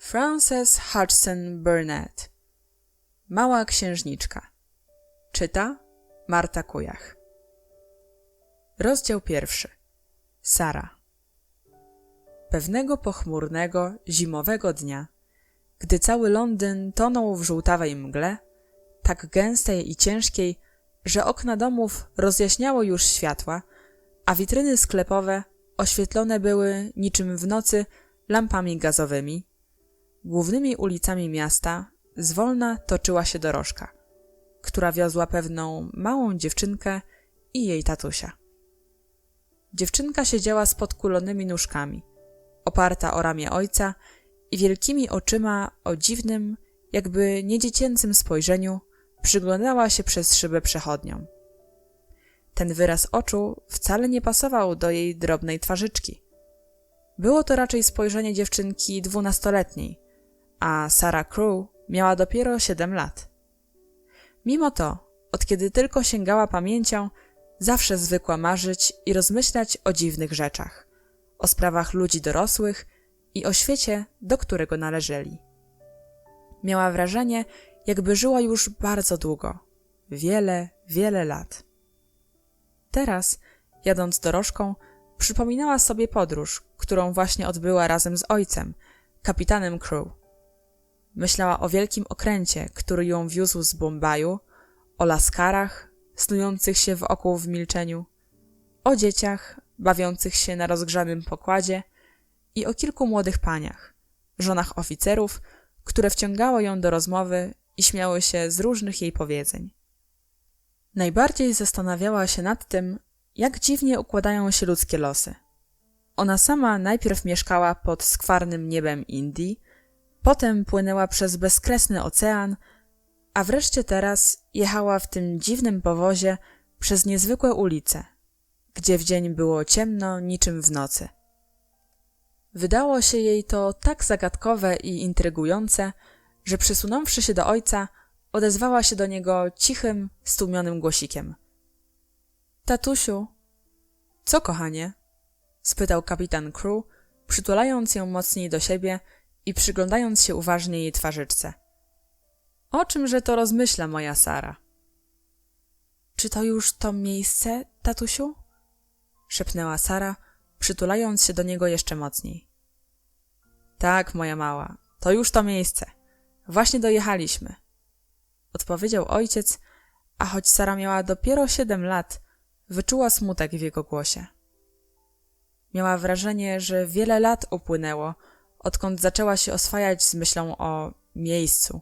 Frances Hodgson Burnett. Mała księżniczka. Czyta Marta Kujach. Rozdział 1. Sara. Pewnego pochmurnego, zimowego dnia, gdy cały Londyn tonął w żółtawej mgle, tak gęstej i ciężkiej, że okna domów rozjaśniało już światła, a witryny sklepowe oświetlone były niczym w nocy lampami gazowymi, głównymi ulicami miasta zwolna toczyła się dorożka, która wiozła pewną małą dziewczynkę i jej tatusia. Dziewczynka siedziała z podkulonymi nóżkami, oparta o ramię ojca i wielkimi oczyma o dziwnym, jakby niedziecięcym spojrzeniu przyglądała się przez szybę przechodniom. Ten wyraz oczu wcale nie pasował do jej drobnej twarzyczki. Było to raczej spojrzenie dziewczynki 12-letniej, a Sara Crewe miała dopiero 7 lat. Mimo to, od kiedy tylko sięgała pamięcią, zawsze zwykła marzyć i rozmyślać o dziwnych rzeczach, o sprawach ludzi dorosłych i o świecie, do którego należeli. Miała wrażenie, jakby żyła już bardzo długo, wiele lat. Teraz, jadąc dorożką, przypominała sobie podróż, którą właśnie odbyła razem z ojcem, kapitanem Crewe. Myślała o wielkim okręcie, który ją wiózł z Bombaju, o laskarach snujących się wokół w milczeniu, o dzieciach bawiących się na rozgrzanym pokładzie i o kilku młodych paniach, żonach oficerów, które wciągały ją do rozmowy i śmiały się z różnych jej powiedzeń. Najbardziej zastanawiała się nad tym, jak dziwnie układają się ludzkie losy. Ona sama najpierw mieszkała pod skwarnym niebem Indii, potem płynęła przez bezkresny ocean, a wreszcie teraz jechała w tym dziwnym powozie przez niezwykłe ulice, gdzie w dzień było ciemno niczym w nocy. Wydało się jej to tak zagadkowe i intrygujące, że przysunąwszy się do ojca, odezwała się do niego cichym, stłumionym głosikiem. — Tatusiu. — Co, kochanie? — spytał kapitan Crewe, przytulając ją mocniej do siebie i przyglądając się uważnie jej twarzyczce. — O czymże to rozmyśla moja Sara? — Czy to już to miejsce, tatusiu? — szepnęła Sara, przytulając się do niego jeszcze mocniej. — Tak, moja mała, to już to miejsce. Właśnie dojechaliśmy — odpowiedział ojciec, a choć Sara miała dopiero 7 lat, wyczuła smutek w jego głosie. Miała wrażenie, że wiele lat upłynęło, odkąd zaczęła się oswajać z myślą o miejscu,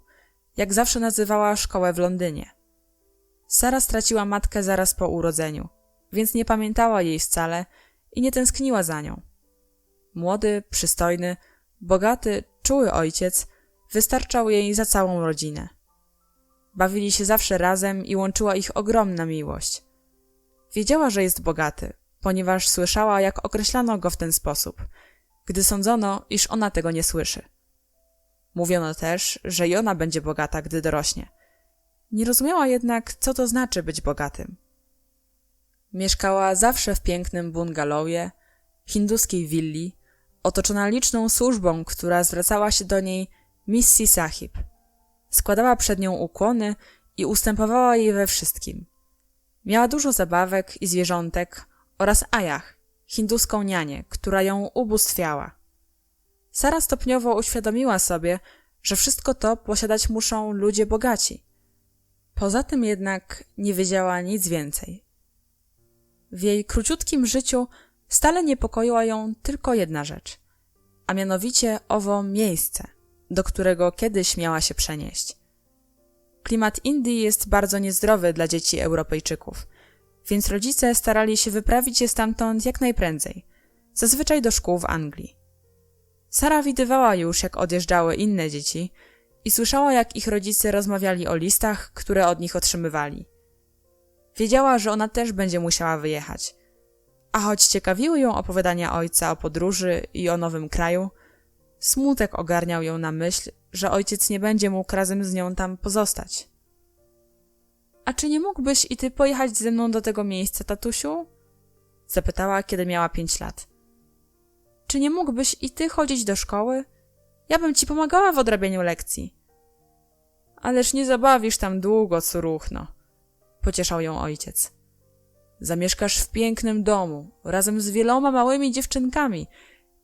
jak zawsze nazywała szkołę w Londynie. Sara straciła matkę zaraz po urodzeniu, więc nie pamiętała jej wcale i nie tęskniła za nią. Młody, przystojny, bogaty, czuły ojciec wystarczał jej za całą rodzinę. Bawili się zawsze razem i łączyła ich ogromna miłość. Wiedziała, że jest bogaty, ponieważ słyszała, jak określano go w ten sposób, gdy sądzono, iż ona tego nie słyszy. Mówiono też, że i ona będzie bogata, gdy dorośnie. Nie rozumiała jednak, co to znaczy być bogatym. Mieszkała zawsze w pięknym bungalowie, hinduskiej willi, otoczona liczną służbą, która zwracała się do niej Missy Sahib. Składała przed nią ukłony i ustępowała jej we wszystkim. Miała dużo zabawek i zwierzątek oraz Ayah, hinduską nianię, która ją ubóstwiała. Sara stopniowo uświadomiła sobie, że wszystko to posiadać muszą ludzie bogaci. Poza tym jednak nie wiedziała nic więcej. W jej króciutkim życiu stale niepokoiła ją tylko jedna rzecz, a mianowicie owo miejsce, do którego kiedyś miała się przenieść. Klimat Indii jest bardzo niezdrowy dla dzieci Europejczyków, więc rodzice starali się wyprawić je stamtąd jak najprędzej, zazwyczaj do szkół w Anglii. Sara widywała już, jak odjeżdżały inne dzieci i słyszała, jak ich rodzice rozmawiali o listach, które od nich otrzymywali. Wiedziała, że ona też będzie musiała wyjechać, a choć ciekawiły ją opowiadania ojca o podróży i o nowym kraju, smutek ogarniał ją na myśl, że ojciec nie będzie mógł razem z nią tam pozostać. — A czy nie mógłbyś i ty pojechać ze mną do tego miejsca, tatusiu? — zapytała, kiedy miała 5 lat. — Czy nie mógłbyś i ty chodzić do szkoły? Ja bym ci pomagała w odrabianiu lekcji. Ależ nie zabawisz tam długo, córuchno, pocieszał ją ojciec. Zamieszkasz w pięknym domu, razem z wieloma małymi dziewczynkami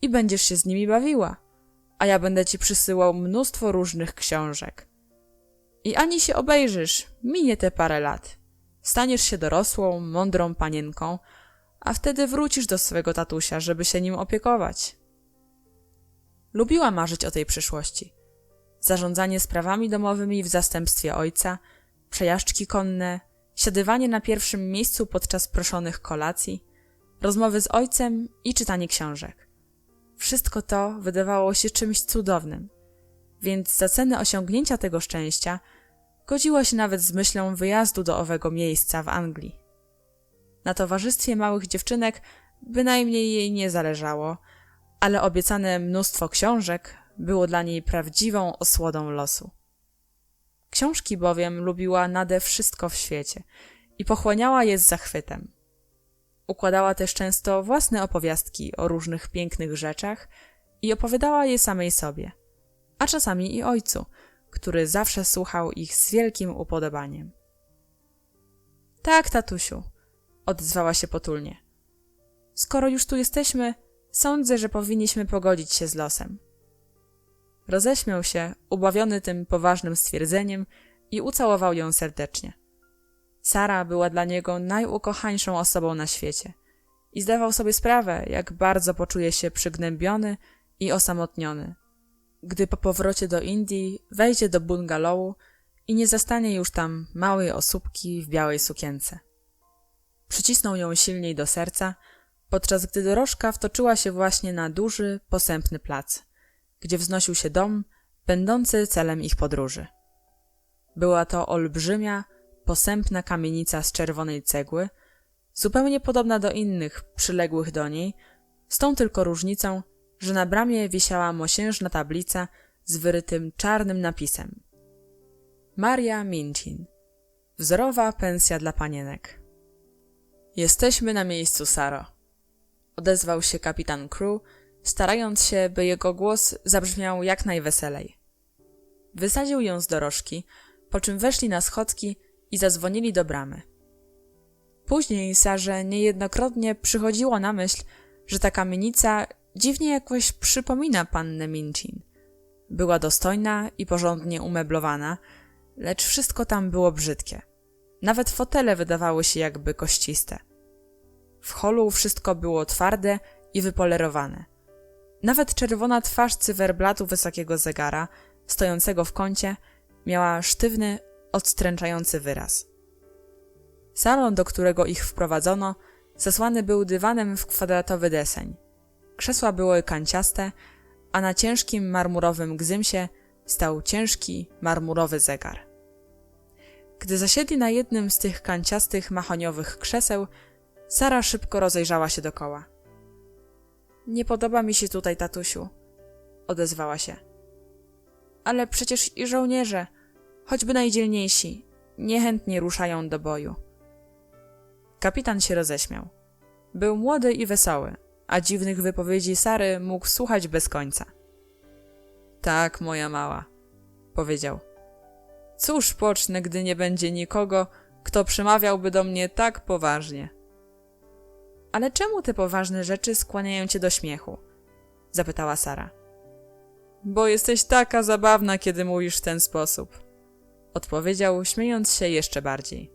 i będziesz się z nimi bawiła, a ja będę ci przysyłał mnóstwo różnych książek. I ani się obejrzysz, minie te parę lat. Staniesz się dorosłą, mądrą panienką, a wtedy wrócisz do swego tatusia, żeby się nim opiekować. Lubiła marzyć o tej przyszłości. Zarządzanie sprawami domowymi w zastępstwie ojca, przejażdżki konne, siadywanie na pierwszym miejscu podczas proszonych kolacji, rozmowy z ojcem i czytanie książek. Wszystko to wydawało się czymś cudownym, więc za cenę osiągnięcia tego szczęścia godziła się nawet z myślą wyjazdu do owego miejsca w Anglii. Na towarzystwie małych dziewczynek bynajmniej jej nie zależało, ale obiecane mnóstwo książek było dla niej prawdziwą osłodą losu. Książki bowiem lubiła nade wszystko w świecie i pochłaniała je z zachwytem. Układała też często własne opowiastki o różnych pięknych rzeczach i opowiadała je samej sobie, a czasami i ojcu, który zawsze słuchał ich z wielkim upodobaniem. Tak, tatusiu, odezwała się potulnie. Skoro już tu jesteśmy, sądzę, że powinniśmy pogodzić się z losem. Roześmiał się, ubawiony tym poważnym stwierdzeniem i ucałował ją serdecznie. Sara była dla niego najukochańszą osobą na świecie i zdawał sobie sprawę, jak bardzo poczuje się przygnębiony i osamotniony, gdy po powrocie do Indii wejdzie do bungalowu i nie zastanie już tam małej osóbki w białej sukience. Przycisnął ją silniej do serca, podczas gdy dorożka wtoczyła się właśnie na duży, posępny plac, gdzie wznosił się dom, będący celem ich podróży. Była to olbrzymia, posępna kamienica z czerwonej cegły, zupełnie podobna do innych przyległych do niej, z tą tylko różnicą, że na bramie wisiała mosiężna tablica z wyrytym czarnym napisem. Maria Minchin. Wzorowa pensja dla panienek. Jesteśmy na miejscu, Saro. Odezwał się kapitan Crew, starając się, by jego głos zabrzmiał jak najweselej. Wysadził ją z dorożki, po czym weszli na schodki i zadzwonili do bramy. Później Sarze niejednokrotnie przychodziło na myśl, że ta kamienica dziwnie jakoś przypomina pannę Minchin. Była dostojna i porządnie umeblowana, lecz wszystko tam było brzydkie. Nawet fotele wydawały się jakby kościste. W holu wszystko było twarde i wypolerowane. Nawet czerwona twarz cyferblatu wysokiego zegara, stojącego w kącie, miała sztywny, odstręczający wyraz. Salon, do którego ich wprowadzono, zasłany był dywanem w kwadratowy deseń. Krzesła były kanciaste, a na ciężkim marmurowym gzymsie stał ciężki, marmurowy zegar. Gdy zasiedli na jednym z tych kanciastych, mahoniowych krzeseł, Sara szybko rozejrzała się dokoła. Nie podoba mi się tutaj, tatusiu, odezwała się. Ale przecież i żołnierze, choćby najdzielniejsi, niechętnie ruszają do boju. Kapitan się roześmiał. Był młody i wesoły, a dziwnych wypowiedzi Sary mógł słuchać bez końca. Tak, moja mała, powiedział. Cóż pocznę, gdy nie będzie nikogo, kto przemawiałby do mnie tak poważnie. Ale czemu te poważne rzeczy skłaniają cię do śmiechu? Zapytała Sara. Bo jesteś taka zabawna, kiedy mówisz w ten sposób, odpowiedział, śmiejąc się jeszcze bardziej.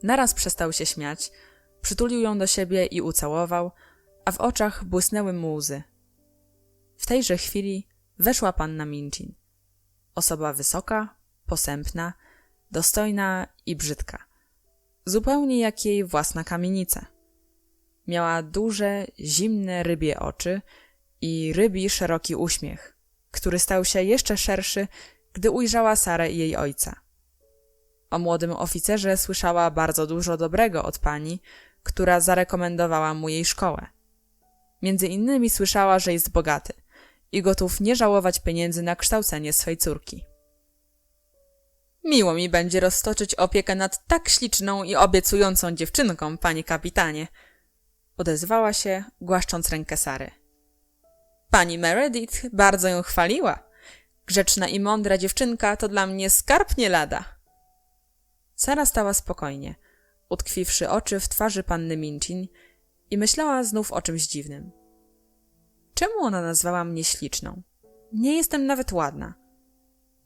Naraz przestał się śmiać, przytulił ją do siebie i ucałował, a w oczach błysnęły mu łzy. W tejże chwili weszła panna Minchin. Osoba wysoka, posępna, dostojna i brzydka. Zupełnie jak jej własna kamienica. Miała duże, zimne rybie oczy i rybi szeroki uśmiech, który stał się jeszcze szerszy, gdy ujrzała Sarę i jej ojca. O młodym oficerze słyszała bardzo dużo dobrego od pani, która zarekomendowała mu jej szkołę. Między innymi słyszała, że jest bogaty i gotów nie żałować pieniędzy na kształcenie swej córki. Miło mi będzie roztoczyć opiekę nad tak śliczną i obiecującą dziewczynką, panie kapitanie, odezwała się, głaszcząc rękę Sary. Pani Meredith bardzo ją chwaliła. Grzeczna i mądra dziewczynka to dla mnie skarb nie lada. Sara stała spokojnie, utkwiwszy oczy w twarzy panny Minchin i myślała znów o czymś dziwnym. Czemu ona nazwała mnie śliczną? Nie jestem nawet ładna.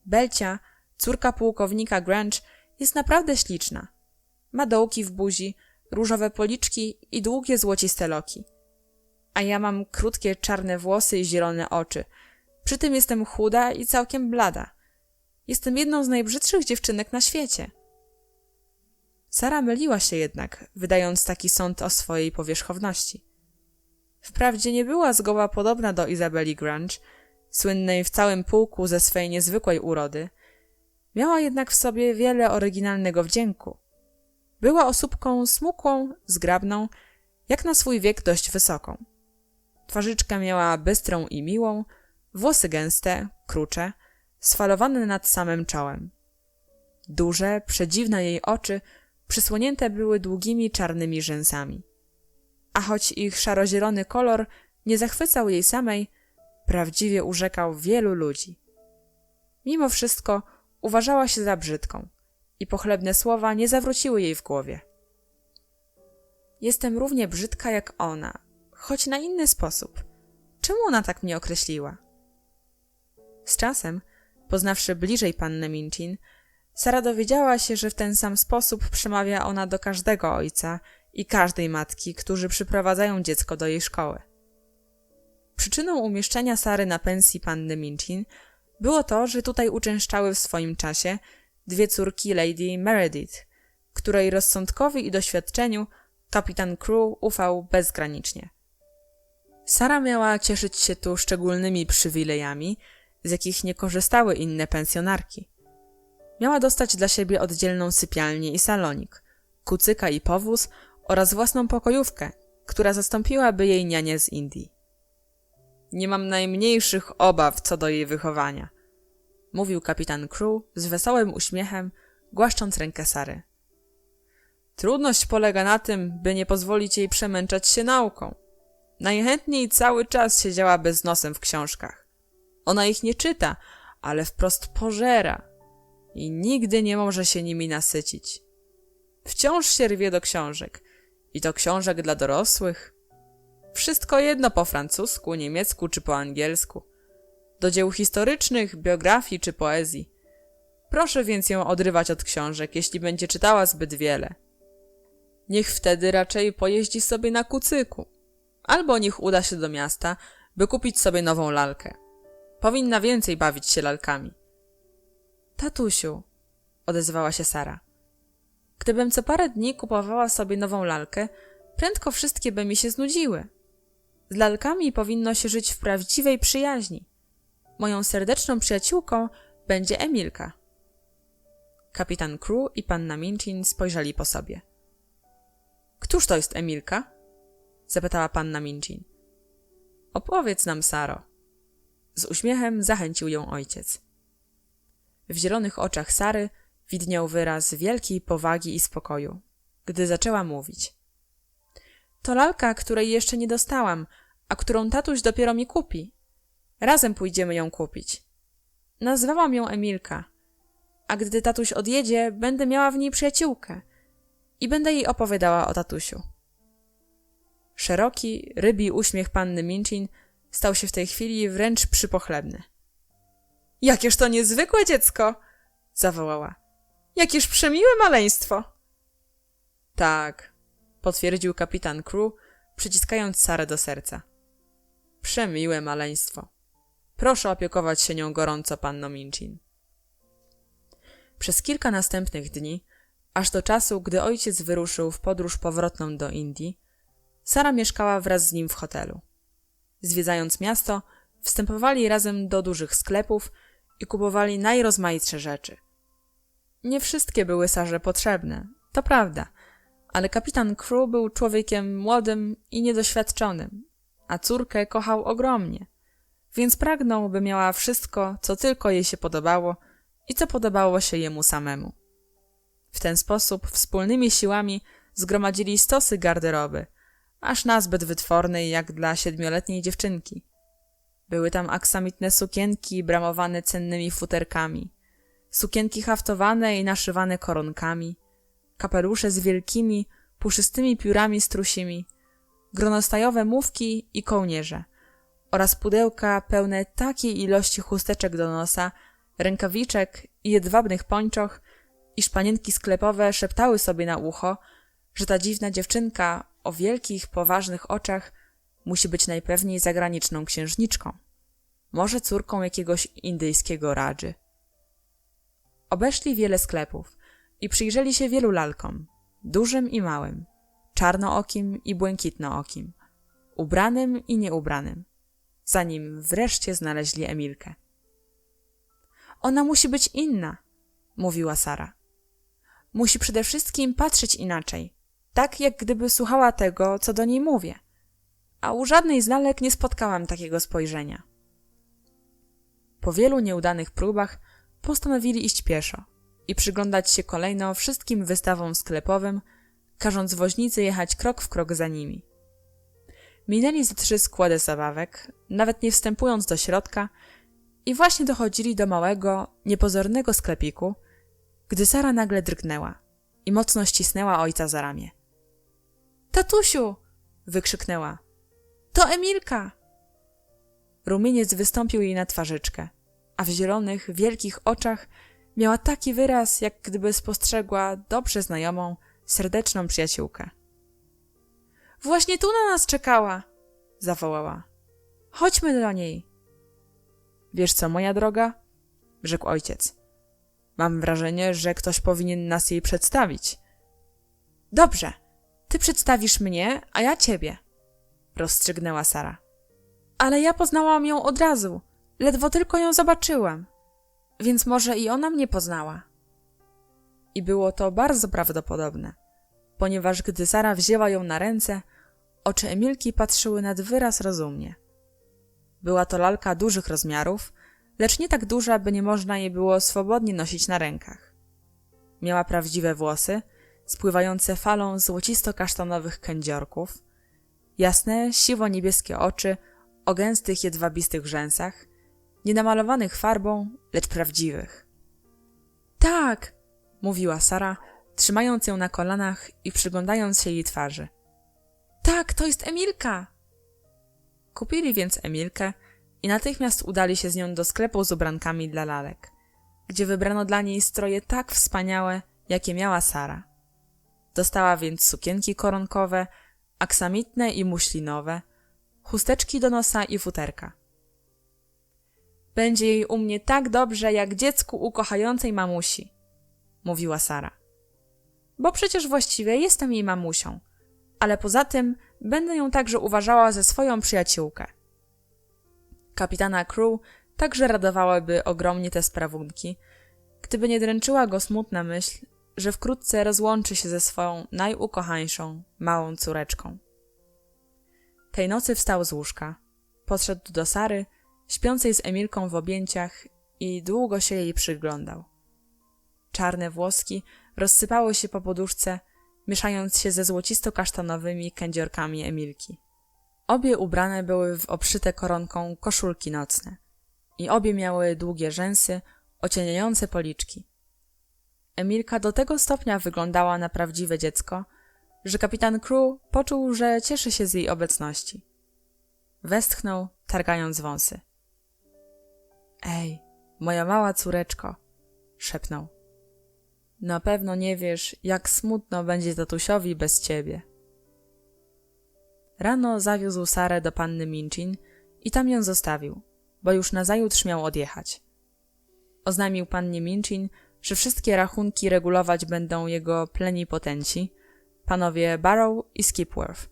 Belcia, córka pułkownika Grange, jest naprawdę śliczna. Ma dołki w buzi, różowe policzki i długie złociste loki. A ja mam krótkie czarne włosy i zielone oczy. Przy tym jestem chuda i całkiem blada. Jestem jedną z najbrzydszych dziewczynek na świecie. Sara myliła się jednak, wydając taki sąd o swojej powierzchowności. Wprawdzie nie była zgoła podobna do Izabeli Grange, słynnej w całym pułku ze swej niezwykłej urody. Miała jednak w sobie wiele oryginalnego wdzięku. Była osóbką smukłą, zgrabną, jak na swój wiek dość wysoką. Twarzyczkę miała bystrą i miłą, włosy gęste, krucze, sfalowane nad samym czołem. Duże, przedziwne jej oczy przysłonięte były długimi czarnymi rzęsami. A choć ich szarozielony kolor nie zachwycał jej samej, prawdziwie urzekał wielu ludzi. Mimo wszystko uważała się za brzydką i pochlebne słowa nie zawróciły jej w głowie. Jestem równie brzydka jak ona, choć na inny sposób. Czemu ona tak mnie określiła? Z czasem, poznawszy bliżej pannę Minchin, Sara dowiedziała się, że w ten sam sposób przemawia ona do każdego ojca i każdej matki, którzy przyprowadzają dziecko do jej szkoły. Przyczyną umieszczenia Sary na pensji panny Minchin było to, że tutaj uczęszczały w swoim czasie dwie córki Lady Meredith, której rozsądkowi i doświadczeniu kapitan Crew ufał bezgranicznie. Sara miała cieszyć się tu szczególnymi przywilejami, z jakich nie korzystały inne pensjonarki. Miała dostać dla siebie oddzielną sypialnię i salonik, kucyka i powóz oraz własną pokojówkę, która zastąpiłaby jej nianię z Indii. Nie mam najmniejszych obaw co do jej wychowania, mówił kapitan Crew z wesołym uśmiechem, głaszcząc rękę Sary. Trudność polega na tym, by nie pozwolić jej przemęczać się nauką. Najchętniej cały czas siedziałaby z nosem w książkach. Ona ich nie czyta, ale wprost pożera i nigdy nie może się nimi nasycić. Wciąż się rwie do książek, i to książek dla dorosłych. Wszystko jedno po francusku, niemiecku czy po angielsku. Do dzieł historycznych, biografii czy poezji. Proszę więc ją odrywać od książek, jeśli będzie czytała zbyt wiele. Niech wtedy raczej pojeździ sobie na kucyku. Albo niech uda się do miasta, by kupić sobie nową lalkę. Powinna więcej bawić się lalkami. Tatusiu, odezwała się Sara. Gdybym co parę dni kupowała sobie nową lalkę, prędko wszystkie by mi się znudziły. Z lalkami powinno się żyć w prawdziwej przyjaźni. Moją serdeczną przyjaciółką będzie Emilka. Kapitan Crew i panna Minchin spojrzeli po sobie. Któż to jest Emilka? Zapytała panna Minchin. Opowiedz nam, Saro. Z uśmiechem zachęcił ją ojciec. W zielonych oczach Sary widniał wyraz wielkiej powagi i spokoju, gdy zaczęła mówić. To lalka, której jeszcze nie dostałam, a którą tatuś dopiero mi kupi. Razem pójdziemy ją kupić. Nazwałam ją Emilka, a gdy tatuś odjedzie, będę miała w niej przyjaciółkę i będę jej opowiadała o tatusiu. Szeroki, rybi uśmiech panny Minchin stał się w tej chwili wręcz przypochlebny. Jakież to niezwykłe dziecko! Zawołała. Jakież przemiłe maleństwo! Tak, potwierdził kapitan Crew, przyciskając Sarę do serca. Przemiłe maleństwo. Proszę opiekować się nią gorąco, panno Minchin. Przez kilka następnych dni, aż do czasu, gdy ojciec wyruszył w podróż powrotną do Indii, Sara mieszkała wraz z nim w hotelu. Zwiedzając miasto, wstępowali razem do dużych sklepów i kupowali najrozmaitsze rzeczy. Nie wszystkie były Sarze potrzebne, to prawda, ale kapitan Crew był człowiekiem młodym i niedoświadczonym, a córkę kochał ogromnie, więc pragnął, by miała wszystko, co tylko jej się podobało i co podobało się jemu samemu. W ten sposób wspólnymi siłami zgromadzili stosy garderoby, aż nazbyt wytwornej jak dla 7-letniej dziewczynki. Były tam aksamitne sukienki bramowane cennymi futerkami, sukienki haftowane i naszywane koronkami, kapelusze z wielkimi, puszystymi piórami strusimi, gronostajowe mówki i kołnierze oraz pudełka pełne takiej ilości chusteczek do nosa, rękawiczek i jedwabnych pończoch, iż panienki sklepowe szeptały sobie na ucho, że ta dziwna dziewczynka o wielkich, poważnych oczach musi być najpewniej zagraniczną księżniczką, może córką jakiegoś indyjskiego radży. Obeszli wiele sklepów i przyjrzeli się wielu lalkom, dużym i małym, czarnookim i błękitnookim, ubranym i nieubranym, zanim wreszcie znaleźli Emilkę. Ona musi być inna, mówiła Sara. Musi przede wszystkim patrzeć inaczej, tak jak gdyby słuchała tego, co do niej mówię. A u żadnej z lalek nie spotkałam takiego spojrzenia. Po wielu nieudanych próbach postanowili iść pieszo i przyglądać się kolejno wszystkim wystawom sklepowym, każąc woźnicy jechać krok w krok za nimi. Minęli ze 3 składy zabawek, nawet nie wstępując do środka, i właśnie dochodzili do małego, niepozornego sklepiku, gdy Sara nagle drgnęła i mocno ścisnęła ojca za ramię. – Tatusiu! – wykrzyknęła. – To Emilka! Rumieniec wystąpił jej na twarzyczkę, a w zielonych, wielkich oczach miała taki wyraz, jak gdyby spostrzegła dobrze znajomą, serdeczną przyjaciółkę. – Właśnie tu na nas czekała! – zawołała. – Chodźmy do niej! – Wiesz co, moja droga? – rzekł ojciec. – Mam wrażenie, że ktoś powinien nas jej przedstawić. – Dobrze, ty przedstawisz mnie, a ja ciebie – rozstrzygnęła Sara. – Ale ja poznałam ją od razu, ledwo tylko ją zobaczyłam, więc może i ona mnie poznała. I było to bardzo prawdopodobne, ponieważ gdy Sara wzięła ją na ręce, oczy Emilki patrzyły nad wyraz rozumnie. Była to lalka dużych rozmiarów, lecz nie tak duża, by nie można jej było swobodnie nosić na rękach. Miała prawdziwe włosy, spływające falą złocisto-kasztanowych kędziorków, jasne, siwo-niebieskie oczy o gęstych, jedwabistych rzęsach, nie namalowanych farbą, lecz prawdziwych. – Tak! – mówiła Sara, trzymając ją na kolanach i przyglądając się jej twarzy. – Tak, to jest Emilka! Kupili więc Emilkę i natychmiast udali się z nią do sklepu z ubrankami dla lalek, gdzie wybrano dla niej stroje tak wspaniałe, jakie miała Sara. Dostała więc sukienki koronkowe, aksamitne i muślinowe, chusteczki do nosa i futerka. – Będzie jej u mnie tak dobrze, jak dziecku u kochającej mamusi – mówiła Sara. – Bo przecież właściwie jestem jej mamusią, ale poza tym będę ją także uważała za swoją przyjaciółkę. Kapitana Crew także radowałyby ogromnie te sprawunki, gdyby nie dręczyła go smutna myśl, że wkrótce rozłączy się ze swoją najukochańszą, małą córeczką. Tej nocy wstał z łóżka, podszedł do Sary, śpiącej z Emilką w objęciach i długo się jej przyglądał. Czarne włoski rozsypały się po poduszce, mieszając się ze złocisto-kasztanowymi kędziorkami Emilki. Obie ubrane były w obszyte koronką koszulki nocne i obie miały długie rzęsy, ocieniające policzki. Emilka do tego stopnia wyglądała na prawdziwe dziecko, że kapitan Crew poczuł, że cieszy się z jej obecności. Westchnął, targając wąsy. – Ej, moja mała córeczko – szepnął. – Na pewno nie wiesz, jak smutno będzie tatusiowi bez ciebie. Rano zawiózł Sarę do panny Minchin i tam ją zostawił, bo już nazajutrz miał odjechać. Oznajmił pannie Minchin, że wszystkie rachunki regulować będą jego plenipotenci, panowie Barrow i Skipworth,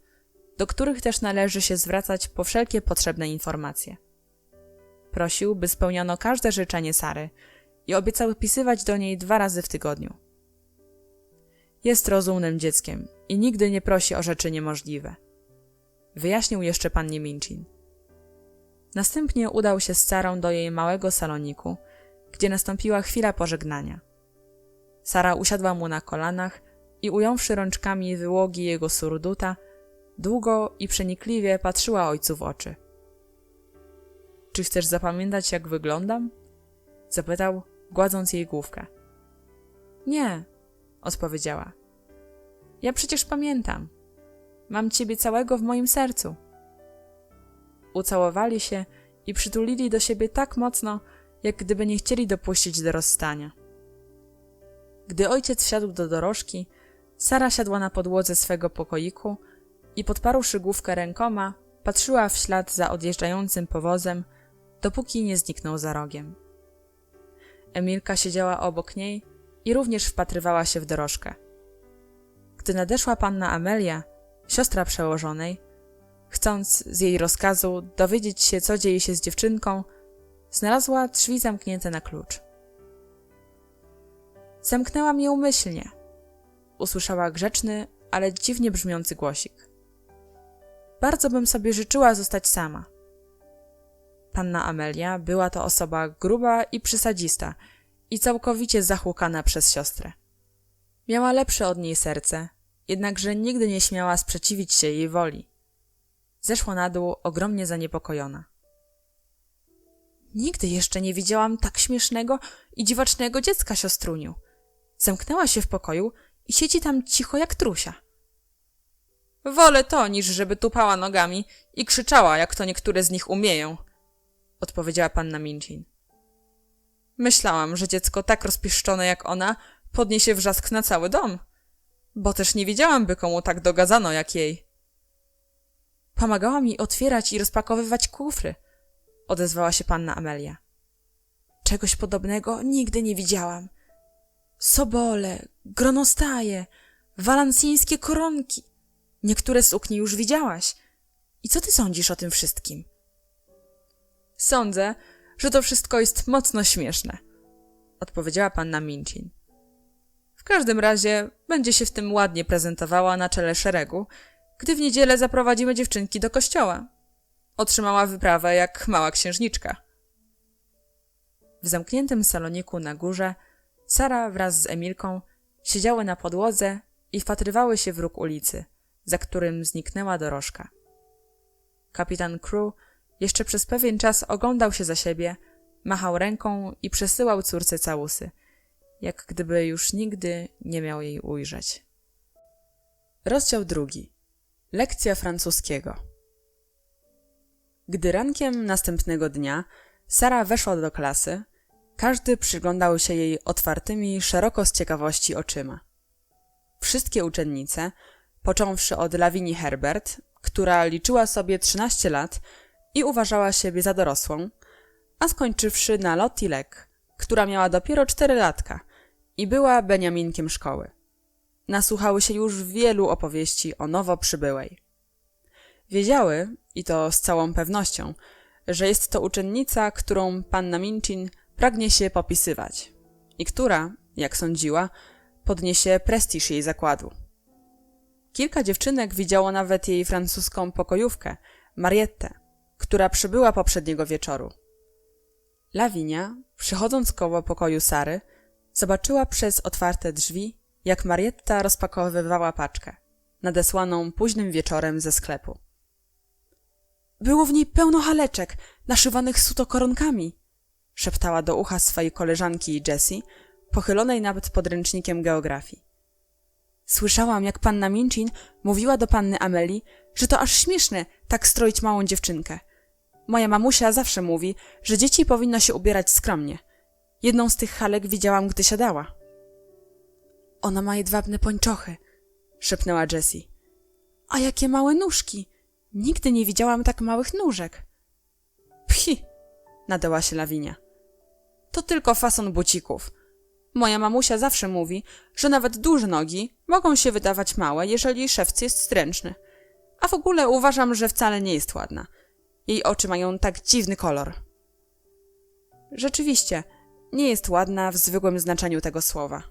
do których też należy się zwracać po wszelkie potrzebne informacje. Prosił, by spełniono każde życzenie Sary i obiecał pisywać do niej 2 razy w tygodniu. Jest rozumnym dzieckiem i nigdy nie prosi o rzeczy niemożliwe, wyjaśnił jeszcze pannie Minchin. Następnie udał się z Sarą do jej małego saloniku, gdzie nastąpiła chwila pożegnania. Sara usiadła mu na kolanach i ująwszy rączkami wyłogi jego surduta, długo i przenikliwie patrzyła ojcu w oczy. Czy chcesz zapamiętać, jak wyglądam? Zapytał, gładząc jej główkę. Nie, odpowiedziała. Ja przecież pamiętam. Mam ciebie całego w moim sercu. Ucałowali się i przytulili do siebie tak mocno, jak gdyby nie chcieli dopuścić do rozstania. Gdy ojciec wsiadł do dorożki, Sara siadła na podłodze swego pokoiku i podparłszy główkę rękoma, patrzyła w ślad za odjeżdżającym powozem, dopóki nie zniknął za rogiem. Emilka siedziała obok niej i również wpatrywała się w dorożkę. Gdy nadeszła panna Amelia, siostra przełożonej, chcąc z jej rozkazu dowiedzieć się, co dzieje się z dziewczynką, znalazła drzwi zamknięte na klucz. Zamknęłam je umyślnie, usłyszała grzeczny, ale dziwnie brzmiący głosik. Bardzo bym sobie życzyła zostać sama. Panna Amelia była to osoba gruba i przysadzista i całkowicie zachłukana przez siostrę. Miała lepsze od niej serce, jednakże nigdy nie śmiała sprzeciwić się jej woli. Zeszła na dół ogromnie zaniepokojona. Nigdy jeszcze nie widziałam tak śmiesznego i dziwacznego dziecka, siostruniu. Zamknęła się w pokoju i siedzi tam cicho jak trusia. Wolę to, niż żeby tupała nogami i krzyczała, jak to niektóre z nich umieją, odpowiedziała panna Minchin. Myślałam, że dziecko tak rozpieszczone jak ona podniesie wrzask na cały dom, bo też nie wiedziałam, by komu tak dogadzano jak jej. Pomagała mi otwierać i rozpakowywać kufry, odezwała się panna Amelia. Czegoś podobnego nigdy nie widziałam. Sobole, gronostaje, walancyńskie koronki. Niektóre suknie już widziałaś. I co ty sądzisz o tym wszystkim? Sądzę, że to wszystko jest mocno śmieszne, odpowiedziała panna Minchin. W każdym razie będzie się w tym ładnie prezentowała na czele szeregu, gdy w niedzielę zaprowadzimy dziewczynki do kościoła. Otrzymała wyprawę jak mała księżniczka. W zamkniętym saloniku na górze Sara wraz z Emilką siedziały na podłodze i wpatrywały się w róg ulicy, za którym zniknęła dorożka. Kapitan Crew jeszcze przez pewien czas oglądał się za siebie, machał ręką i przesyłał córce całusy, jak gdyby już nigdy nie miał jej ujrzeć. Rozdział 2. Lekcja francuskiego. Gdy rankiem następnego dnia Sara weszła do klasy, każdy przyglądał się jej otwartymi szeroko z ciekawości oczyma. Wszystkie uczennice, począwszy od Lavinie Herbert, która liczyła sobie 13 lat i uważała siebie za dorosłą, a skończywszy na Lottie Leck, która miała dopiero 4 latka i była beniaminkiem szkoły. Nasłuchały się już wielu opowieści o nowo przybyłej. Wiedziały, i to z całą pewnością, że jest to uczennica, którą panna Minchin pragnie się popisywać i która, jak sądziła, podniesie prestiż jej zakładu. Kilka dziewczynek widziało nawet jej francuską pokojówkę, Marietę, która przybyła poprzedniego wieczoru. Lavinia, przychodząc koło pokoju Sary, zobaczyła przez otwarte drzwi, jak Marietta rozpakowywała paczkę, nadesłaną późnym wieczorem ze sklepu. Było w niej pełno haleczek, naszywanych suto koronkami, szeptała do ucha swojej koleżanki Jessie, pochylonej nad podręcznikiem geografii. Słyszałam, jak panna Minchin mówiła do panny Amelii, że to aż śmieszne tak stroić małą dziewczynkę. Moja mamusia zawsze mówi, że dzieci powinno się ubierać skromnie. Jedną z tych halek widziałam, gdy siadała. Ona ma jedwabne pończochy, szepnęła Jessie. A jakie małe nóżki! Nigdy nie widziałam tak małych nóżek. Pchi! Nadęła się Lavinia. To tylko fason bucików. Moja mamusia zawsze mówi, że nawet duże nogi mogą się wydawać małe, jeżeli szewc jest stręczny. A w ogóle uważam, że wcale nie jest ładna. Jej oczy mają tak dziwny kolor. Rzeczywiście, nie jest ładna w zwykłym znaczeniu tego słowa,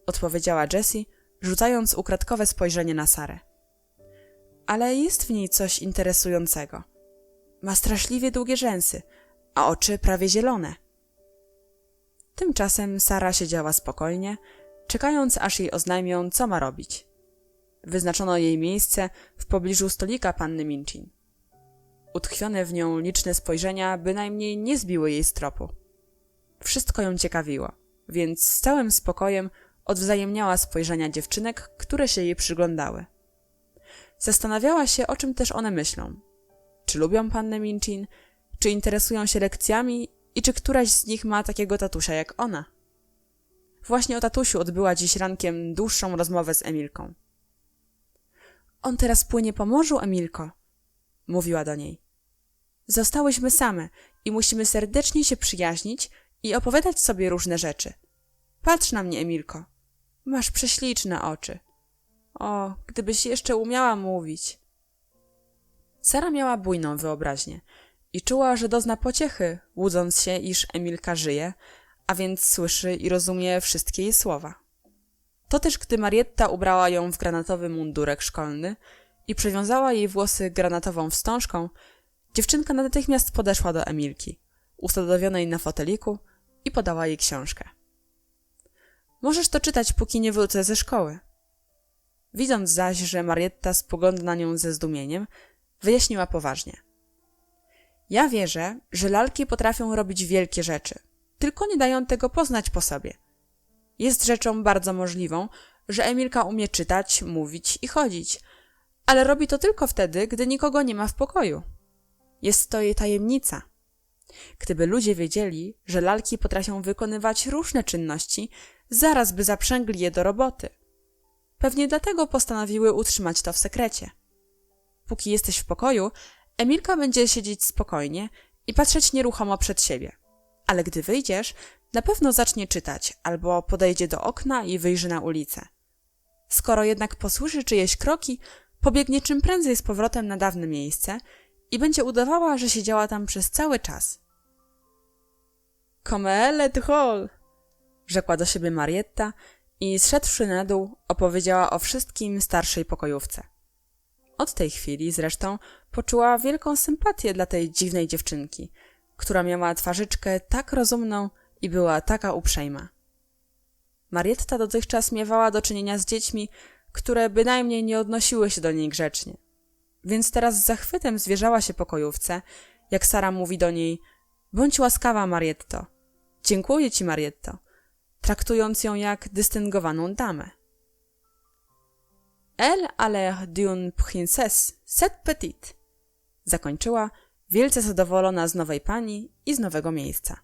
odpowiedziała Jessie, rzucając ukradkowe spojrzenie na Sarę. Ale jest w niej coś interesującego. Ma straszliwie długie rzęsy, a oczy prawie zielone. Tymczasem Sara siedziała spokojnie, czekając, aż jej oznajmią, co ma robić. Wyznaczono jej miejsce w pobliżu stolika panny Minchin. Utkwione w nią liczne spojrzenia bynajmniej nie zbiły jej z tropu. Wszystko ją ciekawiło, więc z całym spokojem odwzajemniała spojrzenia dziewczynek, które się jej przyglądały. Zastanawiała się, o czym też one myślą. Czy lubią pannę Minchin, czy interesują się lekcjami i czy któraś z nich ma takiego tatusia jak ona. Właśnie o tatusiu odbyła dziś rankiem dłuższą rozmowę z Emilką. On teraz płynie po morzu, Emilko, mówiła do niej. Zostałyśmy same i musimy serdecznie się przyjaźnić i opowiadać sobie różne rzeczy. Patrz na mnie, Emilko. Masz prześliczne oczy. O, gdybyś jeszcze umiała mówić. Sara miała bujną wyobraźnię i czuła, że dozna pociechy, łudząc się, iż Emilka żyje, a więc słyszy i rozumie wszystkie jej słowa. To też gdy Marietta ubrała ją w granatowy mundurek szkolny i przewiązała jej włosy granatową wstążką, dziewczynka natychmiast podeszła do Emilki, usadowionej na foteliku, i podała jej książkę. Możesz to czytać, póki nie wrócę ze szkoły. Widząc zaś, że Marietta spogląda na nią ze zdumieniem, wyjaśniła poważnie. Ja wierzę, że lalki potrafią robić wielkie rzeczy, tylko nie dają tego poznać po sobie. Jest rzeczą bardzo możliwą, że Emilka umie czytać, mówić i chodzić, ale robi to tylko wtedy, gdy nikogo nie ma w pokoju. Jest to jej tajemnica. Gdyby ludzie wiedzieli, że lalki potrafią wykonywać różne czynności, zaraz by zaprzęgli je do roboty. Pewnie dlatego postanowiły utrzymać to w sekrecie. Póki jesteś w pokoju, Emilka będzie siedzieć spokojnie i patrzeć nieruchomo przed siebie. Ale gdy wyjdziesz, na pewno zacznie czytać albo podejdzie do okna i wyjrzy na ulicę. Skoro jednak posłyszy czyjeś kroki, pobiegnie czym prędzej z powrotem na dawne miejsce i będzie udawała, że siedziała tam przez cały czas. Comme elle est drôle, rzekła do siebie Marietta i zszedłszy na dół, opowiedziała o wszystkim starszej pokojówce. Od tej chwili zresztą poczuła wielką sympatię dla tej dziwnej dziewczynki, która miała twarzyczkę tak rozumną i była taka uprzejma. Marietta dotychczas miewała do czynienia z dziećmi, które bynajmniej nie odnosiły się do niej grzecznie. Więc teraz z zachwytem zwierzała się pokojówce, jak Sara mówi do niej: bądź łaskawa, Marietto. Dziękuję ci, Marietto, traktując ją jak dystyngowaną damę. Elle a l'air d'une princesse, cette petite, zakończyła, wielce zadowolona z nowej pani i z nowego miejsca.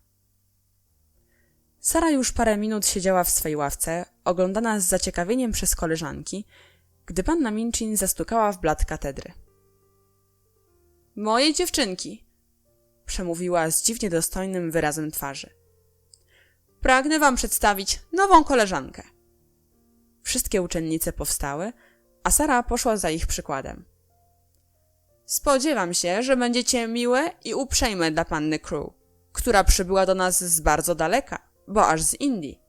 Sara już parę minut siedziała w swej ławce, oglądana z zaciekawieniem przez koleżanki, gdy panna Minchin zastukała w blat katedry. Moje dziewczynki, przemówiła z dziwnie dostojnym wyrazem twarzy. Pragnę wam przedstawić nową koleżankę. Wszystkie uczennice powstały, a Sara poszła za ich przykładem. Spodziewam się, że będziecie miłe i uprzejme dla panny Crew, która przybyła do nas z bardzo daleka, bo aż z Indii.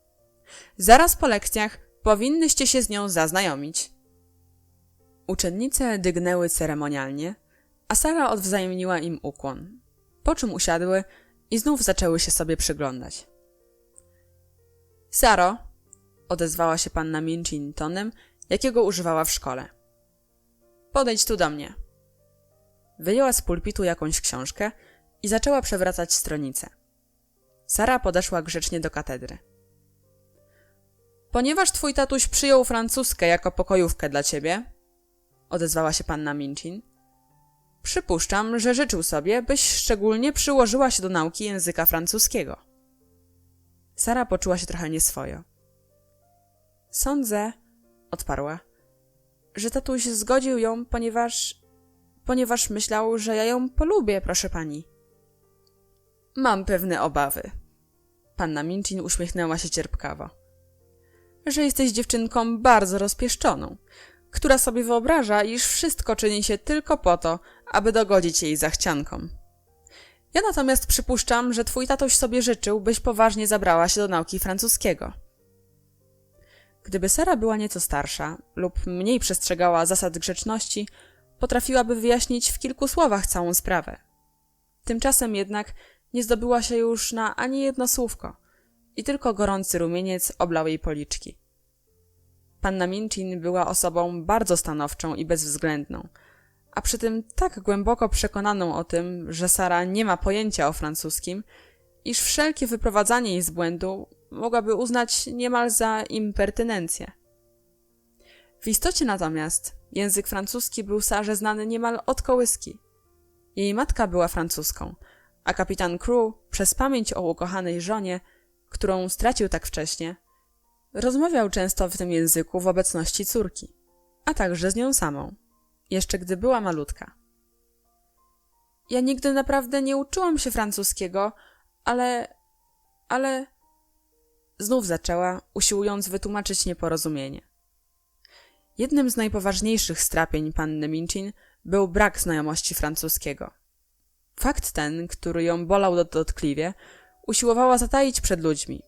Zaraz po lekcjach powinnyście się z nią zaznajomić. Uczennice dygnęły ceremonialnie, a Sara odwzajemniła im ukłon, po czym usiadły i znów zaczęły się sobie przyglądać. Saro, odezwała się panna Minchin tonem, jakiego używała w szkole. Podejdź tu do mnie. Wyjęła z pulpitu jakąś książkę i zaczęła przewracać stronice. Sara podeszła grzecznie do katedry. Ponieważ twój tatuś przyjął francuskę jako pokojówkę dla ciebie, odezwała się panna Minchin, przypuszczam, że życzył sobie, byś szczególnie przyłożyła się do nauki języka francuskiego. Sara poczuła się trochę nieswojo. Sądzę, odparła, że tatuś zgodził ją, ponieważ myślał, że ja ją polubię, proszę pani. Mam pewne obawy. Panna Minchin uśmiechnęła się cierpkawo. Że jesteś dziewczynką bardzo rozpieszczoną, która sobie wyobraża, iż wszystko czyni się tylko po to, aby dogodzić jej zachciankom. Ja natomiast przypuszczam, że twój tatuś sobie życzył, byś poważnie zabrała się do nauki francuskiego. Gdyby Sara była nieco starsza lub mniej przestrzegała zasad grzeczności, potrafiłaby wyjaśnić w kilku słowach całą sprawę. Tymczasem jednak nie zdobyła się już na ani jedno słówko i tylko gorący rumieniec oblał jej policzki. Panna Minchin była osobą bardzo stanowczą i bezwzględną, a przy tym tak głęboko przekonaną o tym, że Sara nie ma pojęcia o francuskim, iż wszelkie wyprowadzanie jej z błędu mogłaby uznać niemal za impertynencję. W istocie natomiast język francuski był Sarze znany niemal od kołyski. Jej matka była Francuską, a kapitan Crew przez pamięć o ukochanej żonie, którą stracił tak wcześnie, rozmawiał często w tym języku w obecności córki, a także z nią samą, jeszcze gdy była malutka. Ja nigdy naprawdę nie uczyłam się francuskiego, ale... Znów zaczęła, usiłując wytłumaczyć nieporozumienie. Jednym z najpoważniejszych strapień panny Minchin był brak znajomości francuskiego. Fakt ten, który ją bolał dotkliwie, usiłowała zataić przed ludźmi.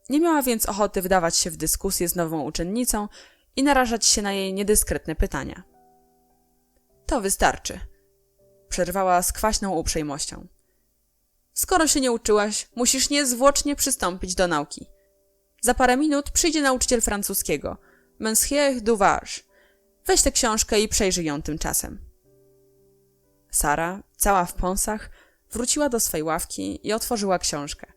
Nie miała więc ochoty wdawać się w dyskusję z nową uczennicą i narażać się na jej niedyskretne pytania. To wystarczy, przerwała z kwaśną uprzejmością. Skoro się nie uczyłaś, musisz niezwłocznie przystąpić do nauki. Za parę minut przyjdzie nauczyciel francuskiego, Monsieur Duvarge. Weź tę książkę i przejrzyj ją tymczasem. Sara, cała w pąsach, wróciła do swej ławki i otworzyła książkę.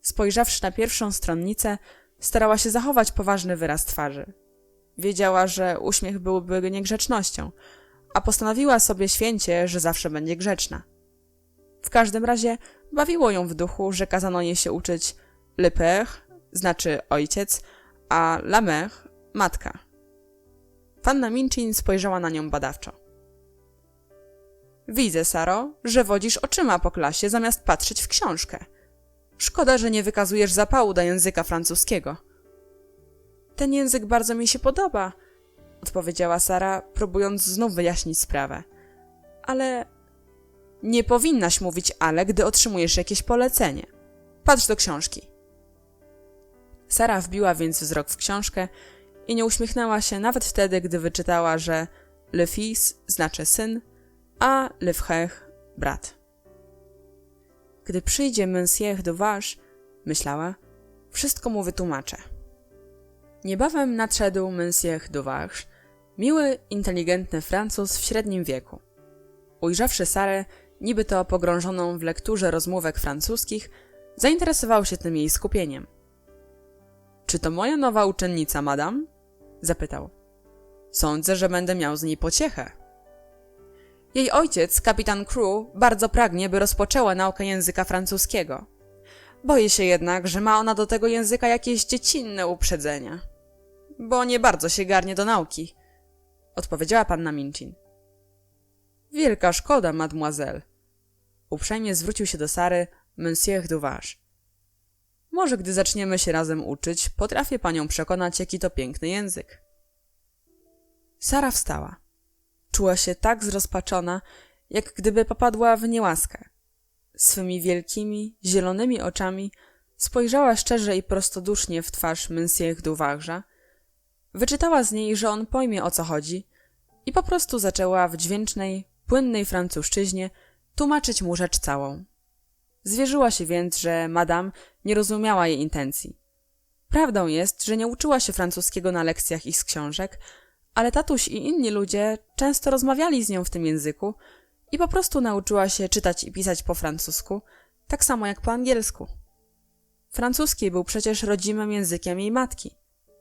Spojrzawszy na pierwszą stronnicę, starała się zachować poważny wyraz twarzy. Wiedziała, że uśmiech byłby niegrzecznością, a postanowiła sobie święcie, że zawsze będzie grzeczna. W każdym razie bawiło ją w duchu, że kazano jej się uczyć le père, znaczy ojciec, a la mère, matka. Panna Minchin spojrzała na nią badawczo. Widzę, Saro, że wodzisz oczyma po klasie, zamiast patrzeć w książkę. Szkoda, że nie wykazujesz zapału do języka francuskiego. Ten język bardzo mi się podoba, odpowiedziała Sara, próbując znów wyjaśnić sprawę. Ale nie powinnaś mówić ale, gdy otrzymujesz jakieś polecenie. Patrz do książki. Sara wbiła więc wzrok w książkę i nie uśmiechnęła się nawet wtedy, gdy wyczytała, że le fils znaczy syn, a le frère brat. Gdy przyjdzie Monsieur Duvarge, myślała, wszystko mu wytłumaczę. Niebawem nadszedł Monsieur Duvarge, miły, inteligentny Francuz w średnim wieku. Ujrzawszy Sarę, niby to pogrążoną w lekturze rozmówek francuskich, zainteresował się tym jej skupieniem. Czy to moja nowa uczennica, madame? Zapytał. Sądzę, że będę miał z niej pociechę. Jej ojciec, kapitan Crew, bardzo pragnie, by rozpoczęła naukę języka francuskiego. Boję się jednak, że ma ona do tego języka jakieś dziecinne uprzedzenia. Bo nie bardzo się garnie do nauki, odpowiedziała panna Minchin. Wielka szkoda, mademoiselle. Uprzejmie zwrócił się do Sary Monsieur Duvarge. Może gdy zaczniemy się razem uczyć, potrafię panią przekonać, jaki to piękny język. Sara wstała. Czuła się tak zrozpaczona, jak gdyby popadła w niełaskę. Swymi wielkimi, zielonymi oczami spojrzała szczerze i prostodusznie w twarz Monsieur Duvarge'a, wyczytała z niej, że on pojmie, o co chodzi i po prostu zaczęła w dźwięcznej, płynnej francuszczyźnie tłumaczyć mu rzecz całą. Zwierzyła się więc, że madame nie rozumiała jej intencji. Prawdą jest, że nie uczyła się francuskiego na lekcjach i z książek, ale tatuś i inni ludzie często rozmawiali z nią w tym języku i po prostu nauczyła się czytać i pisać po francusku, tak samo jak po angielsku. Francuski był przecież rodzimym językiem jej matki,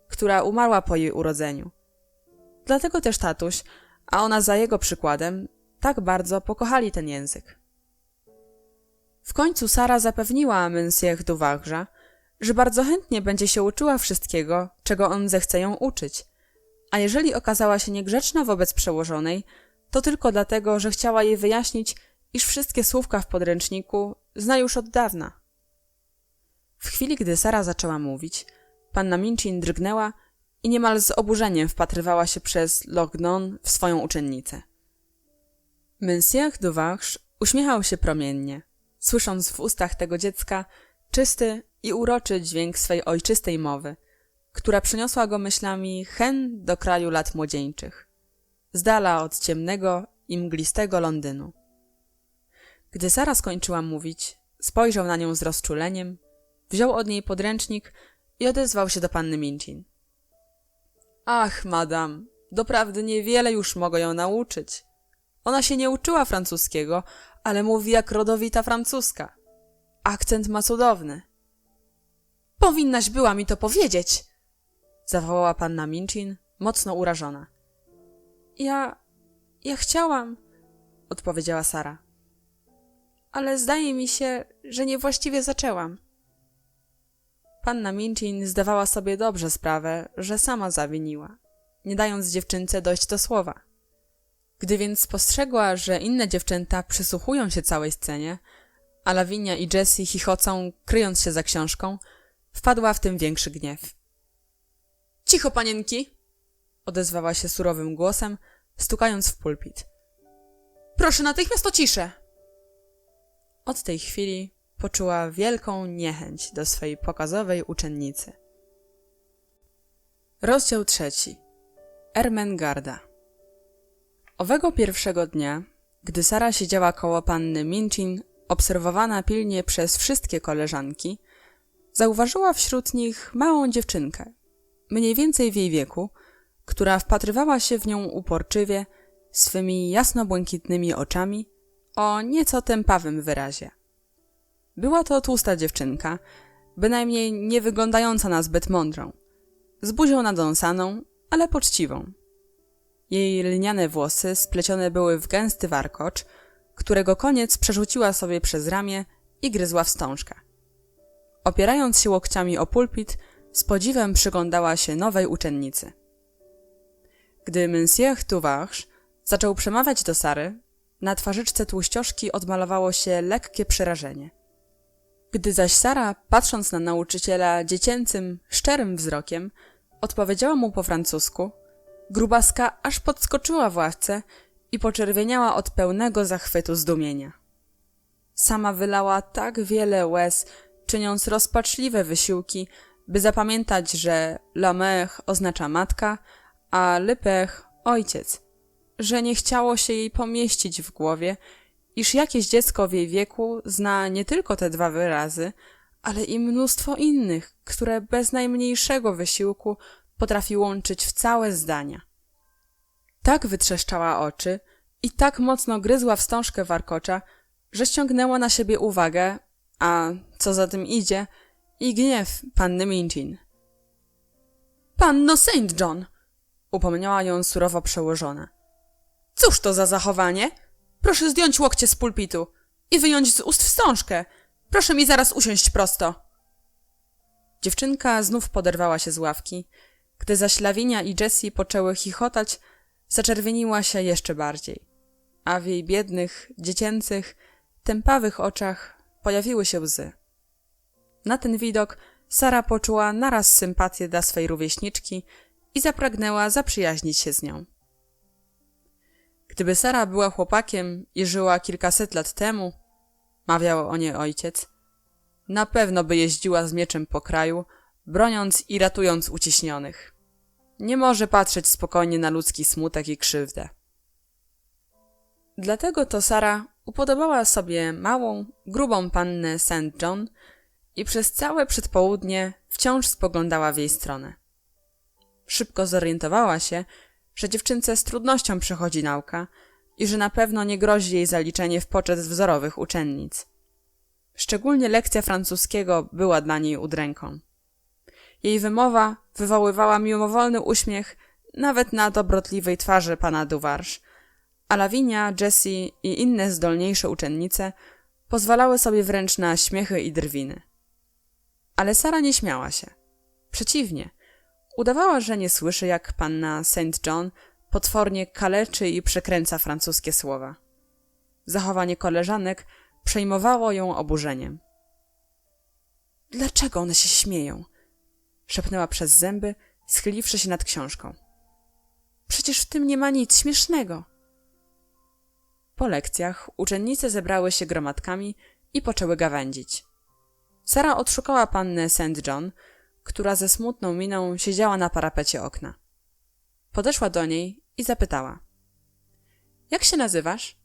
która umarła po jej urodzeniu. Dlatego też tatuś, a ona za jego przykładem, tak bardzo pokochali ten język. W końcu Sara zapewniła Monsieur Duvarge'a, że bardzo chętnie będzie się uczyła wszystkiego, czego on zechce ją uczyć, a jeżeli okazała się niegrzeczna wobec przełożonej, to tylko dlatego, że chciała jej wyjaśnić, iż wszystkie słówka w podręczniku zna już od dawna. W chwili, gdy Sara zaczęła mówić, panna Minchin drgnęła i niemal z oburzeniem wpatrywała się przez lorgnon w swoją uczennicę. Monsieur Duvarge uśmiechał się promiennie, słysząc w ustach tego dziecka czysty i uroczy dźwięk swej ojczystej mowy, która przeniosła go myślami hen do kraju lat młodzieńczych, z dala od ciemnego i mglistego Londynu. Gdy Sara skończyła mówić, spojrzał na nią z rozczuleniem, wziął od niej podręcznik i odezwał się do panny Minchin. Ach, madam, doprawdy niewiele już mogę ją nauczyć. Ona się nie uczyła francuskiego, ale mówi jak rodowita francuska. Akcent ma cudowny. Powinnaś była mi to powiedzieć, zawołała panna Minchin, mocno urażona. Ja chciałam, odpowiedziała Sara. Ale zdaje mi się, że niewłaściwie zaczęłam. Panna Minchin zdawała sobie dobrze sprawę, że sama zawiniła, nie dając dziewczynce dojść do słowa. Gdy więc spostrzegła, że inne dziewczęta przysłuchują się całej scenie, a Lavinia i Jessie chichocą, kryjąc się za książką, wpadła w tym większy gniew. Cicho, panienki! Odezwała się surowym głosem, stukając w pulpit. Proszę natychmiast o ciszę! Od tej chwili poczuła wielką niechęć do swej pokazowej uczennicy. Rozdział 3. Ermengarda. Owego pierwszego dnia, gdy Sara siedziała koło panny Minchin, obserwowana pilnie przez wszystkie koleżanki, zauważyła wśród nich małą dziewczynkę, mniej więcej w jej wieku, która wpatrywała się w nią uporczywie swymi jasno-błękitnymi oczami o nieco tępawym wyrazie. Była to tłusta dziewczynka, bynajmniej nie wyglądająca na zbyt mądrą, z buzią nadąsaną, ale poczciwą. Jej lniane włosy splecione były w gęsty warkocz, którego koniec przerzuciła sobie przez ramię i gryzła wstążkę. Opierając się łokciami o pulpit, z podziwem przyglądała się nowej uczennicy. Gdy Monsieur Tuvache zaczął przemawiać do Sary, na twarzyczce tłuścioszki odmalowało się lekkie przerażenie. Gdy zaś Sara, patrząc na nauczyciela dziecięcym, szczerym wzrokiem, odpowiedziała mu po francusku, grubaska aż podskoczyła w ławce i poczerwieniała od pełnego zachwytu zdumienia. Sama wylała tak wiele łez, czyniąc rozpaczliwe wysiłki, by zapamiętać, że la mère oznacza matka, a le père ojciec, że nie chciało się jej pomieścić w głowie, iż jakieś dziecko w jej wieku zna nie tylko te dwa wyrazy, ale i mnóstwo innych, które bez najmniejszego wysiłku potrafi łączyć w całe zdania. Tak wytrzeszczała oczy i tak mocno gryzła wstążkę warkocza, że ściągnęła na siebie uwagę, a co za tym idzie, i gniew panny Minchin. Panno St. John! Upomniała ją surowo przełożona. Cóż to za zachowanie? Proszę zdjąć łokcie z pulpitu i wyjąć z ust wstążkę. Proszę mi zaraz usiąść prosto. Dziewczynka znów poderwała się z ławki. Gdy zaś Lavinia i Jessie poczęły chichotać, zaczerwieniła się jeszcze bardziej, a w jej biednych, dziecięcych, tępawych oczach pojawiły się łzy. Na ten widok Sara poczuła naraz sympatię dla swej rówieśniczki i zapragnęła zaprzyjaźnić się z nią. Gdyby Sara była chłopakiem i żyła kilkaset lat temu, mawiał o niej ojciec, na pewno by jeździła z mieczem po kraju, broniąc i ratując uciśnionych. Nie może patrzeć spokojnie na ludzki smutek i krzywdę. Dlatego to Sara upodobała sobie małą, grubą pannę St. John i przez całe przedpołudnie wciąż spoglądała w jej stronę. Szybko zorientowała się, że dziewczynce z trudnością przechodzi nauka i że na pewno nie grozi jej zaliczenie w poczet wzorowych uczennic. Szczególnie lekcja francuskiego była dla niej udręką. Jej wymowa wywoływała mimowolny uśmiech nawet na dobrotliwej twarzy pana Tuvache, a Lavinia, Jessie i inne zdolniejsze uczennice pozwalały sobie wręcz na śmiechy i drwiny. Ale Sara nie śmiała się. Przeciwnie, udawała, że nie słyszy, jak panna St. John potwornie kaleczy i przekręca francuskie słowa. Zachowanie koleżanek przejmowało ją oburzeniem. Dlaczego one się śmieją? Szepnęła przez zęby, schyliwszy się nad książką. Przecież w tym nie ma nic śmiesznego. Po lekcjach uczennice zebrały się gromadkami i poczęły gawędzić. Sara odszukała pannę St. John, która ze smutną miną siedziała na parapecie okna. Podeszła do niej i zapytała. Jak się nazywasz?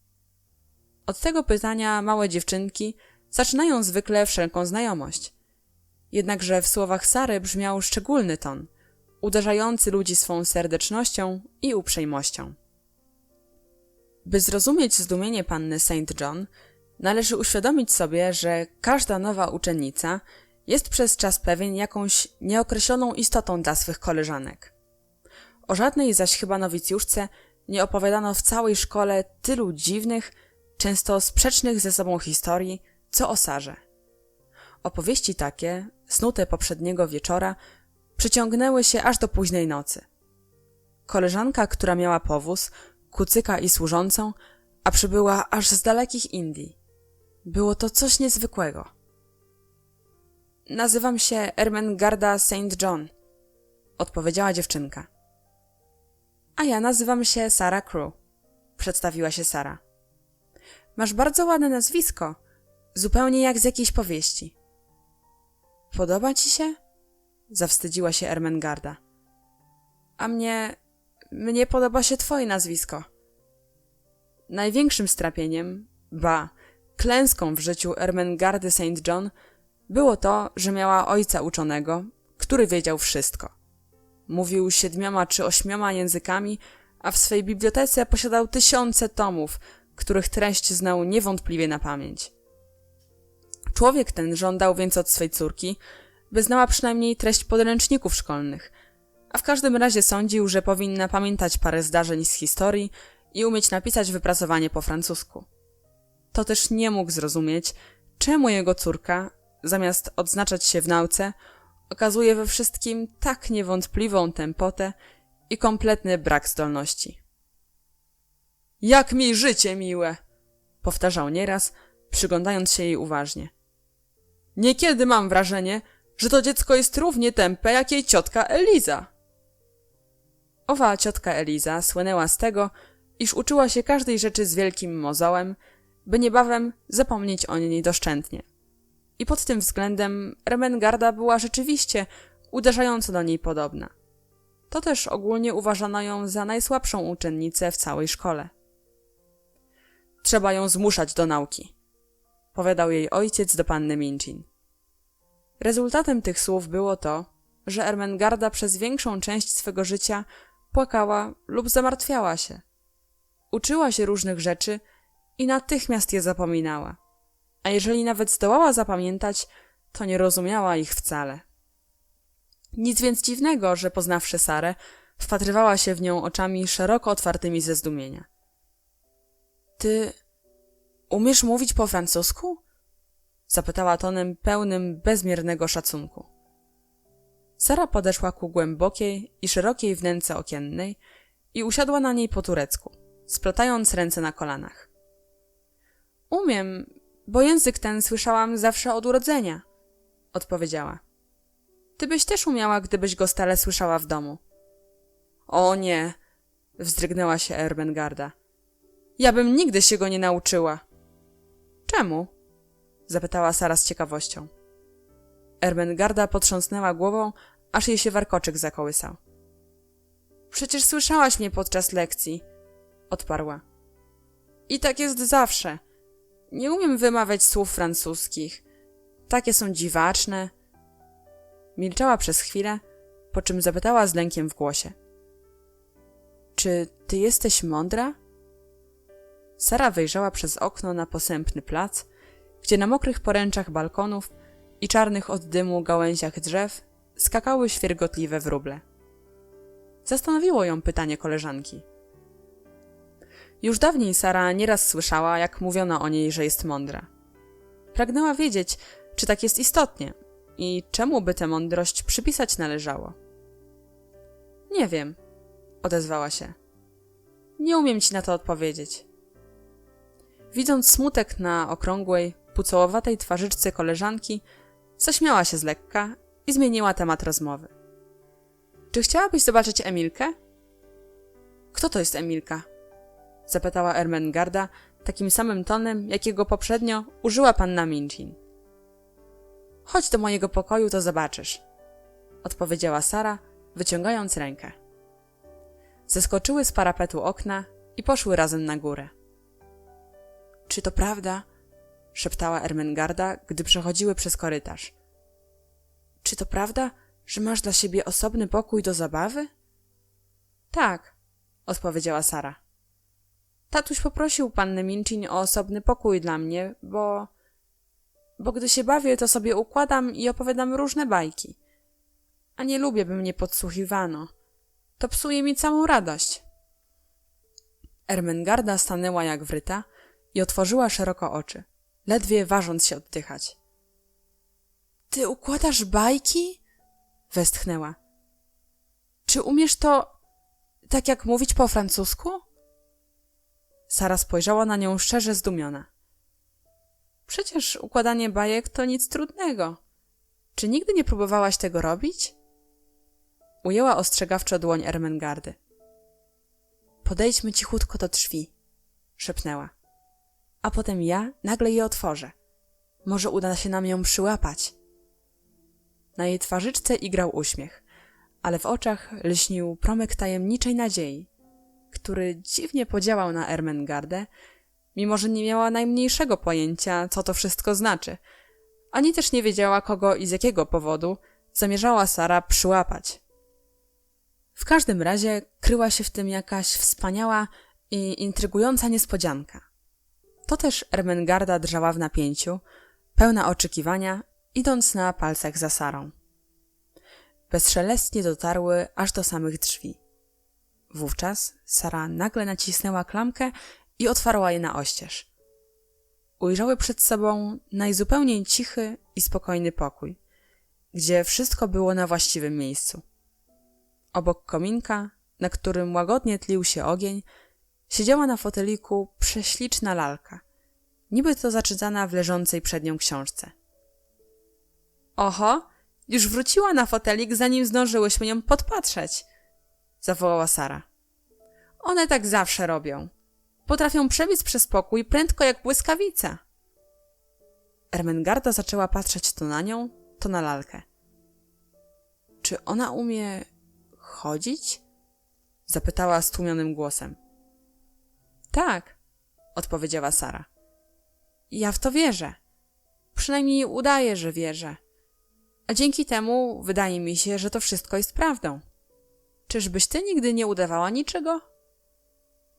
Od tego pytania małe dziewczynki zaczynają zwykle wszelką znajomość. Jednakże w słowach Sary brzmiał szczególny ton, uderzający ludzi swą serdecznością i uprzejmością. By zrozumieć zdumienie panny St. John, należy uświadomić sobie, że każda nowa uczennica jest przez czas pewien jakąś nieokreśloną istotą dla swych koleżanek. O żadnej zaś chyba nowicjuszce nie opowiadano w całej szkole tylu dziwnych, często sprzecznych ze sobą historii, co o Sarze. Opowieści takie, snute poprzedniego wieczora, przyciągnęły się aż do późnej nocy. Koleżanka, która miała powóz, kucyka i służącą, a przybyła aż z dalekich Indii. Było to coś niezwykłego. Nazywam się Ermengarda St. John, odpowiedziała dziewczynka. A ja nazywam się Sarah Crewe, przedstawiła się Sara. Masz bardzo ładne nazwisko, zupełnie jak z jakiejś powieści. Podoba ci się? Zawstydziła się Ermengarda. A mnie podoba się twoje nazwisko. Największym strapieniem, klęską w życiu Ermengardy St. John było to, że miała ojca uczonego, który wiedział wszystko. Mówił 7 czy 8 językami, a w swej bibliotece posiadał tysiące tomów, których treść znał niewątpliwie na pamięć. Człowiek ten żądał więc od swej córki, by znała przynajmniej treść podręczników szkolnych, a w każdym razie sądził, że powinna pamiętać parę zdarzeń z historii i umieć napisać wypracowanie po francusku. To też nie mógł zrozumieć, czemu jego córka, zamiast odznaczać się w nauce, okazuje we wszystkim tak niewątpliwą tępotę i kompletny brak zdolności. Jak mi życie miłe! Powtarzał nieraz, przyglądając się jej uważnie. Niekiedy mam wrażenie, że to dziecko jest równie tępe jak jej ciotka Eliza. Owa ciotka Eliza słynęła z tego, iż uczyła się każdej rzeczy z wielkim mozołem, by niebawem zapomnieć o niej doszczętnie. I pod tym względem Ermengarda była rzeczywiście uderzająco do niej podobna. To też ogólnie uważano ją za najsłabszą uczennicę w całej szkole. Trzeba ją zmuszać do nauki, powiadał jej ojciec do panny Minchin. Rezultatem tych słów było to, że Ermengarda przez większą część swego życia płakała lub zamartwiała się. Uczyła się różnych rzeczy i natychmiast je zapominała, a jeżeli nawet zdołała zapamiętać, to nie rozumiała ich wcale. Nic więc dziwnego, że poznawszy Sarę, wpatrywała się w nią oczami szeroko otwartymi ze zdumienia. Ty umiesz mówić po francusku? Zapytała tonem pełnym bezmiernego szacunku. Sara podeszła ku głębokiej i szerokiej wnęce okiennej i usiadła na niej po turecku, splatając ręce na kolanach. Umiem, bo język ten słyszałam zawsze od urodzenia, odpowiedziała. Ty byś też umiała, gdybyś go stale słyszała w domu. O nie, wzdrygnęła się Ermengarda. Ja bym nigdy się go nie nauczyła. Czemu? Zapytała Sara z ciekawością. Ermengarda potrząsnęła głową, aż jej się warkoczyk zakołysał. Przecież słyszałaś mnie podczas lekcji, odparła. I tak jest zawsze. Nie umiem wymawiać słów francuskich. Takie są dziwaczne. Milczała przez chwilę, po czym zapytała z lękiem w głosie. Czy ty jesteś mądra? Sara wyjrzała przez okno na posępny plac, gdzie na mokrych poręczach balkonów i czarnych od dymu gałęziach drzew skakały świergotliwe wróble. Zastanowiło ją pytanie koleżanki. Już dawniej Sara nieraz słyszała, jak mówiono o niej, że jest mądra. Pragnęła wiedzieć, czy tak jest istotnie i czemu by tę mądrość przypisać należało. Nie wiem, odezwała się. Nie umiem ci na to odpowiedzieć. Widząc smutek na okrągłej, pucołowatej twarzyczce koleżanki, zaśmiała się z lekka i zmieniła temat rozmowy. Czy chciałabyś zobaczyć Emilkę? Kto to jest Emilka? Zapytała Ermengarda takim samym tonem, jakiego poprzednio użyła panna Minchin. Chodź do mojego pokoju, to zobaczysz, odpowiedziała Sara, wyciągając rękę. Zeskoczyły z parapetu okna i poszły razem na górę. Czy to prawda? Szeptała Ermengarda, gdy przechodziły przez korytarz. Czy to prawda, że masz dla siebie osobny pokój do zabawy? Tak, odpowiedziała Sara. Tatuś poprosił pannę Minchin o osobny pokój dla mnie, bo gdy się bawię, to sobie układam i opowiadam różne bajki. A nie lubię, by mnie podsłuchiwano. To psuje mi całą radość. Ermengarda stanęła jak wryta i otworzyła szeroko oczy, ledwie ważąc się oddychać. Ty układasz bajki? Westchnęła. Czy umiesz to tak jak mówić po francusku? Sara spojrzała na nią szczerze zdumiona. Przecież układanie bajek to nic trudnego. Czy nigdy nie próbowałaś tego robić? Ujęła ostrzegawczo dłoń Ermengardy. Podejdźmy cichutko do drzwi, szepnęła. A potem ja nagle je otworzę. Może uda się nam ją przyłapać. Na jej twarzyczce igrał uśmiech, ale w oczach lśnił promyk tajemniczej nadziei, który dziwnie podziałał na Ermengardę, mimo że nie miała najmniejszego pojęcia, co to wszystko znaczy, ani też nie wiedziała, kogo i z jakiego powodu zamierzała Sara przyłapać. W każdym razie kryła się w tym jakaś wspaniała i intrygująca niespodzianka. To też Ermengarda drżała w napięciu, pełna oczekiwania, idąc na palcach za Sarą. Bezszelestnie dotarły aż do samych drzwi. Wówczas Sara nagle nacisnęła klamkę i otwarła je na oścież. Ujrzały przed sobą najzupełniej cichy i spokojny pokój, gdzie wszystko było na właściwym miejscu. Obok kominka, na którym łagodnie tlił się ogień, siedziała na foteliku prześliczna lalka, niby to zaczytana w leżącej przed nią książce. Oho, już wróciła na fotelik, zanim zdążyłyśmy ją podpatrzeć, zawołała Sara. One tak zawsze robią. Potrafią przebiec przez pokój prędko jak błyskawica. Ermengarda zaczęła patrzeć to na nią, to na lalkę. Czy ona umie chodzić? Zapytała stłumionym głosem. Tak, odpowiedziała Sara. Ja w to wierzę. Przynajmniej udaję, że wierzę. A dzięki temu wydaje mi się, że to wszystko jest prawdą. Czyżbyś ty nigdy nie udawała niczego?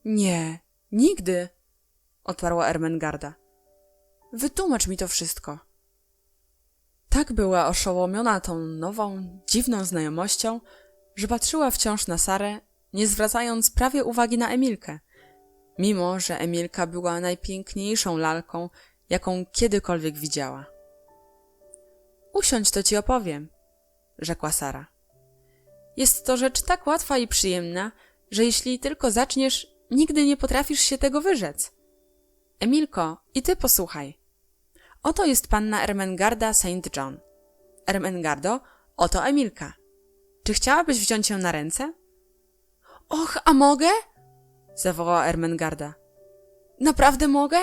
Nie, nigdy, odparła Ermengarda. Wytłumacz mi to wszystko. Tak była oszołomiona tą nową, dziwną znajomością, że patrzyła wciąż na Sarę, nie zwracając prawie uwagi na Emilkę, mimo że Emilka była najpiękniejszą lalką, jaką kiedykolwiek widziała. Usiądź, to ci opowiem, rzekła Sara. Jest to rzecz tak łatwa i przyjemna, że jeśli tylko zaczniesz, nigdy nie potrafisz się tego wyrzec. Emilko, i ty posłuchaj. Oto jest panna Ermengarda St. John. Ermengardo, oto Emilka. Czy chciałabyś wziąć ją na ręce? Och, a mogę? Zawołała Ermengarda. Naprawdę mogę?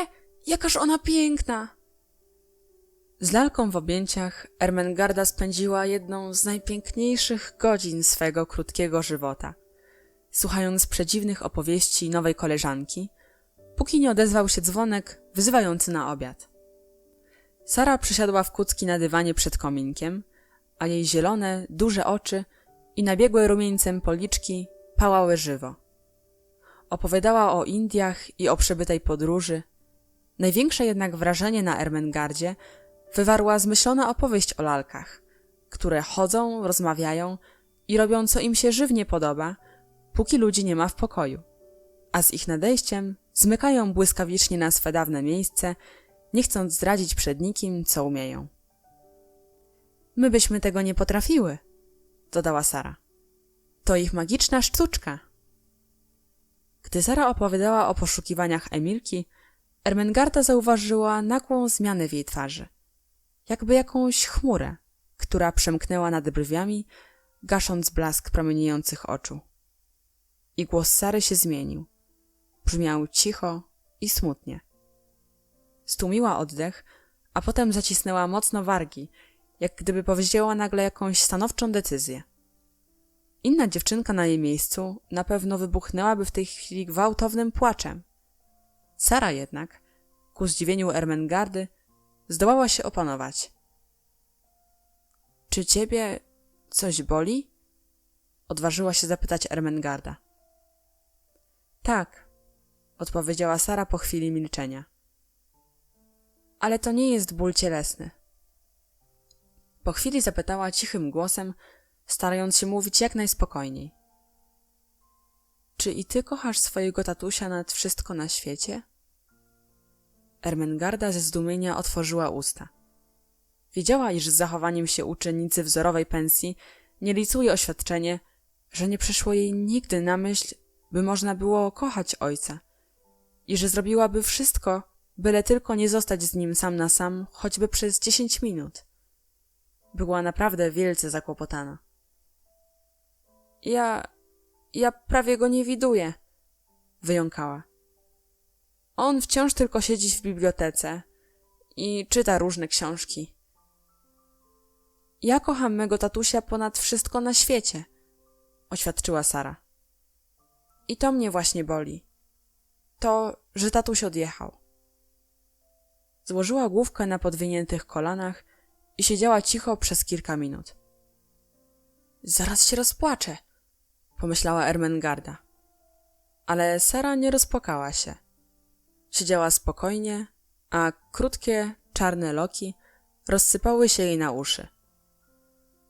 Jakaż ona piękna! Z lalką w objęciach Ermengarda spędziła jedną z najpiękniejszych godzin swego krótkiego żywota, słuchając przedziwnych opowieści nowej koleżanki, póki nie odezwał się dzwonek wzywający na obiad. Sara przysiadła w kucki na dywanie przed kominkiem, a jej zielone, duże oczy i nabiegłe rumieńcem policzki pałały żywo. Opowiadała o Indiach i o przebytej podróży. Największe jednak wrażenie na Ermengardzie wywarła zmyślona opowieść o lalkach, które chodzą, rozmawiają i robią co im się żywnie podoba, póki ludzi nie ma w pokoju, a z ich nadejściem zmykają błyskawicznie na swe dawne miejsce, nie chcąc zdradzić przed nikim, co umieją. My byśmy tego nie potrafiły, dodała Sara. To ich magiczna sztuczka. Gdy Sara opowiadała o poszukiwaniach Emilki, Ermengarda zauważyła nagłą zmianę w jej twarzy, jakby jakąś chmurę, która przemknęła nad brwiami, gasząc blask promieniejących oczu. I głos Sary się zmienił. Brzmiał cicho i smutnie. Stłumiła oddech, a potem zacisnęła mocno wargi, jak gdyby powzięła nagle jakąś stanowczą decyzję. Inna dziewczynka na jej miejscu na pewno wybuchnęłaby w tej chwili gwałtownym płaczem. Sara jednak, ku zdziwieniu Ermengardy, zdołała się opanować. — Czy ciebie coś boli? — odważyła się zapytać Ermengarda. — Tak — odpowiedziała Sara po chwili milczenia. Ale to nie jest ból cielesny. Po chwili zapytała cichym głosem, starając się mówić jak najspokojniej. Czy i ty kochasz swojego tatusia nad wszystko na świecie? Ermengarda ze zdumienia otworzyła usta. Wiedziała, iż z zachowaniem się uczennicy wzorowej pensji nie licuje oświadczenie, że nie przyszło jej nigdy na myśl, by można było kochać ojca i że zrobiłaby wszystko, byle tylko nie zostać z nim sam na sam, choćby przez 10 minut. Była naprawdę wielce zakłopotana. Ja prawie go nie widuję, wyjąkała. On wciąż tylko siedzi w bibliotece i czyta różne książki. Ja kocham mego tatusia ponad wszystko na świecie, oświadczyła Sara. I to mnie właśnie boli. To, że tatuś odjechał. Złożyła główkę na podwiniętych kolanach i siedziała cicho przez kilka minut. Zaraz się rozpłaczę, pomyślała Ermengarda. Ale Sara nie rozpłakała się. Siedziała spokojnie, a krótkie, czarne loki rozsypały się jej na uszy.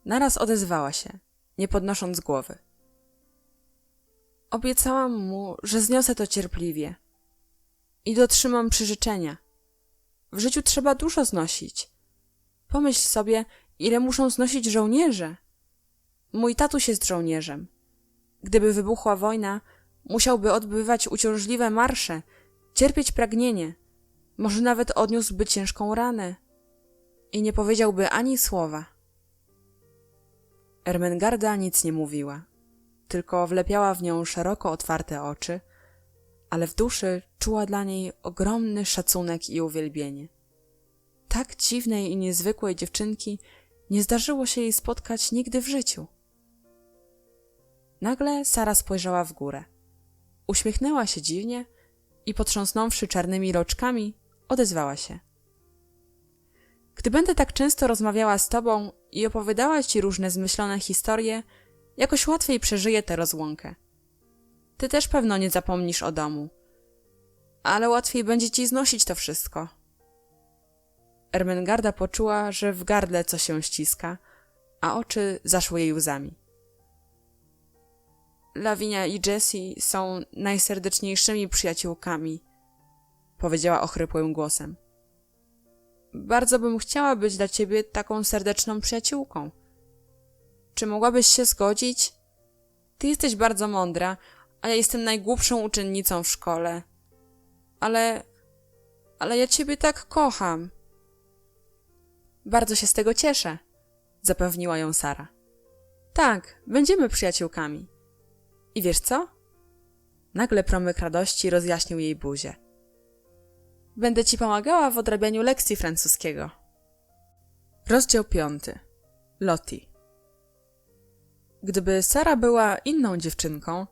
Naraz odezwała się, nie podnosząc głowy. Obiecałam mu, że zniosę to cierpliwie i dotrzymam przyrzeczenia. W życiu trzeba dużo znosić. Pomyśl sobie, ile muszą znosić żołnierze. Mój tatuś jest żołnierzem. Gdyby wybuchła wojna, musiałby odbywać uciążliwe marsze, cierpieć pragnienie, może nawet odniósłby ciężką ranę i nie powiedziałby ani słowa. Ermengarda nic nie mówiła, tylko wlepiała w nią szeroko otwarte oczy, ale w duszy czuła dla niej ogromny szacunek i uwielbienie. Tak dziwnej i niezwykłej dziewczynki nie zdarzyło się jej spotkać nigdy w życiu. Nagle Sara spojrzała w górę. Uśmiechnęła się dziwnie i potrząsnąwszy czarnymi roczkami, odezwała się. Gdy będę tak często rozmawiała z tobą i opowiadała ci różne zmyślone historie, jakoś łatwiej przeżyję tę rozłąkę. Ty też pewno nie zapomnisz o domu, ale łatwiej będzie ci znosić to wszystko. Ermengarda poczuła, że w gardle coś się ściska, a oczy zaszły jej łzami. Lavinia i Jessie są najserdeczniejszymi przyjaciółkami, powiedziała ochrypłym głosem. Bardzo bym chciała być dla ciebie taką serdeczną przyjaciółką. Czy mogłabyś się zgodzić? Ty jesteś bardzo mądra, a ja jestem najgłupszą uczennicą w szkole. Ale ja ciebie tak kocham. Bardzo się z tego cieszę, zapewniła ją Sara. Tak, będziemy przyjaciółkami. I wiesz co? Nagle promyk radości rozjaśnił jej buzię. Będę ci pomagała w odrabianiu lekcji francuskiego. Rozdział 5. Lottie. Gdyby Sara była inną dziewczynką,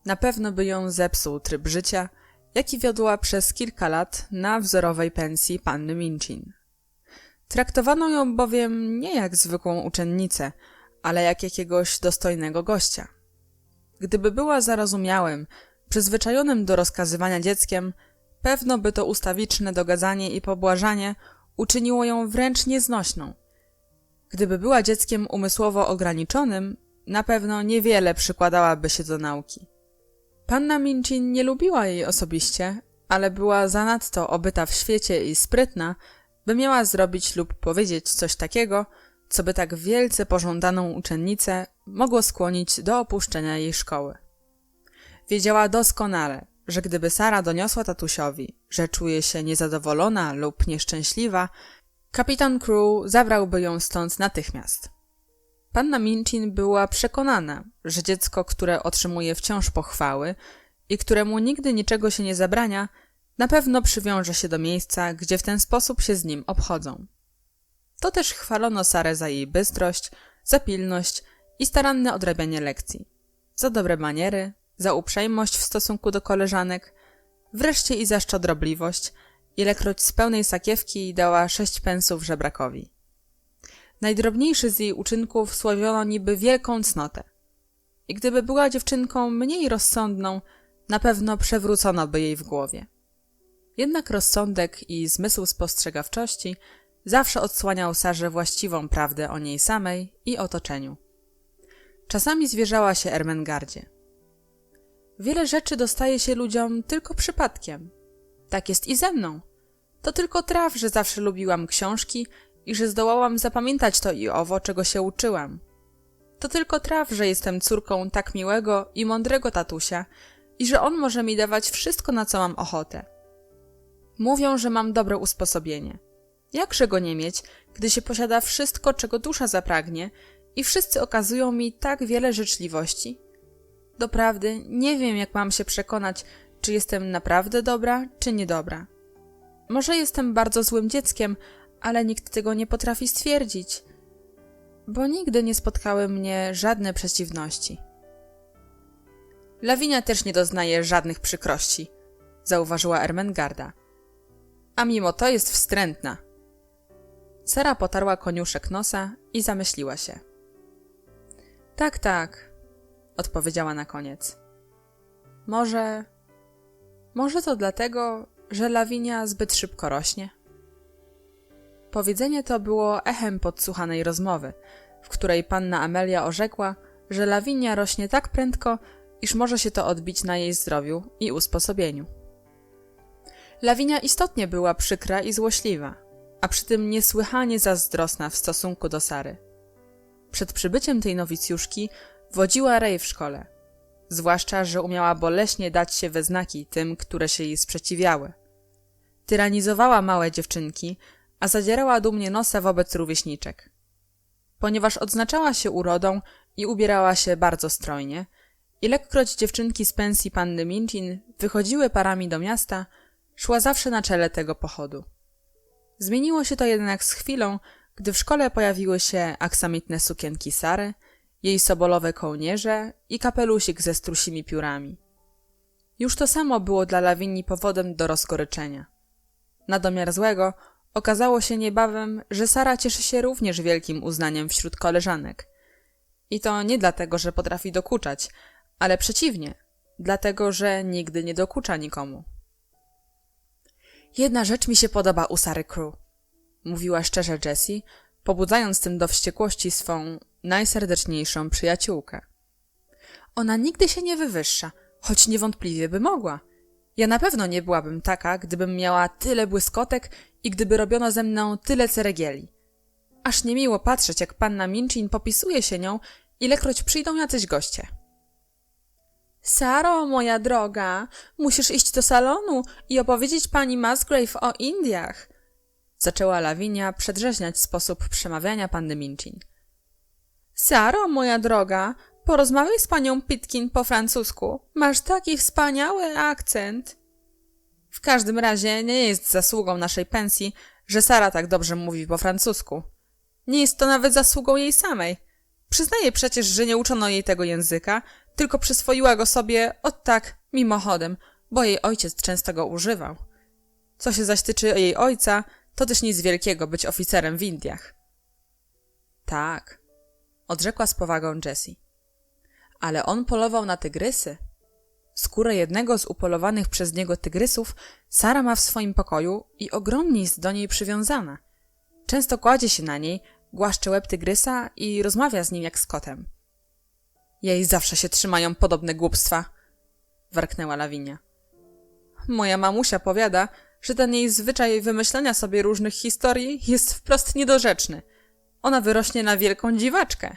na pewno by ją zepsuł tryb życia, jaki wiodła przez kilka lat na wzorowej pensji panny Minchin. Traktowano ją bowiem nie jak zwykłą uczennicę, ale jak jakiegoś dostojnego gościa. Gdyby była zarozumiałym, przyzwyczajonym do rozkazywania dzieckiem, pewno by to ustawiczne dogadzanie i pobłażanie uczyniło ją wręcz nieznośną. Gdyby była dzieckiem umysłowo ograniczonym, na pewno niewiele przykładałaby się do nauki. Panna Minchin nie lubiła jej osobiście, ale była zanadto obyta w świecie i sprytna, by miała zrobić lub powiedzieć coś takiego, co by tak wielce pożądaną uczennicę mogło skłonić do opuszczenia jej szkoły. Wiedziała doskonale, że gdyby Sara doniosła tatusiowi, że czuje się niezadowolona lub nieszczęśliwa, kapitan Crew zabrałby ją stąd natychmiast. Panna Minchin była przekonana, że dziecko, które otrzymuje wciąż pochwały i któremu nigdy niczego się nie zabrania, na pewno przywiąże się do miejsca, gdzie w ten sposób się z nim obchodzą. To też chwalono Sarę za jej bystrość, za pilność i staranne odrabianie lekcji, za dobre maniery, za uprzejmość w stosunku do koleżanek, wreszcie i za szczodrobliwość, ilekroć z pełnej sakiewki dała 6 pensów żebrakowi. Najdrobniejszy z jej uczynków sławiono niby wielką cnotę. I gdyby była dziewczynką mniej rozsądną, Na pewno przewrócono by jej w głowie. Jednak rozsądek i zmysł spostrzegawczości zawsze odsłaniał Sarze właściwą prawdę o niej samej i otoczeniu. Czasami zwierzała się Ermengardzie. Wiele rzeczy dostaje się ludziom tylko przypadkiem. Tak jest i ze mną. To tylko traf, że zawsze lubiłam książki i że zdołałam zapamiętać to i owo, czego się uczyłam. To tylko traf, że jestem córką tak miłego i mądrego tatusia i że on może mi dawać wszystko, na co mam ochotę. Mówią, że mam dobre usposobienie. Jakże go nie mieć, gdy się posiada wszystko, czego dusza zapragnie i wszyscy okazują mi tak wiele życzliwości? Doprawdy nie wiem, jak mam się przekonać, czy jestem naprawdę dobra, czy niedobra. Może jestem bardzo złym dzieckiem, ale nikt tego nie potrafi stwierdzić, bo nigdy nie spotkały mnie żadne przeciwności. Lawinia też nie doznaje żadnych przykrości, zauważyła Ermengarda. A mimo to jest wstrętna. Sara potarła koniuszek nosa i zamyśliła się. Tak, odpowiedziała na koniec. Może to dlatego, że Lawinia zbyt szybko rośnie? Powiedzenie to było echem podsłuchanej rozmowy, w której panna Amelia orzekła, że Lawinia rośnie tak prędko, iż może się to odbić na jej zdrowiu i usposobieniu. Lawinia istotnie była przykra i złośliwa, a przy tym niesłychanie zazdrosna w stosunku do Sary. Przed przybyciem tej nowicjuszki wodziła rej w szkole, zwłaszcza, że umiała boleśnie dać się we znaki tym, które się jej sprzeciwiały. Tyranizowała małe dziewczynki, a zadzierała dumnie nosa wobec rówieśniczek. Ponieważ odznaczała się urodą i ubierała się bardzo strojnie, ilekroć dziewczynki z pensji panny Minchin wychodziły parami do miasta, szła zawsze na czele tego pochodu. Zmieniło się to jednak z chwilą, gdy w szkole pojawiły się aksamitne sukienki Sary, jej sobolowe kołnierze i kapelusik ze strusimi piórami. Już to samo było dla Lawinii powodem do rozgoryczenia. Na domiar złego okazało się niebawem, że Sara cieszy się również wielkim uznaniem wśród koleżanek. I to nie dlatego, że potrafi dokuczać, ale przeciwnie, dlatego, że nigdy nie dokucza nikomu. Jedna rzecz mi się podoba u Sary Crew, mówiła szczerze Jessie, pobudzając tym do wściekłości swą najserdeczniejszą przyjaciółkę. Ona nigdy się nie wywyższa, choć niewątpliwie by mogła. Ja na pewno nie byłabym taka, gdybym miała tyle błyskotek i gdyby robiono ze mną tyle ceregieli. Aż niemiło patrzeć, jak panna Minchin popisuje się nią, ilekroć przyjdą jacyś goście. Saro, moja droga, musisz iść do salonu i opowiedzieć pani Musgrave o Indiach, zaczęła Lawinia przedrzeźniać sposób przemawiania panny Minchin. Saro, moja droga, porozmawiaj z panią Pitkin po francusku. Masz taki wspaniały akcent. W każdym razie nie jest zasługą naszej pensji, że Sara tak dobrze mówi po francusku. Nie jest to nawet zasługą jej samej. Przyznaje przecież, że nie uczono jej tego języka, tylko przyswoiła go sobie od tak mimochodem, bo jej ojciec często go używał. Co się zaś tyczy jej ojca, to też nic wielkiego być oficerem w Indiach. Tak, odrzekła z powagą Jessie. Ale on polował na tygrysy. Skórę jednego z upolowanych przez niego tygrysów Sara ma w swoim pokoju i ogromnie jest do niej przywiązana. Często kładzie się na niej, głaszcze łeb tygrysa i rozmawia z nim jak z kotem. Jej zawsze się trzymają podobne głupstwa, warknęła Lawinia. Moja mamusia powiada, że ten jej zwyczaj wymyślania sobie różnych historii jest wprost niedorzeczny. Ona wyrośnie na wielką dziwaczkę.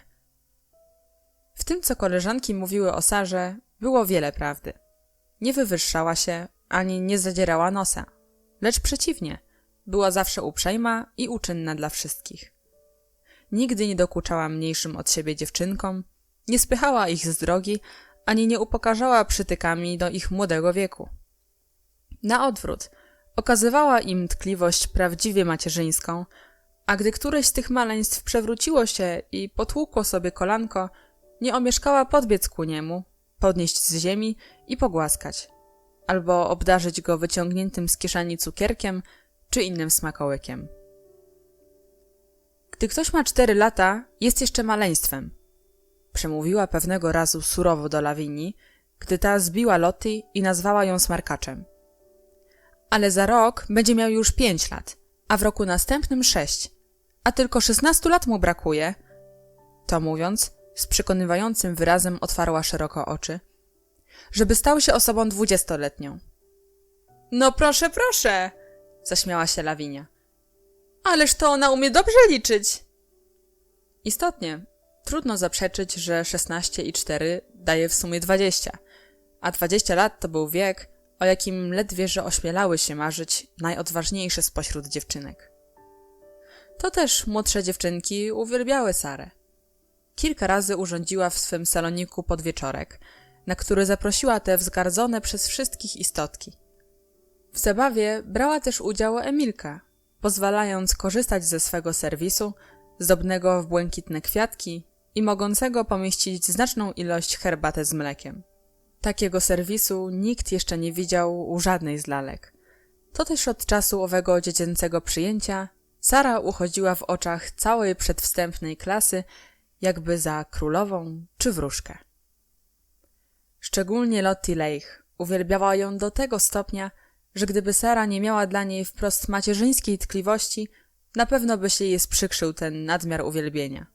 W tym, co koleżanki mówiły o Sarze, było wiele prawdy. Nie wywyższała się, ani nie zadzierała nosa, lecz przeciwnie, była zawsze uprzejma i uczynna dla wszystkich. Nigdy nie dokuczała mniejszym od siebie dziewczynkom, nie spychała ich z drogi, ani nie upokarzała przytykami do ich młodego wieku. Na odwrót, okazywała im tkliwość prawdziwie macierzyńską, a gdy któreś z tych maleństw przewróciło się i potłukło sobie kolanko, nie omieszkała podbiec ku niemu, podnieść z ziemi i pogłaskać, albo obdarzyć go wyciągniętym z kieszeni cukierkiem czy innym smakołykiem. Gdy ktoś ma 4 lata, jest jeszcze maleństwem, przemówiła pewnego razu surowo do Lawinii, gdy ta zbiła Lottie i nazwała ją smarkaczem. Ale za rok będzie miał już 5 lat, a w roku następnym 6, a tylko 16 lat mu brakuje. To mówiąc, z przekonywającym wyrazem otwarła szeroko oczy, żeby stał się osobą 20-letnią. No proszę, proszę, zaśmiała się Lawinia. Ależ to ona umie dobrze liczyć. Istotnie, trudno zaprzeczyć, że 16 i 4 daje w sumie 20, a 20 lat to był wiek, o jakim ledwie że ośmielały się marzyć najodważniejsze spośród dziewczynek. To też młodsze dziewczynki uwielbiały Sarę. Kilka razy urządziła w swym saloniku podwieczorek, na który zaprosiła te wzgardzone przez wszystkich istotki. W zabawie brała też udział Emilka, pozwalając korzystać ze swego serwisu, zdobnego w błękitne kwiatki i mogącego pomieścić znaczną ilość herbaty z mlekiem. Takiego serwisu nikt jeszcze nie widział u żadnej z lalek. To też od czasu owego dziecięcego przyjęcia Sara uchodziła w oczach całej przedwstępnej klasy jakby za królową czy wróżkę. Szczególnie Lottie Leigh uwielbiała ją do tego stopnia, że gdyby Sara nie miała dla niej wprost macierzyńskiej tkliwości, na pewno by się jej sprzykrzył ten nadmiar uwielbienia.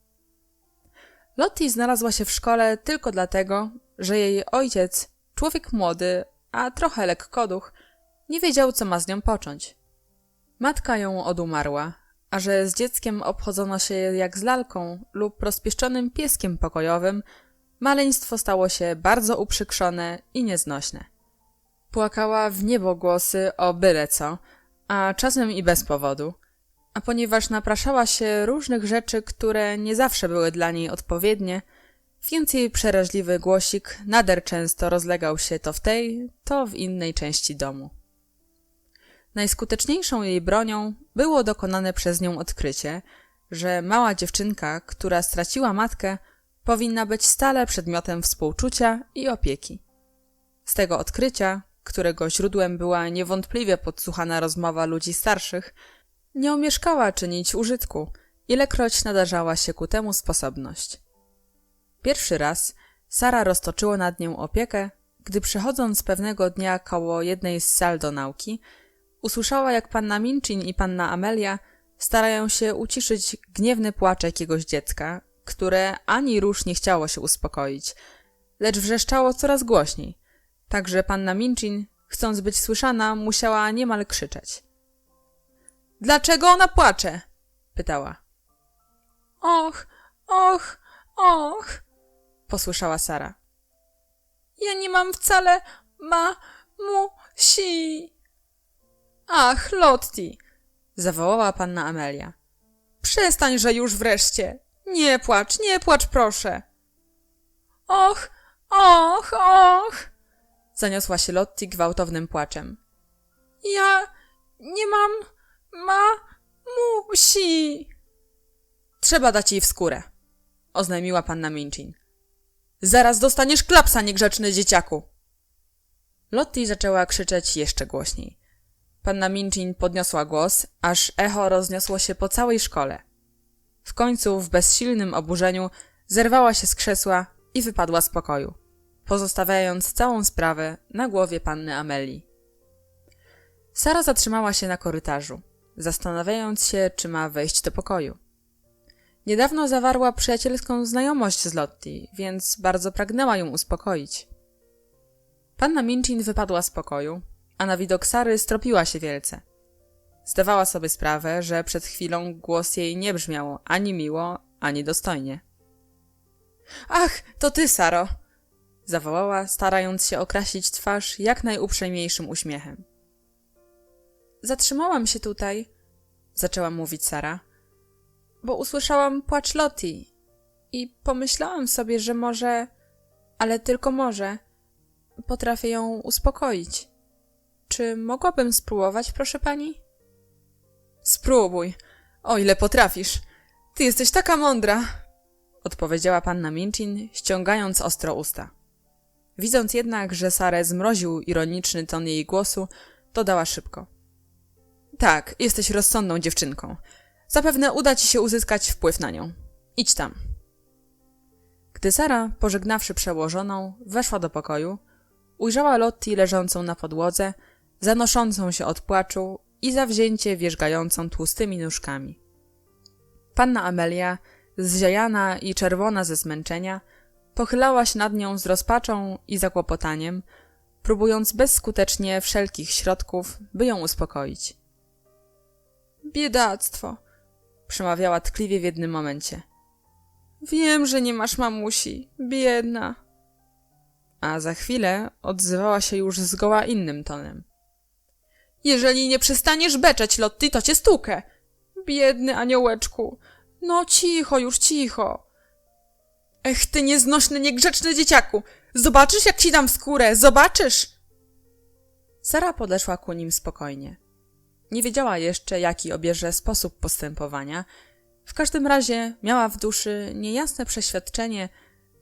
Lottie znalazła się w szkole tylko dlatego, że jej ojciec, człowiek młody, a trochę lekkoduch, nie wiedział, co ma z nią począć. Matka ją odumarła, a że z dzieckiem obchodzono się jak z lalką lub rozpieszczonym pieskiem pokojowym, maleństwo stało się bardzo uprzykrzone i nieznośne. Płakała w niebogłosy o byle co, a czasem i bez powodu, a ponieważ napraszała się różnych rzeczy, które nie zawsze były dla niej odpowiednie, więc jej przeraźliwy głosik nader często rozlegał się to w tej, to w innej części domu. Najskuteczniejszą jej bronią było dokonane przez nią odkrycie, że mała dziewczynka, która straciła matkę, powinna być stale przedmiotem współczucia i opieki. Z tego odkrycia, którego źródłem była niewątpliwie podsłuchana rozmowa ludzi starszych, nie omieszkała czynić użytku, ilekroć nadarzała się ku temu sposobność. Pierwszy raz Sara roztoczyła nad nią opiekę, gdy przechodząc pewnego dnia koło jednej z sal do nauki, usłyszała, jak panna Minchin i panna Amelia starają się uciszyć gniewny płacz jakiegoś dziecka, które ani rusz nie chciało się uspokoić, lecz wrzeszczało coraz głośniej, tak że panna Minchin, chcąc być słyszana, musiała niemal krzyczeć. — Dlaczego ona płacze? — pytała. — Och, och, och — posłyszała Sara. — Ja nie mam wcale si. Ach, Lottie — zawołała panna Amelia. — Przestańże już wreszcie. Nie płacz, proszę. — Och, och, och — zaniosła się Lottie gwałtownym płaczem. — Ja nie mam si. — Trzeba dać jej w skórę — oznajmiła panna Minchin. — Zaraz dostaniesz klapsa, niegrzeczny dzieciaku! Lottie zaczęła krzyczeć jeszcze głośniej. Panna Minchin podniosła głos, aż echo rozniosło się po całej szkole. W końcu w bezsilnym oburzeniu zerwała się z krzesła i wypadła z pokoju, pozostawiając całą sprawę na głowie panny Amelii. Sara zatrzymała się na korytarzu, zastanawiając się, czy ma wejść do pokoju. Niedawno zawarła przyjacielską znajomość z Lottie, więc bardzo pragnęła ją uspokoić. Panna Minchin wypadła z pokoju, a na widok Sary stropiła się wielce. Zdawała sobie sprawę, że przed chwilą głos jej nie brzmiał ani miło, ani dostojnie. — Ach, to ty, Saro! — zawołała, starając się okrasić twarz jak najuprzejmiejszym uśmiechem. — Zatrzymałam się tutaj — zaczęła mówić Sara — bo usłyszałam płacz Lottie i pomyślałam sobie, że może, ale tylko może, potrafię ją uspokoić. Czy mogłabym spróbować, proszę pani? — Spróbuj, o ile potrafisz. Ty jesteś taka mądra! — odpowiedziała panna Minchin, ściągając ostro usta. Widząc jednak, że Sarę zmroził ironiczny ton jej głosu, dodała szybko. — Tak, jesteś rozsądną dziewczynką. Zapewne uda ci się uzyskać wpływ na nią. Idź tam. Gdy Sara, pożegnawszy przełożoną, weszła do pokoju, ujrzała Lottie leżącą na podłodze, zanoszącą się od płaczu i zawzięcie wierzgającą tłustymi nóżkami. Panna Amelia, zziajana i czerwona ze zmęczenia, pochylała się nad nią z rozpaczą i zakłopotaniem, próbując bezskutecznie wszelkich środków, by ją uspokoić. Biedactwo, przemawiała tkliwie w jednym momencie. Wiem, że nie masz mamusi, biedna. A za chwilę odzywała się już zgoła innym tonem. Jeżeli nie przestaniesz beczeć, Lottie, to cię stukę. Biedny aniołeczku. No cicho, już cicho. Ech, ty nieznośny, niegrzeczny dzieciaku. Zobaczysz, jak ci dam w skórę, zobaczysz. Sara podeszła ku nim spokojnie. Nie wiedziała jeszcze, jaki obierze sposób postępowania. W każdym razie miała w duszy niejasne przeświadczenie,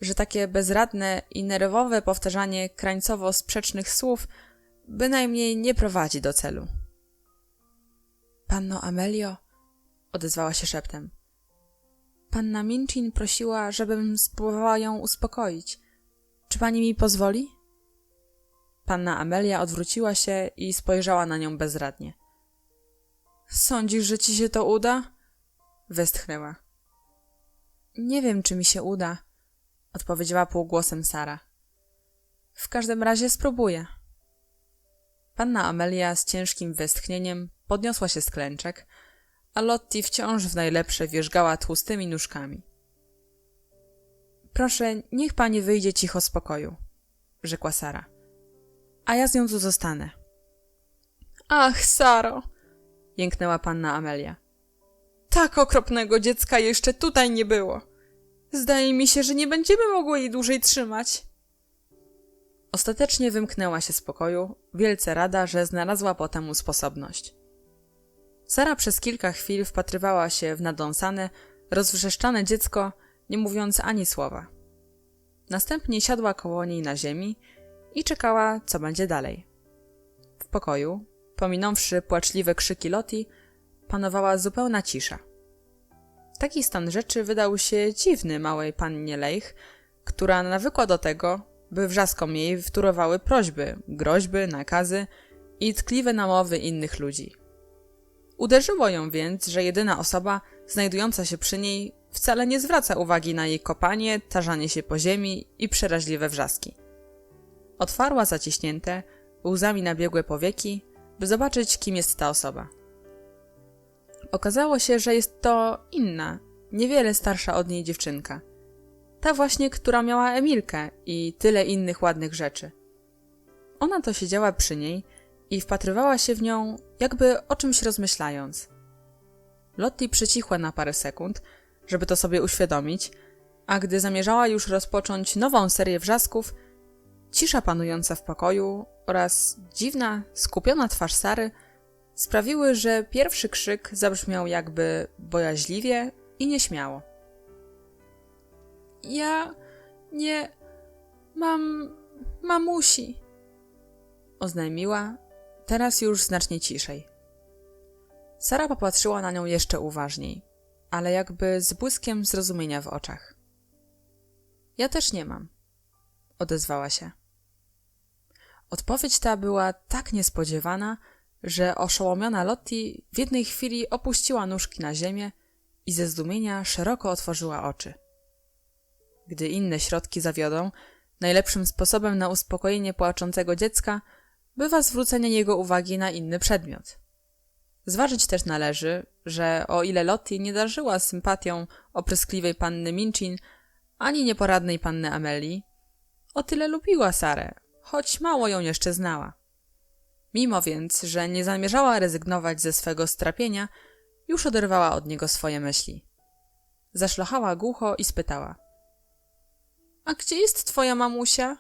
że takie bezradne i nerwowe powtarzanie krańcowo sprzecznych słów bynajmniej nie prowadzi do celu. Panno Amelio, odezwała się szeptem. Panna Minchin prosiła, żebym spróbowała ją uspokoić. Czy pani mi pozwoli? Panna Amelia odwróciła się i spojrzała na nią bezradnie. Sądzisz, że ci się to uda? Westchnęła. Nie wiem, czy mi się uda, odpowiedziała półgłosem Sara. W każdym razie spróbuję. Panna Amelia z ciężkim westchnieniem podniosła się z klęczek, a Lottie wciąż w najlepsze wierzgała tłustymi nóżkami. Proszę, niech pani wyjdzie cicho z pokoju, rzekła Sara. A ja z nią tu zostanę. Ach, Saro, jęknęła panna Amelia. Tak okropnego dziecka jeszcze tutaj nie było. Zdaje mi się, że nie będziemy mogły jej dłużej trzymać. Ostatecznie wymknęła się z pokoju, wielce rada, że znalazła po temu sposobność. Sara przez kilka chwil wpatrywała się w nadąsane, rozwrzeszczane dziecko, nie mówiąc ani słowa. Następnie siadła koło niej na ziemi i czekała, co będzie dalej. W pokoju, pominąwszy płaczliwe krzyki Lottie, panowała zupełna cisza. Taki stan rzeczy wydał się dziwny małej pannie Leigh, która nawykła do tego, by wrzaskom jej wtórowały prośby, groźby, nakazy i tkliwe namowy innych ludzi. Uderzyło ją więc, że jedyna osoba znajdująca się przy niej wcale nie zwraca uwagi na jej kopanie, tarzanie się po ziemi i przeraźliwe wrzaski. Otwarła zaciśnięte, łzami nabiegłe powieki, by zobaczyć, kim jest ta osoba. Okazało się, że jest to inna, niewiele starsza od niej dziewczynka. Ta właśnie, która miała Emilkę i tyle innych ładnych rzeczy. Ona to siedziała przy niej i wpatrywała się w nią, jakby o czymś rozmyślając. Lottie przycichła na parę sekund, żeby to sobie uświadomić, a gdy zamierzała już rozpocząć nową serię wrzasków, cisza panująca w pokoju oraz dziwna, skupiona twarz Sary sprawiły, że pierwszy krzyk zabrzmiał jakby bojaźliwie i nieśmiało. Ja nie mam mamusi, oznajmiła, teraz już znacznie ciszej. Sara popatrzyła na nią jeszcze uważniej, ale jakby z błyskiem zrozumienia w oczach. Ja też nie mam, odezwała się. Odpowiedź ta była tak niespodziewana, że oszołomiona Lottie w jednej chwili opuściła nóżki na ziemię i ze zdumienia szeroko otworzyła oczy. Gdy inne środki zawiodą, najlepszym sposobem na uspokojenie płaczącego dziecka bywa zwrócenie jego uwagi na inny przedmiot. Zważyć też należy, że o ile Lottie nie darzyła sympatią opryskliwej panny Minchin ani nieporadnej panny Amelii, o tyle lubiła Sarę, choć mało ją jeszcze znała. Mimo więc, że nie zamierzała rezygnować ze swego strapienia, już oderwała od niego swoje myśli. Zaszlochała głucho i spytała. A gdzie jest twoja mamusia?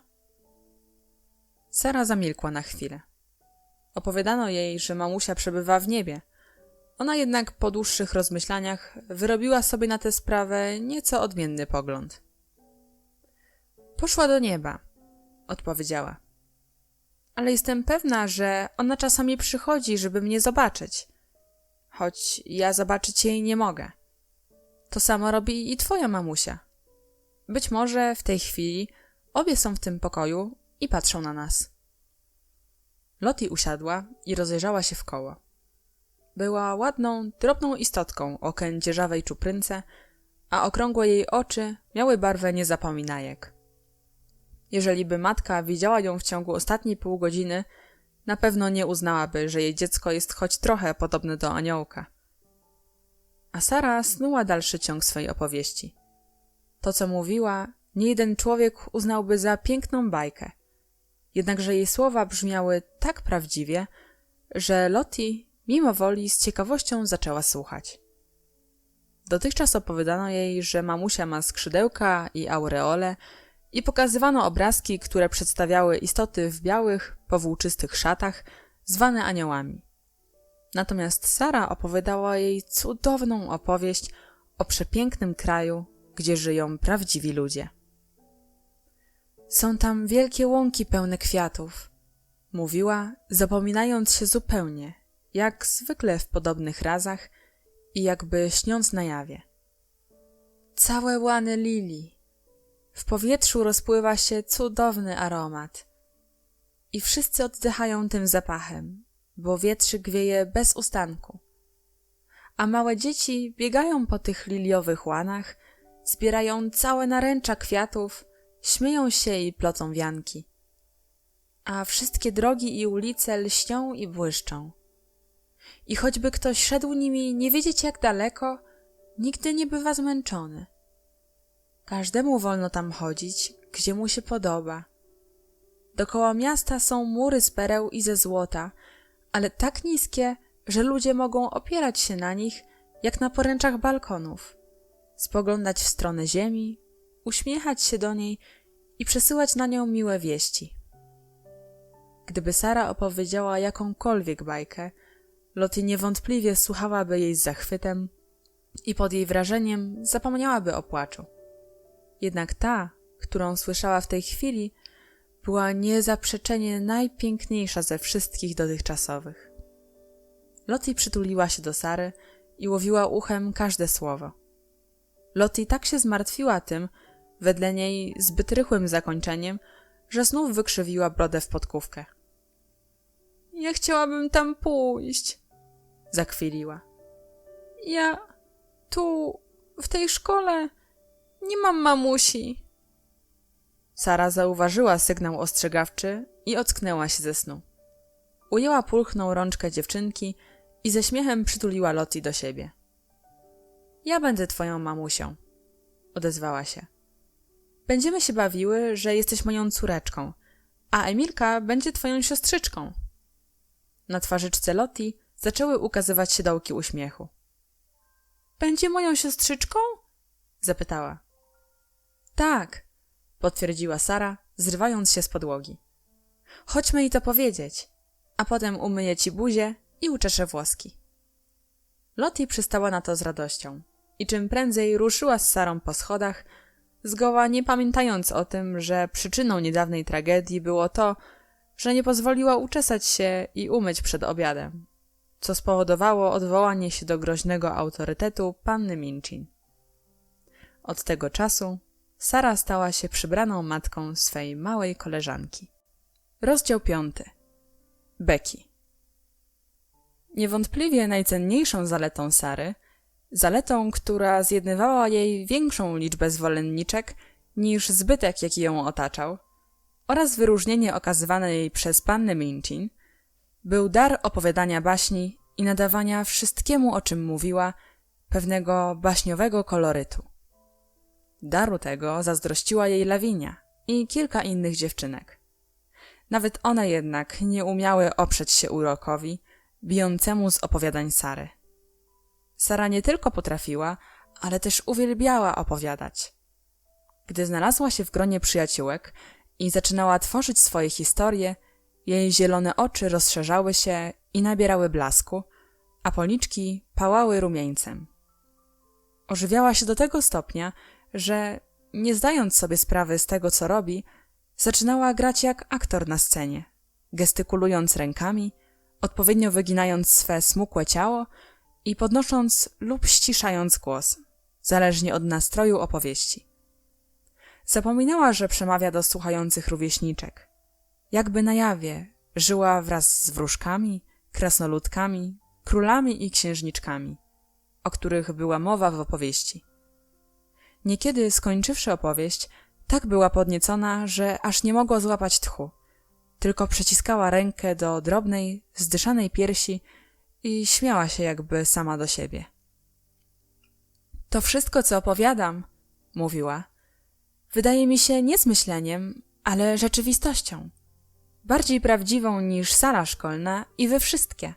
Sara zamilkła na chwilę. Opowiadano jej, że mamusia przebywa w niebie. Ona jednak po dłuższych rozmyślaniach wyrobiła sobie na tę sprawę nieco odmienny pogląd. Poszła do nieba, odpowiedziała. Ale jestem pewna, że ona czasami przychodzi, żeby mnie zobaczyć. Choć ja zobaczyć jej nie mogę. To samo robi i twoja mamusia. Być może w tej chwili obie są w tym pokoju i patrzą na nas. Lottie usiadła i rozejrzała się wkoło. Była ładną, drobną istotką o kędzierzawej czuprynce, a okrągłe jej oczy miały barwę niezapominajek. Jeżeli by matka widziała ją w ciągu ostatniej pół godziny, na pewno nie uznałaby, że jej dziecko jest choć trochę podobne do aniołka. A Sara snuła dalszy ciąg swej opowieści. To, co mówiła, niejeden człowiek uznałby za piękną bajkę. Jednakże jej słowa brzmiały tak prawdziwie, że Lottie mimo woli z ciekawością zaczęła słuchać. Dotychczas opowiadano jej, że mamusia ma skrzydełka i aureole i pokazywano obrazki, które przedstawiały istoty w białych, powłóczystych szatach, zwane aniołami. Natomiast Sara opowiadała jej cudowną opowieść o przepięknym kraju, gdzie żyją prawdziwi ludzie. Są tam wielkie łąki pełne kwiatów, mówiła, zapominając się zupełnie, jak zwykle w podobnych razach i jakby śniąc na jawie. Całe łany lilii. W powietrzu rozpływa się cudowny aromat. I wszyscy oddychają tym zapachem, bo wietrzyk wieje bez ustanku. A małe dzieci biegają po tych liliowych łanach, zbierają całe naręcza kwiatów, śmieją się i plocą wianki. A wszystkie drogi i ulice lśnią i błyszczą. I choćby ktoś szedł nimi nie wiedzieć jak daleko, nigdy nie bywa zmęczony. Każdemu wolno tam chodzić, gdzie mu się podoba. Dokoła miasta są mury z pereł i ze złota, ale tak niskie, że ludzie mogą opierać się na nich, jak na poręczach balkonów, spoglądać w stronę ziemi, uśmiechać się do niej i przesyłać na nią miłe wieści. Gdyby Sara opowiedziała jakąkolwiek bajkę, Lottie niewątpliwie słuchałaby jej z zachwytem i pod jej wrażeniem zapomniałaby o płaczu. Jednak ta, którą słyszała w tej chwili, była niezaprzeczenie najpiękniejsza ze wszystkich dotychczasowych. Lottie przytuliła się do Sary i łowiła uchem każde słowo. Lottie tak się zmartwiła tym, wedle niej zbyt rychłym zakończeniem, że znów wykrzywiła brodę w podkówkę. Ja chciałabym tam pójść, zakwiliła. Ja tu, w tej szkole, nie mam mamusi. Sara zauważyła sygnał ostrzegawczy i ocknęła się ze snu. Ujęła pulchną rączkę dziewczynki i ze śmiechem przytuliła Lottie do siebie. Ja będę twoją mamusią, odezwała się. Będziemy się bawiły, że jesteś moją córeczką, a Emilka będzie twoją siostrzyczką. Na twarzyczce Lottie zaczęły ukazywać się dołki uśmiechu. Będzie moją siostrzyczką? Zapytała. Tak, potwierdziła Sara, zrywając się z podłogi. Chodźmy jej to powiedzieć, a potem umyję ci buzię i uczeszę włoski. Lottie przystała na to z radością i czym prędzej ruszyła z Sarą po schodach, zgoła nie pamiętając o tym, że przyczyną niedawnej tragedii było to, że nie pozwoliła uczesać się i umyć przed obiadem, co spowodowało odwołanie się do groźnego autorytetu panny Minchin. Od tego czasu Sara stała się przybraną matką swej małej koleżanki. Rozdział 5. Becky. Niewątpliwie najcenniejszą zaletą Sary, zaletą, która zjednywała jej większą liczbę zwolenniczek niż zbytek, jaki ją otaczał, oraz wyróżnienie okazywane jej przez pannę Minchin, był dar opowiadania baśni i nadawania wszystkiemu, o czym mówiła, pewnego baśniowego kolorytu. Daru tego zazdrościła jej Lawinia i kilka innych dziewczynek. Nawet one jednak nie umiały oprzeć się urokowi, bijącemu z opowiadań Sary. Sara nie tylko potrafiła, ale też uwielbiała opowiadać. Gdy znalazła się w gronie przyjaciółek i zaczynała tworzyć swoje historie, jej zielone oczy rozszerzały się i nabierały blasku, a policzki pałały rumieńcem. Ożywiała się do tego stopnia, że, nie zdając sobie sprawy z tego, co robi, zaczynała grać jak aktor na scenie, gestykulując rękami, odpowiednio wyginając swe smukłe ciało i podnosząc lub ściszając głos, zależnie od nastroju opowieści. Zapominała, że przemawia do słuchających rówieśniczek jakby na jawie, żyła wraz z wróżkami, krasnoludkami, królami i księżniczkami, o których była mowa w opowieści. Niekiedy, skończywszy opowieść, tak była podniecona, że aż nie mogła złapać tchu, tylko przyciskała rękę do drobnej, zdyszanej piersi i śmiała się jakby sama do siebie. To wszystko, co opowiadam, mówiła, wydaje mi się nie zmyśleniem, ale rzeczywistością. Bardziej prawdziwą niż sala szkolna i we wszystkie.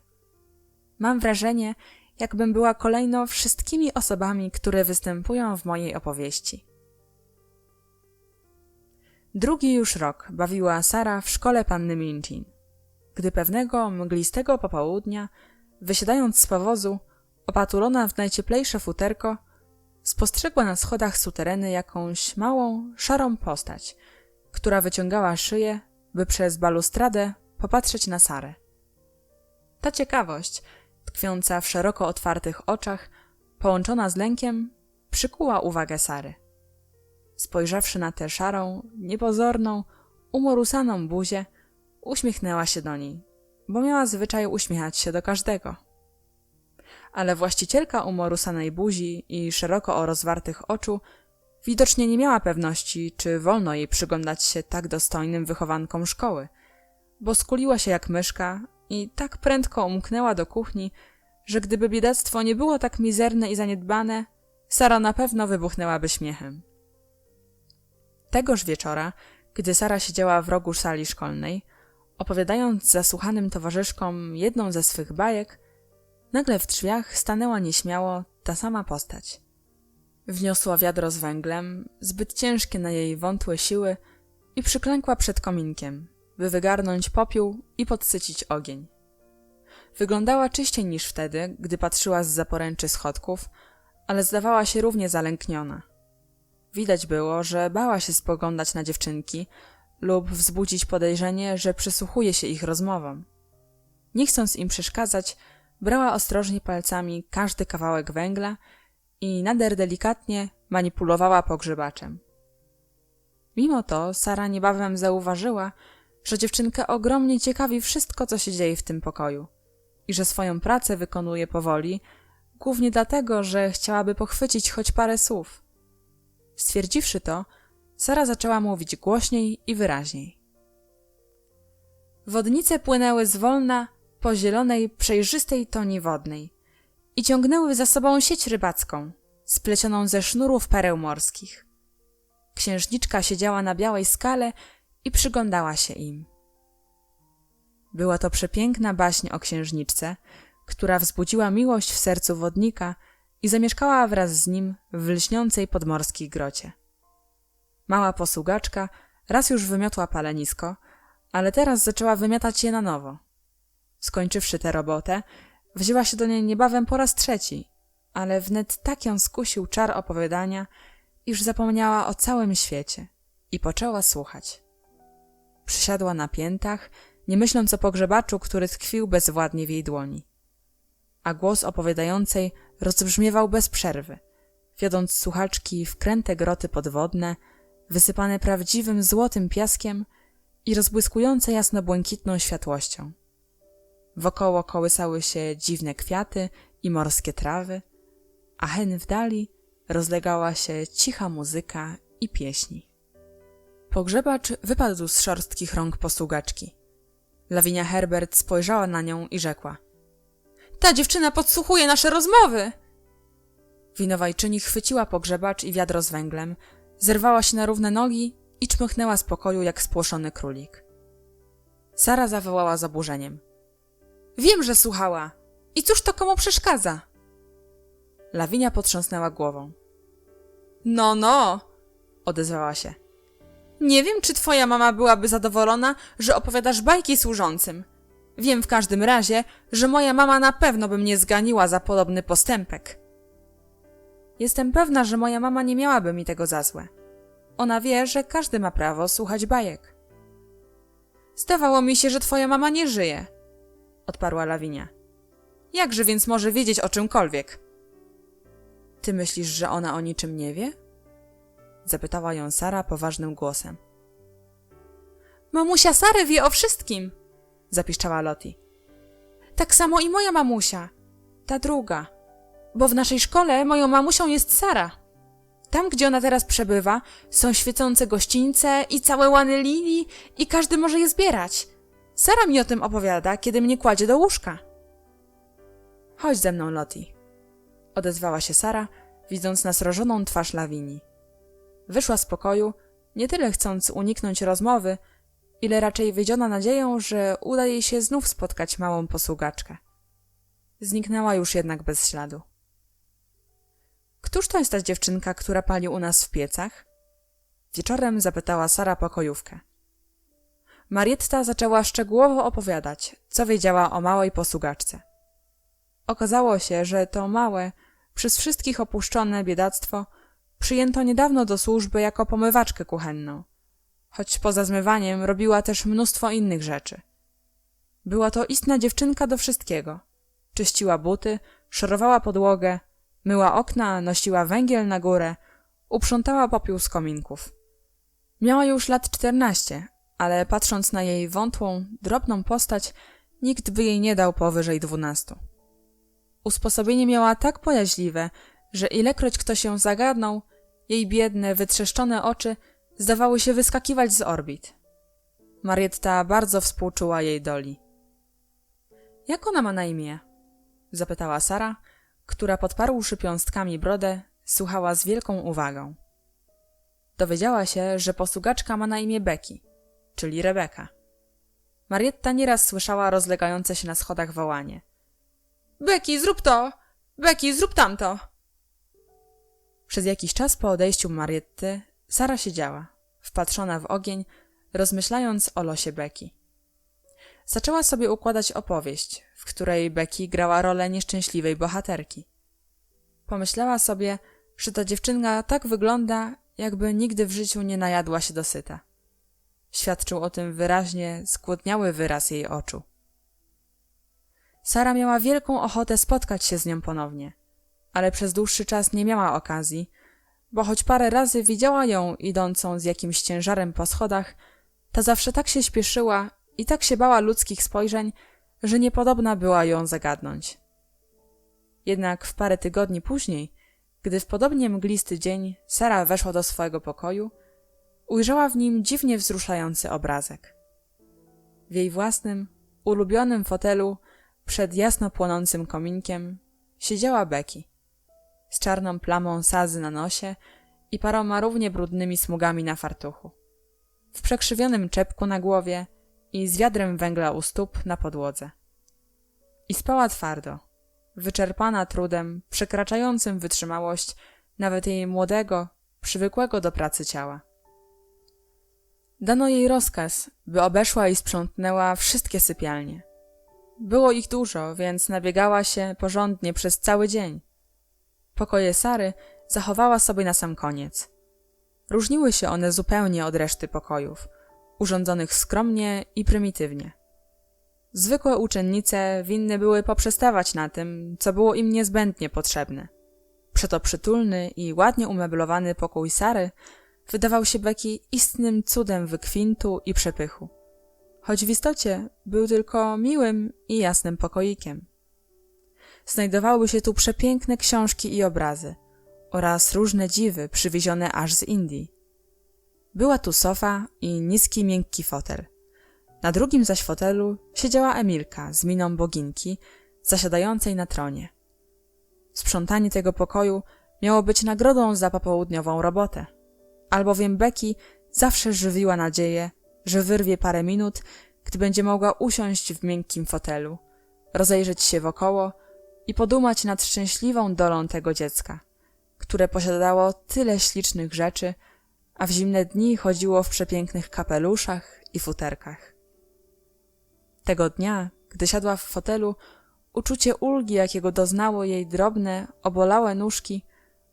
Mam wrażenie, jakbym była kolejno wszystkimi osobami, które występują w mojej opowieści. Drugi już rok bawiła Sara w szkole panny Minchin, gdy pewnego mglistego popołudnia, wysiadając z powozu, opatulona w najcieplejsze futerko, spostrzegła na schodach sutereny jakąś małą, szarą postać, która wyciągała szyję, by przez balustradę popatrzeć na Sarę. Ta ciekawość, tkwiąca w szeroko otwartych oczach, połączona z lękiem, przykuła uwagę Sary. Spojrzawszy na tę szarą, niepozorną, umorusaną buzię, uśmiechnęła się do niej, bo miała zwyczaj uśmiechać się do każdego. Ale właścicielka umorusanej buzi i szeroko rozwartych oczu widocznie nie miała pewności, czy wolno jej przyglądać się tak dostojnym wychowankom szkoły, bo skuliła się jak myszka i tak prędko umknęła do kuchni, że gdyby biedactwo nie było tak mizerne i zaniedbane, Sara na pewno wybuchnęłaby śmiechem. Tegoż wieczora, gdy Sara siedziała w rogu sali szkolnej, opowiadając zasłuchanym towarzyszkom jedną ze swych bajek, nagle w drzwiach stanęła nieśmiało ta sama postać. Wniosła wiadro z węglem, zbyt ciężkie na jej wątłe siły, i przyklękła przed kominkiem, by wygarnąć popiół i podsycić ogień. Wyglądała czyściej niż wtedy, gdy patrzyła zza poręczy schodków, ale zdawała się równie zalękniona. Widać było, że bała się spoglądać na dziewczynki lub wzbudzić podejrzenie, że przysłuchuje się ich rozmowom. Nie chcąc im przeszkadzać, brała ostrożnie palcami każdy kawałek węgla i nader delikatnie manipulowała pogrzebaczem. Mimo to Sara niebawem zauważyła, że dziewczynkę ogromnie ciekawi wszystko, co się dzieje w tym pokoju i że swoją pracę wykonuje powoli, głównie dlatego, że chciałaby pochwycić choć parę słów. Stwierdziwszy to, Sara zaczęła mówić głośniej i wyraźniej. Wodnice płynęły zwolna po zielonej, przejrzystej toni wodnej i ciągnęły za sobą sieć rybacką, splecioną ze sznurów pereł morskich. Księżniczka siedziała na białej skale i przyglądała się im. Była to przepiękna baśń o księżniczce, która wzbudziła miłość w sercu wodnika i zamieszkała wraz z nim w lśniącej podmorskiej grocie. Mała posługaczka raz już wymiotła palenisko, ale teraz zaczęła wymiatać je na nowo. Skończywszy tę robotę, wzięła się do niej niebawem po raz trzeci, ale wnet tak ją skusił czar opowiadania, iż zapomniała o całym świecie i poczęła słuchać. Przysiadła na piętach, nie myśląc o pogrzebaczu, który tkwił bezwładnie w jej dłoni. A głos opowiadającej rozbrzmiewał bez przerwy, wiodąc słuchaczki w kręte groty podwodne, wysypane prawdziwym złotym piaskiem i rozbłyskujące jasno-błękitną światłością. Wokoło kołysały się dziwne kwiaty i morskie trawy, a hen w dali rozlegała się cicha muzyka i pieśni. Pogrzebacz wypadł z szorstkich rąk posługaczki. Lavinia Herbert spojrzała na nią i rzekła: Ta dziewczyna podsłuchuje nasze rozmowy! Winowajczyni chwyciła pogrzebacz i wiadro z węglem, zerwała się na równe nogi i czmychnęła z pokoju jak spłoszony królik. Sara zawołała z oburzeniem: Wiem, że słuchała! I cóż to komu przeszkadza? Lavinia potrząsnęła głową. No, odezwała się. Nie wiem, czy twoja mama byłaby zadowolona, że opowiadasz bajki służącym. Wiem w każdym razie, że moja mama na pewno by mnie zganiła za podobny postępek. Jestem pewna, że moja mama nie miałaby mi tego za złe. Ona wie, że każdy ma prawo słuchać bajek. Zdawało mi się, że twoja mama nie żyje, odparła Lavinia. Jakże więc może wiedzieć o czymkolwiek? Ty myślisz, że ona o niczym nie wie? Zapytała ją Sara poważnym głosem. Mamusia Sary wie o wszystkim, zapiszczała Lottie. Tak samo i moja mamusia, ta druga, bo w naszej szkole moją mamusią jest Sara. Tam, gdzie ona teraz przebywa, są świecące gościńce i całe łany lilii i każdy może je zbierać. Sara mi o tym opowiada, kiedy mnie kładzie do łóżka. Chodź ze mną, Lottie, odezwała się Sara, widząc nasrożoną twarz Lawinii. Wyszła z pokoju, nie tyle chcąc uniknąć rozmowy, ile raczej wiedziona nadzieją, że uda jej się znów spotkać małą posługaczkę. Zniknęła już jednak bez śladu. Któż to jest ta dziewczynka, która pali u nas w piecach? Wieczorem zapytała Sara pokojówkę. Marietta zaczęła szczegółowo opowiadać, co wiedziała o małej posługaczce. Okazało się, że to małe, przez wszystkich opuszczone biedactwo przyjęto niedawno do służby jako pomywaczkę kuchenną, choć poza zmywaniem robiła też mnóstwo innych rzeczy. Była to istna dziewczynka do wszystkiego. Czyściła buty, szorowała podłogę, myła okna, nosiła węgiel na górę, uprzątała popiół z kominków. Miała już lat 14, ale patrząc na jej wątłą, drobną postać, nikt by jej nie dał powyżej 12. Usposobienie miała tak pojaźliwe, że ilekroć ktoś ją zagadnął, jej biedne, wytrzeszczone oczy zdawały się wyskakiwać z orbit. Marietta bardzo współczuła jej doli. — Jak ona ma na imię? — zapytała Sara, która podparłszy piąstkami brodę, słuchała z wielką uwagą. Dowiedziała się, że posługaczka ma na imię Becky, czyli Rebeka. Marietta nieraz słyszała rozlegające się na schodach wołanie. — Becky, zrób to! Becky, zrób tamto! Przez jakiś czas po odejściu Marietty Sara siedziała, wpatrzona w ogień, rozmyślając o losie Becky. Zaczęła sobie układać opowieść, w której Becky grała rolę nieszczęśliwej bohaterki. Pomyślała sobie, że ta dziewczynka tak wygląda, jakby nigdy w życiu nie najadła się dosyta. Świadczył o tym wyraźnie zgłodniały wyraz jej oczu. Sara miała wielką ochotę spotkać się z nią ponownie, ale przez dłuższy czas nie miała okazji, bo choć parę razy widziała ją idącą z jakimś ciężarem po schodach, ta zawsze tak się śpieszyła i tak się bała ludzkich spojrzeń, że niepodobna była ją zagadnąć. Jednak w parę tygodni później, gdy w podobnie mglisty dzień Sara weszła do swojego pokoju, ujrzała w nim dziwnie wzruszający obrazek. W jej własnym, ulubionym fotelu przed jasno płonącym kominkiem siedziała Becky, z czarną plamą sazy na nosie i paroma równie brudnymi smugami na fartuchu, w przekrzywionym czepku na głowie i z wiadrem węgla u stóp na podłodze. I spała twardo, wyczerpana trudem przekraczającym wytrzymałość nawet jej młodego, przywykłego do pracy ciała. Dano jej rozkaz, by obeszła i sprzątnęła wszystkie sypialnie. Było ich dużo, więc nabiegała się porządnie przez cały dzień. Pokoje Sary zachowała sobie na sam koniec. Różniły się one zupełnie od reszty pokojów, urządzonych skromnie i prymitywnie. Zwykłe uczennice winny były poprzestawać na tym, co było im niezbędnie potrzebne. Przeto przytulny i ładnie umeblowany pokój Sary wydawał się Becky istnym cudem wykwintu i przepychu, choć w istocie był tylko miłym i jasnym pokoikiem. Znajdowały się tu przepiękne książki i obrazy oraz różne dziwy przywiezione aż z Indii. Była tu sofa i niski, miękki fotel. Na drugim zaś fotelu siedziała Emilka z miną boginki zasiadającej na tronie. Sprzątanie tego pokoju miało być nagrodą za popołudniową robotę, albowiem Becky zawsze żywiła nadzieję, że wyrwie parę minut, gdy będzie mogła usiąść w miękkim fotelu, rozejrzeć się wokoło i podumać nad szczęśliwą dolą tego dziecka, które posiadało tyle ślicznych rzeczy, a w zimne dni chodziło w przepięknych kapeluszach i futerkach. Tego dnia, gdy siadła w fotelu, uczucie ulgi, jakiego doznało jej drobne, obolałe nóżki,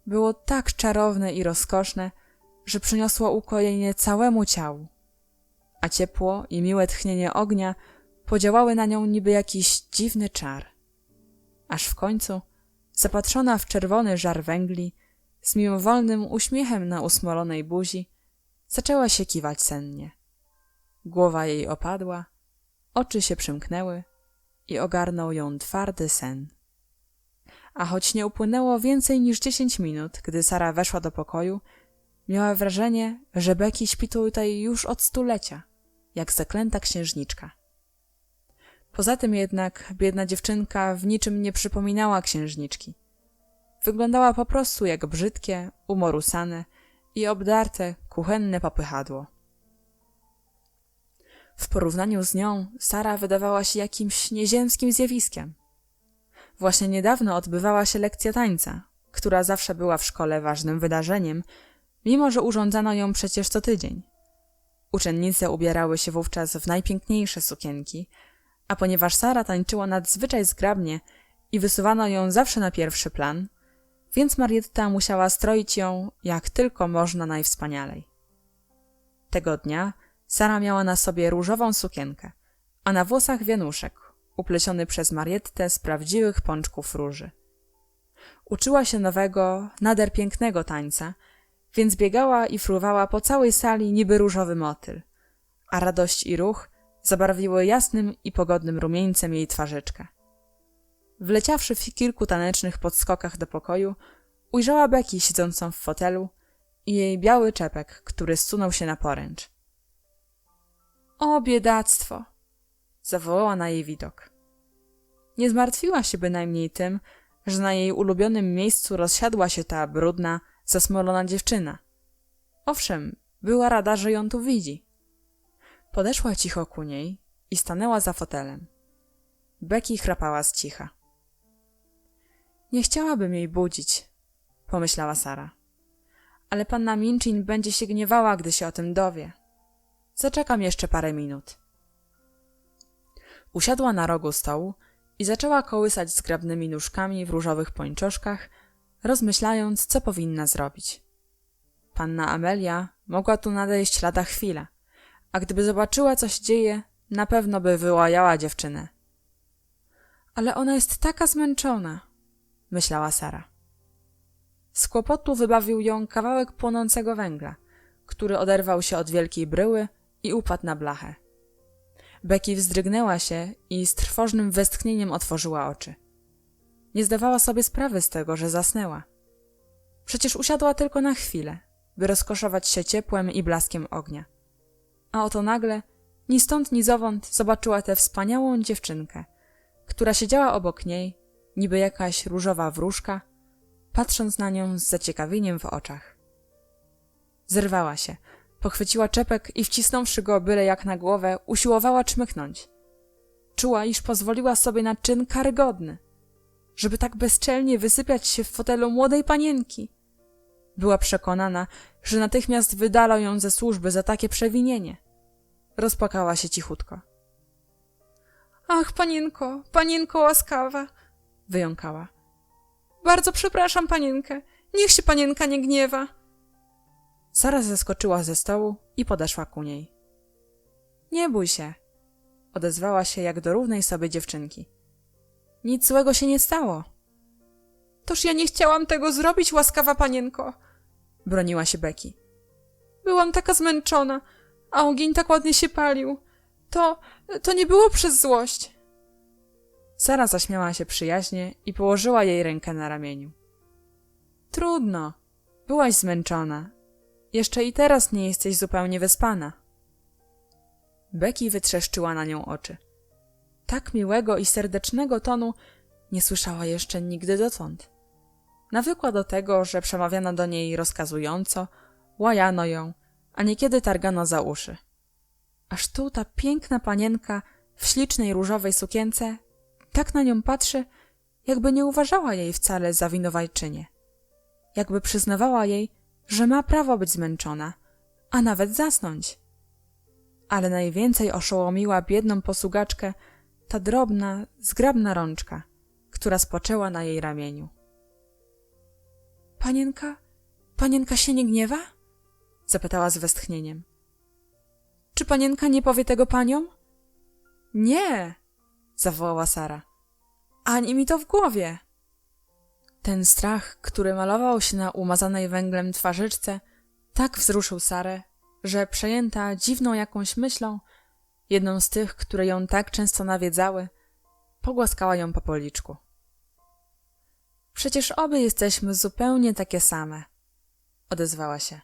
było tak czarowne i rozkoszne, że przyniosło ukojenie całemu ciału, a ciepło i miłe tchnienie ognia podziałały na nią niby jakiś dziwny czar. Aż w końcu, zapatrzona w czerwony żar węgli, z mimowolnym uśmiechem na usmolonej buzi, zaczęła się kiwać sennie. głowa jej opadła, oczy się przymknęły i ogarnął ją twardy sen. A choć nie upłynęło więcej niż 10 minut, gdy Sara weszła do pokoju, miała wrażenie, że Becky śpi tutaj już od stulecia, jak zaklęta księżniczka. Poza tym jednak biedna dziewczynka w niczym nie przypominała księżniczki. Wyglądała po prostu jak brzydkie, umorusane i obdarte kuchenne popychadło. W porównaniu z nią Sara wydawała się jakimś nieziemskim zjawiskiem. Właśnie niedawno odbywała się lekcja tańca, która zawsze była w szkole ważnym wydarzeniem, mimo że urządzano ją przecież co tydzień. Uczennice ubierały się wówczas w najpiękniejsze sukienki, a ponieważ Sara tańczyła nadzwyczaj zgrabnie i wysuwano ją zawsze na pierwszy plan, więc Marietta musiała stroić ją jak tylko można najwspanialej. Tego dnia Sara miała na sobie różową sukienkę, a na włosach wianuszek, upleciony przez Mariettę z prawdziwych pączków róży. Uczyła się nowego, nader pięknego tańca, więc biegała i fruwała po całej sali niby różowy motyl, a radość i ruch zabarwiły jasnym i pogodnym rumieńcem jej twarzyczkę. Wleciawszy w kilku tanecznych podskokach do pokoju, ujrzała Becky siedzącą w fotelu i jej biały czepek, który zsunął się na poręcz. — O, biedactwo! — zawołała na jej widok. Nie zmartwiła się bynajmniej tym, że na jej ulubionym miejscu rozsiadła się ta brudna, zasmolona dziewczyna. Owszem, była rada, że ją tu widzi. Podeszła cicho ku niej i stanęła za fotelem. Becky chrapała z cicha. Nie chciałabym jej budzić, pomyślała Sara. Ale panna Minchin będzie się gniewała, gdy się o tym dowie. Zaczekam jeszcze parę minut. Usiadła na rogu stołu i zaczęła kołysać zgrabnymi nóżkami w różowych pończoszkach, rozmyślając, co powinna zrobić. Panna Amelia mogła tu nadejść lada chwila, a gdyby zobaczyła, co się dzieje, na pewno by wyłajała dziewczynę. Ale ona jest taka zmęczona, myślała Sara. Z kłopotu wybawił ją kawałek płonącego węgla, który oderwał się od wielkiej bryły i upadł na blachę. Becky wzdrygnęła się i z trwożnym westchnieniem otworzyła oczy. Nie zdawała sobie sprawy z tego, że zasnęła. Przecież usiadła tylko na chwilę, by rozkoszować się ciepłem i blaskiem ognia. A oto nagle, ni stąd ni zowąd, zobaczyła tę wspaniałą dziewczynkę, która siedziała obok niej, niby jakaś różowa wróżka, patrząc na nią z zaciekawieniem w oczach. Zerwała się, pochwyciła czepek i wcisnąwszy go byle jak na głowę, usiłowała czmychnąć. Czuła, iż pozwoliła sobie na czyn karygodny, żeby tak bezczelnie wysypiać się w fotelu młodej panienki. Była przekonana, że natychmiast wydalą ją ze służby za takie przewinienie. Rozpłakała się cichutko. Ach, panienko łaskawa, wyjąkała. Bardzo przepraszam panienkę, niech się panienka nie gniewa. Sara zeskoczyła ze stołu i podeszła ku niej. Nie bój się, odezwała się jak do równej sobie dziewczynki. Nic złego się nie stało. Toż ja nie chciałam tego zrobić, łaskawa panienko, broniła się Becky. Byłam taka zmęczona, a ogień tak ładnie się palił. To nie było przez złość. Sara zaśmiała się przyjaźnie i położyła jej rękę na ramieniu. Trudno, byłaś zmęczona. Jeszcze i teraz nie jesteś zupełnie wyspana. Becky wytrzeszczyła na nią oczy. Tak miłego i serdecznego tonu nie słyszała jeszcze nigdy dotąd. Nawykła do tego, że przemawiano do niej rozkazująco, łajano ją, a niekiedy targano za uszy. Aż tu ta piękna panienka w ślicznej różowej sukience tak na nią patrzy, jakby nie uważała jej wcale za winowajczynię. Jakby przyznawała jej, że ma prawo być zmęczona, a nawet zasnąć. Ale najwięcej oszołomiła biedną posługaczkę ta drobna, zgrabna rączka, która spoczęła na jej ramieniu. Panienka się nie gniewa? Zapytała z westchnieniem. Czy panienka nie powie tego paniom? Nie, zawołała Sara. Ani mi to w głowie. Ten strach, który malował się na umazanej węglem twarzyczce, tak wzruszył Sarę, że przejęta dziwną jakąś myślą, jedną z tych, które ją tak często nawiedzały, pogłaskała ją po policzku. Przecież obie jesteśmy zupełnie takie same, odezwała się.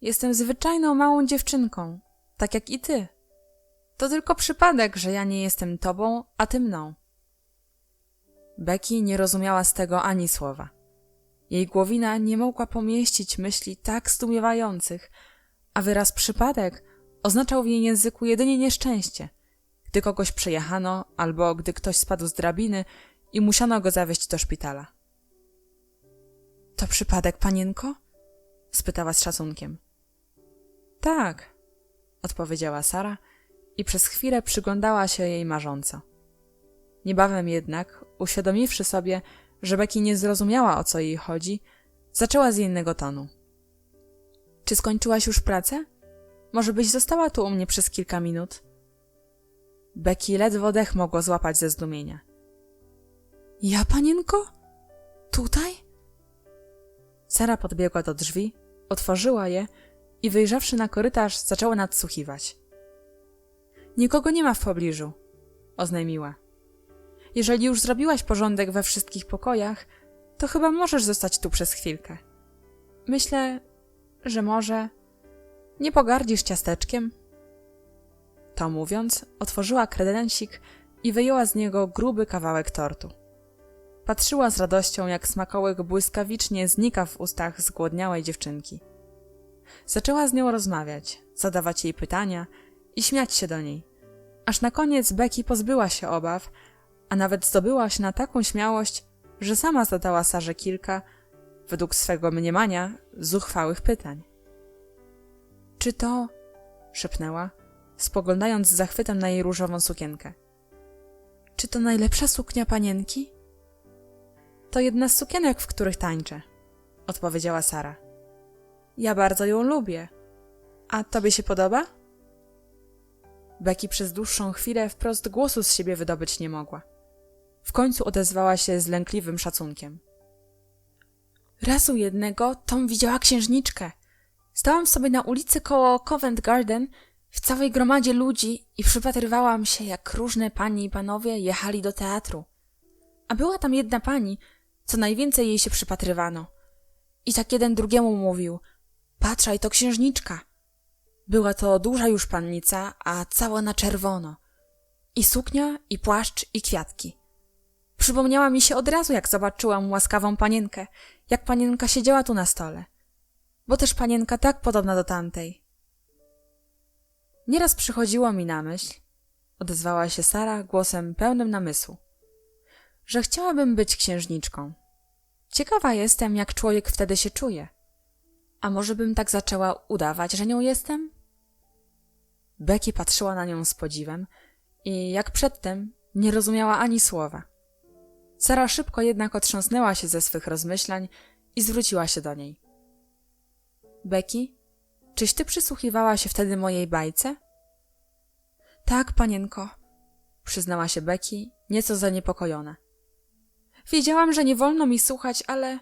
Jestem zwyczajną małą dziewczynką, tak jak i ty. To tylko przypadek, że ja nie jestem tobą, a ty mną. Becky nie rozumiała z tego ani słowa. Jej głowina nie mogła pomieścić myśli tak zdumiewających, a wyraz przypadek oznaczał w jej języku jedynie nieszczęście, gdy kogoś przejechano albo gdy ktoś spadł z drabiny i musiano go zawieźć do szpitala. To przypadek, panienko? Spytała z szacunkiem. Tak, odpowiedziała Sara i przez chwilę przyglądała się jej marząco. Niebawem jednak, uświadomiwszy sobie, że Becky nie zrozumiała, o co jej chodzi, zaczęła z innego tonu. Czy skończyłaś już pracę? Może byś została tu u mnie przez kilka minut? Becky ledwo dech mogła złapać ze zdumienia. Ja, panienko? Tutaj? Sara podbiegła do drzwi, otworzyła je i wyjrzawszy na korytarz, zaczęła nadsłuchiwać. Nikogo nie ma w pobliżu, oznajmiła. Jeżeli już zrobiłaś porządek we wszystkich pokojach, to chyba możesz zostać tu przez chwilkę. Myślę, że może nie pogardzisz ciasteczkiem? To mówiąc, otworzyła kredensik i wyjęła z niego gruby kawałek tortu. Patrzyła z radością, jak smakołyk błyskawicznie znika w ustach zgłodniałej dziewczynki. Zaczęła z nią rozmawiać, zadawać jej pytania i śmiać się do niej. Aż na koniec Becky pozbyła się obaw, a nawet zdobyła się na taką śmiałość, że sama zadała Sarze kilka, według swego mniemania, zuchwałych pytań. Czy to... szepnęła, spoglądając z zachwytem na jej różową sukienkę. Czy to najlepsza suknia panienki? To jedna z sukienek, w których tańczę, odpowiedziała Sara. Ja bardzo ją lubię. A tobie się podoba? Becky przez dłuższą chwilę wprost głosu z siebie wydobyć nie mogła. W końcu odezwała się z lękliwym szacunkiem. Razu jednego Tom widziała księżniczkę. Stałam sobie na ulicy koło Covent Garden w całej gromadzie ludzi i przypatrywałam się, jak różne panie i panowie jechali do teatru. A była tam jedna pani, co najwięcej jej się przypatrywano. I tak jeden drugiemu mówił: patrzaj, to księżniczka. Była to duża już pannica, a cała na czerwono. I suknia, i płaszcz, i kwiatki. Przypomniała mi się od razu, jak zobaczyłam łaskawą panienkę, jak panienka siedziała tu na stole. Bo też panienka tak podobna do tamtej. Nieraz przychodziło mi na myśl, odezwała się Sara głosem pełnym namysłu, że chciałabym być księżniczką. Ciekawa jestem, jak człowiek wtedy się czuje. A może bym tak zaczęła udawać, że nią jestem? Becky patrzyła na nią z podziwem i, jak przedtem, nie rozumiała ani słowa. Sara szybko jednak otrząsnęła się ze swych rozmyślań i zwróciła się do niej. Becky, czyś ty przysłuchiwała się wtedy mojej bajce? Tak, panienko, przyznała się Becky, nieco zaniepokojona. Wiedziałam, że nie wolno mi słuchać, ale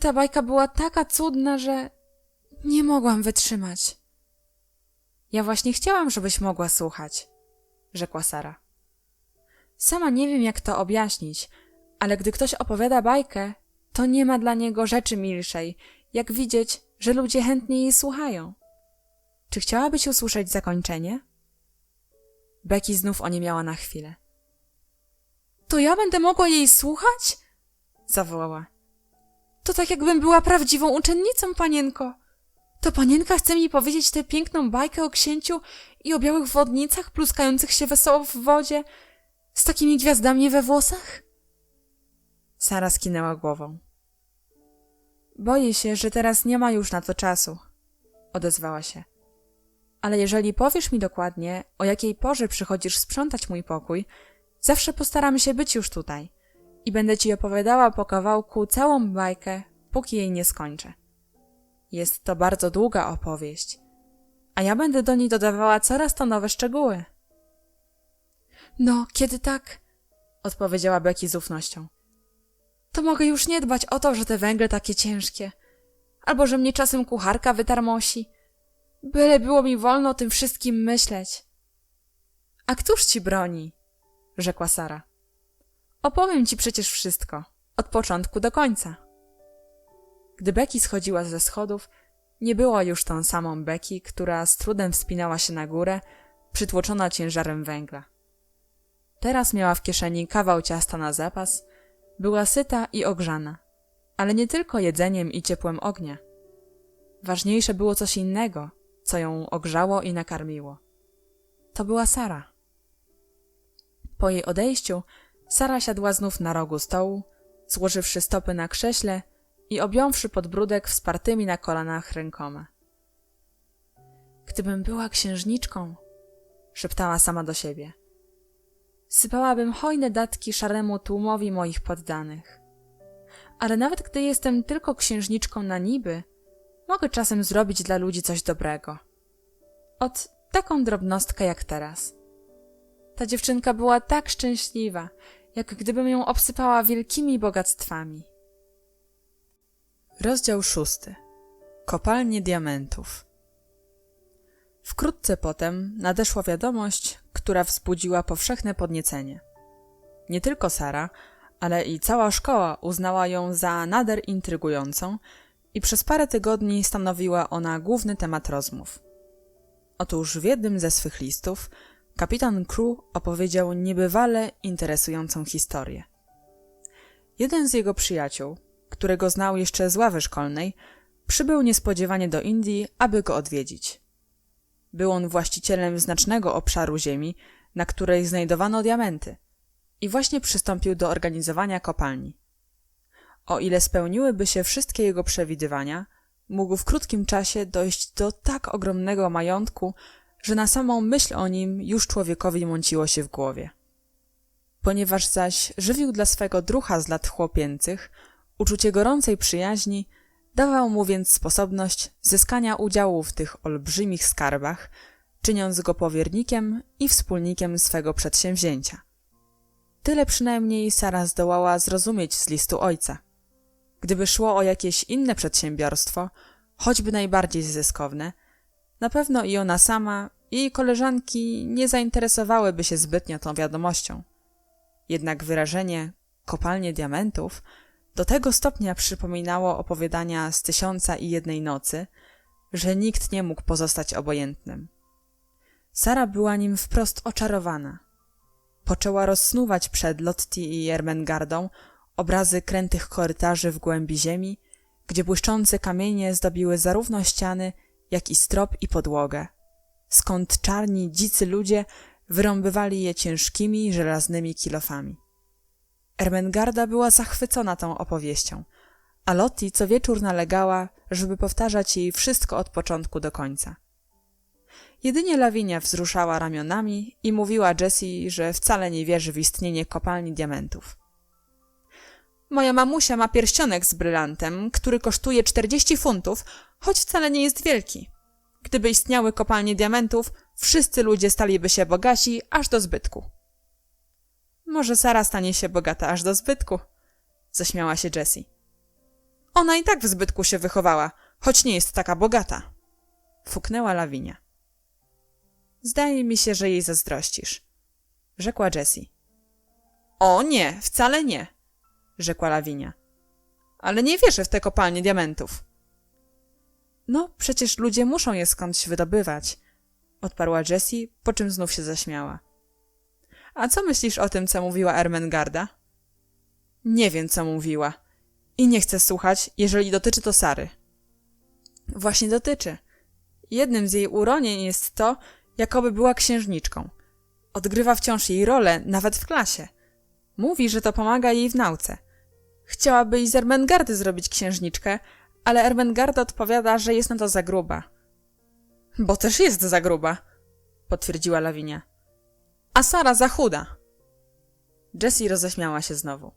ta bajka była taka cudna, że nie mogłam wytrzymać. Ja właśnie chciałam, żebyś mogła słuchać, rzekła Sara. Sama nie wiem, jak to objaśnić, ale gdy ktoś opowiada bajkę, to nie ma dla niego rzeczy milszej, jak widzieć, że ludzie chętnie jej słuchają. Czy chciałabyś usłyszeć zakończenie? Becky znów oniemiała na chwilę. To ja będę mogła jej słuchać? Zawołała. To tak jakbym była prawdziwą uczennicą, panienko. To panienka chce mi powiedzieć tę piękną bajkę o księciu i o białych wodnicach pluskających się wesoło w wodzie z takimi gwiazdami we włosach? Sara skinęła głową. Boję się, że teraz nie ma już na to czasu, odezwała się. Ale jeżeli powiesz mi dokładnie, o jakiej porze przychodzisz sprzątać mój pokój, zawsze postaram się być już tutaj i będę ci opowiadała po kawałku całą bajkę, póki jej nie skończę. Jest to bardzo długa opowieść, a ja będę do niej dodawała coraz to nowe szczegóły. No, kiedy tak, odpowiedziała Becky z ufnością, to mogę już nie dbać o to, że te węgle takie ciężkie, albo że mnie czasem kucharka wytarmosi. Byle było mi wolno o tym wszystkim myśleć. A któż ci broni? Rzekła Sara. Opowiem ci przecież wszystko, od początku do końca. Gdy Becky schodziła ze schodów, nie była już tą samą Becky, która z trudem wspinała się na górę, przytłoczona ciężarem węgla. Teraz miała w kieszeni kawał ciasta na zapas, była syta i ogrzana, ale nie tylko jedzeniem i ciepłem ognia. Ważniejsze było coś innego, co ją ogrzało i nakarmiło. To była Sara. Po jej odejściu Sara siadła znów na rogu stołu, złożywszy stopy na krześle i objąwszy podbródek wspartymi na kolanach rękoma. Gdybym była księżniczką, szeptała sama do siebie, sypałabym hojne datki szaremu tłumowi moich poddanych. Ale nawet gdy jestem tylko księżniczką na niby, mogę czasem zrobić dla ludzi coś dobrego. Ot taką drobnostkę jak teraz. Ta dziewczynka była tak szczęśliwa, jak gdybym ją obsypała wielkimi bogactwami. Rozdział 6. Kopalnie diamentów. Wkrótce potem nadeszła wiadomość, która wzbudziła powszechne podniecenie. Nie tylko Sara, ale i cała szkoła uznała ją za nader intrygującą i przez parę tygodni stanowiła ona główny temat rozmów. Otóż w jednym ze swych listów kapitan Crew opowiedział niebywale interesującą historię. Jeden z jego przyjaciół, którego znał jeszcze z ławy szkolnej, przybył niespodziewanie do Indii, aby go odwiedzić. Był on właścicielem znacznego obszaru ziemi, na której znajdowano diamenty i właśnie przystąpił do organizowania kopalni. O ile spełniłyby się wszystkie jego przewidywania, mógł w krótkim czasie dojść do tak ogromnego majątku, że na samą myśl o nim już człowiekowi mąciło się w głowie. Ponieważ zaś żywił dla swego drucha z lat chłopięcych uczucie gorącej przyjaźni, dawał mu więc sposobność zyskania udziału w tych olbrzymich skarbach, czyniąc go powiernikiem i wspólnikiem swego przedsięwzięcia. Tyle przynajmniej Sara zdołała zrozumieć z listu ojca. Gdyby szło o jakieś inne przedsiębiorstwo, choćby najbardziej zyskowne, na pewno i ona sama, i jej koleżanki nie zainteresowałyby się zbytnio tą wiadomością. Jednak wyrażenie kopalnie diamentów do tego stopnia przypominało opowiadania z 1001 nocy, że nikt nie mógł pozostać obojętnym. Sara była nim wprost oczarowana. Poczęła rozsnuwać przed Lottie i Ermengardą obrazy krętych korytarzy w głębi ziemi, gdzie błyszczące kamienie zdobiły zarówno ściany, jak i strop i podłogę, skąd czarni, dzicy ludzie wyrąbywali je ciężkimi, żelaznymi kilofami. Ermengarda była zachwycona tą opowieścią, a Lottie co wieczór nalegała, żeby powtarzać jej wszystko od początku do końca. Jedynie Lavinia wzruszała ramionami i mówiła Jessie, że wcale nie wierzy w istnienie kopalni diamentów. Moja mamusia ma pierścionek z brylantem, który kosztuje 40 funtów, choć wcale nie jest wielki. Gdyby istniały kopalnie diamentów, wszyscy ludzie staliby się bogaci aż do zbytku. Może Sara stanie się bogata aż do zbytku, zaśmiała się Jessie. Ona i tak w zbytku się wychowała, choć nie jest taka bogata, fuknęła Lavinia. Zdaje mi się, że jej zazdrościsz, rzekła Jessie. O nie, wcale nie, rzekła Lavinia. Ale nie wierzę w te kopalnie diamentów. No, przecież ludzie muszą je skądś wydobywać, odparła Jessie, po czym znów się zaśmiała. A co myślisz o tym, co mówiła Ermengarda? Nie wiem, co mówiła. I nie chcę słuchać, jeżeli dotyczy to Sary. Właśnie dotyczy. Jednym z jej uronień jest to, jakoby była księżniczką. Odgrywa wciąż jej rolę, nawet w klasie. Mówi, że to pomaga jej w nauce. Chciałaby i z Ermengardy zrobić księżniczkę, ale Ermengarda odpowiada, że jest na to za gruba. Bo też jest za gruba, potwierdziła Lavinia. A Sara za chuda. Jessie roześmiała się znowu.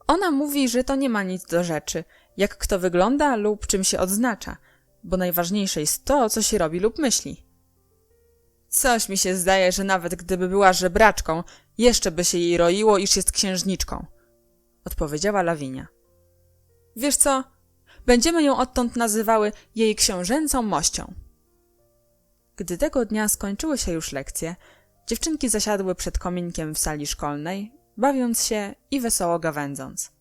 Ona mówi, że to nie ma nic do rzeczy, jak kto wygląda lub czym się odznacza, bo najważniejsze jest to, co się robi lub myśli. Coś mi się zdaje, że nawet gdyby była żebraczką, jeszcze by się jej roiło, iż jest księżniczką, odpowiedziała Lavinia. Wiesz co? Będziemy ją odtąd nazywały jej książęcą mością. Gdy tego dnia skończyły się już lekcje, Dziewczynki zasiadły przed kominkiem w sali szkolnej, bawiąc się i wesoło gawędząc.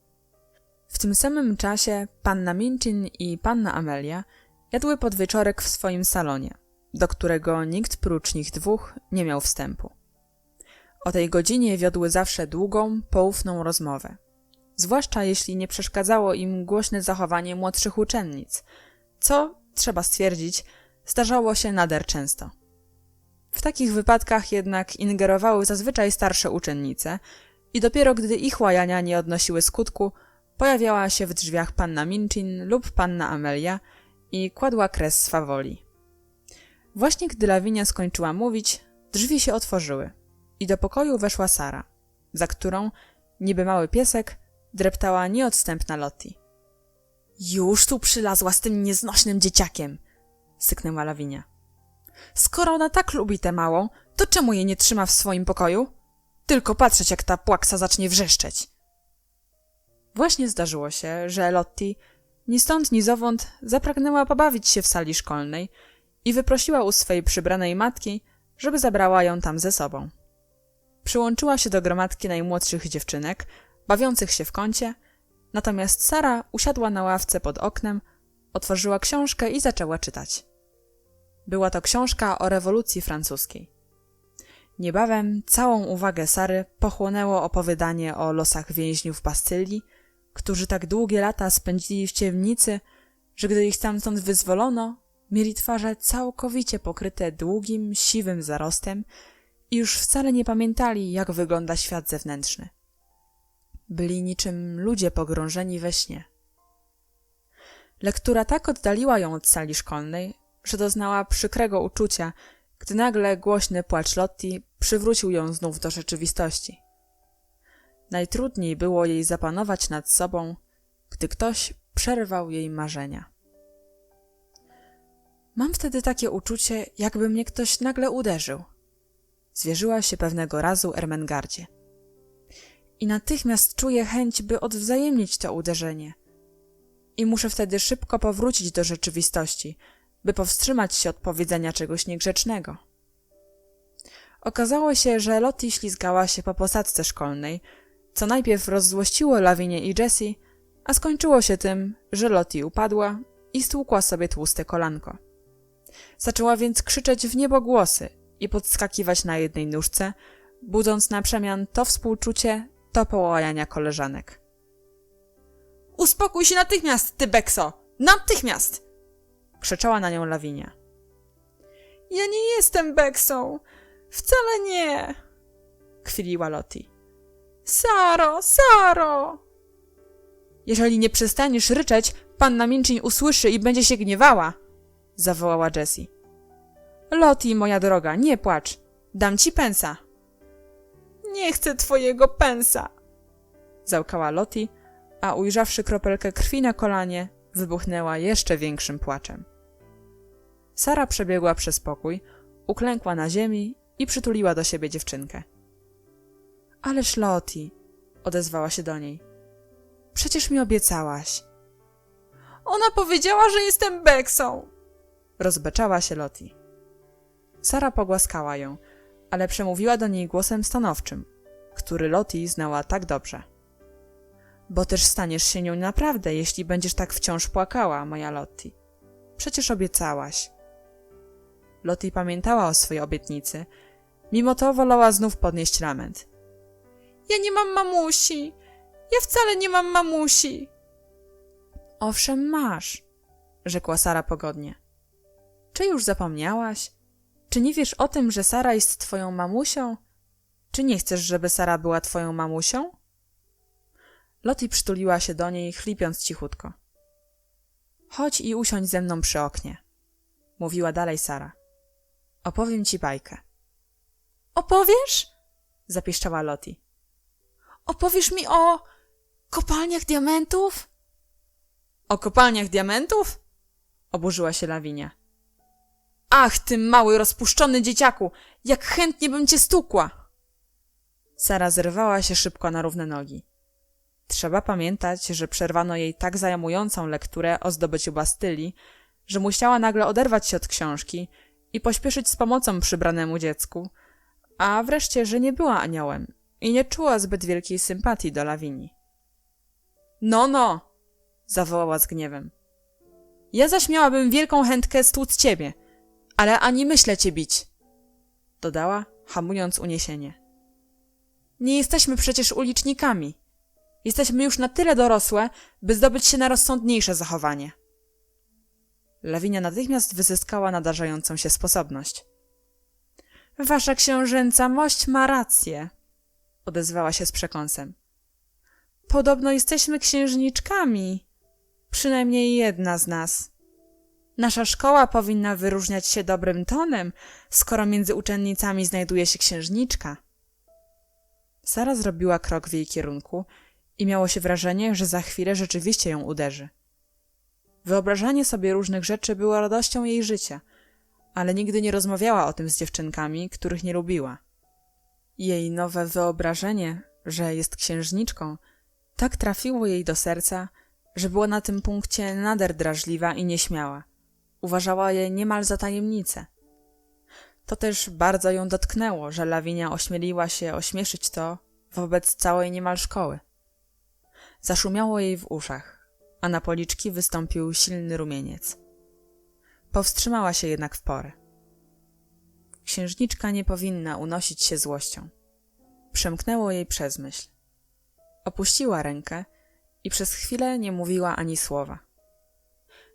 W tym samym czasie panna Minchin i panna Amelia jadły podwieczorek w swoim salonie, do którego nikt prócz nich dwóch nie miał wstępu. O tej godzinie wiodły zawsze długą, poufną rozmowę, zwłaszcza jeśli nie przeszkadzało im głośne zachowanie młodszych uczennic, co, trzeba stwierdzić, zdarzało się nader często. W takich wypadkach jednak ingerowały zazwyczaj starsze uczennice i dopiero gdy ich łajania nie odnosiły skutku, pojawiała się w drzwiach panna Minchin lub panna Amelia i kładła kres swawoli. Właśnie gdy Lavinia skończyła mówić, drzwi się otworzyły i do pokoju weszła Sara, za którą, niby mały piesek, dreptała nieodstępna Lottie. Już tu przylazła z tym nieznośnym dzieciakiem, syknęła Lavinia. Skoro ona tak lubi tę małą, to czemu jej nie trzyma w swoim pokoju? Tylko patrzeć, jak ta płaksa zacznie wrzeszczeć. Właśnie zdarzyło się, że Lottie ni stąd ni zowąd zapragnęła pobawić się w sali szkolnej i wyprosiła u swej przybranej matki, żeby zabrała ją tam ze sobą. Przyłączyła się do gromadki najmłodszych dziewczynek, bawiących się w kącie, natomiast Sara usiadła na ławce pod oknem, otworzyła książkę i zaczęła czytać. Była to książka o rewolucji francuskiej. Niebawem całą uwagę Sary pochłonęło opowiadanie o losach więźniów Bastylii, którzy tak długie lata spędzili w ciemnicy, że gdy ich stamtąd wyzwolono, mieli twarze całkowicie pokryte długim, siwym zarostem i już wcale nie pamiętali, jak wygląda świat zewnętrzny. Byli niczym ludzie pogrążeni we śnie. Lektura tak oddaliła ją od sali szkolnej, że doznała przykrego uczucia, gdy nagle głośny płacz Lottie przywrócił ją znów do rzeczywistości. Najtrudniej było jej zapanować nad sobą, gdy ktoś przerwał jej marzenia. Mam wtedy takie uczucie, jakby mnie ktoś nagle uderzył. Zwierzyła się pewnego razu Ermengardzie. I natychmiast czuję chęć, by odwzajemnić to uderzenie. I muszę wtedy szybko powrócić do rzeczywistości, by powstrzymać się od powiedzenia czegoś niegrzecznego. Okazało się, że Lottie ślizgała się po posadzce szkolnej, co najpierw rozzłościło Lavinię i Jessie, a skończyło się tym, że Lottie upadła i stłukła sobie tłuste kolanko. Zaczęła więc krzyczeć w niebogłosy i podskakiwać na jednej nóżce, budząc na przemian to współczucie, to połajania koleżanek. Uspokój się natychmiast, ty bekso! Natychmiast! Krzyczała na nią Lavinia. Ja nie jestem beksą! Wcale nie! Kwiliła Lottie. Saro! Saro! Jeżeli nie przestaniesz ryczeć, panna Minchin usłyszy i będzie się gniewała! Zawołała Jessie. Lottie, moja droga, nie płacz. Dam ci pensa. Nie chcę twojego pensa! Załkała Lottie, a ujrzawszy kropelkę krwi na kolanie, wybuchnęła jeszcze większym płaczem. Sara przebiegła przez pokój, uklękła na ziemi i przytuliła do siebie dziewczynkę. Ależ Lottie, odezwała się do niej. Przecież mi obiecałaś. Ona powiedziała, że jestem beksą! Rozbeczała się Lottie. Sara pogłaskała ją, ale przemówiła do niej głosem stanowczym, który Lottie znała tak dobrze. Bo też staniesz się nią naprawdę, jeśli będziesz tak wciąż płakała, moja Lottie. Przecież obiecałaś. Lottie pamiętała o swojej obietnicy, mimo to wolała znów podnieść lament. Ja nie mam mamusi! Ja wcale nie mam mamusi! Owszem, masz, rzekła Sara pogodnie. Czy już zapomniałaś? Czy nie wiesz o tym, że Sara jest twoją mamusią? Czy nie chcesz, żeby Sara była twoją mamusią? Lottie przytuliła się do niej, chlipiąc cichutko. Chodź i usiądź ze mną przy oknie, mówiła dalej Sara. Opowiem ci bajkę. Opowiesz? Zapieszczała Lottie. Opowiesz mi o kopalniach diamentów? O kopalniach diamentów? Oburzyła się Lavinia. Ach, ty mały, rozpuszczony dzieciaku, jak chętnie bym cię stukła! Sara zerwała się szybko na równe nogi. Trzeba pamiętać, że przerwano jej tak zajmującą lekturę o zdobyciu Bastylii, że musiała nagle oderwać się od książki i pośpieszyć z pomocą przybranemu dziecku, a wreszcie, że nie była aniołem i nie czuła zbyt wielkiej sympatii do Lawinii. No, no! Zawołała z gniewem. Ja zaś miałabym wielką chętkę stłuc ciebie, ale ani myślę cię bić! Dodała, hamując uniesienie. Nie jesteśmy przecież ulicznikami. Jesteśmy już na tyle dorosłe, by zdobyć się na rozsądniejsze zachowanie. Lawinia natychmiast wyzyskała nadarzającą się sposobność. Wasza książęca mość ma rację, odezwała się z przekąsem. Podobno jesteśmy księżniczkami, przynajmniej jedna z nas. Nasza szkoła powinna wyróżniać się dobrym tonem, skoro między uczennicami znajduje się księżniczka. Sara zrobiła krok w jej kierunku i miało się wrażenie, że za chwilę rzeczywiście ją uderzy. Wyobrażanie sobie różnych rzeczy było radością jej życia, ale nigdy nie rozmawiała o tym z dziewczynkami, których nie lubiła. Jej nowe wyobrażenie, że jest księżniczką, tak trafiło jej do serca, że była na tym punkcie nader drażliwa i nieśmiała. Uważała je niemal za tajemnicę. To też bardzo ją dotknęło, że Lawinia ośmieliła się ośmieszyć to wobec całej niemal szkoły. Zaszumiało jej w uszach, a na policzki wystąpił silny rumieniec. Powstrzymała się jednak w porę. Księżniczka nie powinna unosić się złością. Przemknęło jej przez myśl. Opuściła rękę i przez chwilę nie mówiła ani słowa.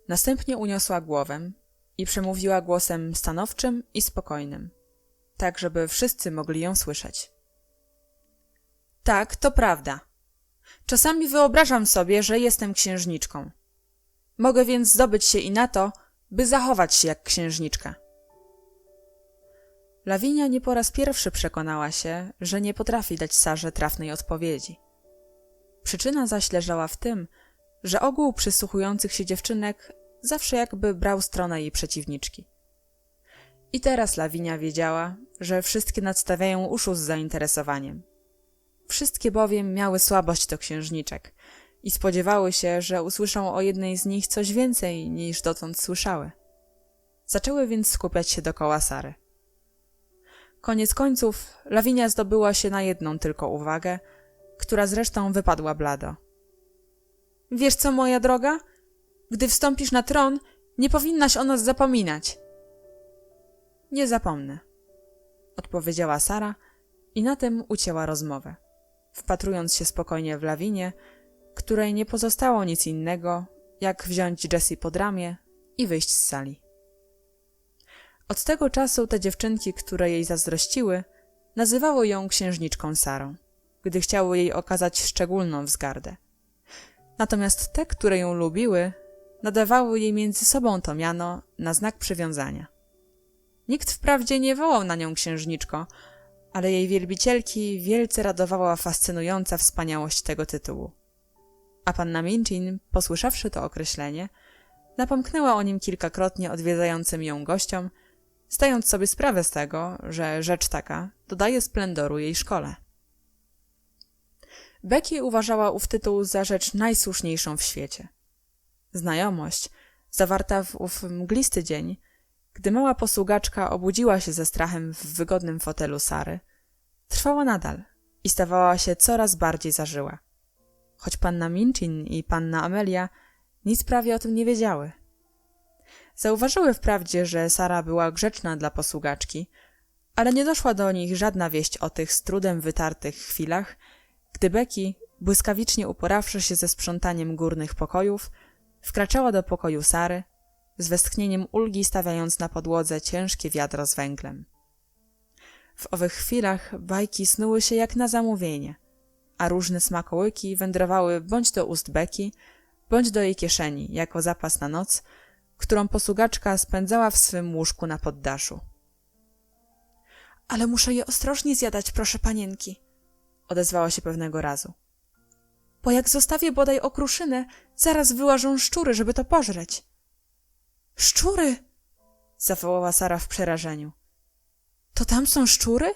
Następnie uniosła głowę i przemówiła głosem stanowczym i spokojnym, tak żeby wszyscy mogli ją słyszeć. Tak, to prawda. Czasami wyobrażam sobie, że jestem księżniczką. Mogę więc zdobyć się i na to, by zachować się jak księżniczka. Lawinia nie po raz pierwszy przekonała się, że nie potrafi dać Sarze trafnej odpowiedzi. Przyczyna zaś leżała w tym, że ogół przysłuchujących się dziewczynek zawsze jakby brał stronę jej przeciwniczki. I teraz Lawinia wiedziała, że wszystkie nadstawiają uszu z zainteresowaniem. Wszystkie bowiem miały słabość do księżniczek i spodziewały się, że usłyszą o jednej z nich coś więcej niż dotąd słyszały. Zaczęły więc skupiać się dokoła Sary. Koniec końców Lawinia zdobyła się na jedną tylko uwagę, która zresztą wypadła blado. Wiesz co, moja droga? Gdy wstąpisz na tron, nie powinnaś o nas zapominać. Nie zapomnę, odpowiedziała Sara i na tym ucięła rozmowę, wpatrując się spokojnie w Lawinię, której nie pozostało nic innego, jak wziąć Jessie pod ramię i wyjść z sali. Od tego czasu te dziewczynki, które jej zazdrościły, nazywały ją księżniczką Sarą, gdy chciały jej okazać szczególną wzgardę. Natomiast te, które ją lubiły, nadawały jej między sobą to miano na znak przywiązania. Nikt wprawdzie nie wołał na nią księżniczko, ale jej wielbicielki wielce radowała fascynująca wspaniałość tego tytułu. A panna Minchin, posłyszawszy to określenie, napomknęła o nim kilkakrotnie odwiedzającym ją gościom, zdając sobie sprawę z tego, że rzecz taka dodaje splendoru jej szkole. Becky uważała ów tytuł za rzecz najsłuszniejszą w świecie. Znajomość, zawarta w ów mglisty dzień, gdy mała posługaczka obudziła się ze strachem w wygodnym fotelu Sary, trwała nadal i stawała się coraz bardziej zażyła. Choć panna Minchin i panna Amelia nic prawie o tym nie wiedziały. Zauważyły wprawdzie, że Sara była grzeczna dla posługaczki, ale nie doszła do nich żadna wieść o tych z trudem wytartych chwilach, gdy Becky, błyskawicznie uporawszy się ze sprzątaniem górnych pokojów, wkraczała do pokoju Sary, z westchnieniem ulgi stawiając na podłodze ciężkie wiadro z węglem. W owych chwilach bajki snuły się jak na zamówienie, a różne smakołyki wędrowały bądź do ust Becky, bądź do jej kieszeni jako zapas na noc, którą posługaczka spędzała w swym łóżku na poddaszu. — Ale muszę je ostrożnie zjadać, proszę panienki — odezwała się pewnego razu. — Bo jak zostawię bodaj okruszynę, zaraz wyłażą szczury, żeby to pożreć. — Szczury! — zawołała Sara w przerażeniu. — To tam są szczury?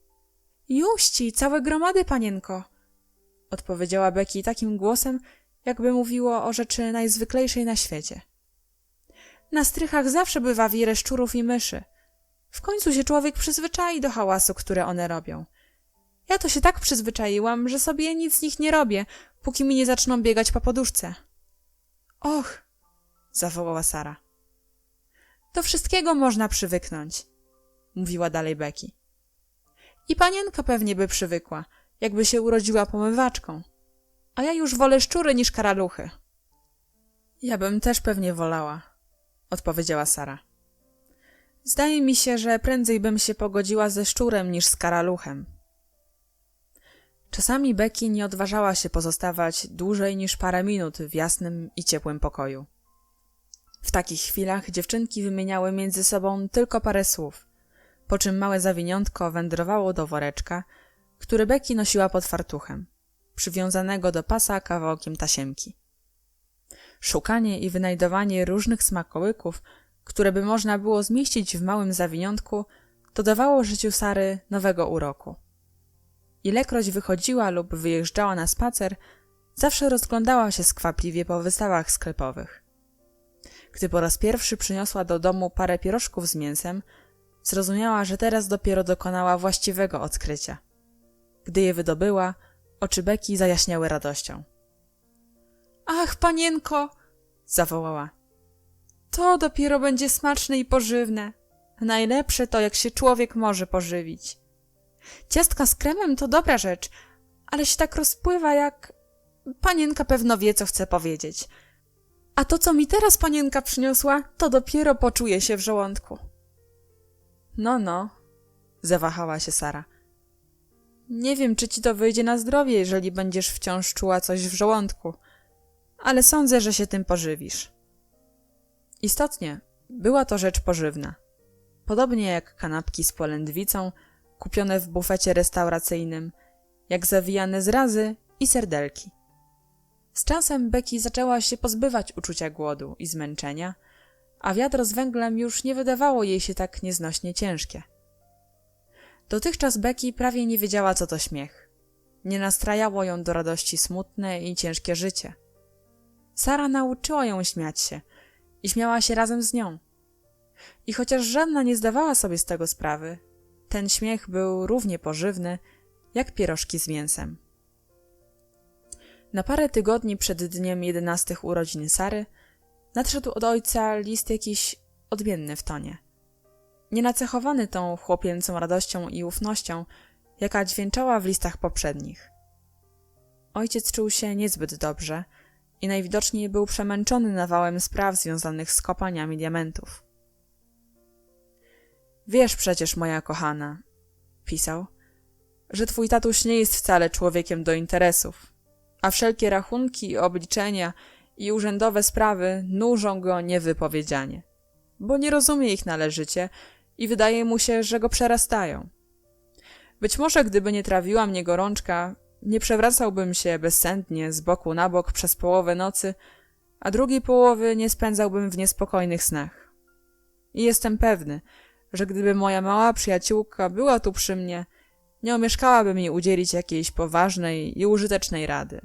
— Juści, całe gromady, panienko — odpowiedziała Becky takim głosem, jakby mówiło o rzeczy najzwyklejszej na świecie. Na strychach zawsze bywa wiele szczurów i myszy. W końcu się człowiek przyzwyczai do hałasu, który one robią. Ja to się tak przyzwyczaiłam, że sobie nic z nich nie robię, póki mi nie zaczną biegać po poduszce. Och, zawołała Sara. Do wszystkiego można przywyknąć, mówiła dalej Becky. I panienka pewnie by przywykła, jakby się urodziła pomywaczką. A ja już wolę szczury niż karaluchy. Ja bym też pewnie wolała, odpowiedziała Sara. Zdaje mi się, że prędzej bym się pogodziła ze szczurem niż z karaluchem. Czasami Becky nie odważała się pozostawać dłużej niż parę minut w jasnym i ciepłym pokoju. W takich chwilach dziewczynki wymieniały między sobą tylko parę słów, po czym małe zawiniątko wędrowało do woreczka, który Becky nosiła pod fartuchem, przywiązanego do pasa kawałkiem tasiemki. Szukanie i wynajdowanie różnych smakołyków, które by można było zmieścić w małym zawiniątku, dodawało życiu Sary nowego uroku. Ilekroć wychodziła lub wyjeżdżała na spacer, zawsze rozglądała się skwapliwie po wystawach sklepowych. Gdy po raz pierwszy przyniosła do domu parę pierożków z mięsem, zrozumiała, że teraz dopiero dokonała właściwego odkrycia. Gdy je wydobyła, oczy Becky zajaśniały radością. Ach, panienko! Zawołała. To dopiero będzie smaczne i pożywne. Najlepsze to, jak się człowiek może pożywić. Ciastka z kremem to dobra rzecz, ale się tak rozpływa jak... Panienka pewno wie, co chce powiedzieć. A to, co mi teraz panienka przyniosła, to dopiero poczuje się w żołądku. No, zawahała się Sara. Nie wiem, czy ci to wyjdzie na zdrowie, jeżeli będziesz wciąż czuła coś w żołądku, ale sądzę, że się tym pożywisz. Istotnie, była to rzecz pożywna. Podobnie jak kanapki z polędwicą, kupione w bufecie restauracyjnym, jak zawijane zrazy i serdelki. Z czasem Becky zaczęła się pozbywać uczucia głodu i zmęczenia, a wiadro z węglem już nie wydawało jej się tak nieznośnie ciężkie. Dotychczas Becky prawie nie wiedziała, co to śmiech. Nie nastrajało ją do radości smutne i ciężkie życie. Sara nauczyła ją śmiać się i śmiała się razem z nią. I chociaż żadna nie zdawała sobie z tego sprawy, ten śmiech był równie pożywny, jak pierożki z mięsem. Na parę tygodni przed dniem 11 urodzin Sary nadszedł od ojca list jakiś odmienny w tonie. Nienacechowany tą chłopięcą radością i ufnością, jaka dźwięczała w listach poprzednich. Ojciec czuł się niezbyt dobrze i najwidoczniej był przemęczony nawałem spraw związanych z kopalniami diamentów. Wiesz przecież, moja kochana, pisał, że twój tatuś nie jest wcale człowiekiem do interesów, a wszelkie rachunki, obliczenia i urzędowe sprawy nużą go niewypowiedzianie, bo nie rozumie ich należycie i wydaje mu się, że go przerastają. Być może gdyby nie trawiła mnie gorączka, nie przewracałbym się bezsędnie z boku na bok przez połowę nocy, a drugiej połowy nie spędzałbym w niespokojnych snach. I jestem pewny, że gdyby moja mała przyjaciółka była tu przy mnie, nie omieszkałaby mi udzielić jakiejś poważnej i użytecznej rady.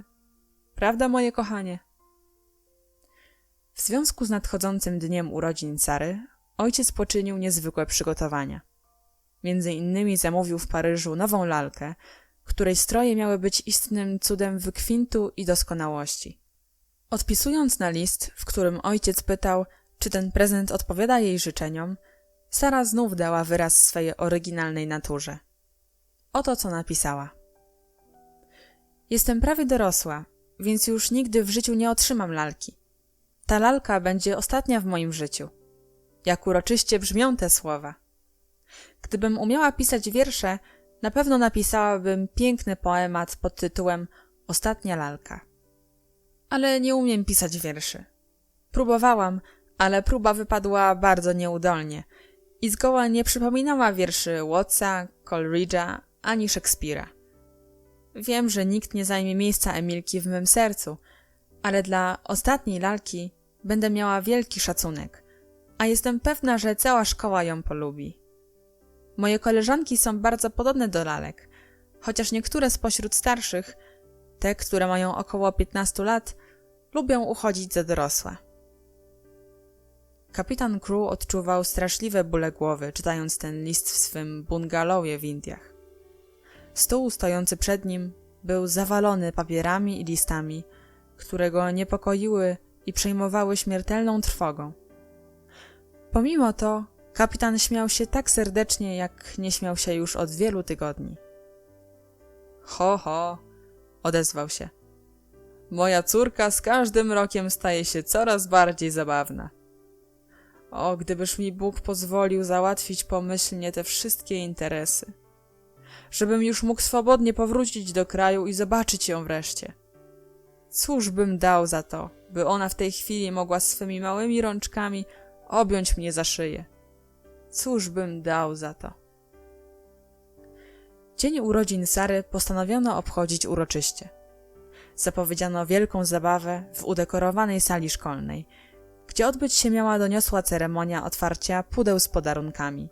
Prawda, moje kochanie? W związku z nadchodzącym dniem urodzin Sary, ojciec poczynił niezwykłe przygotowania. Między innymi zamówił w Paryżu nową lalkę, której stroje miały być istnym cudem wykwintu i doskonałości. Odpisując na list, w którym ojciec pytał, czy ten prezent odpowiada jej życzeniom, Sara znów dała wyraz swej oryginalnej naturze. Oto co napisała. Jestem prawie dorosła, więc już nigdy w życiu nie otrzymam lalki. Ta lalka będzie ostatnia w moim życiu. Jak uroczyście brzmią te słowa. Gdybym umiała pisać wiersze, na pewno napisałabym piękny poemat pod tytułem Ostatnia lalka. Ale nie umiem pisać wierszy. Próbowałam, ale próba wypadła bardzo nieudolnie i zgoła nie przypominała wierszy Wattsa, Coleridge'a ani Szekspira. Wiem, że nikt nie zajmie miejsca Emilki w mym sercu, ale dla ostatniej lalki będę miała wielki szacunek, a jestem pewna, że cała szkoła ją polubi. Moje koleżanki są bardzo podobne do lalek, chociaż niektóre spośród starszych, te, które mają około 15 lat, lubią uchodzić za dorosłe. Kapitan Crew odczuwał straszliwe bóle głowy, czytając ten list w swym bungalowie w Indiach. Stół stojący przed nim był zawalony papierami i listami, które go niepokoiły i przejmowały śmiertelną trwogą. Pomimo to kapitan śmiał się tak serdecznie, jak nie śmiał się już od wielu tygodni. Ho, ho, odezwał się. Moja córka z każdym rokiem staje się coraz bardziej zabawna. O, gdybyż mi Bóg pozwolił załatwić pomyślnie te wszystkie interesy. Żebym już mógł swobodnie powrócić do kraju i zobaczyć ją wreszcie. Cóż bym dał za to, by ona w tej chwili mogła swymi małymi rączkami objąć mnie za szyję. Cóż bym dał za to. Dzień urodzin Sary postanowiono obchodzić uroczyście. Zapowiedziano wielką zabawę w udekorowanej sali szkolnej, gdzie odbyć się miała doniosła ceremonia otwarcia pudeł z podarunkami.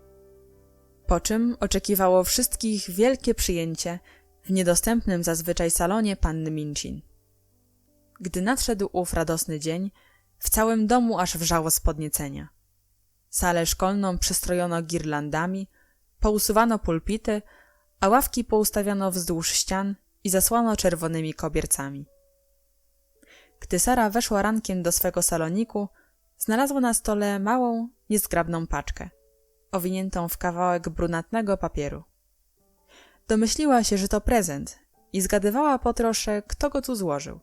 Po czym oczekiwało wszystkich wielkie przyjęcie w niedostępnym zazwyczaj salonie panny Minchin. Gdy nadszedł ów radosny dzień, w całym domu aż wrzało z podniecenia. Salę szkolną przystrojono girlandami, pousuwano pulpity, a ławki poustawiano wzdłuż ścian i zasłano czerwonymi kobiercami. Gdy Sara weszła rankiem do swego saloniku, znalazła na stole małą, niezgrabną paczkę, owiniętą w kawałek brunatnego papieru. Domyśliła się, że to prezent i zgadywała po trosze, kto go tu złożył.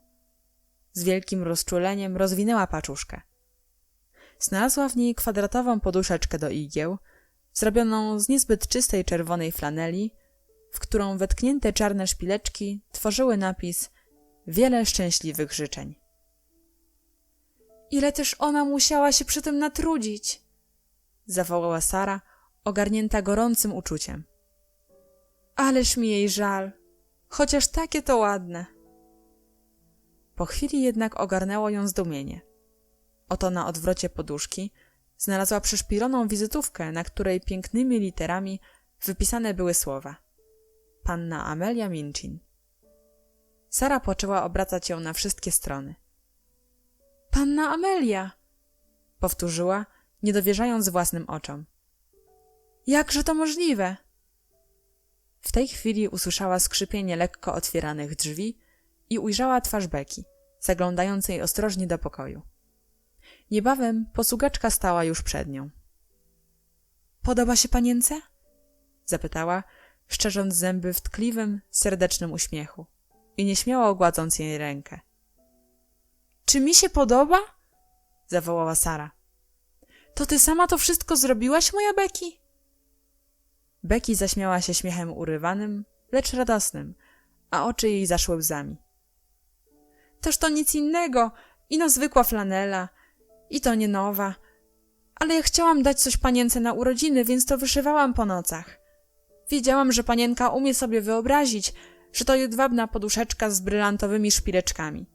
Z wielkim rozczuleniem rozwinęła paczuszkę. Znalazła w niej kwadratową poduszeczkę do igieł, zrobioną z niezbyt czystej czerwonej flaneli, w którą wetknięte czarne szpileczki tworzyły napis „Wiele szczęśliwych życzeń”. Ile też ona musiała się przy tym natrudzić! Zawołała Sara, ogarnięta gorącym uczuciem. Ależ mi jej żal, chociaż takie to ładne. Po chwili jednak ogarnęło ją zdumienie. Oto na odwrocie poduszki znalazła przyszpiloną wizytówkę, na której pięknymi literami wypisane były słowa: Panna Amelia Minchin. Sara poczęła obracać ją na wszystkie strony. Panna Amelia! Powtórzyła, nie dowierzając własnym oczom. Jakże to możliwe? W tej chwili usłyszała skrzypienie lekko otwieranych drzwi i ujrzała twarz Becky, zaglądającej ostrożnie do pokoju. Niebawem posługaczka stała już przed nią. Podoba się panience? Zapytała, szczerząc zęby w tkliwym, serdecznym uśmiechu i nieśmiało gładząc jej rękę. Czy mi się podoba? Zawołała Sara. To ty sama to wszystko zrobiłaś, moja Becky? Becky zaśmiała się śmiechem urywanym, lecz radosnym, a oczy jej zaszły łzami. Toż to nic innego, ino zwykła flanela, i to nie nowa. Ale ja chciałam dać coś panience na urodziny, więc to wyszywałam po nocach. Wiedziałam, że panienka umie sobie wyobrazić, że to jedwabna poduszeczka z brylantowymi szpileczkami.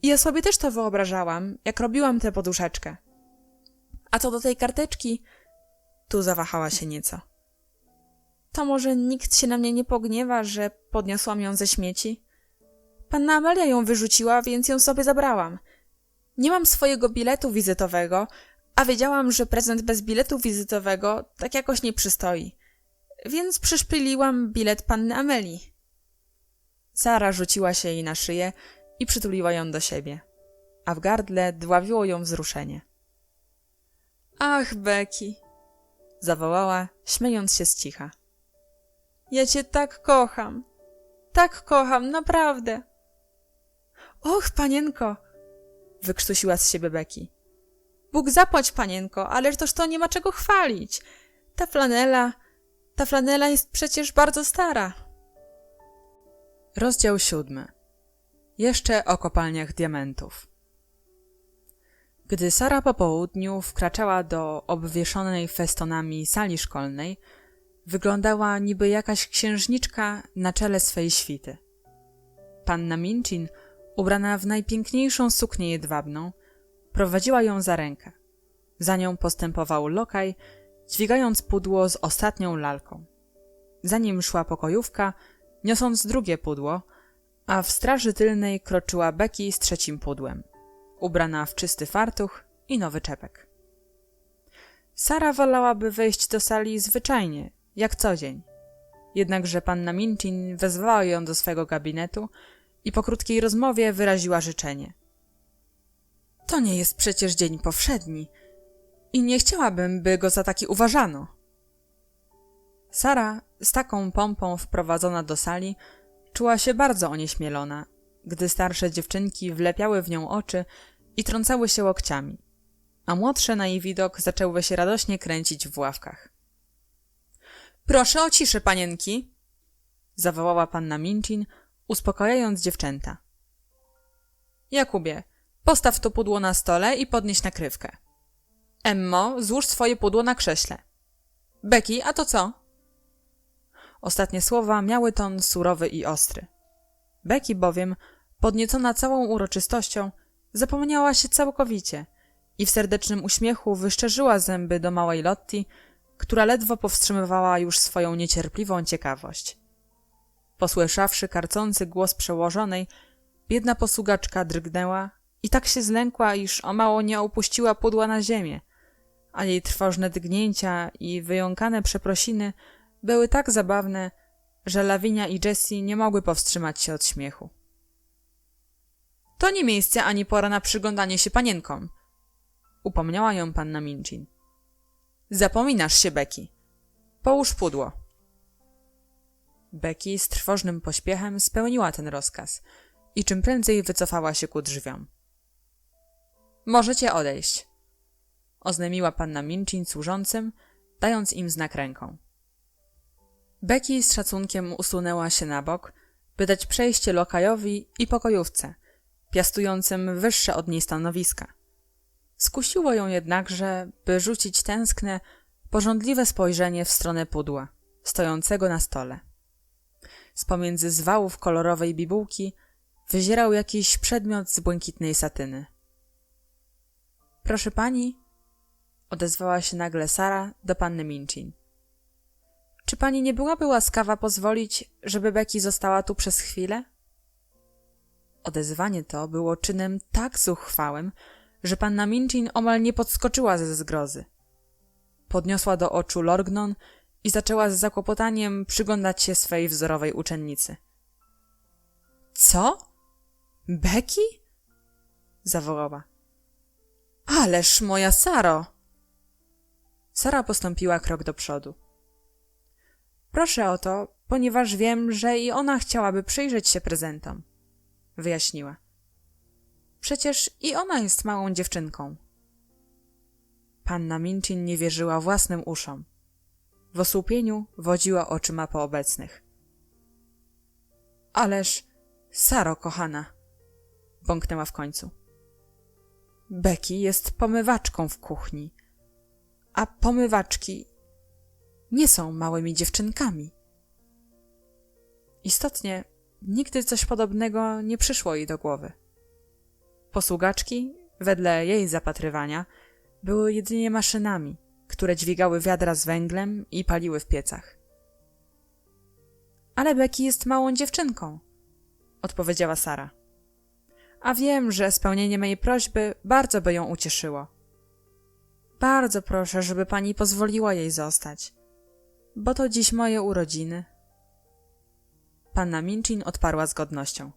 I ja sobie też to wyobrażałam, jak robiłam tę poduszeczkę. A co do tej karteczki, tu zawahała się nieco. To może nikt się na mnie nie pogniewa, że podniosłam ją ze śmieci? Panna Amelia ją wyrzuciła, więc ją sobie zabrałam. Nie mam swojego biletu wizytowego, a wiedziałam, że prezent bez biletu wizytowego tak jakoś nie przystoi. Więc przyszpiliłam bilet panny Amelii. Sara rzuciła się jej na szyję i przytuliła ją do siebie, a w gardle dławiło ją wzruszenie. Ach, Becky! Zawołała, śmiejąc się z cicha. Ja cię tak kocham, naprawdę. Och, panienko! Wykrztusiła z siebie Becky. Bóg zapłać, panienko, ależ toż to nie ma czego chwalić. Ta flanela jest przecież bardzo stara. Rozdział 7. Jeszcze o kopalniach diamentów. Gdy Sara po południu wkraczała do obwieszonej festonami sali szkolnej, wyglądała niby jakaś księżniczka na czele swej świty. Panna Minchin, ubrana w najpiękniejszą suknię jedwabną, prowadziła ją za rękę. Za nią postępował lokaj, dźwigając pudło z ostatnią lalką. Za nim szła pokojówka, niosąc drugie pudło, a w straży tylnej kroczyła Becky z trzecim pudłem, ubrana w czysty fartuch i nowy czepek. Sara wolałaby wejść do sali zwyczajnie, jak co dzień. Jednakże panna Minchin wezwała ją do swego gabinetu i po krótkiej rozmowie wyraziła życzenie. To nie jest przecież dzień powszedni i nie chciałabym, by go za taki uważano. Sara, z taką pompą wprowadzona do sali, czuła się bardzo onieśmielona, gdy starsze dziewczynki wlepiały w nią oczy i trącały się łokciami, a młodsze na jej widok zaczęły się radośnie kręcić w ławkach. Proszę o ciszę, panienki! Zawołała panna Minchin, uspokajając dziewczęta. Jakubie, postaw to pudło na stole i podnieś nakrywkę. Emmo, złóż swoje pudło na krześle. Becky, a to co? Ostatnie słowa miały ton surowy i ostry. Becky bowiem, podniecona całą uroczystością, zapomniała się całkowicie i w serdecznym uśmiechu wyszczerzyła zęby do małej Lotty, która ledwo powstrzymywała już swoją niecierpliwą ciekawość. Posłyszawszy karcący głos przełożonej, biedna posługaczka drgnęła i tak się zlękła, iż o mało nie opuściła pudła na ziemię, a jej trwożne dygnięcia i wyjąkane przeprosiny były tak zabawne, że Lawinia i Jessie nie mogły powstrzymać się od śmiechu. To nie miejsce ani pora na przyglądanie się panienkom, upomniała ją panna Minchin. Zapominasz się, Becky. Połóż pudło. Becky z trwożnym pośpiechem spełniła ten rozkaz i czym prędzej wycofała się ku drzwiom. Możecie odejść, oznajmiła panna Minchin służącym, dając im znak ręką. Becky z szacunkiem usunęła się na bok, by dać przejście lokajowi i pokojówce, piastującym wyższe od niej stanowiska. Skusiło ją jednakże, by rzucić tęskne, pożądliwe spojrzenie w stronę pudła, stojącego na stole. Z pomiędzy zwałów kolorowej bibułki wyzierał jakiś przedmiot z błękitnej satyny. Proszę pani, odezwała się nagle Sara do panny Minchin. Czy pani nie byłaby łaskawa pozwolić, żeby Becky została tu przez chwilę? Odezwanie to było czynem tak zuchwałym, że panna Minchin omal nie podskoczyła ze zgrozy. Podniosła do oczu lorgnon i zaczęła z zakłopotaniem przyglądać się swej wzorowej uczennicy. Co? Becky? Zawołała. Ależ moja Saro! Sara postąpiła krok do przodu. Proszę o to, ponieważ wiem, że i ona chciałaby przyjrzeć się prezentom, wyjaśniła. Przecież i ona jest małą dziewczynką. Panna Minchin nie wierzyła własnym uszom. W osłupieniu wodziła oczyma po obecnych. Ależ, Saro kochana, bąknęła w końcu. Becky jest pomywaczką w kuchni, a pomywaczki nie są małymi dziewczynkami. Istotnie, nigdy coś podobnego nie przyszło jej do głowy. Posługaczki, wedle jej zapatrywania, były jedynie maszynami, które dźwigały wiadra z węglem i paliły w piecach. Ale Becky jest małą dziewczynką, odpowiedziała Sara. A wiem, że spełnienie mojej prośby bardzo by ją ucieszyło. Bardzo proszę, żeby pani pozwoliła jej zostać, bo to dziś moje urodziny. Panna Minchin odparła z godnością.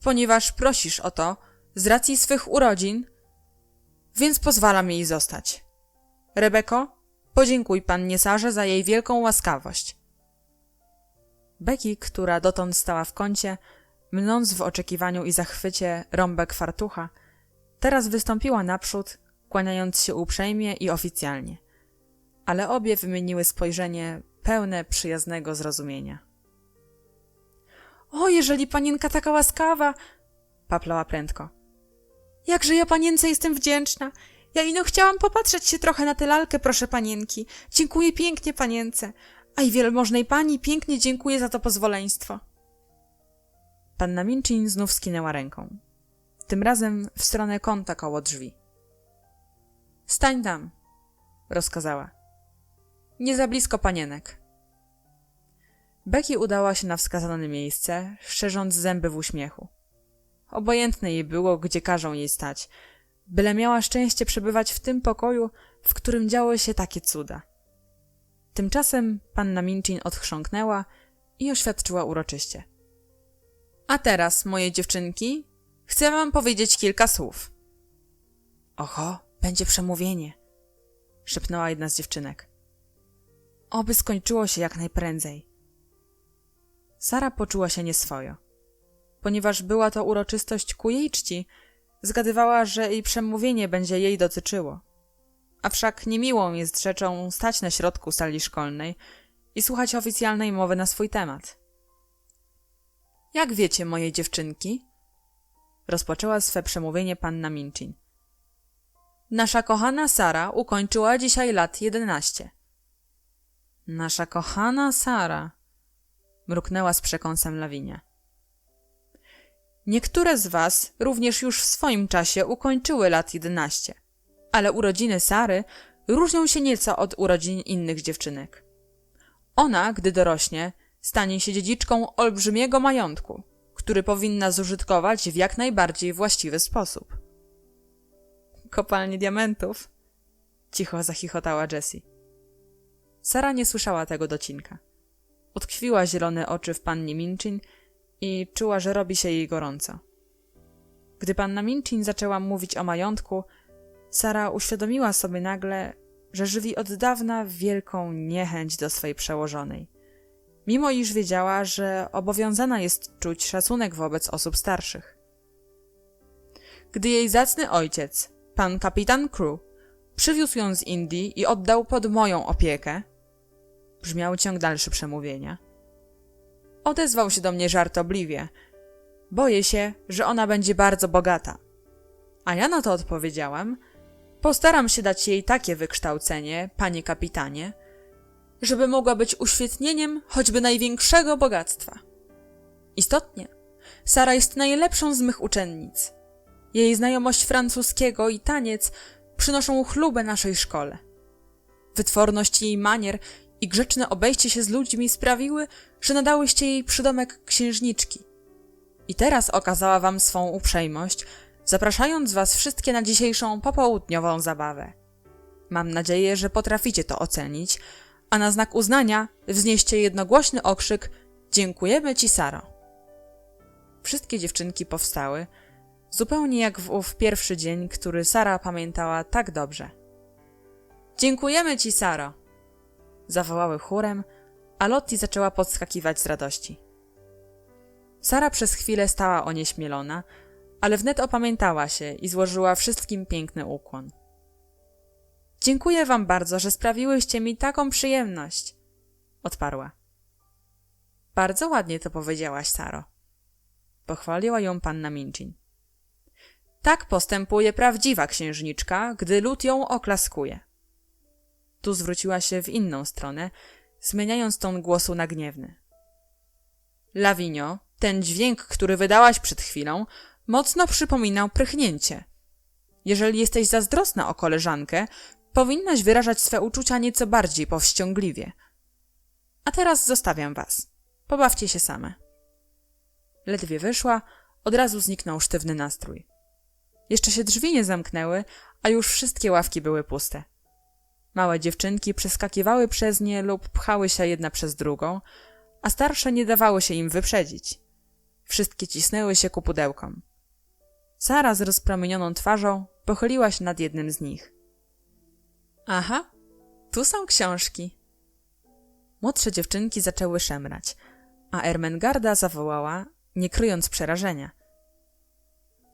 Ponieważ prosisz o to, z racji swych urodzin, więc pozwalam jej zostać. Rebeko, podziękuj pannie Sarze za jej wielką łaskawość. Becky, która dotąd stała w kącie, mnąc w oczekiwaniu i zachwycie rąbek fartucha, teraz wystąpiła naprzód, kłaniając się uprzejmie i oficjalnie, ale obie wymieniły spojrzenie pełne przyjaznego zrozumienia. O, jeżeli panienka taka łaskawa, paplała prędko. Jakże ja panience jestem wdzięczna. Ja ino chciałam popatrzeć się trochę na tę lalkę, proszę panienki. Dziękuję pięknie panience, a i wielmożnej pani pięknie dziękuję za to pozwoleństwo. Panna Minchin znów skinęła ręką. Tym razem w stronę kąta koło drzwi. Stań tam, rozkazała. Nie za blisko panienek. Becky udała się na wskazane miejsce, szczerząc zęby w uśmiechu. Obojętne jej było, gdzie każą jej stać, byle miała szczęście przebywać w tym pokoju, w którym działy się takie cuda. Tymczasem panna Minchin odchrząknęła i oświadczyła uroczyście. A teraz, moje dziewczynki, chcę wam powiedzieć kilka słów. Oho, będzie przemówienie, szepnęła jedna z dziewczynek. Oby skończyło się jak najprędzej. Sara poczuła się nieswojo. Ponieważ była to uroczystość ku jej czci, zgadywała, że i przemówienie będzie jej dotyczyło. A wszak niemiłą jest rzeczą stać na środku sali szkolnej i słuchać oficjalnej mowy na swój temat. Jak wiecie, moje dziewczynki, rozpoczęła swe przemówienie panna Minchin. Nasza kochana Sara ukończyła dzisiaj lat 11. Nasza kochana Sara, mruknęła z przekąsem Lawinia. Niektóre z was również już w swoim czasie ukończyły lat 11, ale urodziny Sary różnią się nieco od urodzin innych dziewczynek. Ona, gdy dorośnie, stanie się dziedziczką olbrzymiego majątku, który powinna zużytkować w jak najbardziej właściwy sposób. Kopalnie diamentów? Cicho zachichotała Jessie. Sara nie słyszała tego docinka. Utkwiła zielone oczy w pannie Minchin i czuła, że robi się jej gorąco. Gdy panna Minchin zaczęła mówić o majątku, Sara uświadomiła sobie nagle, że żywi od dawna wielką niechęć do swej przełożonej, mimo iż wiedziała, że obowiązana jest czuć szacunek wobec osób starszych. Gdy jej zacny ojciec, pan kapitan Crew, przywiózł ją z Indii i oddał pod moją opiekę, brzmiał ciąg dalszy przemówienia, odezwał się do mnie żartobliwie. Boję się, że ona będzie bardzo bogata. A ja na to odpowiedziałem, postaram się dać jej takie wykształcenie, panie kapitanie, żeby mogła być uświetnieniem choćby największego bogactwa. Istotnie, Sara jest najlepszą z mych uczennic. Jej znajomość francuskiego i taniec przynoszą chlubę naszej szkole. Wytworność jej manier i grzeczne obejście się z ludźmi sprawiły, że nadałyście jej przydomek księżniczki. I teraz okazała wam swą uprzejmość, zapraszając was wszystkie na dzisiejszą popołudniową zabawę. Mam nadzieję, że potraficie to ocenić, a na znak uznania wznieście jednogłośny okrzyk „Dziękujemy ci, Saro”. Wszystkie dziewczynki powstały, zupełnie jak w ów pierwszy dzień, który Sara pamiętała tak dobrze. „Dziękujemy ci, Saro”, zawołały chórem, a Lottie zaczęła podskakiwać z radości. Sara przez chwilę stała onieśmielona, ale wnet opamiętała się i złożyła wszystkim piękny ukłon. „Dziękuję wam bardzo, że sprawiłyście mi taką przyjemność”, odparła. „Bardzo ładnie to powiedziałaś, Saro”, pochwaliła ją panna Minchin. „Tak postępuje prawdziwa księżniczka, gdy lud ją oklaskuje”. Tu zwróciła się w inną stronę, zmieniając ton głosu na gniewny. „Lawinio, ten dźwięk, który wydałaś przed chwilą, mocno przypominał prychnięcie. Jeżeli jesteś zazdrosna o koleżankę, powinnaś wyrażać swe uczucia nieco bardziej powściągliwie. A teraz zostawiam was. Pobawcie się same”. Ledwie wyszła, od razu zniknął sztywny nastrój. Jeszcze się drzwi nie zamknęły, a już wszystkie ławki były puste. Małe dziewczynki przeskakiwały przez nie lub pchały się jedna przez drugą, a starsze nie dawały się im wyprzedzić. Wszystkie cisnęły się ku pudełkom. Sara z rozpromienioną twarzą pochyliła się nad jednym z nich. „Aha, tu są książki”. Młodsze dziewczynki zaczęły szemrać, a Ermengarda zawołała, nie kryjąc przerażenia.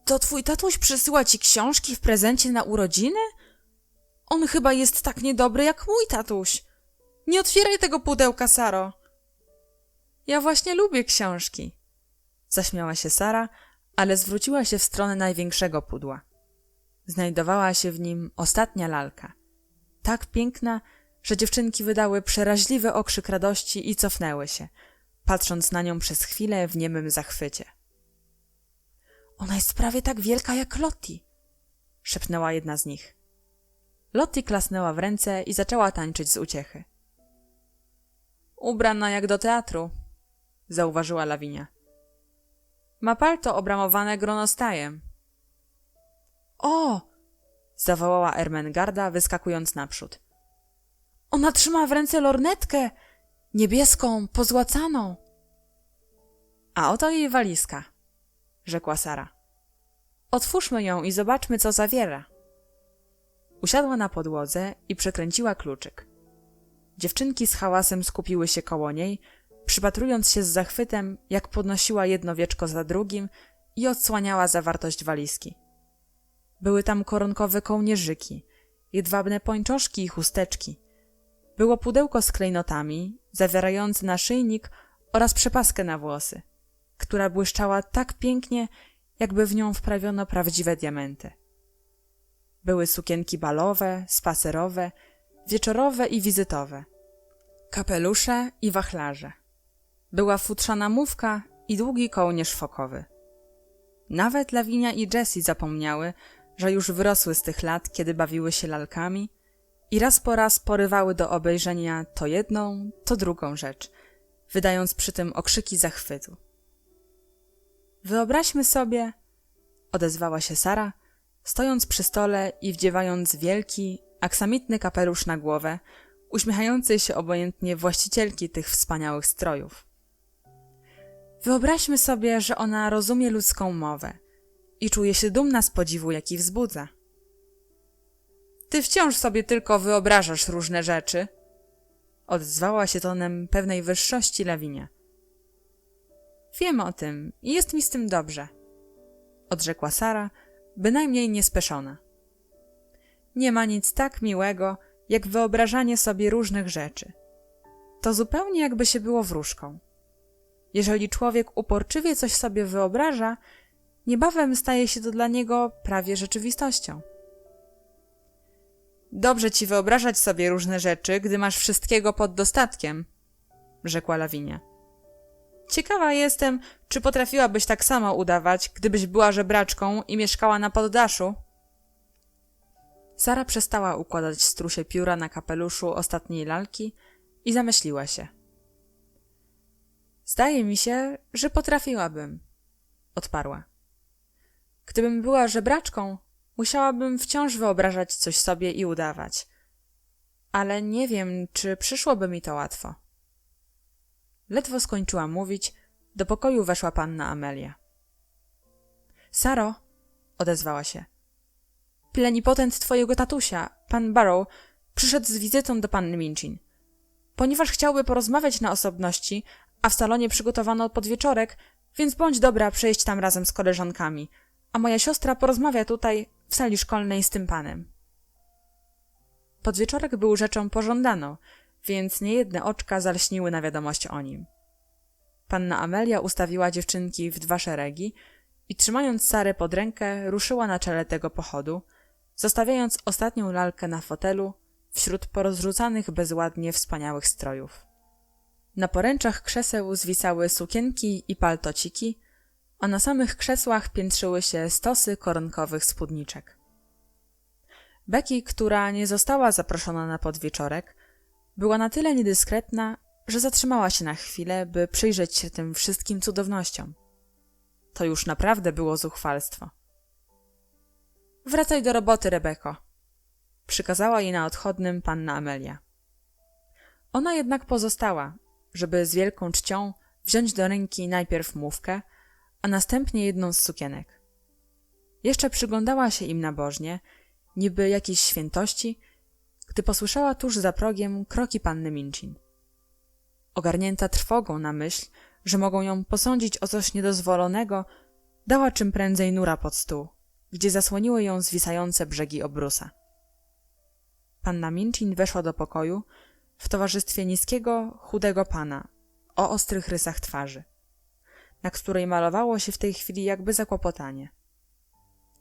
„To twój tatuś przysyła ci książki w prezencie na urodziny? On chyba jest tak niedobry jak mój tatuś. Nie otwieraj tego pudełka, Saro”. „Ja właśnie lubię książki”, zaśmiała się Sara, ale zwróciła się w stronę największego pudła. Znajdowała się w nim ostatnia lalka. Tak piękna, że dziewczynki wydały przeraźliwy okrzyk radości i cofnęły się, patrząc na nią przez chwilę w niemym zachwycie. „Ona jest prawie tak wielka jak Lottie”, szepnęła jedna z nich. Lottie klasnęła w ręce i zaczęła tańczyć z uciechy. „Ubrana jak do teatru”, zauważyła Lawinia. „Ma palto obramowane gronostajem”. „O, zawołała Ermengarda, wyskakując naprzód. Ona trzyma w ręce lornetkę, niebieską, pozłacaną. A oto jej walizka, rzekła Sara. Otwórzmy ją i zobaczmy, co zawiera. Usiadła na podłodze i przekręciła kluczyk. Dziewczynki z hałasem skupiły się koło niej, przypatrując się z zachwytem, jak podnosiła jedno wieczko za drugim i odsłaniała zawartość walizki. Były tam koronkowe kołnierzyki, jedwabne pończoszki i chusteczki. Było pudełko z klejnotami, zawierające naszyjnik oraz przepaskę na włosy, która błyszczała tak pięknie, jakby w nią wprawiono prawdziwe diamenty. Były sukienki balowe, spacerowe, wieczorowe i wizytowe, kapelusze i wachlarze. Była futrzana mówka i długi kołnierz fokowy. Nawet Lawinia i Jessie zapomniały, że już wyrosły z tych lat, kiedy bawiły się lalkami i raz po raz porywały do obejrzenia to jedną, to drugą rzecz, wydając przy tym okrzyki zachwytu. Wyobraźmy sobie, odezwała się Sara, stojąc przy stole i wdziewając wielki, aksamitny kapelusz na głowę, uśmiechającej się obojętnie właścicielki tych wspaniałych strojów. Wyobraźmy sobie, że ona rozumie ludzką mowę i czuje się dumna z podziwu, jaki wzbudza. Ty wciąż sobie tylko wyobrażasz różne rzeczy, odezwała się tonem pewnej wyższości Lawinia. Wiem o tym i jest mi z tym dobrze, odrzekła Sara, bynajmniej niespeszona. Nie ma nic tak miłego, jak wyobrażanie sobie różnych rzeczy. To zupełnie jakby się było wróżką. Jeżeli człowiek uporczywie coś sobie wyobraża, niebawem staje się to dla niego prawie rzeczywistością. Dobrze ci wyobrażać sobie różne rzeczy, gdy masz wszystkiego pod dostatkiem, rzekła Lawinia. Ciekawa jestem, czy potrafiłabyś tak samo udawać, gdybyś była żebraczką i mieszkała na poddaszu? Sara przestała układać strusie pióra na kapeluszu ostatniej lalki i zamyśliła się. Zdaje mi się, że potrafiłabym, odparła. Gdybym była żebraczką, musiałabym wciąż wyobrażać coś sobie i udawać. Ale nie wiem, czy przyszłoby mi to łatwo. Ledwo skończyła mówić, do pokoju weszła panna Amelia. Saro, odezwała się. Plenipotent twojego tatusia, pan Barrow, przyszedł z wizytą do panny Minchin. Ponieważ chciałby porozmawiać na osobności, a w salonie przygotowano podwieczorek, więc bądź dobra przejść tam razem z koleżankami, a moja siostra porozmawia tutaj, w sali szkolnej, z tym panem. Podwieczorek był rzeczą pożądaną, więc niejedne oczka zalśniły na wiadomość o nim. Panna Amelia ustawiła dziewczynki w 2 szeregi i trzymając Sarę pod rękę ruszyła na czele tego pochodu, zostawiając ostatnią lalkę na fotelu wśród porozrzucanych bezładnie wspaniałych strojów. Na poręczach krzeseł zwisały sukienki i paltociki, a na samych krzesłach piętrzyły się stosy koronkowych spódniczek. Becky, która nie została zaproszona na podwieczorek, była na tyle niedyskretna, że zatrzymała się na chwilę, by przyjrzeć się tym wszystkim cudownościom. To już naprawdę było zuchwalstwo. Wracaj do roboty, Rebeko, przykazała jej na odchodnym panna Amelia. Ona jednak pozostała, żeby z wielką czcią wziąć do ręki najpierw mówkę, a następnie jedną z sukienek. Jeszcze przyglądała się im nabożnie, niby jakiejś świętości, gdy posłyszała tuż za progiem kroki panny Minchin. Ogarnięta trwogą na myśl, że mogą ją posądzić o coś niedozwolonego, dała czym prędzej nura pod stół, gdzie zasłoniły ją zwisające brzegi obrusa. Panna Minchin weszła do pokoju w towarzystwie niskiego, chudego pana o ostrych rysach twarzy, na której malowało się w tej chwili jakby zakłopotanie.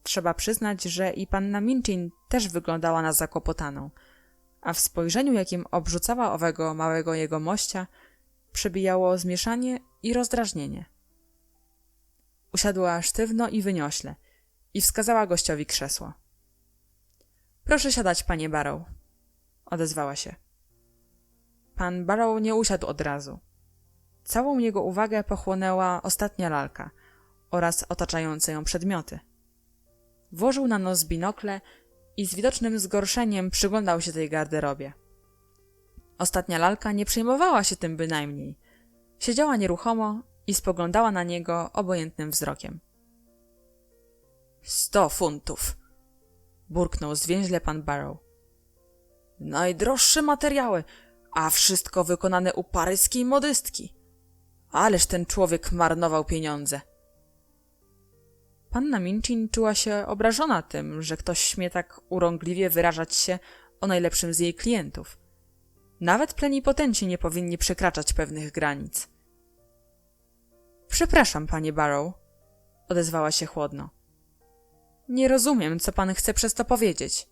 Trzeba przyznać, że i panna Minchin też wyglądała na zakłopotaną, a w spojrzeniu, jakim obrzucała owego małego jegomościa, przebijało zmieszanie i rozdrażnienie. Usiadła sztywno i wyniośle i wskazała gościowi krzesło. Proszę siadać, panie Barrow, odezwała się. Pan Barrow nie usiadł od razu. Całą jego uwagę pochłonęła ostatnia lalka oraz otaczające ją przedmioty. Włożył na nos binokle i z widocznym zgorszeniem przyglądał się tej garderobie. Ostatnia lalka nie przejmowała się tym bynajmniej. Siedziała nieruchomo i spoglądała na niego obojętnym wzrokiem. 100 funtów! Burknął zwięźle pan Barrow. Najdroższe materiały, a wszystko wykonane u paryskiej modystki. Ależ ten człowiek marnował pieniądze. Panna Minchin czuła się obrażona tym, że ktoś śmie tak urągliwie wyrażać się o najlepszym z jej klientów. Nawet plenipotenci nie powinni przekraczać pewnych granic. Przepraszam, panie Barrow, odezwała się chłodno. Nie rozumiem, co pan chce przez to powiedzieć.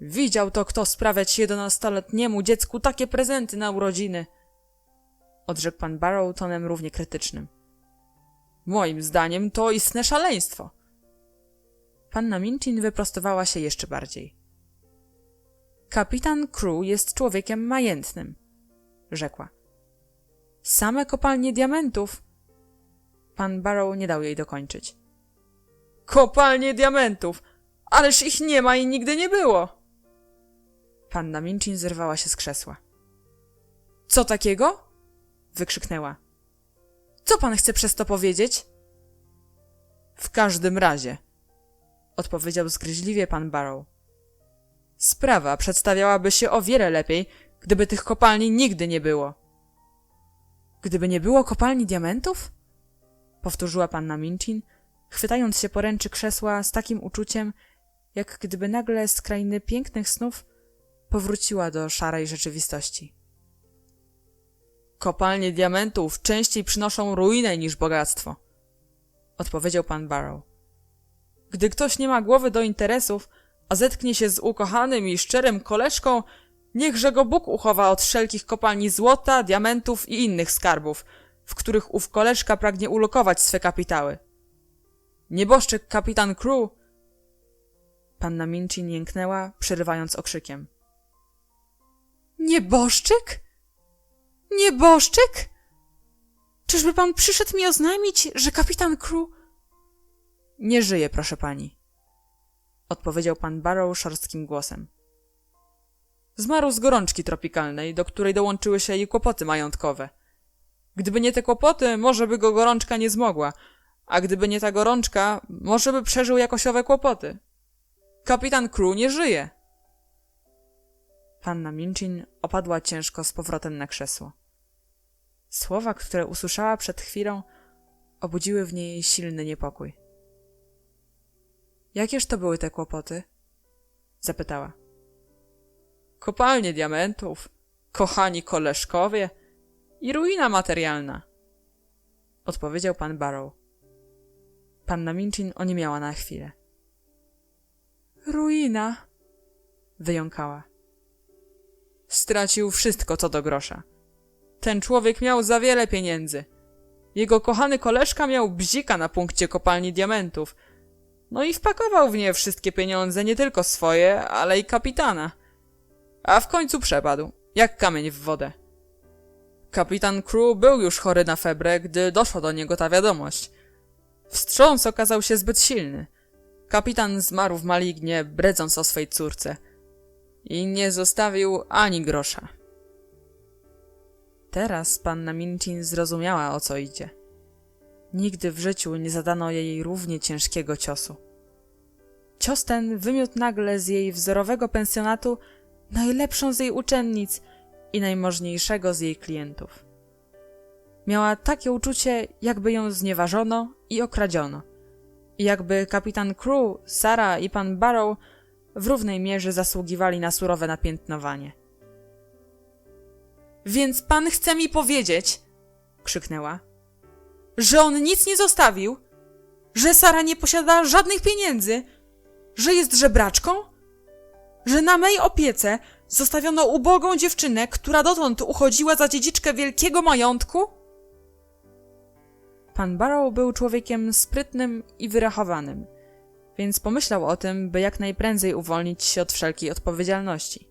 Widział to kto sprawiać 11-letniemu dziecku takie prezenty na urodziny, odrzekł pan Barrow tonem równie krytycznym. Moim zdaniem to istne szaleństwo. Panna Minchin wyprostowała się jeszcze bardziej. Kapitan Crew jest człowiekiem majętnym, rzekła. Same kopalnie diamentów. Pan Barrow nie dał jej dokończyć. Kopalnie diamentów! Ależ ich nie ma i nigdy nie było! Panna Minchin zerwała się z krzesła. Co takiego? Wykrzyknęła. Co pan chce przez to powiedzieć? W każdym razie, odpowiedział zgryźliwie pan Barrow. Sprawa przedstawiałaby się o wiele lepiej, gdyby tych kopalni nigdy nie było. Gdyby nie było kopalni diamentów? Powtórzyła panna Minchin, chwytając się poręczy krzesła z takim uczuciem, jak gdyby nagle z krainy pięknych snów powróciła do szarej rzeczywistości. Kopalnie diamentów częściej przynoszą ruinę niż bogactwo, odpowiedział pan Barrow. Gdy ktoś nie ma głowy do interesów, a zetknie się z ukochanym i szczerym koleżką, niechże go Bóg uchowa od wszelkich kopalni złota, diamentów i innych skarbów, w których ów koleżka pragnie ulokować swe kapitały. Nieboszczyk kapitan Crew... Panna Minchin jęknęła, przerywając okrzykiem. Nieboszczyk? Nieboszczyk? Czyżby pan przyszedł mi oznajmić, że kapitan Crew... Nie żyje, proszę pani, odpowiedział pan Barrow szorstkim głosem. Zmarł z gorączki tropikalnej, do której dołączyły się jej kłopoty majątkowe. Gdyby nie te kłopoty, może by go gorączka nie zmogła, a gdyby nie ta gorączka, może by przeżył jakoś owe kłopoty. Kapitan Crew nie żyje. Panna Minchin opadła ciężko z powrotem na krzesło. Słowa, które usłyszała przed chwilą, obudziły w niej silny niepokój. Jakież to były te kłopoty? Zapytała. Kopalnie diamentów, kochani koleżkowie i ruina materialna, odpowiedział pan Barrow. Panna Minchin oniemiała na chwilę. Ruina, wyjąkała. Stracił wszystko co do grosza. Ten człowiek miał za wiele pieniędzy. Jego kochany koleżka miał bzika na punkcie kopalni diamentów. No i wpakował w nie wszystkie pieniądze, nie tylko swoje, ale i kapitana. A w końcu przepadł, jak kamień w wodę. Kapitan Crew był już chory na febrę, gdy doszła do niego ta wiadomość. Wstrząs okazał się zbyt silny. Kapitan zmarł w malignie, bredząc o swej córce. I nie zostawił ani grosza. Teraz panna Minchin zrozumiała, o co idzie. Nigdy w życiu nie zadano jej równie ciężkiego ciosu. Cios ten wymiótł nagle z jej wzorowego pensjonatu najlepszą z jej uczennic i najmożniejszego z jej klientów. Miała takie uczucie, jakby ją znieważono i okradziono. I jakby kapitan Crew, Sara i pan Barrow w równej mierze zasługiwali na surowe napiętnowanie. Więc pan chce mi powiedzieć, krzyknęła, że on nic nie zostawił? Że Sara nie posiada żadnych pieniędzy? Że jest żebraczką? Że na mej opiece zostawiono ubogą dziewczynę, która dotąd uchodziła za dziedziczkę wielkiego majątku? Pan Barrow był człowiekiem sprytnym i wyrachowanym, więc pomyślał o tym, by jak najprędzej uwolnić się od wszelkiej odpowiedzialności.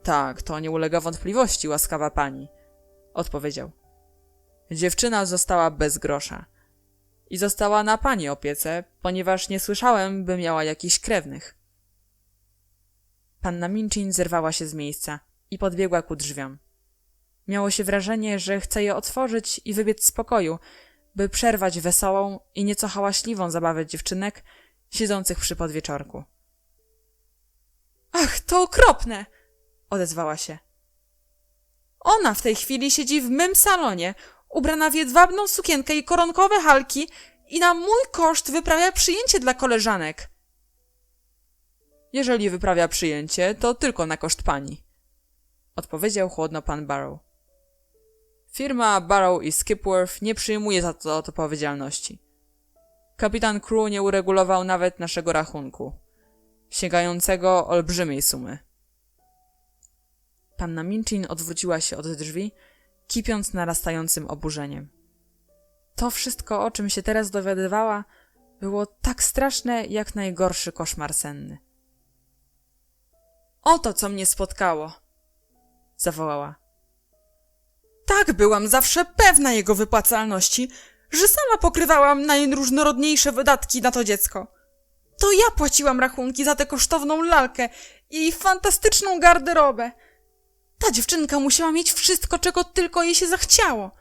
Tak, to nie ulega wątpliwości, łaskawa pani, odpowiedział. Dziewczyna została bez grosza. i została na pani opiece, ponieważ nie słyszałem, by miała jakichś krewnych. Panna Minchin zerwała się z miejsca i podbiegła ku drzwiom. Miało się wrażenie, że chce je otworzyć i wybiec z pokoju, by przerwać wesołą i nieco hałaśliwą zabawę dziewczynek siedzących przy podwieczorku. Ach, to okropne! Odezwała się. Ona w tej chwili siedzi w mym salonie, ubrana w jedwabną sukienkę i koronkowe halki i na mój koszt wyprawia przyjęcie dla koleżanek. Jeżeli wyprawia przyjęcie, to tylko na koszt pani, odpowiedział chłodno pan Barrow. Firma Barrow i Skipworth nie przyjmuje za to odpowiedzialności. Kapitan Crew nie uregulował nawet naszego rachunku, sięgającego olbrzymiej sumy. Panna Minchin odwróciła się od drzwi, kipiąc narastającym oburzeniem. To wszystko, o czym się teraz dowiadywała, było tak straszne, jak najgorszy koszmar senny. Oto, co mnie spotkało! Zawołała. Tak byłam zawsze pewna jego wypłacalności, że sama pokrywałam najróżnorodniejsze wydatki na to dziecko. To ja płaciłam rachunki za tę kosztowną lalkę i fantastyczną garderobę. Ta dziewczynka musiała mieć wszystko, czego tylko jej się zachciało.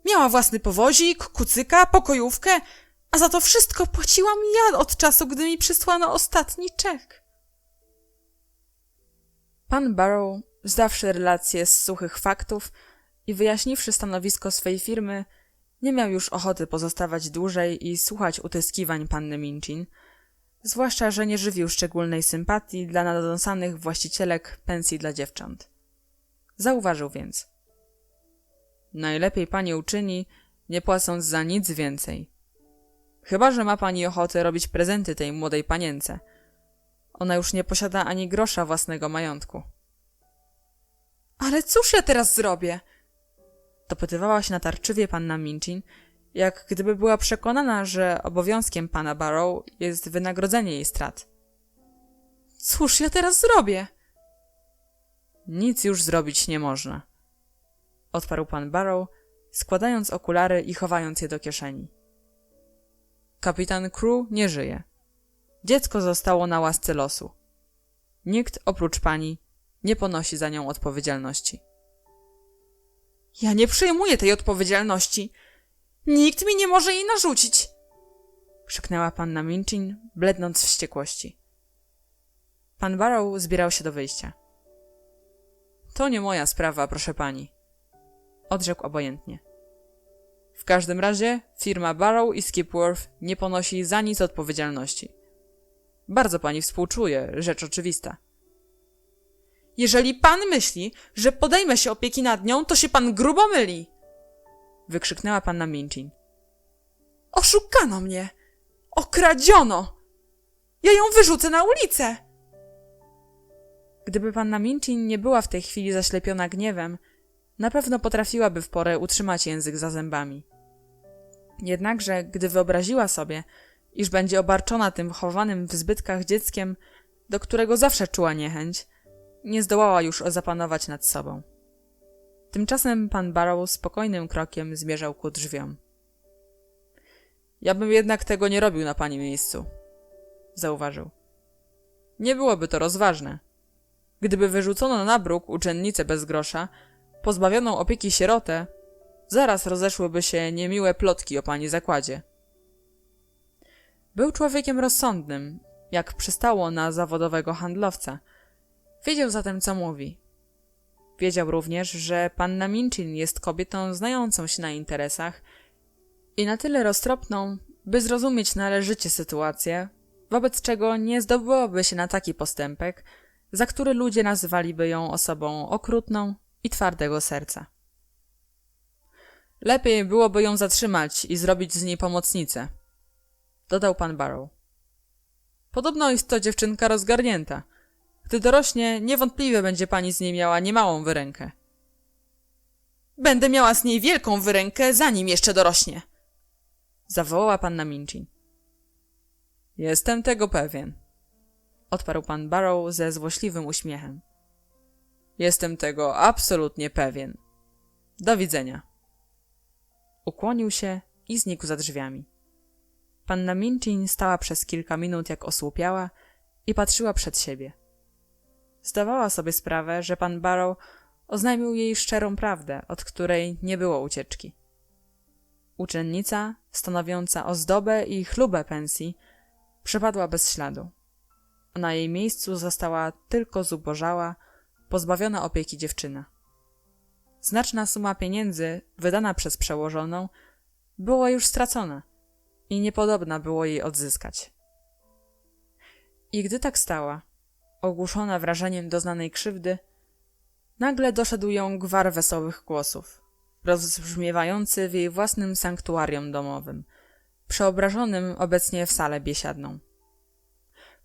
Miała własny powozik, kucyka, pokojówkę, a za to wszystko płaciłam ja od czasu, gdy mi przysłano ostatni czek. Pan Barrow, zdawszy relacje z suchych faktów i wyjaśniwszy stanowisko swej firmy, nie miał już ochoty pozostawać dłużej i słuchać utyskiwań panny Minchin, zwłaszcza, że nie żywił szczególnej sympatii dla nadąsanych właścicielek pensji dla dziewcząt. Zauważył więc. Najlepiej pani uczyni, nie płacąc za nic więcej. Chyba że ma pani ochotę robić prezenty tej młodej panience. Ona już nie posiada ani grosza własnego majątku. Ale cóż ja teraz zrobię? Dopytywała się natarczywie panna Minchin, jak gdyby była przekonana, że obowiązkiem pana Barrow jest wynagrodzenie jej strat. Cóż ja teraz zrobię? Nic już zrobić nie można, odparł pan Barrow, składając okulary i chowając je do kieszeni. Kapitan Crew nie żyje. Dziecko zostało na łasce losu. Nikt oprócz pani nie ponosi za nią odpowiedzialności. Ja nie przyjmuję tej odpowiedzialności. Nikt mi nie może jej narzucić! Krzyknęła panna Minchin, blednąc w wściekłości. Pan Barrow zbierał się do wyjścia. To nie moja sprawa, proszę pani, odrzekł obojętnie. W każdym razie firma Barrow i Skipworth nie ponosi za nic odpowiedzialności. Bardzo pani współczuję, rzecz oczywista. Jeżeli pan myśli, że podejmę się opieki nad nią, to się pan grubo myli! Wykrzyknęła panna Minchin. Oszukano mnie! Okradziono! Ja ją wyrzucę na ulicę! Gdyby panna Minchin nie była w tej chwili zaślepiona gniewem, na pewno potrafiłaby w porę utrzymać język za zębami. Jednakże, gdy wyobraziła sobie, iż będzie obarczona tym chowanym w zbytkach dzieckiem, do którego zawsze czuła niechęć, nie zdołała już zapanować nad sobą. Tymczasem pan Barrow spokojnym krokiem zmierzał ku drzwiom. Ja bym jednak tego nie robił na pani miejscu, zauważył. Nie byłoby to rozważne. Gdyby wyrzucono na bruk uczennicę bez grosza, pozbawioną opieki sierotę, zaraz rozeszłyby się niemiłe plotki o pani zakładzie. Był człowiekiem rozsądnym, jak przystało na zawodowego handlowca. Wiedział zatem, co mówi. Wiedział również, że panna Minchin jest kobietą znającą się na interesach i na tyle roztropną, by zrozumieć należycie sytuację, wobec czego nie zdobyłoby się na taki postępek, za który ludzie nazywaliby ją osobą okrutną i twardego serca. Lepiej byłoby ją zatrzymać i zrobić z niej pomocnicę, dodał pan Barrow. Podobno jest to dziewczynka rozgarnięta. Gdy dorośnie, niewątpliwie będzie pani z niej miała niemałą wyrękę. Będę miała z niej wielką wyrękę, zanim jeszcze dorośnie, zawołała panna Minchin. Jestem tego pewien, odparł pan Barrow ze złośliwym uśmiechem. Jestem tego absolutnie pewien. Do widzenia. Ukłonił się i znikł za drzwiami. Panna Minchin stała przez kilka minut jak osłupiała i patrzyła przed siebie. Zdawała sobie sprawę, że pan Barrow oznajmił jej szczerą prawdę, od której nie było ucieczki. Uczennica, stanowiąca ozdobę i chlubę pensji, przepadła bez śladu. Na jej miejscu została tylko zubożała, pozbawiona opieki dziewczyna. Znaczna suma pieniędzy, wydana przez przełożoną, była już stracona i niepodobna było jej odzyskać. I gdy tak stała, ogłuszona wrażeniem doznanej krzywdy, nagle doszedł ją gwar wesołych głosów, rozbrzmiewający w jej własnym sanktuarium domowym, przeobrażonym obecnie w salę biesiadną.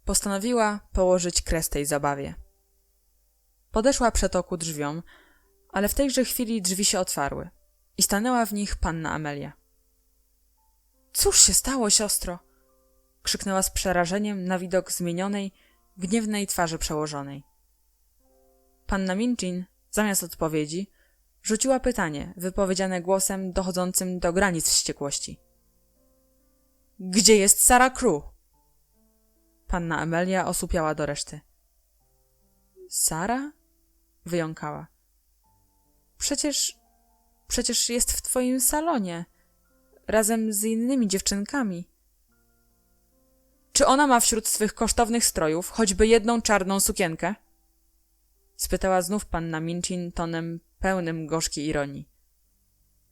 Postanowiła położyć kres tej zabawie. Podeszła przetoku drzwiom, ale w tejże chwili drzwi się otwarły i stanęła w nich panna Amelia. — Cóż się stało, siostro? — krzyknęła z przerażeniem na widok zmienionej, gniewnej twarzy przełożonej. Panna Minchin, zamiast odpowiedzi, rzuciła pytanie, wypowiedziane głosem dochodzącym do granic wściekłości. — Gdzie jest Sarah Crewe? Panna Amelia osłupiała do reszty. — Sara? — wyjąkała. — Przecież jest w twoim salonie, razem z innymi dziewczynkami. — Czy ona ma wśród swych kosztownych strojów choćby jedną czarną sukienkę? — spytała znów panna Minchin tonem pełnym gorzkiej ironii.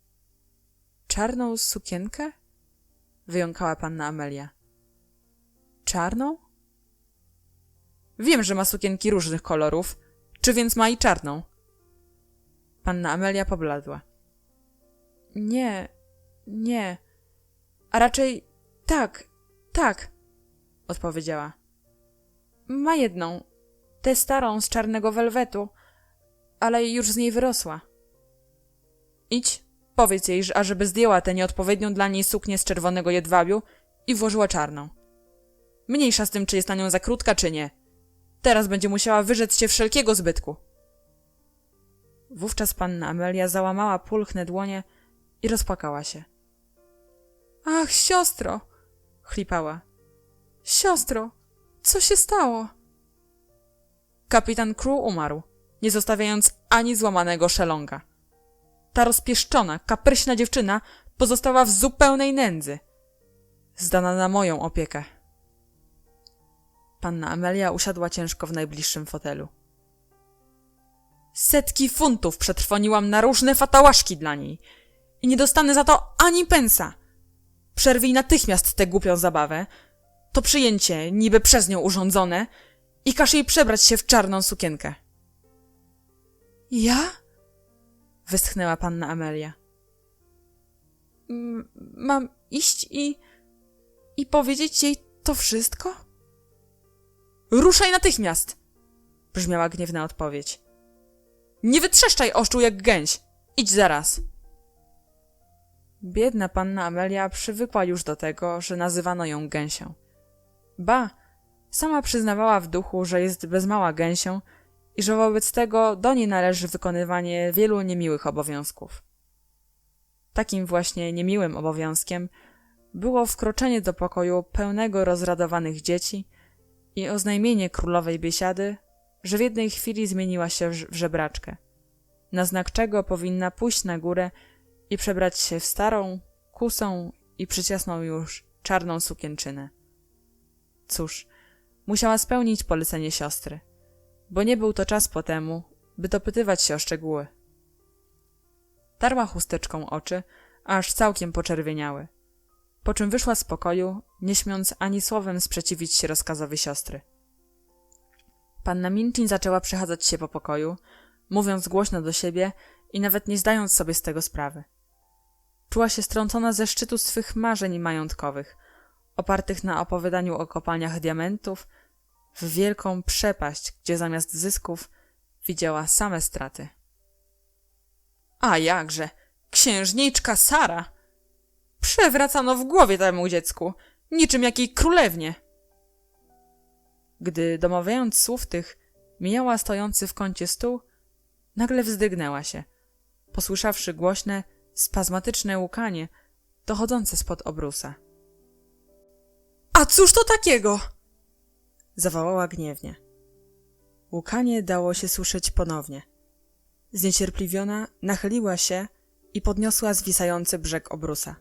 — Czarną sukienkę? — wyjąkała panna Amelia. — Czarną? — Wiem, że ma sukienki różnych kolorów. Czy więc ma i czarną? Panna Amelia pobladła. — Nie, a raczej tak, odpowiedziała. Ma jedną, tę starą z czarnego welwetu, ale już z niej wyrosła. Idź, powiedz jej, ażeby zdjęła tę nieodpowiednią dla niej suknię z czerwonego jedwabiu i włożyła czarną. Mniejsza z tym, czy jest na nią za krótka, czy nie. Teraz będzie musiała wyrzec się wszelkiego zbytku. Wówczas panna Amelia załamała pulchne dłonie i rozpłakała się. — Ach, siostro! — chlipała. — Siostro, co się stało? Kapitan Crewe umarł, nie zostawiając ani złamanego szelonga. Ta rozpieszczona, kapryśna dziewczyna pozostała w zupełnej nędzy. Zdana na moją opiekę. Panna Amelia usiadła ciężko w najbliższym fotelu. Setki funtów przetrwoniłam na różne fatałaszki dla niej i nie dostanę za to ani pensa. Przerwij natychmiast tę głupią zabawę, to przyjęcie niby przez nią urządzone i każ jej przebrać się w czarną sukienkę. Ja? Westchnęła panna Amelia. Mam iść i powiedzieć jej to wszystko? Ruszaj natychmiast! Brzmiała gniewna odpowiedź. Nie wytrzeszczaj oczu jak gęś! Idź zaraz! Biedna panna Amelia przywykła już do tego, że nazywano ją gęsią. Ba, sama przyznawała w duchu, że jest bez mała gęsią i że wobec tego do niej należy wykonywanie wielu niemiłych obowiązków. Takim właśnie niemiłym obowiązkiem było wkroczenie do pokoju pełnego rozradowanych dzieci i oznajmienie królowej biesiady, że w jednej chwili zmieniła się w żebraczkę, na znak czego powinna pójść na górę i przebrać się w starą, kusą i przyciasną już czarną sukienczynę. Cóż, musiała spełnić polecenie siostry, bo nie był to czas po temu, by dopytywać się o szczegóły. Tarła chusteczką oczy, aż całkiem poczerwieniały, po czym wyszła z pokoju, nie śmiąc ani słowem sprzeciwić się rozkazowi siostry. Panna Minchin zaczęła przechadzać się po pokoju, mówiąc głośno do siebie i nawet nie zdając sobie z tego sprawy. Czuła się strącona ze szczytu swych marzeń majątkowych, opartych na opowiadaniu o kopalniach diamentów, w wielką przepaść, gdzie zamiast zysków widziała same straty. A jakże! Księżniczka Sara! Przewracano w głowie temu dziecku, niczym jakiej królewnie. Gdy domawiając słów tych mijała stojący w kącie stół, nagle wzdrygnęła się, posłyszawszy głośne, spazmatyczne łukanie dochodzące spod obrusa. A cóż to takiego? Zawołała gniewnie. Łukanie dało się słyszeć ponownie. Zniecierpliwiona nachyliła się i podniosła zwisający brzeg obrusa.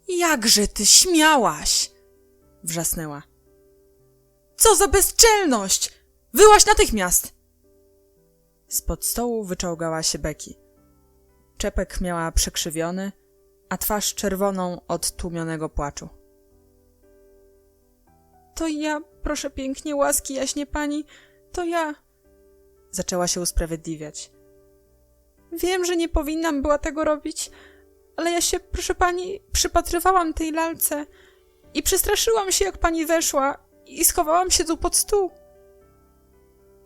Jakże ty śmiałaś! Wrzasnęła. Co za bezczelność! Wyłaź natychmiast! Spod stołu wyczołgała się Becky. Czepek miała przekrzywiony, a twarz czerwoną od tłumionego płaczu. To ja, proszę pięknie, łaski jaśnie pani, to ja... Zaczęła się usprawiedliwiać. Wiem, że nie powinnam była tego robić, ale ja się, proszę pani, przypatrywałam tej lalce i przestraszyłam się, jak pani weszła i schowałam się tu pod stół.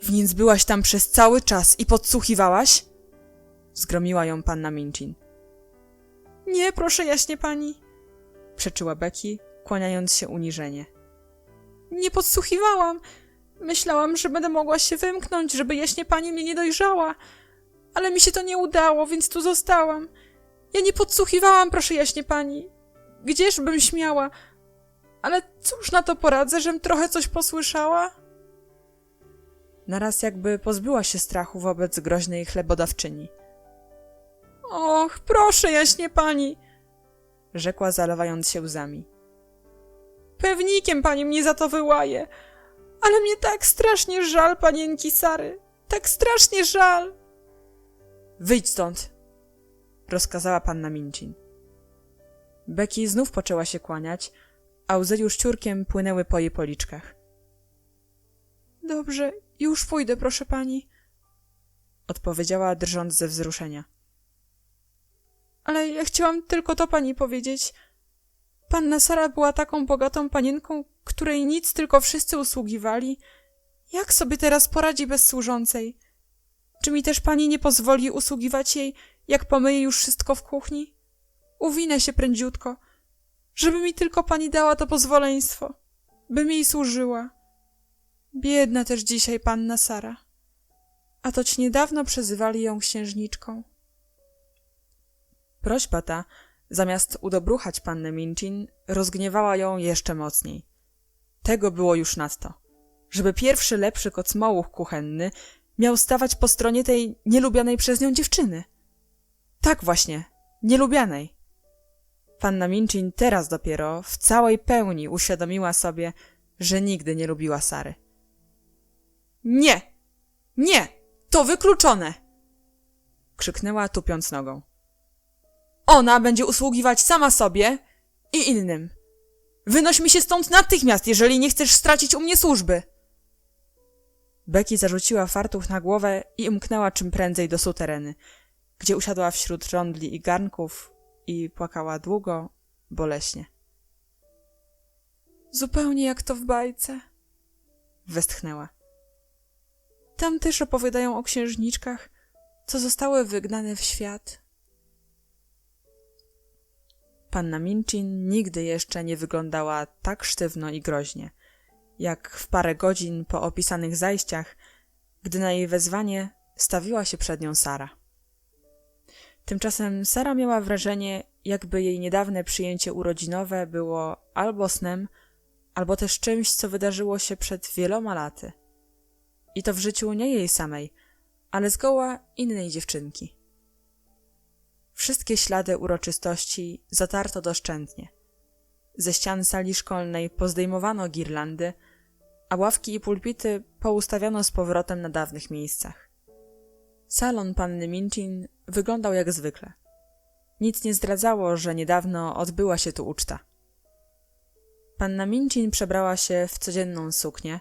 Więc byłaś tam przez cały czas i podsłuchiwałaś? Zgromiła ją panna Minchin. Nie, proszę jaśnie pani, przeczyła Becky, kłaniając się uniżenie. Nie podsłuchiwałam. Myślałam, że będę mogła się wymknąć, żeby jaśnie pani mnie nie dojrzała. Ale mi się to nie udało, więc tu zostałam. Ja nie podsłuchiwałam, proszę jaśnie pani. Gdzieżbym śmiała? Ale cóż na to poradzę, żem trochę coś posłyszała? Naraz jakby pozbyła się strachu wobec groźnej chlebodawczyni. Och, proszę jaśnie pani, rzekła, zalewając się łzami. Pewnikiem pani mnie za to wyłaje, ale mnie tak strasznie żal panienki Sary, tak strasznie żal. Wyjdź stąd, rozkazała panna Minchin. Becky znów poczęła się kłaniać, a łzy już ciurkiem płynęły po jej policzkach. Dobrze, już pójdę, proszę pani, odpowiedziała, drżąc ze wzruszenia. Ale ja chciałam tylko to pani powiedzieć. Panna Sara była taką bogatą panienką, której nic, tylko wszyscy usługiwali. Jak sobie teraz poradzi bez służącej? Czy mi też pani nie pozwoli usługiwać jej, jak pomyje już wszystko w kuchni? Uwinę się prędziutko, żeby mi tylko pani dała to pozwoleństwo, bym jej służyła. Biedna też dzisiaj panna Sara. A toć niedawno przezywali ją księżniczką. Prośba ta, zamiast udobruchać pannę Minchin, rozgniewała ją jeszcze mocniej. Tego było już nadto, żeby pierwszy lepszy kocmołuch kuchenny miał stawać po stronie tej nielubianej przez nią dziewczyny. Tak właśnie, nielubianej. Panna Minchin teraz dopiero w całej pełni uświadomiła sobie, że nigdy nie lubiła Sary. Nie! Nie! To wykluczone! Krzyknęła, tupiąc nogą. Ona będzie usługiwać sama sobie i innym. Wynoś mi się stąd natychmiast, jeżeli nie chcesz stracić u mnie służby. Becky zarzuciła fartuch na głowę i umknęła czym prędzej do sutereny, gdzie usiadła wśród żądli i garnków i płakała długo, boleśnie. Zupełnie jak to w bajce, westchnęła. Tam też opowiadają o księżniczkach, co zostały wygnane w świat. Panna Minchin nigdy jeszcze nie wyglądała tak sztywno i groźnie, jak w parę godzin po opisanych zajściach, gdy na jej wezwanie stawiła się przed nią Sara. Tymczasem Sara miała wrażenie, jakby jej niedawne przyjęcie urodzinowe było albo snem, albo też czymś, co wydarzyło się przed wieloma laty. I to w życiu nie jej samej, ale zgoła innej dziewczynki. Wszystkie ślady uroczystości zatarto doszczętnie. Ze ścian sali szkolnej pozdejmowano girlandy, a ławki i pulpity poustawiano z powrotem na dawnych miejscach. Salon panny Minchin wyglądał jak zwykle. Nic nie zdradzało, że niedawno odbyła się tu uczta. Panna Minchin przebrała się w codzienną suknię,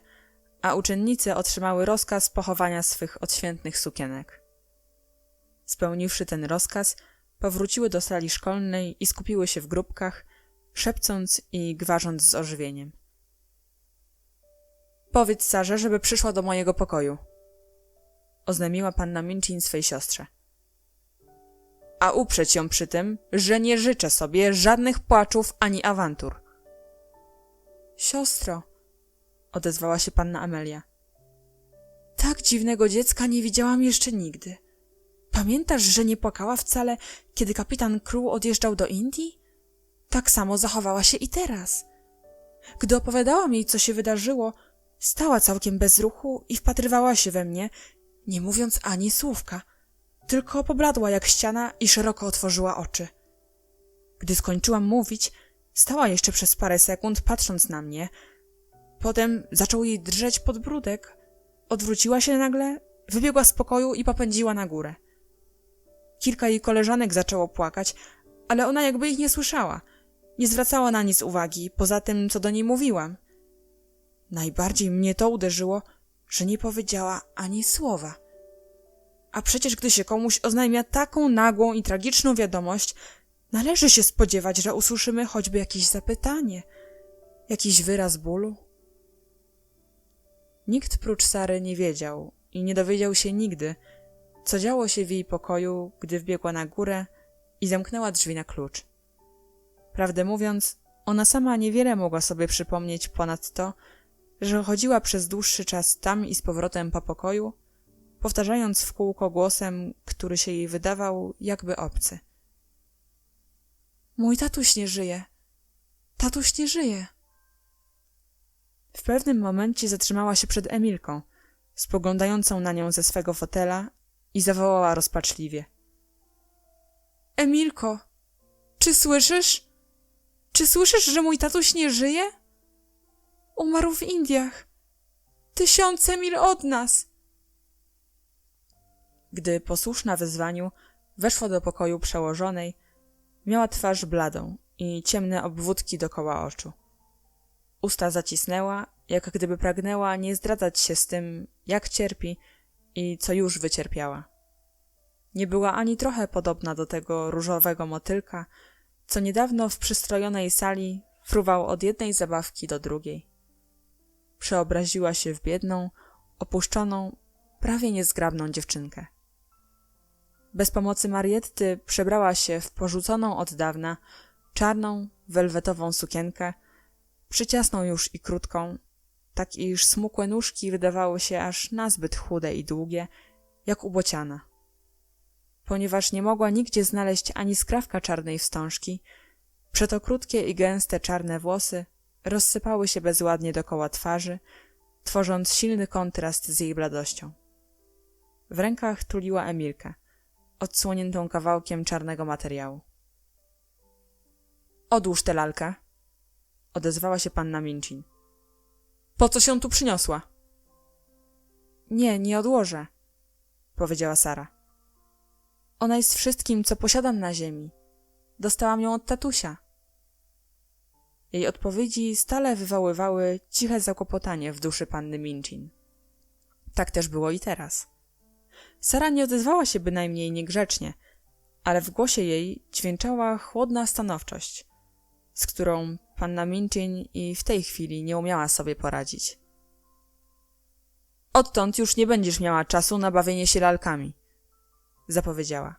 a uczennice otrzymały rozkaz pochowania swych odświętnych sukienek. Spełniwszy ten rozkaz, powróciły do sali szkolnej i skupiły się w grupkach, szepcąc i gwarząc z ożywieniem. Powiedz Sarze, żeby przyszła do mojego pokoju, oznajmiła panna Minchin swej siostrze. A uprzeć ją przy tym, że nie życzę sobie żadnych płaczów ani awantur. Siostro, odezwała się panna Amelia. Tak dziwnego dziecka nie widziałam jeszcze nigdy. Pamiętasz, że nie płakała wcale, kiedy kapitan Crew odjeżdżał do Indii? Tak samo zachowała się i teraz. Gdy opowiadałam jej, co się wydarzyło, stała całkiem bez ruchu i wpatrywała się we mnie, nie mówiąc ani słówka. Tylko pobladła jak ściana i szeroko otworzyła oczy. Gdy skończyłam mówić, stała jeszcze przez parę sekund, patrząc na mnie. Potem zaczął jej drżeć podbródek. Odwróciła się nagle, wybiegła z pokoju i popędziła na górę. Kilka jej koleżanek zaczęło płakać, ale ona jakby ich nie słyszała. Nie zwracała na nic uwagi, poza tym, co do niej mówiłam. Najbardziej mnie to uderzyło, że nie powiedziała ani słowa. A przecież gdy się komuś oznajmia taką nagłą i tragiczną wiadomość, należy się spodziewać, że usłyszymy choćby jakieś zapytanie, jakiś wyraz bólu. Nikt prócz Sary nie wiedział i nie dowiedział się nigdy, co działo się w jej pokoju, gdy wbiegła na górę i zamknęła drzwi na klucz. Prawdę mówiąc, ona sama niewiele mogła sobie przypomnieć ponad to, że chodziła przez dłuższy czas tam i z powrotem po pokoju, powtarzając w kółko głosem, który się jej wydawał jakby obcy. Mój tatuś nie żyje. Tatuś nie żyje. W pewnym momencie zatrzymała się przed Emilką, spoglądającą na nią ze swego fotela i zawołała rozpaczliwie. Emilko, czy słyszysz? Czy słyszysz, że mój tatuś nie żyje? Umarł w Indiach. 1000 mil od nas. Gdy posłuszna wezwaniu weszła do pokoju przełożonej, miała twarz bladą i ciemne obwódki dokoła oczu. Usta zacisnęła, jak gdyby pragnęła nie zdradzać się z tym, jak cierpi i co już wycierpiała. Nie była ani trochę podobna do tego różowego motylka, co niedawno w przystrojonej sali fruwał od jednej zabawki do drugiej. Przeobraziła się w biedną, opuszczoną, prawie niezgrabną dziewczynkę. Bez pomocy Marietty przebrała się w porzuconą od dawna, czarną, welwetową sukienkę, przyciasną już i krótką, tak iż smukłe nóżki wydawały się aż nazbyt chude i długie, jak u bociana. Ponieważ nie mogła nigdzie znaleźć ani skrawka czarnej wstążki, przeto krótkie i gęste czarne włosy rozsypały się bezładnie dokoła twarzy, tworząc silny kontrast z jej bladością. W rękach tuliła Emilkę, odsłoniętą kawałkiem czarnego materiału. Odłóż tę lalkę, odezwała się panna Minchin. Po co się tu przyniosła? Nie odłożę, powiedziała Sara. Ona jest wszystkim, co posiadam na ziemi. Dostałam ją od tatusia. Jej odpowiedzi stale wywoływały ciche zakłopotanie w duszy panny Minchin. Tak też było i teraz. Sara nie odezwała się bynajmniej niegrzecznie, ale w głosie jej dźwięczała chłodna stanowczość, z którą panna Minchin i w tej chwili nie umiała sobie poradzić. Odtąd już nie będziesz miała czasu na bawienie się lalkami, zapowiedziała.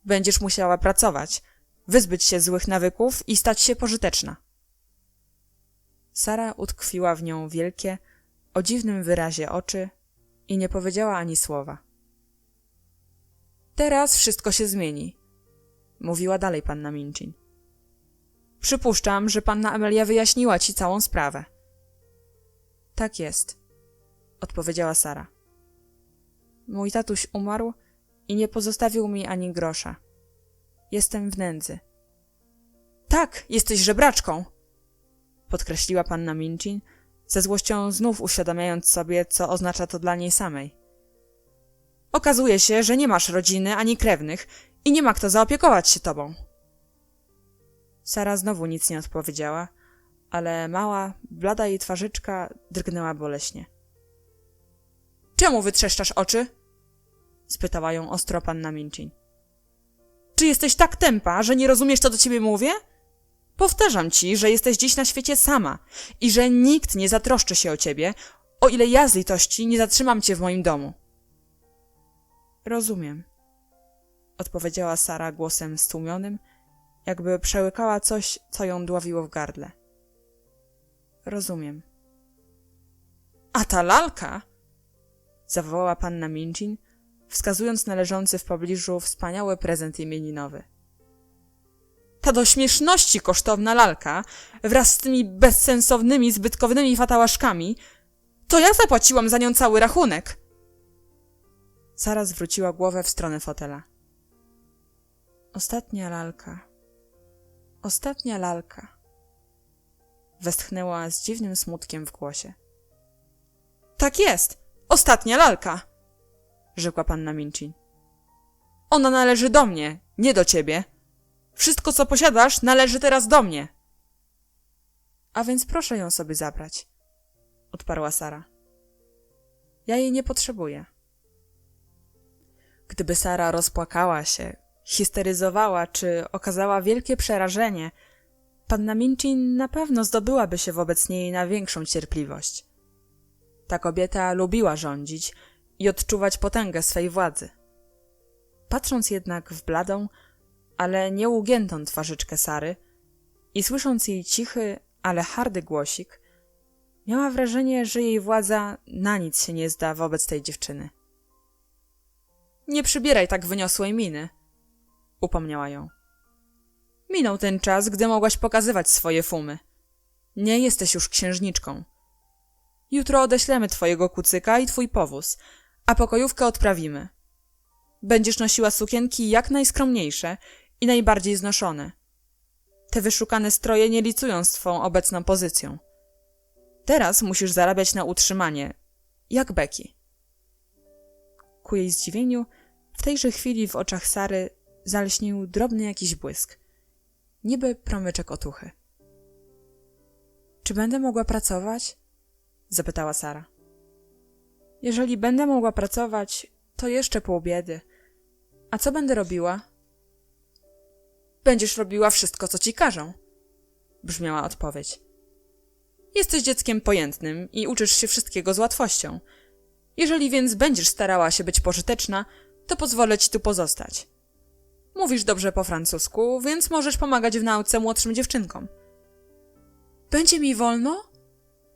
Będziesz musiała pracować, wyzbyć się złych nawyków i stać się pożyteczna. Sara utkwiła w nią wielkie, o dziwnym wyrazie oczy i nie powiedziała ani słowa. Teraz wszystko się zmieni, mówiła dalej panna Minchin. Przypuszczam, że panna Amelia wyjaśniła ci całą sprawę. Tak jest, odpowiedziała Sara. Mój tatuś umarł i nie pozostawił mi ani grosza. Jestem w nędzy. Tak, jesteś żebraczką, podkreśliła panna Minchin, ze złością znów uświadamiając sobie, co oznacza to dla niej samej. Okazuje się, że nie masz rodziny ani krewnych i nie ma kto zaopiekować się tobą. Sara znowu nic nie odpowiedziała, ale mała, blada jej twarzyczka drgnęła boleśnie. Czemu wytrzeszczasz oczy? Spytała ją ostro panna Minchin. Czy jesteś tak tępa, że nie rozumiesz, co do ciebie mówię? Powtarzam ci, że jesteś dziś na świecie sama i że nikt nie zatroszczy się o ciebie, o ile ja z litości nie zatrzymam cię w moim domu. Rozumiem, odpowiedziała Sara głosem stłumionym, jakby przełykała coś, co ją dławiło w gardle. Rozumiem. A ta lalka? Zawołała panna Minchin, wskazując na leżący w pobliżu wspaniały prezent imieninowy. Ta do śmieszności kosztowna lalka, wraz z tymi bezsensownymi, zbytkownymi fatałaszkami, to ja zapłaciłam za nią cały rachunek. Sara zwróciła głowę w stronę fotela. Ostatnia lalka. Ostatnia lalka. Westchnęła z dziwnym smutkiem w głosie. Tak jest, ostatnia lalka, rzekła panna Minchin. Ona należy do mnie, nie do ciebie. Wszystko, co posiadasz, należy teraz do mnie. A więc proszę ją sobie zabrać, odparła Sara. Ja jej nie potrzebuję. Gdyby Sara rozpłakała się, histeryzowała czy okazała wielkie przerażenie, panna Minchin na pewno zdobyłaby się wobec niej na większą cierpliwość. Ta kobieta lubiła rządzić i odczuwać potęgę swej władzy. Patrząc jednak w bladą, ale nieugiętą twarzyczkę Sary i słysząc jej cichy, ale hardy głosik, miała wrażenie, że jej władza na nic się nie zda wobec tej dziewczyny. Nie przybieraj tak wyniosłej miny, upomniała ją. Minął ten czas, gdy mogłaś pokazywać swoje fumy. Nie jesteś już księżniczką. Jutro odeślemy twojego kucyka i twój powóz, a pokojówkę odprawimy. Będziesz nosiła sukienki jak najskromniejsze i najbardziej znoszone. Te wyszukane stroje nie licują z twą obecną pozycją. Teraz musisz zarabiać na utrzymanie, jak Becky. Ku jej zdziwieniu, w tejże chwili w oczach Sary zalśnił drobny jakiś błysk, niby promyczek otuchy. Czy będę mogła pracować? Zapytała Sara. Jeżeli będę mogła pracować, to jeszcze pół biedy. A co będę robiła? Będziesz robiła wszystko, co ci każą, brzmiała odpowiedź. Jesteś dzieckiem pojętnym i uczysz się wszystkiego z łatwością. Jeżeli więc będziesz starała się być pożyteczna, to pozwolę ci tu pozostać. Mówisz dobrze po francusku, więc możesz pomagać w nauce młodszym dziewczynkom. Będzie mi wolno?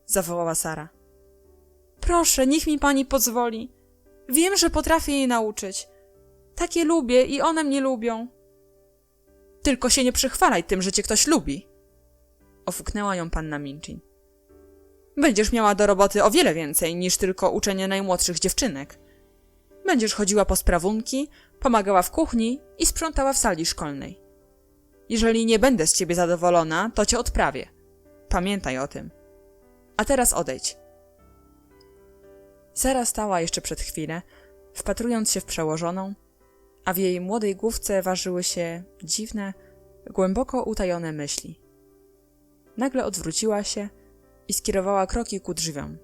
Zawołała Sara. Proszę, niech mi pani pozwoli. Wiem, że potrafię jej nauczyć. Takie lubię i one mnie lubią. Tylko się nie przychwalaj tym, że cię ktoś lubi. Ofuknęła ją panna Minchin. Będziesz miała do roboty o wiele więcej niż tylko uczenie najmłodszych dziewczynek. Będziesz chodziła po sprawunki, pomagała w kuchni i sprzątała w sali szkolnej. Jeżeli nie będę z ciebie zadowolona, to cię odprawię. Pamiętaj o tym. A teraz odejdź. Sara stała jeszcze przed chwilę, wpatrując się w przełożoną, a w jej młodej główce ważyły się dziwne, głęboko utajone myśli. Nagle odwróciła się i skierowała kroki ku drzwiom.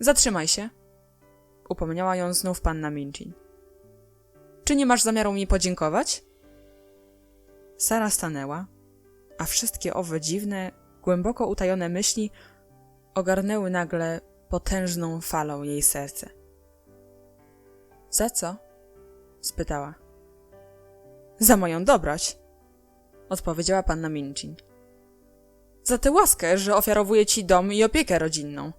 Zatrzymaj się, upomniała ją znów panna Minchin. Czy nie masz zamiaru mi podziękować? Sara stanęła, a wszystkie owe dziwne, głęboko utajone myśli ogarnęły nagle potężną falą jej serce. Za co? Spytała. Za moją dobroć, odpowiedziała panna Minchin. Za tę łaskę, że ofiarowuję ci dom i opiekę rodzinną.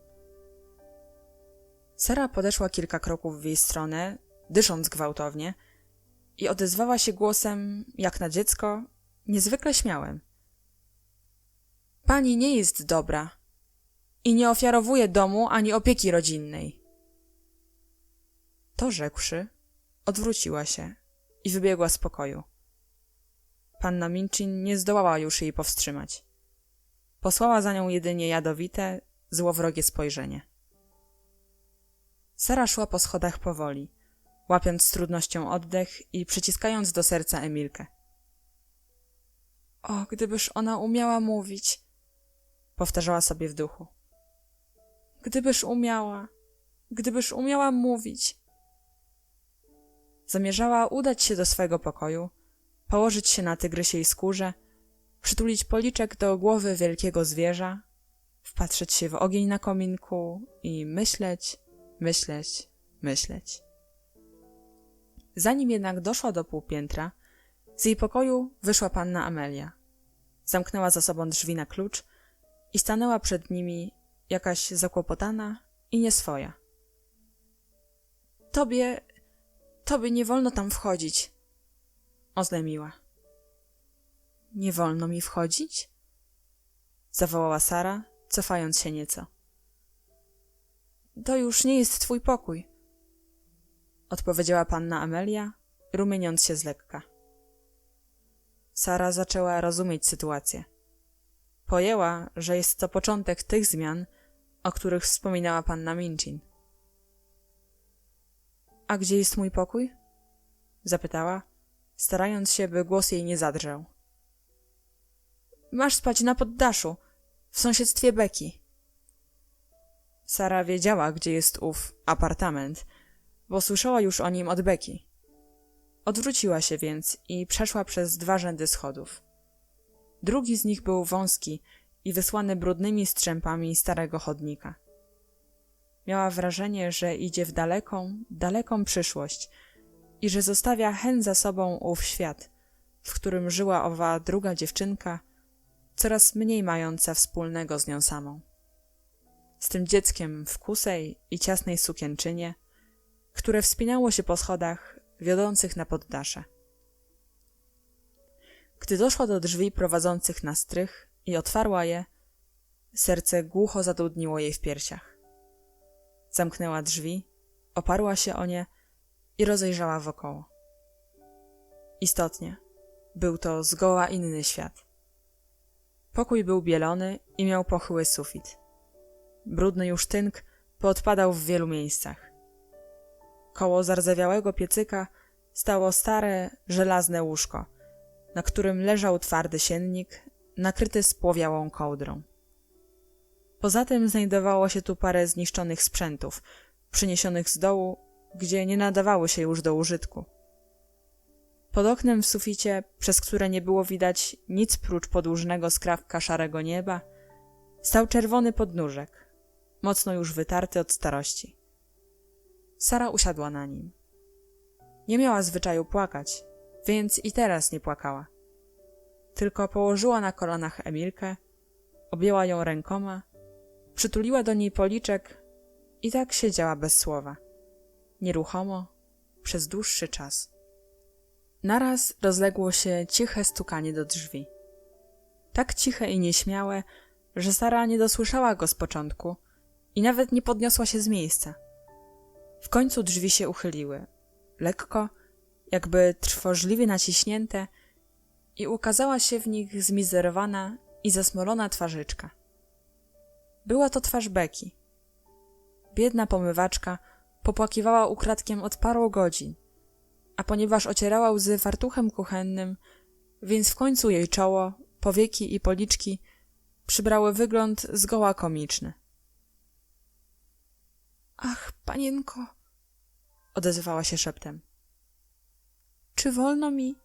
Sara podeszła kilka kroków w jej stronę, dysząc gwałtownie, i odezwała się głosem, jak na dziecko, niezwykle śmiałym. Pani nie jest dobra i nie ofiarowuje domu ani opieki rodzinnej. To rzekłszy, odwróciła się i wybiegła z pokoju. Panna Minchin nie zdołała już jej powstrzymać. Posłała za nią jedynie jadowite, złowrogie spojrzenie. Sara szła po schodach powoli, łapiąc z trudnością oddech i przyciskając do serca Emilkę. O, gdybyż ona umiała mówić, powtarzała sobie w duchu. Gdybyż umiała mówić. Zamierzała udać się do swego pokoju, położyć się na tygrysiej skórze, przytulić policzek do głowy wielkiego zwierza, wpatrzeć się w ogień na kominku i myśleć. Zanim jednak doszła do półpiętra, z jej pokoju wyszła panna Amelia. Zamknęła za sobą drzwi na klucz i stanęła przed nimi jakaś zakłopotana i nieswoja. Tobie nie wolno tam wchodzić, oznajmiła. Nie wolno mi wchodzić? Zawołała Sara, cofając się nieco. To już nie jest twój pokój, odpowiedziała panna Amelia, rumieniąc się z lekka. Sara zaczęła rozumieć sytuację. Pojęła, że jest to początek tych zmian, o których wspominała panna Minchin. A gdzie jest mój pokój? Zapytała, starając się, by głos jej nie zadrżał. Masz spać na poddaszu, w sąsiedztwie Becky. Sara wiedziała, gdzie jest ów apartament, bo słyszała już o nim od Becky. Odwróciła się więc i przeszła przez 2 rzędy schodów. Drugi z nich był wąski i wysłany brudnymi strzępami starego chodnika. Miała wrażenie, że idzie w daleką, daleką przyszłość i że zostawia hen za sobą ów świat, w którym żyła owa druga dziewczynka, coraz mniej mająca wspólnego z nią samą. Z tym dzieckiem w kusej i ciasnej sukienczynie, które wspinało się po schodach wiodących na poddasze. Gdy doszła do drzwi prowadzących na strych i otwarła je, serce głucho zadudniło jej w piersiach. Zamknęła drzwi, oparła się o nie i rozejrzała wokoło. Istotnie, był to zgoła inny świat. Pokój był bielony i miał pochyły sufit. Brudny już tynk poodpadał w wielu miejscach. Koło zardzewiałego piecyka stało stare, żelazne łóżko, na którym leżał twardy siennik, nakryty spłowiałą kołdrą. Poza tym znajdowało się tu parę zniszczonych sprzętów, przyniesionych z dołu, gdzie nie nadawały się już do użytku. Pod oknem w suficie, przez które nie było widać nic prócz podłużnego skrawka szarego nieba, stał czerwony podnóżek, mocno już wytarty od starości. Sara usiadła na nim. Nie miała zwyczaju płakać, więc i teraz nie płakała. Tylko położyła na kolanach Emilkę, objęła ją rękoma, przytuliła do niej policzek i tak siedziała bez słowa, nieruchomo, przez dłuższy czas. Naraz rozległo się ciche stukanie do drzwi. Tak ciche i nieśmiałe, że Sara nie dosłyszała go z początku i nawet nie podniosła się z miejsca. W końcu drzwi się uchyliły, lekko, jakby trwożliwie naciśnięte, i ukazała się w nich zmizerowana i zasmolona twarzyczka. Była to twarz Becky. Biedna pomywaczka popłakiwała ukradkiem od paru godzin, a ponieważ ocierała łzy fartuchem kuchennym, więc w końcu jej czoło, powieki i policzki przybrały wygląd zgoła komiczny. Ach, panienko, odezwała się szeptem. Czy wolno mi,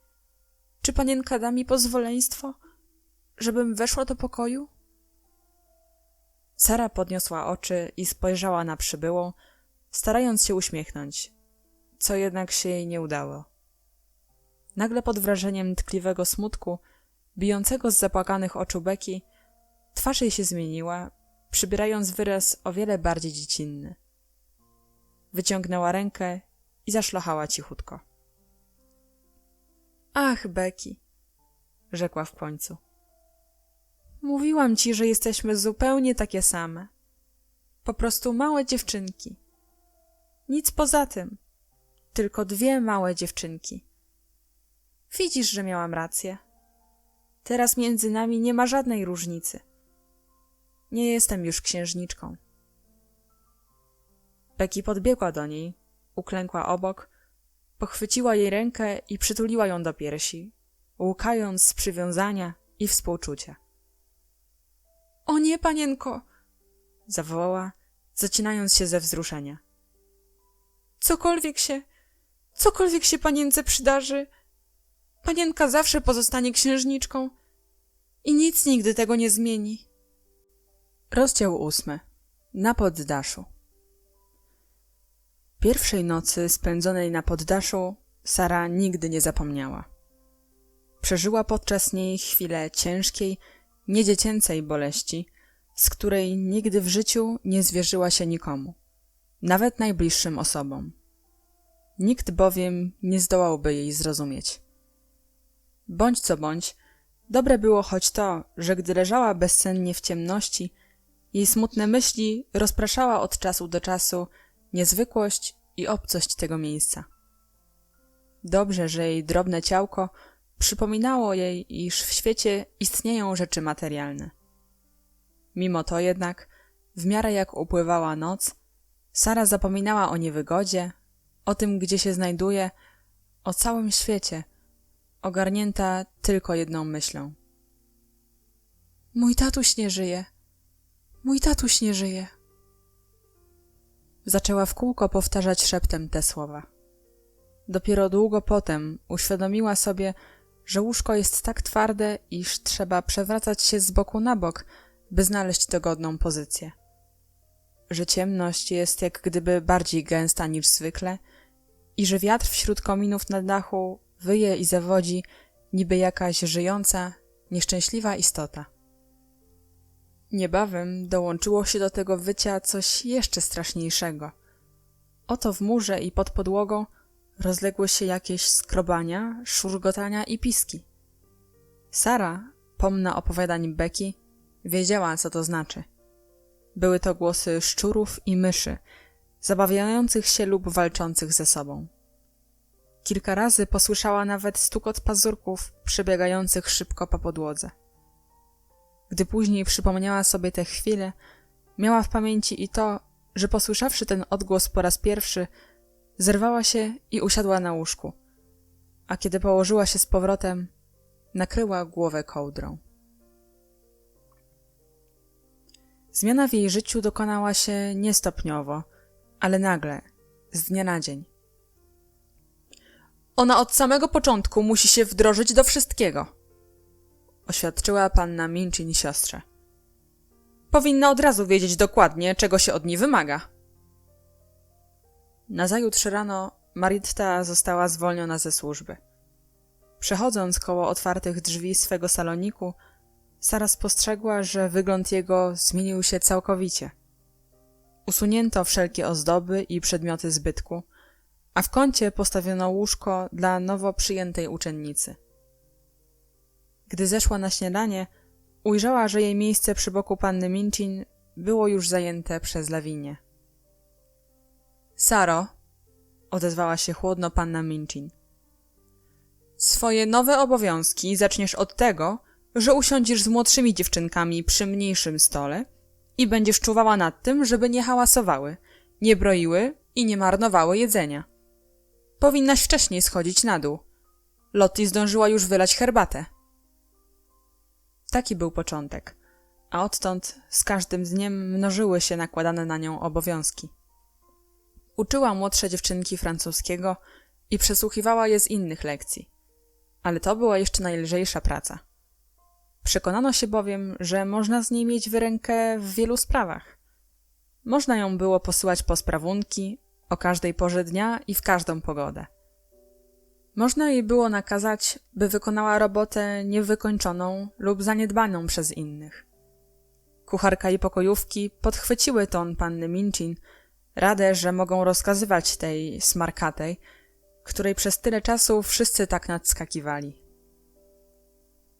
czy panienka da mi pozwoleństwo, żebym weszła do pokoju? Sara podniosła oczy i spojrzała na przybyłą, starając się uśmiechnąć, co jednak się jej nie udało. Nagle pod wrażeniem tkliwego smutku, bijącego z zapłakanych oczu Becky, twarz jej się zmieniła, przybierając wyraz o wiele bardziej dziecinny. Wyciągnęła rękę i zaszlochała cichutko. Ach, Becky, rzekła w końcu. Mówiłam ci, że jesteśmy zupełnie takie same. Po prostu małe dziewczynki. Nic poza tym. Tylko 2 małe dziewczynki. Widzisz, że miałam rację. Teraz między nami nie ma żadnej różnicy. Nie jestem już księżniczką. Becky podbiegła do niej, uklękła obok, pochwyciła jej rękę i przytuliła ją do piersi, łkając z przywiązania i współczucia. O nie, panienko! Zawołała, zacinając się ze wzruszenia. Cokolwiek się panience przydarzy, panienka zawsze pozostanie księżniczką i nic nigdy tego nie zmieni. Rozdział 8. Na poddaszu. Pierwszej nocy spędzonej na poddaszu Sara nigdy nie zapomniała. Przeżyła podczas niej chwilę ciężkiej, niedziecięcej boleści, z której nigdy w życiu nie zwierzyła się nikomu, nawet najbliższym osobom. Nikt bowiem nie zdołałby jej zrozumieć. Bądź co bądź, Dobre było choć to, że gdy leżała bezsennie w ciemności, jej smutne myśli rozpraszała od czasu do czasu niezwykłość i obcość tego miejsca. Dobrze, że jej drobne ciałko przypominało jej, iż w świecie istnieją rzeczy materialne. Mimo to jednak, w miarę jak upływała noc, Sara zapominała o niewygodzie, o tym, gdzie się znajduje, o całym świecie, ogarnięta tylko jedną myślą. Mój tatuś nie żyje. Mój tatuś nie żyje. Zaczęła w kółko powtarzać szeptem te słowa. Dopiero długo potem uświadomiła sobie, że łóżko jest tak twarde, iż trzeba przewracać się z boku na bok, by znaleźć dogodną pozycję. Że ciemność jest jak gdyby bardziej gęsta niż zwykle i że wiatr wśród kominów na dachu wyje i zawodzi niby jakaś żyjąca, nieszczęśliwa istota. Niebawem dołączyło się do tego wycia coś jeszcze straszniejszego. Oto w murze i pod podłogą rozległy się jakieś skrobania, szurgotania i piski. Sara, pomna opowiadań Becky, wiedziała, co to znaczy. Były to głosy szczurów i myszy, zabawiających się lub walczących ze sobą. Kilka razy posłyszała nawet stukot pazurków przebiegających szybko po podłodze. Gdy później przypomniała sobie tę chwilę, miała w pamięci i to, że posłyszawszy ten odgłos po raz pierwszy, zerwała się i usiadła na łóżku, a kiedy położyła się z powrotem, nakryła głowę kołdrą. Zmiana w jej życiu dokonała się nie stopniowo, ale nagle, z dnia na dzień. Ona od samego początku musi się wdrożyć do wszystkiego, oświadczyła panna Minchin siostrze. Powinna od razu wiedzieć dokładnie, czego się od niej wymaga. Nazajutrz rano Marietta została zwolniona ze służby. Przechodząc koło otwartych drzwi swego saloniku, Sara spostrzegła, że wygląd jego zmienił się całkowicie. Usunięto wszelkie ozdoby i przedmioty zbytku, a w kącie postawiono łóżko dla nowo przyjętej uczennicy. Gdy zeszła na śniadanie, ujrzała, że jej miejsce przy boku panny Minchin było już zajęte przez Lawinię. Saro, odezwała się chłodno panna Minchin. Swoje nowe obowiązki zaczniesz od tego, że usiądziesz z młodszymi dziewczynkami przy mniejszym stole i będziesz czuwała nad tym, żeby nie hałasowały, nie broiły i nie marnowały jedzenia. Powinnaś wcześniej schodzić na dół. Lottie zdążyła już wylać herbatę. Taki był początek, a odtąd z każdym dniem mnożyły się nakładane na nią obowiązki. Uczyła młodsze dziewczynki francuskiego i przesłuchiwała je z innych lekcji, ale to była jeszcze najlżejsza praca. Przekonano się bowiem, że można z niej mieć wyrękę w wielu sprawach. Można ją było posyłać po sprawunki, o każdej porze dnia i w każdą pogodę. Można jej było nakazać, by wykonała robotę niewykończoną lub zaniedbaną przez innych. Kucharka i pokojówki podchwyciły ton panny Minchin, radę, że mogą rozkazywać tej smarkatej, której przez tyle czasu wszyscy tak nadskakiwali.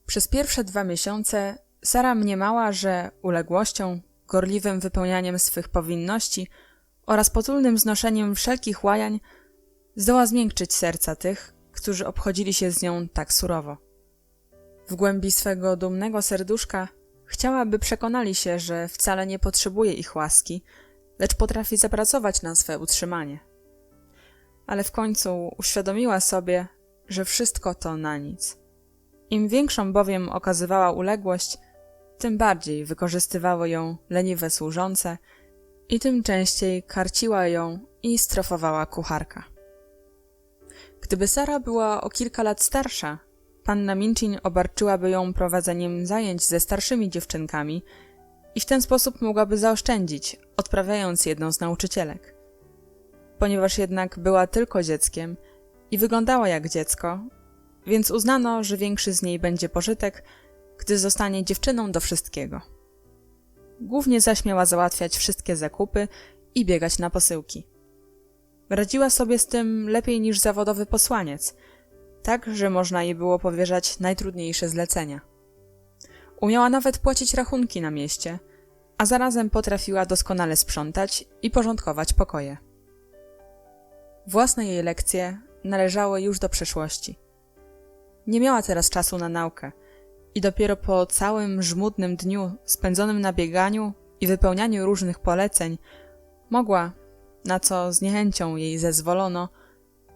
Przez pierwsze 2 miesiące Sara mniemała, że uległością, gorliwym wypełnianiem swych powinności oraz potulnym znoszeniem wszelkich łajań zdoła zmiękczyć serca tych, którzy obchodzili się z nią tak surowo. W głębi swego dumnego serduszka chciała, by przekonali się, że wcale nie potrzebuje ich łaski, lecz potrafi zapracować na swe utrzymanie. Ale w końcu uświadomiła sobie, że wszystko to na nic. Im większą bowiem okazywała uległość, tym bardziej wykorzystywały ją leniwe służące i tym częściej karciła ją i strofowała kucharka. Gdyby Sara była o kilka lat starsza, panna Minchin obarczyłaby ją prowadzeniem zajęć ze starszymi dziewczynkami i w ten sposób mogłaby zaoszczędzić, odprawiając jedną z nauczycielek. Ponieważ jednak była tylko dzieckiem i wyglądała jak dziecko, więc uznano, że większy z niej będzie pożytek, gdy zostanie dziewczyną do wszystkiego. Głównie zaś miała załatwiać wszystkie zakupy i biegać na posyłki. Radziła sobie z tym lepiej niż zawodowy posłaniec, tak, że można jej było powierzać najtrudniejsze zlecenia. Umiała nawet płacić rachunki na mieście, a zarazem potrafiła doskonale sprzątać i porządkować pokoje. Własne jej lekcje należały już do przeszłości. Nie miała teraz czasu na naukę i dopiero po całym żmudnym dniu spędzonym na bieganiu i wypełnianiu różnych poleceń mogła, na co z niechęcią jej zezwolono,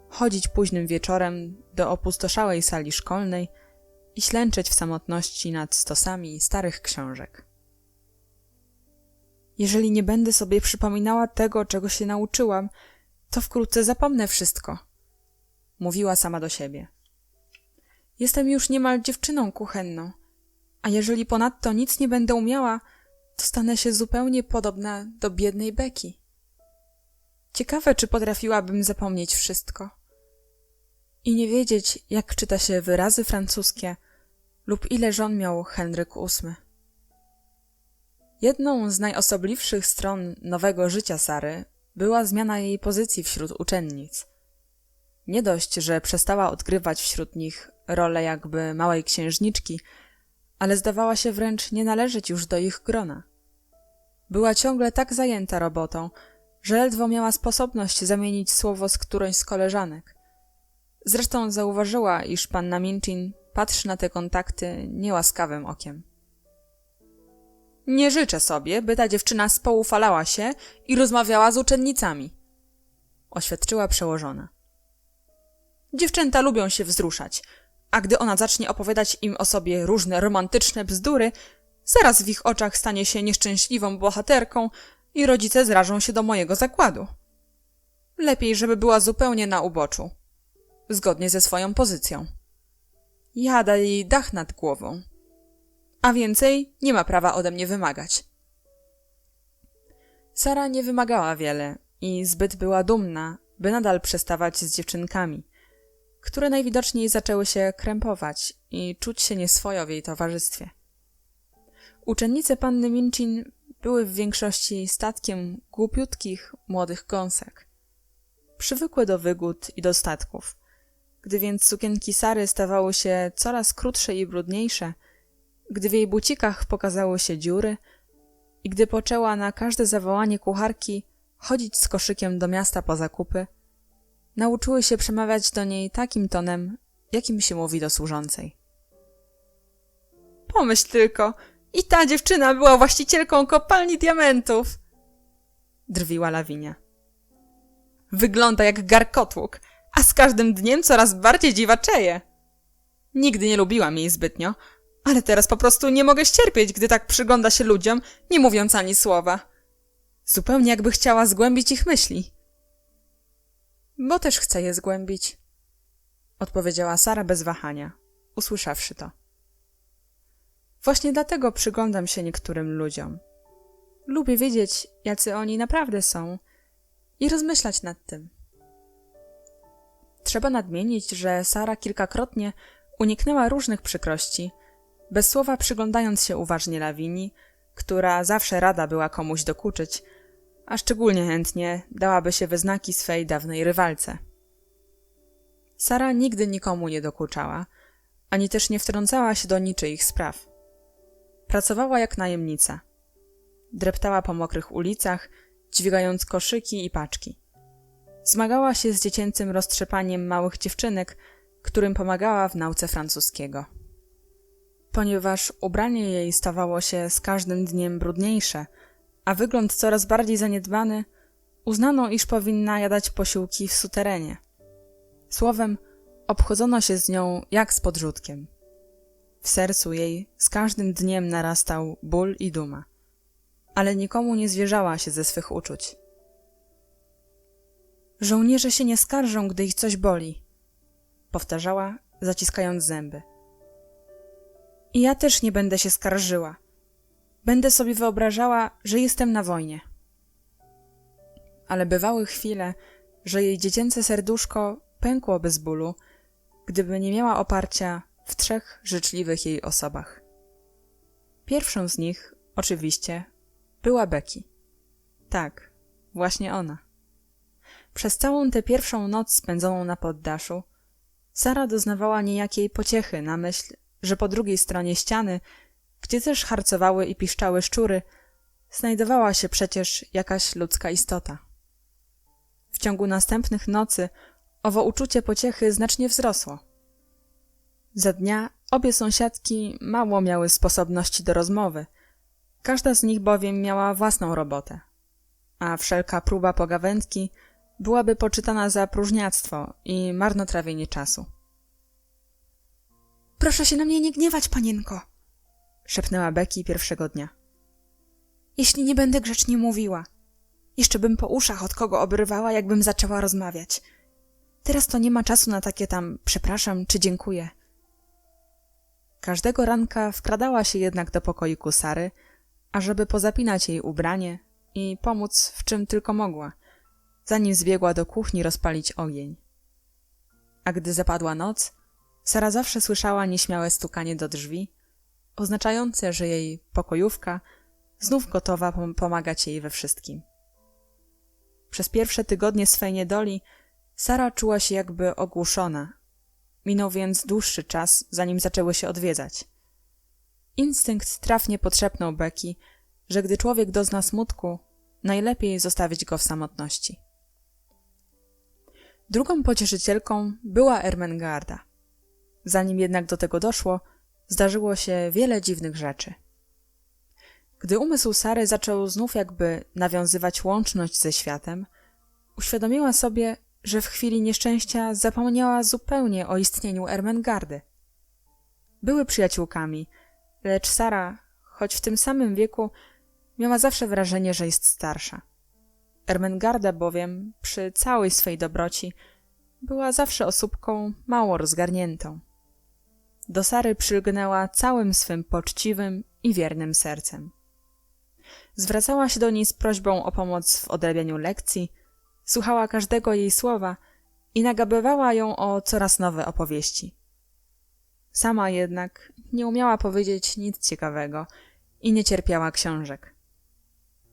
chodzić późnym wieczorem do opustoszałej sali szkolnej i ślęczeć w samotności nad stosami starych książek. Jeżeli nie będę sobie przypominała tego, czego się nauczyłam, to wkrótce zapomnę wszystko, mówiła sama do siebie. Jestem już niemal dziewczyną kuchenną, a jeżeli ponadto nic nie będę umiała, to stanę się zupełnie podobna do biednej Beki. Ciekawe, czy potrafiłabym zapomnieć wszystko i nie wiedzieć, jak czyta się wyrazy francuskie lub ile żon miał Henryk VIII. Jedną z najosobliwszych stron nowego życia Sary była zmiana jej pozycji wśród uczennic. Nie dość, że przestała odgrywać wśród nich rolę jakby małej księżniczki, ale zdawała się wręcz nie należeć już do ich grona. Była ciągle tak zajęta robotą, że ledwo miała sposobność zamienić słowo z którąś z koleżanek. Zresztą zauważyła, iż panna Minchin patrzy na te kontakty niełaskawym okiem. Nie życzę sobie, by ta dziewczyna spoufalała się i rozmawiała z uczennicami, oświadczyła przełożona. Dziewczęta lubią się wzruszać, a gdy ona zacznie opowiadać im o sobie różne romantyczne bzdury, zaraz w ich oczach stanie się nieszczęśliwą bohaterką i rodzice zrażą się do mojego zakładu. Lepiej, żeby była zupełnie na uboczu, zgodnie ze swoją pozycją. Ja daję jej dach nad głową, a więcej nie ma prawa ode mnie wymagać. Sara nie wymagała wiele i zbyt była dumna, by nadal przestawać z dziewczynkami, które najwidoczniej zaczęły się krępować i czuć się nieswojo w jej towarzystwie. Uczennice panny Minchin były w większości statkiem głupiutkich, młodych gąsek. Przywykłe do wygód i dostatków. Gdy więc sukienki Sary stawały się coraz krótsze i brudniejsze, gdy w jej bucikach pokazały się dziury i gdy poczęła na każde zawołanie kucharki chodzić z koszykiem do miasta po zakupy, nauczyły się przemawiać do niej takim tonem, jakim się mówi do służącej. Pomyśl tylko, i ta dziewczyna była właścicielką kopalni diamentów! Drwiła Lawinia. Wygląda jak garkotłuk, a z każdym dniem coraz bardziej dziwaczeje. Nigdy nie lubiłam jej zbytnio, ale teraz po prostu nie mogę ścierpieć, gdy tak przygląda się ludziom, nie mówiąc ani słowa. Zupełnie jakby chciała zgłębić ich myśli. Bo też chcę je zgłębić, odpowiedziała Sara bez wahania, usłyszawszy to. Właśnie dlatego przyglądam się niektórym ludziom. Lubię wiedzieć, jacy oni naprawdę są i rozmyślać nad tym. Trzeba nadmienić, że Sara kilkakrotnie uniknęła różnych przykrości, bez słowa przyglądając się uważnie Lawinii, która zawsze rada była komuś dokuczyć, a szczególnie chętnie dałaby się we znaki swej dawnej rywalce. Sara nigdy nikomu nie dokuczała, ani też nie wtrącała się do niczyich spraw. Pracowała jak najemnica. Dreptała po mokrych ulicach, dźwigając koszyki i paczki. Zmagała się z dziecięcym roztrzepaniem małych dziewczynek, którym pomagała w nauce francuskiego. Ponieważ ubranie jej stawało się z każdym dniem brudniejsze, a wygląd coraz bardziej zaniedbany, uznano, iż powinna jadać posiłki w suterenie. Słowem, obchodzono się z nią jak z podrzutkiem. W sercu jej z każdym dniem narastał ból i duma, ale nikomu nie zwierzała się ze swych uczuć. Żołnierze się nie skarżą, gdy ich coś boli, powtarzała, zaciskając zęby. I ja też nie będę się skarżyła. Będę sobie wyobrażała, że jestem na wojnie. Ale bywały chwile, że jej dziecięce serduszko pękło bez bólu, gdyby nie miała oparcia w 3 życzliwych jej osobach. Pierwszą z nich, oczywiście, była Beki. Tak, właśnie ona. Przez całą tę pierwszą noc spędzoną na poddaszu, Sara doznawała niejakiej pociechy na myśl, że po drugiej stronie ściany gdzie też harcowały i piszczały szczury, znajdowała się przecież jakaś ludzka istota. W ciągu następnych nocy owo uczucie pociechy znacznie wzrosło. Za dnia obie sąsiadki mało miały sposobności do rozmowy, każda z nich bowiem miała własną robotę, a wszelka próba pogawędki byłaby poczytana za próżniactwo i marnotrawienie czasu. — Proszę się na mnie nie gniewać, panienko — szepnęła Becky pierwszego dnia. — Jeśli nie będę grzecznie mówiła. Jeszcze bym po uszach od kogo obrywała, jakbym zaczęła rozmawiać. Teraz to nie ma czasu na takie tam przepraszam czy dziękuję. Każdego ranka wkradała się jednak do pokoiku Sary, ażeby pozapinać jej ubranie i pomóc w czym tylko mogła, zanim zbiegła do kuchni rozpalić ogień. A gdy zapadła noc, Sara zawsze słyszała nieśmiałe stukanie do drzwi, oznaczające, że jej pokojówka znów gotowa pomagać jej we wszystkim. Przez pierwsze tygodnie swej niedoli Sara czuła się jakby ogłuszona. Minął więc dłuższy czas, zanim zaczęły się odwiedzać. Instynkt trafnie podszepnął Becky, że gdy człowiek dozna smutku, najlepiej zostawić go w samotności. Drugą pocieszycielką była Ermengarda. Zanim jednak do tego doszło, zdarzyło się wiele dziwnych rzeczy. Gdy umysł Sary zaczął znów jakby nawiązywać łączność ze światem, uświadomiła sobie, że w chwili nieszczęścia zapomniała zupełnie o istnieniu Ermengardy. Były przyjaciółkami, lecz Sara, choć w tym samym wieku, miała zawsze wrażenie, że jest starsza. Ermengarda bowiem, przy całej swej dobroci, była zawsze osóbką mało rozgarniętą. Do Sary przylgnęła całym swym poczciwym i wiernym sercem. Zwracała się do niej z prośbą o pomoc w odrabianiu lekcji, słuchała każdego jej słowa i nagabywała ją o coraz nowe opowieści. Sama jednak nie umiała powiedzieć nic ciekawego i nie cierpiała książek.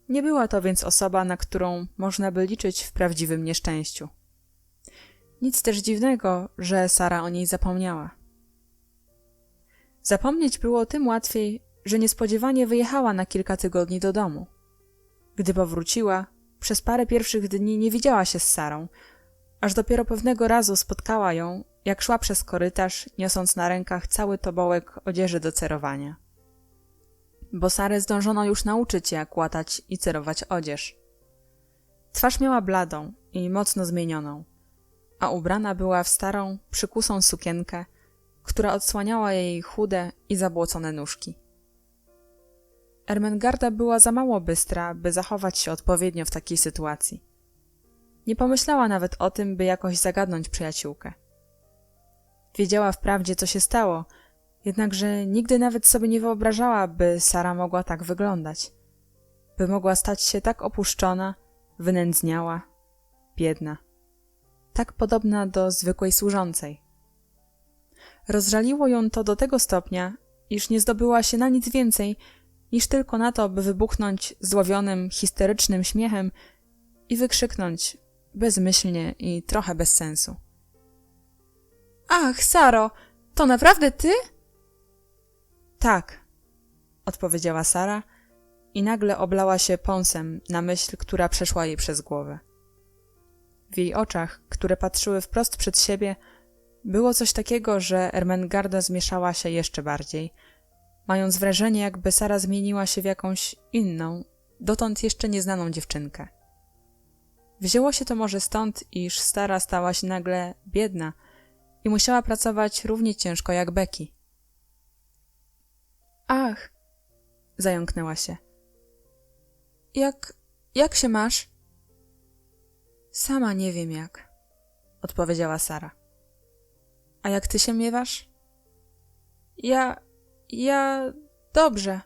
Nie była to więc osoba, na którą można by liczyć w prawdziwym nieszczęściu. Nic też dziwnego, że Sara o niej zapomniała. Zapomnieć było tym łatwiej, że niespodziewanie wyjechała na kilka tygodni do domu. Gdy powróciła, przez parę pierwszych dni nie widziała się z Sarą, aż dopiero pewnego razu spotkała ją, jak szła przez korytarz, niosąc na rękach cały tobołek odzieży do cerowania. Bo Sarę zdążono już nauczyć, jak łatać i cerować odzież. Twarz miała bladą i mocno zmienioną, a ubrana była w starą, przykusą sukienkę, która odsłaniała jej chude i zabłocone nóżki. Ermengarda była za mało bystra, by zachować się odpowiednio w takiej sytuacji. Nie pomyślała nawet o tym, by jakoś zagadnąć przyjaciółkę. Wiedziała wprawdzie, co się stało, jednakże nigdy nawet sobie nie wyobrażała, by Sara mogła tak wyglądać. By mogła stać się tak opuszczona, wynędzniała, biedna. Tak podobna do zwykłej służącej. Rozżaliło ją to do tego stopnia, iż nie zdobyła się na nic więcej, niż tylko na to, by wybuchnąć złowionym, histerycznym śmiechem i wykrzyknąć bezmyślnie i trochę bez sensu: Ach, Saro, to naprawdę ty? Tak, odpowiedziała Sara i nagle oblała się pąsem na myśl, która przeszła jej przez głowę. W jej oczach, które patrzyły wprost przed siebie, było coś takiego, że Ermengarda zmieszała się jeszcze bardziej, mając wrażenie, jakby Sara zmieniła się w jakąś inną, dotąd jeszcze nieznaną dziewczynkę. Wzięło się to może stąd, iż Sara stała się nagle biedna i musiała pracować równie ciężko jak Becky. Ach, zająknęła się. Jak się masz? Sama nie wiem jak, odpowiedziała Sara. A jak ty się miewasz? Ja dobrze,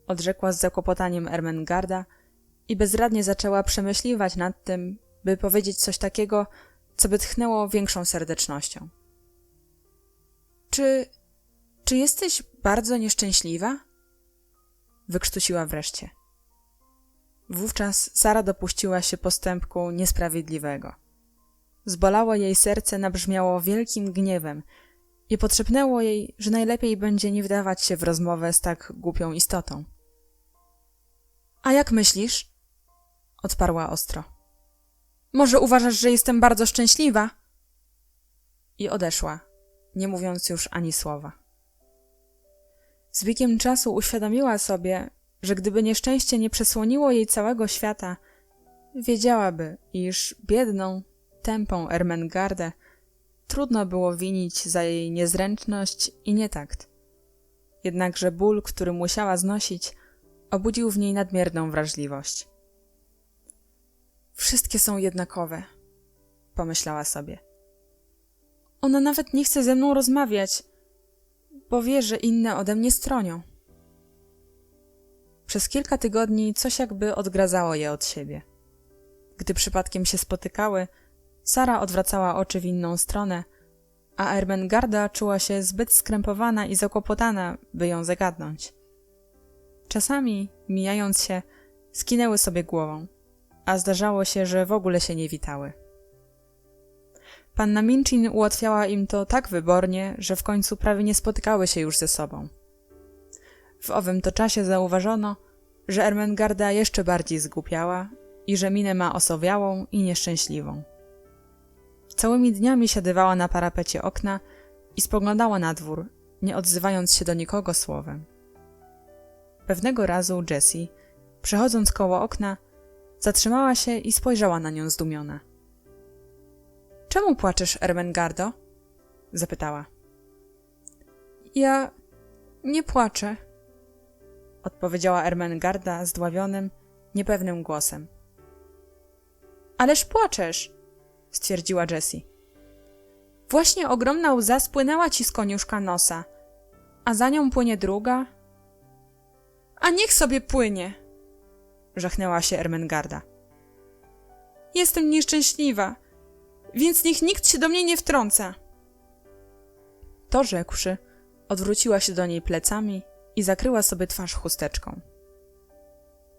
odrzekła z zakłopotaniem Ermengarda i bezradnie zaczęła przemyśliwać nad tym, by powiedzieć coś takiego, co by tchnęło większą serdecznością. Czy jesteś bardzo nieszczęśliwa? Wykrztusiła wreszcie. Wówczas Sara dopuściła się postępku niesprawiedliwego. Zbolało jej serce, nabrzmiało wielkim gniewem i potrzepnęło jej, że najlepiej będzie nie wdawać się w rozmowę z tak głupią istotą. A jak myślisz? Odparła ostro. Może uważasz, że jestem bardzo szczęśliwa? I odeszła, nie mówiąc już ani słowa. Z biegiem czasu uświadomiła sobie, że gdyby nieszczęście nie przesłoniło jej całego świata, wiedziałaby, iż biedną, tępą Ermengardę trudno było winić za jej niezręczność i nietakt. Jednakże ból, który musiała znosić, obudził w niej nadmierną wrażliwość. Wszystkie są jednakowe, pomyślała sobie. Ona nawet nie chce ze mną rozmawiać, bo wie, że inne ode mnie stronią. Przez kilka tygodni coś jakby odgradzało je od siebie. Gdy przypadkiem się spotykały, Sara odwracała oczy w inną stronę, a Ermengarda czuła się zbyt skrępowana i zakłopotana, by ją zagadnąć. Czasami, mijając się, skinęły sobie głową, a zdarzało się, że w ogóle się nie witały. Panna Minchin ułatwiała im to tak wybornie, że w końcu prawie nie spotykały się już ze sobą. W owym to czasie zauważono, że Ermengarda jeszcze bardziej zgłupiała i że minę ma osowiałą i nieszczęśliwą. Całymi dniami siadywała na parapecie okna i spoglądała na dwór, nie odzywając się do nikogo słowem. Pewnego razu Jessie, przechodząc koło okna, zatrzymała się i spojrzała na nią zdumiona. — Czemu płaczesz, Ermengardo? — zapytała. — Ja nie płaczę — odpowiedziała Ermengarda zdławionym, niepewnym głosem. — Ależ płaczesz! — stwierdziła Jessie. — Właśnie ogromna łza spłynęła ci z koniuszka nosa, a za nią płynie druga. — A niech sobie płynie! — żachnęła się Ermengarda. — Jestem nieszczęśliwa, więc niech nikt się do mnie nie wtrąca. To rzekłszy, odwróciła się do niej plecami i zakryła sobie twarz chusteczką.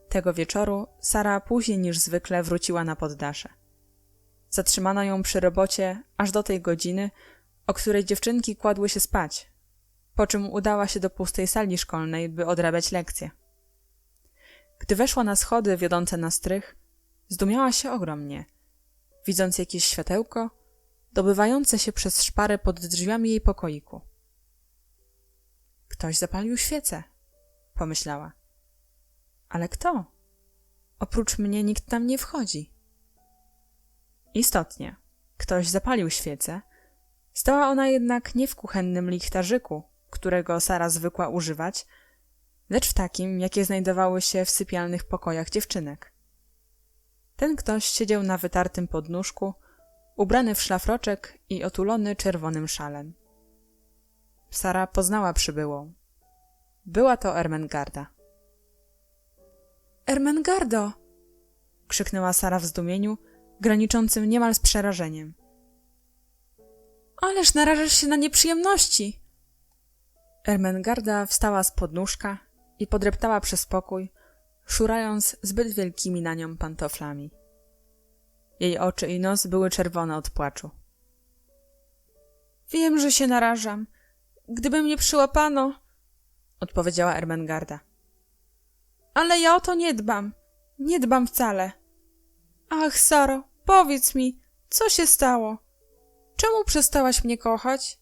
Tego wieczoru Sara później niż zwykle wróciła na poddasze. Zatrzymano ją przy robocie aż do tej godziny, o której dziewczynki kładły się spać, po czym udała się do pustej sali szkolnej, by odrabiać lekcje. Gdy weszła na schody wiodące na strych, zdumiała się ogromnie, widząc jakieś światełko dobywające się przez szparę pod drzwiami jej pokoiku. Ktoś zapalił świecę, pomyślała. Ale kto? Oprócz mnie nikt tam nie wchodzi. Istotnie, ktoś zapalił świecę. Stała ona jednak nie w kuchennym lichtarzyku, którego Sara zwykła używać, lecz w takim, jakie znajdowały się w sypialnych pokojach dziewczynek. Ten ktoś siedział na wytartym podnóżku, ubrany w szlafroczek i otulony czerwonym szalem. Sara poznała przybyłą. Była to Ermengarda. — Ermengardo! — krzyknęła Sara w zdumieniu, graniczącym niemal z przerażeniem. — Ależ narażasz się na nieprzyjemności! Ermengarda wstała z podnóżka i podreptała przez pokój, szurając zbyt wielkimi na nią pantoflami. Jej oczy i nos były czerwone od płaczu. — Wiem, że się narażam. Gdyby mnie przyłapano — odpowiedziała Ermengarda. — Ale ja o to nie dbam. Nie dbam wcale. Ach, Saro, powiedz mi, co się stało? Czemu przestałaś mnie kochać?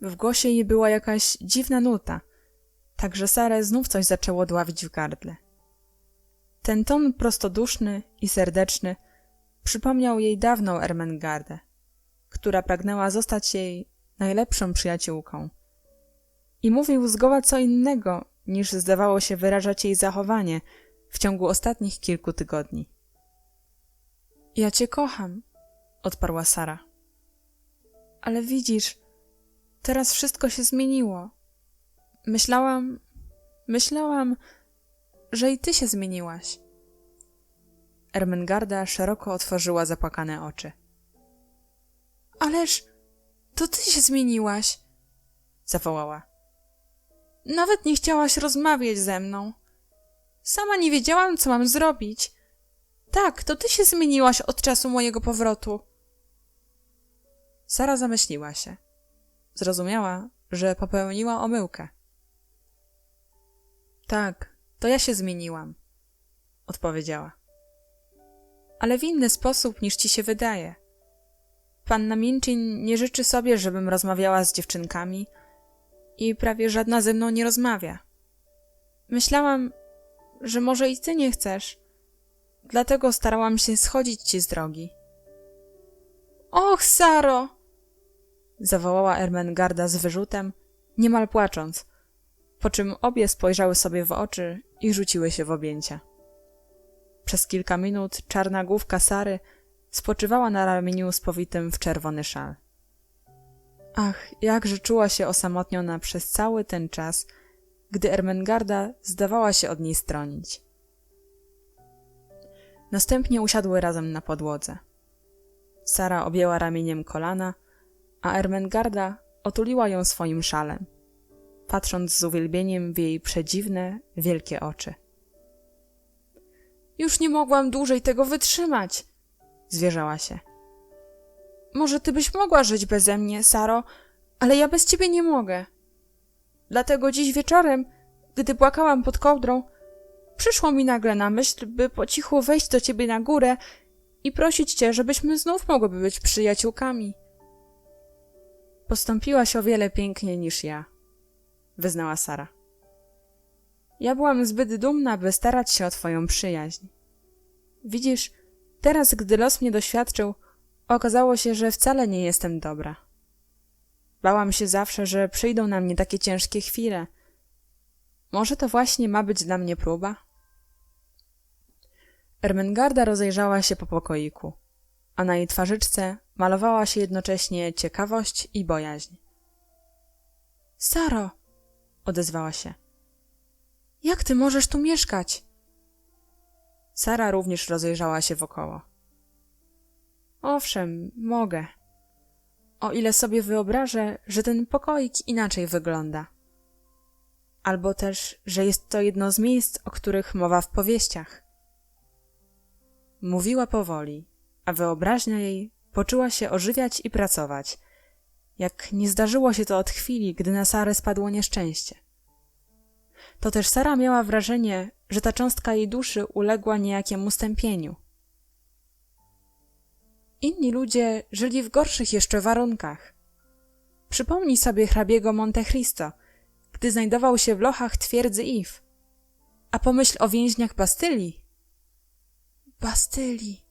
W głosie jej była jakaś dziwna nuta, tak że Sarę znów coś zaczęło dławić w gardle. Ten ton prostoduszny i serdeczny przypomniał jej dawną Ermengardę, która pragnęła zostać jej najlepszą przyjaciółką. I mówił zgoła co innego, niż zdawało się wyrażać jej zachowanie w ciągu ostatnich kilku tygodni. — Ja cię kocham — odparła Sara. — Ale widzisz, teraz wszystko się zmieniło. Myślałam, że i ty się zmieniłaś. Ermengarda szeroko otworzyła zapłakane oczy. — Ależ to ty się zmieniłaś! — zawołała. — Nawet nie chciałaś rozmawiać ze mną. Sama nie wiedziałam, co mam zrobić. Tak, to ty się zmieniłaś od czasu mojego powrotu. Sara zamyśliła się. zrozumiała, że popełniła omyłkę. Tak, to ja się zmieniłam, odpowiedziała. Ale w inny sposób niż ci się wydaje. Panna Minchin nie życzy sobie, żebym rozmawiała z dziewczynkami i prawie żadna ze mną nie rozmawia. Myślałam, że może i ty nie chcesz, dlatego starałam się schodzić ci z drogi. Och, Saro! Zawołała Ermengarda z wyrzutem, niemal płacząc, po czym obie spojrzały sobie w oczy i rzuciły się w objęcia. Przez kilka minut czarna główka Sary spoczywała na ramieniu spowitym w czerwony szal. Ach, jakże czuła się osamotniona przez cały ten czas, gdy Ermengarda zdawała się od niej stronić. Następnie usiadły razem na podłodze. Sara objęła ramieniem kolana, a Ermengarda otuliła ją swoim szalem, patrząc z uwielbieniem w jej przedziwne, wielkie oczy. Już nie mogłam dłużej tego wytrzymać, zwierzała się. Może ty byś mogła żyć beze mnie, Saro, ale ja bez ciebie nie mogę. Dlatego dziś wieczorem, gdy płakałam pod kołdrą, przyszło mi nagle na myśl, by po cichu wejść do ciebie na górę i prosić cię, żebyśmy znów mogły być przyjaciółkami. Postąpiłaś o wiele piękniej niż ja, wyznała Sara. Ja byłam zbyt dumna, by starać się o twoją przyjaźń. Widzisz, teraz, gdy los mnie doświadczył, okazało się, że wcale nie jestem dobra. Bałam się zawsze, że przyjdą na mnie takie ciężkie chwile. Może to właśnie ma być dla mnie próba? Ermengarda rozejrzała się po pokoiku, a na jej twarzyczce malowała się jednocześnie ciekawość i bojaźń. Saro, odezwała się. Jak ty możesz tu mieszkać? Sara również rozejrzała się wokoło. Owszem, mogę. O ile sobie wyobrażę, że ten pokoik inaczej wygląda. Albo też, że jest to jedno z miejsc, o których mowa w powieściach. Mówiła powoli, a wyobraźnia jej poczęła się ożywiać i pracować, jak nie zdarzyło się to od chwili, gdy na Sarę spadło nieszczęście. To też Sara miała wrażenie, że ta cząstka jej duszy uległa niejakiemu stępieniu. Inni ludzie żyli w gorszych jeszcze warunkach. Przypomnij sobie hrabiego Monte Cristo, gdy znajdował się w lochach twierdzy If. A pomyśl o więźniach Bastylii. Bastylii,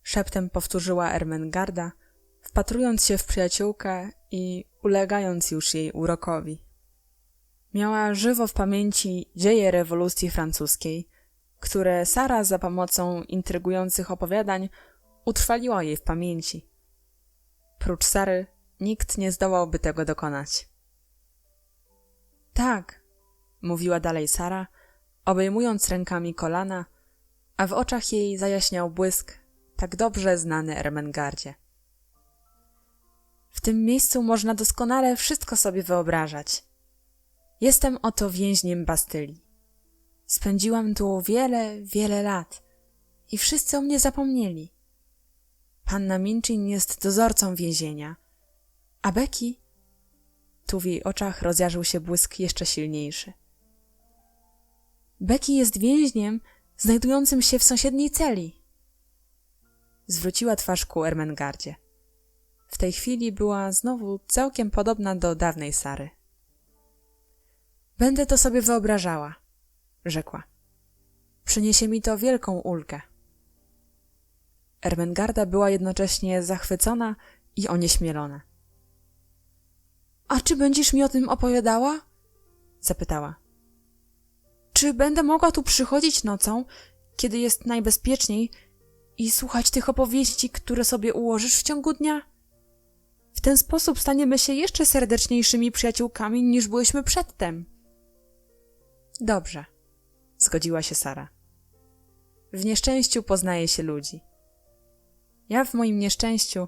szeptem powtórzyła Ermengarda, wpatrując się w przyjaciółkę i ulegając już jej urokowi. Miała żywo w pamięci dzieje rewolucji francuskiej, które Sara za pomocą intrygujących opowiadań utrwaliła jej w pamięci. Prócz Sary nikt nie zdołałby tego dokonać. Tak, mówiła dalej Sara, obejmując rękami kolana, a w oczach jej zajaśniał błysk, tak dobrze znany Ermengardzie. W tym miejscu można doskonale wszystko sobie wyobrażać. Jestem oto więźniem Bastylii. Spędziłam tu wiele, wiele lat i wszyscy o mnie zapomnieli. Panna Minchin jest dozorcą więzienia, a Becky... Tu w jej oczach rozjarzył się błysk jeszcze silniejszy. Becky jest więźniem znajdującym się w sąsiedniej celi. Zwróciła twarz ku Ermengardzie. W tej chwili była znowu całkiem podobna do dawnej Sary. Będę to sobie wyobrażała, rzekła. Przyniesie mi to wielką ulgę. Ermengarda była jednocześnie zachwycona i onieśmielona. A czy będziesz mi o tym opowiadała? Zapytała. Czy będę mogła tu przychodzić nocą, kiedy jest najbezpieczniej i słuchać tych opowieści, które sobie ułożysz w ciągu dnia? W ten sposób staniemy się jeszcze serdeczniejszymi przyjaciółkami, niż byłyśmy przedtem. Dobrze, zgodziła się Sara. W nieszczęściu poznaje się ludzi. Ja w moim nieszczęściu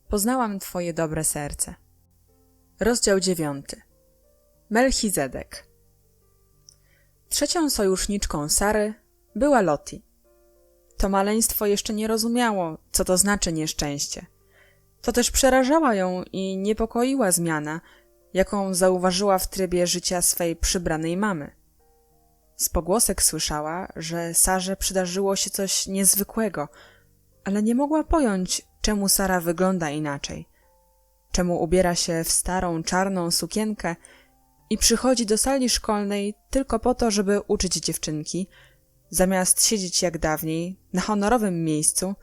poznałam twoje dobre serce. Rozdział 9. Melchizedek. Trzecią sojuszniczką Sary była Lottie. To maleństwo jeszcze nie rozumiało, co to znaczy nieszczęście. To też przerażała ją i niepokoiła zmiana, jaką zauważyła w trybie życia swej przybranej mamy. Z pogłosek słyszała, że Sarze przydarzyło się coś niezwykłego, ale nie mogła pojąć, czemu Sara wygląda inaczej, czemu ubiera się w starą, czarną sukienkę i przychodzi do sali szkolnej tylko po to, żeby uczyć dziewczynki, zamiast siedzieć jak dawniej na honorowym miejscu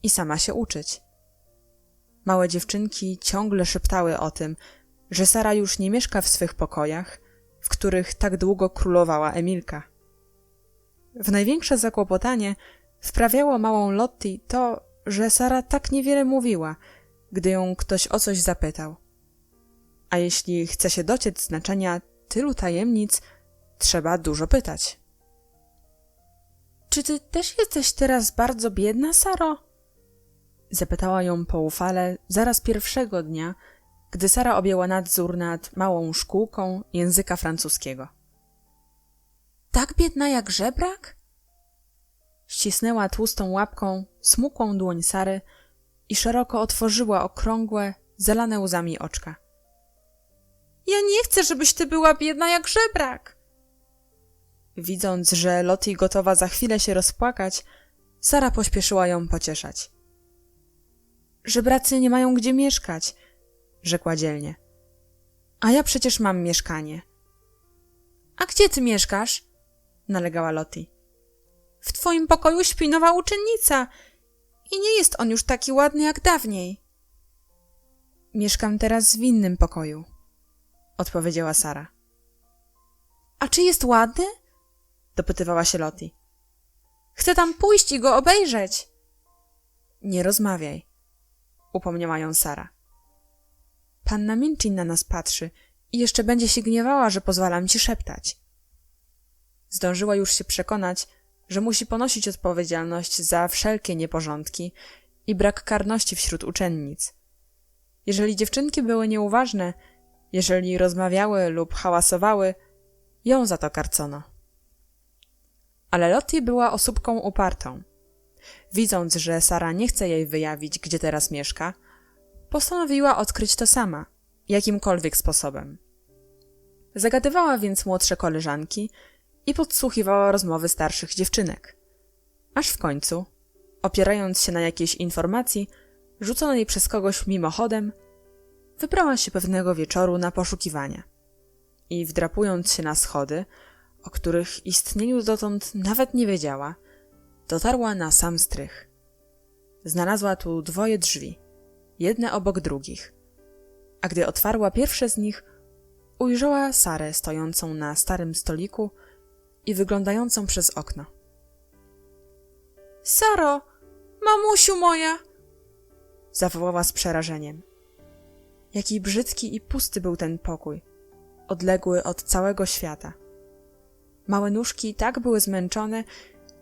i sama się uczyć. Małe dziewczynki ciągle szeptały o tym, że Sara już nie mieszka w swych pokojach, w których tak długo królowała Emilka. W największe zakłopotanie wprawiało małą Lottie to, że Sara tak niewiele mówiła, gdy ją ktoś o coś zapytał. A jeśli chce się dociec znaczenia tylu tajemnic, trzeba dużo pytać. Czy ty też jesteś teraz bardzo biedna, Saro? Zapytała ją poufale zaraz pierwszego dnia, gdy Sara objęła nadzór nad małą szkółką języka francuskiego. Tak biedna jak żebrak? Ścisnęła tłustą łapką smukłą dłoń Sary i szeroko otworzyła okrągłe, zalane łzami oczka. Ja nie chcę, żebyś ty była biedna jak żebrak! Widząc, że Lottie gotowa za chwilę się rozpłakać, Sara pośpieszyła ją pocieszać. Żebracy nie mają gdzie mieszkać, rzekła dzielnie. A ja przecież mam mieszkanie. A gdzie ty mieszkasz? Nalegała Lottie. W twoim pokoju śpi nowa uczennica i nie jest on już taki ładny jak dawniej. Mieszkam teraz w innym pokoju, odpowiedziała Sara. A czy jest ładny? Dopytywała się Lottie. Chcę tam pójść i go obejrzeć. Nie rozmawiaj, upomniała ją Sara. Panna Minchin na nas patrzy i jeszcze będzie się gniewała, że pozwalam ci szeptać. Zdążyła już się przekonać, że musi ponosić odpowiedzialność za wszelkie nieporządki i brak karności wśród uczennic. Jeżeli dziewczynki były nieuważne, jeżeli rozmawiały lub hałasowały, ją za to karcono. Ale Lottie była osóbką upartą. Widząc, że Sara nie chce jej wyjawić, gdzie teraz mieszka, postanowiła odkryć to sama, jakimkolwiek sposobem. Zagadywała więc młodsze koleżanki i podsłuchiwała rozmowy starszych dziewczynek. Aż w końcu, opierając się na jakiejś informacji, rzuconej przez kogoś mimochodem, wybrała się pewnego wieczoru na poszukiwania i wdrapując się na schody, o których istnieniu dotąd nawet nie wiedziała, dotarła na sam strych. Znalazła tu dwoje drzwi, jedne obok drugich, a gdy otwarła pierwsze z nich, ujrzała Sarę stojącą na starym stoliku i wyglądającą przez okno. Saro, mamusiu moja! Zawołała z przerażeniem. Jaki brzydki i pusty był ten pokój, odległy od całego świata. Małe nóżki tak były zmęczone,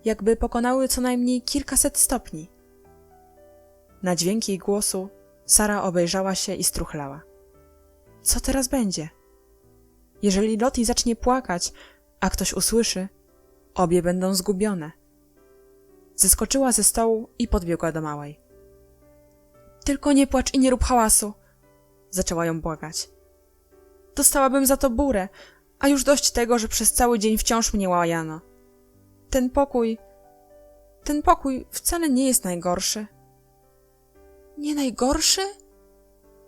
jakby pokonały co najmniej kilkaset stopni. Na dźwięk jej głosu Sara obejrzała się i struchlała. Co teraz będzie? Jeżeli Lottie zacznie płakać, a ktoś usłyszy, obie będą zgubione. Zeskoczyła ze stołu i podbiegła do małej. Tylko nie płacz i nie rób hałasu, zaczęła ją błagać. Dostałabym za to burę, a już dość tego, że przez cały dzień wciąż mnie łajano. Ten pokój wcale nie jest najgorszy. Nie najgorszy?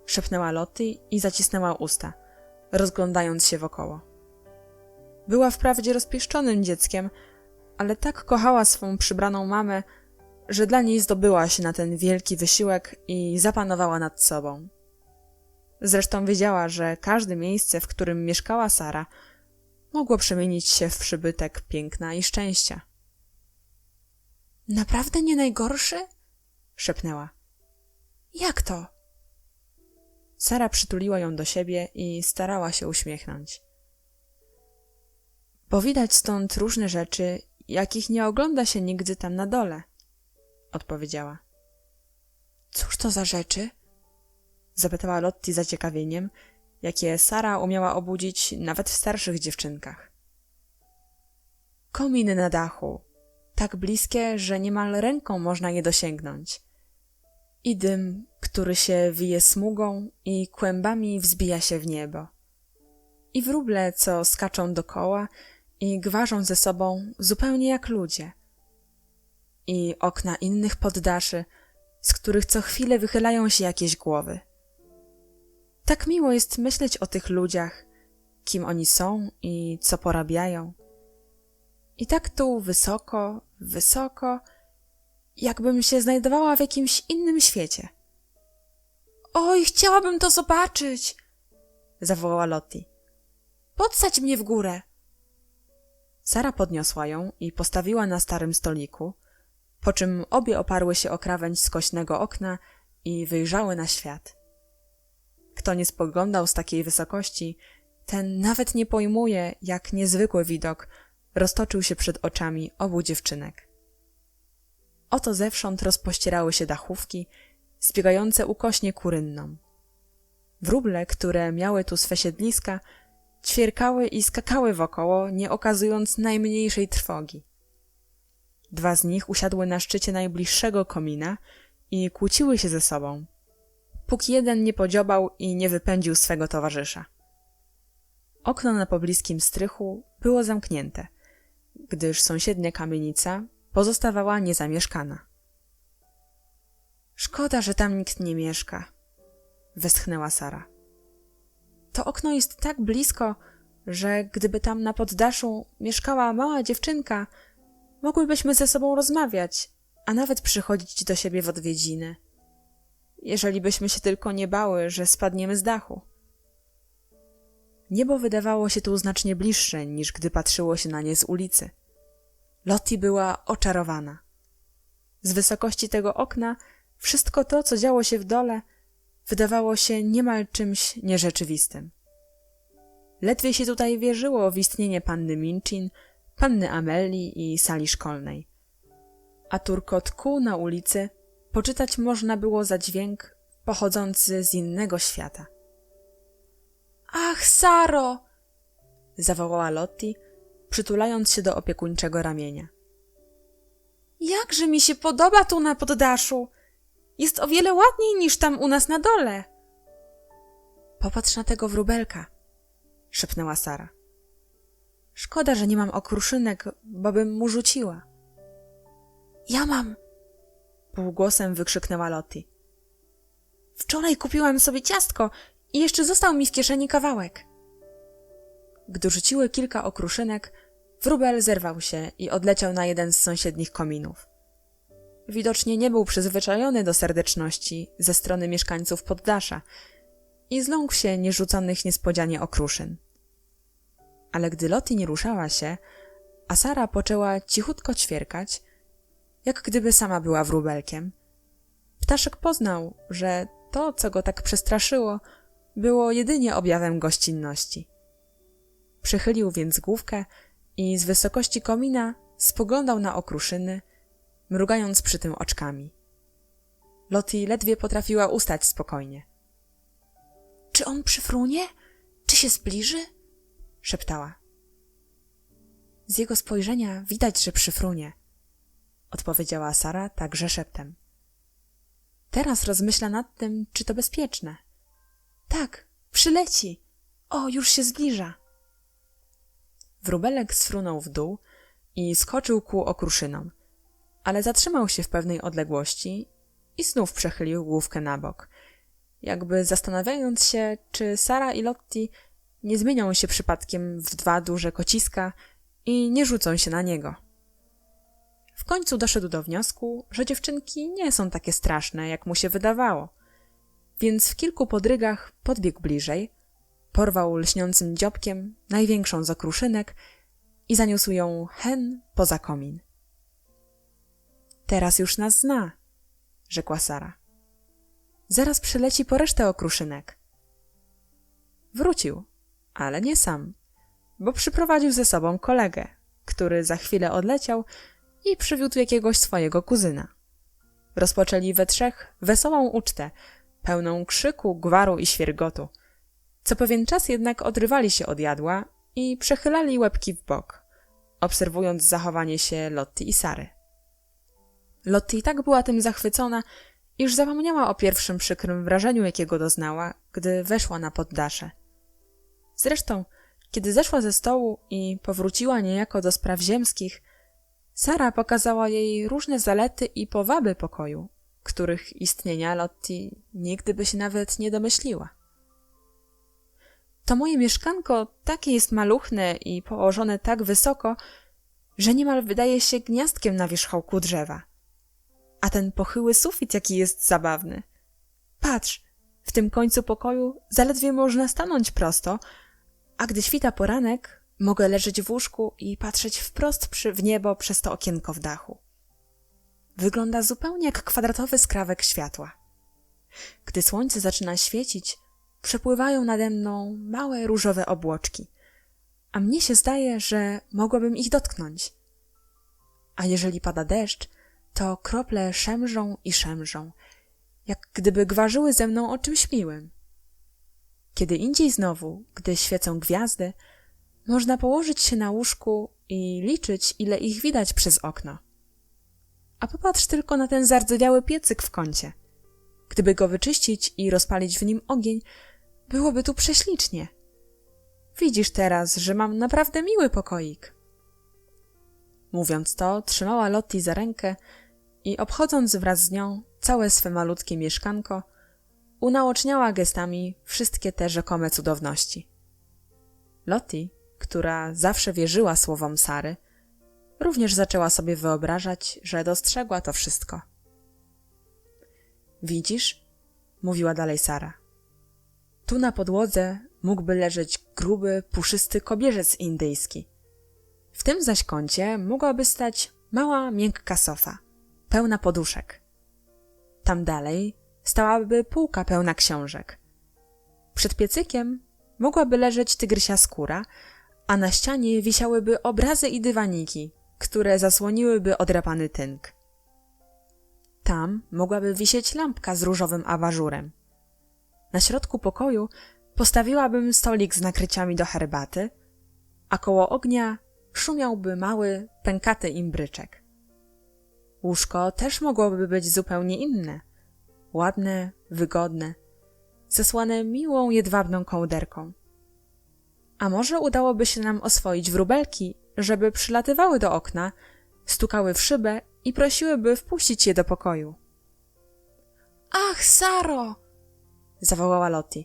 Szepnęła Lottie i zacisnęła usta, rozglądając się wokoło. Była wprawdzie rozpieszczonym dzieckiem, ale tak kochała swą przybraną mamę, że dla niej zdobyła się na ten wielki wysiłek i zapanowała nad sobą. Zresztą wiedziała, że każde miejsce, w którym mieszkała Sara, mogło przemienić się w przybytek piękna i szczęścia. Naprawdę nie najgorszy? Szepnęła. Jak to? Sara przytuliła ją do siebie i starała się uśmiechnąć. Bo widać stąd różne rzeczy, jakich nie ogląda się nigdy tam na dole, odpowiedziała. Cóż to za rzeczy? Zapytała Lottie z zaciekawieniem, jakie Sara umiała obudzić nawet w starszych dziewczynkach. Kominy na dachu, tak bliskie, że niemal ręką można je dosięgnąć. I dym, który się wije smugą i kłębami wzbija się w niebo. I wróble, co skaczą dokoła i gwarzą ze sobą zupełnie jak ludzie. I okna innych poddaszy, z których co chwilę wychylają się jakieś głowy. Tak miło jest myśleć o tych ludziach, kim oni są i co porabiają. I tak tu wysoko, wysoko, jakbym się znajdowała w jakimś innym świecie. Oj, chciałabym to zobaczyć! Zawołała Lottie. Podsadź mnie w górę! Sara podniosła ją i postawiła na starym stoliku, po czym obie oparły się o krawędź skośnego okna i wyjrzały na świat. Kto nie spoglądał z takiej wysokości, ten nawet nie pojmuje, jak niezwykły widok roztoczył się przed oczami obu dziewczynek. Oto zewsząd rozpościerały się dachówki, zbiegające ukośnie ku rynnom. Wróble, które miały tu swe siedliska, ćwierkały i skakały wokoło, nie okazując najmniejszej trwogi. Dwa z nich usiadły na szczycie najbliższego komina i kłóciły się ze sobą, póki jeden nie podziobał i nie wypędził swego towarzysza. Okno na pobliskim strychu było zamknięte, gdyż sąsiednia kamienica pozostawała niezamieszkana. Szkoda, że tam nikt nie mieszka, westchnęła Sara. To okno jest tak blisko, że gdyby tam na poddaszu mieszkała mała dziewczynka, mogłybyśmy ze sobą rozmawiać, a nawet przychodzić do siebie w odwiedziny. Jeżeli byśmy się tylko nie bały, że spadniemy z dachu. Niebo wydawało się tu znacznie bliższe, niż gdy patrzyło się na nie z ulicy. Lottie była oczarowana. Z wysokości tego okna wszystko to, co działo się w dole, wydawało się niemal czymś nierzeczywistym. Ledwie się tutaj wierzyło w istnienie panny Minchin, panny Amelii i sali szkolnej. A turkot kół na ulicy poczytać można było za dźwięk pochodzący z innego świata. Ach, Saro! Zawołała Lottie, przytulając się do opiekuńczego ramienia. Jakże mi się podoba tu na poddaszu! Jest o wiele ładniej niż tam u nas na dole. Popatrz na tego wróbelka, szepnęła Sara. Szkoda, że nie mam okruszynek, bo bym mu rzuciła. Ja mam! Półgłosem wykrzyknęła Lottie. Wczoraj kupiłam sobie ciastko i jeszcze został mi w kieszeni kawałek. Gdy rzuciły kilka okruszynek, wróbel zerwał się i odleciał na jeden z sąsiednich kominów. Widocznie nie był przyzwyczajony do serdeczności ze strony mieszkańców poddasza i zląkł się nierzuconych niespodzianie okruszyn. Ale gdy Lottie nie ruszała się, a Sara poczęła cichutko ćwierkać, jak gdyby sama była wróbelkiem, ptaszek poznał, że to, co go tak przestraszyło, było jedynie objawem gościnności. Przychylił więc główkę i z wysokości komina spoglądał na okruszyny, mrugając przy tym oczkami. Lottie ledwie potrafiła ustać spokojnie. Czy on przyfrunie? Czy się zbliży? Szeptała. Z jego spojrzenia widać, że przyfrunie, odpowiedziała Sara także szeptem. Teraz rozmyśla nad tym, czy to bezpieczne. Tak, przyleci. O, już się zbliża. Wróbelek sfrunął w dół i skoczył ku okruszynom, ale zatrzymał się w pewnej odległości i znów przechylił główkę na bok, jakby zastanawiając się, czy Sara i Lottie nie zmienią się przypadkiem w dwa duże kociska i nie rzucą się na niego. W końcu doszedł do wniosku, że dziewczynki nie są takie straszne, jak mu się wydawało, więc w kilku podrygach podbiegł bliżej, porwał lśniącym dziobkiem największą z okruszynek i zaniósł ją hen poza komin. Teraz już nas zna, rzekła Sara. Zaraz przyleci po resztę okruszynek. Wrócił, ale nie sam, bo przyprowadził ze sobą kolegę, który za chwilę odleciał i przywiódł jakiegoś swojego kuzyna. Rozpoczęli we trzech wesołą ucztę, pełną krzyku, gwaru i świergotu. Co pewien czas jednak odrywali się od jadła i przechylali łebki w bok, obserwując zachowanie się Lottie i Sary. Lottie tak była tym zachwycona, iż zapomniała o pierwszym przykrym wrażeniu, jakiego doznała, gdy weszła na poddasze. Zresztą, kiedy zeszła ze stołu i powróciła niejako do spraw ziemskich, Sara pokazała jej różne zalety i powaby pokoju, których istnienia Lottie nigdy by się nawet nie domyśliła. To moje mieszkanko takie jest maluchne i położone tak wysoko, że niemal wydaje się gniazdkiem na wierzchołku drzewa. A ten pochyły sufit jaki jest zabawny. Patrz, w tym końcu pokoju zaledwie można stanąć prosto, a gdy świta poranek, mogę leżeć w łóżku i patrzeć wprost w niebo przez to okienko w dachu. Wygląda zupełnie jak kwadratowy skrawek światła. Gdy słońce zaczyna świecić, przepływają nade mną małe różowe obłoczki, a mnie się zdaje, że mogłabym ich dotknąć. A jeżeli pada deszcz, to krople szemrzą i szemrzą, jak gdyby gwarzyły ze mną o czymś miłym. Kiedy indziej znowu, gdy świecą gwiazdy, można położyć się na łóżku i liczyć, ile ich widać przez okno. A popatrz tylko na ten zardzewiały piecyk w kącie. Gdyby go wyczyścić i rozpalić w nim ogień, byłoby tu prześlicznie. Widzisz teraz, że mam naprawdę miły pokoik. Mówiąc to, trzymała Lottie za rękę i obchodząc wraz z nią całe swe malutkie mieszkanko, unaoczniała gestami wszystkie te rzekome cudowności. Lottie, która zawsze wierzyła słowom Sary, również zaczęła sobie wyobrażać, że dostrzegła to wszystko. Widzisz, mówiła dalej Sara, tu na podłodze mógłby leżeć gruby, puszysty kobierzec indyjski. W tym zaś kącie mogłaby stać mała, miękka sofa, pełna poduszek. Tam dalej stałaby półka pełna książek. Przed piecykiem mogłaby leżeć tygrysia skóra, a na ścianie wisiałyby obrazy i dywaniki, które zasłoniłyby odrapany tynk. Tam mogłaby wisieć lampka z różowym abażurem. Na środku pokoju postawiłabym stolik z nakryciami do herbaty, a koło ognia szumiałby mały, pękaty imbryczek. Łóżko też mogłoby być zupełnie inne, ładne, wygodne, zasłane miłą, jedwabną kołderką. A może udałoby się nam oswoić wróbelki, żeby przylatywały do okna, stukały w szybę i prosiłyby wpuścić je do pokoju. Ach, Saro! Zawołała Lottie.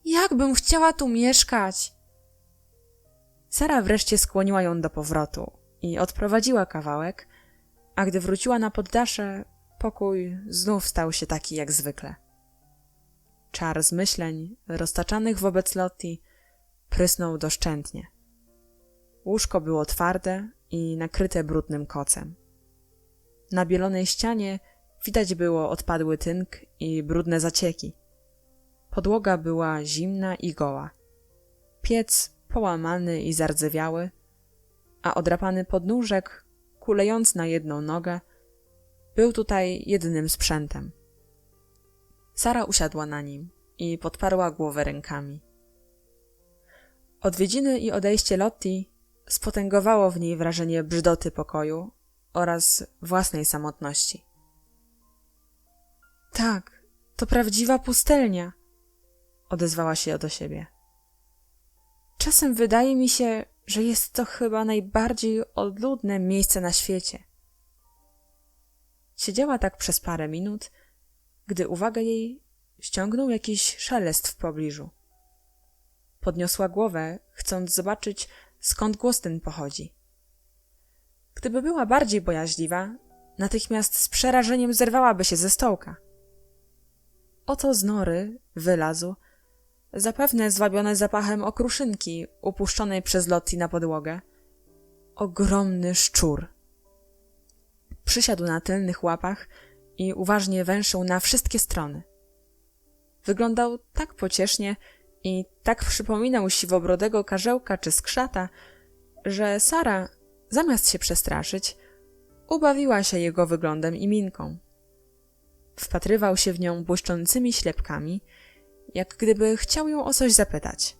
Jakbym chciała tu mieszkać! Sara wreszcie skłoniła ją do powrotu i odprowadziła kawałek, a gdy wróciła na poddasze, pokój znów stał się taki jak zwykle. Czar zmyśleń roztaczanych wobec Lottie prysnął doszczętnie. Łóżko było twarde i nakryte brudnym kocem. Na bielonej ścianie widać było odpadły tynk i brudne zacieki. Podłoga była zimna i goła. Piec połamany i zardzewiały, a odrapany podnóżek, kulejący na jedną nogę, był tutaj jedynym sprzętem. Sara usiadła na nim i podparła głowę rękami. Odwiedziny i odejście Lottie spotęgowało w niej wrażenie brzydoty pokoju oraz własnej samotności. Tak, to prawdziwa pustelnia, odezwała się do siebie. Czasem wydaje mi się, że jest to chyba najbardziej odludne miejsce na świecie. Siedziała tak przez parę minut, gdy uwagę jej ściągnął jakiś szelest w pobliżu. Podniosła głowę, chcąc zobaczyć, skąd głos ten pochodzi. Gdyby była bardziej bojaźliwa, natychmiast z przerażeniem zerwałaby się ze stołka. Oto z nory wylazł, zapewne zwabiony zapachem okruszynki upuszczonej przez Lottie na podłogę, ogromny szczur. Przysiadł na tylnych łapach i uważnie węszył na wszystkie strony. Wyglądał tak pociesznie i tak przypominał siwobrodego karzełka czy skrzata, że Sara, zamiast się przestraszyć, ubawiła się jego wyglądem i minką. Wpatrywał się w nią błyszczącymi ślepkami, jak gdyby chciał ją o coś zapytać.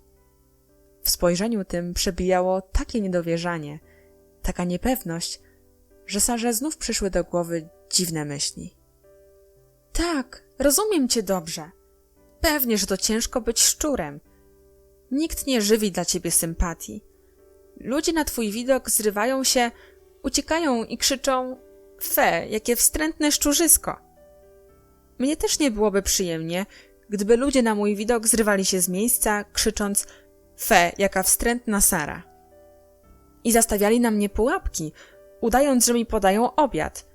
W spojrzeniu tym przebijało takie niedowierzanie, taka niepewność, że Sarze znów przyszły do głowy dziwne myśli. Tak, rozumiem cię dobrze. Pewnie, że to ciężko być szczurem. Nikt nie żywi dla ciebie sympatii. Ludzie na twój widok zrywają się, uciekają i krzyczą: fe, jakie wstrętne szczurzysko. Mnie też nie byłoby przyjemnie, gdyby ludzie na mój widok zrywali się z miejsca, krzycząc: fe, jaka wstrętna Sara. I zastawiali na mnie pułapki, udając, że mi podają obiad.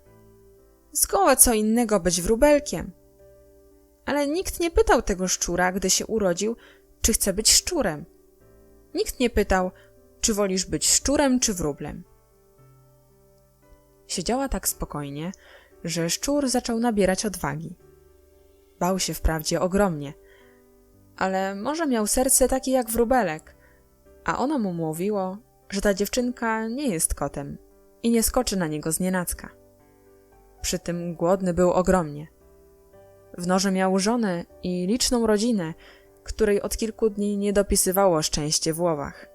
Zgoła co innego być wróbelkiem. Ale nikt nie pytał tego szczura, gdy się urodził, czy chce być szczurem. Nikt nie pytał, czy wolisz być szczurem, czy wróblem. Siedziała tak spokojnie, że szczur zaczął nabierać odwagi. Bał się wprawdzie ogromnie, ale może miał serce takie jak wróbelek, a ono mu mówiło, że ta dziewczynka nie jest kotem i nie skoczy na niego znienacka. Przy tym głodny był ogromnie. W norze miał żonę i liczną rodzinę, której od kilku dni nie dopisywało szczęście w łowach.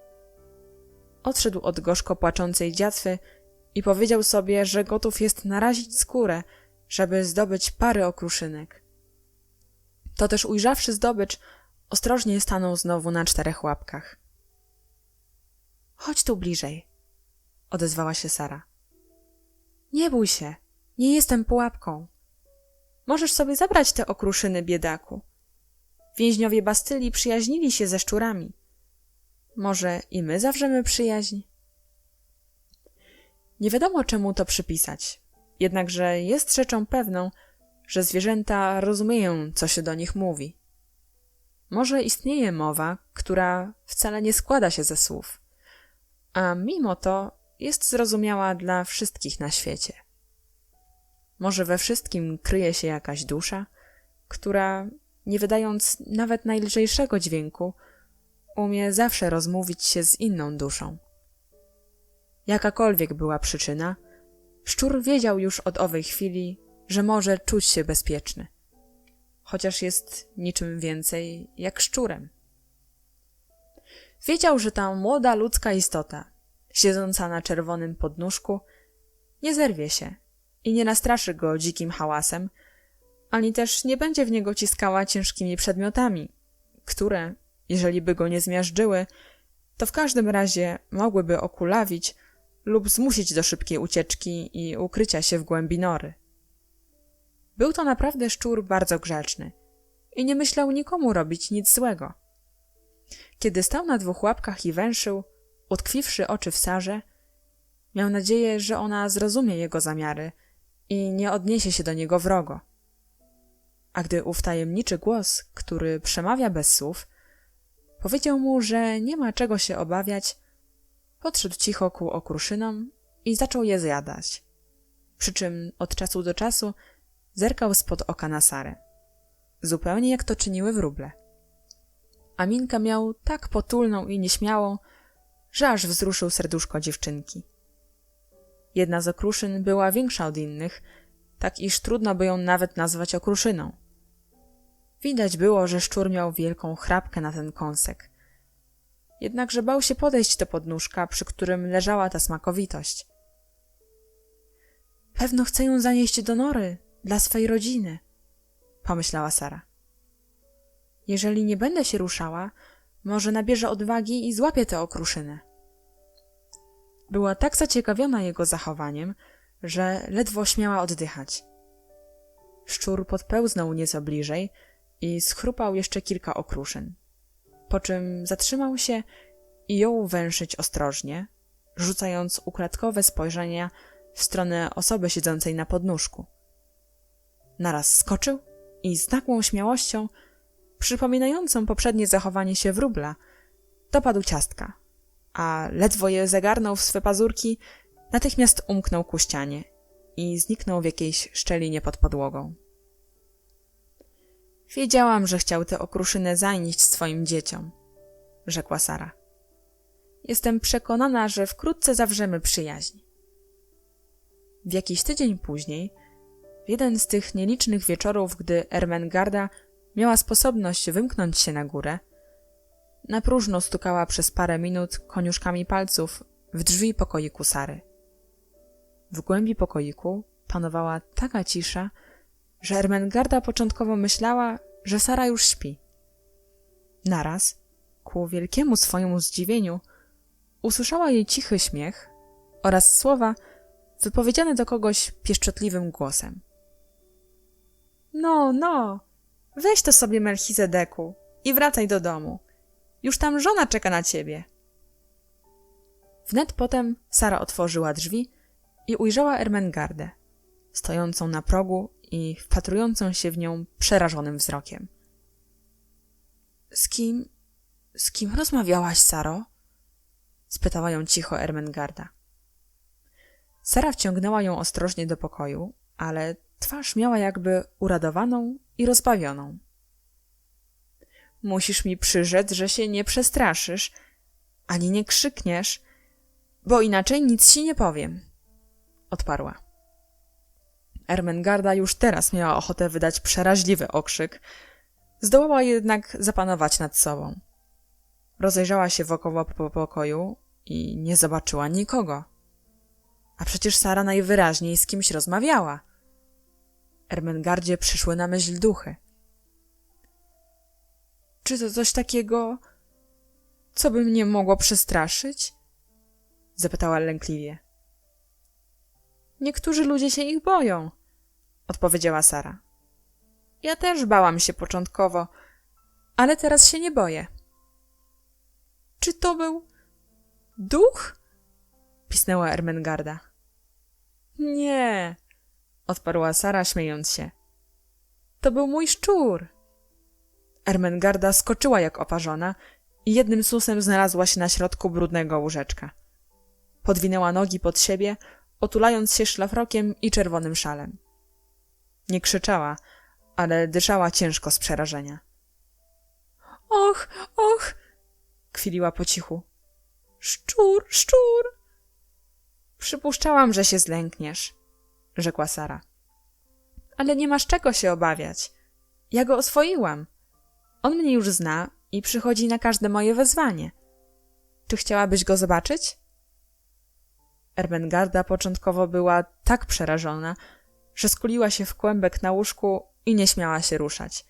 Odszedł od gorzko płaczącej dziatwy i powiedział sobie, że gotów jest narazić skórę, żeby zdobyć parę okruszynek. To też ujrzawszy zdobycz, ostrożnie stanął znowu na 4 łapkach. — Chodź tu bliżej — odezwała się Sara. — Nie bój się, nie jestem pułapką. Możesz sobie zabrać te okruszyny, biedaku. Więźniowie Bastylii przyjaźnili się ze szczurami. Może i my zawrzemy przyjaźń? Nie wiadomo, czemu to przypisać, jednakże jest rzeczą pewną, że zwierzęta rozumieją, co się do nich mówi. Może istnieje mowa, która wcale nie składa się ze słów, a mimo to jest zrozumiała dla wszystkich na świecie. Może we wszystkim kryje się jakaś dusza, która, nie wydając nawet najlżejszego dźwięku, umie zawsze rozmówić się z inną duszą. Jakakolwiek była przyczyna, szczur wiedział już od owej chwili, że może czuć się bezpieczny, chociaż jest niczym więcej jak szczurem. Wiedział, że ta młoda ludzka istota, siedząca na czerwonym podnóżku, nie zerwie się i nie nastraszy go dzikim hałasem, ani też nie będzie w niego ciskała ciężkimi przedmiotami, które, jeżeli by go nie zmiażdżyły, to w każdym razie mogłyby okulawić lub zmusić do szybkiej ucieczki i ukrycia się w głębi nory. Był to naprawdę szczur bardzo grzeczny i nie myślał nikomu robić nic złego. Kiedy stał na 2 łapkach i węszył, utkwiwszy oczy w Sarze, miał nadzieję, że ona zrozumie jego zamiary i nie odniesie się do niego wrogo. A gdy ów tajemniczy głos, który przemawia bez słów, powiedział mu, że nie ma czego się obawiać, podszedł cicho ku okruszynom i zaczął je zjadać, przy czym od czasu do czasu zerkał spod oka na Sarę, zupełnie jak to czyniły wróble. A minkę miał tak potulną i nieśmiałą, że aż wzruszył serduszko dziewczynki. Jedna z okruszyn była większa od innych, tak iż trudno by ją nawet nazwać okruszyną. Widać było, że szczur miał wielką chrapkę na ten kąsek. Jednakże bał się podejść do podnóżka, przy którym leżała ta smakowitość. Pewno chce ją zanieść do nory, dla swej rodziny, pomyślała Sara. Jeżeli nie będę się ruszała, może nabierze odwagi i złapie tę okruszynę. Była tak zaciekawiona jego zachowaniem, że ledwo śmiała oddychać. Szczur podpełznął nieco bliżej i schrupał jeszcze kilka okruszyn, po czym zatrzymał się i jął węszyć ostrożnie, rzucając ukradkowe spojrzenia w stronę osoby siedzącej na podnóżku. Naraz skoczył i z nagłą śmiałością, przypominającą poprzednie zachowanie się wróbla, dopadł ciastka, a ledwo je zagarnął w swe pazurki, natychmiast umknął ku ścianie i zniknął w jakiejś szczelinie pod podłogą. Wiedziałam, że chciał tę okruszynę zanieść swoim dzieciom, rzekła Sara. Jestem przekonana, że wkrótce zawrzemy przyjaźń. W jakiś tydzień później, w jeden z tych nielicznych wieczorów, gdy Ermengarda miała sposobność wymknąć się na górę, na próżno stukała przez parę minut koniuszkami palców w drzwi pokoiku Sary. W głębi pokoiku panowała taka cisza, że Ermengarda początkowo myślała, że Sara już śpi. Naraz, ku wielkiemu swojemu zdziwieniu, usłyszała jej cichy śmiech oraz słowa wypowiedziane do kogoś pieszczotliwym głosem. No, no, weź to sobie, Melchizedeku, i wracaj do domu. Już tam żona czeka na ciebie. Wnet potem Sara otworzyła drzwi i ujrzała Ermengardę, stojącą na progu i wpatrującą się w nią przerażonym wzrokiem. Z kim rozmawiałaś, Saro? Spytała ją cicho Ermengarda. Sara wciągnęła ją ostrożnie do pokoju, ale twarz miała jakby uradowaną i rozbawioną. Musisz mi przyrzec, że się nie przestraszysz, ani nie krzykniesz, bo inaczej nic ci nie powiem, odparła. Ermengarda już teraz miała ochotę wydać przeraźliwy okrzyk, zdołała jednak zapanować nad sobą. Rozejrzała się wokoło po pokoju i nie zobaczyła nikogo. A przecież Sara najwyraźniej z kimś rozmawiała. Ermengardzie przyszły na myśl duchy. Czy to coś takiego, co by mnie mogło przestraszyć? Zapytała lękliwie. Niektórzy ludzie się ich boją, odpowiedziała Sara. Ja też bałam się początkowo, ale teraz się nie boję. Czy to był duch? Pisnęła Ermengarda. Nie, odparła Sara, śmiejąc się. To był mój szczur. Ermengarda skoczyła jak oparzona i jednym susem znalazła się na środku brudnego łóżeczka. Podwinęła nogi pod siebie, otulając się szlafrokiem i czerwonym szalem. Nie krzyczała, ale dyszała ciężko z przerażenia. Och, och! Kwiliła po cichu. Szczur, szczur! Przypuszczałam, że się zlękniesz, rzekła Sara. Ale nie masz czego się obawiać. Ja go oswoiłam. On mnie już zna i przychodzi na każde moje wezwanie. Czy chciałabyś go zobaczyć? Ermengarda początkowo była tak przerażona, że skuliła się w kłębek na łóżku i nie śmiała się ruszać.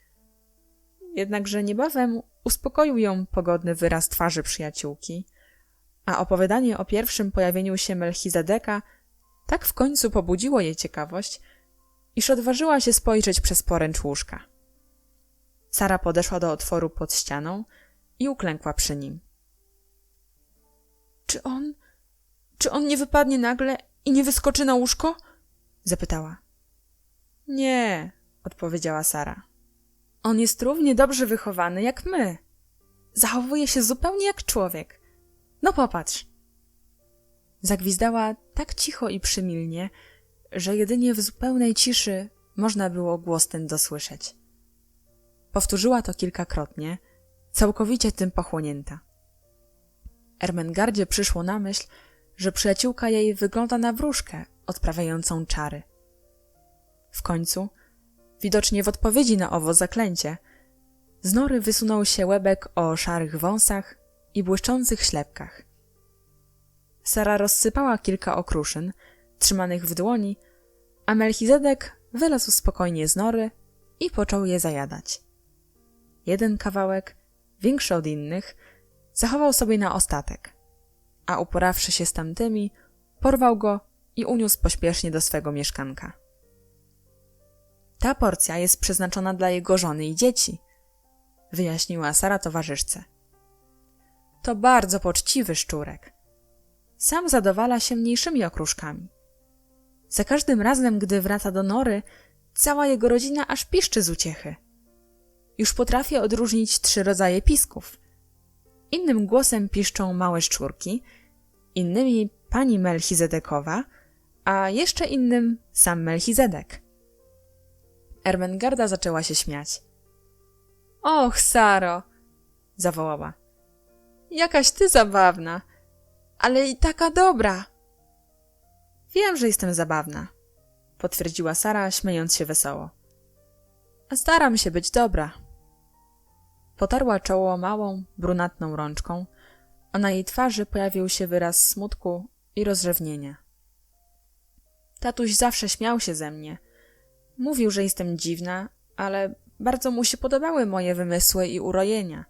Jednakże niebawem uspokoił ją pogodny wyraz twarzy przyjaciółki, a opowiadanie o pierwszym pojawieniu się Melchizedeka tak w końcu pobudziło jej ciekawość, iż odważyła się spojrzeć przez poręcz łóżka. Sara podeszła do otworu pod ścianą i uklękła przy nim. Czy on nie wypadnie nagle i nie wyskoczy na łóżko? Zapytała. Nie, odpowiedziała Sara. On jest równie dobrze wychowany jak my. Zachowuje się zupełnie jak człowiek. No popatrz. Zagwizdała tak cicho i przymilnie, że jedynie w zupełnej ciszy można było głos ten dosłyszeć. Powtórzyła to kilkakrotnie, całkowicie tym pochłonięta. Ermengardzie przyszło na myśl, że przyjaciółka jej wygląda na wróżkę odprawiającą czary. W końcu, widocznie w odpowiedzi na owo zaklęcie, z nory wysunął się łebek o szarych wąsach i błyszczących ślepkach. Sara rozsypała kilka okruszyn, trzymanych w dłoni, a Melchizedek wylazł spokojnie z nory i począł je zajadać. Jeden kawałek, większy od innych, zachował sobie na ostatek, a uporawszy się z tamtymi, porwał go i uniósł pośpiesznie do swego mieszkanka. Ta porcja jest przeznaczona dla jego żony i dzieci, wyjaśniła Sara towarzyszce. To bardzo poczciwy szczurek. Sam zadowala się mniejszymi okruszkami. Za każdym razem, gdy wraca do nory, cała jego rodzina aż piszczy z uciechy. Już potrafi odróżnić 3 rodzaje pisków. Innym głosem piszczą małe szczurki, innymi pani Melchizedekowa, a jeszcze innym sam Melchizedek. Ermengarda zaczęła się śmiać. Och, Saro, zawołała. Jakaś ty zabawna, ale i taka dobra. Wiem, że jestem zabawna, potwierdziła Sara, śmiejąc się wesoło. Staram się być dobra. Potarła czoło małą, brunatną rączką, a na jej twarzy pojawił się wyraz smutku i rozrzewnienia. Tatuś zawsze śmiał się ze mnie. Mówił, że jestem dziwna, ale bardzo mu się podobały moje wymysły i urojenia.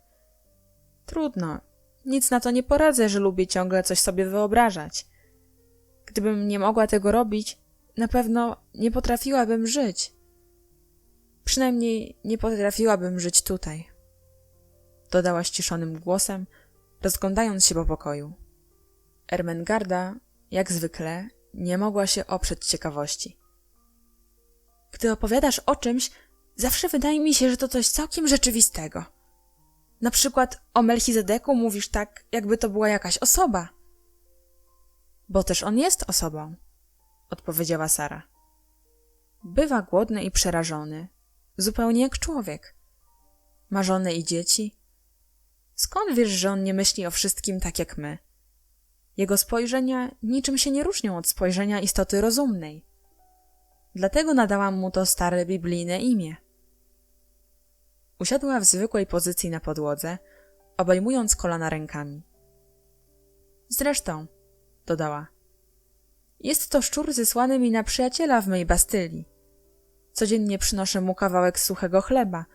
Trudno, nic na to nie poradzę, że lubię ciągle coś sobie wyobrażać. Gdybym nie mogła tego robić, na pewno nie potrafiłabym żyć. Przynajmniej nie potrafiłabym żyć tutaj. Dodała ściszonym głosem, rozglądając się po pokoju. Ermengarda, jak zwykle, nie mogła się oprzeć ciekawości. Gdy opowiadasz o czymś, zawsze wydaje mi się, że to coś całkiem rzeczywistego. Na przykład o Melchizedeku mówisz tak, jakby to była jakaś osoba. Bo też on jest osobą, odpowiedziała Sara. Bywa głodny i przerażony, zupełnie jak człowiek. Ma żonę i dzieci. Skąd wiesz, że on nie myśli o wszystkim tak jak my? Jego spojrzenia niczym się nie różnią od spojrzenia istoty rozumnej. Dlatego nadałam mu to stare biblijne imię. Usiadła w zwykłej pozycji na podłodze, obejmując kolana rękami. Zresztą, dodała, jest to szczur zesłany mi na przyjaciela w mej Bastylii. Codziennie przynoszę mu kawałek suchego chleba,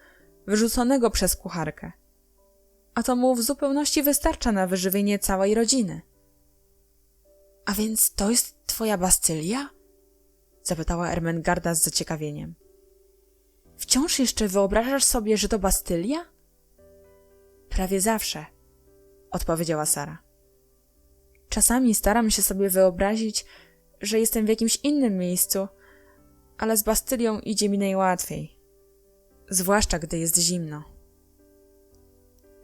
wyrzuconego przez kucharkę. A to mu w zupełności wystarcza na wyżywienie całej rodziny. A więc to jest twoja Bastylia? Zapytała Ermengarda z zaciekawieniem. Wciąż jeszcze wyobrażasz sobie, że to Bastylia? Prawie zawsze, odpowiedziała Sara. Czasami staram się sobie wyobrazić, że jestem w jakimś innym miejscu, ale z Bastylią idzie mi najłatwiej. Zwłaszcza, gdy jest zimno.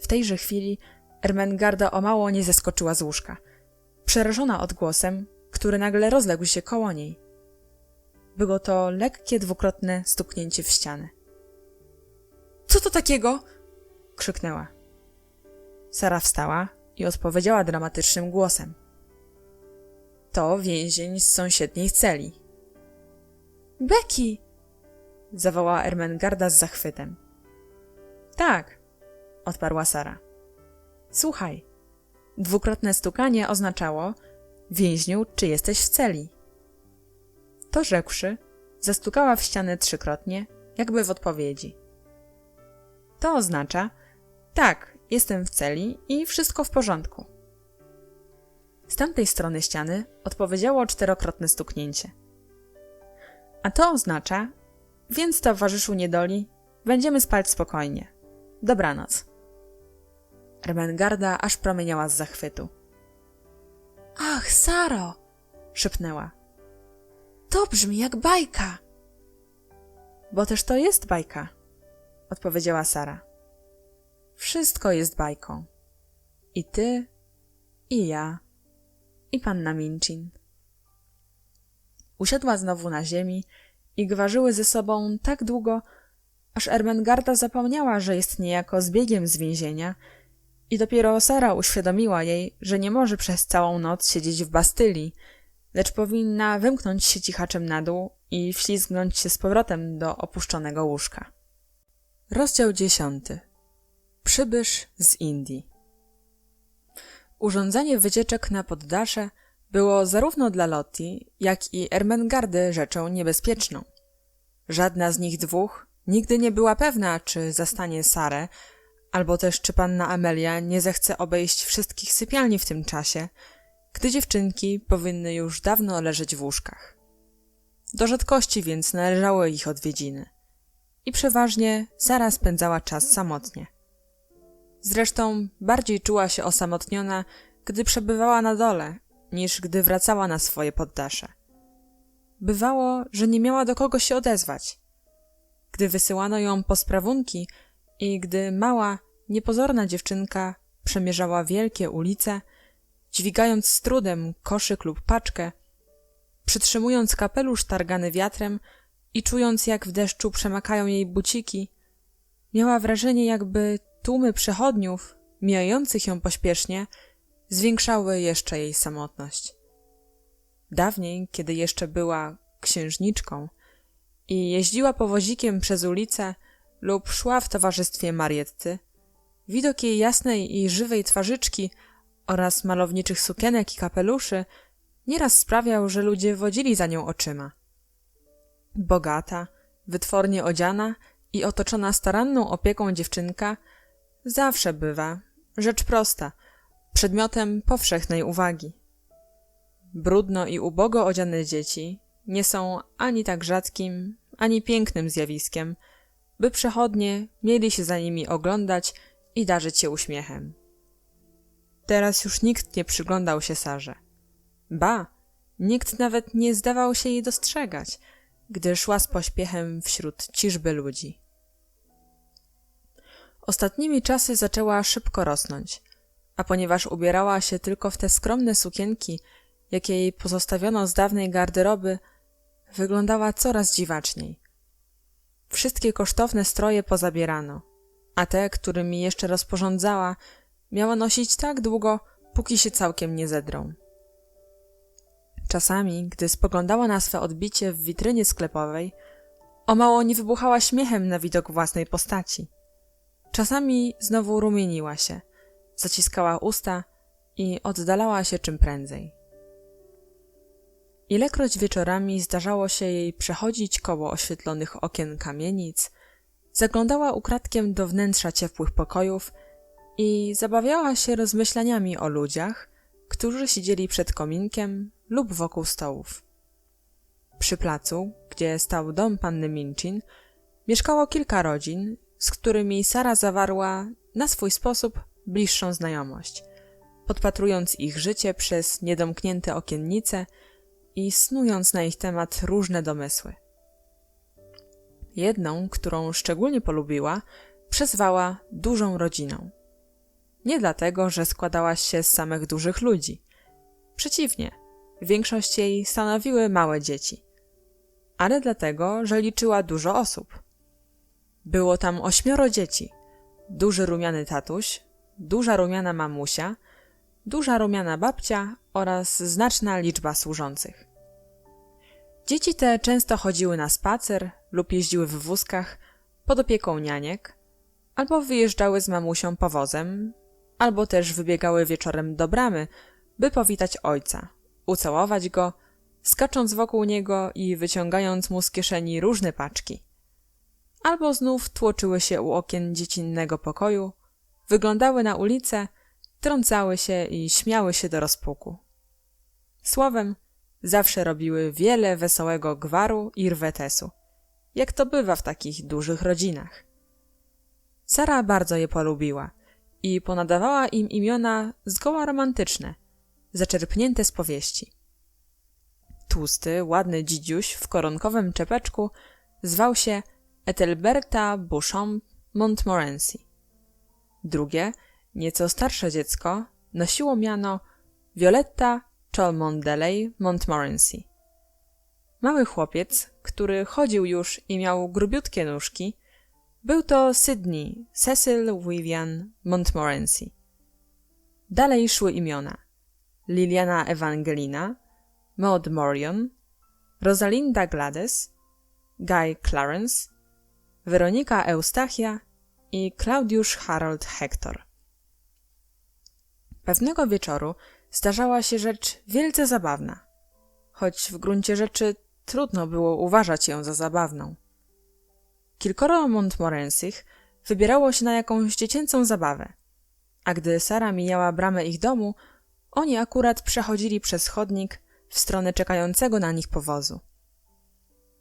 W tejże chwili Ermengarda o mało nie zeskoczyła z łóżka, przerażona odgłosem, który nagle rozległ się koło niej. Było to lekkie dwukrotne stuknięcie w ścianę. Co to takiego? Krzyknęła. Sara wstała i odpowiedziała dramatycznym głosem. To więzień z sąsiedniej celi. Becky! Zawołała Ermengarda z zachwytem. Tak, odparła Sara. Słuchaj, dwukrotne stukanie oznaczało: więźniu, czy jesteś w celi? To rzekłszy, zastukała w ścianę trzykrotnie, jakby w odpowiedzi. To oznacza: tak, jestem w celi i wszystko w porządku. Z tamtej strony ściany odpowiedziało czterokrotne stuknięcie. A to oznacza: więc, towarzyszu niedoli, będziemy spać spokojnie. Dobranoc. Ermengarda aż promieniała z zachwytu. Ach, Saro! Szepnęła. To brzmi jak bajka. Bo też to jest bajka, odpowiedziała Sara. Wszystko jest bajką. I ty, i ja, i panna Minchin. Usiadła znowu na ziemi i gwarzyły ze sobą tak długo, aż Ermengarda zapomniała, że jest niejako zbiegiem z więzienia i dopiero Sara uświadomiła jej, że nie może przez całą noc siedzieć w Bastylii, lecz powinna wymknąć się cichaczem na dół i wślizgnąć się z powrotem do opuszczonego łóżka. Rozdział 10. Przybysz z Indii. Urządzenie wycieczek na poddasze było zarówno dla Lottie, jak i Ermengardy rzeczą niebezpieczną. Żadna z nich dwóch nigdy nie była pewna, czy zastanie Sarę, albo też czy panna Amelia nie zechce obejść wszystkich sypialni w tym czasie, gdy dziewczynki powinny już dawno leżeć w łóżkach. Do rzadkości więc należały ich odwiedziny. I przeważnie Sara spędzała czas samotnie. Zresztą bardziej czuła się osamotniona, gdy przebywała na dole, niż gdy wracała na swoje poddasze. Bywało, że nie miała do kogo się odezwać. Gdy wysyłano ją po sprawunki i gdy mała, niepozorna dziewczynka przemierzała wielkie ulice, dźwigając z trudem koszyk lub paczkę, przytrzymując kapelusz targany wiatrem i czując, jak w deszczu przemakają jej buciki, miała wrażenie, jakby tłumy przechodniów, mijających ją pośpiesznie, zwiększały jeszcze jej samotność. Dawniej, kiedy jeszcze była księżniczką i jeździła powozikiem przez ulicę lub szła w towarzystwie Marietty, widok jej jasnej i żywej twarzyczki oraz malowniczych sukienek i kapeluszy nieraz sprawiał, że ludzie wodzili za nią oczyma. Bogata, wytwornie odziana i otoczona staranną opieką dziewczynka zawsze bywa, rzecz prosta, przedmiotem powszechnej uwagi. Brudno i ubogo odziane dzieci nie są ani tak rzadkim, ani pięknym zjawiskiem, by przechodnie mieli się za nimi oglądać i darzyć się uśmiechem. Teraz już nikt nie przyglądał się Sarze. Ba, nikt nawet nie zdawał się jej dostrzegać, gdy szła z pośpiechem wśród ciżby ludzi. Ostatnimi czasy zaczęła szybko rosnąć, a ponieważ ubierała się tylko w te skromne sukienki, jakie jej pozostawiono z dawnej garderoby, wyglądała coraz dziwaczniej. Wszystkie kosztowne stroje pozabierano, a te, którymi jeszcze rozporządzała, miała nosić tak długo, póki się całkiem nie zedrą. Czasami, gdy spoglądała na swe odbicie w witrynie sklepowej, o mało nie wybuchała śmiechem na widok własnej postaci. Czasami znowu rumieniła się, zaciskała usta i oddalała się czym prędzej. Ilekroć wieczorami zdarzało się jej przechodzić koło oświetlonych okien kamienic, zaglądała ukradkiem do wnętrza ciepłych pokojów i zabawiała się rozmyślaniami o ludziach, którzy siedzieli przed kominkiem lub wokół stołów. Przy placu, gdzie stał dom panny Minchin, mieszkało kilka rodzin, z którymi Sara zawarła na swój sposób bliższą znajomość, podpatrując ich życie przez niedomknięte okiennice i snując na ich temat różne domysły. Jedną, którą szczególnie polubiła, przezwała dużą rodziną. Nie dlatego, że składała się z samych dużych ludzi. Przeciwnie, większość jej stanowiły małe dzieci. Ale dlatego, że liczyła dużo osób. Było tam 8 dzieci. Duży rumiany tatuś, duża rumiana mamusia, duża rumiana babcia oraz znaczna liczba służących. Dzieci te często chodziły na spacer lub jeździły w wózkach pod opieką nianiek, albo wyjeżdżały z mamusią powozem, albo też wybiegały wieczorem do bramy, by powitać ojca, ucałować go, skacząc wokół niego i wyciągając mu z kieszeni różne paczki. Albo znów tłoczyły się u okien dziecinnego pokoju, wyglądały na ulicę, trącały się i śmiały się do rozpuku. Słowem, zawsze robiły wiele wesołego gwaru i rwetesu, jak to bywa w takich dużych rodzinach. Sara bardzo je polubiła i ponadawała im imiona zgoła romantyczne, zaczerpnięte z powieści. Tłusty, ładny dzidziuś w koronkowym czepeczku zwał się Ethelberta Beauchamp Montmorency. Drugie, nieco starsze dziecko nosiło miano Violetta Cholmondeley Montmorency. Mały chłopiec, który chodził już i miał grubiutkie nóżki, był to Sydney Cecil Vivian Montmorency. Dalej szły imiona Liliana Ewangelina, Maud Morion, Rosalinda Gladys, Guy Clarence, Weronika Eustachia i Claudiusz Harold Hector. Pewnego wieczoru zdarzała się rzecz wielce zabawna, choć w gruncie rzeczy trudno było uważać ją za zabawną. Kilkoro Montmorencych wybierało się na jakąś dziecięcą zabawę, a gdy Sara mijała bramę ich domu, oni akurat przechodzili przez chodnik w stronę czekającego na nich powozu.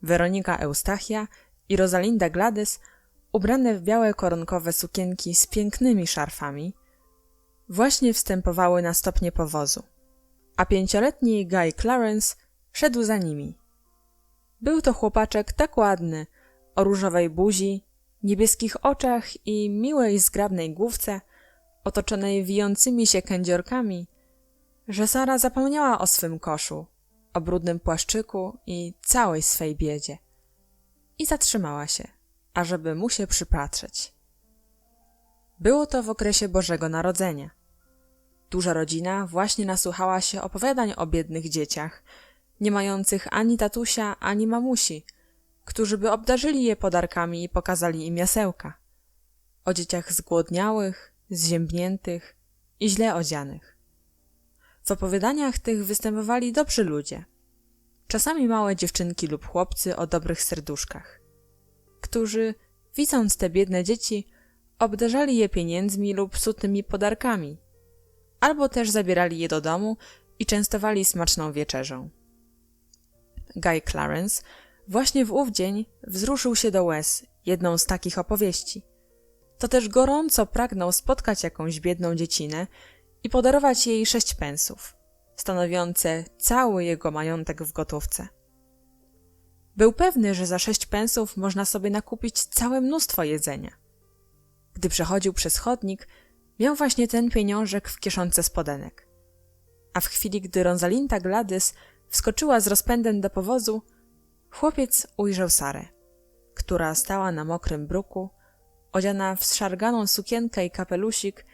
Weronika Eustachia i Rosalinda Gladys, ubrane w białe koronkowe sukienki z pięknymi szarfami, właśnie wstępowały na stopnie powozu, a 5-letni Guy Clarence szedł za nimi. Był to chłopaczek tak ładny, o różowej buzi, niebieskich oczach i miłej, zgrabnej główce, otoczonej wijącymi się kędziorkami, że Sara zapomniała o swym koszu, o brudnym płaszczyku i całej swej biedzie. I zatrzymała się, ażeby mu się przypatrzeć. Było to w okresie Bożego Narodzenia. Duża rodzina właśnie nasłuchała się opowiadań o biednych dzieciach, nie mających ani tatusia, ani mamusi, którzy by obdarzyli je podarkami i pokazali im jasełka. O dzieciach zgłodniałych, zziębniętych i źle odzianych. W opowiadaniach tych występowali dobrzy ludzie. Czasami małe dziewczynki lub chłopcy o dobrych serduszkach. którzy, widząc te biedne dzieci, obdarzali je pieniędzmi lub psutymi podarkami, albo też zabierali je do domu i częstowali smaczną wieczerzą. Guy Clarence właśnie w ów dzień wzruszył się do łez jedną z takich opowieści. To też gorąco pragnął spotkać jakąś biedną dziecinę i podarować jej 6 pensów, stanowiące cały jego majątek w gotówce. Był pewny, że za 6 pensów można sobie nakupić całe mnóstwo jedzenia. Gdy przechodził przez chodnik, miał właśnie ten pieniążek w kieszonce spodenek. A w chwili, gdy Rosalinda Gladys wskoczyła z rozpędem do powozu, chłopiec ujrzał Sarę, która stała na mokrym bruku, odziana w zszarganą sukienkę i kapelusik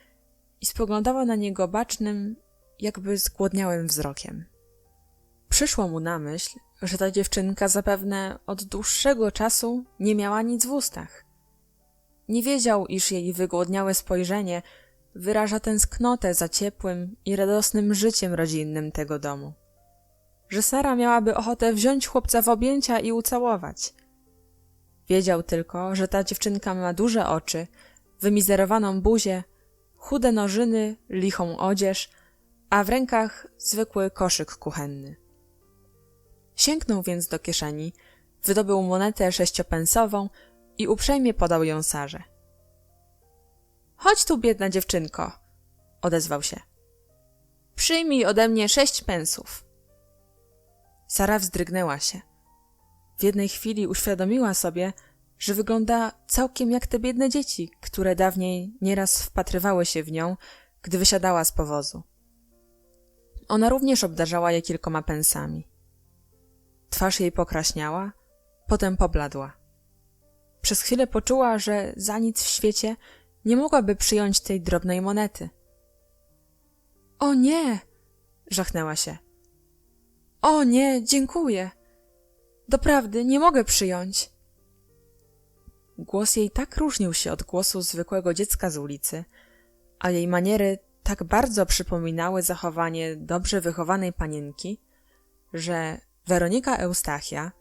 i spoglądała na niego bacznym, jakby zgłodniałym wzrokiem. Przyszło mu na myśl, że ta dziewczynka zapewne od dłuższego czasu nie miała nic w ustach. Nie wiedział, iż jej wygłodniałe spojrzenie wyraża tęsknotę za ciepłym i radosnym życiem rodzinnym tego domu. Że Sara miałaby ochotę wziąć chłopca w objęcia i ucałować. Wiedział tylko, że ta dziewczynka ma duże oczy, wymizerowaną buzię, chude nożyny, lichą odzież, a w rękach zwykły koszyk kuchenny. Sięgnął więc do kieszeni, wydobył monetę 6-pensową i uprzejmie podał ją Sarze. — Chodź tu, biedna dziewczynko — odezwał się. — Przyjmij ode mnie 6 pensów. Sara wzdrygnęła się. W jednej chwili uświadomiła sobie, że wygląda całkiem jak te biedne dzieci, które dawniej nieraz wpatrywały się w nią, gdy wysiadała z powozu. Ona również obdarzała je kilkoma pensami. Twarz jej pokraśniała, potem pobladła. Przez chwilę poczuła, że za nic w świecie nie mogłaby przyjąć tej drobnej monety. — O nie! — żachnęła się. — O nie, dziękuję. Doprawdy, nie mogę przyjąć. Głos jej tak różnił się od głosu zwykłego dziecka z ulicy, a jej maniery tak bardzo przypominały zachowanie dobrze wychowanej panienki, że Weronika Eustachia,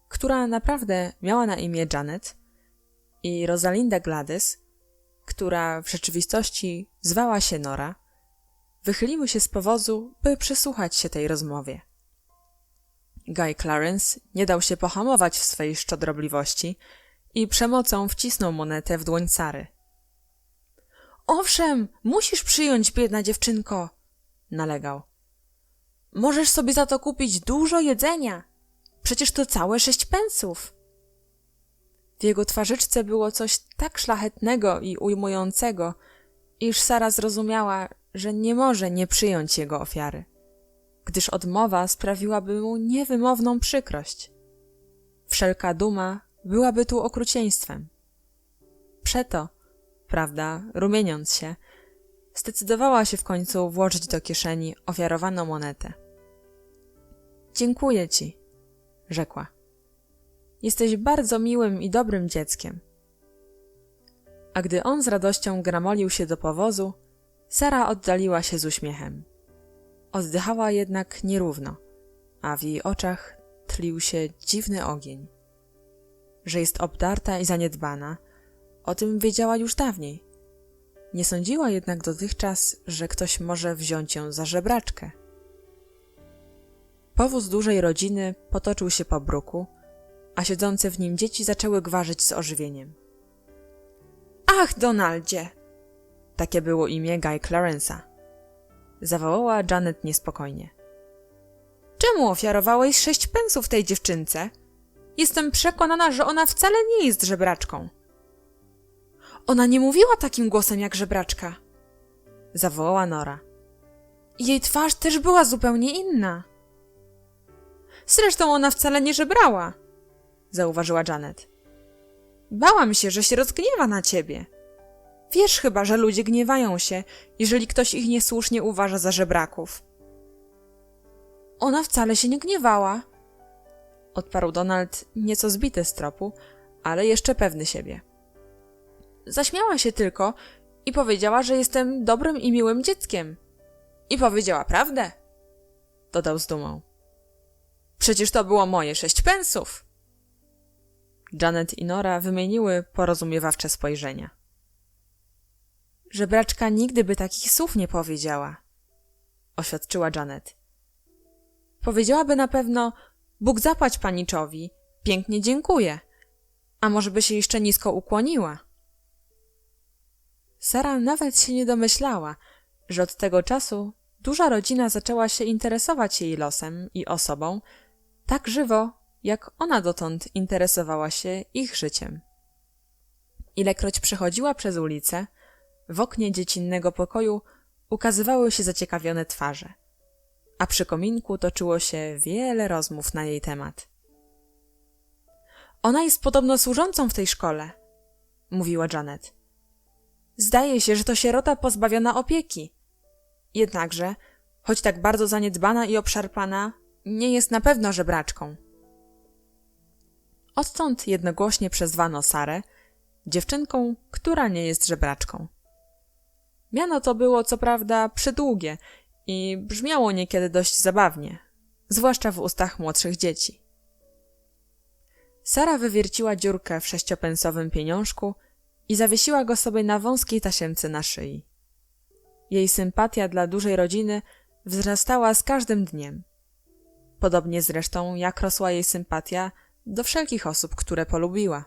która naprawdę miała na imię Janet, i Rosalinda Gladys, która w rzeczywistości zwała się Nora, wychyliły się z powozu, by przysłuchać się tej rozmowie. Guy Clarence nie dał się pohamować w swej szczodrobliwości i przemocą wcisnął monetę w dłoń Sary. — Owszem, musisz przyjąć, biedna dziewczynko — nalegał. — Możesz sobie za to kupić dużo jedzenia. Przecież to całe 6 pensów. W jego twarzyczce było coś tak szlachetnego i ujmującego, iż Sara zrozumiała, że nie może nie przyjąć jego ofiary, gdyż odmowa sprawiłaby mu niewymowną przykrość. Wszelka duma byłaby tu okrucieństwem. Przeto, prawda, rumieniąc się, zdecydowała się w końcu włożyć do kieszeni ofiarowaną monetę. — Dziękuję ci — rzekła. — Jesteś bardzo miłym i dobrym dzieckiem. A gdy on z radością gramolił się do powozu, Sara oddaliła się z uśmiechem. Oddychała jednak nierówno, a w jej oczach tlił się dziwny ogień. Że jest obdarta i zaniedbana, o tym wiedziała już dawniej. Nie sądziła jednak dotychczas, że ktoś może wziąć ją za żebraczkę. Powóz dużej rodziny potoczył się po bruku, a siedzące w nim dzieci zaczęły gwarzyć z ożywieniem. — Ach, Donaldzie! — takie było imię Guy Clarence'a. Zawołała Janet niespokojnie. — Czemu ofiarowałeś 6 pensów tej dziewczynce? Jestem przekonana, że ona wcale nie jest żebraczką. — Ona nie mówiła takim głosem jak żebraczka — zawołała Nora. — Jej twarz też była zupełnie inna. — Zresztą ona wcale nie żebrała — zauważyła Janet. — Bałam się, że się rozgniewa na ciebie. Wiesz chyba, że ludzie gniewają się, jeżeli ktoś ich niesłusznie uważa za żebraków. — Ona wcale się nie gniewała — odparł Donald, nieco zbity z tropu, ale jeszcze pewny siebie. — Zaśmiała się tylko i powiedziała, że jestem dobrym i miłym dzieckiem. I powiedziała prawdę — dodał z dumą. — Przecież to było moje 6 pensów. Janet i Nora wymieniły porozumiewawcze spojrzenia. Żebraczka nigdy by takich słów nie powiedziała, oświadczyła Janet. Powiedziałaby na pewno: Bóg zapłać paniczowi, pięknie dziękuję, a może by się jeszcze nisko ukłoniła. Sara nawet się nie domyślała, że od tego czasu duża rodzina zaczęła się interesować jej losem i osobą tak żywo, jak ona dotąd interesowała się ich życiem. Ilekroć przechodziła przez ulicę, w oknie dziecinnego pokoju ukazywały się zaciekawione twarze, a przy kominku toczyło się wiele rozmów na jej temat. Ona jest podobno służącą w tej szkole, mówiła Janet. Zdaje się, że to sierota pozbawiona opieki. Jednakże, choć tak bardzo zaniedbana i obszarpana, nie jest na pewno żebraczką. Odtąd jednogłośnie przezwano Sarę dziewczynką, która nie jest żebraczką. Miano to było co prawda przydługie i brzmiało niekiedy dość zabawnie, zwłaszcza w ustach młodszych dzieci. Sara wywierciła dziurkę w 6-pensowym pieniążku i zawiesiła go sobie na wąskiej tasiemce na szyi. Jej sympatia dla dużej rodziny wzrastała z każdym dniem. Podobnie zresztą jak rosła jej sympatia do wszelkich osób, które polubiła.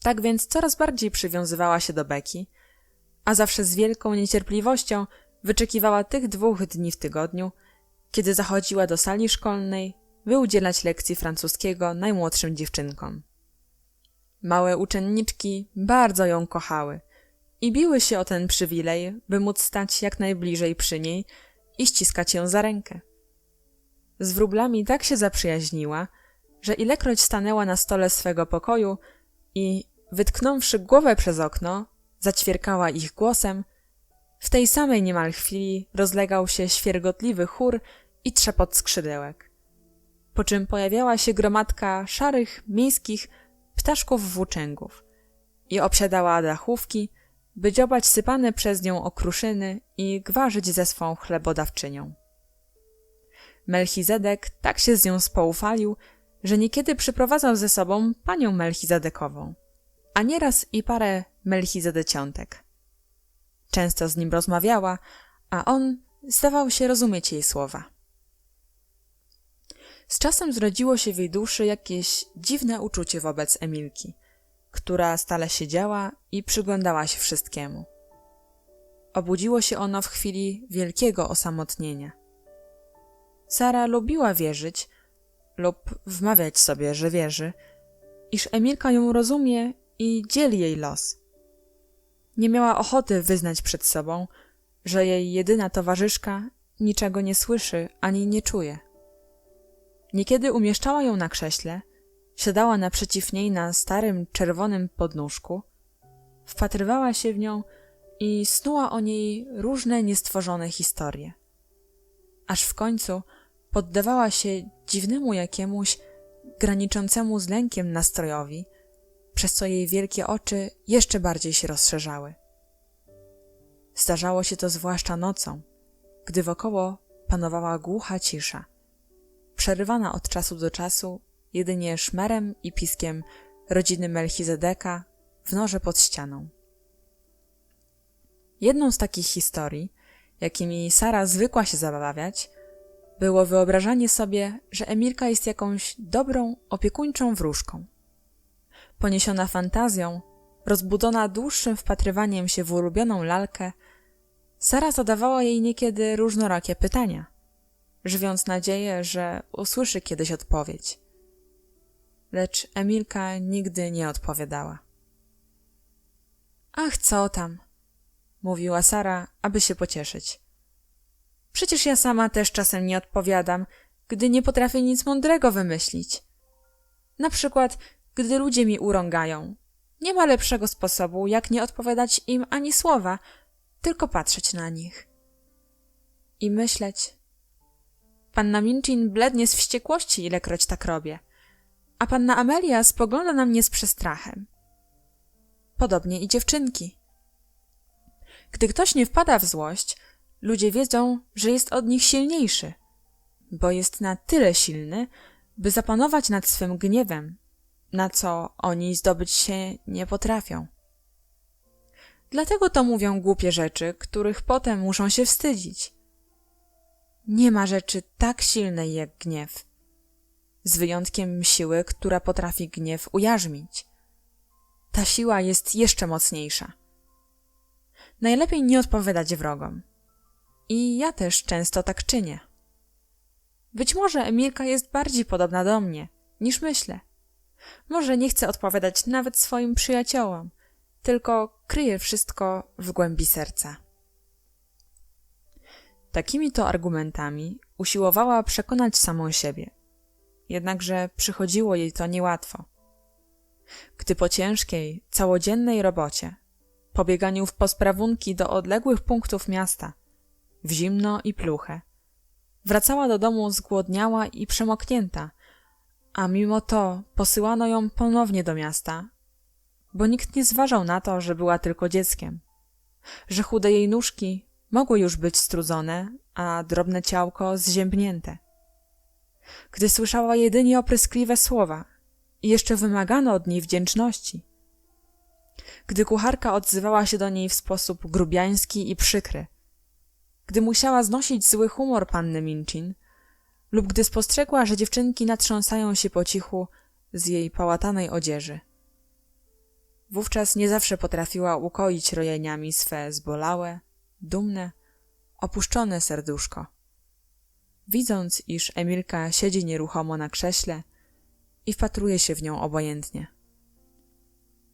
Tak więc coraz bardziej przywiązywała się do Becky, a zawsze z wielką niecierpliwością wyczekiwała tych 2 dni w tygodniu, kiedy zachodziła do sali szkolnej, by udzielać lekcji francuskiego najmłodszym dziewczynkom. Małe uczenniczki bardzo ją kochały i biły się o ten przywilej, by móc stać jak najbliżej przy niej i ściskać ją za rękę. Z wróblami tak się zaprzyjaźniła, że ilekroć stanęła na stole swego pokoju i, wytknąwszy głowę przez okno, zaćwierkała ich głosem, w tej samej niemal chwili rozlegał się świergotliwy chór i trzepot skrzydełek, po czym pojawiała się gromadka szarych, miejskich ptaszków włóczęgów i obsiadała dachówki, by dziobać sypane przez nią okruszyny i gwarzyć ze swą chlebodawczynią. Melchizedek tak się z nią spoufalił, że niekiedy przyprowadzał ze sobą panią Melchizedekową, a nieraz i parę Melchizedeciątek. Często z nim rozmawiała, a on zdawał się rozumieć jej słowa. Z czasem zrodziło się w jej duszy jakieś dziwne uczucie wobec Emilki, która stale siedziała i przyglądała się wszystkiemu. Obudziło się ono w chwili wielkiego osamotnienia. Sara lubiła wierzyć, lub wmawiać sobie, że wierzy, iż Emilka ją rozumie i dzieli jej los. Nie miała ochoty wyznać przed sobą, że jej jedyna towarzyszka niczego nie słyszy ani nie czuje. Niekiedy umieszczała ją na krześle, siadała naprzeciw niej na starym, czerwonym podnóżku, wpatrywała się w nią i snuła o niej różne niestworzone historie. Aż w końcu poddawała się dziwnemu jakiemuś, graniczącemu z lękiem nastrojowi, przez co jej wielkie oczy jeszcze bardziej się rozszerzały. Zdarzało się to zwłaszcza nocą, gdy wokoło panowała głucha cisza, przerywana od czasu do czasu jedynie szmerem i piskiem rodziny Melchizedeka w norze pod ścianą. Jedną z takich historii, jakimi Sara zwykła się zabawiać, było wyobrażanie sobie, że Emilka jest jakąś dobrą, opiekuńczą wróżką. Poniesiona fantazją, rozbudzona dłuższym wpatrywaniem się w ulubioną lalkę, Sara zadawała jej niekiedy różnorakie pytania, żywiąc nadzieję, że usłyszy kiedyś odpowiedź. Lecz Emilka nigdy nie odpowiadała. Ach, co tam, mówiła Sara, aby się pocieszyć. Przecież ja sama też czasem nie odpowiadam, gdy nie potrafię nic mądrego wymyślić. Na przykład, gdy ludzie mi urągają. Nie ma lepszego sposobu, jak nie odpowiadać im ani słowa, tylko patrzeć na nich. I myśleć. Panna Minchin blednie z wściekłości, ilekroć tak robię, a panna Amelia spogląda na mnie z przestrachem. Podobnie i dziewczynki. Gdy ktoś nie wpada w złość, ludzie wiedzą, że jest od nich silniejszy, bo jest na tyle silny, by zapanować nad swym gniewem, na co oni zdobyć się nie potrafią. Dlatego to mówią głupie rzeczy, których potem muszą się wstydzić. Nie ma rzeczy tak silnej jak gniew, z wyjątkiem siły, która potrafi gniew ujarzmić. Ta siła jest jeszcze mocniejsza. Najlepiej nie odpowiadać wrogom. I ja też często tak czynię. Być może Emilka jest bardziej podobna do mnie, niż myślę. Może nie chce odpowiadać nawet swoim przyjaciołom, tylko kryje wszystko w głębi serca. Takimi to argumentami usiłowała przekonać samą siebie. Jednakże przychodziło jej to niełatwo. Gdy po ciężkiej, całodziennej robocie, po bieganiu w posprawunki do odległych punktów miasta, w zimno i pluchę, wracała do domu zgłodniała i przemoknięta, a mimo to posyłano ją ponownie do miasta, bo nikt nie zważał na to, że była tylko dzieckiem, że chude jej nóżki mogły już być strudzone, a drobne ciałko zziębnięte. Gdy słyszała jedynie opryskliwe słowa i jeszcze wymagano od niej wdzięczności. Gdy kucharka odzywała się do niej w sposób grubiański i przykry. Gdy musiała znosić zły humor panny Minchin lub gdy spostrzegła, że dziewczynki natrząsają się po cichu z jej pałatanej odzieży. Wówczas nie zawsze potrafiła ukoić rojeniami swe zbolałe, dumne, opuszczone serduszko. Widząc, iż Emilka siedzi nieruchomo na krześle i wpatruje się w nią obojętnie.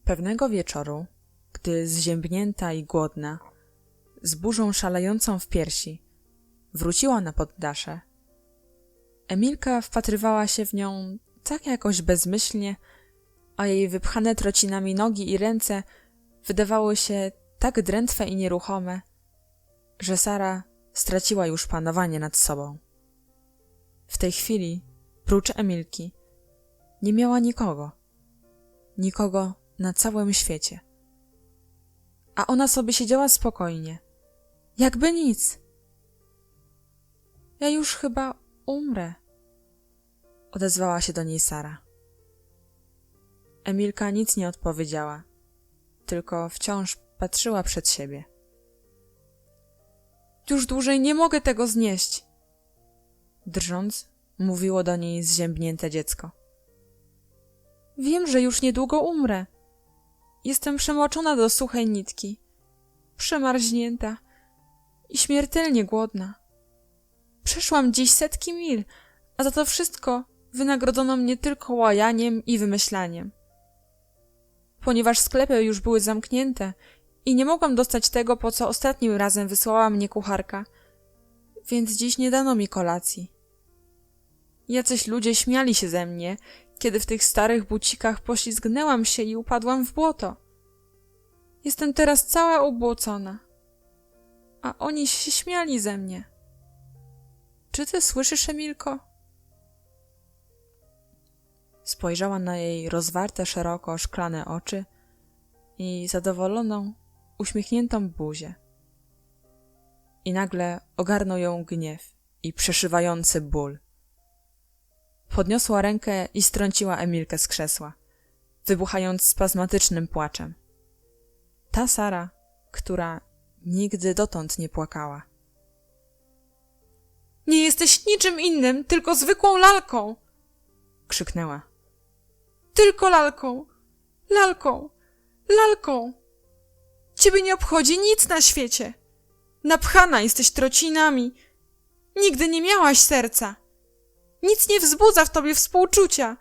Pewnego wieczoru, gdy zziębnięta i głodna, z burzą szalejącą w piersi, wróciła na poddasze, Emilka wpatrywała się w nią tak jakoś bezmyślnie, a jej wypchane trocinami nogi i ręce wydawały się tak drętwe i nieruchome, że Sara straciła już panowanie nad sobą. W tej chwili, prócz Emilki, nie miała nikogo na całym świecie. A ona sobie siedziała spokojnie, jakby nic. Ja już chyba umrę, odezwała się do niej Sara. Emilka nic nie odpowiedziała, tylko wciąż patrzyła przed siebie. Już dłużej nie mogę tego znieść, drżąc, mówiło do niej zziębnięte dziecko. Wiem, że już niedługo umrę. Jestem przemoczona do suchej nitki, przemarznięta i śmiertelnie głodna. Przeszłam dziś setki mil, a za to wszystko wynagrodzono mnie tylko łajaniem i wymyślaniem. Ponieważ sklepy już były zamknięte i nie mogłam dostać tego, po co ostatnim razem wysłała mnie kucharka, więc dziś nie dano mi kolacji. Jacyś ludzie śmiali się ze mnie, kiedy w tych starych bucikach poślizgnęłam się i upadłam w błoto. Jestem teraz cała ubłocona, a oni się śmiali ze mnie. Czy ty słyszysz, Emilko? Spojrzała na jej rozwarte szeroko szklane oczy i zadowoloną, uśmiechniętą buzię. I nagle ogarnął ją gniew i przeszywający ból. Podniosła rękę i strąciła Emilkę z krzesła, wybuchając spazmatycznym płaczem. Ta Sara, która nigdy dotąd nie płakała. Nie jesteś niczym innym, tylko zwykłą lalką! Krzyknęła. Tylko lalką! Lalką! Lalką! Ciebie nie obchodzi nic na świecie! Napchana jesteś trocinami! Nigdy nie miałaś serca! Nic nie wzbudza w tobie współczucia!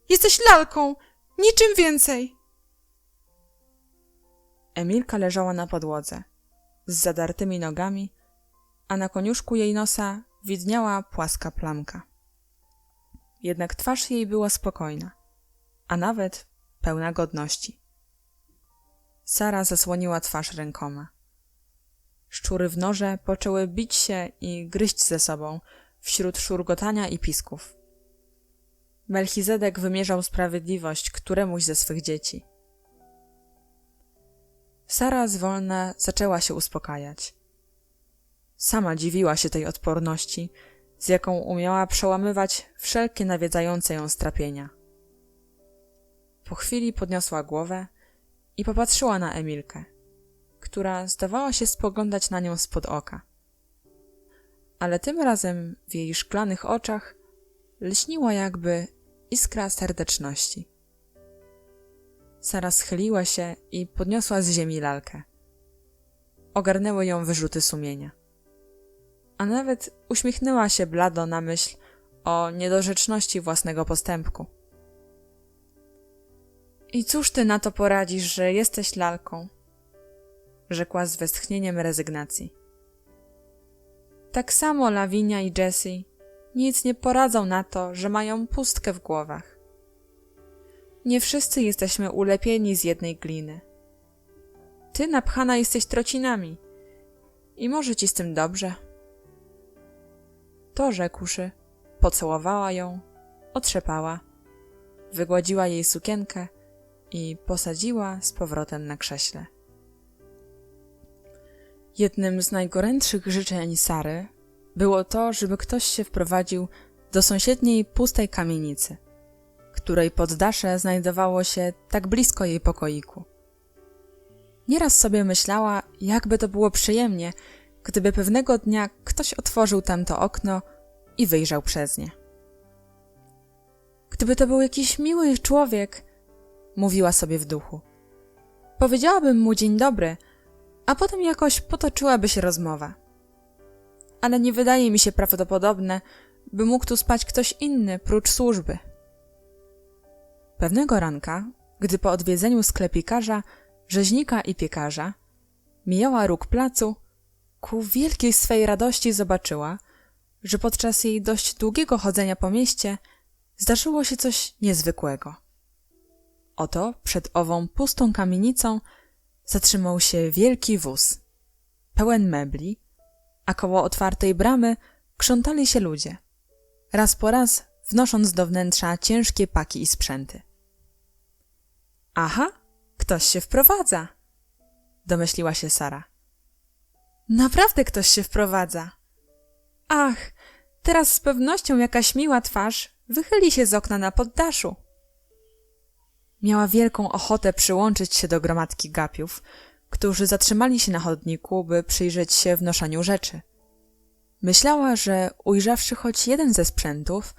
Jesteś lalką! Niczym więcej! Emilka leżała na podłodze, z zadartymi nogami, a na koniuszku jej nosa widniała płaska plamka. Jednak twarz jej była spokojna, a nawet pełna godności. Sara zasłoniła twarz rękoma. Szczury w norze poczęły bić się i gryźć ze sobą wśród szurgotania i pisków. Melchizedek wymierzał sprawiedliwość któremuś ze swych dzieci. Sara zwolna zaczęła się uspokajać. Sama dziwiła się tej odporności, z jaką umiała przełamywać wszelkie nawiedzające ją strapienia. Po chwili podniosła głowę i popatrzyła na Emilkę, która zdawała się spoglądać na nią spod oka. Ale tym razem w jej szklanych oczach lśniła jakby iskra serdeczności. Sara schyliła się i podniosła z ziemi lalkę. Ogarnęły ją wyrzuty sumienia. A nawet uśmiechnęła się blado na myśl o niedorzeczności własnego postępku. I cóż ty na to poradzisz, że jesteś lalką? Rzekła z westchnieniem rezygnacji. Tak samo Lavinia i Jessie nic nie poradzą na to, że mają pustkę w głowach. Nie wszyscy jesteśmy ulepieni z jednej gliny. Ty napchana jesteś trocinami i może ci z tym dobrze. To rzekłszy, pocałowała ją, otrzepała, wygładziła jej sukienkę i posadziła z powrotem na krześle. Jednym z najgorętszych życzeń Sary było to, żeby ktoś się wprowadził do sąsiedniej pustej kamienicy, której poddasze znajdowało się tak blisko jej pokoiku. Nieraz sobie myślała, jakby to było przyjemnie, gdyby pewnego dnia ktoś otworzył tamto okno i wyjrzał przez nie. Gdyby to był jakiś miły człowiek, mówiła sobie w duchu. Powiedziałabym mu dzień dobry, a potem jakoś potoczyłaby się rozmowa. Ale nie wydaje mi się prawdopodobne, by mógł tu spać ktoś inny prócz służby. Pewnego ranka, gdy po odwiedzeniu sklepikarza, rzeźnika i piekarza mijała róg placu, ku wielkiej swej radości zobaczyła, że podczas jej dość długiego chodzenia po mieście zdarzyło się coś niezwykłego. Oto przed ową pustą kamienicą zatrzymał się wielki wóz, pełen mebli, a koło otwartej bramy krzątali się ludzie, raz po raz wnosząc do wnętrza ciężkie paki i sprzęty. Aha, ktoś się wprowadza, domyśliła się Sara. Naprawdę ktoś się wprowadza. Ach, teraz z pewnością jakaś miła twarz wychyli się z okna na poddaszu. Miała wielką ochotę przyłączyć się do gromadki gapiów, którzy zatrzymali się na chodniku, by przyjrzeć się wnoszeniu rzeczy. Myślała, że ujrzawszy choć jeden ze sprzętów,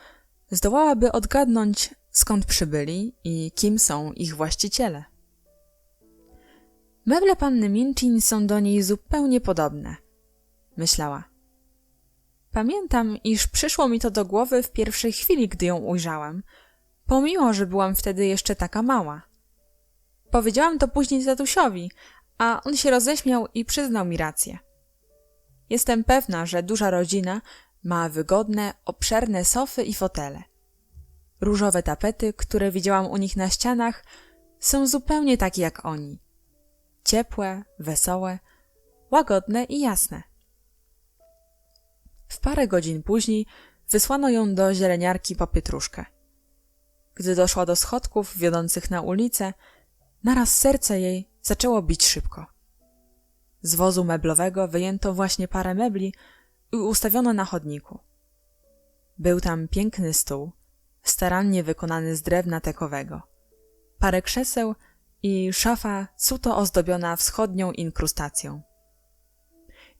zdołałaby odgadnąć, skąd przybyli i kim są ich właściciele. Meble panny Minchin są do niej zupełnie podobne, myślała. Pamiętam, iż przyszło mi to do głowy w pierwszej chwili, gdy ją ujrzałam, pomimo że byłam wtedy jeszcze taka mała. Powiedziałam to później tatusiowi, a on się roześmiał i przyznał mi rację. Jestem pewna, że duża rodzina ma wygodne, obszerne sofy i fotele. Różowe tapety, które widziałam u nich na ścianach, są zupełnie takie jak oni. Ciepłe, wesołe, łagodne i jasne. W parę godzin później wysłano ją do zieleniarki po pietruszkę. Gdy doszła do schodków wiodących na ulicę, naraz serce jej zaczęło bić szybko. Z wozu meblowego wyjęto właśnie parę mebli i ustawiono na chodniku. Był tam piękny stół, starannie wykonany z drewna tekowego, parę krzeseł i szafa suto ozdobiona wschodnią inkrustacją.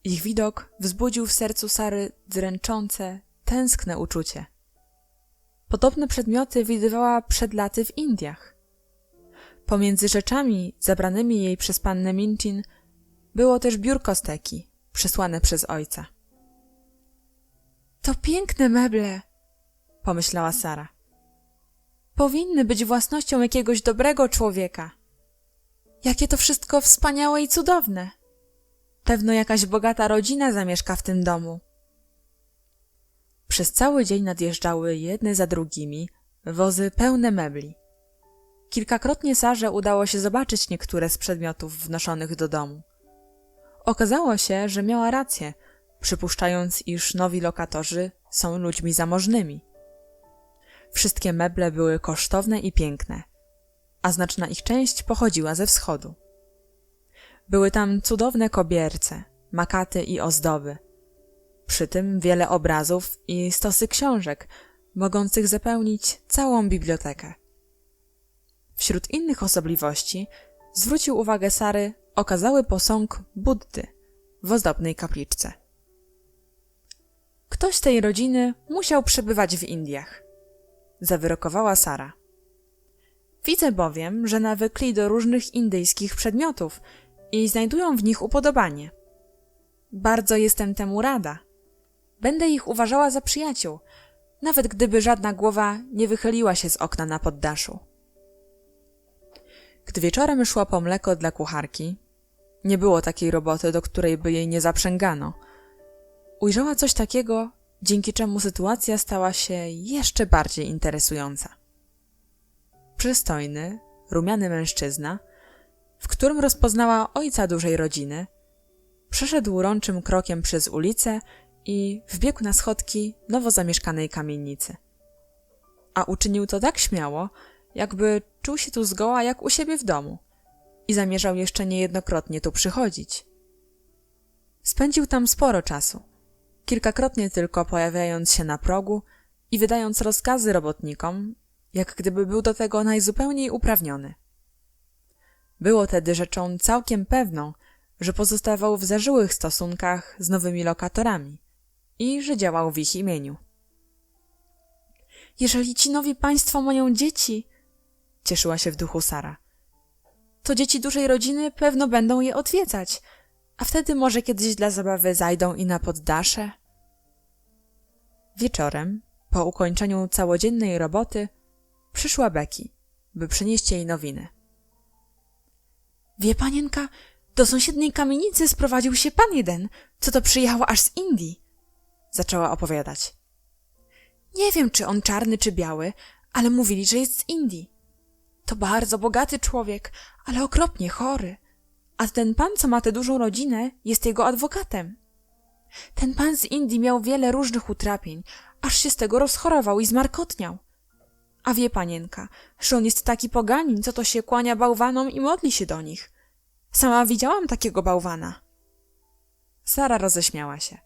Ich widok wzbudził w sercu Sary dręczące, tęskne uczucie. Podobne przedmioty widywała przed laty w Indiach. Pomiędzy rzeczami zabranymi jej przez pannę Minchin było też biurko z teki, przysłane przez ojca. To piękne meble, pomyślała Sara. Powinny być własnością jakiegoś dobrego człowieka. Jakie to wszystko wspaniałe i cudowne. Pewno jakaś bogata rodzina zamieszka w tym domu. Przez cały dzień nadjeżdżały jedne za drugimi wozy pełne mebli. Kilkakrotnie Sarze udało się zobaczyć niektóre z przedmiotów wnoszonych do domu. Okazało się, że miała rację, przypuszczając, iż nowi lokatorzy są ludźmi zamożnymi. Wszystkie meble były kosztowne i piękne, a znaczna ich część pochodziła ze wschodu. Były tam cudowne kobierce, makaty i ozdoby. Przy tym wiele obrazów i stosy książek, mogących zapełnić całą bibliotekę. Wśród innych osobliwości zwrócił uwagę Sary okazały posąg Buddy w ozdobnej kapliczce. Ktoś z tej rodziny musiał przebywać w Indiach, zawyrokowała Sara. Widzę bowiem, że nawykli do różnych indyjskich przedmiotów i znajdują w nich upodobanie. Bardzo jestem temu rada. Będę ich uważała za przyjaciół, nawet gdyby żadna głowa nie wychyliła się z okna na poddaszu. Gdy wieczorem szła po mleko dla kucharki, nie było takiej roboty, do której by jej nie zaprzęgano. Ujrzała coś takiego, dzięki czemu sytuacja stała się jeszcze bardziej interesująca. Przystojny, rumiany mężczyzna, w którym rozpoznała ojca dużej rodziny, przeszedł urączym krokiem przez ulicę i wbiegł na schodki nowo zamieszkanej kamienicy. A uczynił to tak śmiało, jakby czuł się tu zgoła jak u siebie w domu i zamierzał jeszcze niejednokrotnie tu przychodzić. Spędził tam sporo czasu, kilkakrotnie tylko pojawiając się na progu i wydając rozkazy robotnikom, jak gdyby był do tego najzupełniej uprawniony. Było tedy rzeczą całkiem pewną, że pozostawał w zażyłych stosunkach z nowymi lokatorami i że działał w ich imieniu. Jeżeli ci nowi państwo mają dzieci, cieszyła się w duchu Sara, to dzieci dużej rodziny pewno będą je odwiedzać, a wtedy może kiedyś dla zabawy zajdą i na poddasze. Wieczorem, po ukończeniu całodziennej roboty, przyszła Becky, by przynieść jej nowiny. Wie panienka, do sąsiedniej kamienicy sprowadził się pan jeden, co to przyjechał aż z Indii, zaczęła opowiadać. Nie wiem, czy on czarny, czy biały, ale mówili, że jest z Indii. To bardzo bogaty człowiek, ale okropnie chory. A ten pan, co ma tę dużą rodzinę, jest jego adwokatem. Ten pan z Indii miał wiele różnych utrapień, aż się z tego rozchorował i zmarkotniał. A wie panienka, że on jest taki poganin, co to się kłania bałwanom i modli się do nich. Sama widziałam takiego bałwana. Sara roześmiała się.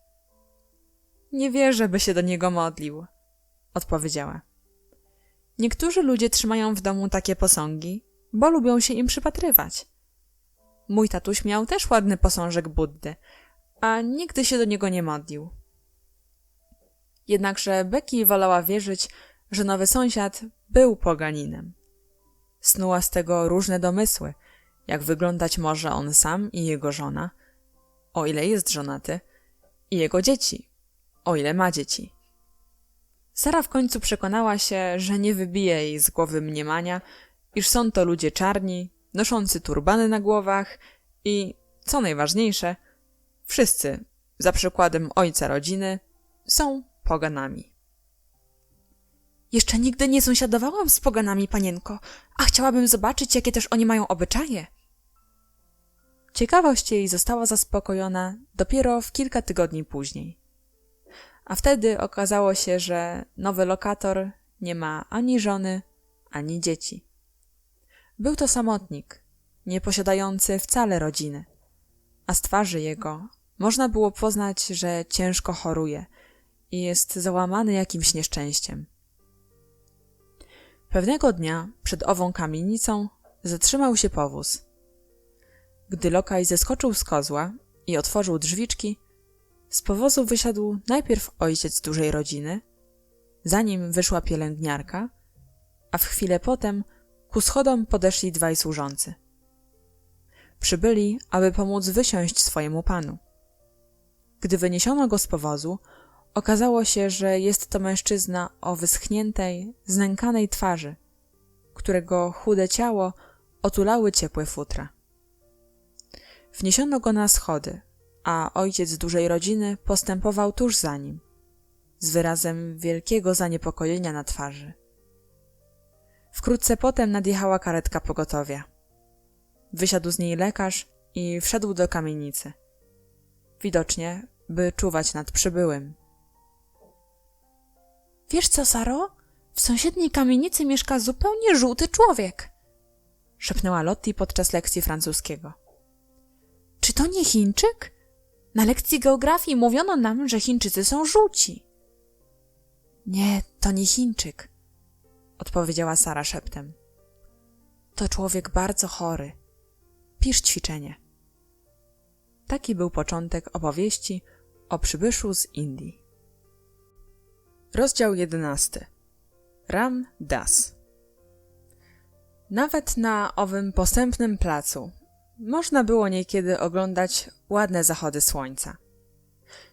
Nie wierzę, by się do niego modlił, odpowiedziała. Niektórzy ludzie trzymają w domu takie posągi, bo lubią się im przypatrywać. Mój tatuś miał też ładny posążek Buddy, a nigdy się do niego nie modlił. Jednakże Becky wolała wierzyć, że nowy sąsiad był poganinem. Snuła z tego różne domysły, jak wyglądać może on sam i jego żona, o ile jest żonaty, i jego dzieci, o ile ma dzieci. Sara w końcu przekonała się, że nie wybije jej z głowy mniemania, iż są to ludzie czarni, noszący turbany na głowach i, co najważniejsze, wszyscy, za przykładem ojca rodziny, są poganami. Jeszcze nigdy nie sąsiadowałam z poganami, panienko, a chciałabym zobaczyć, jakie też oni mają obyczaje. Ciekawość jej została zaspokojona dopiero w kilka tygodni później. A wtedy okazało się, że nowy lokator nie ma ani żony, ani dzieci. Był to samotnik, nie posiadający wcale rodziny, a z twarzy jego można było poznać, że ciężko choruje i jest załamany jakimś nieszczęściem. Pewnego dnia przed ową kamienicą zatrzymał się powóz. Gdy lokaj zeskoczył z kozła i otworzył drzwiczki, z powozu wysiadł najpierw ojciec dużej rodziny, za nim wyszła pielęgniarka, a w chwilę potem ku schodom podeszli dwaj służący. Przybyli, aby pomóc wysiąść swojemu panu. Gdy wyniesiono go z powozu, okazało się, że jest to mężczyzna o wyschniętej, znękanej twarzy, którego chude ciało otulały ciepłe futra. Wniesiono go na schody, a ojciec dużej rodziny postępował tuż za nim, z wyrazem wielkiego zaniepokojenia na twarzy. Wkrótce potem nadjechała karetka pogotowia. Wysiadł z niej lekarz i wszedł do kamienicy. Widocznie, by czuwać nad przybyłym. Wiesz co, Saro? W sąsiedniej kamienicy mieszka zupełnie żółty człowiek, szepnęła Lottie podczas lekcji francuskiego. Czy to nie Chińczyk? Na lekcji geografii mówiono nam, że Chińczycy są żółci. Nie, to nie Chińczyk, odpowiedziała Sara szeptem. to człowiek bardzo chory. Pisz ćwiczenie. Taki był początek opowieści o przybyszu z Indii. Rozdział 11. Ram Das. Nawet na owym posępnym placu można było niekiedy oglądać ładne zachody słońca.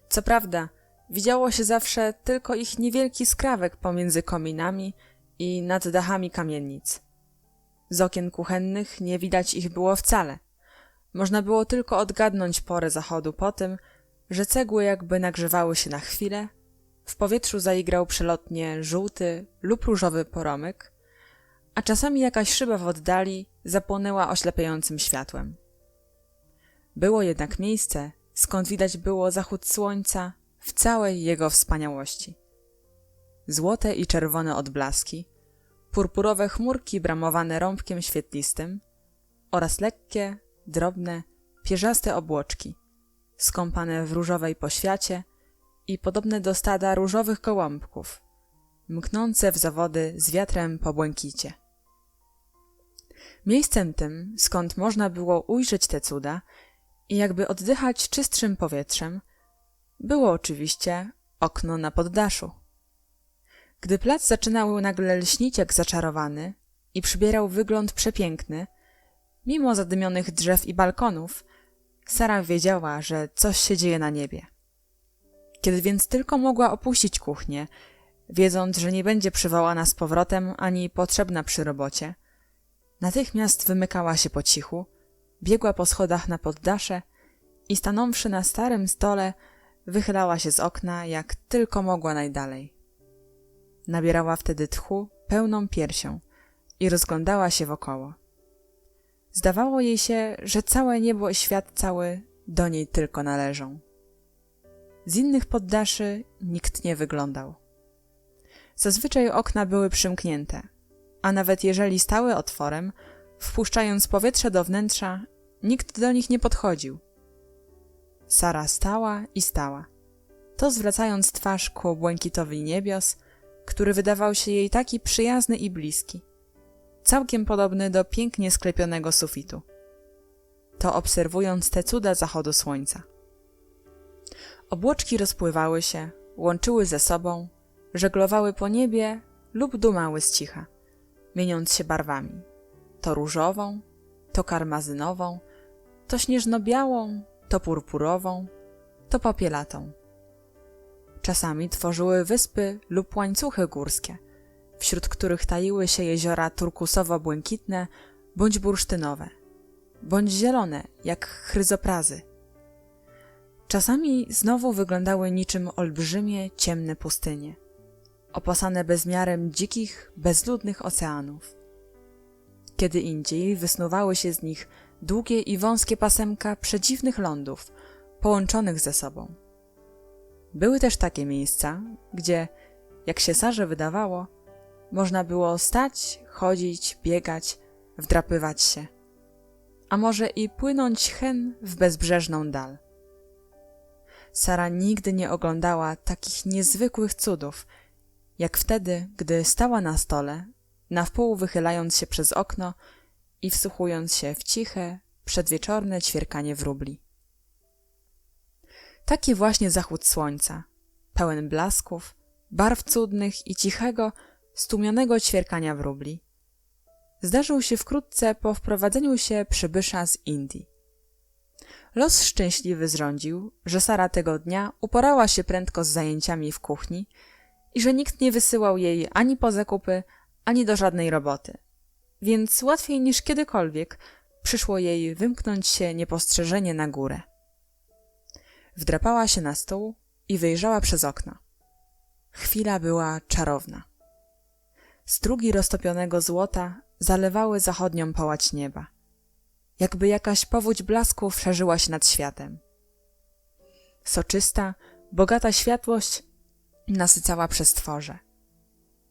Co prawda, widziało się zawsze tylko ich niewielki skrawek pomiędzy kominami i nad dachami kamienic. Z okien kuchennych nie widać ich było wcale. Można było tylko odgadnąć porę zachodu po tym, że cegły jakby nagrzewały się na chwilę, w powietrzu zaigrał przelotnie żółty lub różowy poromyk, a czasami jakaś szyba w oddali zapłonęła oślepiającym światłem. Było jednak miejsce, skąd widać było zachód słońca w całej jego wspaniałości. Złote i czerwone odblaski, purpurowe chmurki bramowane rąbkiem świetlistym oraz lekkie, drobne, pierzaste obłoczki, skąpane w różowej poświacie i podobne do stada różowych gołąbków, mknące w zawody z wiatrem po błękicie. Miejscem tym, skąd można było ujrzeć te cuda i jakby oddychać czystszym powietrzem, było oczywiście okno na poddaszu. Gdy plac zaczynał nagle lśnić jak zaczarowany i przybierał wygląd przepiękny, mimo zadymionych drzew i balkonów, Sara wiedziała, że coś się dzieje na niebie. Kiedy więc tylko mogła opuścić kuchnię, wiedząc, że nie będzie przywołana z powrotem ani potrzebna przy robocie, natychmiast wymykała się po cichu, biegła po schodach na poddasze i stanąwszy na starym stole, wychylała się z okna, jak tylko mogła najdalej. Nabierała wtedy tchu pełną piersią i rozglądała się wokoło. Zdawało jej się, że całe niebo i świat cały do niej tylko należą. Z innych poddaszy nikt nie wyglądał. Zazwyczaj okna były przymknięte, a nawet jeżeli stały otworem, wpuszczając powietrze do wnętrza, nikt do nich nie podchodził. Sara stała i stała, to zwracając twarz ku błękitowi niebios, który wydawał się jej taki przyjazny i bliski, całkiem podobny do pięknie sklepionego sufitu, to obserwując te cuda zachodu słońca. Obłoczki rozpływały się, łączyły ze sobą, żeglowały po niebie lub dumały z cicha, mieniąc się barwami, to różową, to karmazynową, to śnieżno-białą, to purpurową, to popielatą. Czasami tworzyły wyspy lub łańcuchy górskie, wśród których taiły się jeziora turkusowo-błękitne bądź bursztynowe, bądź zielone jak chryzoprazy. Czasami znowu wyglądały niczym olbrzymie, ciemne pustynie, opasane bezmiarem dzikich, bezludnych oceanów. Kiedy indziej wysnuwały się z nich długie i wąskie pasemka przedziwnych lądów, połączonych ze sobą. Były też takie miejsca, gdzie, jak się Sarze wydawało, można było stać, chodzić, biegać, wdrapywać się, a może i płynąć hen w bezbrzeżną dal. Sara nigdy nie oglądała takich niezwykłych cudów, jak wtedy, gdy stała na stole, na wpół wychylając się przez okno i wsłuchując się w ciche, przedwieczorne ćwierkanie wróbli. Taki właśnie zachód słońca, pełen blasków, barw cudnych i cichego, stłumionego ćwierkania wróbli, zdarzył się wkrótce po wprowadzeniu się przybysza z Indii. Los szczęśliwy zrządził, że Sara tego dnia uporała się prędko z zajęciami w kuchni i że nikt nie wysyłał jej ani po zakupy, ani do żadnej roboty, więc łatwiej niż kiedykolwiek przyszło jej wymknąć się niepostrzeżenie na górę. Wdrapała się na stół i wyjrzała przez okno. Chwila była czarowna. Strugi roztopionego złota zalewały zachodnią połać nieba. Jakby jakaś powódź blasków szerzyła się nad światem. Soczysta, bogata światłość nasycała przestworze.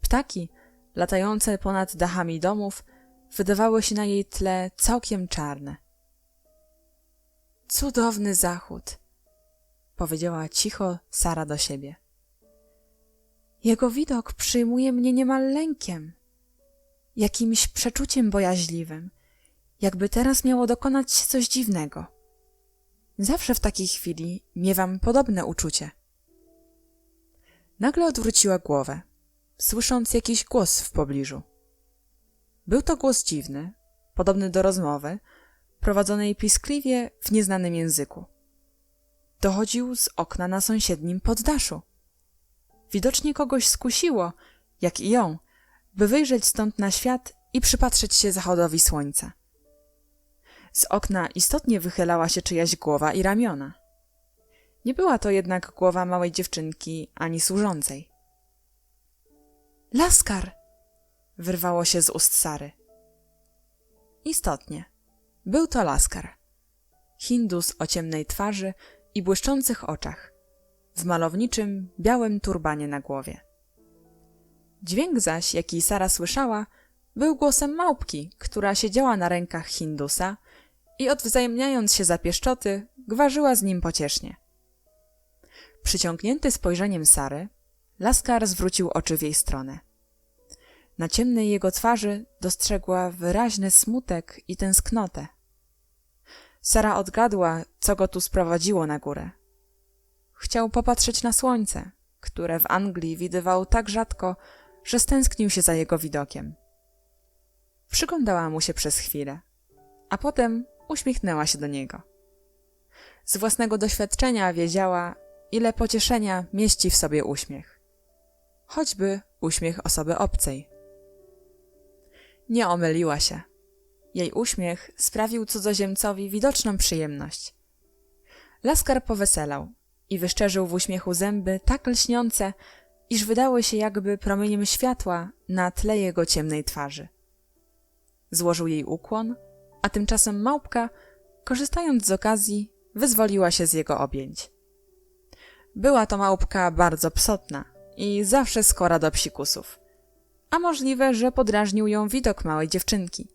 Ptaki, latające ponad dachami domów, wydawały się na jej tle całkiem czarne. Cudowny zachód, powiedziała cicho Sara do siebie. Jego widok przyjmuje mnie niemal lękiem. jakimś przeczuciem bojaźliwym, jakby teraz miało dokonać się coś dziwnego. Zawsze w takiej chwili miewam podobne uczucie. Nagle odwróciła głowę, słysząc jakiś głos w pobliżu. Był to głos dziwny, podobny do rozmowy, prowadzonej piskliwie w nieznanym języku. Dochodził z okna na sąsiednim poddaszu. Widocznie kogoś skusiło, jak i ją, by wyjrzeć stąd na świat i przypatrzeć się zachodowi słońca. Z okna istotnie wychylała się czyjaś głowa i ramiona. Nie była to jednak głowa małej dziewczynki ani służącej. Laskar! Wyrwało się z ust Sary. Istotnie, był to Laskar. Hindus o ciemnej twarzy i błyszczących oczach, w malowniczym, białym turbanie na głowie. Dźwięk zaś, jaki Sara słyszała, był głosem małpki, która siedziała na rękach Hindusa i odwzajemniając się za pieszczoty, gwarzyła z nim pociesznie. Przyciągnięty spojrzeniem Sary, Laskar zwrócił oczy w jej stronę. Na ciemnej jego twarzy dostrzegła wyraźny smutek i tęsknotę. Sara odgadła, co go tu sprowadziło na górę. Chciał popatrzeć na słońce, które w Anglii widywał tak rzadko, że stęsknił się za jego widokiem. Przyglądała mu się przez chwilę, a potem uśmiechnęła się do niego. Z własnego doświadczenia wiedziała, ile pocieszenia mieści w sobie uśmiech. Choćby uśmiech osoby obcej. Nie omyliła się. Jej uśmiech sprawił cudzoziemcowi widoczną przyjemność. Laskar poweselał i wyszczerzył w uśmiechu zęby tak lśniące, iż wydały się jakby promieniem światła na tle jego ciemnej twarzy. Złożył jej ukłon, a tymczasem małpka, korzystając z okazji, wyzwoliła się z jego objęć. Była to małpka bardzo psotna i zawsze skora do psikusów, a możliwe, że podrażnił ją widok małej dziewczynki.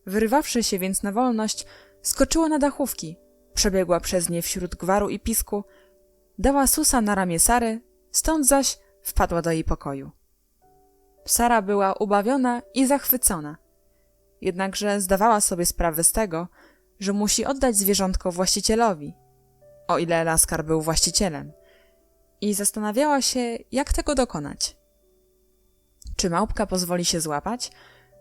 Wyrwawszy się więc na wolność, skoczyła na dachówki, przebiegła przez nie wśród gwaru i pisku, dała susa na ramię Sary, stąd zaś wpadła do jej pokoju. Sara była ubawiona i zachwycona, jednakże zdawała sobie sprawę z tego, że musi oddać zwierzątko właścicielowi, o ile Laskar był właścicielem, i zastanawiała się, jak tego dokonać. Czy małpka pozwoli się złapać,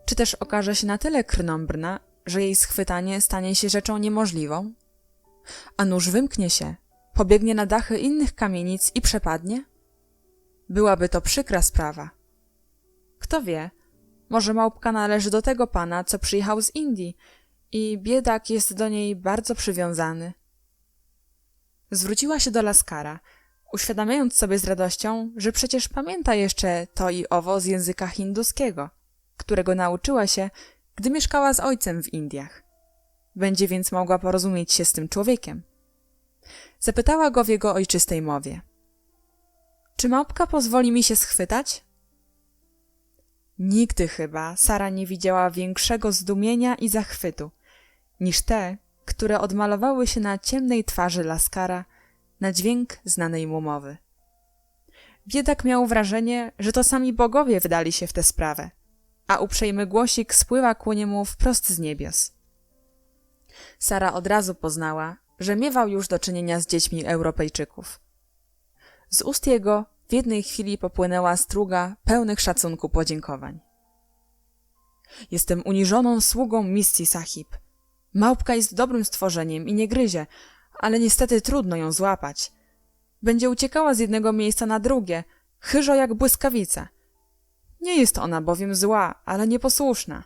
czy też okaże się na tyle krnąbrna, że jej schwytanie stanie się rzeczą niemożliwą? A nóż wymknie się, pobiegnie na dachy innych kamienic i przepadnie? Byłaby to przykra sprawa. Kto wie, może małpka należy do tego pana, co przyjechał z Indii i biedak jest do niej bardzo przywiązany. Zwróciła się do Laskara, uświadamiając sobie z radością, że przecież pamięta jeszcze to i owo z języka hinduskiego, którego nauczyła się, gdy mieszkała z ojcem w Indiach. Będzie więc mogła porozumieć się z tym człowiekiem. Zapytała go w jego ojczystej mowie. Czy małpka pozwoli mi się schwytać? Nigdy chyba Sara nie widziała większego zdumienia i zachwytu, niż te, które odmalowały się na ciemnej twarzy Laskara na dźwięk znanej mu mowy. Biedak miał wrażenie, że to sami bogowie wydali się w tę sprawę, a uprzejmy głosik spływa ku niemu wprost z niebios. Sara od razu poznała, że miewał już do czynienia z dziećmi Europejczyków. Z ust jego w jednej chwili popłynęła struga pełnych szacunku podziękowań. Jestem uniżoną sługą Missi Sahib. Małpka jest dobrym stworzeniem i nie gryzie, ale niestety trudno ją złapać. Będzie uciekała z jednego miejsca na drugie, chyżo jak błyskawica. Nie jest ona bowiem zła, ale nieposłuszna.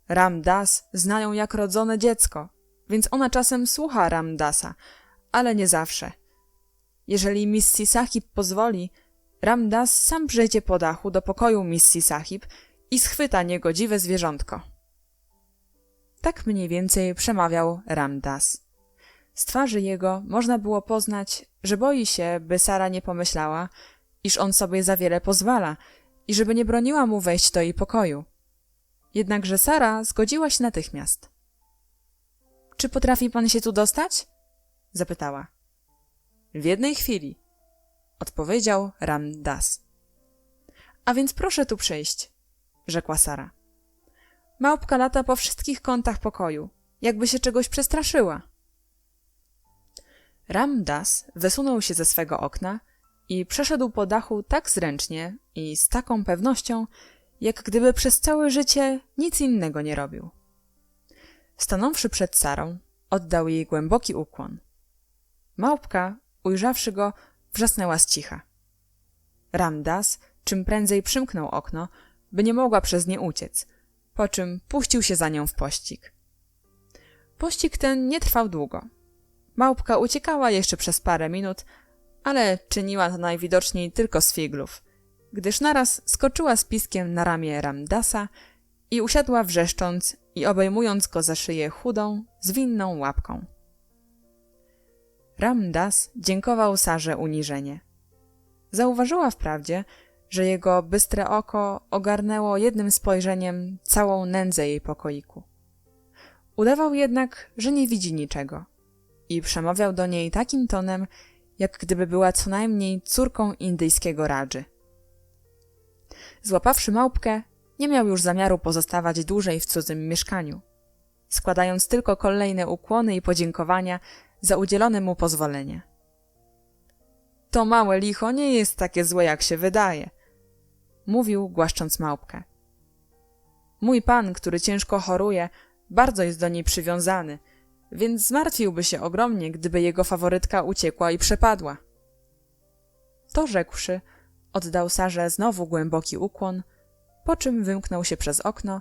Ram Das zna ją jak rodzone dziecko, więc ona czasem słucha Ram Dasa, ale nie zawsze. Jeżeli Missi Sahib pozwoli, Ram Das sam przejdzie po dachu do pokoju Missi Sahib i schwyta niegodziwe zwierzątko. Tak mniej więcej przemawiał Ram Das. Z twarzy jego można było poznać, że boi się, by Sara nie pomyślała, iż on sobie za wiele pozwala i żeby nie broniła mu wejść do jej pokoju. Jednakże Sara zgodziła się natychmiast. — Czy potrafi pan się tu dostać? — zapytała. — W jednej chwili — odpowiedział Ram Das. — A więc proszę tu przyjść. rzekła Sara. Małpka lata po wszystkich kątach pokoju, jakby się czegoś przestraszyła. Ram Dass wysunął się ze swego okna i przeszedł po dachu tak zręcznie i z taką pewnością, jak gdyby przez całe życie nic innego nie robił. Stanąwszy przed Sarą, oddał jej głęboki ukłon. Małpka, ujrzawszy go, wrzasnęła z cicha. Ram Dass czym prędzej przymknął okno, by nie mogła przez nie uciec, po czym puścił się za nią w pościg. Pościg ten nie trwał długo. Małpka uciekała jeszcze przez parę minut, ale czyniła to najwidoczniej tylko z figlów, gdyż naraz skoczyła z piskiem na ramię Ram Dassa i usiadła wrzeszcząc i obejmując go za szyję chudą, zwinną łapką. Ram Dass dziękował Sarze uniżenie. Zauważyła wprawdzie, że jego bystre oko ogarnęło jednym spojrzeniem całą nędzę jej pokoiku. Udawał jednak, że nie widzi niczego i przemawiał do niej takim tonem, jak gdyby była co najmniej córką indyjskiego radży. Złapawszy małpkę, nie miał już zamiaru pozostawać dłużej w cudzym mieszkaniu, składając tylko kolejne ukłony i podziękowania za udzielone mu pozwolenie. To małe licho nie jest takie złe, jak się wydaje, mówił, głaszcząc małpkę. Mój pan, który ciężko choruje, bardzo jest do niej przywiązany, więc zmartwiłby się ogromnie, gdyby jego faworytka uciekła i przepadła. To rzekłszy, oddał Sarze znowu głęboki ukłon, po czym wymknął się przez okno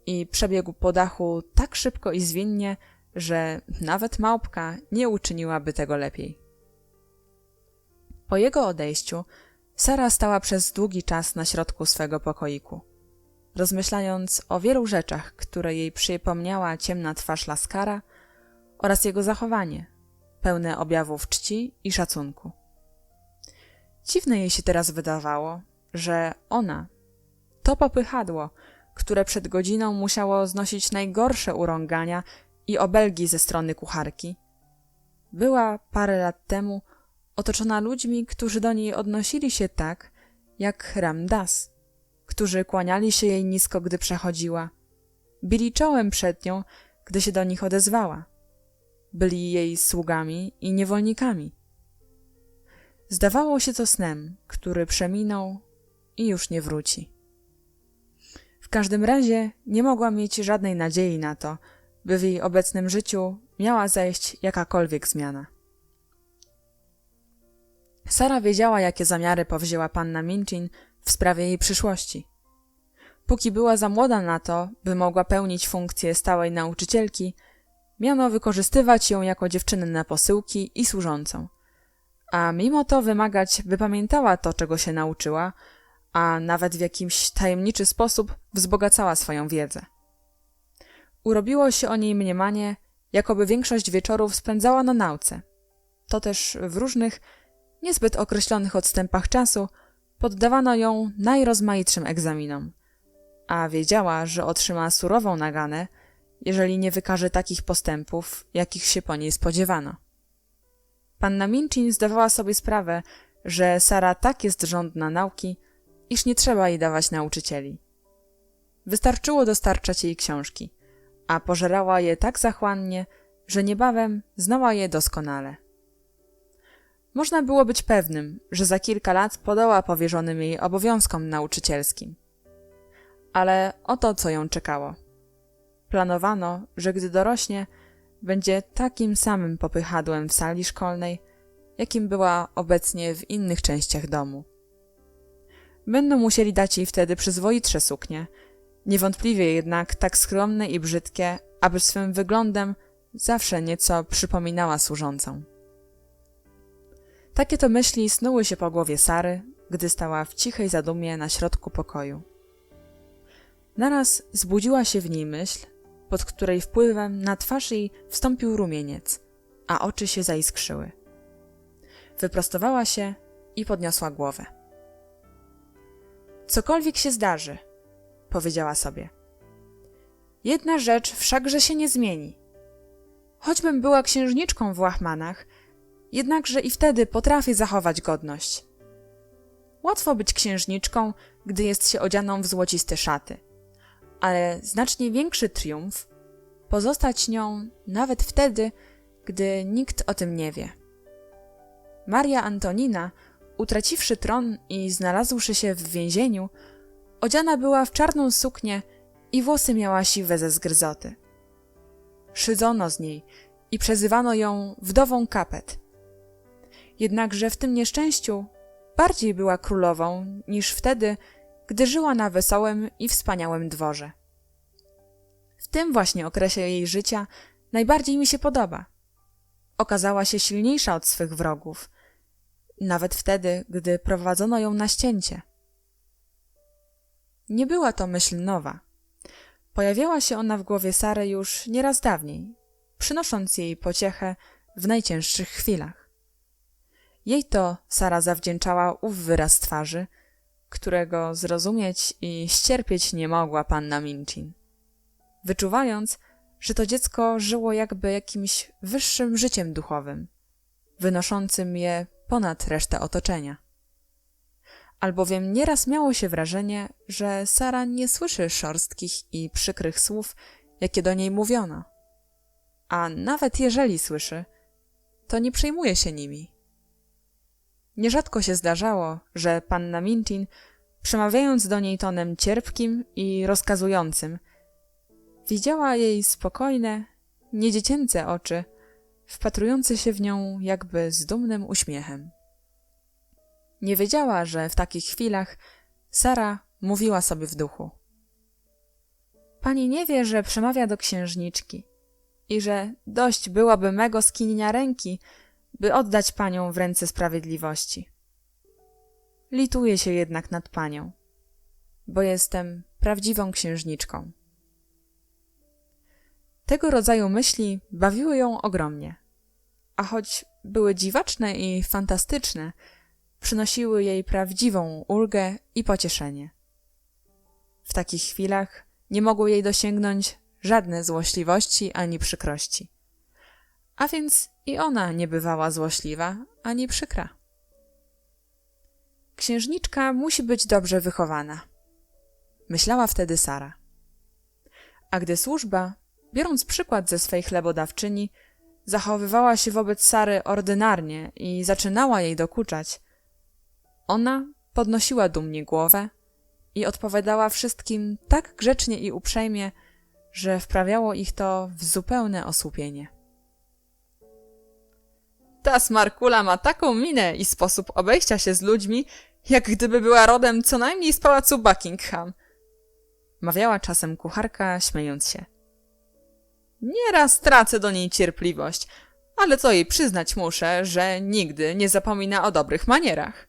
i przebiegł po dachu tak szybko i zwinnie, że nawet małpka nie uczyniłaby tego lepiej. Po jego odejściu Sara stała przez długi czas na środku swego pokoiku, rozmyślając o wielu rzeczach, które jej przypomniała ciemna twarz Laskara oraz jego zachowanie, pełne objawów czci i szacunku. Dziwne jej się teraz wydawało, że ona, to popychadło, które przed godziną musiało znosić najgorsze urągania i obelgi ze strony kucharki, była parę lat temu otoczona ludźmi, którzy do niej odnosili się tak, jak Ram Dass, którzy kłaniali się jej nisko, gdy przechodziła, bili czołem przed nią, gdy się do nich odezwała, byli jej sługami i niewolnikami. Zdawało się to snem, który przeminął i już nie wróci. W każdym razie nie mogła mieć żadnej nadziei na to, by w jej obecnym życiu miała zajść jakakolwiek zmiana. Sara wiedziała, jakie zamiary powzięła panna Minchin w sprawie jej przyszłości. Póki była za młoda na to, by mogła pełnić funkcję stałej nauczycielki, miano wykorzystywać ją jako dziewczynę na posyłki i służącą, a mimo to wymagać, by pamiętała to, czego się nauczyła, a nawet w jakimś tajemniczy sposób wzbogacała swoją wiedzę. Urobiło się o niej mniemanie, jakoby większość wieczorów spędzała na nauce. To też w różnych, niezbyt określonych odstępach czasu poddawano ją najrozmaitszym egzaminom, a wiedziała, że otrzyma surową naganę, jeżeli nie wykaże takich postępów, jakich się po niej spodziewano. Panna Minchin zdawała sobie sprawę, że Sara tak jest żądna nauki, iż nie trzeba jej dawać nauczycieli. Wystarczyło dostarczać jej książki, a pożerała je tak zachłannie, że niebawem znała je doskonale. Można było być pewnym, że za kilka lat podoła powierzonym jej obowiązkom nauczycielskim. Ale oto co ją czekało. Planowano, że gdy dorośnie, będzie takim samym popychadłem w sali szkolnej, jakim była obecnie w innych częściach domu. Będą musieli dać jej wtedy przyzwoitsze suknie, niewątpliwie jednak tak skromne i brzydkie, aby swym wyglądem zawsze nieco przypominała służącą. Takie to myśli snuły się po głowie Sary, gdy stała w cichej zadumie na środku pokoju. Naraz zbudziła się w niej myśl, pod której wpływem na twarz jej wstąpił rumieniec, a oczy się zaiskrzyły. Wyprostowała się i podniosła głowę. Cokolwiek się zdarzy, powiedziała sobie. Jedna rzecz wszakże się nie zmieni. Choćbym była księżniczką w łachmanach, jednakże i wtedy potrafię zachować godność. Łatwo być księżniczką, gdy jest się odzianą w złociste szaty, ale znacznie większy triumf pozostać nią nawet wtedy, gdy nikt o tym nie wie. Maria Antonina, utraciwszy tron i znalazłszy się w więzieniu, odziana była w czarną suknię i włosy miała siwe ze zgryzoty. Szydzono z niej i przezywano ją wdową Kapet. Jednakże w tym nieszczęściu bardziej była królową niż wtedy, gdy żyła na wesołym i wspaniałym dworze. W tym właśnie okresie jej życia najbardziej mi się podoba. Okazała się silniejsza od swych wrogów, nawet wtedy, gdy prowadzono ją na ścięcie. Nie była to myśl nowa. Pojawiała się ona w głowie Sary już nieraz dawniej, przynosząc jej pociechę w najcięższych chwilach. Jej to Sara zawdzięczała ów wyraz twarzy, którego zrozumieć i ścierpieć nie mogła panna Minchin, wyczuwając, że to dziecko żyło jakby jakimś wyższym życiem duchowym, wynoszącym je ponad resztę otoczenia. Albowiem nieraz miało się wrażenie, że Sara nie słyszy szorstkich i przykrych słów, jakie do niej mówiono. A nawet jeżeli słyszy, to nie przejmuje się nimi. Nierzadko się zdarzało, że panna Minchin, przemawiając do niej tonem cierpkim i rozkazującym, widziała jej spokojne, niedziecięce oczy, wpatrujące się w nią jakby z dumnym uśmiechem. Nie wiedziała, że w takich chwilach Sara mówiła sobie w duchu: pani nie wie, że przemawia do księżniczki i że dość byłoby mego skinienia ręki, by oddać panią w ręce sprawiedliwości. Lituję się jednak nad panią, bo jestem prawdziwą księżniczką. Tego rodzaju myśli bawiły ją ogromnie, a choć były dziwaczne i fantastyczne, przynosiły jej prawdziwą ulgę i pocieszenie. W takich chwilach nie mogły jej dosięgnąć żadne złośliwości ani przykrości. A więc i ona nie bywała złośliwa ani przykra. Księżniczka musi być dobrze wychowana, myślała wtedy Sara. A gdy służba, biorąc przykład ze swej chlebodawczyni, zachowywała się wobec Sary ordynarnie i zaczynała jej dokuczać, ona podnosiła dumnie głowę i odpowiadała wszystkim tak grzecznie i uprzejmie, że wprawiało ich to w zupełne osłupienie. Ta smarkula ma taką minę i sposób obejścia się z ludźmi, jak gdyby była rodem co najmniej z pałacu Buckingham, mawiała czasem kucharka, śmiejąc się. Nieraz tracę do niej cierpliwość, ale to jej przyznać muszę, że nigdy nie zapomina o dobrych manierach.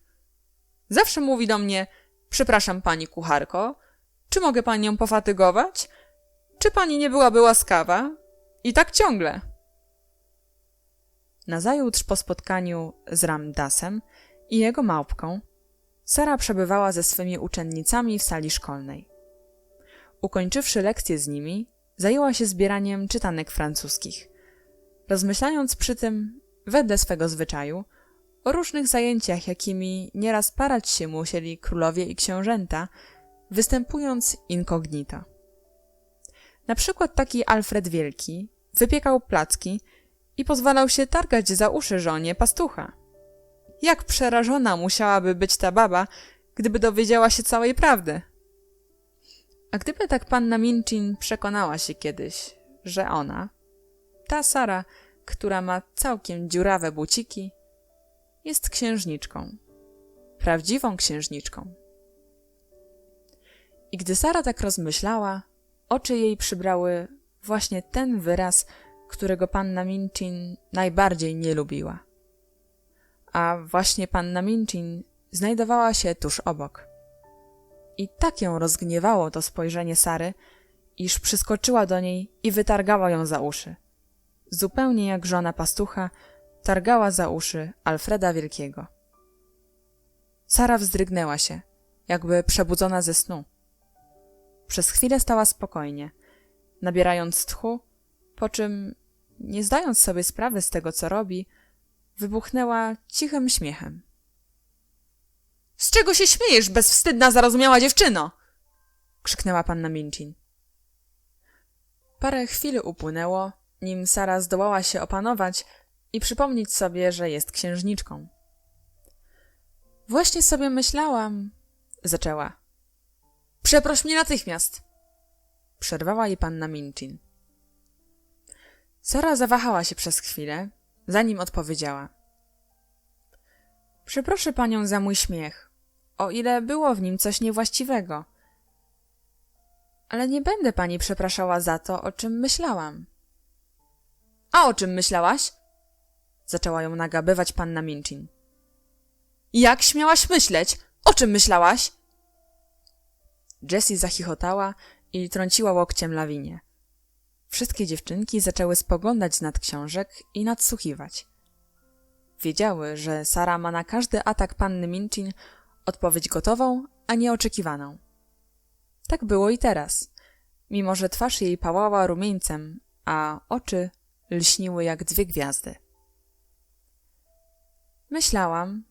Zawsze mówi do mnie: przepraszam pani kucharko, czy mogę panią pofatygować? Czy pani nie byłaby łaskawa? I tak ciągle. Nazajutrz po spotkaniu z Ramdasem i jego małpką, Sara przebywała ze swymi uczennicami w sali szkolnej. Ukończywszy lekcje z nimi, zajęła się zbieraniem czytanek francuskich, rozmyślając przy tym, wedle swego zwyczaju, o różnych zajęciach, jakimi nieraz parać się musieli królowie i książęta, występując incognito. Na przykład taki Alfred Wielki wypiekał placki i pozwalał się targać za uszy żonie pastucha. Jak przerażona musiałaby być ta baba, gdyby dowiedziała się całej prawdy. A gdyby tak panna Minchin przekonała się kiedyś, że ona, ta Sara, która ma całkiem dziurawe buciki, jest księżniczką, prawdziwą księżniczką. I gdy Sara tak rozmyślała, oczy jej przybrały właśnie ten wyraz, którego panna Minchin najbardziej nie lubiła. A właśnie panna Minchin znajdowała się tuż obok. I tak ją rozgniewało to spojrzenie Sary, iż przyskoczyła do niej i wytargała ją za uszy. Zupełnie jak żona pastucha targała za uszy Alfreda Wielkiego. Sara wzdrygnęła się, jakby przebudzona ze snu. Przez chwilę stała spokojnie, nabierając tchu, po czym, nie zdając sobie sprawy z tego, co robi, wybuchnęła cichym śmiechem. Z czego się śmiejesz, bezwstydna, zarozumiała dziewczyno? Krzyknęła panna Minchin. Parę chwil upłynęło, nim Sara zdołała się opanować i przypomnieć sobie, że jest księżniczką. Właśnie sobie myślałam, zaczęła. Przeproś mnie natychmiast, przerwała jej panna Minchin. Sara zawahała się przez chwilę, zanim odpowiedziała. Przeproszę panią za mój śmiech, o ile było w nim coś niewłaściwego. Ale nie będę pani przepraszała za to, o czym myślałam. A o czym myślałaś? Zaczęła ją nagabywać panna Minchin. Jak śmiałaś myśleć? O czym myślałaś? Jessie zachichotała i trąciła łokciem Lawinię. Wszystkie dziewczynki zaczęły spoglądać z nad książek i nadsłuchiwać. Wiedziały, że Sara ma na każdy atak panny Minchin odpowiedź gotową, a nieoczekiwaną. Tak było i teraz, mimo że twarz jej pałała rumieńcem, a oczy lśniły jak dwie gwiazdy. Myślałam,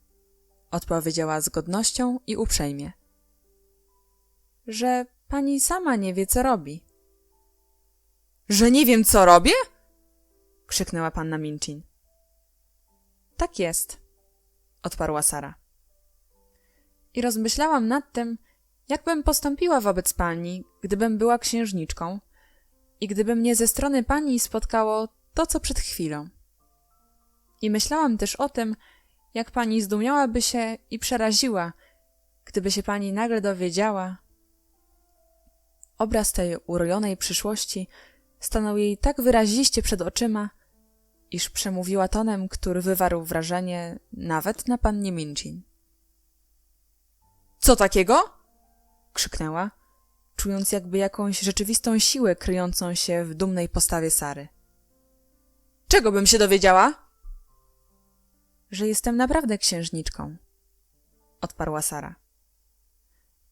odpowiedziała z godnością i uprzejmie, że pani sama nie wie, co robi. Że nie wiem, co robię? Krzyknęła panna Minchin. Tak jest, odparła Sara. I rozmyślałam nad tym, jakbym postąpiła wobec pani, gdybym była księżniczką i gdyby mnie ze strony pani spotkało to, co przed chwilą. I myślałam też o tym, jak pani zdumiałaby się i przeraziła, gdyby się pani nagle dowiedziała. Obraz tej urojonej przyszłości stanął jej tak wyraziście przed oczyma, iż przemówiła tonem, który wywarł wrażenie nawet na pannie Minchin. Co takiego? Krzyknęła, czując jakby jakąś rzeczywistą siłę kryjącą się w dumnej postawie Sary. Czego bym się dowiedziała? Że jestem naprawdę księżniczką, odparła Sara.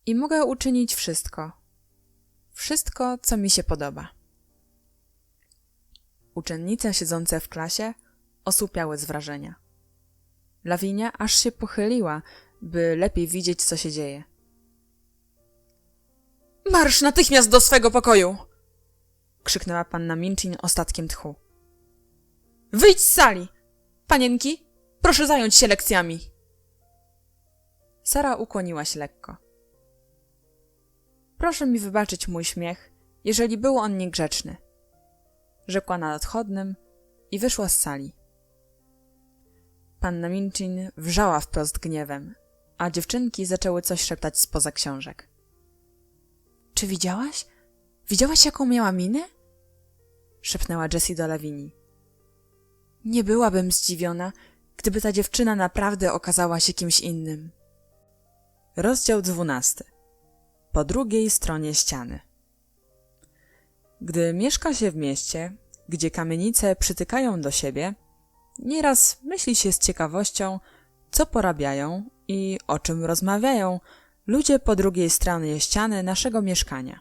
I mogę uczynić wszystko. Wszystko, co mi się podoba. Uczennice siedzące w klasie osłupiały z wrażenia. Lawinia aż się pochyliła, by lepiej widzieć, co się dzieje. Marsz natychmiast do swego pokoju! Krzyknęła panna Minchin ostatkiem tchu. Wyjdź z sali! Panienki, proszę zająć się lekcjami! Sara ukłoniła się lekko. Proszę mi wybaczyć mój śmiech, jeżeli był on niegrzeczny, rzekła na odchodnym i wyszła z sali. Panna Minchin wrzała wprost gniewem, a dziewczynki zaczęły coś szeptać spoza książek. Czy widziałaś? Widziałaś, jaką miała minę? Szepnęła Jessie do Lawinii. Nie byłabym zdziwiona, gdyby ta dziewczyna naprawdę okazała się kimś innym. Rozdział 12. Po drugiej stronie ściany. Gdy mieszka się w mieście, gdzie kamienice przytykają do siebie, nieraz myśli się z ciekawością, co porabiają i o czym rozmawiają ludzie po drugiej stronie ściany naszego mieszkania.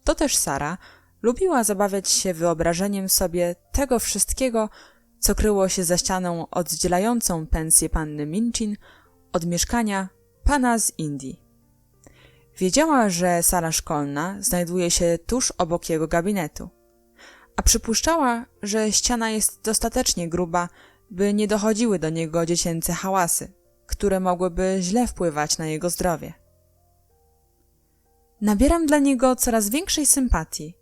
To też Sara lubiła zabawiać się wyobrażeniem sobie tego wszystkiego, co kryło się za ścianą oddzielającą pensję panny Minchin od mieszkania pana z Indii. Wiedziała, że sala szkolna znajduje się tuż obok jego gabinetu, a przypuszczała, że ściana jest dostatecznie gruba, by nie dochodziły do niego dziecięce hałasy, które mogłyby źle wpływać na jego zdrowie. Nabieram dla niego coraz większej sympatii,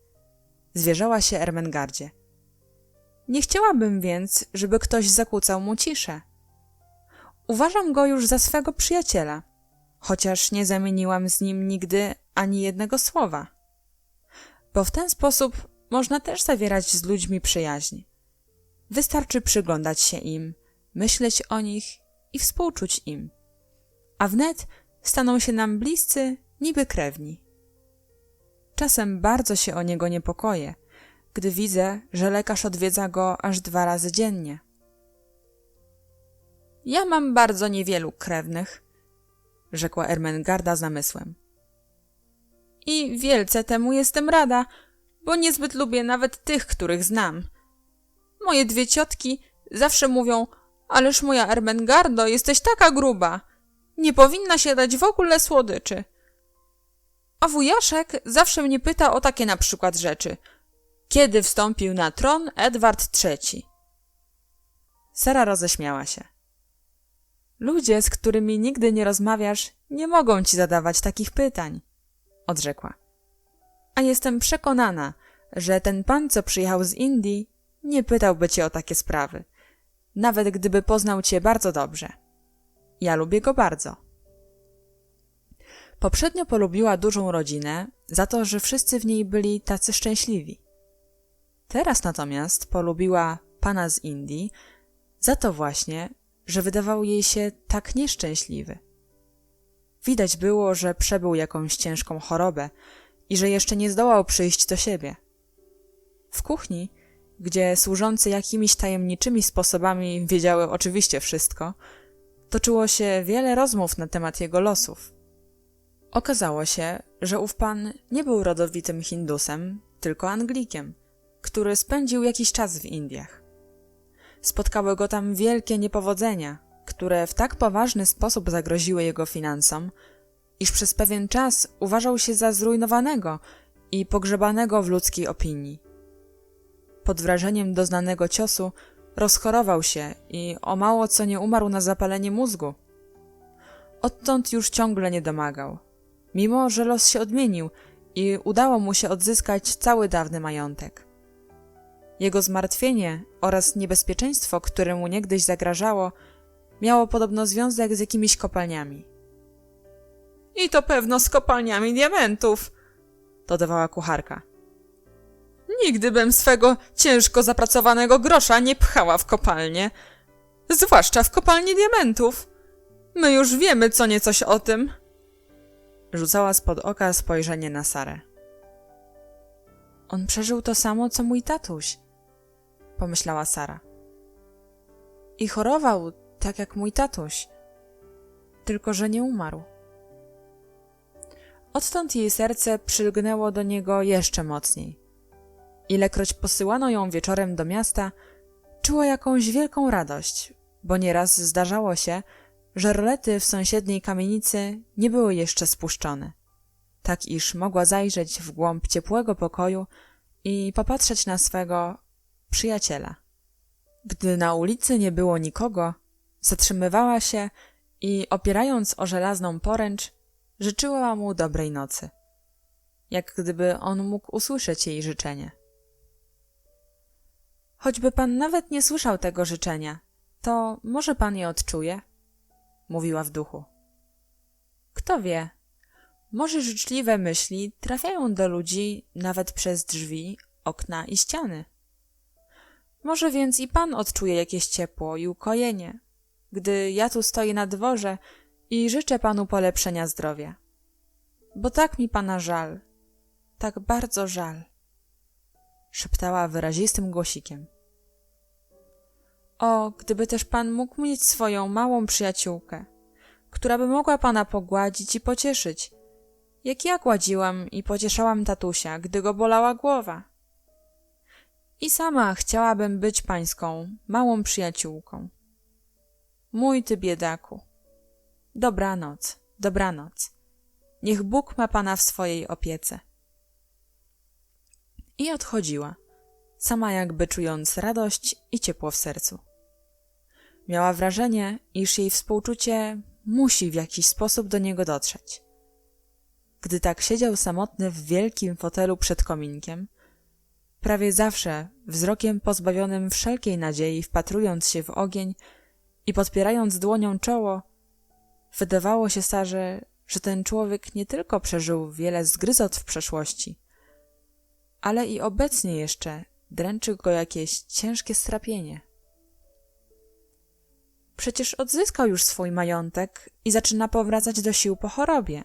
zwierzała się Ermengardzie. Nie chciałabym więc, żeby ktoś zakłócał mu ciszę. Uważam go już za swego przyjaciela, chociaż nie zamieniłam z nim nigdy ani jednego słowa. Bo w ten sposób można też zawierać z ludźmi przyjaźń. Wystarczy przyglądać się im, myśleć o nich i współczuć im. A wnet staną się nam bliscy, niby krewni. Czasem bardzo się o niego niepokoję, gdy widzę, że lekarz odwiedza go aż 2 razy dziennie. Ja mam bardzo niewielu krewnych, rzekła Ermengarda z namysłem. I wielce temu jestem rada, bo niezbyt lubię nawet tych, których znam. Moje 2 ciotki zawsze mówią, ależ moja Ermengardo, jesteś taka gruba. Nie powinna się dać w ogóle słodyczy. A wujaszek zawsze mnie pyta o takie na przykład rzeczy. Kiedy wstąpił na tron Edward III? Sara roześmiała się. Ludzie, z którymi nigdy nie rozmawiasz, nie mogą ci zadawać takich pytań, odrzekła. A jestem przekonana, że ten pan, co przyjechał z Indii, nie pytałby cię o takie sprawy, nawet gdyby poznał cię bardzo dobrze. Ja lubię go bardzo. Poprzednio polubiła dużą rodzinę za to, że wszyscy w niej byli tacy szczęśliwi. Teraz natomiast polubiła pana z Indii za to właśnie, że wydawał jej się tak nieszczęśliwy. Widać było, że przebył jakąś ciężką chorobę i że jeszcze nie zdołał przyjść do siebie. W kuchni, gdzie służący jakimiś tajemniczymi sposobami wiedziały oczywiście wszystko, toczyło się wiele rozmów na temat jego losów. Okazało się, że ów pan nie był rodowitym Hindusem, tylko Anglikiem, który spędził jakiś czas w Indiach. Spotkały go tam wielkie niepowodzenia, które w tak poważny sposób zagroziły jego finansom, iż przez pewien czas uważał się za zrujnowanego i pogrzebanego w ludzkiej opinii. Pod wrażeniem doznanego ciosu rozchorował się i o mało co nie umarł na zapalenie mózgu. Odtąd już ciągle nie domagał, mimo że los się odmienił i udało mu się odzyskać cały dawny majątek. Jego zmartwienie oraz niebezpieczeństwo, które mu niegdyś zagrażało, miało podobno związek z jakimiś kopalniami. I to pewno z kopalniami diamentów, dodawała kucharka. Nigdy bym swego ciężko zapracowanego grosza nie pchała w kopalnię, zwłaszcza w kopalnię diamentów. My już wiemy co niecoś o tym. Rzucała spod oka spojrzenie na Sarę. On przeżył to samo, co mój tatuś, pomyślała Sara. I chorował tak jak mój tatuś, tylko że nie umarł. Odtąd jej serce przylgnęło do niego jeszcze mocniej. Ilekroć posyłano ją wieczorem do miasta, czuła jakąś wielką radość, bo nieraz zdarzało się, że rolety w sąsiedniej kamienicy nie były jeszcze spuszczone, tak iż mogła zajrzeć w głąb ciepłego pokoju i popatrzeć na swego przyjaciela. Gdy na ulicy nie było nikogo, zatrzymywała się i opierając o żelazną poręcz, życzyła mu dobrej nocy, jak gdyby on mógł usłyszeć jej życzenie. Choćby pan nawet nie słyszał tego życzenia, to może pan je odczuje? Mówiła w duchu. Kto wie, może życzliwe myśli trafiają do ludzi nawet przez drzwi, okna i ściany. Może więc i pan odczuje jakieś ciepło i ukojenie, gdy ja tu stoję na dworze i życzę panu polepszenia zdrowia. Bo tak mi pana żal, tak bardzo żal, szeptała wyrazistym głosikiem. O, gdyby też pan mógł mieć swoją małą przyjaciółkę, która by mogła pana pogładzić i pocieszyć, jak ja gładziłam i pocieszałam tatusia, gdy go bolała głowa. I sama chciałabym być pańską małą przyjaciółką. Mój ty biedaku. Dobranoc, dobranoc. Niech Bóg ma pana w swojej opiece. I odchodziła, sama jakby czując radość i ciepło w sercu. Miała wrażenie, iż jej współczucie musi w jakiś sposób do niego dotrzeć. Gdy tak siedział samotny w wielkim fotelu przed kominkiem, prawie zawsze wzrokiem pozbawionym wszelkiej nadziei wpatrując się w ogień i podpierając dłonią czoło, wydawało się Sarze, że ten człowiek nie tylko przeżył wiele zgryzot w przeszłości, ale i obecnie jeszcze dręczy go jakieś ciężkie strapienie. Przecież odzyskał już swój majątek i zaczyna powracać do sił po chorobie.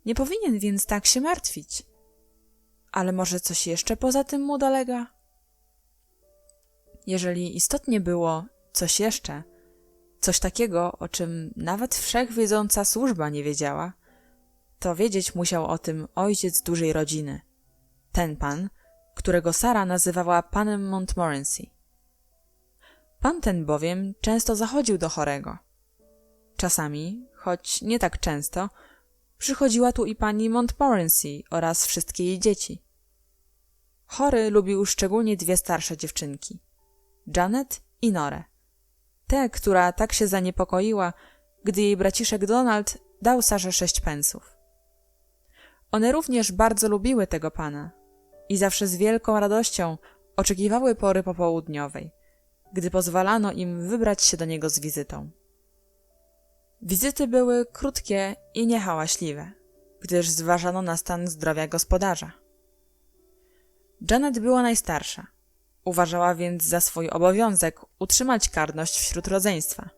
Nie powinien więc tak się martwić. Ale może coś jeszcze poza tym mu dolega? Jeżeli istotnie było coś jeszcze, coś takiego, o czym nawet wszechwiedząca służba nie wiedziała, to wiedzieć musiał o tym ojciec dużej rodziny. Ten pan, którego Sara nazywała panem Montmorency. Pan ten bowiem często zachodził do chorego. Czasami, choć nie tak często, przychodziła tu i pani Montmorency oraz wszystkie jej dzieci. Chory lubił szczególnie dwie starsze dziewczynki, Janet i Norę. Tę, która tak się zaniepokoiła, gdy jej braciszek Donald dał Sarze 6 pensów. One również bardzo lubiły tego pana i zawsze z wielką radością oczekiwały pory popołudniowej, gdy pozwalano im wybrać się do niego z wizytą. Wizyty były krótkie i niehałaśliwe, gdyż zważano na stan zdrowia gospodarza. Janet była najstarsza. Uważała więc za swój obowiązek utrzymać karność wśród rodzeństwa.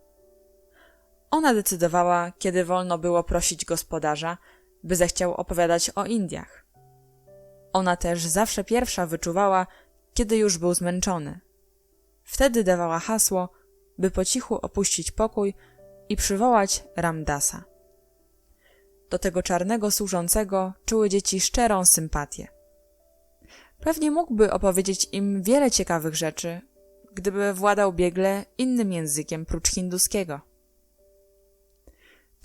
Ona decydowała, kiedy wolno było prosić gospodarza, by zechciał opowiadać o Indiach. Ona też zawsze pierwsza wyczuwała, kiedy już był zmęczony. Wtedy dawała hasło, by po cichu opuścić pokój i przywołać Ramdasa. Do tego czarnego służącego czuły dzieci szczerą sympatię. Pewnie mógłby opowiedzieć im wiele ciekawych rzeczy, gdyby władał biegle innym językiem prócz hinduskiego.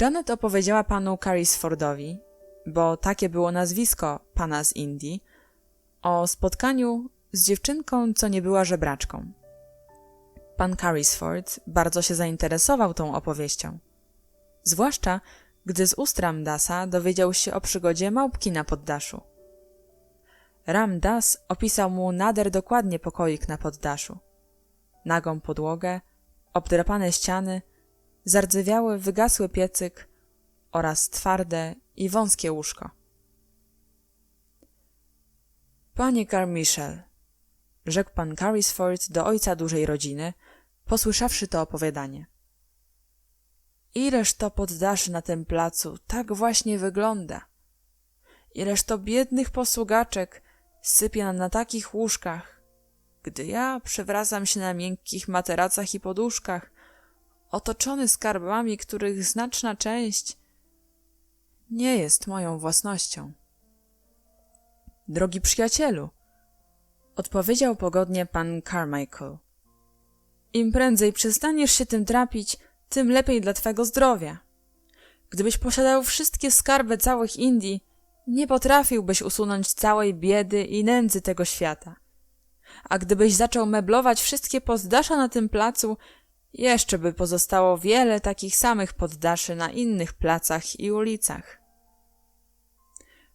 Janet opowiedziała panu Carrisfordowi, bo takie było nazwisko pana z Indii, o spotkaniu z dziewczynką, co nie była żebraczką. Pan Carrisford bardzo się zainteresował tą opowieścią. Zwłaszcza, gdy z ust Ramdasa dowiedział się o przygodzie małpki na poddaszu. Ramdas opisał mu nader dokładnie pokoik na poddaszu. Nagą podłogę, obdrapane ściany, zardzewiały, wygasły piecyk oraz twarde i wąskie łóżko. Panie Carmichael, rzekł pan Carrisford do ojca dużej rodziny, posłyszawszy to opowiadanie. Ileż to poddaszy na tym placu tak właśnie wygląda. Ileż to biednych posługaczek sypie na takich łóżkach, gdy ja przewracam się na miękkich materacach i poduszkach, otoczony skarbami, których znaczna część nie jest moją własnością. Drogi przyjacielu, odpowiedział pogodnie pan Carmichael, im prędzej przestaniesz się tym trapić, tym lepiej dla twego zdrowia. Gdybyś posiadał wszystkie skarby całych Indii, nie potrafiłbyś usunąć całej biedy i nędzy tego świata. A gdybyś zaczął meblować wszystkie poddasza na tym placu, jeszcze by pozostało wiele takich samych poddaszy na innych placach i ulicach.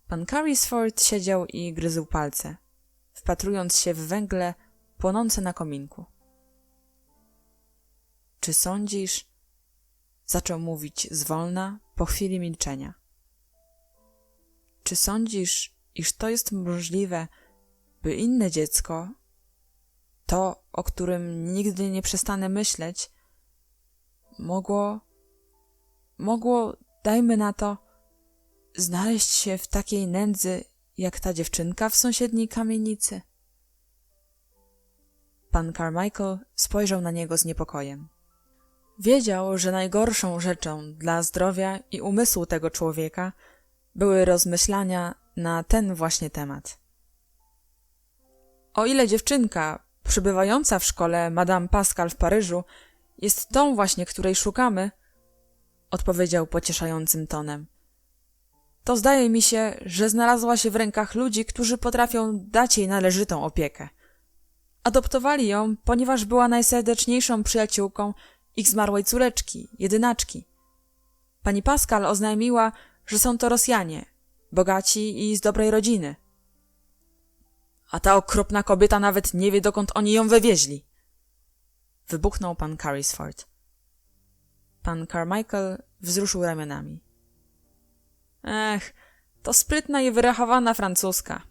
Pan Carrisford siedział i gryzł palce, wpatrując się w węgle płonące na kominku. Czy sądzisz? Zaczął mówić zwolna, po chwili milczenia. Czy sądzisz, iż to jest możliwe, by inne dziecko, to, o którym nigdy nie przestanę myśleć, mogło, dajmy na to, znaleźć się w takiej nędzy, jak ta dziewczynka w sąsiedniej kamienicy? Pan Carmichael spojrzał na niego z niepokojem. Wiedział, że najgorszą rzeczą dla zdrowia i umysłu tego człowieka były rozmyślania na ten właśnie temat. O ile dziewczynka przybywająca w szkole Madame Pascal w Paryżu jest tą właśnie, której szukamy, odpowiedział pocieszającym tonem, to zdaje mi się, że znalazła się w rękach ludzi, którzy potrafią dać jej należytą opiekę. Adoptowali ją, ponieważ była najserdeczniejszą przyjaciółką ich zmarłej córeczki, jedynaczki. Pani Pascal oznajmiła, że są to Rosjanie, bogaci i z dobrej rodziny. A ta okropna kobieta nawet nie wie, dokąd oni ją wywieźli. Wybuchnął pan Carrisford. Pan Carmichael wzruszył ramionami. Ech, to sprytna i wyrachowana Francuska.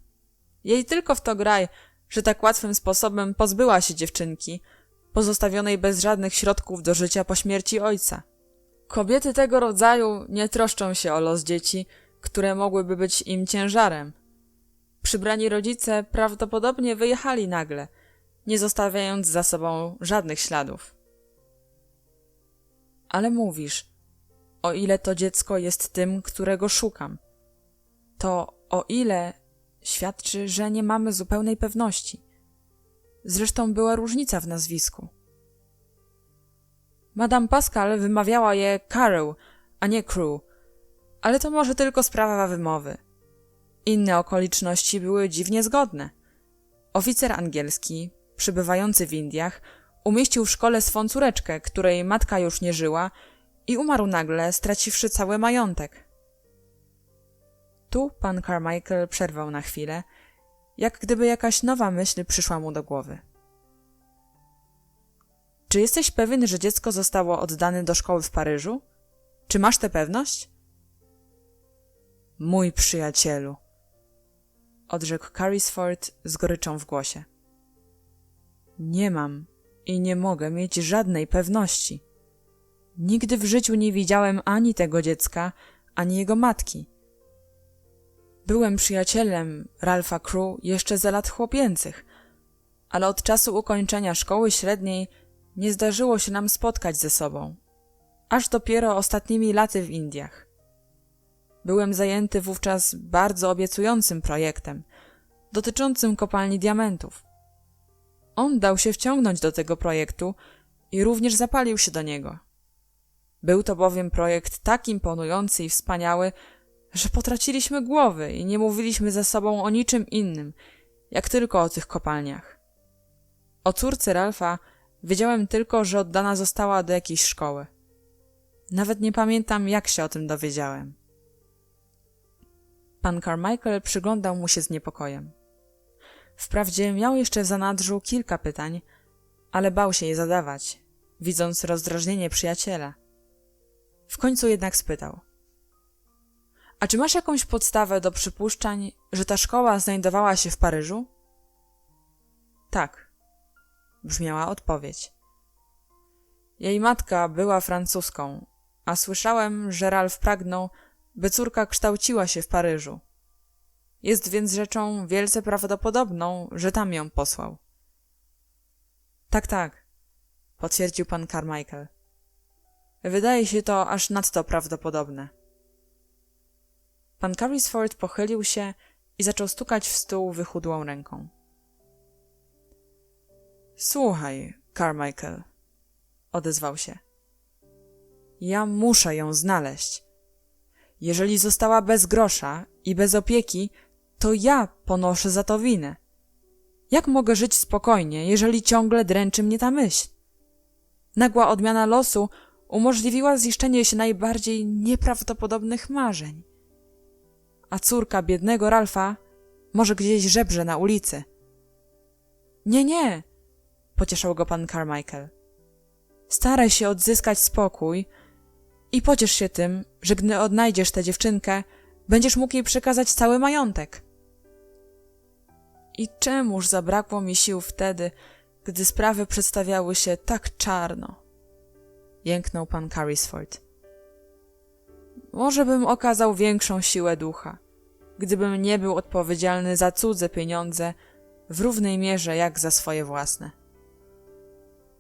Jej tylko w to graj, że tak łatwym sposobem pozbyła się dziewczynki, pozostawionej bez żadnych środków do życia po śmierci ojca. Kobiety tego rodzaju nie troszczą się o los dzieci, które mogłyby być im ciężarem. Przybrani rodzice prawdopodobnie wyjechali nagle, nie zostawiając za sobą żadnych śladów. Ale mówisz, o ile to dziecko jest tym, którego szukam, to o ile świadczy, że nie mamy zupełnej pewności. Zresztą była różnica w nazwisku. Madame Pascal wymawiała je Carew, a nie Crew, ale to może tylko sprawa wymowy. Inne okoliczności były dziwnie zgodne. Oficer angielski, przybywający w Indiach, umieścił w szkole swą córeczkę, której matka już nie żyła i umarł nagle, straciwszy cały majątek. Tu pan Carmichael przerwał na chwilę, jak gdyby jakaś nowa myśl przyszła mu do głowy. Czy jesteś pewien, że dziecko zostało oddane do szkoły w Paryżu? Czy masz tę pewność? Mój przyjacielu, odrzekł Carrisford z goryczą w głosie. Nie mam i nie mogę mieć żadnej pewności. Nigdy w życiu nie widziałem ani tego dziecka, ani jego matki. Byłem przyjacielem Ralpha Crew jeszcze za lat chłopięcych, ale od czasu ukończenia szkoły średniej nie zdarzyło się nam spotkać ze sobą. Aż dopiero ostatnimi laty w Indiach. Byłem zajęty wówczas bardzo obiecującym projektem, dotyczącym kopalni diamentów. On dał się wciągnąć do tego projektu i również zapalił się do niego. Był to bowiem projekt tak imponujący i wspaniały, że potraciliśmy głowy i nie mówiliśmy ze sobą o niczym innym, jak tylko o tych kopalniach. O córce Ralpha wiedziałem tylko, że oddana została do jakiejś szkoły. Nawet nie pamiętam, jak się o tym dowiedziałem. Pan Carmichael przyglądał mu się z niepokojem. Wprawdzie miał jeszcze w zanadrzu kilka pytań, ale bał się je zadawać, widząc rozdrażnienie przyjaciela. W końcu jednak spytał. A czy masz jakąś podstawę do przypuszczań, że ta szkoła znajdowała się w Paryżu? Tak, brzmiała odpowiedź. Jej matka była Francuzką, a słyszałem, że Ralph pragnął, by córka kształciła się w Paryżu. Jest więc rzeczą wielce prawdopodobną, że tam ją posłał. Tak, potwierdził pan Carmichael. Wydaje się to aż nadto prawdopodobne. Pan Carrisford pochylił się i zaczął stukać w stół wychudłą ręką. Słuchaj, Carmichael, odezwał się. Ja muszę ją znaleźć. Jeżeli została bez grosza i bez opieki, to ja ponoszę za to winę. Jak mogę żyć spokojnie, jeżeli ciągle dręczy mnie ta myśl? Nagła odmiana losu umożliwiła ziszczenie się najbardziej nieprawdopodobnych marzeń. A córka biednego Ralpha może gdzieś żebrze na ulicy. Nie, pocieszał go pan Carmichael. Staraj się odzyskać spokój i pociesz się tym, że gdy odnajdziesz tę dziewczynkę, będziesz mógł jej przekazać cały majątek. I czemuż zabrakło mi sił wtedy, gdy sprawy przedstawiały się tak czarno? Jęknął pan Carrisford. Może bym okazał większą siłę ducha, gdybym nie był odpowiedzialny za cudze pieniądze w równej mierze jak za swoje własne.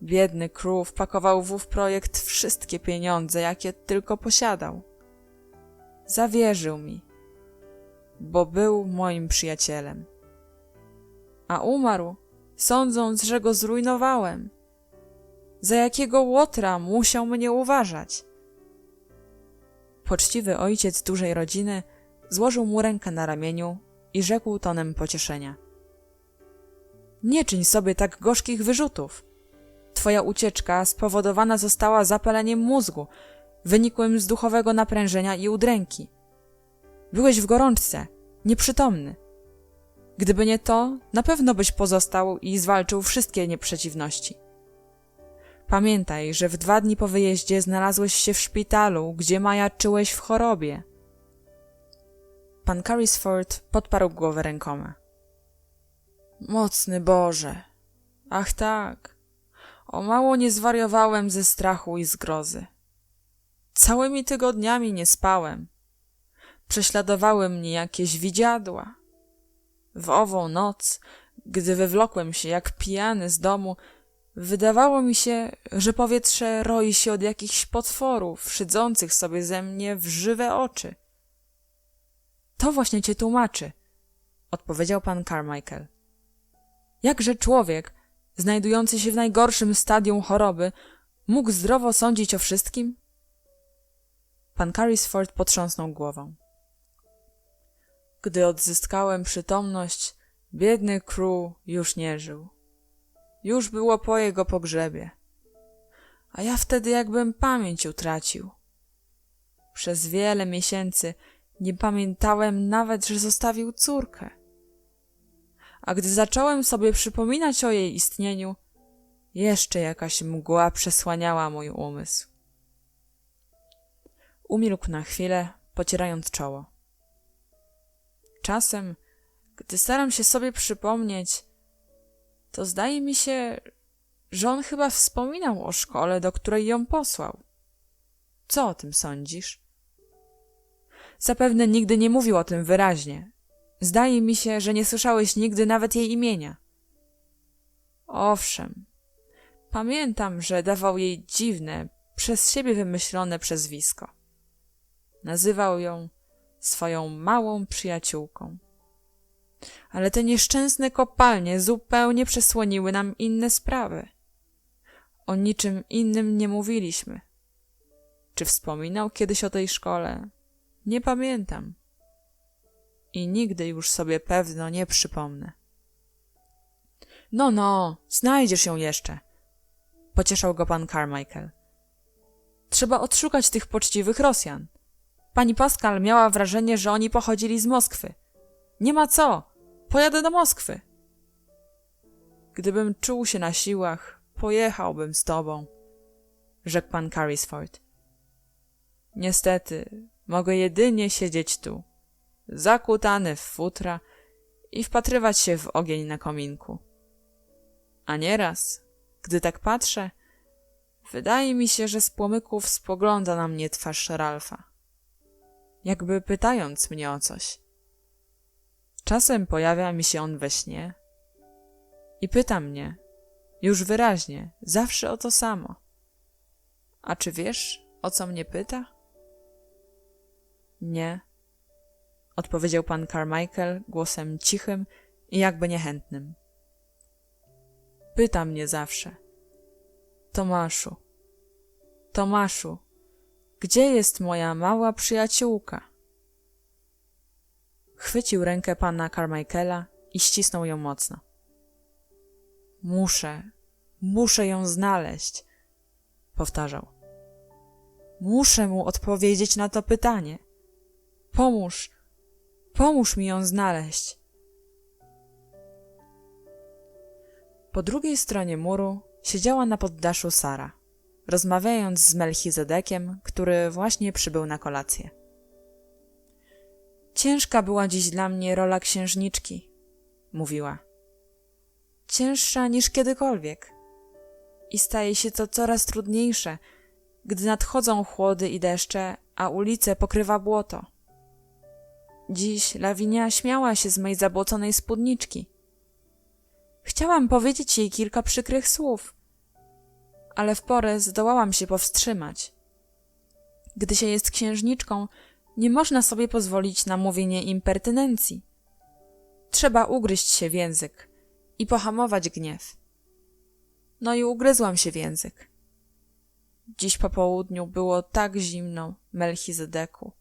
Biedny Crew wpakował w ów projekt wszystkie pieniądze, jakie tylko posiadał. Zawierzył mi, bo był moim przyjacielem. A umarł, sądząc, że go zrujnowałem. Za jakiego łotra musiał mnie uważać? Poczciwy ojciec dużej rodziny złożył mu rękę na ramieniu i rzekł tonem pocieszenia. Nie czyń sobie tak gorzkich wyrzutów. Twoja ucieczka spowodowana została zapaleniem mózgu, wynikłym z duchowego naprężenia i udręki. Byłeś w gorączce, nieprzytomny. Gdyby nie to, na pewno byś pozostał i zwalczył wszystkie nieprzeciwności. Pamiętaj, że w 2 dni po wyjeździe znalazłeś się w szpitalu, gdzie majaczyłeś w chorobie. Pan Carrisford podparł głowę rękoma. Mocny Boże! Ach tak! O mało nie zwariowałem ze strachu i zgrozy. Całymi tygodniami nie spałem. Prześladowały mnie jakieś widziadła. W ową noc, gdy wywlokłem się jak pijany z domu, wydawało mi się, że powietrze roi się od jakichś potworów, szydzących sobie ze mnie w żywe oczy. To właśnie cię tłumaczy, odpowiedział pan Carmichael. Jakże człowiek, znajdujący się w najgorszym stadium choroby, Mógł zdrowo sądzić o wszystkim? Pan Carrisford potrząsnął głową. Gdy odzyskałem przytomność, biedny Crew już nie żył. Już było po jego pogrzebie. A ja wtedy jakbym pamięć utracił. Przez wiele miesięcy nie pamiętałem nawet, że zostawił córkę. A gdy zacząłem sobie przypominać o jej istnieniu, jeszcze jakaś mgła przesłaniała mój umysł. Umilkł na chwilę, pocierając czoło. Czasem, gdy staram się sobie przypomnieć, to zdaje mi się, że on chyba wspominał o szkole, do której ją posłał. Co o tym sądzisz? Zapewne nigdy nie mówił o tym wyraźnie. Zdaje mi się, że nie słyszałeś nigdy nawet jej imienia. Owszem, pamiętam, że dawał jej dziwne, przez siebie wymyślone przezwisko. Nazywał ją swoją małą przyjaciółką. Ale te nieszczęsne kopalnie zupełnie przesłoniły nam inne sprawy. O niczym innym nie mówiliśmy. Czy wspominał kiedyś o tej szkole? Nie pamiętam. I nigdy już sobie pewno nie przypomnę. No, znajdziesz ją jeszcze, pocieszał go pan Carmichael. Trzeba odszukać tych poczciwych Rosjan. Pani Pascal miała wrażenie, że oni pochodzili z Moskwy. Nie ma co, pojadę do Moskwy. Gdybym czuł się na siłach, pojechałbym z tobą, rzekł pan Carrisford. Niestety, mogę jedynie siedzieć tu, zakutany w futra i wpatrywać się w ogień na kominku. A nieraz, gdy tak patrzę, wydaje mi się, że z płomyków spogląda na mnie twarz Ralfa, jakby pytając mnie o coś. Czasem pojawia mi się on we śnie i pyta mnie, już wyraźnie, zawsze o to samo. A czy wiesz, o co mnie pyta? Nie, odpowiedział pan Carmichael głosem cichym i jakby niechętnym. Pyta mnie zawsze. Tomaszu, gdzie jest moja mała przyjaciółka? Chwycił rękę pana Carmichaela i ścisnął ją mocno. Muszę ją znaleźć, powtarzał. Muszę mu odpowiedzieć na to pytanie. Pomóż mi ją znaleźć. Po drugiej stronie muru siedziała na poddaszu Sara, rozmawiając z Melchizedekiem, który właśnie przybył na kolację. Ciężka była dziś dla mnie rola księżniczki, mówiła. Cięższa niż kiedykolwiek. I staje się to coraz trudniejsze, gdy nadchodzą chłody i deszcze, a ulice pokrywa błoto. Dziś Lawinia śmiała się z mej zabłoconej spódniczki. Chciałam powiedzieć jej kilka przykrych słów, ale w porę zdołałam się powstrzymać. Gdy się jest księżniczką, nie można sobie pozwolić na mówienie impertynencji. Trzeba ugryźć się w język i pohamować gniew. No i ugryzłam się w język. Dziś po południu było tak zimno, Melchizedeku.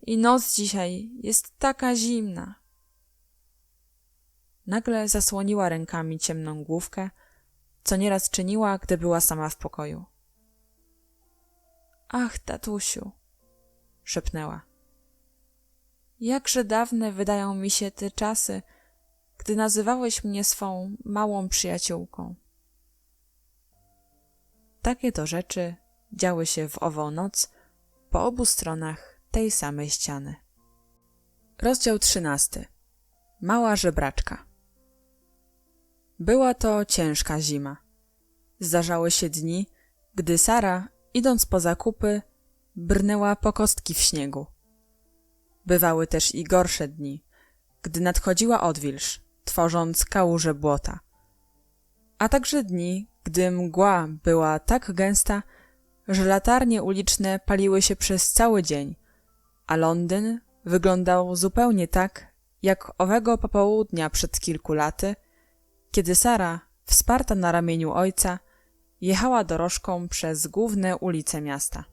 I noc dzisiaj jest taka zimna. Nagle zasłoniła rękami ciemną główkę, co nieraz czyniła, gdy była sama w pokoju. Ach, tatusiu, szepnęła. Jakże dawne wydają mi się te czasy, gdy nazywałeś mnie swą małą przyjaciółką. Takie to rzeczy działy się w ową noc po obu stronach tej samej ściany. Rozdział 13. Mała żebraczka. Była to ciężka zima. Zdarzały się dni, gdy Sara, idąc po zakupy, brnęła po kostki w śniegu. Bywały też i gorsze dni, gdy nadchodziła odwilż, tworząc kałuże błota. A także dni, gdy mgła była tak gęsta, że latarnie uliczne paliły się przez cały dzień, a Londyn wyglądał zupełnie tak, jak owego popołudnia przed kilku laty, kiedy Sara, wsparta na ramieniu ojca, jechała dorożką przez główne ulice miasta.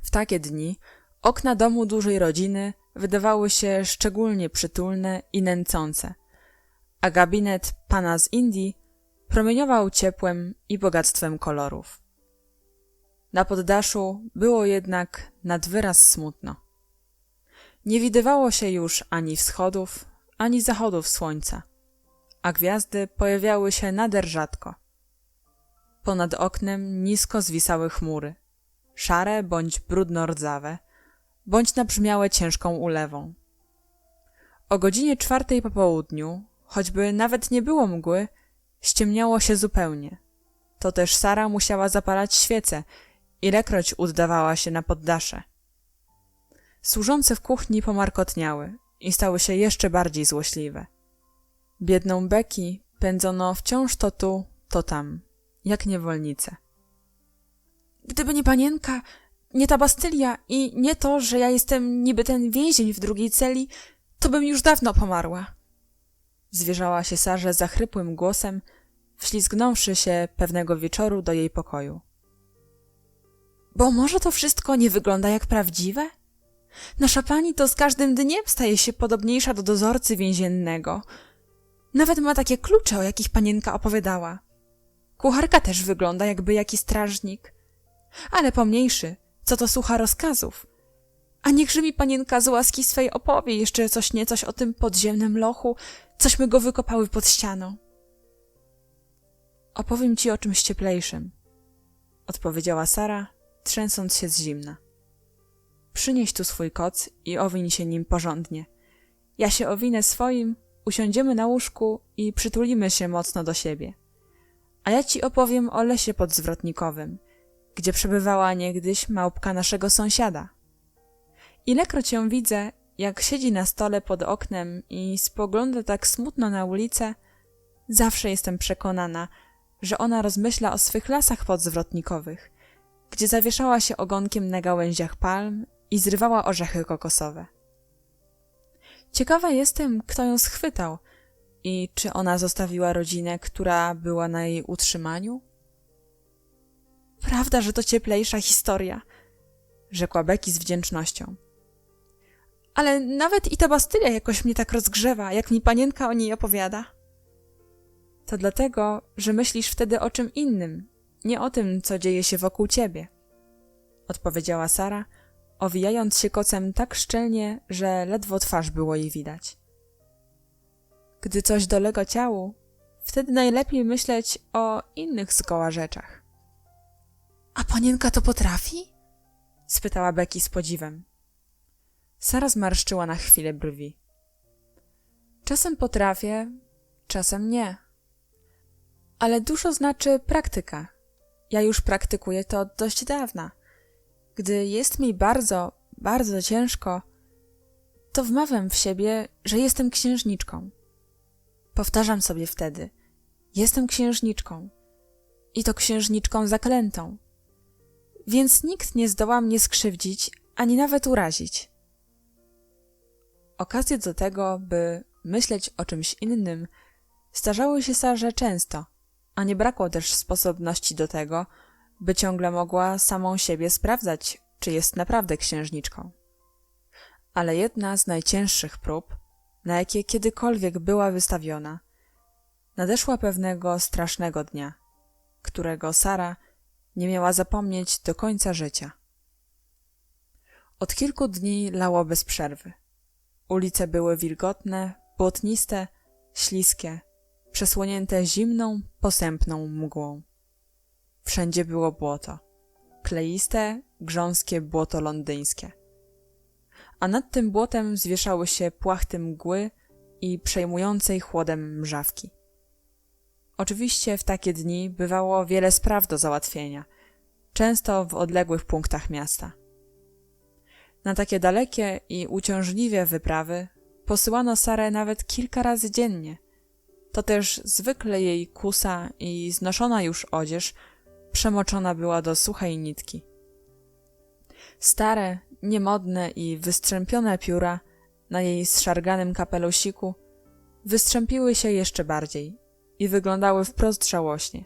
W takie dni okna domu dużej rodziny wydawały się szczególnie przytulne i nęcące, a gabinet pana z Indii promieniował ciepłem i bogactwem kolorów. Na poddaszu było jednak nad wyraz smutno. Nie widywało się już ani wschodów, ani zachodów słońca, a gwiazdy pojawiały się nader rzadko. Ponad oknem nisko zwisały chmury, szare bądź brudno-rdzawe, bądź nabrzmiałe ciężką ulewą. O godzinie 4 po południu, choćby nawet nie było mgły, ściemniało się zupełnie. To też Sara musiała zapalać świece, ilekroć uddawała się na poddasze. Służące w kuchni pomarkotniały i stały się jeszcze bardziej złośliwe. Biedną Becky pędzono wciąż to tu, to tam, jak niewolnicę. Gdyby nie panienka, nie ta Bastylia i nie to, że ja jestem niby ten więzień w drugiej celi, to bym już dawno pomarła. Zwierzała się Sarze zachrypłym głosem, wślizgnąwszy się pewnego wieczoru do jej pokoju. Bo może to wszystko nie wygląda jak prawdziwe? Nasza pani to z każdym dniem staje się podobniejsza do dozorcy więziennego. Nawet ma takie klucze, o jakich panienka opowiadała. Kucharka też wygląda jakby jakiś strażnik. Ale pomniejszy, co to słucha rozkazów. A niechże mi panienka z łaski swej opowie jeszcze coś niecoś o tym podziemnym lochu, cośmy go wykopały pod ścianą. Opowiem ci o czymś cieplejszym, odpowiedziała Sara, trzęsąc się z zimna. Przynieś tu swój koc i owiń się nim porządnie. Ja się owinę swoim, usiądziemy na łóżku i przytulimy się mocno do siebie. A ja ci opowiem o lesie podzwrotnikowym, gdzie przebywała niegdyś małpka naszego sąsiada. Ilekroć ją widzę, jak siedzi na stole pod oknem i spogląda tak smutno na ulicę, zawsze jestem przekonana, że ona rozmyśla o swych lasach podzwrotnikowych, gdzie zawieszała się ogonkiem na gałęziach palm i zrywała orzechy kokosowe. Ciekawa jestem, kto ją schwytał i czy ona zostawiła rodzinę, która była na jej utrzymaniu? Prawda, że to cieplejsza historia, rzekła Becky z wdzięcznością. Ale nawet i ta Bastylia jakoś mnie tak rozgrzewa, jak mi panienka o niej opowiada. To dlatego, że myślisz wtedy o czym innym, nie o tym, co dzieje się wokół ciebie, odpowiedziała Sara, owijając się kocem tak szczelnie, że ledwo twarz było jej widać. Gdy coś dolega ciału, wtedy najlepiej myśleć o innych zgoła rzeczach. A panienka to potrafi? Spytała Becky z podziwem. Sara zmarszczyła na chwilę brwi. Czasem potrafię, czasem nie. Ale dużo znaczy praktyka. Ja już praktykuję to od dość dawna. Gdy jest mi bardzo, bardzo ciężko, to wmawiam w siebie, że jestem księżniczką. Powtarzam sobie wtedy, jestem księżniczką. I to księżniczką zaklętą. Więc nikt nie zdoła mnie skrzywdzić, ani nawet urazić. Okazje do tego, by myśleć o czymś innym, zdarzały się Sarze często, a nie brakło też sposobności do tego, by ciągle mogła samą siebie sprawdzać, czy jest naprawdę księżniczką. Ale jedna z najcięższych prób, na jakie kiedykolwiek była wystawiona, nadeszła pewnego strasznego dnia, którego Sara nie miała zapomnieć do końca życia. Od kilku dni lało bez przerwy. Ulice były wilgotne, błotniste, śliskie, przesłonięte zimną, posępną mgłą. Wszędzie było błoto. Kleiste, grząskie błoto londyńskie. A nad tym błotem zwieszały się płachty mgły i przejmującej chłodem mrzawki. Oczywiście w takie dni bywało wiele spraw do załatwienia, często w odległych punktach miasta. Na takie dalekie i uciążliwe wyprawy posyłano Sarę nawet kilka razy dziennie. To też zwykle jej kusa i znoszona już odzież przemoczona była do suchej nitki. Stare, niemodne i wystrzępione pióra na jej zszarganym kapelusiku wystrzępiły się jeszcze bardziej i wyglądały wprost żałośnie.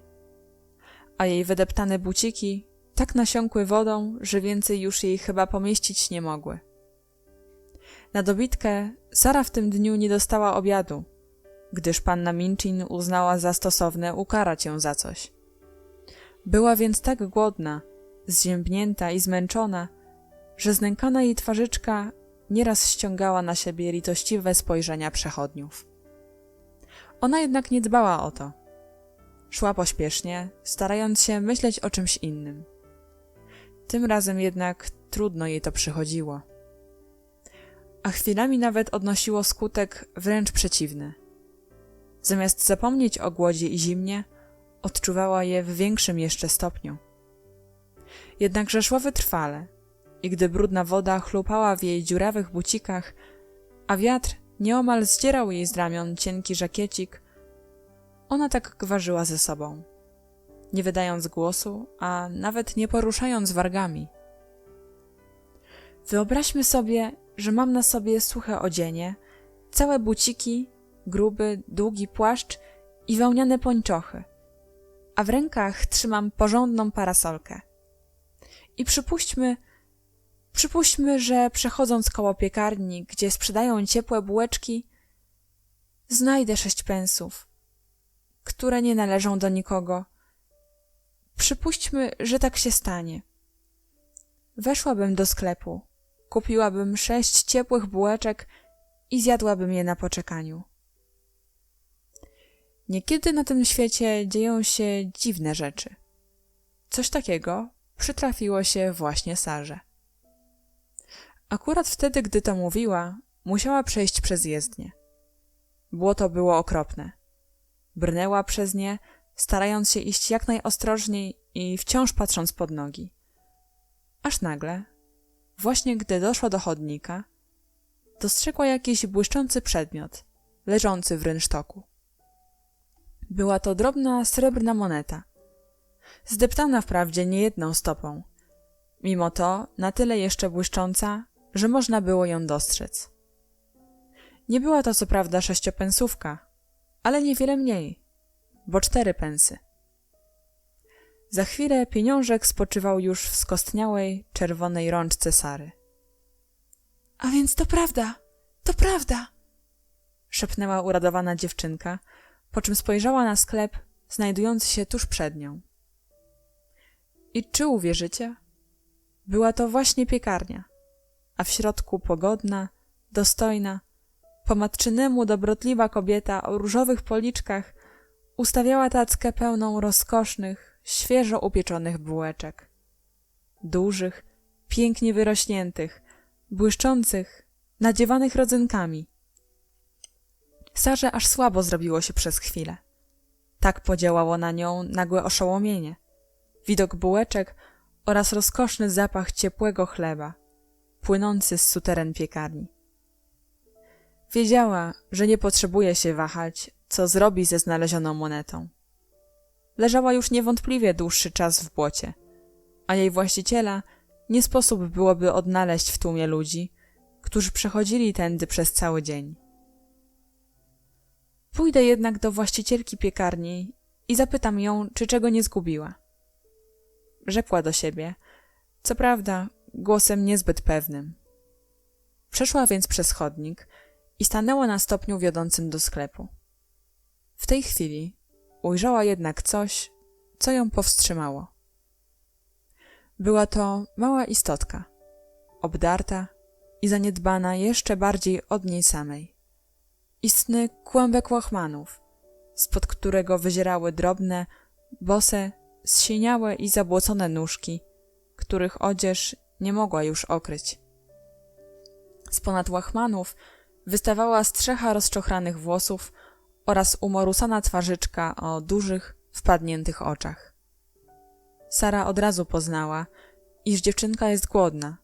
a jej wydeptane buciki tak nasiąkły wodą, że więcej już jej chyba pomieścić nie mogły. Na dobitkę Sara w tym dniu nie dostała obiadu, gdyż panna Minchin uznała za stosowne ukarać ją za coś. Była więc tak głodna, zziębnięta i zmęczona, że znękana jej twarzyczka nieraz ściągała na siebie litościwe spojrzenia przechodniów. Ona jednak nie dbała o to. Szła pośpiesznie, starając się myśleć o czymś innym. Tym razem jednak trudno jej to przychodziło. A chwilami nawet odnosiło skutek wręcz przeciwny. Zamiast zapomnieć o głodzie i zimnie, odczuwała je w większym jeszcze stopniu. Jednakże szła wytrwale i gdy brudna woda chlupała w jej dziurawych bucikach, a wiatr nieomal zdzierał jej z ramion cienki żakiecik, ona tak gwarzyła ze sobą, nie wydając głosu, a nawet nie poruszając wargami. Wyobraźmy sobie, że mam na sobie suche odzienie, całe buciki, gruby, długi płaszcz i wełniane pończochy, a w rękach trzymam porządną parasolkę. I przypuśćmy, że przechodząc koło piekarni, gdzie sprzedają ciepłe bułeczki, znajdę 6 pensów, które nie należą do nikogo. Przypuśćmy, że tak się stanie. Weszłabym do sklepu, kupiłabym 6 ciepłych bułeczek i zjadłabym je na poczekaniu. Niekiedy na tym świecie dzieją się dziwne rzeczy. Coś takiego przytrafiło się właśnie Sarze. Akurat wtedy, gdy to mówiła, musiała przejść przez jezdnię. Błoto było okropne. Brnęła przez nie, starając się iść jak najostrożniej i wciąż patrząc pod nogi. Aż nagle, właśnie gdy doszła do chodnika, dostrzegła jakiś błyszczący przedmiot, leżący w rynsztoku. Była to drobna srebrna moneta, zdeptana wprawdzie niejedną stopą, mimo to na tyle jeszcze błyszcząca, że można było ją dostrzec. Nie była to co prawda 6-pensówka, ale niewiele mniej, bo 4 pensy. Za chwilę pieniążek spoczywał już w skostniałej, czerwonej rączce Sary. — A więc to prawda, to prawda! — szepnęła uradowana dziewczynka, po czym spojrzała na sklep znajdujący się tuż przed nią. I czy uwierzycie? Była to właśnie piekarnia, a w środku pogodna, dostojna, po matczynemu dobrotliwa kobieta o różowych policzkach ustawiała tackę pełną rozkosznych, świeżo upieczonych bułeczek. Dużych, pięknie wyrośniętych, błyszczących, nadziewanych rodzynkami. Sarze aż słabo zrobiło się przez chwilę. Tak podziałało na nią nagłe oszołomienie. Widok bułeczek oraz rozkoszny zapach ciepłego chleba, płynący z suteren piekarni. Wiedziała, że nie potrzebuje się wahać, co zrobi ze znalezioną monetą. Leżała już niewątpliwie dłuższy czas w błocie, a jej właściciela nie sposób byłoby odnaleźć w tłumie ludzi, którzy przechodzili tędy przez cały dzień. Pójdę jednak do właścicielki piekarni i zapytam ją, czy czego nie zgubiła. Rzekła do siebie, co prawda głosem niezbyt pewnym. Przeszła więc przez chodnik i stanęła na stopniu wiodącym do sklepu. W tej chwili ujrzała jednak coś, co ją powstrzymało. Była to mała istotka, obdarta i zaniedbana jeszcze bardziej od niej samej. Istny kłębek łachmanów, spod którego wyzierały drobne, bose, zsiniałe i zabłocone nóżki, których odzież nie mogła już okryć. Z ponad łachmanów wystawała strzecha rozczochranych włosów oraz umorusana twarzyczka o dużych, wpadniętych oczach. Sara od razu poznała, iż dziewczynka jest głodna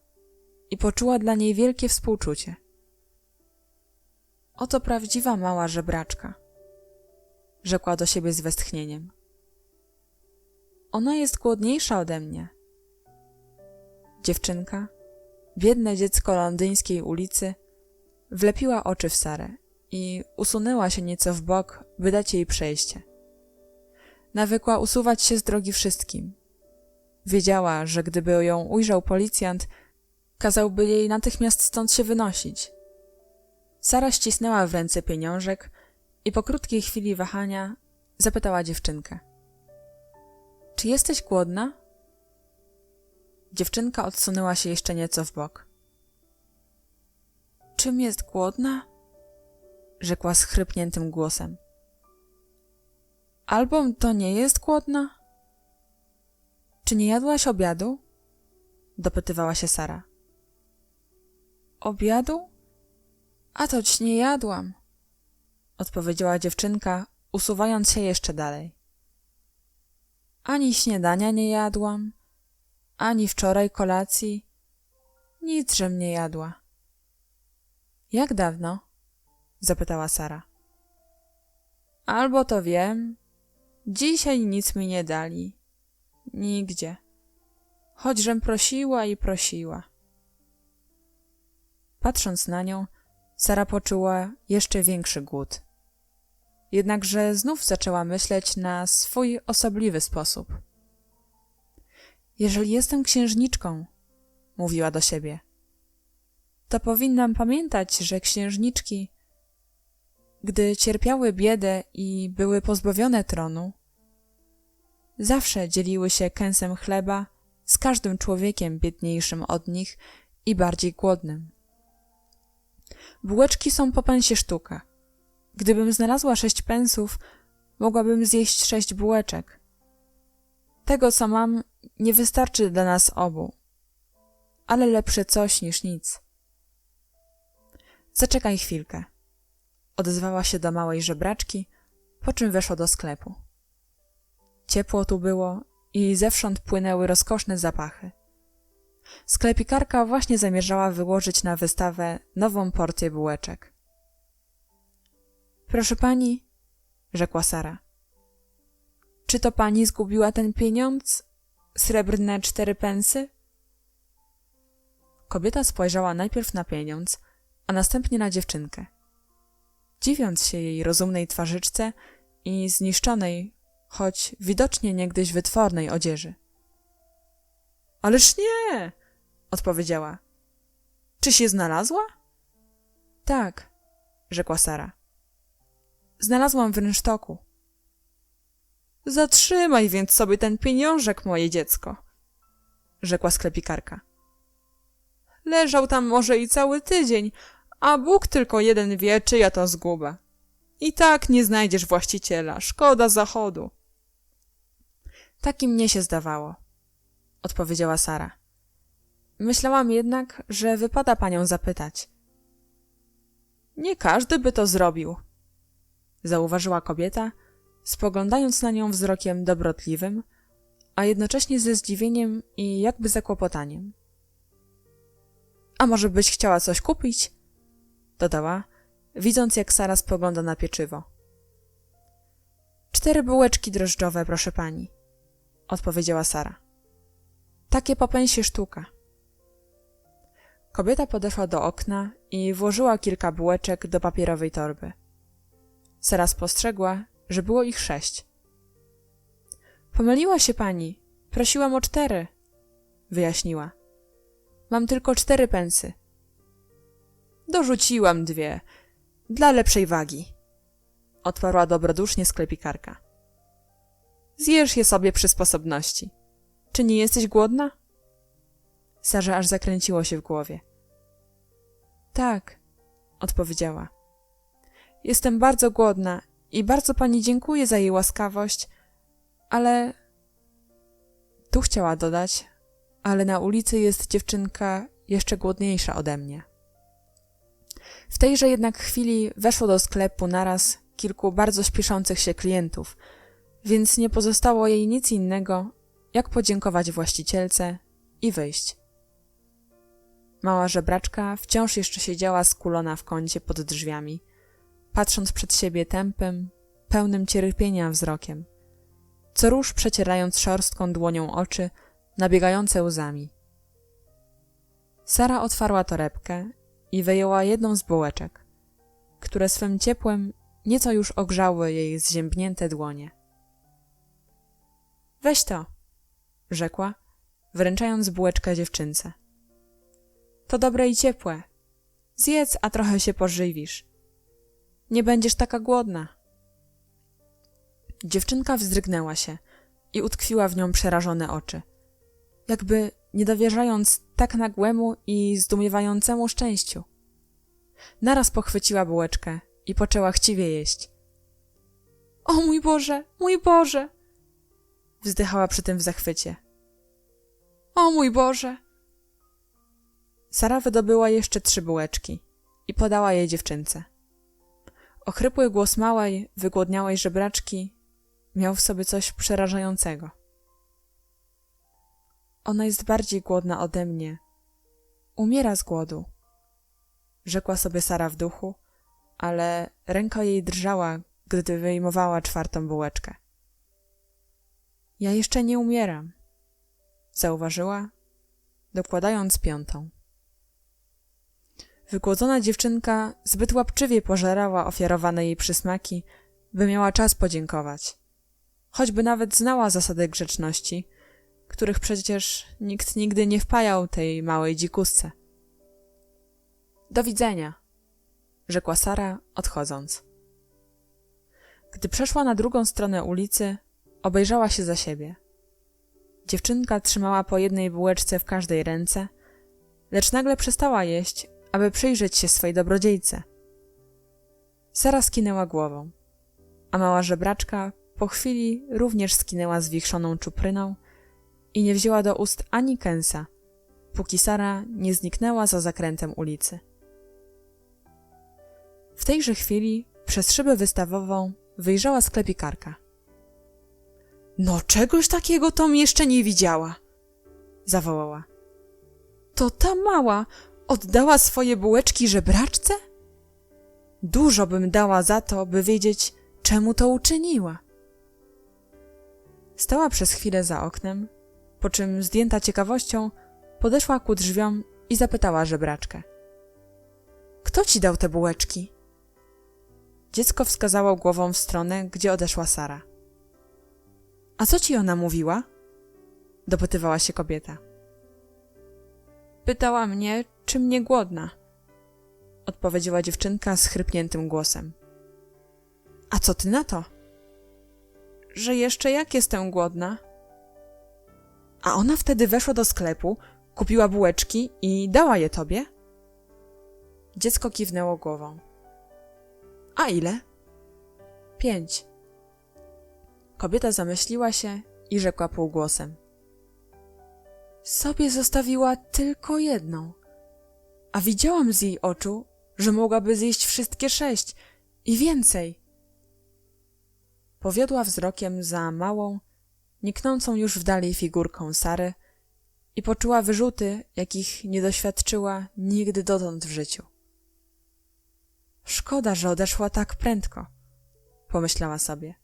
i poczuła dla niej wielkie współczucie. Oto prawdziwa mała żebraczka, rzekła do siebie z westchnieniem. Ona jest głodniejsza ode mnie. Dziewczynka, biedne dziecko londyńskiej ulicy, wlepiła oczy w Sarę i usunęła się nieco w bok, by dać jej przejście. nawykła usuwać się z drogi wszystkim. Wiedziała, że gdyby ją ujrzał policjant, kazałby jej natychmiast stąd się wynosić. Sara ścisnęła w ręce pieniążek i po krótkiej chwili wahania zapytała dziewczynkę. Czy jesteś głodna? Dziewczynka odsunęła się jeszcze nieco w bok. Czym jest głodna? Rzekła schrypniętym głosem. Albom to nie jest głodna? Czy nie jadłaś obiadu? Dopytywała się Sara. Obiadu? A toć nie jadłam, odpowiedziała dziewczynka, usuwając się jeszcze dalej. Ani śniadania nie jadłam, ani wczoraj kolacji, nic, żem nie jadła. Jak dawno? Zapytała Sara. Albo to wiem, dzisiaj nic mi nie dali, nigdzie, choćżem prosiła i prosiła. Patrząc na nią, Sara poczuła jeszcze większy głód. Jednakże znów zaczęła myśleć na swój osobliwy sposób. Jeżeli jestem księżniczką, mówiła do siebie, to powinnam pamiętać, że księżniczki, gdy cierpiały biedę i były pozbawione tronu, zawsze dzieliły się kęsem chleba z każdym człowiekiem biedniejszym od nich i bardziej głodnym. Bułeczki są po pensie sztuka. Gdybym znalazła 6 pensów, mogłabym zjeść 6 bułeczek. Tego, co mam, nie wystarczy dla nas obu, ale lepsze coś niż nic. Zaczekaj chwilkę, odezwała się do małej żebraczki, po czym weszła do sklepu. Ciepło tu było i zewsząd płynęły rozkoszne zapachy. Sklepikarka właśnie zamierzała wyłożyć na wystawę nową porcję bułeczek. Proszę pani, rzekła Sara, czy to pani zgubiła ten pieniądz? Srebrne 4 pensy? Kobieta spojrzała najpierw na pieniądz, a następnie na dziewczynkę. Dziwiąc się jej rozumnej twarzyczce i zniszczonej, choć widocznie niegdyś wytwornej odzieży. Ależ nie, odpowiedziała. Czyś je znalazła? Tak, rzekła Sara. Znalazłam w rynsztoku. Zatrzymaj więc sobie ten pieniążek, moje dziecko, rzekła sklepikarka. Leżał tam może i cały tydzień, a Bóg tylko jeden wie, czyja to zguba. I tak nie znajdziesz właściciela, szkoda zachodu. Tak i mnie się zdawało, odpowiedziała Sara. Myślałam jednak, że wypada panią zapytać. Nie każdy by to zrobił, zauważyła kobieta, spoglądając na nią wzrokiem dobrotliwym, a jednocześnie ze zdziwieniem i jakby zakłopotaniem. A może byś chciała coś kupić? Dodała, widząc jak Sara spogląda na pieczywo. 4 bułeczki drożdżowe, proszę pani, odpowiedziała Sara. Takie po pensie sztuka. Kobieta podeszła do okna i włożyła kilka bułeczek do papierowej torby. Sara spostrzegła, że było ich 6. Pomyliła się pani, prosiłam o 4, wyjaśniła. Mam tylko 4 pensy. Dorzuciłam 2, dla lepszej wagi, odparła dobrodusznie sklepikarka. Zjesz je sobie przy sposobności. Czy nie jesteś głodna? Sarze aż zakręciło się w głowie. Tak, odpowiedziała. Jestem bardzo głodna i bardzo pani dziękuję za jej łaskawość, ale... Tu chciała dodać, ale na ulicy jest dziewczynka jeszcze głodniejsza ode mnie. W tejże jednak chwili weszło do sklepu naraz kilku bardzo śpieszących się klientów, więc nie pozostało jej nic innego, jak podziękować właścicielce i wyjść. Mała żebraczka wciąż jeszcze siedziała skulona w kącie pod drzwiami, patrząc przed siebie tępym, pełnym cierpienia wzrokiem, co róż przecierając szorstką dłonią oczy, nabiegające łzami. Sara otwarła torebkę i wyjęła jedną z bułeczek, które swym ciepłem nieco już ogrzały jej zziębnięte dłonie. Weź to, rzekła, wręczając bułeczkę dziewczynce. To dobre i ciepłe. Zjedz, a trochę się pożywisz. Nie będziesz taka głodna. Dziewczynka wzdrygnęła się i utkwiła w nią przerażone oczy, jakby nie dowierzając tak nagłemu i zdumiewającemu szczęściu. Naraz pochwyciła bułeczkę i poczęła chciwie jeść. O mój Boże, mój Boże! Wzdychała przy tym w zachwycie. O mój Boże! Sara wydobyła jeszcze 3 bułeczki i podała je dziewczynce. Ochrypły głos małej, wygłodniałej żebraczki miał w sobie coś przerażającego. Ona jest bardziej głodna ode mnie. Umiera z głodu, rzekła sobie Sara w duchu, ale ręka jej drżała, gdy wyjmowała 4. bułeczkę. Ja jeszcze nie umieram, zauważyła, dokładając 5. Wygłodzona dziewczynka zbyt łapczywie pożerała ofiarowane jej przysmaki, by miała czas podziękować. Choćby nawet znała zasady grzeczności, których przecież nikt nigdy nie wpajał tej małej dzikusce. Do widzenia, rzekła Sara, odchodząc. Gdy przeszła na drugą stronę ulicy, obejrzała się za siebie. Dziewczynka trzymała po 1 bułeczce w każdej ręce, lecz nagle przestała jeść, aby przyjrzeć się swej dobrodziejce. Sara skinęła głową, a mała żebraczka po chwili również skinęła zwichrzoną czupryną i nie wzięła do ust ani kęsa, póki Sara nie zniknęła za zakrętem ulicy. W tejże chwili przez szybę wystawową wyjrzała sklepikarka. No czegoś takiego Tom jeszcze nie widziała, zawołała. To ta mała oddała swoje bułeczki żebraczce? Dużo bym dała za to, by wiedzieć, czemu to uczyniła. Stała przez chwilę za oknem, po czym zdjęta ciekawością podeszła ku drzwiom i zapytała żebraczkę. Kto ci dał te bułeczki? Dziecko wskazało głową w stronę, gdzie odeszła Sara. A co ci ona mówiła? Dopytywała się kobieta. Pytała mnie, czy mnie głodna, odpowiedziała dziewczynka schrypniętym głosem. A co ty na to? Że jeszcze jak jestem głodna. A ona wtedy weszła do sklepu, kupiła bułeczki i dała je tobie? Dziecko kiwnęło głową. A ile? 5. Kobieta zamyśliła się i rzekła półgłosem. Sobie zostawiła tylko 1, a widziałam z jej oczu, że mogłaby zjeść wszystkie 6 i więcej. Powiodła wzrokiem za małą, niknącą już w dali figurką Sary i poczuła wyrzuty, jakich nie doświadczyła nigdy dotąd w życiu. Szkoda, że odeszła tak prędko, pomyślała sobie.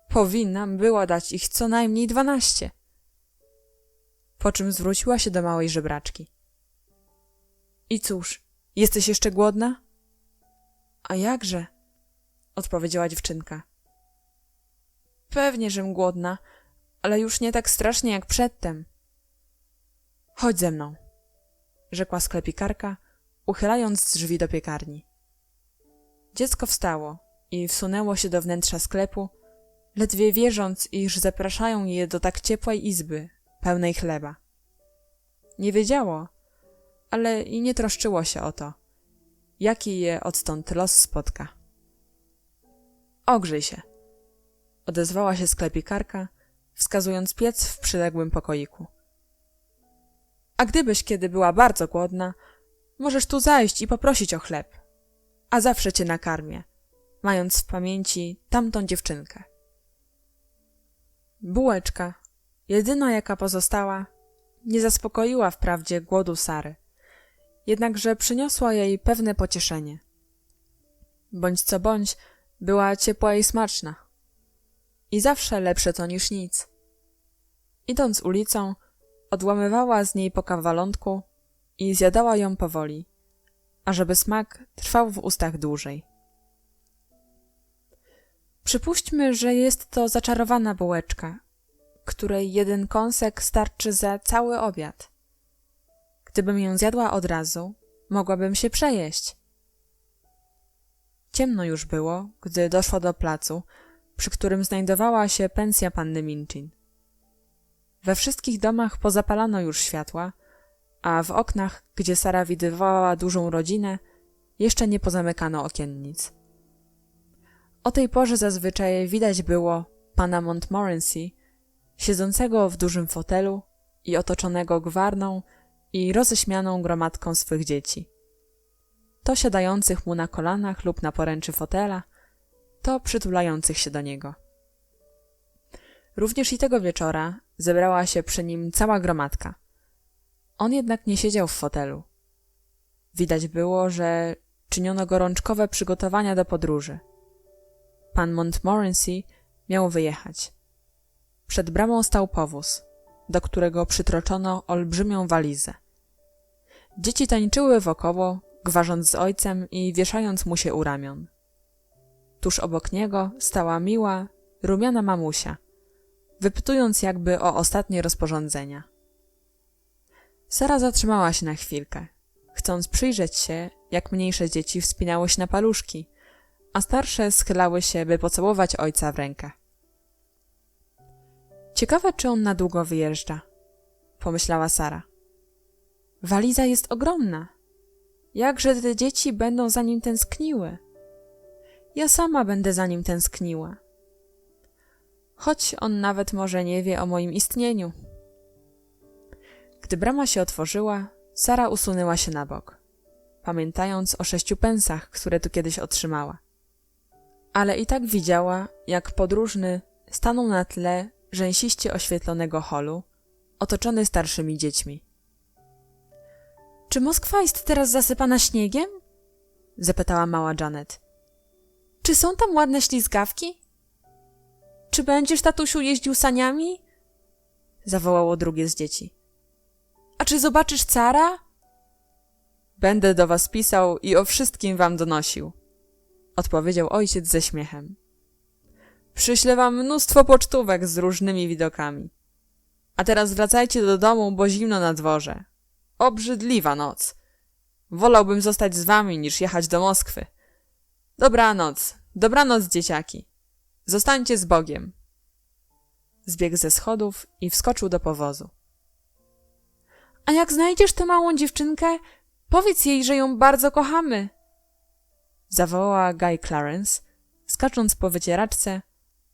Powinnam była dać ich co najmniej 12. Po czym zwróciła się do małej żebraczki. I cóż, jesteś jeszcze głodna? A jakże? Odpowiedziała dziewczynka. Pewnie, żem głodna, ale już nie tak strasznie jak przedtem. Chodź ze mną, rzekła sklepikarka, uchylając drzwi do piekarni. Dziecko wstało i wsunęło się do wnętrza sklepu, ledwie wierząc, iż zapraszają je do tak ciepłej izby, pełnej chleba. Nie wiedziało, ale i nie troszczyło się o to, jaki je odtąd los spotka. Ogrzej się, odezwała się sklepikarka, wskazując piec w przyległym pokoiku. A gdybyś kiedy była bardzo głodna, możesz tu zajść i poprosić o chleb, a zawsze cię nakarmię, mając w pamięci tamtą dziewczynkę. Bułeczka, jedyna jaka pozostała, nie zaspokoiła wprawdzie głodu Sary, jednakże przyniosła jej pewne pocieszenie. Bądź co bądź, była ciepła i smaczna. I zawsze lepsze to niż nic. Idąc ulicą, odłamywała z niej po kawalątku i zjadała ją powoli, ażeby smak trwał w ustach dłużej. Przypuśćmy, że jest to zaczarowana bułeczka której jeden kąsek starczy za cały obiad. Gdybym ją zjadła od razu, mogłabym się przejeść. Ciemno już było, gdy doszła do placu, przy którym znajdowała się pensja panny Minchin. We wszystkich domach pozapalano już światła, a w oknach, gdzie Sara widywała dużą rodzinę, jeszcze nie pozamykano okiennic. O tej porze zazwyczaj widać było pana Montmorency, siedzącego w dużym fotelu i otoczonego gwarną i roześmianą gromadką swych dzieci. To siadających mu na kolanach lub na poręczy fotela, to przytulających się do niego. Również i tego wieczora zebrała się przy nim cała gromadka. On jednak nie siedział w fotelu. Widać było, że czyniono gorączkowe przygotowania do podróży. Pan Montmorency miał wyjechać. Przed bramą stał powóz, do którego przytroczono olbrzymią walizę. Dzieci tańczyły wokoło, gwarząc z ojcem i wieszając mu się u ramion. Tuż obok niego stała miła, rumiana mamusia, wypytując jakby o ostatnie rozporządzenia. Sara zatrzymała się na chwilkę, chcąc przyjrzeć się, jak mniejsze dzieci wspinały się na paluszki, a starsze schylały się, by pocałować ojca w rękę. Ciekawe, czy on na długo wyjeżdża, pomyślała Sara. Waliza jest ogromna. Jakże te dzieci będą za nim tęskniły? Ja sama będę za nim tęskniła. Choć on nawet może nie wie o moim istnieniu. Gdy brama się otworzyła, Sara usunęła się na bok, pamiętając o 6 pensach, które tu kiedyś otrzymała. Ale i tak widziała, jak podróżny stanął na tle rzęsiście oświetlonego holu, otoczony starszymi dziećmi. Czy Moskwa jest teraz zasypana śniegiem? Zapytała mała Janet. Czy są tam ładne ślizgawki? Czy będziesz, tatusiu, jeździł saniami? Zawołało drugie z dzieci. A czy zobaczysz cara? Będę do was pisał i o wszystkim wam donosił, odpowiedział ojciec ze śmiechem. Przyślę wam mnóstwo pocztówek z różnymi widokami. A teraz wracajcie do domu, bo zimno na dworze. Obrzydliwa noc. Wolałbym zostać z wami, niż jechać do Moskwy. Dobranoc, dzieciaki. Zostańcie z Bogiem. Zbiegł ze schodów i wskoczył do powozu. A jak znajdziesz tę małą dziewczynkę, powiedz jej, że ją bardzo kochamy. Zawołała Guy Clarence, skacząc po wycieraczce,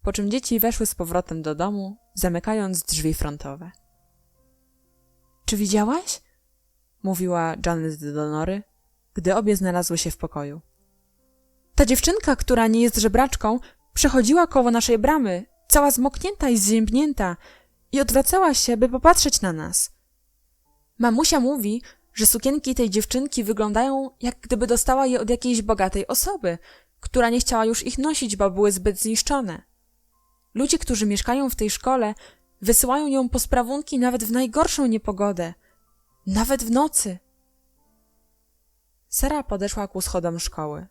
po czym dzieci weszły z powrotem do domu, zamykając drzwi frontowe. Czy widziałaś? Mówiła Janet do Nory, gdy obie znalazły się w pokoju. Ta dziewczynka, która nie jest żebraczką, przechodziła koło naszej bramy, cała zmoknięta i zziębnięta, i odwracała się, by popatrzeć na nas. Mamusia mówi, że sukienki tej dziewczynki wyglądają, jak gdyby dostała je od jakiejś bogatej osoby, która nie chciała już ich nosić, bo były zbyt zniszczone. Ludzie, którzy mieszkają w tej szkole, wysyłają ją po sprawunki nawet w najgorszą niepogodę, nawet w nocy. Sara podeszła ku schodom szkoły,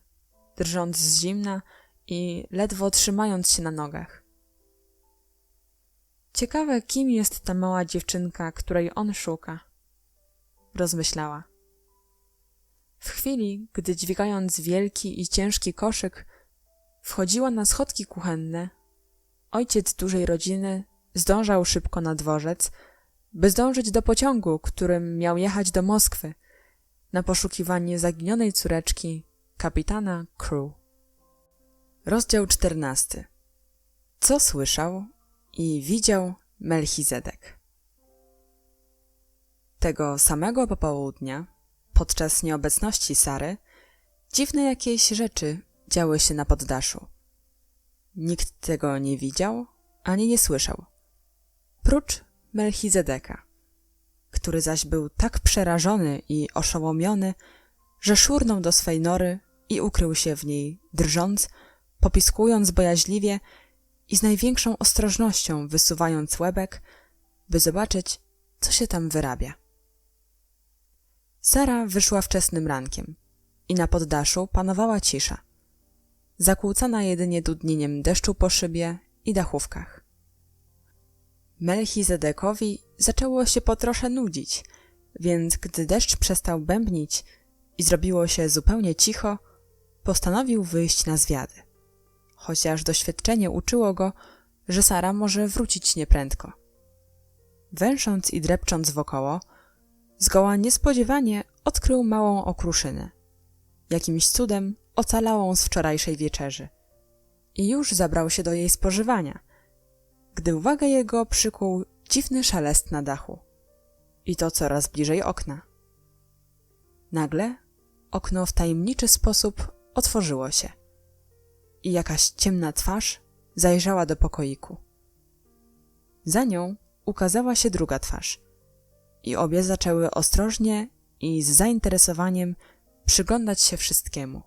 drżąc z zimna i ledwo trzymając się na nogach. Ciekawe, kim jest ta mała dziewczynka, której on szuka, rozmyślała. W chwili, gdy dźwigając wielki i ciężki koszyk, wchodziła na schodki kuchenne, ojciec dużej rodziny zdążał szybko na dworzec, by zdążyć do pociągu, którym miał jechać do Moskwy, na poszukiwanie zaginionej córeczki kapitana Crew. Rozdział 14. Co słyszał i widział Melchizedek? Tego samego popołudnia, podczas nieobecności Sary, dziwne jakieś rzeczy działy się na poddaszu. Nikt tego nie widział, ani nie słyszał, prócz Melchizedeka, który zaś był tak przerażony i oszołomiony, że szurnął do swej nory i ukrył się w niej, drżąc, popiskując bojaźliwie i z największą ostrożnością wysuwając łebek, by zobaczyć, co się tam wyrabia. Sara wyszła wczesnym rankiem i na poddaszu panowała cisza, zakłócana jedynie dudnieniem deszczu po szybie i dachówkach. Melchizedekowi zaczęło się po trosze nudzić, więc gdy deszcz przestał bębnić i zrobiło się zupełnie cicho, postanowił wyjść na zwiady. Chociaż doświadczenie uczyło go, że Sara może wrócić nieprędko. Węsząc i drepcząc wokoło, zgoła niespodziewanie odkrył małą okruszynę, jakimś cudem ocalałą z wczorajszej wieczerzy. I już zabrał się do jej spożywania, gdy uwagę jego przykuł dziwny szelest na dachu. I to coraz bliżej okna. Nagle okno w tajemniczy sposób otworzyło się i jakaś ciemna twarz zajrzała do pokoiku. Za nią ukazała się druga twarz i obie zaczęły ostrożnie i z zainteresowaniem przyglądać się wszystkiemu.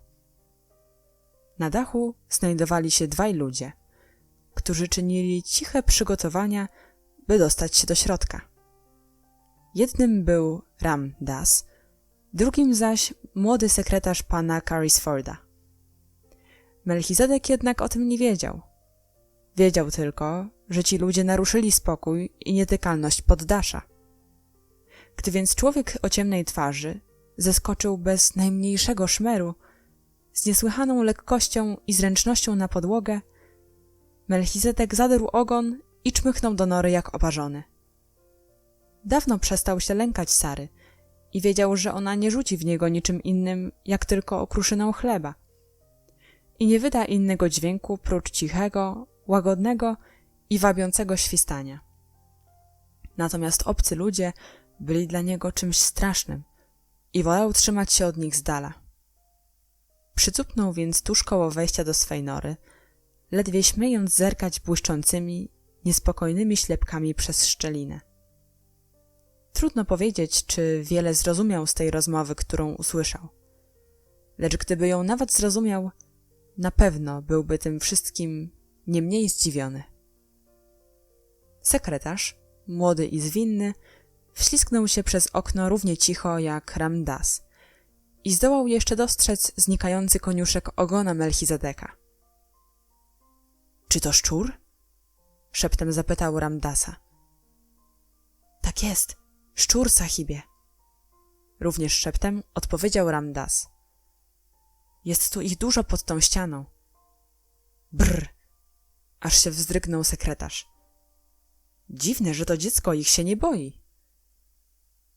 Na dachu znajdowali się dwaj ludzie, którzy czynili ciche przygotowania, by dostać się do środka. Jednym był Ram Dass, drugim zaś młody sekretarz pana Carrisforda. Melchizedek jednak o tym nie wiedział. Wiedział tylko, że ci ludzie naruszyli spokój i nietykalność poddasza. Gdy więc człowiek o ciemnej twarzy zeskoczył bez najmniejszego szmeru, z niesłychaną lekkością i zręcznością na podłogę, Melchizedek zadarł ogon i czmychnął do nory jak oparzony. Dawno przestał się lękać Sary i wiedział, że ona nie rzuci w niego niczym innym, jak tylko okruszyną chleba i nie wyda innego dźwięku prócz cichego, łagodnego i wabiącego świstania. Natomiast obcy ludzie byli dla niego czymś strasznym i wolał trzymać się od nich z dala. Przycupnął więc tuż koło wejścia do swej nory, ledwie śmiejąc zerkać błyszczącymi, niespokojnymi ślepkami przez szczelinę. Trudno powiedzieć, czy wiele zrozumiał z tej rozmowy, którą usłyszał. Lecz gdyby ją nawet zrozumiał, na pewno byłby tym wszystkim nie mniej zdziwiony. Sekretarz, młody i zwinny, wślizgnął się przez okno równie cicho jak Ram Dass i zdołał jeszcze dostrzec znikający koniuszek ogona Melchizedeka. — Czy to szczur? — szeptem zapytał Ram Dassa. — Tak jest, szczur, sahibie. Również szeptem odpowiedział Ram Dass. — Jest tu ich dużo pod tą ścianą. Brr! Aż się wzdrygnął sekretarz. Dziwne, że to dziecko ich się nie boi.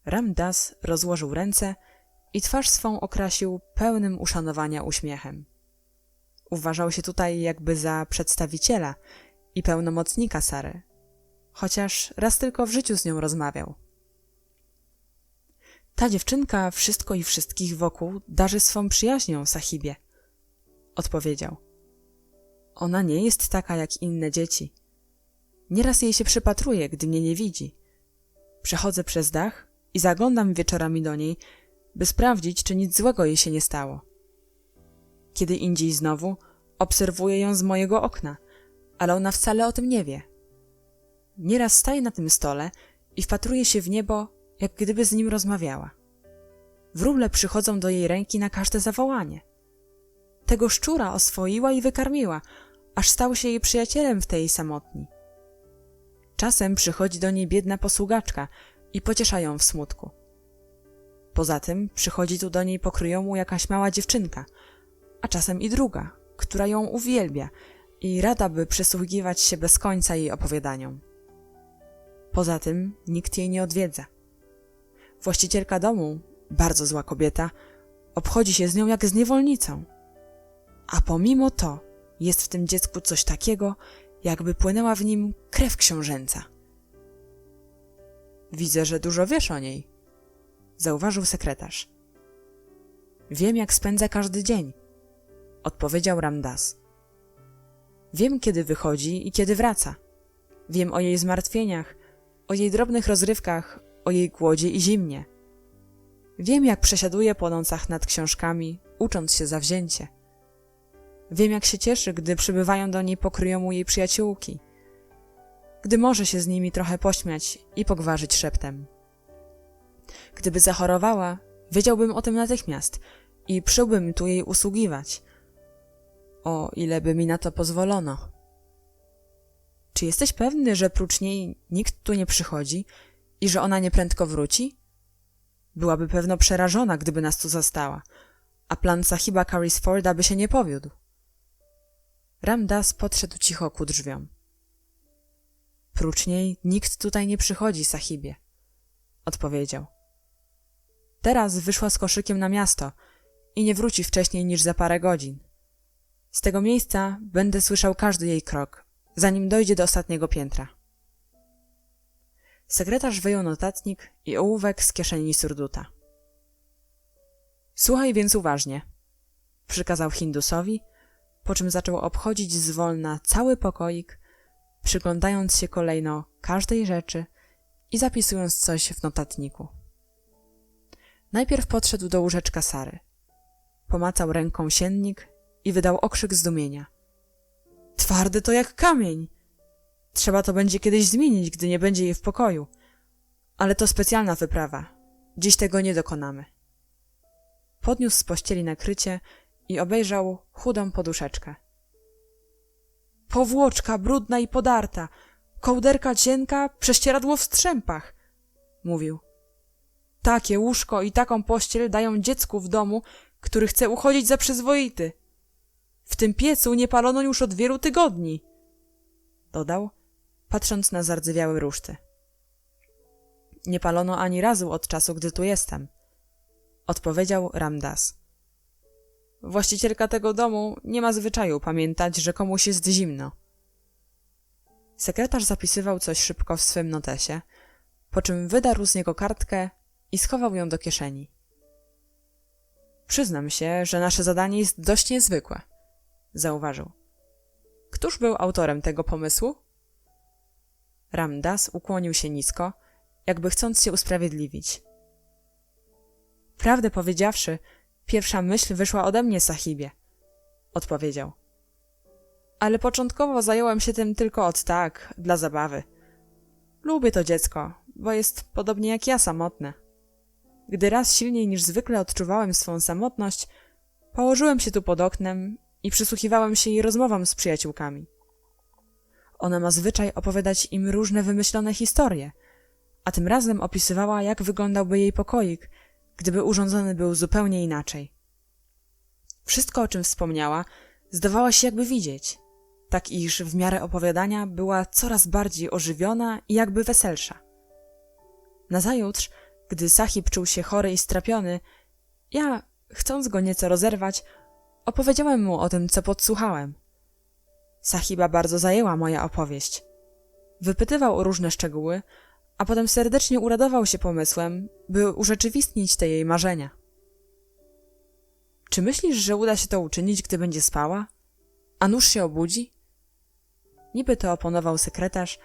Ram Dass rozłożył ręce i twarz swą okrasił pełnym uszanowania uśmiechem. Uważał się tutaj jakby za przedstawiciela i pełnomocnika Sary, chociaż raz tylko w życiu z nią rozmawiał. Ta dziewczynka wszystko i wszystkich wokół darzy swą przyjaźnią, sahibie, odpowiedział. Ona nie jest taka jak inne dzieci. Nieraz jej się przypatruje, gdy mnie nie widzi. Przechodzę przez dach i zaglądam wieczorami do niej, by sprawdzić, czy nic złego jej się nie stało. Kiedy indziej znowu obserwuję ją z mojego okna, ale ona wcale o tym nie wie. Nieraz staje na tym stole i wpatruje się w niebo, jak gdyby z nim rozmawiała. Wróble przychodzą do jej ręki na każde zawołanie. Tego szczura oswoiła i wykarmiła, aż stał się jej przyjacielem w tej samotni. Czasem przychodzi do niej biedna posługaczka i pociesza ją w smutku. Poza tym przychodzi tu do niej pokryjomu jakaś mała dziewczynka, a czasem i druga, która ją uwielbia i rada by przysługiwać się bez końca jej opowiadaniom. Poza tym nikt jej nie odwiedza. Właścicielka domu, bardzo zła kobieta, obchodzi się z nią jak z niewolnicą. A pomimo to jest w tym dziecku coś takiego, jakby płynęła w nim krew książęca. Widzę, że dużo wiesz o niej, zauważył sekretarz. Wiem, jak spędza każdy dzień, odpowiedział Ram Dass. Wiem, kiedy wychodzi i kiedy wraca. Wiem o jej zmartwieniach, o jej drobnych rozrywkach, o jej głodzie i zimnie. Wiem, jak przesiaduje po nocach nad książkami, ucząc się zawzięcie. Wiem, jak się cieszy, gdy przybywają do niej pokryjomu jej przyjaciółki, gdy może się z nimi trochę pośmiać i pogwarzyć szeptem. Gdyby zachorowała, wiedziałbym o tym natychmiast i przybyłbym tu jej usługiwać, o ile by mi na to pozwolono. Czy jesteś pewny, że prócz niej nikt tu nie przychodzi i że ona nieprędko wróci? Byłaby pewno przerażona, gdyby nas tu zastała, a plan Sahiba Carrisforda by się nie powiódł. Ram Dass podszedł cicho ku drzwiom. Prócz niej nikt tutaj nie przychodzi, sahibie, odpowiedział. Teraz wyszła z koszykiem na miasto i nie wróci wcześniej niż za parę godzin. Z tego miejsca będę słyszał każdy jej krok, zanim dojdzie do ostatniego piętra. Sekretarz wyjął notatnik i ołówek z kieszeni surduta. Słuchaj więc uważnie, przykazał Hindusowi, po czym zaczął obchodzić zwolna cały pokoik, przyglądając się kolejno każdej rzeczy i zapisując coś w notatniku. Najpierw podszedł do łóżeczka Sary. Pomacał ręką siennik i wydał okrzyk zdumienia. Twardy to jak kamień! Trzeba to będzie kiedyś zmienić, gdy nie będzie jej w pokoju. Ale to specjalna wyprawa. Dziś tego nie dokonamy. Podniósł z pościeli nakrycie i obejrzał chudą poduszeczkę. Powłoczka brudna i podarta, kołderka cienka, prześcieradło w strzępach, mówił. Takie łóżko i taką pościel dają dziecku w domu, który chce uchodzić za przyzwoity. W tym piecu nie palono już od wielu tygodni, dodał, patrząc na zardzewiałe ruszty. Nie palono ani razu od czasu, gdy tu jestem, odpowiedział Ram Dass. Właścicielka tego domu nie ma zwyczaju pamiętać, że komuś jest zimno. Sekretarz zapisywał coś szybko w swym notesie, po czym wydarł z niego kartkę i schował ją do kieszeni. Przyznam się, że nasze zadanie jest dość niezwykłe, zauważył. Któż był autorem tego pomysłu? Ram Dass ukłonił się nisko, jakby chcąc się usprawiedliwić. Prawdę powiedziawszy, pierwsza myśl wyszła ode mnie, sahibie, odpowiedział. Ale początkowo zająłem się tym tylko od tak, dla zabawy. Lubię to dziecko, bo jest podobnie jak ja samotne. Gdy raz silniej niż zwykle odczuwałem swą samotność, położyłem się tu pod oknem i przysłuchiwałem się jej rozmowom z przyjaciółkami. Ona ma zwyczaj opowiadać im różne wymyślone historie, a tym razem opisywała, jak wyglądałby jej pokoik, gdyby urządzony był zupełnie inaczej. Wszystko, o czym wspomniała, zdawała się jakby widzieć, tak iż w miarę opowiadania była coraz bardziej ożywiona i jakby weselsza. Nazajutrz, gdy Sahib czuł się chory i strapiony, ja, chcąc go nieco rozerwać, opowiedziałem mu o tym, co podsłuchałem. Sahiba bardzo zajęła moja opowieść. Wypytywał o różne szczegóły, a potem serdecznie uradował się pomysłem, by urzeczywistnić te jej marzenia. Czy myślisz, że uda się to uczynić, gdy będzie spała? A nuż się obudzi? Niby to oponował sekretarz,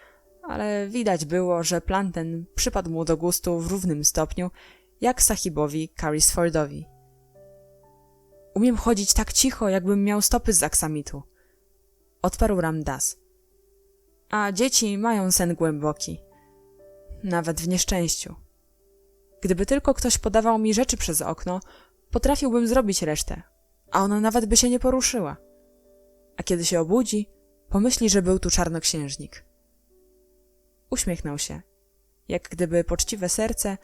ale widać było, że plan ten przypadł mu do gustu w równym stopniu, jak Sahibowi Carrisfordowi. Umiem chodzić tak cicho, jakbym miał stopy z aksamitu, odparł Ram Dass. A dzieci mają sen głęboki, nawet w nieszczęściu. Gdyby tylko ktoś podawał mi rzeczy przez okno, potrafiłbym zrobić resztę, a ona nawet by się nie poruszyła. A kiedy się obudzi, pomyśli, że był tu czarnoksiężnik. Uśmiechnął się, jak gdyby poczciwe serce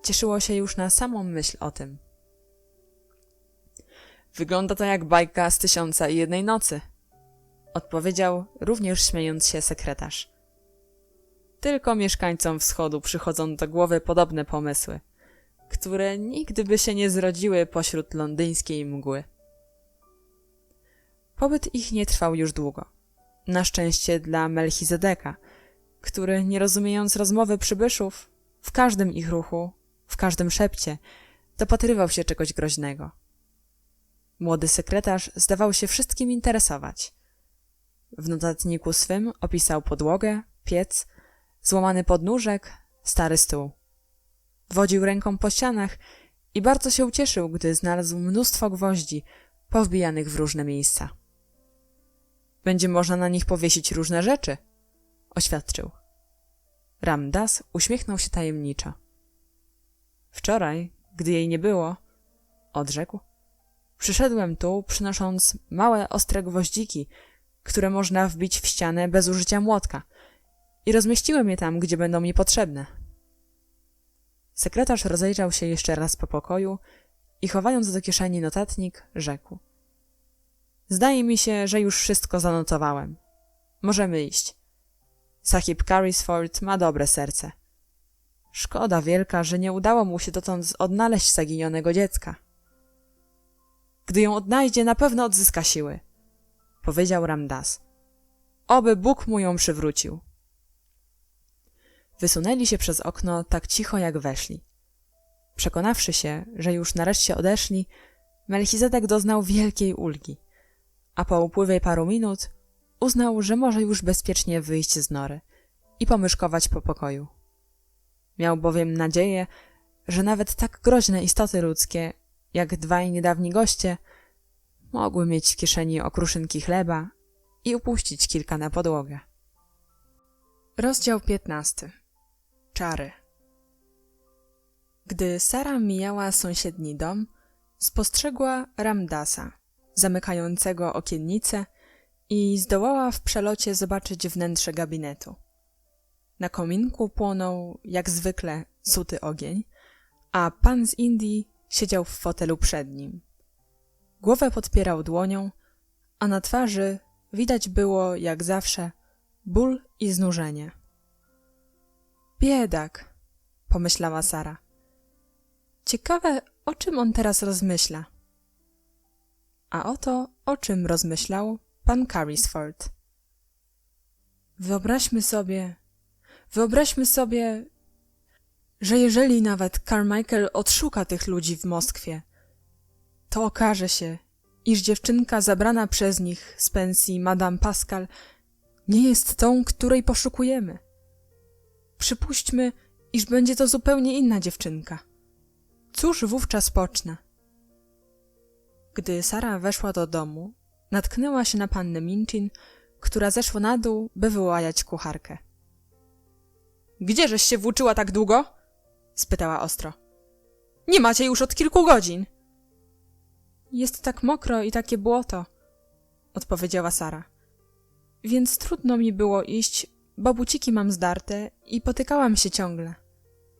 cieszyło się już na samą myśl o tym. Wygląda to jak bajka z 1001 nocy, odpowiedział, również śmiejąc się sekretarz. Tylko mieszkańcom wschodu przychodzą do głowy podobne pomysły, które nigdy by się nie zrodziły pośród londyńskiej mgły. Pobyt ich nie trwał już długo. Na szczęście dla Melchizedeka, który, nie rozumiejąc rozmowy przybyszów, w każdym ich ruchu, w każdym szepcie, dopatrywał się czegoś groźnego. Młody sekretarz zdawał się wszystkim interesować. W notatniku swym opisał podłogę, piec, złamany podnóżek, stary stół. Wodził ręką po ścianach i bardzo się ucieszył, gdy znalazł mnóstwo gwoździ powbijanych w różne miejsca. Będzie można na nich powiesić różne rzeczy, oświadczył. Ram Dass uśmiechnął się tajemniczo. Wczoraj, gdy jej nie było, odrzekł, przyszedłem tu, przynosząc małe, ostre gwoździki, które można wbić w ścianę bez użycia młotka i rozmieściłem je tam, gdzie będą mi potrzebne. Sekretarz rozejrzał się jeszcze raz po pokoju i chowając do kieszeni notatnik, rzekł: Zdaje mi się, że już wszystko zanotowałem. Możemy iść. Sahib Carrisford ma dobre serce. Szkoda wielka, że nie udało mu się dotąd odnaleźć zaginionego dziecka. Gdy ją odnajdzie, na pewno odzyska siły, powiedział Ramdas. Oby Bóg mu ją przywrócił. Wysunęli się przez okno tak cicho, jak weszli. Przekonawszy się, że już nareszcie odeszli, Melchizedek doznał wielkiej ulgi, a po upływie paru minut uznał, że może już bezpiecznie wyjść z nory i pomyszkować po pokoju. Miał bowiem nadzieję, że nawet tak groźne istoty ludzkie, jak dwaj niedawni goście, mogły mieć w kieszeni okruszynki chleba i upuścić kilka na podłogę. Rozdział 15. Czary. Gdy Sara mijała sąsiedni dom, spostrzegła Ramdasa, zamykającego okiennicę, i zdołała w przelocie zobaczyć wnętrze gabinetu. Na kominku płonął, jak zwykle, suty ogień, a pan z Indii siedział w fotelu przed nim. Głowę podpierał dłonią, a na twarzy widać było, jak zawsze, ból i znużenie. Biedak, pomyślała Sara. Ciekawe, o czym on teraz rozmyśla. A oto, o czym rozmyślał pan Carrisford. Wyobraźmy sobie, że jeżeli nawet Carmichael odszuka tych ludzi w Moskwie, to okaże się, iż dziewczynka zabrana przez nich z pensji Madame Pascal nie jest tą, której poszukujemy. Przypuśćmy, iż będzie to zupełnie inna dziewczynka. Cóż wówczas pocznę? Gdy Sara weszła do domu, natknęła się na pannę Minchin, która zeszła na dół, by wyłajać kucharkę. — Gdzieżeś się włóczyła tak długo? — spytała ostro. — Nie macie już od kilku godzin. — Jest tak mokro i takie błoto — odpowiedziała Sara. — Więc trudno mi było iść, bo buciki mam zdarte i potykałam się ciągle.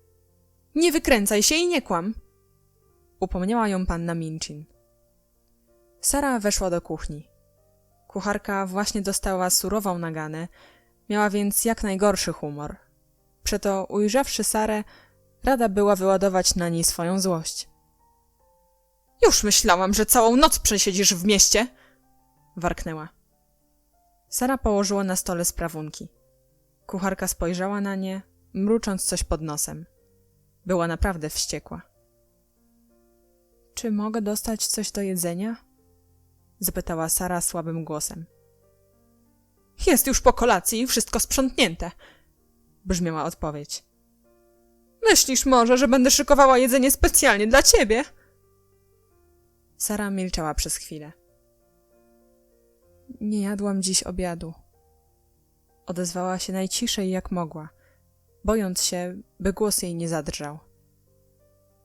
— Nie wykręcaj się i nie kłam — upomniała ją panna Minchin. Sara weszła do kuchni. Kucharka właśnie dostała surową naganę, miała więc jak najgorszy humor. Przeto, ujrzawszy Sarę, rada była wyładować na niej swoją złość. — Już myślałam, że całą noc przesiedzisz w mieście! — warknęła. Sara położyła na stole sprawunki. Kucharka spojrzała na nie, mrucząc coś pod nosem. Była naprawdę wściekła. — Czy mogę dostać coś do jedzenia? — zapytała Sara słabym głosem. — Jest już po kolacji i wszystko sprzątnięte — brzmiała odpowiedź. — Myślisz może, że będę szykowała jedzenie specjalnie dla ciebie? Sara milczała przez chwilę. — Nie jadłam dziś obiadu — odezwała się najciszej jak mogła, bojąc się, by głos jej nie zadrżał.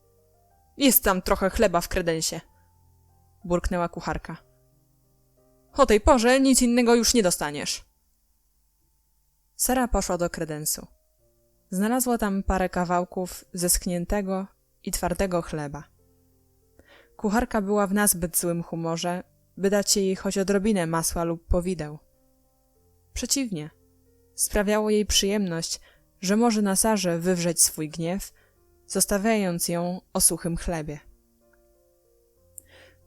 — Jest tam trochę chleba w kredensie — burknęła kucharka. — O tej porze nic innego już nie dostaniesz. Sara poszła do kredensu. Znalazła tam parę kawałków zeschniętego i twardego chleba. Kucharka była w nazbyt złym humorze, by dać jej choć odrobinę masła lub powideł. Przeciwnie, sprawiało jej przyjemność, że może na Sarze wywrzeć swój gniew, zostawiając ją o suchym chlebie.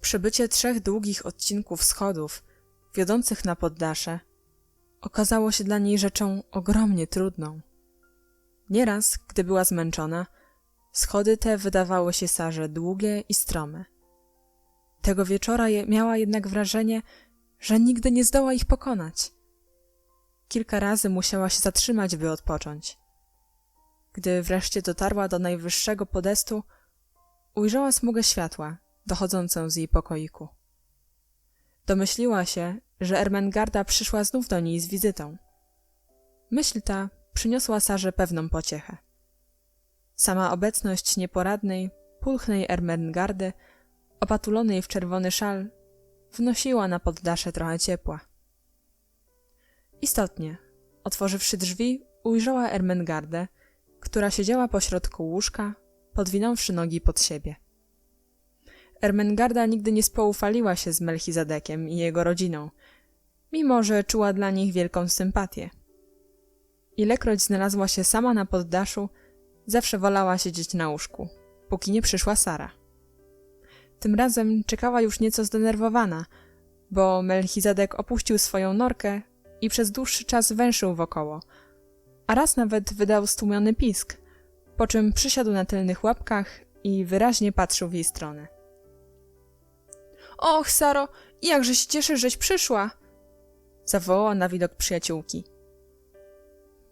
Przebycie 3 długich odcinków schodów wiodących na poddasze okazało się dla niej rzeczą ogromnie trudną. Nieraz, gdy była zmęczona, schody te wydawały się Sarze długie i strome. Tego wieczora miała jednak wrażenie, że nigdy nie zdoła ich pokonać. Kilka razy musiała się zatrzymać, by odpocząć. Gdy wreszcie dotarła do najwyższego podestu, ujrzała smugę światła dochodzącą z jej pokoiku. Domyśliła się, że Ermengarda przyszła znów do niej z wizytą. Myśl ta przyniosła Sarze pewną pociechę. Sama obecność nieporadnej, pulchnej Ermengardy, opatulonej w czerwony szal, wnosiła na poddasze trochę ciepła. Istotnie, otworzywszy drzwi, ujrzała Ermengardę, która siedziała pośrodku łóżka, podwinąwszy nogi pod siebie. Ermengarda nigdy nie spoufaliła się z Melchizedekiem i jego rodziną, mimo że czuła dla nich wielką sympatię. Ilekroć znalazła się sama na poddaszu, zawsze wolała siedzieć na łóżku, póki nie przyszła Sara. Tym razem czekała już nieco zdenerwowana, bo Melchizedek opuścił swoją norkę i przez dłuższy czas węszył wokoło, a raz nawet wydał stłumiony pisk, po czym przysiadł na tylnych łapkach i wyraźnie patrzył w jej stronę. Och, Saro, jakże się cieszę, żeś przyszła! Zawołała na widok przyjaciółki.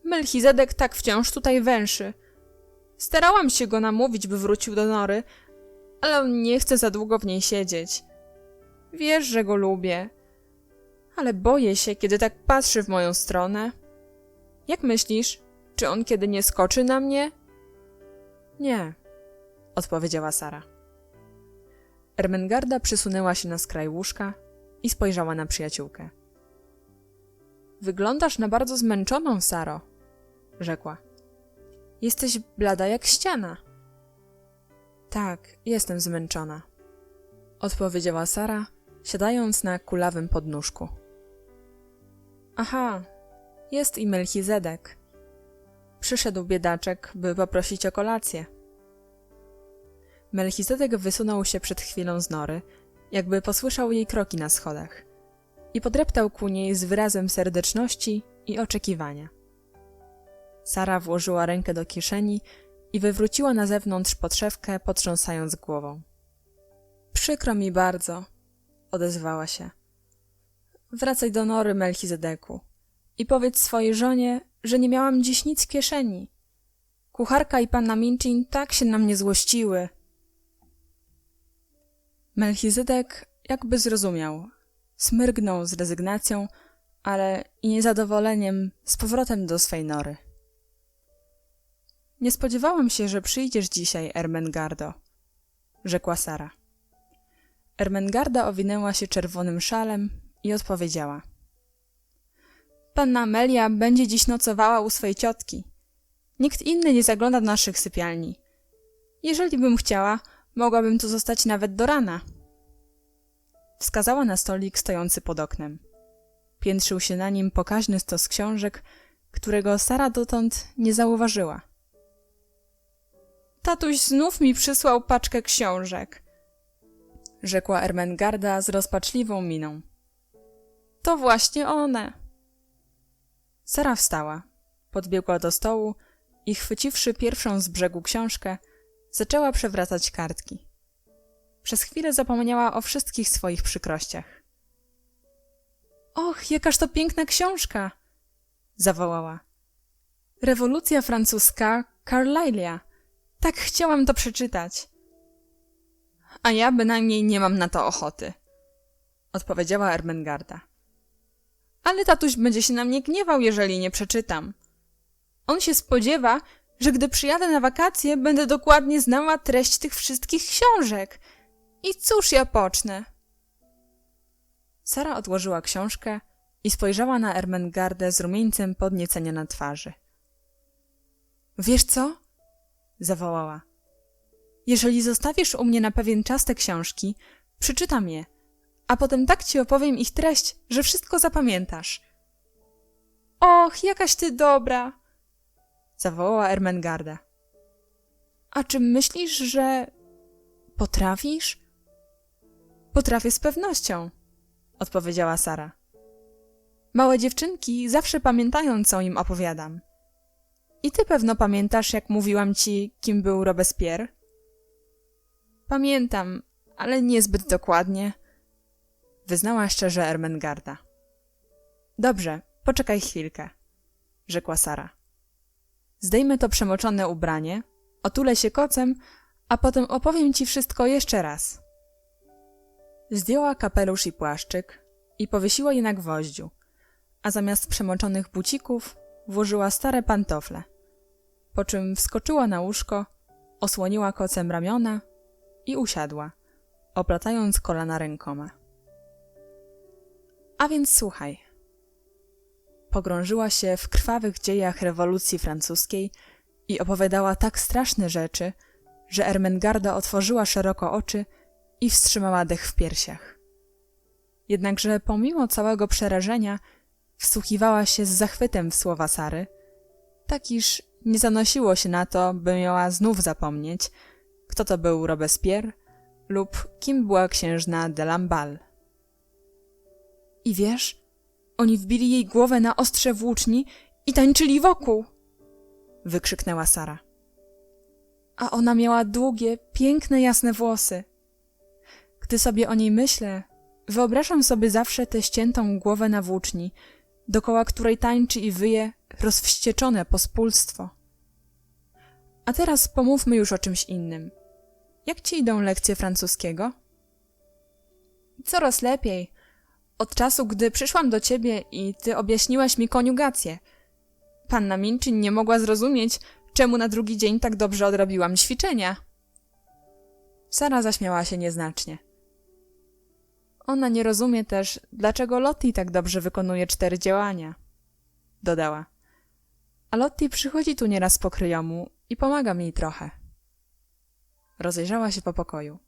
Melchizedek tak wciąż tutaj węszy. Starałam się go namówić, by wrócił do nory, ale on nie chce za długo w niej siedzieć. Wiesz, że go lubię, ale boję się, kiedy tak patrzy w moją stronę. Jak myślisz, czy on kiedy nie skoczy na mnie? Nie, odpowiedziała Sara. Ermengarda przysunęła się na skraj łóżka i spojrzała na przyjaciółkę. Wyglądasz na bardzo zmęczoną, Saro, rzekła. Jesteś blada jak ściana. Tak, jestem zmęczona, odpowiedziała Sara, siadając na kulawym podnóżku. Aha, jest i Melchizedek. Przyszedł biedaczek, by poprosić o kolację. Melchizedek wysunął się przed chwilą z nory, jakby posłyszał jej kroki na schodach i podreptał ku niej z wyrazem serdeczności i oczekiwania. Sara włożyła rękę do kieszeni i wywróciła na zewnątrz podszewkę, potrząsając głową. Przykro mi bardzo, odezwała się. Wracaj do nory, Melchizedeku, i powiedz swojej żonie, że nie miałam dziś nic w kieszeni. Kucharka i panna Minchin tak się na mnie złościły. Melchizedek jakby zrozumiał. Smyrgnął z rezygnacją, ale i niezadowoleniem z powrotem do swej nory. Nie spodziewałam się, że przyjdziesz dzisiaj, Ermengardo, rzekła Sara. Ermengarda owinęła się czerwonym szalem i odpowiedziała. Panna Amelia będzie dziś nocowała u swej ciotki. Nikt inny nie zagląda do naszych sypialni. Jeżeli bym chciała, mogłabym tu zostać nawet do rana. Wskazała na stolik stojący pod oknem. Piętrzył się na nim pokaźny stos książek, którego Sara dotąd nie zauważyła. Tatuś znów mi przysłał paczkę książek, rzekła Ermengarda z rozpaczliwą miną. To właśnie one. Sara wstała, podbiegła do stołu i chwyciwszy pierwszą z brzegu książkę, zaczęła przewracać kartki. Przez chwilę zapomniała o wszystkich swoich przykrościach. Och, jakaż to piękna książka! Zawołała. Rewolucja francuska Carlyle'a. Tak chciałam to przeczytać. A ja bynajmniej nie mam na to ochoty, odpowiedziała Ermengarda. Ale tatuś będzie się na mnie gniewał, jeżeli nie przeczytam. On się spodziewa, że gdy przyjadę na wakacje, będę dokładnie znała treść tych wszystkich książek. I cóż ja pocznę? Sara odłożyła książkę i spojrzała na Ermengardę z rumieńcem podniecenia na twarzy. Wiesz co? Zawołała. Jeżeli zostawisz u mnie na pewien czas te książki, przeczytam je, a potem tak ci opowiem ich treść, że wszystko zapamiętasz. Och, jakaś ty dobra! Zawołała Ermengarda. A czy myślisz, że potrafisz? Potrafię z pewnością, odpowiedziała Sara. Małe dziewczynki zawsze pamiętają, co im opowiadam. I ty pewno pamiętasz, jak mówiłam ci, kim był Robespierre? Pamiętam, ale niezbyt dokładnie, wyznała szczerze Ermengarda. Dobrze, poczekaj chwilkę, rzekła Sara. Zdejmę to przemoczone ubranie, otulę się kocem, a potem opowiem ci wszystko jeszcze raz. Zdjęła kapelusz i płaszczyk i powiesiła je na gwoździu, a zamiast przemoczonych bucików włożyła stare pantofle, po czym wskoczyła na łóżko, osłoniła kocem ramiona i usiadła, oplatając kolana rękoma. A więc słuchaj. pogrążyła się w krwawych dziejach rewolucji francuskiej i opowiadała tak straszne rzeczy, że Ermengarda otworzyła szeroko oczy i wstrzymała dech w piersiach. Jednakże pomimo całego przerażenia wsłuchiwała się z zachwytem w słowa Sary, tak iż nie zanosiło się na to, by miała znów zapomnieć, kto to był Robespierre lub kim była księżna de Lamballe. I wiesz, oni wbili jej głowę na ostrze włóczni i tańczyli wokół! Wykrzyknęła Sara. A ona miała długie, piękne, jasne włosy. Gdy sobie o niej myślę, wyobrażam sobie zawsze tę ściętą głowę na włóczni, dokoła której tańczy i wyje rozwścieczone pospólstwo. A teraz pomówmy już o czymś innym. Jak ci idą lekcje francuskiego? Coraz lepiej. Od czasu, gdy przyszłam do ciebie i ty objaśniłaś mi koniugację. Panna Minchin nie mogła zrozumieć, czemu na drugi dzień tak dobrze odrobiłam ćwiczenia. Sara zaśmiała się nieznacznie. Ona nie rozumie też, dlaczego Lottie tak dobrze wykonuje 4 działania. Dodała. A Lottie przychodzi tu nieraz po kryjomu i pomaga mi trochę. Rozejrzała się po pokoju.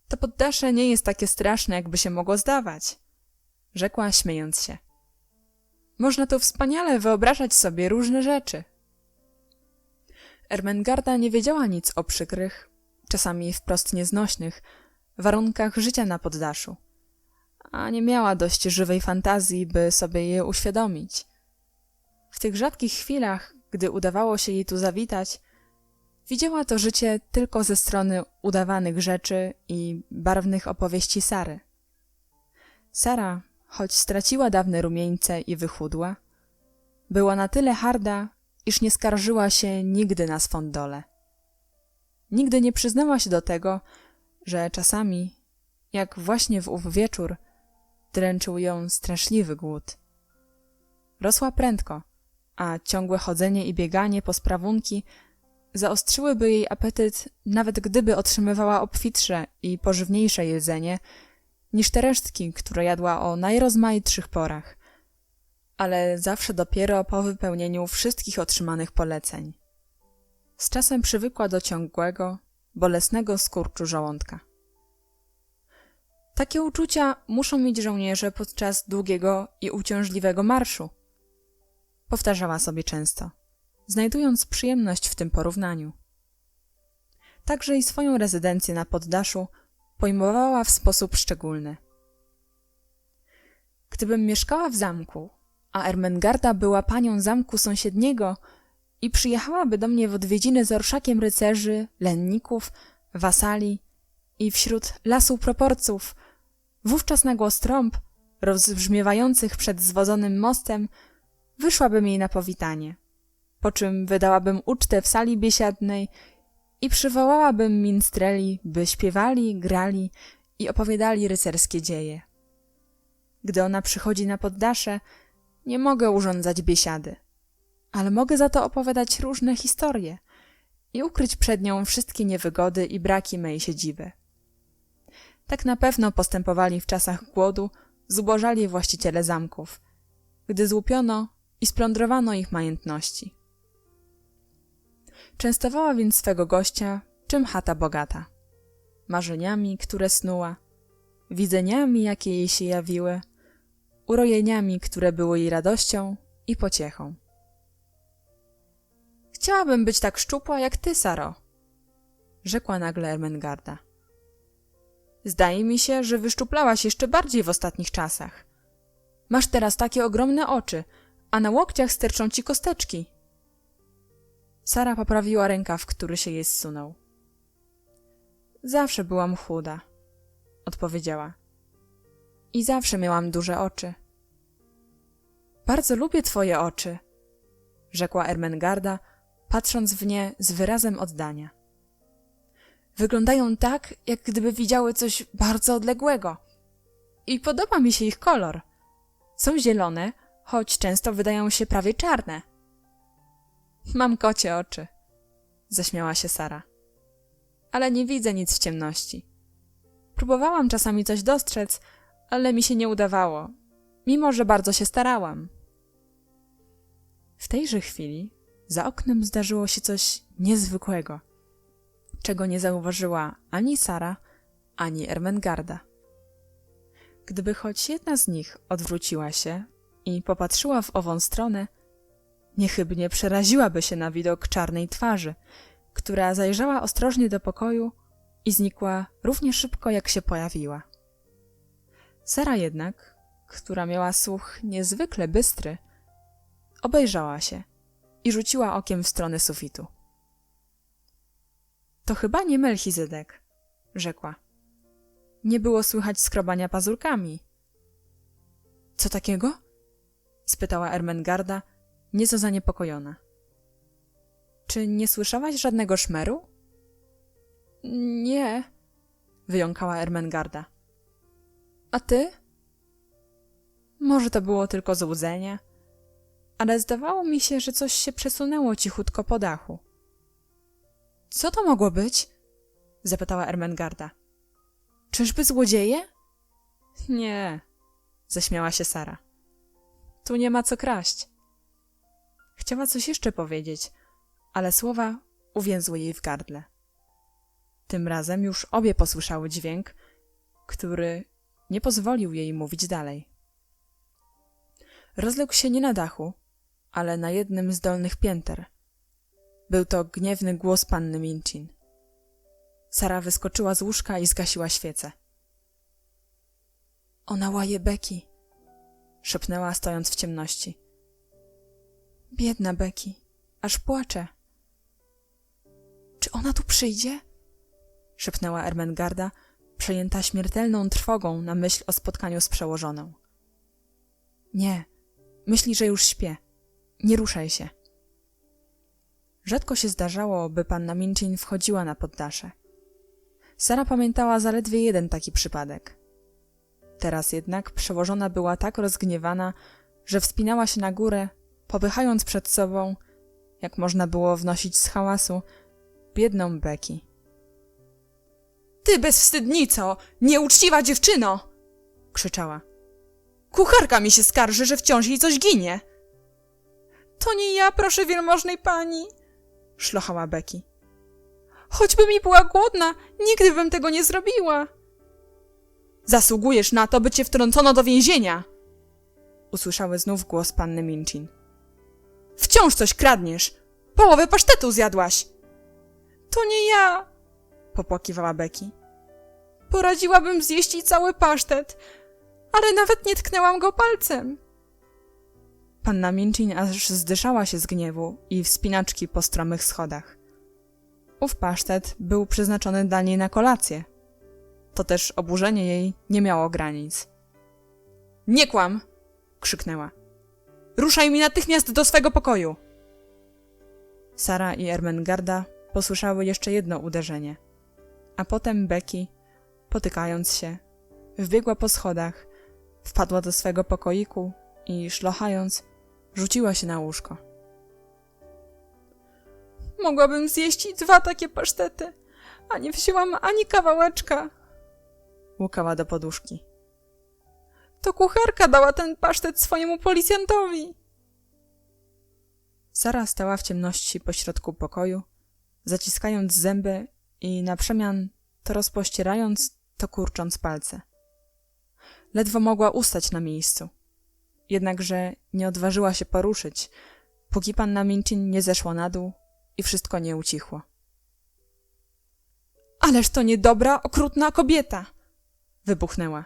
To poddasze nie jest takie straszne, jakby się mogło zdawać, rzekła, śmiejąc się. Można tu wspaniale wyobrażać sobie różne rzeczy. Ermengarda nie wiedziała nic o przykrych, czasami wprost nieznośnych, warunkach życia na poddaszu, a nie miała dość żywej fantazji, by sobie je uświadomić. W tych rzadkich chwilach, gdy udawało się jej tu zawitać, widziała to życie tylko ze strony udawanych rzeczy i barwnych opowieści Sary. Sara, choć straciła dawne rumieńce i wychudła, była na tyle harda, iż nie skarżyła się nigdy na swą dolę. Nigdy nie przyznała się do tego, że czasami, jak właśnie w ów wieczór, dręczył ją straszliwy głód. Rosła prędko, a ciągłe chodzenie i bieganie po sprawunki zaostrzyłyby jej apetyt, nawet gdyby otrzymywała obfitsze i pożywniejsze jedzenie niż te resztki, które jadła o najrozmaitszych porach, ale zawsze dopiero po wypełnieniu wszystkich otrzymanych poleceń. Z czasem przywykła do ciągłego, bolesnego skurczu żołądka. Takie uczucia muszą mieć żołnierze podczas długiego i uciążliwego marszu, powtarzała sobie często, znajdując przyjemność w tym porównaniu. Także i swoją rezydencję na poddaszu pojmowała w sposób szczególny. Gdybym mieszkała w zamku, a Ermengarda była panią zamku sąsiedniego i przyjechałaby do mnie w odwiedziny z orszakiem rycerzy, lenników, wasali i wśród lasu proporców, wówczas na głos trąb, rozbrzmiewających przed zwodzonym mostem, wyszłabym jej na powitanie, po czym wydałabym ucztę w sali biesiadnej i przywołałabym minstreli, by śpiewali, grali i opowiadali rycerskie dzieje. Gdy ona przychodzi na poddasze, nie mogę urządzać biesiady, ale mogę za to opowiadać różne historie i ukryć przed nią wszystkie niewygody i braki mej siedziby. Tak na pewno postępowali w czasach głodu zubożali właściciele zamków, gdy złupiono i splądrowano ich majątności. Częstowała więc swego gościa, czym chata bogata. Marzeniami, które snuła, widzeniami, jakie jej się jawiły, urojeniami, które były jej radością i pociechą. Chciałabym być tak szczupła jak ty, Saro, rzekła nagle Ermengarda. Zdaje mi się, że wyszczuplałaś jeszcze bardziej w ostatnich czasach. Masz teraz takie ogromne oczy, a na łokciach sterczą ci kosteczki. Sara poprawiła rękaw, który się jej zsunął. Zawsze byłam chuda, odpowiedziała. I zawsze miałam duże oczy. Bardzo lubię twoje oczy, rzekła Ermengarda, patrząc w nie z wyrazem oddania. Wyglądają tak, jak gdyby widziały coś bardzo odległego. I podoba mi się ich kolor. Są zielone, choć często wydają się prawie czarne. Mam kocie oczy, zaśmiała się Sara. Ale nie widzę nic w ciemności. Próbowałam czasami coś dostrzec, ale mi się nie udawało, mimo że bardzo się starałam. W tejże chwili za oknem zdarzyło się coś niezwykłego, czego nie zauważyła ani Sara, ani Ermengarda. Gdyby choć jedna z nich odwróciła się i popatrzyła w ową stronę, niechybnie przeraziłaby się na widok czarnej twarzy, która zajrzała ostrożnie do pokoju i znikła równie szybko, jak się pojawiła. Sara jednak, która miała słuch niezwykle bystry, obejrzała się i rzuciła okiem w stronę sufitu. To chyba nie Melchizedek, rzekła. Nie było słychać skrobania pazurkami. Co takiego? Spytała Ermengarda, nieco zaniepokojona. Czy nie słyszałaś żadnego szmeru? Nie, wyjąkała Ermengarda. A ty? Może to było tylko złudzenie, ale zdawało mi się, że coś się przesunęło cichutko po dachu. Co to mogło być? Zapytała Ermengarda. Czyżby złodzieje? Nie, zaśmiała się Sara. Tu nie ma co kraść. Chciała coś jeszcze powiedzieć, ale słowa uwięzły jej w gardle. Tym razem już obie posłyszały dźwięk, który nie pozwolił jej mówić dalej. Rozległ się nie na dachu, ale na jednym z dolnych pięter. Był to gniewny głos panny Minchin. Sara wyskoczyła z łóżka i zgasiła świecę. Ona łaje Becky, szepnęła, stojąc w ciemności. Biedna Becky, aż płacze. Czy ona tu przyjdzie? Szepnęła Ermengarda, przejęta śmiertelną trwogą na myśl o spotkaniu z przełożoną. Nie, myśli, że już śpię. Nie ruszaj się. Rzadko się zdarzało, by panna Minchin wchodziła na poddasze. Sara pamiętała zaledwie jeden taki przypadek. Teraz jednak przełożona była tak rozgniewana, że wspinała się na górę, popychając przed sobą, jak można było wnosić z hałasu, biedną Becky. Ty bezwstydnico, nieuczciwa dziewczyno! Krzyczała. Kucharka mi się skarży, że wciąż jej coś ginie. To nie ja, proszę wielmożnej pani, szlochała Becky. Choćby mi była głodna, nigdy bym tego nie zrobiła. Zasługujesz na to, by cię wtrącono do więzienia, usłyszały znów głos panny Minchin. Wciąż coś kradniesz. Połowę pasztetu zjadłaś. To nie ja, popłakiwała Becky. Poradziłabym zjeść jej cały pasztet, ale nawet nie tknęłam go palcem. Panna Minchin aż zdyszała się z gniewu i wspinaczki po stromych schodach. Ów pasztet był przeznaczony dla niej na kolację. To też oburzenie jej nie miało granic. Nie kłam! Krzyknęła. Ruszaj mi natychmiast do swego pokoju! Sara i Ermengarda posłyszały jeszcze jedno uderzenie, a potem Becky, potykając się, wbiegła po schodach, wpadła do swego pokoiku i szlochając, rzuciła się na łóżko. Mogłabym zjeść i 2 takie pasztety, a nie wzięłam ani kawałeczka. Łukała do poduszki. To kucharka dała ten pasztet swojemu policjantowi. Sara stała w ciemności pośrodku pokoju, zaciskając zęby i na przemian to rozpościerając, to kurcząc palce. Ledwo mogła ustać na miejscu. Jednakże nie odważyła się poruszyć, póki panna Minchin nie zeszła na dół i wszystko nie ucichło. Ależ to niedobra, okrutna kobieta! Wybuchnęła.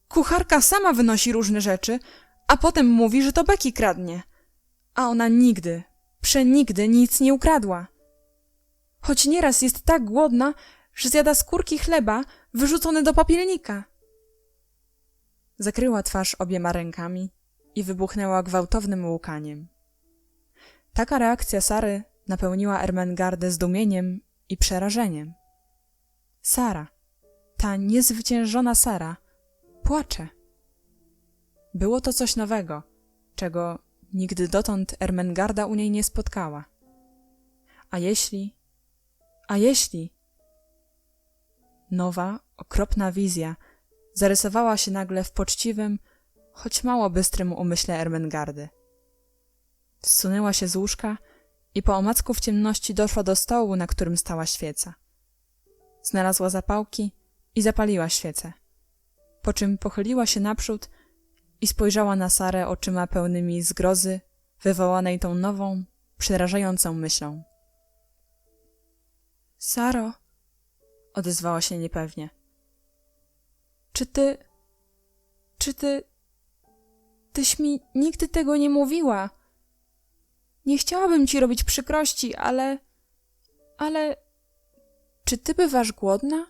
Kucharka sama wynosi różne rzeczy, a potem mówi, że to Becky kradnie. A ona nigdy, przenigdy nic nie ukradła. Choć nieraz jest tak głodna, że zjada skórki chleba wyrzucone do popielnika. Zakryła twarz obiema rękami i wybuchnęła gwałtownym łkaniem. Taka reakcja Sary napełniła Ermengardę zdumieniem i przerażeniem. Sara, ta niezwyciężona Sara, płacze. Było to coś nowego, czego nigdy dotąd Ermengarda u niej nie spotkała. A jeśli... Nowa, okropna wizja zarysowała się nagle w poczciwym, choć mało bystrym umyśle Ermengardy. Zsunęła się z łóżka i po omacku w ciemności doszła do stołu, na którym stała świeca. Znalazła zapałki i zapaliła świecę, po czym pochyliła się naprzód i spojrzała na Sarę oczyma pełnymi zgrozy wywołanej tą nową, przerażającą myślą. Saro, odezwała się niepewnie. Tyś mi nigdy tego nie mówiła. Nie chciałabym ci robić przykrości, ale, czy ty bywasz głodna?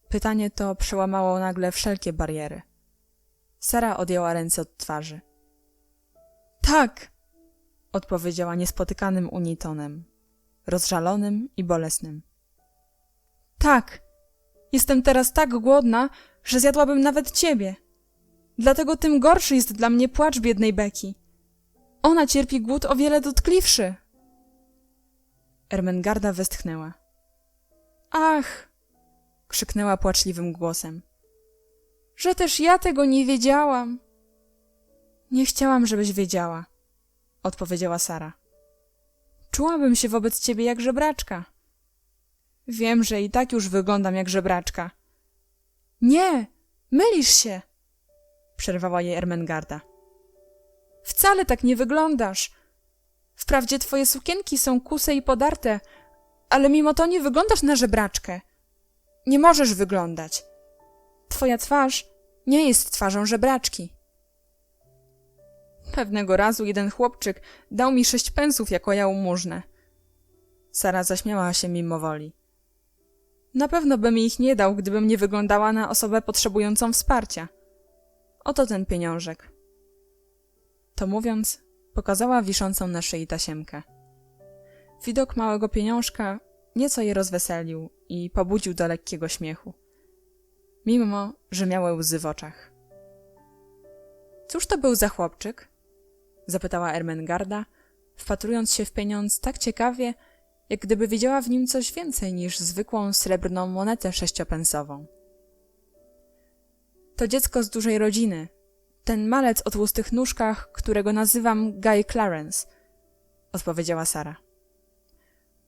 Pytanie to przełamało nagle wszelkie bariery. Sara odjęła ręce od twarzy. Tak, odpowiedziała niespotykanym unitonem, rozżalonym i bolesnym. Tak, jestem teraz tak głodna, że zjadłabym nawet ciebie. Dlatego tym gorszy jest dla mnie płacz biednej Becky. Ona cierpi głód o wiele dotkliwszy. Ermengarda westchnęła. Ach, krzyknęła płaczliwym głosem. Że też ja tego nie wiedziałam. Nie chciałam, żebyś wiedziała, odpowiedziała Sara. Czułabym się wobec ciebie jak żebraczka. Wiem, że i tak już wyglądam jak żebraczka. Nie, mylisz się, przerwała jej Ermengarda. Wcale tak nie wyglądasz. Wprawdzie twoje sukienki są kuse i podarte, ale mimo to nie wyglądasz na żebraczkę. Nie możesz wyglądać. Twoja twarz nie jest twarzą żebraczki. Pewnego razu jeden chłopczyk dał mi 6 pensów jako jałmużnę. Sara zaśmiała się mimowoli. Na pewno by mi ich nie dał, gdybym nie wyglądała na osobę potrzebującą wsparcia. Oto ten pieniążek. To mówiąc, pokazała wiszącą na szyi tasiemkę. Widok małego pieniążka nieco je rozweselił i pobudził do lekkiego śmiechu, mimo że miały łzy w oczach. Cóż to był za chłopczyk? Zapytała Ermengarda, wpatrując się w pieniądz tak ciekawie, jak gdyby widziała w nim coś więcej niż zwykłą srebrną monetę 6-pensową. To dziecko z dużej rodziny, ten malec o tłustych nóżkach, którego nazywam Guy Clarence, odpowiedziała Sara.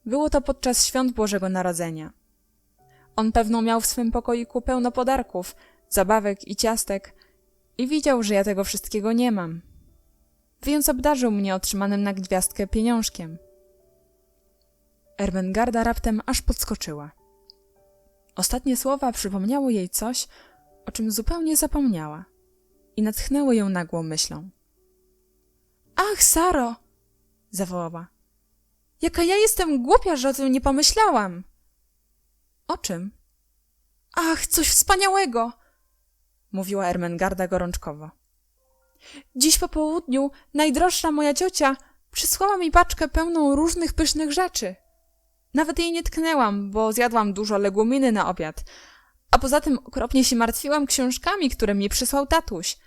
Było to podczas świąt Bożego Narodzenia. On pewno miał w swym pokoiku pełno podarków, zabawek i ciastek i widział, że ja tego wszystkiego nie mam. Więc obdarzył mnie otrzymanym na gwiazdkę pieniążkiem. Ermengarda raptem aż podskoczyła. Ostatnie słowa przypomniały jej coś, o czym zupełnie zapomniała i natchnęły ją nagłą myślą. Ach, Saro! Zawołała. Jaka ja jestem głupia, że o tym nie pomyślałam! O czym? Ach, coś wspaniałego! Mówiła Ermengarda gorączkowo. Dziś po południu najdroższa moja ciocia przysłała mi paczkę pełną różnych pysznych rzeczy. Nawet jej nie tknęłam, bo zjadłam dużo leguminy na obiad, a poza tym okropnie się martwiłam książkami, które mi przysłał tatuś.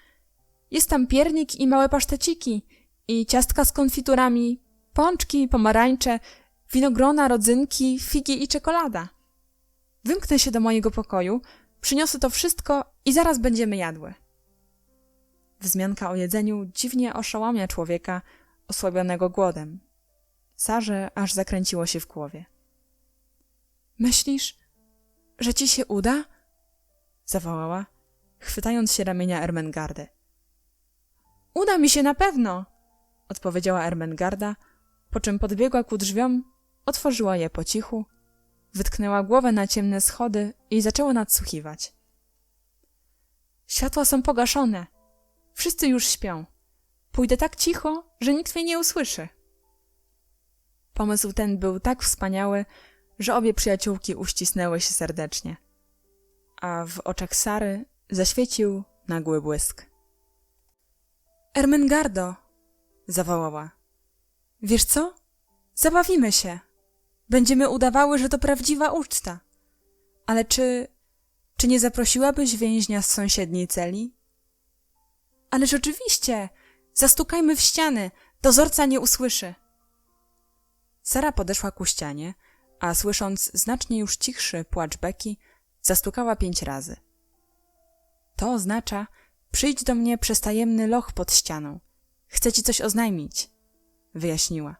Jest tam piernik i małe paszteciki, i ciastka z konfiturami, pączki, pomarańcze, winogrona, rodzynki, figi i czekolada. Wymknę się do mojego pokoju, przyniosę to wszystko i zaraz będziemy jadły. Wzmianka o jedzeniu dziwnie oszałamia człowieka osłabionego głodem. Sarze aż zakręciło się w głowie. Myślisz, że ci się uda? Zawołała, chwytając się ramienia Ermengardy. Uda mi się na pewno, odpowiedziała Ermengarda, po czym podbiegła ku drzwiom, otworzyła je po cichu, wytknęła głowę na ciemne schody i zaczęła nadsłuchiwać. Światła są pogaszone. Wszyscy już śpią. Pójdę tak cicho, że nikt mnie nie usłyszy. Pomysł ten był tak wspaniały, że obie przyjaciółki uścisnęły się serdecznie, a w oczach Sary zaświecił nagły błysk. Ermengardo, zawołała. Wiesz co? Zabawimy się. Będziemy udawały, że to prawdziwa uczta. Ale czy nie zaprosiłabyś więźnia z sąsiedniej celi? Ależ oczywiście! Zastukajmy w ściany, dozorca nie usłyszy. Sara podeszła ku ścianie, a słysząc znacznie już cichszy płacz Becky, zastukała 5 razy. To oznacza, przyjdź do mnie przez tajemny loch pod ścianą Chcę ci coś oznajmić, wyjaśniła.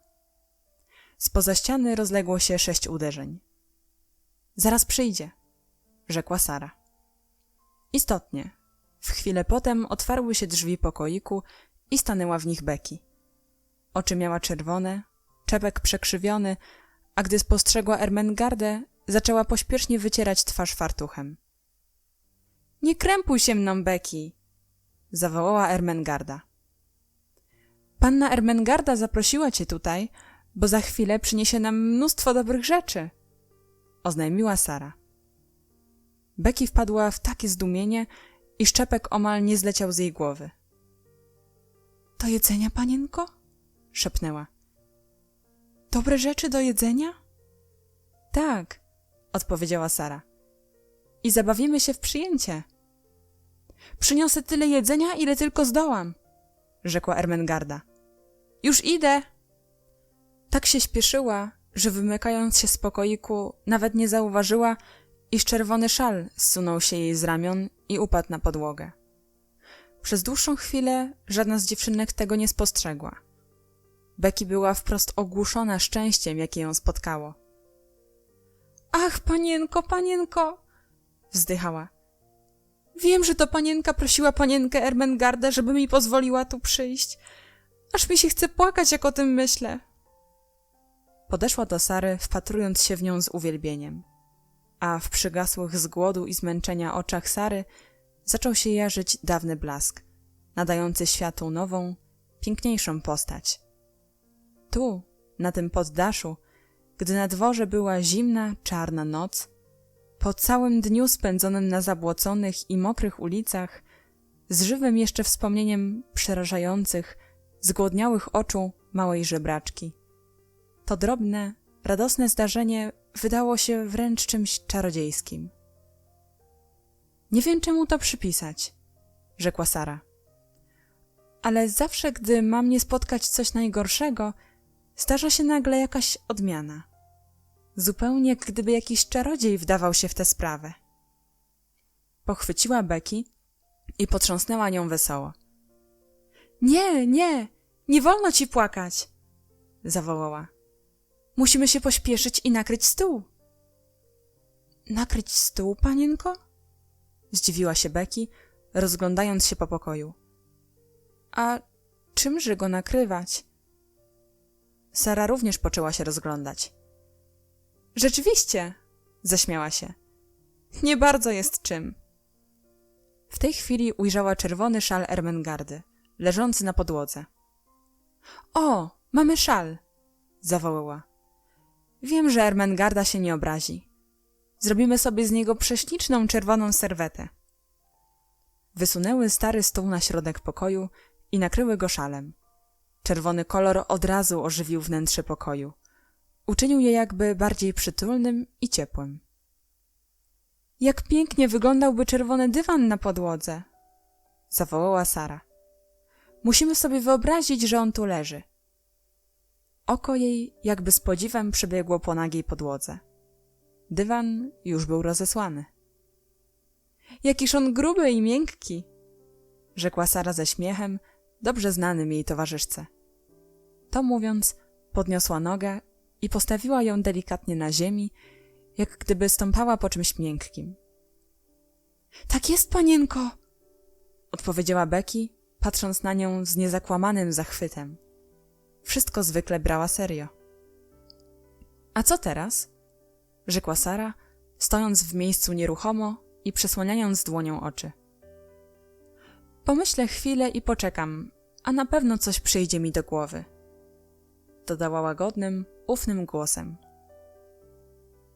Spoza ściany rozległo się 6 uderzeń. Zaraz przyjdzie, rzekła Sara. Istotnie, w chwilę potem otwarły się drzwi pokoiku i stanęła w nich Becky. Oczy miała czerwone, czepek przekrzywiony, a gdy spostrzegła Ermengardę, zaczęła pośpiesznie wycierać twarz fartuchem. Nie krępuj się mną, Becky, zawołała Ermengarda. Panna Ermengarda zaprosiła cię tutaj, bo za chwilę przyniesie nam mnóstwo dobrych rzeczy, oznajmiła Sara. Becky wpadła w takie zdumienie, iż czepek omal nie zleciał z jej głowy. Do jedzenia, panienko? Szepnęła. Dobre rzeczy do jedzenia? Tak, odpowiedziała Sara. I zabawimy się w przyjęcie. Przyniosę tyle jedzenia, ile tylko zdołam, rzekła Ermengarda. Już idę. Tak się śpieszyła, że wymykając się z pokoiku, nawet nie zauważyła, iż czerwony szal zsunął się jej z ramion i upadł na podłogę. Przez dłuższą chwilę żadna z dziewczynek tego nie spostrzegła. Becky była wprost ogłuszona szczęściem, jakie ją spotkało. Ach, panienko, wzdychała. Wiem, że to panienka prosiła panienkę Ermengardę, żeby mi pozwoliła tu przyjść. Aż mi się chce płakać, jak o tym myślę. Podeszła do Sary, wpatrując się w nią z uwielbieniem. A w przygasłych z głodu i zmęczenia oczach Sary zaczął się jarzyć dawny blask, nadający światu nową, piękniejszą postać. Tu, na tym poddaszu, gdy na dworze była zimna, czarna noc, po całym dniu spędzonym na zabłoconych i mokrych ulicach, z żywym jeszcze wspomnieniem przerażających, zgłodniałych oczu małej żebraczki. To drobne, radosne zdarzenie wydało się wręcz czymś czarodziejskim. Nie wiem, czemu to przypisać, rzekła Sara. Ale zawsze, gdy ma mnie spotkać coś najgorszego, zdarza się nagle jakaś odmiana. Zupełnie jak gdyby jakiś czarodziej wdawał się w tę sprawę. Pochwyciła Becky i potrząsnęła nią wesoło. Nie wolno ci płakać, zawołała. Musimy się pośpieszyć i nakryć stół. Nakryć stół, panienko? Zdziwiła się Becky, rozglądając się po pokoju. A czymże go nakrywać? Sara również poczęła się rozglądać. Rzeczywiście, zaśmiała się. Nie bardzo jest czym. W tej chwili ujrzała czerwony szal Ermengardy, leżący na podłodze. O, mamy szal, zawołała. Wiem, że Ermengarda się nie obrazi. Zrobimy sobie z niego prześliczną czerwoną serwetę. Wysunęły stary stół na środek pokoju i nakryły go szalem. Czerwony kolor od razu ożywił wnętrze pokoju. Uczynił je jakby bardziej przytulnym i ciepłym. Jak pięknie wyglądałby czerwony dywan na podłodze, zawołała Sara. Musimy sobie wyobrazić, że on tu leży. Oko jej jakby z podziwem przebiegło po nagiej podłodze. Dywan już był rozesłany. Jakiż on gruby i miękki, rzekła Sara ze śmiechem, dobrze znanym jej towarzyszce. To mówiąc, podniosła nogę i postawiła ją delikatnie na ziemi, jak gdyby stąpała po czymś miękkim. Tak jest, panienko, odpowiedziała Becky, patrząc na nią z niezakłamanym zachwytem. Wszystko zwykle brała serio. A co teraz? Rzekła Sara, stojąc w miejscu nieruchomo i przesłaniając dłonią oczy. Pomyślę chwilę i poczekam, a na pewno coś przyjdzie mi do głowy. Dodała łagodnym, ufnym głosem.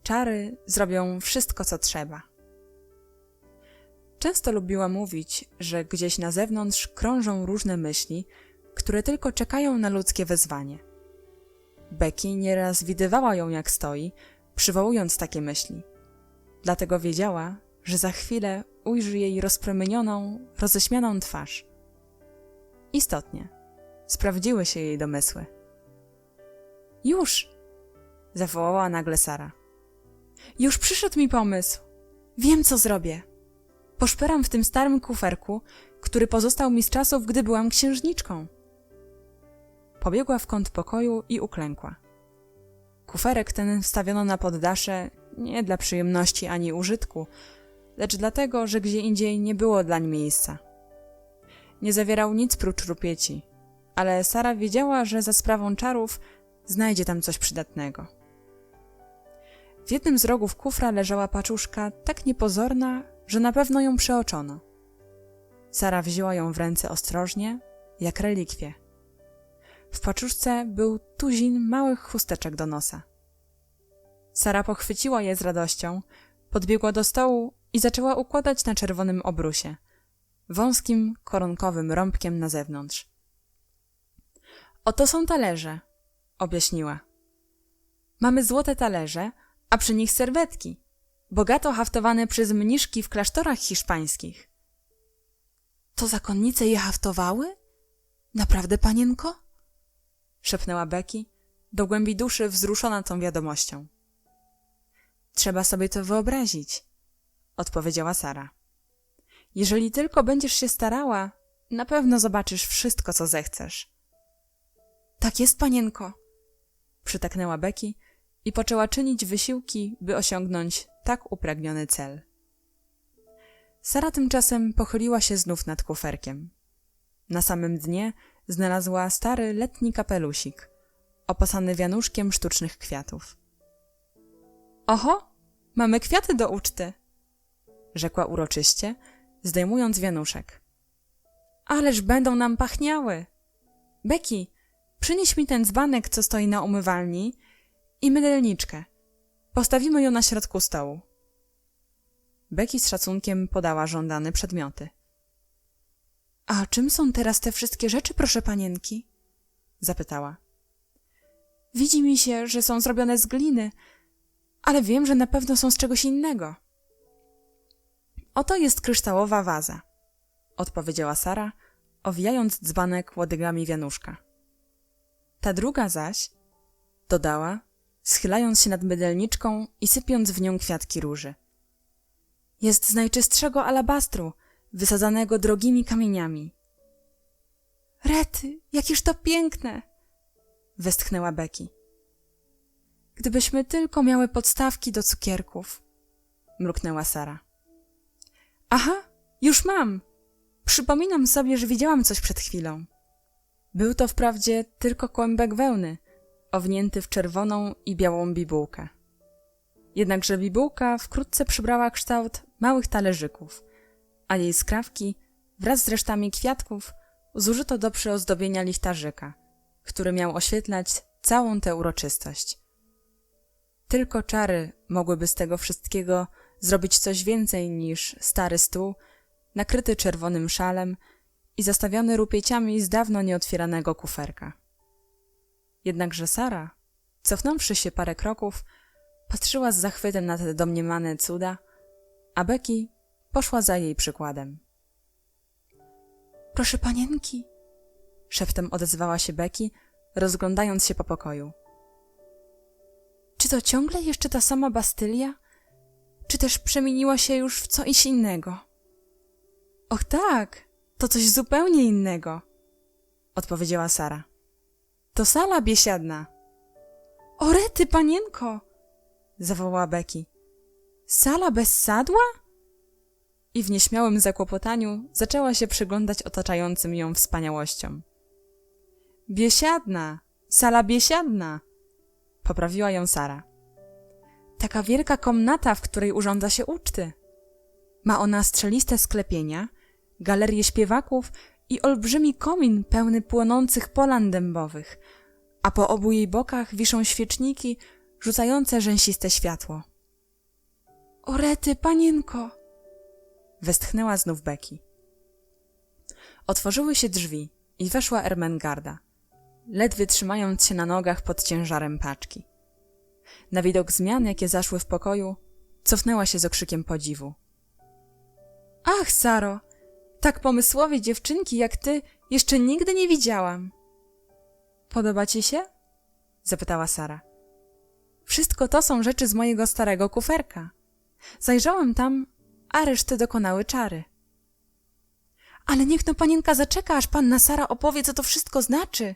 Czary zrobią wszystko, co trzeba. Często lubiła mówić, że gdzieś na zewnątrz krążą różne myśli, które tylko czekają na ludzkie wezwanie. Becky nieraz widywała ją, jak stoi, przywołując takie myśli. Dlatego wiedziała, że za chwilę ujrzy jej rozpromienioną, roześmianą twarz. Istotnie, sprawdziły się jej domysły. Już! Zawołała nagle Sara. Już przyszedł mi pomysł. Wiem, co zrobię. Poszperam w tym starym kuferku, który pozostał mi z czasów, gdy byłam księżniczką. Pobiegła w kąt pokoju i uklękła. Kuferek ten wstawiono na poddasze nie dla przyjemności ani użytku, lecz dlatego, że gdzie indziej nie było dlań miejsca. Nie zawierał nic prócz rupieci, ale Sara wiedziała, że za sprawą czarów znajdzie tam coś przydatnego. W jednym z rogów kufra leżała paczuszka tak niepozorna, że na pewno ją przeoczono. Sara wzięła ją w ręce ostrożnie, jak relikwię. W paczuszce był tuzin małych chusteczek do nosa. Sara pochwyciła je z radością, podbiegła do stołu i zaczęła układać na czerwonym obrusie, wąskim, koronkowym rąbkiem na zewnątrz. Oto są talerze, objaśniła. Mamy złote talerze, a przy nich serwetki, bogato haftowane przez mniszki w klasztorach hiszpańskich. To zakonnice je haftowały? Naprawdę, panienko? Szepnęła Becky, do głębi duszy wzruszona tą wiadomością. Trzeba sobie to wyobrazić, odpowiedziała Sara. Jeżeli tylko będziesz się starała, na pewno zobaczysz wszystko, co zechcesz. Tak jest, panienko, przytaknęła Becky i poczęła czynić wysiłki, by osiągnąć tak upragniony cel. Sara tymczasem pochyliła się znów nad kuferkiem. Na samym dnie znalazła stary letni kapelusik, opasany wianuszkiem sztucznych kwiatów. Oho, mamy kwiaty do uczty, rzekła uroczyście, zdejmując wianuszek. Ależ będą nam pachniały. Becky, przynieś mi ten dzbanek, co stoi na umywalni, i mydelniczkę. Postawimy ją na środku stołu. Becky z szacunkiem podała żądane przedmioty. A czym są teraz te wszystkie rzeczy, proszę panienki? Zapytała. Widzi mi się, że są zrobione z gliny, ale wiem, że na pewno są z czegoś innego. Oto jest kryształowa waza, odpowiedziała Sara, owijając dzbanek łodygami wianuszka. Ta druga zaś, dodała, schylając się nad mydelniczką i sypiąc w nią kwiatki róży. Jest z najczystszego alabastru, wysadzanego drogimi kamieniami. Rety, jakież to piękne! Westchnęła Becky. Gdybyśmy tylko miały podstawki do cukierków, mruknęła Sara. Aha, już mam! Przypominam sobie, że widziałam coś przed chwilą. Był to wprawdzie tylko kłębek wełny, owinięty w czerwoną i białą bibułkę. Jednakże bibułka wkrótce przybrała kształt małych talerzyków, a jej skrawki wraz z resztami kwiatków zużyto do przyozdobienia lichtarzyka, który miał oświetlać całą tę uroczystość. Tylko czary mogłyby z tego wszystkiego zrobić coś więcej niż stary stół, nakryty czerwonym szalem i zastawiony rupieciami z dawno nieotwieranego kuferka. Jednakże Sara, cofnąwszy się parę kroków, patrzyła z zachwytem na te domniemane cuda, a Becky poszła za jej przykładem. Proszę panienki, szeptem odezwała się Becky, rozglądając się po pokoju. Czy to ciągle jeszcze ta sama Bastylia? Czy też przemieniła się już w coś innego? Och tak, to coś zupełnie innego, odpowiedziała Sara. To sala biesiadna. O rety, panienko, zawołała Becky. Sala bez sadła? I w nieśmiałym zakłopotaniu zaczęła się przyglądać otaczającym ją wspaniałościom. Biesiadna, sala biesiadna, poprawiła ją Sara. Taka wielka komnata, w której urządza się uczty. Ma ona strzeliste sklepienia, galerię śpiewaków i olbrzymi komin pełny płonących polan dębowych, a po obu jej bokach wiszą świeczniki rzucające rzęsiste światło. O rety, panienko! Westchnęła znów Becky. Otworzyły się drzwi i weszła Ermengarda, ledwie trzymając się na nogach pod ciężarem paczki. Na widok zmian, jakie zaszły w pokoju, cofnęła się z okrzykiem podziwu. Ach, Saro, tak pomysłowej dziewczynki jak ty jeszcze nigdy nie widziałam. Podoba ci się? Zapytała Sara. Wszystko to są rzeczy z mojego starego kuferka. Zajrzałam tam, a reszty dokonały czary. Ale niech no panienka zaczeka, aż panna Sara opowie, co to wszystko znaczy,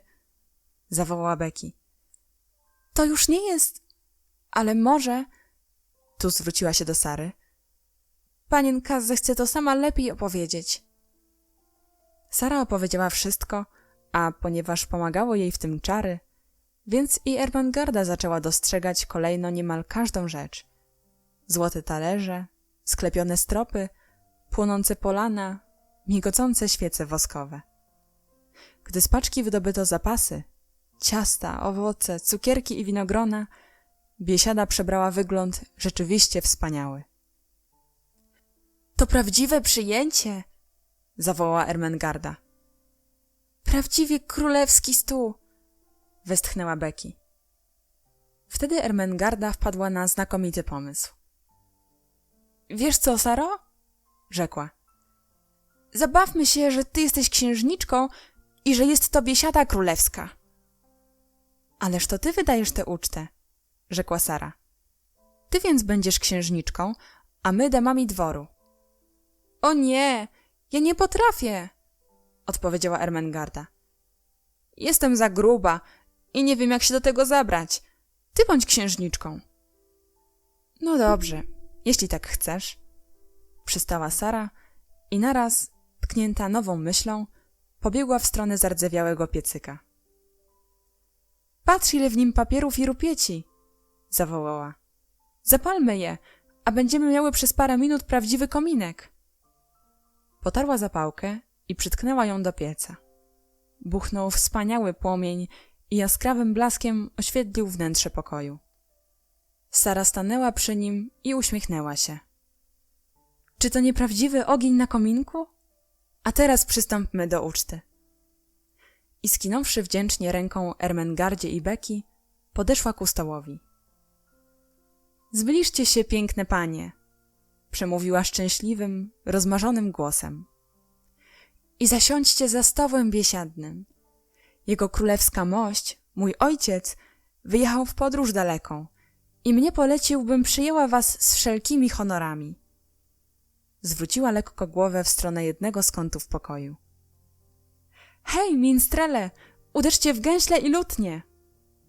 zawołała Becky. To już nie jest... Ale może... Tu zwróciła się do Sary. Panienka zechce to sama lepiej opowiedzieć. Sara opowiedziała wszystko, a ponieważ pomagało jej w tym czary, więc i Ermengarda zaczęła dostrzegać kolejno niemal każdą rzecz. Złote talerze, sklepione stropy, płonące polana, migocące świece woskowe. Gdy z paczki wydobyto zapasy, ciasta, owoce, cukierki i winogrona, biesiada przebrała wygląd rzeczywiście wspaniały. To prawdziwe przyjęcie, zawołała Ermengarda. prawdziwie królewski stół. Westchnęła Becky. Wtedy Ermengarda wpadła na znakomity pomysł. Wiesz co, Saro? Rzekła. Zabawmy się, że ty jesteś księżniczką i że jest to biesiada królewska. Ależ to ty wydajesz tę ucztę, rzekła Sara. Ty więc będziesz księżniczką, a my damami dworu. O nie, ja nie potrafię, odpowiedziała Ermengarda. jestem za gruba i nie wiem, jak się do tego zabrać. Ty bądź księżniczką. No dobrze, jeśli tak chcesz, przystała Sara i naraz, tknięta nową myślą, pobiegła w stronę zardzewiałego piecyka. Patrz, ile w nim papierów i rupieci, zawołała. Zapalmy je, a będziemy miały przez parę minut prawdziwy kominek. Potarła zapałkę i przytknęła ją do pieca. Buchnął wspaniały płomień i jaskrawym blaskiem oświetlił wnętrze pokoju. Sara stanęła przy nim i uśmiechnęła się. Czy to nieprawdziwy ogień na kominku? A teraz przystąpmy do uczty. I skinąwszy wdzięcznie ręką Ermengardzie i Becky, podeszła ku stołowi. Zbliżcie się, piękne panie, przemówiła szczęśliwym, rozmarzonym głosem. I zasiądźcie za stołem biesiadnym. Jego królewska mość, mój ojciec, wyjechał w podróż daleką i mnie polecił, bym przyjęła was z wszelkimi honorami. Zwróciła lekko głowę w stronę jednego z kątów pokoju. Hej, minstrele, uderzcie w gęśle i lutnie.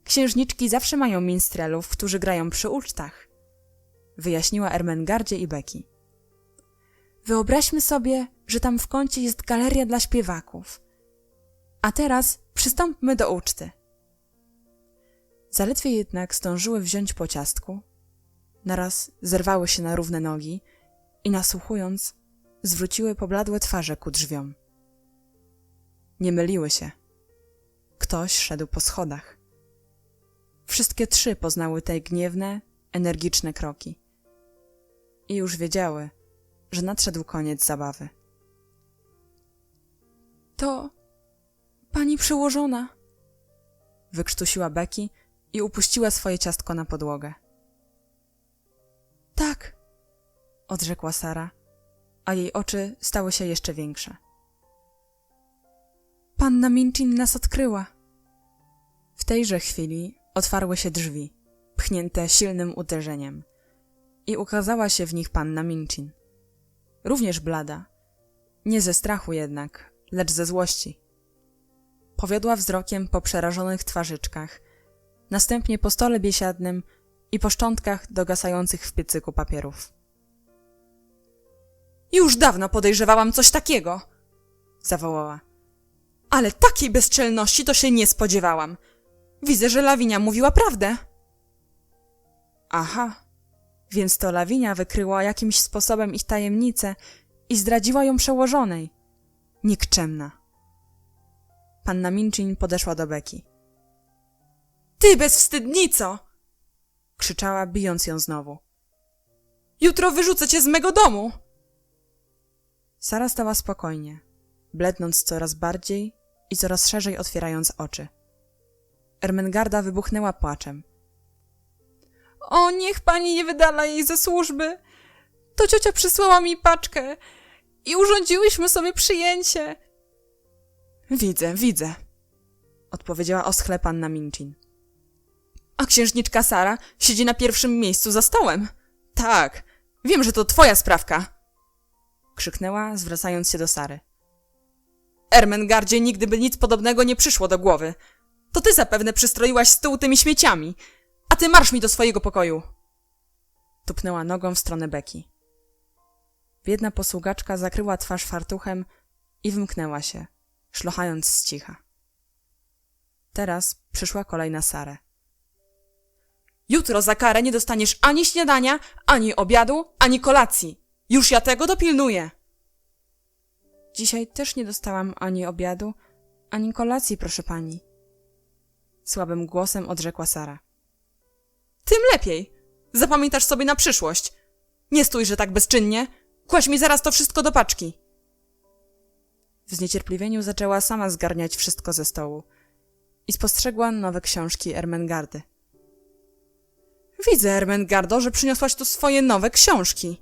Księżniczki zawsze mają minstrelów, którzy grają przy ucztach, wyjaśniła Ermengardzie i Becky. Wyobraźmy sobie, że tam w kącie jest galeria dla śpiewaków. A teraz przystąpmy do uczty. Zaledwie jednak zdążyły wziąć po ciastku, naraz zerwały się na równe nogi i nasłuchując, zwróciły pobladłe twarze ku drzwiom. Nie myliły się. Ktoś szedł po schodach. Wszystkie trzy poznały te gniewne, energiczne kroki. I już wiedziały, że nadszedł koniec zabawy. To pani przełożona, wykrztusiła Becky i upuściła swoje ciastko na podłogę. Tak, odrzekła Sara, a jej oczy stały się jeszcze większe. Panna Minchin nas odkryła. W tejże chwili otwarły się drzwi, pchnięte silnym uderzeniem, i ukazała się w nich panna Minchin. Również blada, nie ze strachu jednak, lecz ze złości. Powiodła wzrokiem po przerażonych twarzyczkach, następnie po stole biesiadnym i po szczątkach dogasających w piecyku papierów. Już dawno podejrzewałam coś takiego, zawołała. Ale takiej bezczelności to się nie spodziewałam. Widzę, że Lawinia mówiła prawdę. Aha, więc to Lawinia wykryła jakimś sposobem ich tajemnicę i zdradziła ją przełożonej. Nikczemna. Panna Minchin podeszła do Becky. Ty bezwstydnico! Krzyczała, bijąc ją znowu. Jutro wyrzucę cię z mego domu! Sara stała spokojnie, blednąc coraz bardziej i coraz szerzej otwierając oczy. Ermengarda wybuchnęła płaczem. O, niech pani nie wydala jej ze służby. To ciocia przysłała mi paczkę i urządziłyśmy sobie przyjęcie. Widzę, odpowiedziała oschle panna Minchin. A księżniczka Sara siedzi na pierwszym miejscu za stołem. Tak, wiem, że to twoja sprawka, krzyknęła, zwracając się do Sary. Ermengardzie nigdy by nic podobnego nie przyszło do głowy. To ty zapewne przystroiłaś stół tymi śmieciami. A ty marsz mi do swojego pokoju. Tupnęła nogą w stronę Beki. Biedna posługaczka zakryła twarz fartuchem i wymknęła się, szlochając z cicha. Teraz przyszła kolej na Sarę. Jutro za karę nie dostaniesz ani śniadania, ani obiadu, ani kolacji. Już ja tego dopilnuję. Dzisiaj też nie dostałam ani obiadu, ani kolacji, proszę pani. Słabym głosem odrzekła Sara. Tym lepiej. Zapamiętasz sobie na przyszłość. Nie stójże tak bezczynnie. Kładź mi zaraz to wszystko do paczki. W zniecierpliwieniu zaczęła sama zgarniać wszystko ze stołu i spostrzegła nowe książki Ermengardy. Widzę, Ermengardo, że przyniosłaś tu swoje nowe książki.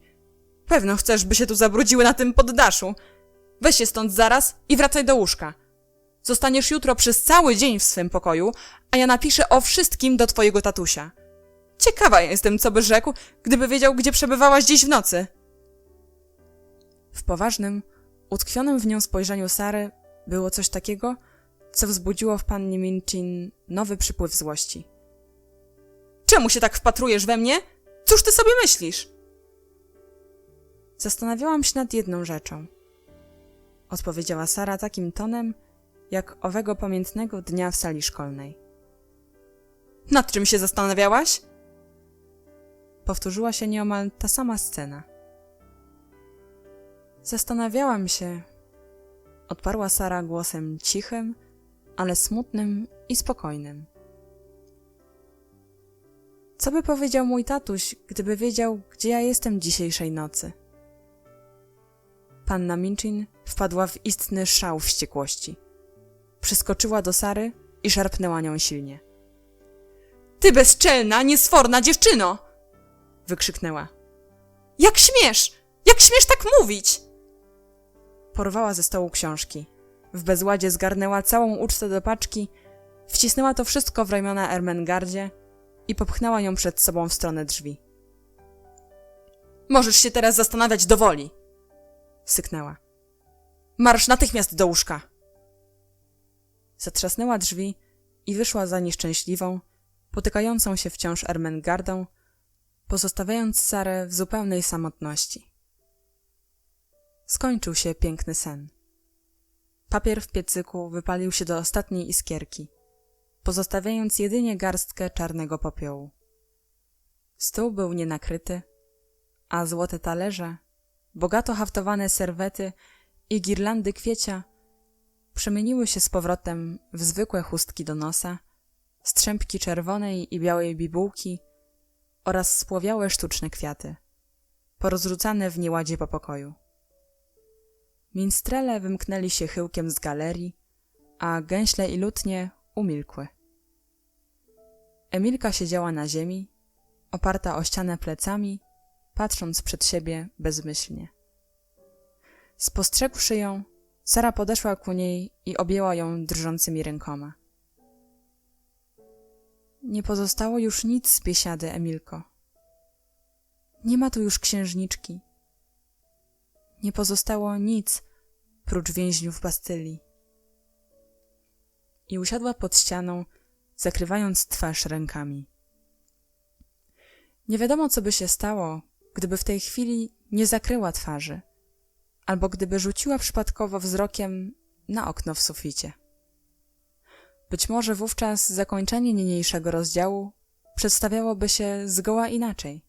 Pewno chcesz, by się tu zabrudziły na tym poddaszu. Weź się stąd zaraz i wracaj do łóżka. Zostaniesz jutro przez cały dzień w swym pokoju, a ja napiszę o wszystkim do twojego tatusia. Ciekawa jestem, co by rzekł, gdyby wiedział, gdzie przebywałaś dziś w nocy. W poważnym, utkwionym w nią spojrzeniu Sary było coś takiego, co wzbudziło w pannie Minchin nowy przypływ złości. Czemu się tak wpatrujesz we mnie? Cóż ty sobie myślisz? Zastanawiałam się nad jedną rzeczą. Odpowiedziała Sara takim tonem, jak owego pamiętnego dnia w sali szkolnej. Nad czym się zastanawiałaś? Powtórzyła się nieomal ta sama scena. Zastanawiałam się, odparła Sara głosem cichym, ale smutnym i spokojnym. Co by powiedział mój tatuś, gdyby wiedział, gdzie ja jestem dzisiejszej nocy? Panna Minchin wpadła w istny szał wściekłości. Przyskoczyła do Sary i szarpnęła nią silnie. Ty bezczelna, niesforna dziewczyno! Wykrzyknęła. Jak śmiesz! Jak śmiesz tak mówić? Porwała ze stołu książki. W bezładzie zgarnęła całą ucztę do paczki, wcisnęła to wszystko w ramiona Ermengardzie i popchnęła ją przed sobą w stronę drzwi. Możesz się teraz zastanawiać do woli, syknęła. Marsz natychmiast do łóżka. Zatrzasnęła drzwi i wyszła za nieszczęśliwą, potykającą się wciąż Ermengardą, pozostawiając Sarę w zupełnej samotności. Skończył się piękny sen. Papier w piecyku wypalił się do ostatniej iskierki, pozostawiając jedynie garstkę czarnego popiołu. Stół był nienakryty, a złote talerze, bogato haftowane serwety i girlandy kwiecia przemieniły się z powrotem w zwykłe chustki do nosa, strzępki czerwonej i białej bibułki oraz spłowiałe sztuczne kwiaty, porozrzucane w nieładzie po pokoju. Minstrele wymknęli się chyłkiem z galerii, a gęśle i lutnie umilkły. Emilka siedziała na ziemi, oparta o ścianę plecami, patrząc przed siebie bezmyślnie. Spostrzegłszy ją, Sara podeszła ku niej i objęła ją drżącymi rękoma. Nie pozostało już nic z biesiady, Emilko. Nie ma tu już księżniczki. Nie pozostało nic, prócz więźniów Bastylii. I usiadła pod ścianą, zakrywając twarz rękami. Nie wiadomo, co by się stało, gdyby w tej chwili nie zakryła twarzy, albo gdyby rzuciła przypadkowo wzrokiem na okno w suficie. Być może wówczas zakończenie niniejszego rozdziału przedstawiałoby się zgoła inaczej.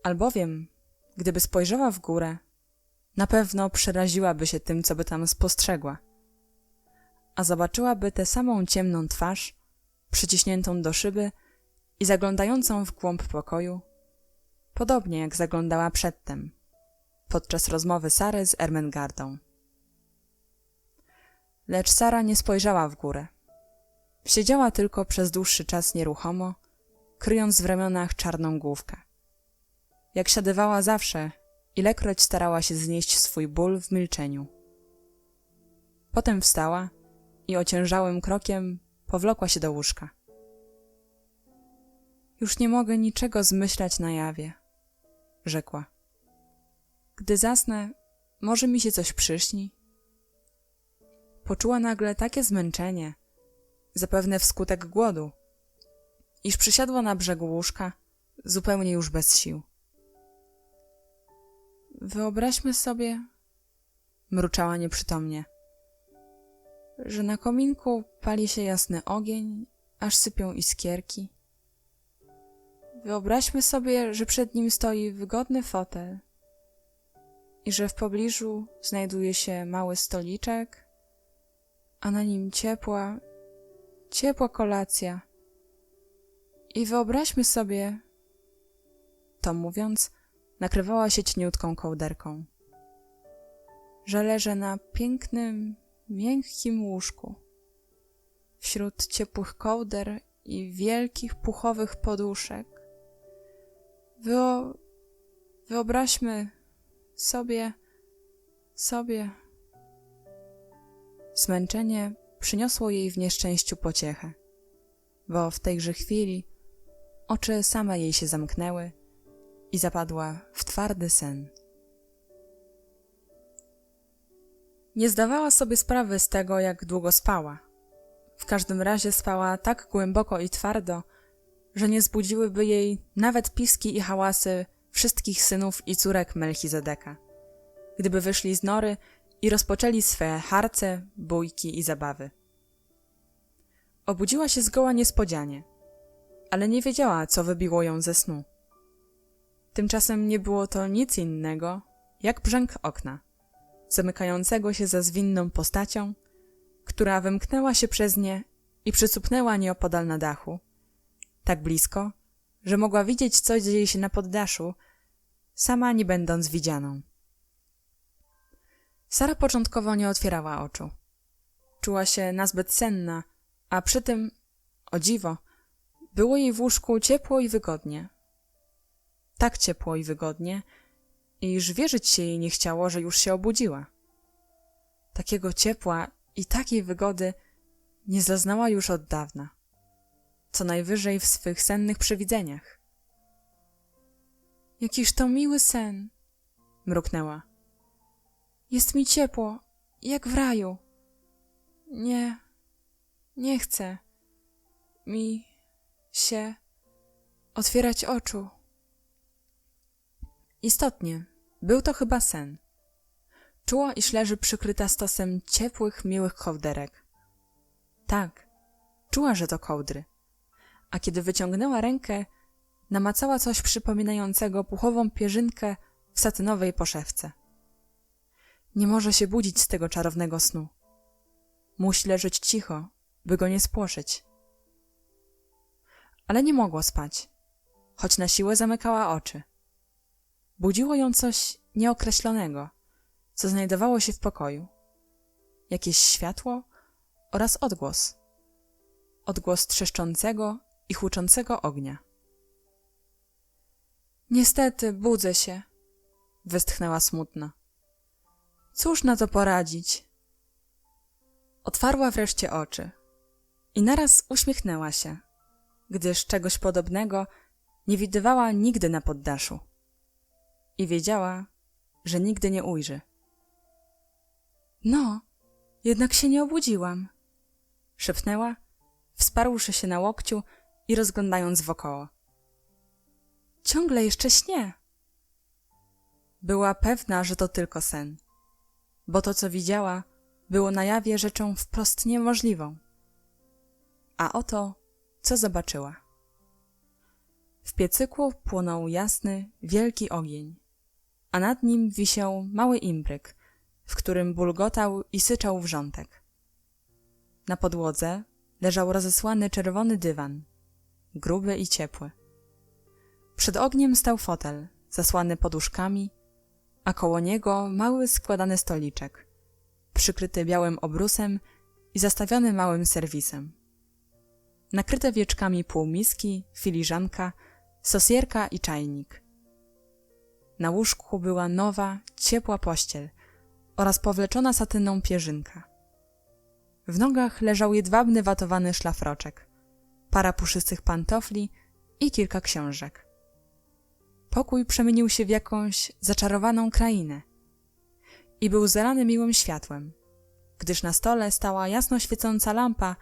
Albowiem, gdyby spojrzała w górę, na pewno przeraziłaby się tym, co by tam spostrzegła, a zobaczyłaby tę samą ciemną twarz, przyciśniętą do szyby i zaglądającą w głąb pokoju, podobnie jak zaglądała przedtem, podczas rozmowy Sary z Ermengardą. Lecz Sara nie spojrzała w górę. Siedziała tylko przez dłuższy czas nieruchomo, kryjąc w ramionach czarną główkę. Jak siadywała zawsze, ilekroć starała się znieść swój ból w milczeniu. Potem wstała i ociężałym krokiem powlokła się do łóżka. Już nie mogę niczego zmyślać na jawie, rzekła. Gdy zasnę, może mi się coś przyśni? Poczuła nagle takie zmęczenie, zapewne wskutek głodu, iż przysiadła na brzegu łóżka, zupełnie już bez sił. Wyobraźmy sobie, mruczała nieprzytomnie, że na kominku pali się jasny ogień, aż sypią iskierki. Wyobraźmy sobie, że przed nim stoi wygodny fotel i że w pobliżu znajduje się mały stoliczek, a na nim ciepła kolacja. I wyobraźmy sobie, to mówiąc, nakrywała się cieniutką kołderką, że leżę na pięknym, miękkim łóżku, wśród ciepłych kołder i wielkich puchowych poduszek. Wyobraźmy sobie. Zmęczenie przyniosło jej w nieszczęściu pociechę, bo w tejże chwili oczy same jej się zamknęły i zapadła w twardy sen. Nie zdawała sobie sprawy z tego, jak długo spała. W każdym razie spała tak głęboko i twardo, że nie zbudziłyby jej nawet piski i hałasy wszystkich synów i córek Melchizedeka, gdyby wyszli z nory i rozpoczęli swe harce, bójki i zabawy. Obudziła się zgoła niespodzianie, ale nie wiedziała, co wybiło ją ze snu. Tymczasem nie było to nic innego, jak brzęk okna, zamykającego się za zwinną postacią, która wymknęła się przez nie i przycupnęła nieopodal na dachu, tak blisko, że mogła widzieć, co dzieje się na poddaszu, sama nie będąc widzianą. Sara początkowo nie otwierała oczu. Czuła się nazbyt senna, a przy tym, o dziwo, było jej w łóżku ciepło i wygodnie. Tak ciepło i wygodnie, iż wierzyć się jej nie chciało, że już się obudziła. Takiego ciepła i takiej wygody nie zaznała już od dawna, co najwyżej w swych sennych przewidzeniach. Jakiż to miły sen, mruknęła. Jest mi ciepło, jak w raju. Nie chcę mi się otwierać oczu. Istotnie, był to chyba sen. Czuła, iż leży przykryta stosem ciepłych, miłych kołderek. Tak, czuła, że to kołdry. A kiedy wyciągnęła rękę, namacała coś przypominającego puchową pierzynkę w satynowej poszewce. Nie może się budzić z tego czarownego snu. Musi leżeć cicho, by go nie spłoszyć. Ale nie mogło spać, choć na siłę zamykała oczy. Budziło ją coś nieokreślonego, co znajdowało się w pokoju. Jakieś światło oraz odgłos. Odgłos trzeszczącego i huczącego ognia. Niestety, budzę się, westchnęła smutno. Cóż na to poradzić? Otwarła wreszcie oczy i naraz uśmiechnęła się, gdyż czegoś podobnego nie widywała nigdy na poddaszu i wiedziała, że nigdy nie ujrzy. No, jednak się nie obudziłam, szepnęła, wsparłszy się na łokciu i rozglądając wokoło. Ciągle jeszcze śnię. Była pewna, że to tylko sen, bo to, co widziała, było na jawie rzeczą wprost niemożliwą. A oto, co zobaczyła. W piecyku płonął jasny, wielki ogień, a nad nim wisiał mały imbryk, w którym bulgotał i syczał wrzątek. Na podłodze leżał rozesłany czerwony dywan, gruby i ciepły. Przed ogniem stał fotel, zasłany poduszkami, a koło niego mały składany stoliczek, przykryty białym obrusem i zastawiony małym serwisem. Nakryte wieczkami półmiski, filiżanka, sosierka i czajnik. Na łóżku była nowa, ciepła pościel oraz powleczona satyną pierzynka. W nogach leżał jedwabny watowany szlafroczek, para puszystych pantofli i kilka książek. Pokój przemienił się w jakąś zaczarowaną krainę i był zalany miłym światłem, gdyż na stole stała jasno świecąca lampa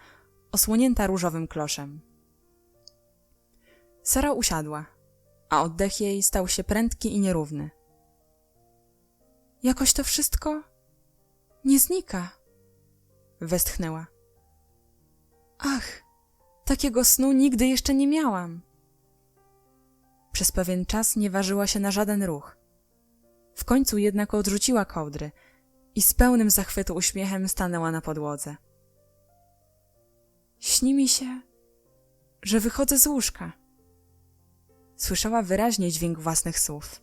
osłonięta różowym kloszem. Sara usiadła, a oddech jej stał się prędki i nierówny. Jakoś to wszystko nie znika, westchnęła. Ach, takiego snu nigdy jeszcze nie miałam. Przez pewien czas nie ważyła się na żaden ruch. W końcu jednak odrzuciła kołdry i z pełnym zachwytu uśmiechem stanęła na podłodze. Śni mi się, że wychodzę z łóżka. Słyszała wyraźnie dźwięk własnych słów.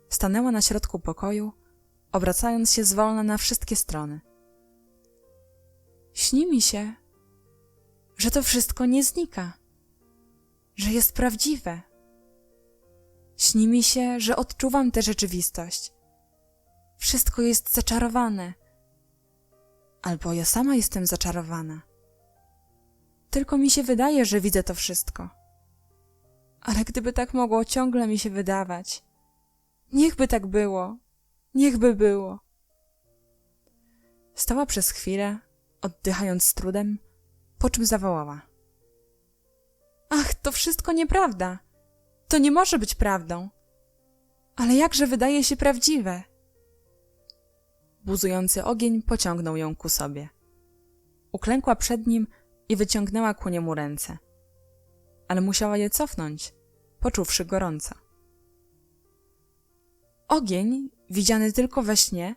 Stanęła na środku pokoju, obracając się zwolna na wszystkie strony. Śni mi się, że to wszystko nie znika, że jest prawdziwe. Śni mi się, że odczuwam tę rzeczywistość. Wszystko jest zaczarowane. Albo ja sama jestem zaczarowana. Tylko mi się wydaje, że widzę to wszystko. Ale gdyby tak mogło ciągle mi się wydawać. Niechby tak było. Niechby było. Stała przez chwilę, oddychając z trudem, po czym zawołała. Ach, to wszystko nieprawda. To nie może być prawdą. Ale jakże wydaje się prawdziwe. Buzujący ogień pociągnął ją ku sobie. Uklękła przed nim i wyciągnęła ku niemu ręce. Ale musiała je cofnąć, poczuwszy gorąco. Ogień, widziany tylko we śnie,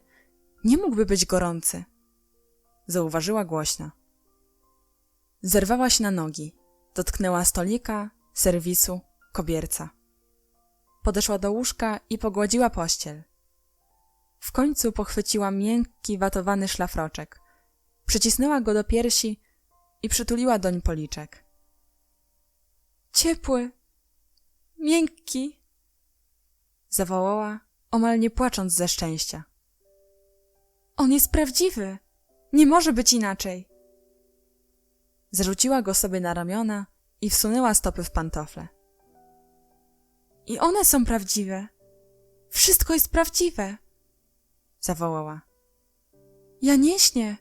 nie mógłby być gorący, zauważyła głośno. Zerwała się na nogi, dotknęła stolika, serwisu, kobierca. Podeszła do łóżka i pogładziła pościel. W końcu pochwyciła miękki, watowany szlafroczek, przycisnęła go do piersi i przytuliła doń policzek. Ciepły, miękki, zawołała, omal nie płacząc ze szczęścia. On jest prawdziwy, nie może być inaczej. Zarzuciła go sobie na ramiona i wsunęła stopy w pantofle. I one są prawdziwe. Wszystko jest prawdziwe, zawołała. Ja nie śnię,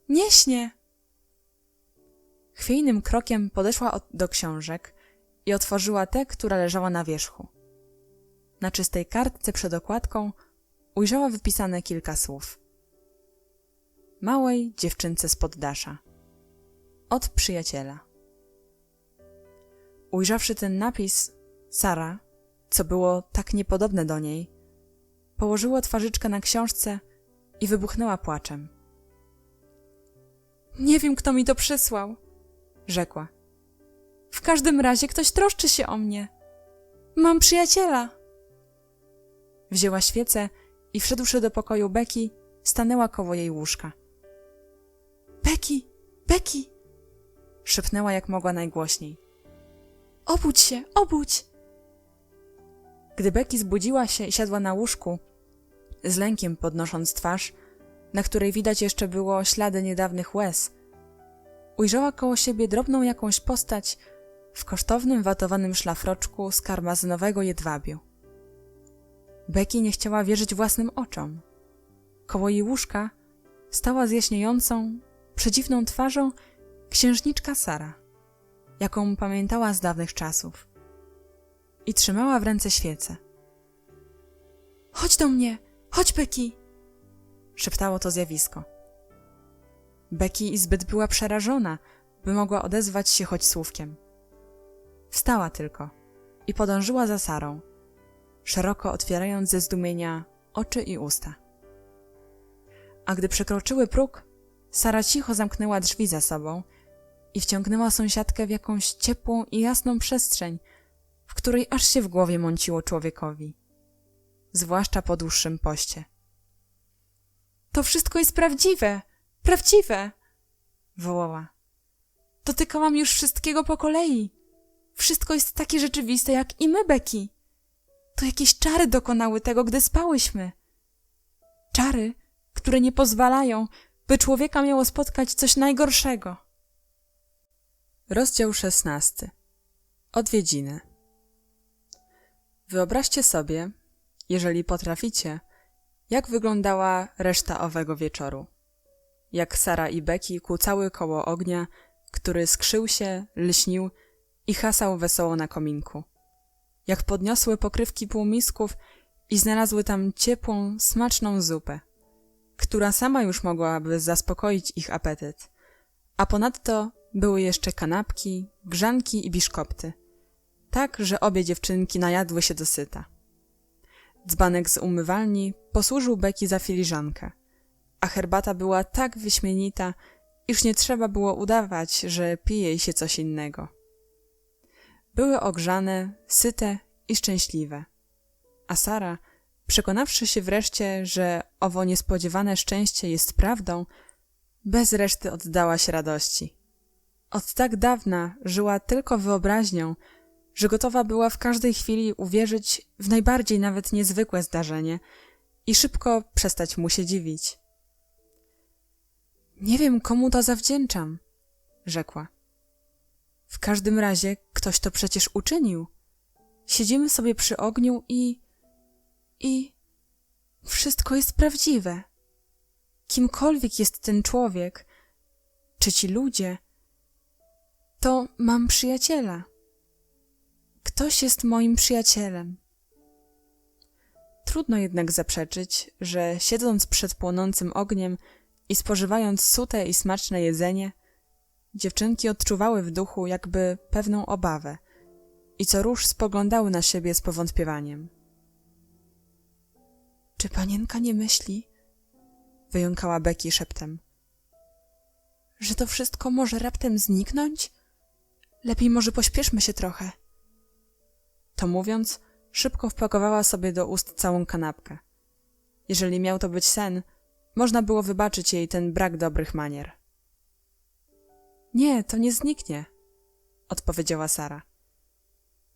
nie śnię. Chwiejnym krokiem podeszła do książek i otworzyła tę, która leżała na wierzchu. Na czystej kartce przed okładką ujrzała wypisane kilka słów. Małej dziewczynce z poddasza. Od przyjaciela. Ujrzawszy ten napis, Sara, co było tak niepodobne do niej, położyła twarzyczkę na książce i wybuchnęła płaczem. Nie wiem, kto mi to przysłał, rzekła. W każdym razie ktoś troszczy się o mnie. Mam przyjaciela. Wzięła świecę i wszedłszy do pokoju Becky, stanęła koło jej łóżka. Becky, Becky! Szepnęła jak mogła najgłośniej. Obudź się, obudź! Gdy Becky zbudziła się i siadła na łóżku, z lękiem podnosząc twarz, na której widać jeszcze było ślady niedawnych łez, ujrzała koło siebie drobną jakąś postać w kosztownym watowanym szlafroczku z karmazynowego jedwabiu. Becky nie chciała wierzyć własnym oczom. Koło jej łóżka stała z jaśniejącą, przedziwną twarzą księżniczka Sara, jaką pamiętała z dawnych czasów. I trzymała w ręce świecę. Chodź do mnie, chodź, Becky! Szeptało to zjawisko. Becky zbyt była przerażona, by mogła odezwać się choć słówkiem. Wstała tylko i podążyła za Sarą, szeroko otwierając ze zdumienia oczy i usta. A gdy przekroczyły próg, Sara cicho zamknęła drzwi za sobą i wciągnęła sąsiadkę w jakąś ciepłą i jasną przestrzeń, w której aż się w głowie mąciło człowiekowi, zwłaszcza po dłuższym poście. To wszystko jest prawdziwe, prawdziwe! Wołała. Dotykałam już wszystkiego po kolei. Wszystko jest takie rzeczywiste jak i my, Becky. To jakieś czary dokonały tego, gdy spałyśmy. Czary, które nie pozwalają, by człowieka miało spotkać coś najgorszego. Rozdział 16. Odwiedziny. Wyobraźcie sobie, jeżeli potraficie, jak wyglądała reszta owego wieczoru. Jak Sara i Becky kłócały koło ognia, który skrzył się, lśnił i hasał wesoło na kominku. Jak podniosły pokrywki półmisków i znalazły tam ciepłą, smaczną zupę, która sama już mogłaby zaspokoić ich apetyt. A ponadto były jeszcze kanapki, grzanki i biszkopty, tak, że obie dziewczynki najadły się dosyta. Dzbanek z umywalni posłużył Becky za filiżankę, a herbata była tak wyśmienita, iż nie trzeba było udawać, że pije się coś innego. Były ogrzane, syte i szczęśliwe, a Sara, przekonawszy się wreszcie, że owo niespodziewane szczęście jest prawdą, bez reszty oddała się radości. Od tak dawna żyła tylko wyobraźnią, że gotowa była w każdej chwili uwierzyć w najbardziej nawet niezwykłe zdarzenie i szybko przestać mu się dziwić. Nie wiem, komu to zawdzięczam, rzekła. W każdym razie ktoś to przecież uczynił. Siedzimy sobie przy ogniu i wszystko jest prawdziwe. Kimkolwiek jest ten człowiek, czy ci ludzie, to mam przyjaciela. Ktoś jest moim przyjacielem. Trudno jednak zaprzeczyć, że siedząc przed płonącym ogniem i spożywając sute i smaczne jedzenie, dziewczynki odczuwały w duchu jakby pewną obawę i co rusz spoglądały na siebie z powątpiewaniem. Czy panienka nie myśli, wyjąkała Becky szeptem, że to wszystko może raptem zniknąć? Lepiej może pośpieszmy się trochę. To mówiąc, szybko wpakowała sobie do ust całą kanapkę. Jeżeli miał to być sen, można było wybaczyć jej ten brak dobrych manier. Nie, to nie zniknie, odpowiedziała Sara.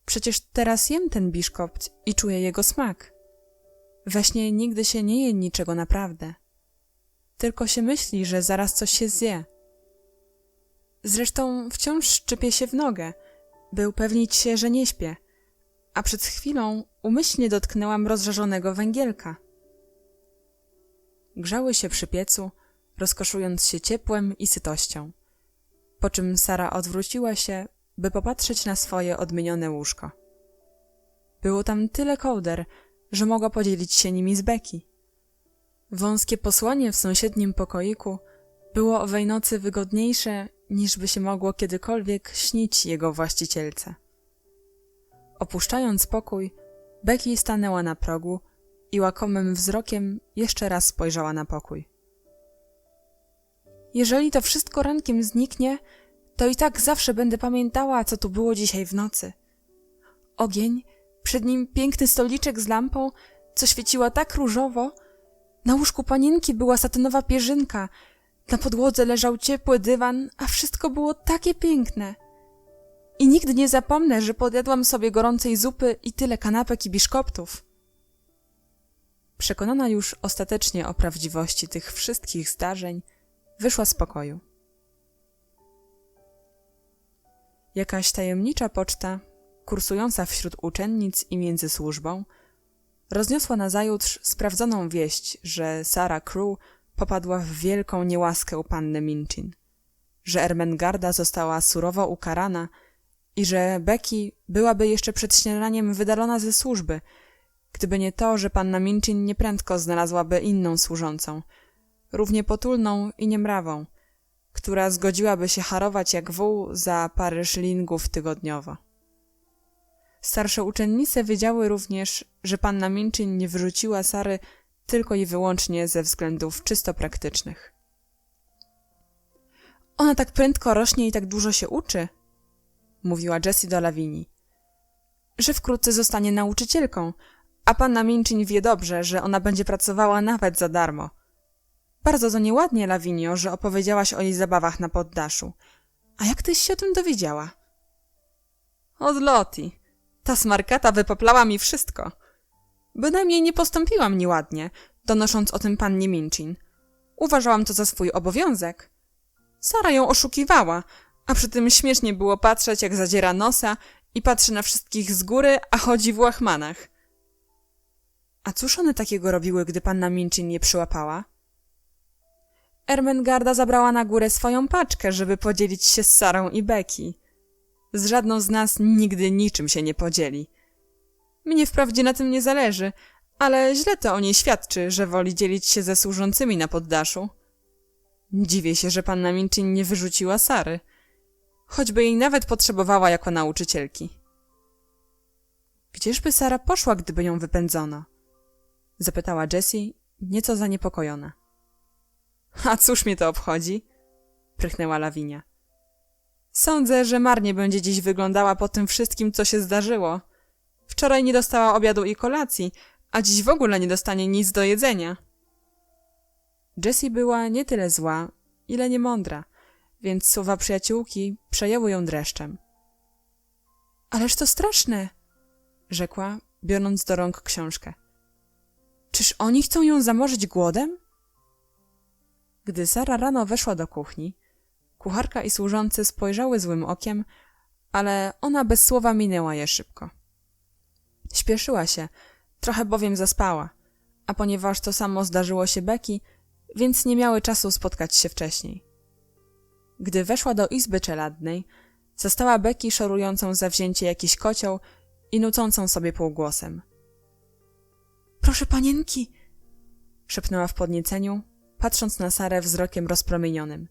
Przecież teraz jem ten biszkopt i czuję jego smak. We śnie nigdy się nie je niczego naprawdę. Tylko się myśli, że zaraz coś się zje. Zresztą wciąż szczypię się w nogę, by upewnić się, że nie śpię, a przed chwilą umyślnie dotknęłam rozżarzonego węgielka. Grzały się przy piecu, rozkoszując się ciepłem i sytością, po czym Sara odwróciła się, by popatrzeć na swoje odmienione łóżko. Było tam tyle kołder, że mogła podzielić się nimi z Becky. Wąskie posłanie w sąsiednim pokoiku było owej nocy wygodniejsze, niż by się mogło kiedykolwiek śnić jego właścicielce. Opuszczając pokój, Becky stanęła na progu i łakomym wzrokiem jeszcze raz spojrzała na pokój. Jeżeli to wszystko rankiem zniknie, to i tak zawsze będę pamiętała, co tu było dzisiaj w nocy. Ogień, przed nim piękny stoliczek z lampą, co świeciła tak różowo, na łóżku panienki była satynowa pierzynka, na podłodze leżał ciepły dywan, a wszystko było takie piękne. I nigdy nie zapomnę, że podjadłam sobie gorącej zupy i tyle kanapek i biszkoptów. Przekonana już ostatecznie o prawdziwości tych wszystkich zdarzeń, wyszła z pokoju. Jakaś tajemnicza poczta, kursująca wśród uczennic i między służbą, rozniosła nazajutrz sprawdzoną wieść, że Sara Crewe popadła w wielką niełaskę u panny Minchin, że Ermengarda została surowo ukarana i że Becky byłaby jeszcze przed śniadaniem wydalona ze służby, gdyby nie to, że panna Minchin nieprędko znalazłaby inną służącą, równie potulną i niemrawą, która zgodziłaby się harować jak wół za parę szylingów tygodniowo. Starsze uczennice wiedziały również, że panna Minchin nie wyrzuciła Sary tylko i wyłącznie ze względów czysto praktycznych. Ona tak prędko rośnie i tak dużo się uczy, mówiła Jessie do Lawinii, że wkrótce zostanie nauczycielką, a panna Minchin wie dobrze, że ona będzie pracowała nawet za darmo. Bardzo to nieładnie, Lawinio, że opowiedziałaś o jej zabawach na poddaszu. A jak tyś się o tym dowiedziała? Od Lottie. Ta smarkata wypoplała mi wszystko. Bynajmniej nie postąpiłam nieładnie, donosząc o tym pannie Minchin. Uważałam to za swój obowiązek. Sara ją oszukiwała, a przy tym śmiesznie było patrzeć, jak zadziera nosa i patrzy na wszystkich z góry, a chodzi w łachmanach. A cóż one takiego robiły, gdy panna Minchin je przyłapała? Ermengarda zabrała na górę swoją paczkę, żeby podzielić się z Sarą i Becky. Z żadną z nas nigdy niczym się nie podzieli. Mnie wprawdzie na tym nie zależy, ale źle to o niej świadczy, że woli dzielić się ze służącymi na poddaszu. Dziwię się, że panna Minchin nie wyrzuciła Sary, choćby jej nawet potrzebowała jako nauczycielki. Gdzieżby Sara poszła, gdyby ją wypędzono? Zapytała Jessie, nieco zaniepokojona. A cóż mnie to obchodzi? Prychnęła Lawinia. Sądzę, że marnie będzie dziś wyglądała po tym wszystkim, co się zdarzyło. Wczoraj nie dostała obiadu i kolacji, a dziś w ogóle nie dostanie nic do jedzenia. Jessie była nie tyle zła, ile niemądra, więc słowa przyjaciółki przejęły ją dreszczem. Ależ to straszne, rzekła, biorąc do rąk książkę. Czyż oni chcą ją zamorzyć głodem? Gdy Sara rano weszła do kuchni, kucharka i służący spojrzały złym okiem, ale ona bez słowa minęła je szybko. Śpieszyła się, trochę bowiem zaspała, a ponieważ to samo zdarzyło się Becky, więc nie miały czasu spotkać się wcześniej. Gdy weszła do izby czeladnej, zastała Becky szorującą zawzięcie jakiś kocioł i nucącą sobie półgłosem. Proszę panienki, szepnęła w podnieceniu, patrząc na Sarę wzrokiem rozpromienionym.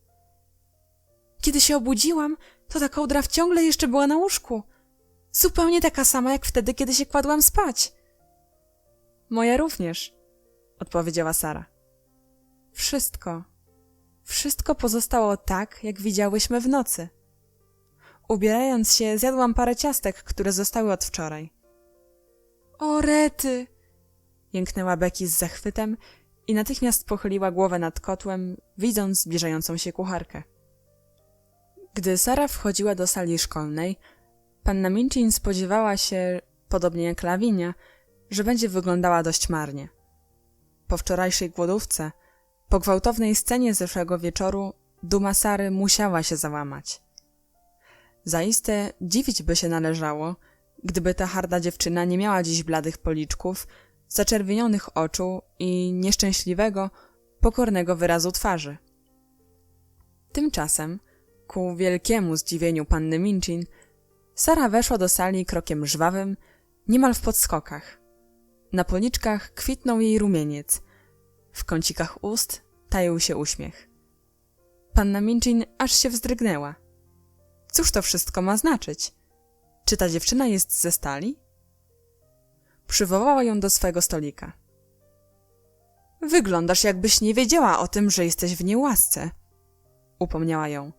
Kiedy się obudziłam, to ta kołdra wciągle jeszcze była na łóżku. Zupełnie taka sama, jak wtedy, kiedy się kładłam spać. Moja również, odpowiedziała Sara. Wszystko pozostało tak, jak widziałyśmy w nocy. Ubierając się, zjadłam parę ciastek, które zostały od wczoraj. O rety! Jęknęła Becky z zachwytem i natychmiast pochyliła głowę nad kotłem, widząc zbliżającą się kucharkę. Gdy Sara wchodziła do sali szkolnej, panna Minchin spodziewała się, podobnie jak Lawinia, że będzie wyglądała dość marnie. Po wczorajszej głodówce, po gwałtownej scenie zeszłego wieczoru, duma Sary musiała się załamać. Zaiste dziwić by się należało, gdyby ta harda dziewczyna nie miała dziś bladych policzków, zaczerwienionych oczu i nieszczęśliwego, pokornego wyrazu twarzy. Tymczasem, ku wielkiemu zdziwieniu panny Minchin, Sara weszła do sali krokiem żwawym, niemal w podskokach. Na policzkach kwitnął jej rumieniec, w kącikach ust taił się uśmiech. Panna Minchin aż się wzdrygnęła. Cóż to wszystko ma znaczyć? Czy ta dziewczyna jest ze stali? Przywołała ją do swego stolika. Wyglądasz, jakbyś nie wiedziała o tym, że jesteś w niełasce, upomniała ją.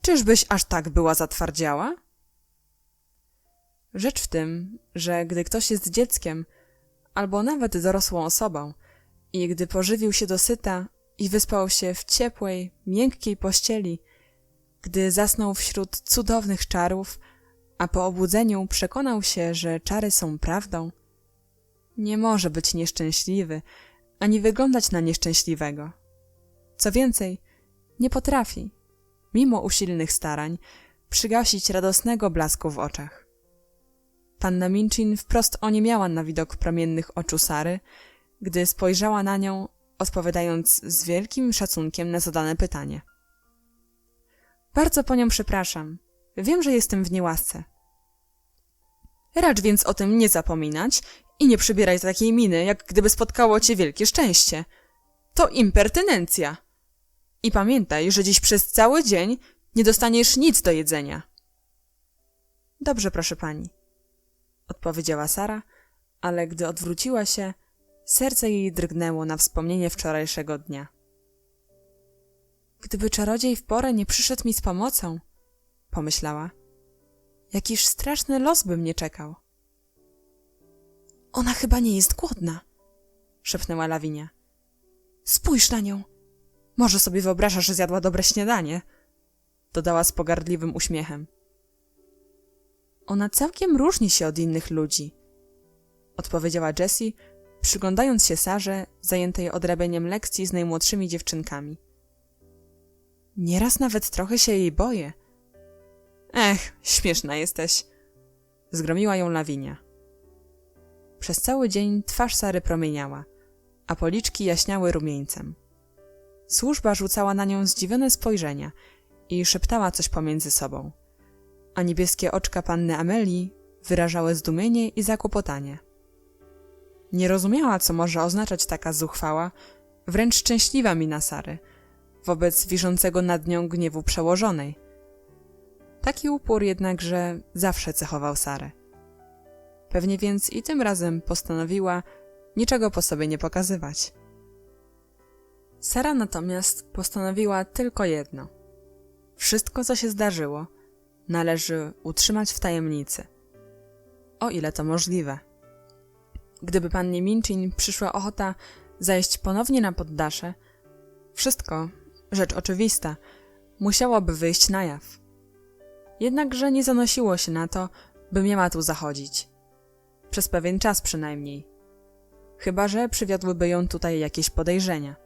Czyżbyś aż tak była zatwardziała? Rzecz w tym, że gdy ktoś jest dzieckiem, albo nawet dorosłą osobą, i gdy pożywił się dosyta i wyspał się w ciepłej, miękkiej pościeli, gdy zasnął wśród cudownych czarów, a po obudzeniu przekonał się, że czary są prawdą, nie może być nieszczęśliwy, ani wyglądać na nieszczęśliwego. Co więcej, nie potrafi, mimo usilnych starań, przygasić radosnego blasku w oczach. Panna Minchin wprost oniemiała na widok promiennych oczu Sary, gdy spojrzała na nią, odpowiadając z wielkim szacunkiem na zadane pytanie. Bardzo panią przepraszam. Wiem, że jestem w niełasce. Racz więc o tym nie zapominać i nie przybieraj takiej miny, jak gdyby spotkało cię wielkie szczęście. To impertynencja. I pamiętaj, że dziś przez cały dzień nie dostaniesz nic do jedzenia. Dobrze, proszę pani, odpowiedziała Sara, ale gdy odwróciła się, serce jej drgnęło na wspomnienie wczorajszego dnia. Gdyby czarodziej w porę nie przyszedł mi z pomocą, pomyślała, jakiż straszny los by mnie czekał. Ona chyba nie jest głodna, szepnęła Lawinia. Spójrz na nią. Może sobie wyobrażasz, że zjadła dobre śniadanie, dodała z pogardliwym uśmiechem. Ona całkiem różni się od innych ludzi, odpowiedziała Jessie, przyglądając się Sarze, zajętej odrabianiem lekcji z najmłodszymi dziewczynkami. Nieraz nawet trochę się jej boję. Śmieszna jesteś, zgromiła ją Lawinia. Przez cały dzień twarz Sary promieniała, a policzki jaśniały rumieńcem. Służba rzucała na nią zdziwione spojrzenia i szeptała coś pomiędzy sobą, a niebieskie oczka panny Amelii wyrażały zdumienie i zakłopotanie. Nie rozumiała, co może oznaczać taka zuchwała, wręcz szczęśliwa mina Sary wobec wiszącego nad nią gniewu przełożonej. Taki upór jednakże zawsze cechował Sarę. Pewnie więc i tym razem postanowiła niczego po sobie nie pokazywać. Sara natomiast postanowiła tylko jedno. Wszystko, co się zdarzyło, należy utrzymać w tajemnicy. O ile to możliwe. Gdyby pannie Minchin przyszła ochota zajść ponownie na poddasze, wszystko, rzecz oczywista, musiałoby wyjść na jaw. Jednakże nie zanosiło się na to, by miała tu zachodzić. Przez pewien czas przynajmniej. Chyba że przywiodłyby ją tutaj jakieś podejrzenia.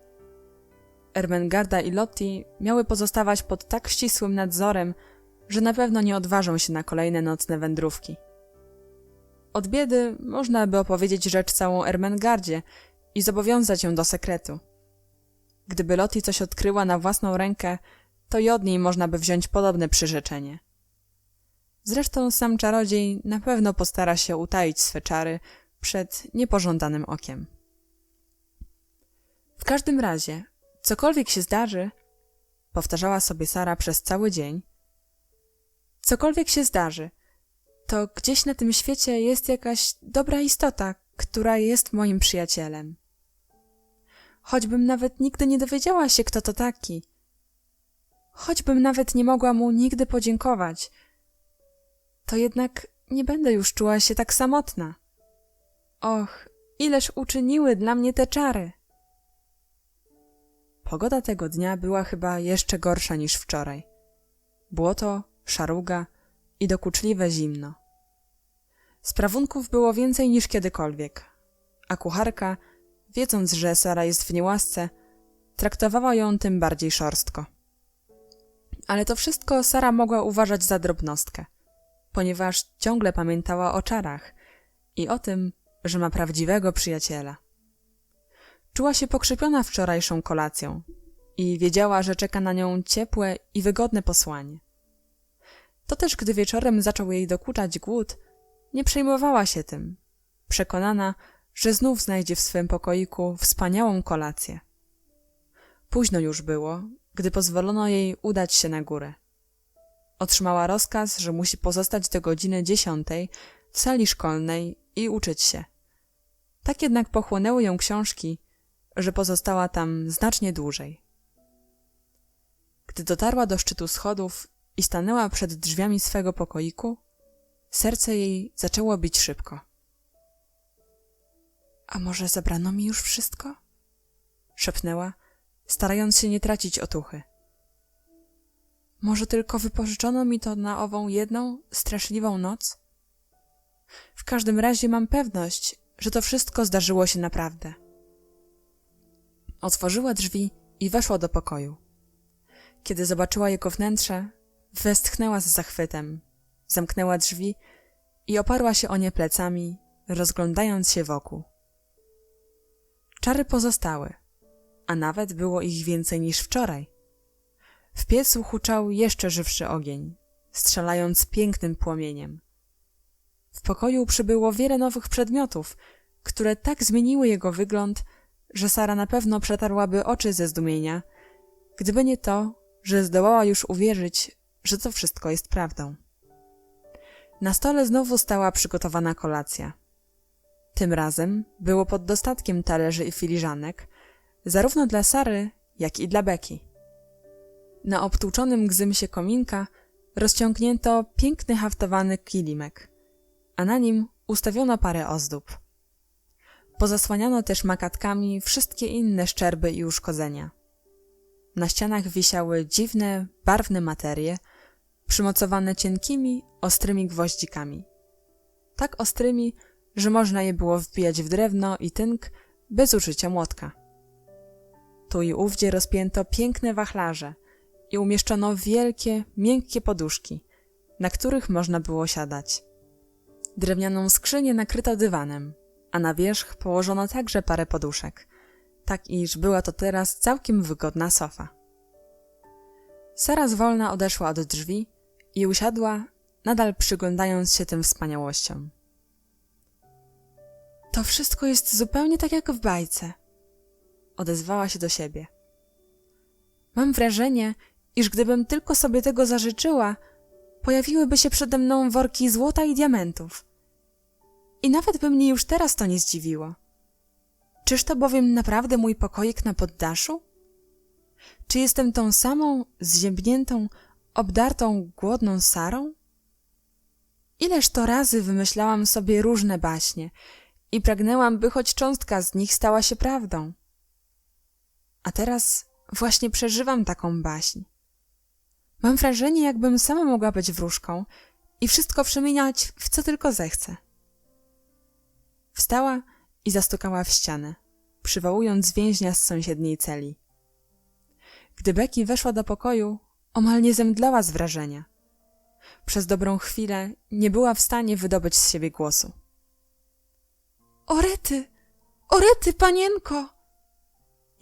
Ermengarda i Lottie miały pozostawać pod tak ścisłym nadzorem, że na pewno nie odważą się na kolejne nocne wędrówki. Od biedy można by opowiedzieć rzecz całą Ermengardzie i zobowiązać ją do sekretu. Gdyby Lottie coś odkryła na własną rękę, to i od niej można by wziąć podobne przyrzeczenie. Zresztą sam czarodziej na pewno postara się utaić swe czary przed niepożądanym okiem. W każdym razie, cokolwiek się zdarzy, powtarzała sobie Sara przez cały dzień, cokolwiek się zdarzy, to gdzieś na tym świecie jest jakaś dobra istota, która jest moim przyjacielem. Choćbym nawet nigdy nie dowiedziała się, kto to taki, choćbym nawet nie mogła mu nigdy podziękować, to jednak nie będę już czuła się tak samotna. Och, ileż uczyniły dla mnie te czary! Pogoda tego dnia była chyba jeszcze gorsza niż wczoraj. Błoto, szaruga i dokuczliwe zimno. Sprawunków było więcej niż kiedykolwiek, a kucharka, wiedząc, że Sara jest w niełasce, traktowała ją tym bardziej szorstko. Ale to wszystko Sara mogła uważać za drobnostkę, ponieważ ciągle pamiętała o czarach i o tym, że ma prawdziwego przyjaciela. Czuła się pokrzypiona wczorajszą kolacją i wiedziała, że czeka na nią ciepłe i wygodne posłanie. To też, gdy wieczorem zaczął jej dokuczać głód, nie przejmowała się tym, przekonana, że znów znajdzie w swym pokoiku wspaniałą kolację. Późno już było, gdy pozwolono jej udać się na górę. Otrzymała rozkaz, że musi pozostać do godziny 10 w sali szkolnej i uczyć się. Tak jednak pochłonęły ją książki, że pozostała tam znacznie dłużej. Gdy dotarła do szczytu schodów i stanęła przed drzwiami swego pokoiku, serce jej zaczęło bić szybko. A może zabrano mi już wszystko? Szepnęła, starając się nie tracić otuchy. Może tylko wypożyczono mi to na ową jedną, straszliwą noc? W każdym razie mam pewność, że to wszystko zdarzyło się naprawdę. Otworzyła drzwi i weszła do pokoju. Kiedy zobaczyła jego wnętrze, westchnęła z zachwytem, zamknęła drzwi i oparła się o nie plecami, rozglądając się wokół. Czary pozostały, a nawet było ich więcej niż wczoraj. W piecu huczał jeszcze żywszy ogień, strzelając pięknym płomieniem. W pokoju przybyło wiele nowych przedmiotów, które tak zmieniły jego wygląd, że Sara na pewno przetarłaby oczy ze zdumienia, gdyby nie to, że zdołała już uwierzyć, że to wszystko jest prawdą. Na stole znowu stała przygotowana kolacja. Tym razem było pod dostatkiem talerzy i filiżanek, zarówno dla Sary, jak i dla Becky. Na obtłuczonym gzymsie kominka rozciągnięto piękny haftowany kilimek, a na nim ustawiono parę ozdób. Pozasłaniano też makatkami wszystkie inne szczerby i uszkodzenia. Na ścianach wisiały dziwne, barwne materie, przymocowane cienkimi, ostrymi gwoździkami. Tak ostrymi, że można je było wbijać w drewno i tynk bez użycia młotka. Tu i ówdzie rozpięto piękne wachlarze i umieszczono wielkie, miękkie poduszki, na których można było siadać. Drewnianą skrzynię nakryto dywanem, a na wierzch położono także parę poduszek, tak iż była to teraz całkiem wygodna sofa. Sara zwolna odeszła od drzwi i usiadła, nadal przyglądając się tym wspaniałościom. To wszystko jest zupełnie tak jak w bajce, odezwała się do siebie. Mam wrażenie, iż gdybym tylko sobie tego zażyczyła, pojawiłyby się przede mną worki złota i diamentów. I nawet by mnie już teraz to nie zdziwiło. Czyż to bowiem naprawdę mój pokoik na poddaszu? Czy jestem tą samą, zziębniętą, obdartą, głodną Sarą? Ileż to razy wymyślałam sobie różne baśnie i pragnęłam, by choć cząstka z nich stała się prawdą. A teraz właśnie przeżywam taką baśń. Mam wrażenie, jakbym sama mogła być wróżką i wszystko przemieniać, w co tylko zechcę. Wstała i zastukała w ścianę, przywołując więźnia z sąsiedniej celi. Gdy Becky weszła do pokoju, omal nie zemdlała z wrażenia. Przez dobrą chwilę nie była w stanie wydobyć z siebie głosu. O rety, panienko!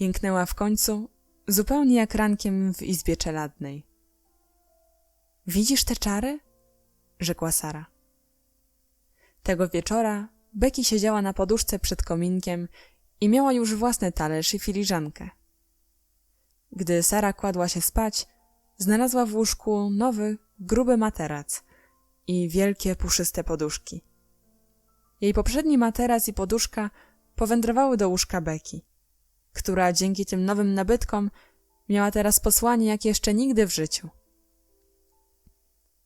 Jęknęła w końcu, zupełnie jak rankiem w izbie czeladnej. Widzisz te czary? Rzekła Sara. Tego wieczora Becky siedziała na poduszce przed kominkiem i miała już własny talerz i filiżankę. Gdy Sara kładła się spać, znalazła w łóżku nowy, gruby materac i wielkie, puszyste poduszki. Jej poprzedni materac i poduszka powędrowały do łóżka Becky, która dzięki tym nowym nabytkom miała teraz posłanie jak jeszcze nigdy w życiu.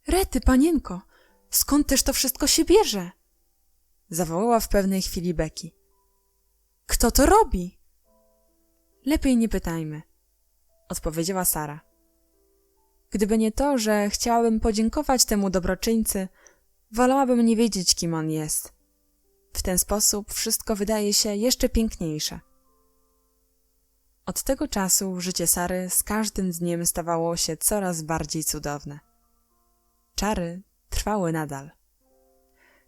Rety, panienko, skąd też to wszystko się bierze? Zawołała w pewnej chwili Becky. Kto to robi? Lepiej nie pytajmy, odpowiedziała Sara. Gdyby nie to, że chciałabym podziękować temu dobroczyńcy, wolałabym nie wiedzieć, kim on jest. W ten sposób wszystko wydaje się jeszcze piękniejsze. Od tego czasu życie Sary z każdym dniem stawało się coraz bardziej cudowne. Czary trwały nadal.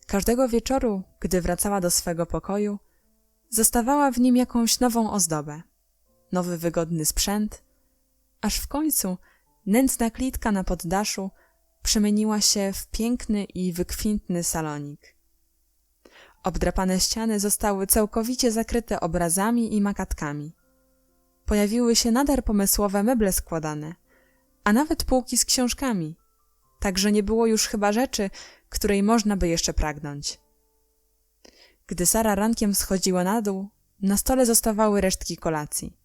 Każdego wieczoru, gdy wracała do swego pokoju, zostawała w nim jakąś nową ozdobę, nowy wygodny sprzęt, aż w końcu nędzna klitka na poddaszu przemieniła się w piękny i wykwintny salonik. Obdrapane ściany zostały całkowicie zakryte obrazami i makatkami. Pojawiły się nader pomysłowe meble składane, a nawet półki z książkami, tak że nie było już chyba rzeczy, której można by jeszcze pragnąć. Gdy Sara rankiem schodziła na dół, na stole zostawały resztki kolacji,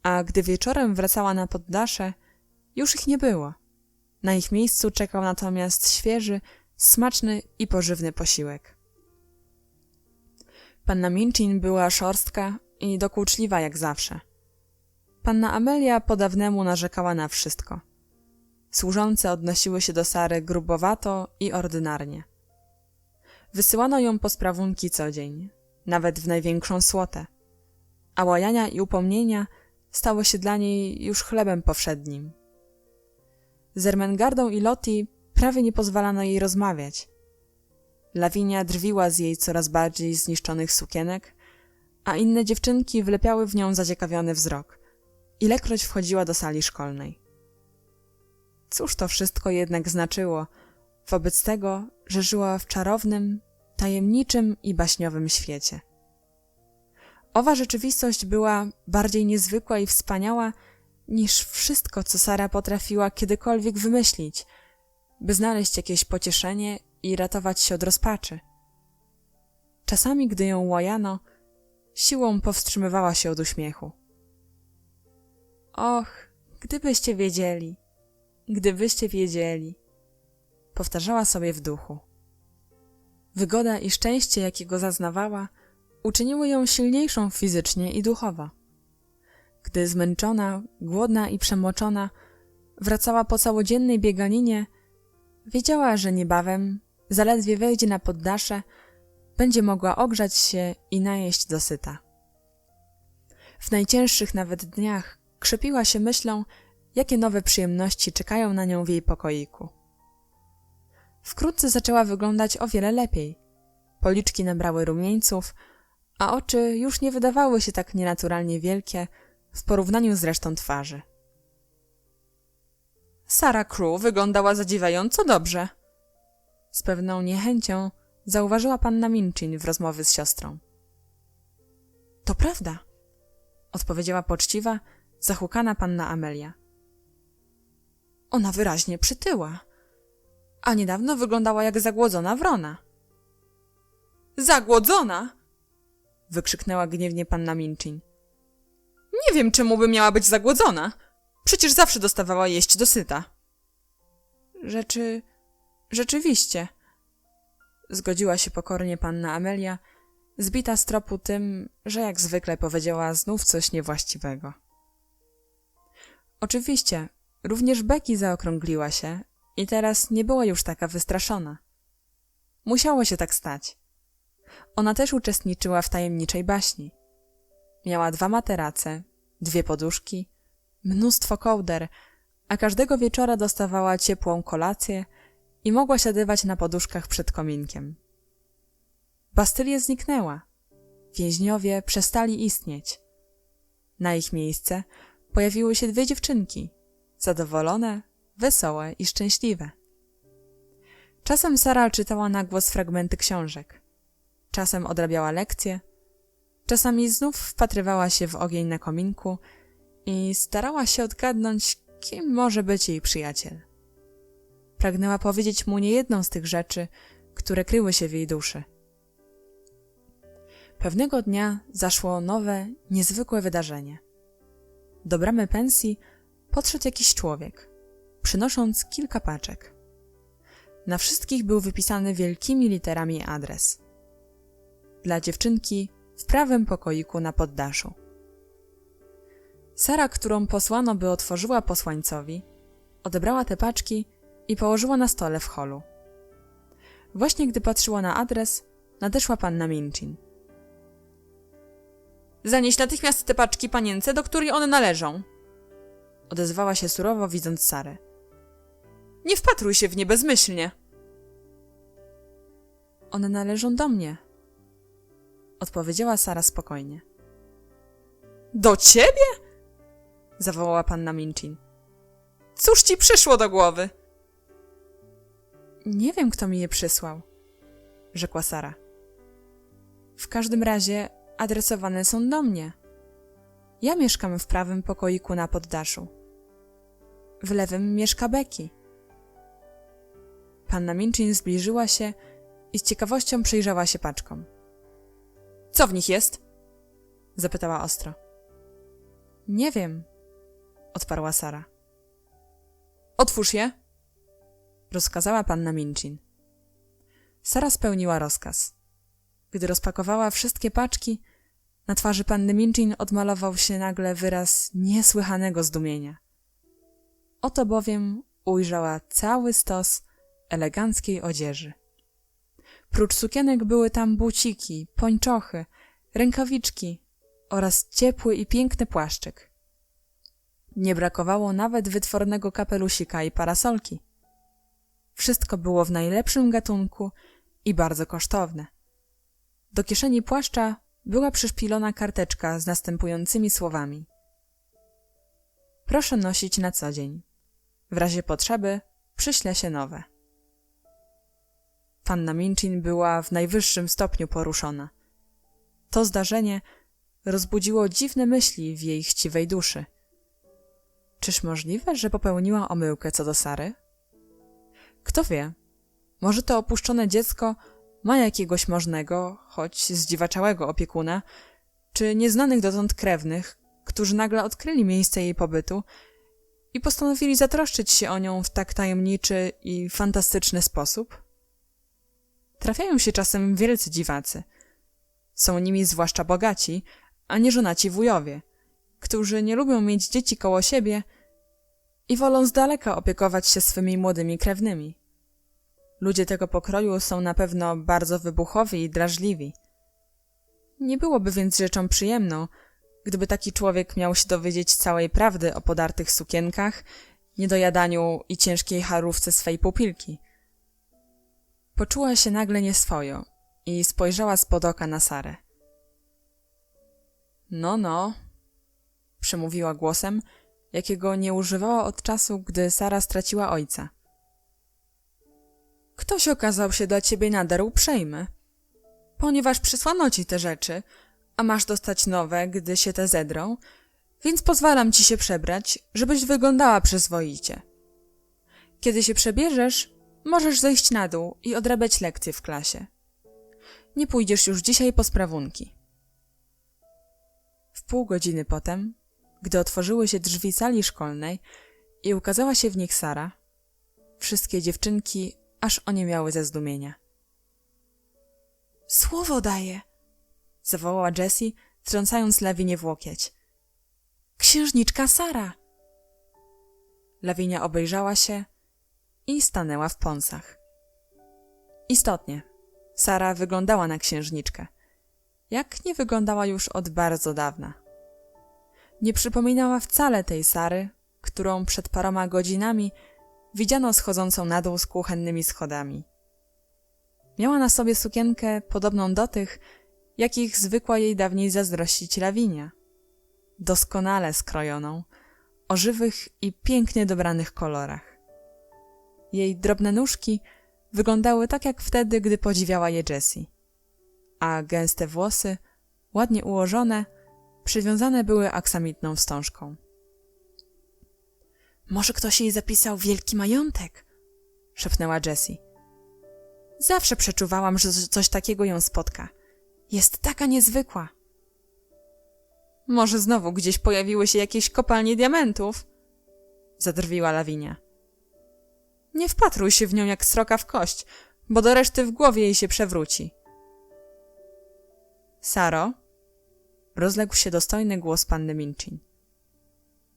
a gdy wieczorem wracała na poddasze, już ich nie było. Na ich miejscu czekał natomiast świeży, smaczny i pożywny posiłek. Panna Minchin była szorstka i dokuczliwa jak zawsze. Panna Amelia po dawnemu narzekała na wszystko. Służące odnosiły się do Sary grubowato i ordynarnie. Wysyłano ją po sprawunki co dzień, nawet w największą słotę, a łajania i upomnienia stały się dla niej już chlebem powszednim. Z Ermengardą i Lottie prawie nie pozwalano jej rozmawiać. Lawinia drwiła z jej coraz bardziej zniszczonych sukienek, a inne dziewczynki wlepiały w nią zaciekawiony wzrok, ilekroć wchodziła do sali szkolnej. Cóż to wszystko jednak znaczyło wobec tego, że żyła w czarownym, tajemniczym i baśniowym świecie. Owa rzeczywistość była bardziej niezwykła i wspaniała niż wszystko, co Sara potrafiła kiedykolwiek wymyślić, by znaleźć jakieś pocieszenie i ratować się od rozpaczy. Czasami, gdy ją łajano, siłą powstrzymywała się od uśmiechu. Och, gdybyście wiedzieli, powtarzała sobie w duchu. Wygoda i szczęście, jakiego zaznawała, uczyniły ją silniejszą fizycznie i duchowo. Gdy zmęczona, głodna i przemoczona wracała po całodziennej bieganinie, wiedziała, że niebawem, zaledwie wejdzie na poddasze, będzie mogła ogrzać się i najeść dosyta. W najcięższych nawet dniach krzepiła się myślą, jakie nowe przyjemności czekają na nią w jej pokoiku. Wkrótce zaczęła wyglądać o wiele lepiej. Policzki nabrały rumieńców, a oczy już nie wydawały się tak nienaturalnie wielkie w porównaniu z resztą twarzy. Sara Crew wyglądała zadziwiająco dobrze. Z pewną niechęcią zauważyła panna Minchin w rozmowie z siostrą. To prawda, odpowiedziała poczciwa, zahukana panna Amelia. Ona wyraźnie przytyła, a niedawno wyglądała jak zagłodzona wrona. Zagłodzona? Wykrzyknęła gniewnie panna Minchin. Nie wiem, czemu by miała być zagłodzona. Przecież zawsze dostawała jeść dosyta. Rzeczywiście, zgodziła się pokornie panna Amelia, zbita z tropu tym, że jak zwykle powiedziała znów coś niewłaściwego. Oczywiście, również Becky zaokrągliła się i teraz nie była już taka wystraszona. Musiało się tak stać. Ona też uczestniczyła w tajemniczej baśni. Miała 2 materace, 2 poduszki, mnóstwo kołder, a każdego wieczora dostawała ciepłą kolację i mogła siadywać na poduszkach przed kominkiem. Bastylia zniknęła. Więźniowie przestali istnieć. Na ich miejsce pojawiły się 2 dziewczynki, zadowolone, wesołe i szczęśliwe. Czasem Sara czytała na głos fragmenty książek. Czasem odrabiała lekcje, czasami znów wpatrywała się w ogień na kominku i starała się odgadnąć, kim może być jej przyjaciel. Pragnęła powiedzieć mu niejedną z tych rzeczy, które kryły się w jej duszy. Pewnego dnia zaszło nowe, niezwykłe wydarzenie. Do bramy pensji podszedł jakiś człowiek, przynosząc kilka paczek. Na wszystkich był wypisany wielkimi literami adres. Dla dziewczynki w prawym pokoiku na poddaszu. Sara, którą posłano, by otworzyła posłańcowi, odebrała te paczki i położyła na stole w holu. Właśnie gdy patrzyła na adres, nadeszła panna Minchin. Zanieś natychmiast te paczki panience, do której one należą. Odezwała się surowo, widząc Sarę. Nie wpatruj się w nie bezmyślnie. One należą do mnie, odpowiedziała Sara spokojnie. Do ciebie? Zawołała panna Minchin. Cóż ci przyszło do głowy? Nie wiem, kto mi je przysłał, rzekła Sara. W każdym razie adresowane są do mnie. Ja mieszkam w prawym pokoiku na poddaszu. W lewym mieszka Becky. Panna Minchin zbliżyła się i z ciekawością przyjrzała się paczkom. Co w nich jest? Zapytała ostro. Nie wiem, odparła Sara. Otwórz je, rozkazała panna Minchin. Sara spełniła rozkaz. Gdy rozpakowała wszystkie paczki, na twarzy panny Minchin odmalował się nagle wyraz niesłychanego zdumienia. Oto bowiem ujrzała cały stos eleganckiej odzieży. Prócz sukienek były tam buciki, pończochy, rękawiczki oraz ciepły i piękny płaszczyk. Nie brakowało nawet wytwornego kapelusika i parasolki. Wszystko było w najlepszym gatunku i bardzo kosztowne. Do kieszeni płaszcza była przyszpilona karteczka z następującymi słowami. Proszę nosić na co dzień. W razie potrzeby przyślę się nowe. Panna Minchin była w najwyższym stopniu poruszona. To zdarzenie rozbudziło dziwne myśli w jej chciwej duszy. Czyż możliwe, że popełniła omyłkę co do Sary? Kto wie, może to opuszczone dziecko ma jakiegoś możnego, choć zdziwaczałego opiekuna, czy nieznanych dotąd krewnych, którzy nagle odkryli miejsce jej pobytu i postanowili zatroszczyć się o nią w tak tajemniczy i fantastyczny sposób? Trafiają się czasem wielcy dziwacy. Są nimi zwłaszcza bogaci, a nie żonaci wujowie, którzy nie lubią mieć dzieci koło siebie i wolą z daleka opiekować się swymi młodymi krewnymi. Ludzie tego pokroju są na pewno bardzo wybuchowi i drażliwi. Nie byłoby więc rzeczą przyjemną, gdyby taki człowiek miał się dowiedzieć całej prawdy o podartych sukienkach, niedojadaniu i ciężkiej charówce swej pupilki. Poczuła się nagle nieswojo i spojrzała spod oka na Sarę. No, przemówiła głosem, jakiego nie używała od czasu, gdy Sara straciła ojca. Ktoś okazał się dla ciebie nader uprzejmy, ponieważ przysłano ci te rzeczy, a masz dostać nowe, gdy się te zedrą, więc pozwalam ci się przebrać, żebyś wyglądała przyzwoicie. Kiedy się przebierzesz, możesz zejść na dół i odrabiać lekcje w klasie. Nie pójdziesz już dzisiaj po sprawunki. W pół godziny potem, gdy otworzyły się drzwi sali szkolnej i ukazała się w nich Sara, wszystkie dziewczynki aż oniemiały ze zdumienia. Słowo daję! Zawołała Jessie, trącając Lawinie w łokieć. Księżniczka Sara! Lawinia obejrzała się i stanęła w pąsach. Istotnie, Sara wyglądała na księżniczkę, jak nie wyglądała już od bardzo dawna. Nie przypominała wcale tej Sary, którą przed paroma godzinami widziano schodzącą na dół z kuchennymi schodami. Miała na sobie sukienkę podobną do tych, jakich zwykła jej dawniej zazdrościć Lawinia. Doskonale skrojoną, o żywych i pięknie dobranych kolorach. Jej drobne nóżki wyglądały tak jak wtedy, gdy podziwiała je Jessie, a gęste włosy, ładnie ułożone, przywiązane były aksamitną wstążką. Może ktoś jej zapisał wielki majątek? Szepnęła Jessie. Zawsze przeczuwałam, że coś takiego ją spotka. Jest taka niezwykła. Może znowu gdzieś pojawiły się jakieś kopalnie diamentów? Zadrwiła Lawinia. Nie wpatruj się w nią jak sroka w kość, bo do reszty w głowie jej się przewróci. Saro, rozległ się dostojny głos panny Minchin.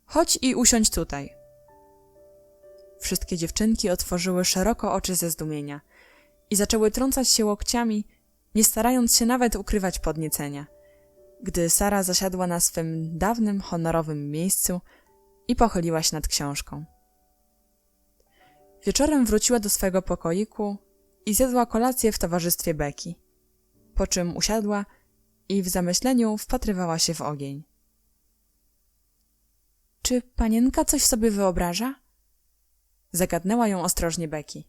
Chodź i usiądź tutaj. Wszystkie dziewczynki otworzyły szeroko oczy ze zdumienia i zaczęły trącać się łokciami, nie starając się nawet ukrywać podniecenia, gdy Sara zasiadła na swym dawnym, honorowym miejscu i pochyliła się nad książką. Wieczorem wróciła do swego pokoiku i zjadła kolację w towarzystwie Becky, po czym usiadła i w zamyśleniu wpatrywała się w ogień. Czy panienka coś sobie wyobraża? Zagadnęła ją ostrożnie Becky.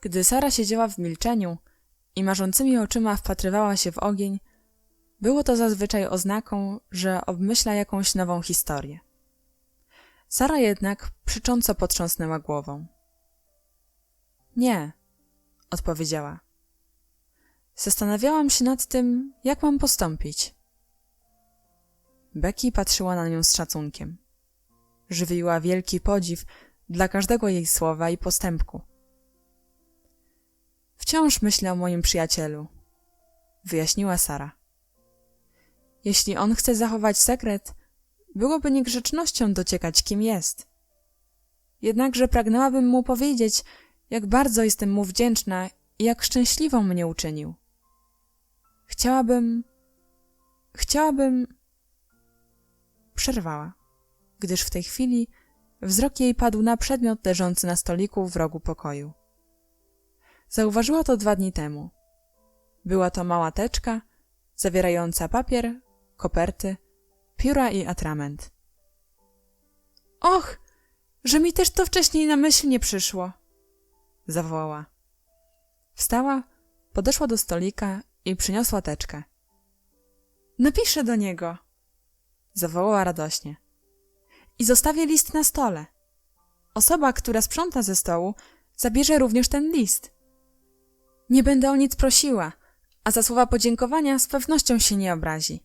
Gdy Sara siedziała w milczeniu i marzącymi oczyma wpatrywała się w ogień, było to zazwyczaj oznaką, że obmyśla jakąś nową historię. Sara jednak przecząco potrząsnęła głową. Nie, odpowiedziała. Zastanawiałam się nad tym, jak mam postąpić. Becky patrzyła na nią z szacunkiem. Żywiła wielki podziw dla każdego jej słowa i postępku. Wciąż myślę o moim przyjacielu, wyjaśniła Sara. Jeśli on chce zachować sekret, byłoby niegrzecznością dociekać, kim jest. Jednakże pragnęłabym mu powiedzieć, jak bardzo jestem mu wdzięczna i jak szczęśliwą mnie uczynił. Chciałabym... Przerwała, gdyż w tej chwili wzrok jej padł na przedmiot leżący na stoliku w rogu pokoju. Zauważyła to 2 dni temu. Była to mała teczka zawierająca papier, koperty, pióra i atrament. Och, że mi też to wcześniej na myśl nie przyszło, zawołała. Wstała, podeszła do stolika i przyniosła teczkę. Napiszę do niego, zawołała radośnie. I zostawię list na stole. Osoba, która sprząta ze stołu, zabierze również ten list. Nie będę o nic prosiła, a za słowa podziękowania z pewnością się nie obrazi.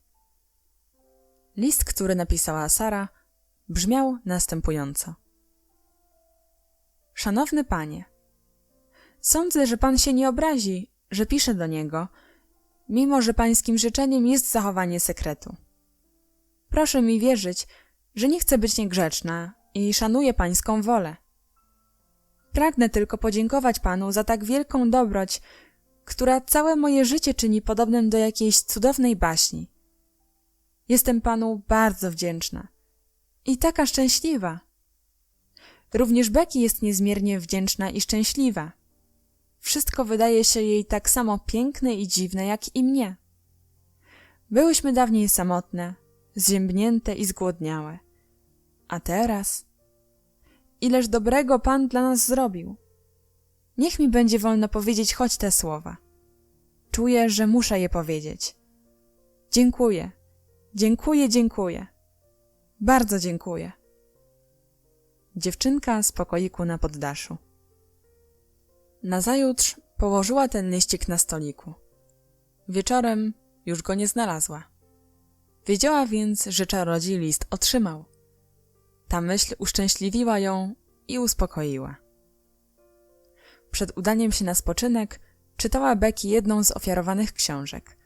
List, który napisała Sara, brzmiał następująco. Szanowny panie, sądzę, że pan się nie obrazi, że piszę do niego, mimo że pańskim życzeniem jest zachowanie sekretu. Proszę mi wierzyć, że nie chcę być niegrzeczna i szanuję pańską wolę. Pragnę tylko podziękować panu za tak wielką dobroć, która całe moje życie czyni podobnym do jakiejś cudownej baśni. Jestem panu bardzo wdzięczna i taka szczęśliwa. Również Becky jest niezmiernie wdzięczna i szczęśliwa. Wszystko wydaje się jej tak samo piękne i dziwne jak i mnie. Byłyśmy dawniej samotne, zziębnięte i zgłodniałe. A teraz? Ileż dobrego Pan dla nas zrobił. Niech mi będzie wolno powiedzieć choć te słowa. Czuję, że muszę je powiedzieć. Dziękuję, dziękuję, dziękuję. Bardzo dziękuję. Dziewczynka z pokoiku na poddaszu. Nazajutrz położyła ten liścik na stoliku. Wieczorem już go nie znalazła. Wiedziała więc, że czarodziej list otrzymał. Ta myśl uszczęśliwiła ją i uspokoiła. Przed udaniem się na spoczynek czytała Becky jedną z ofiarowanych książek,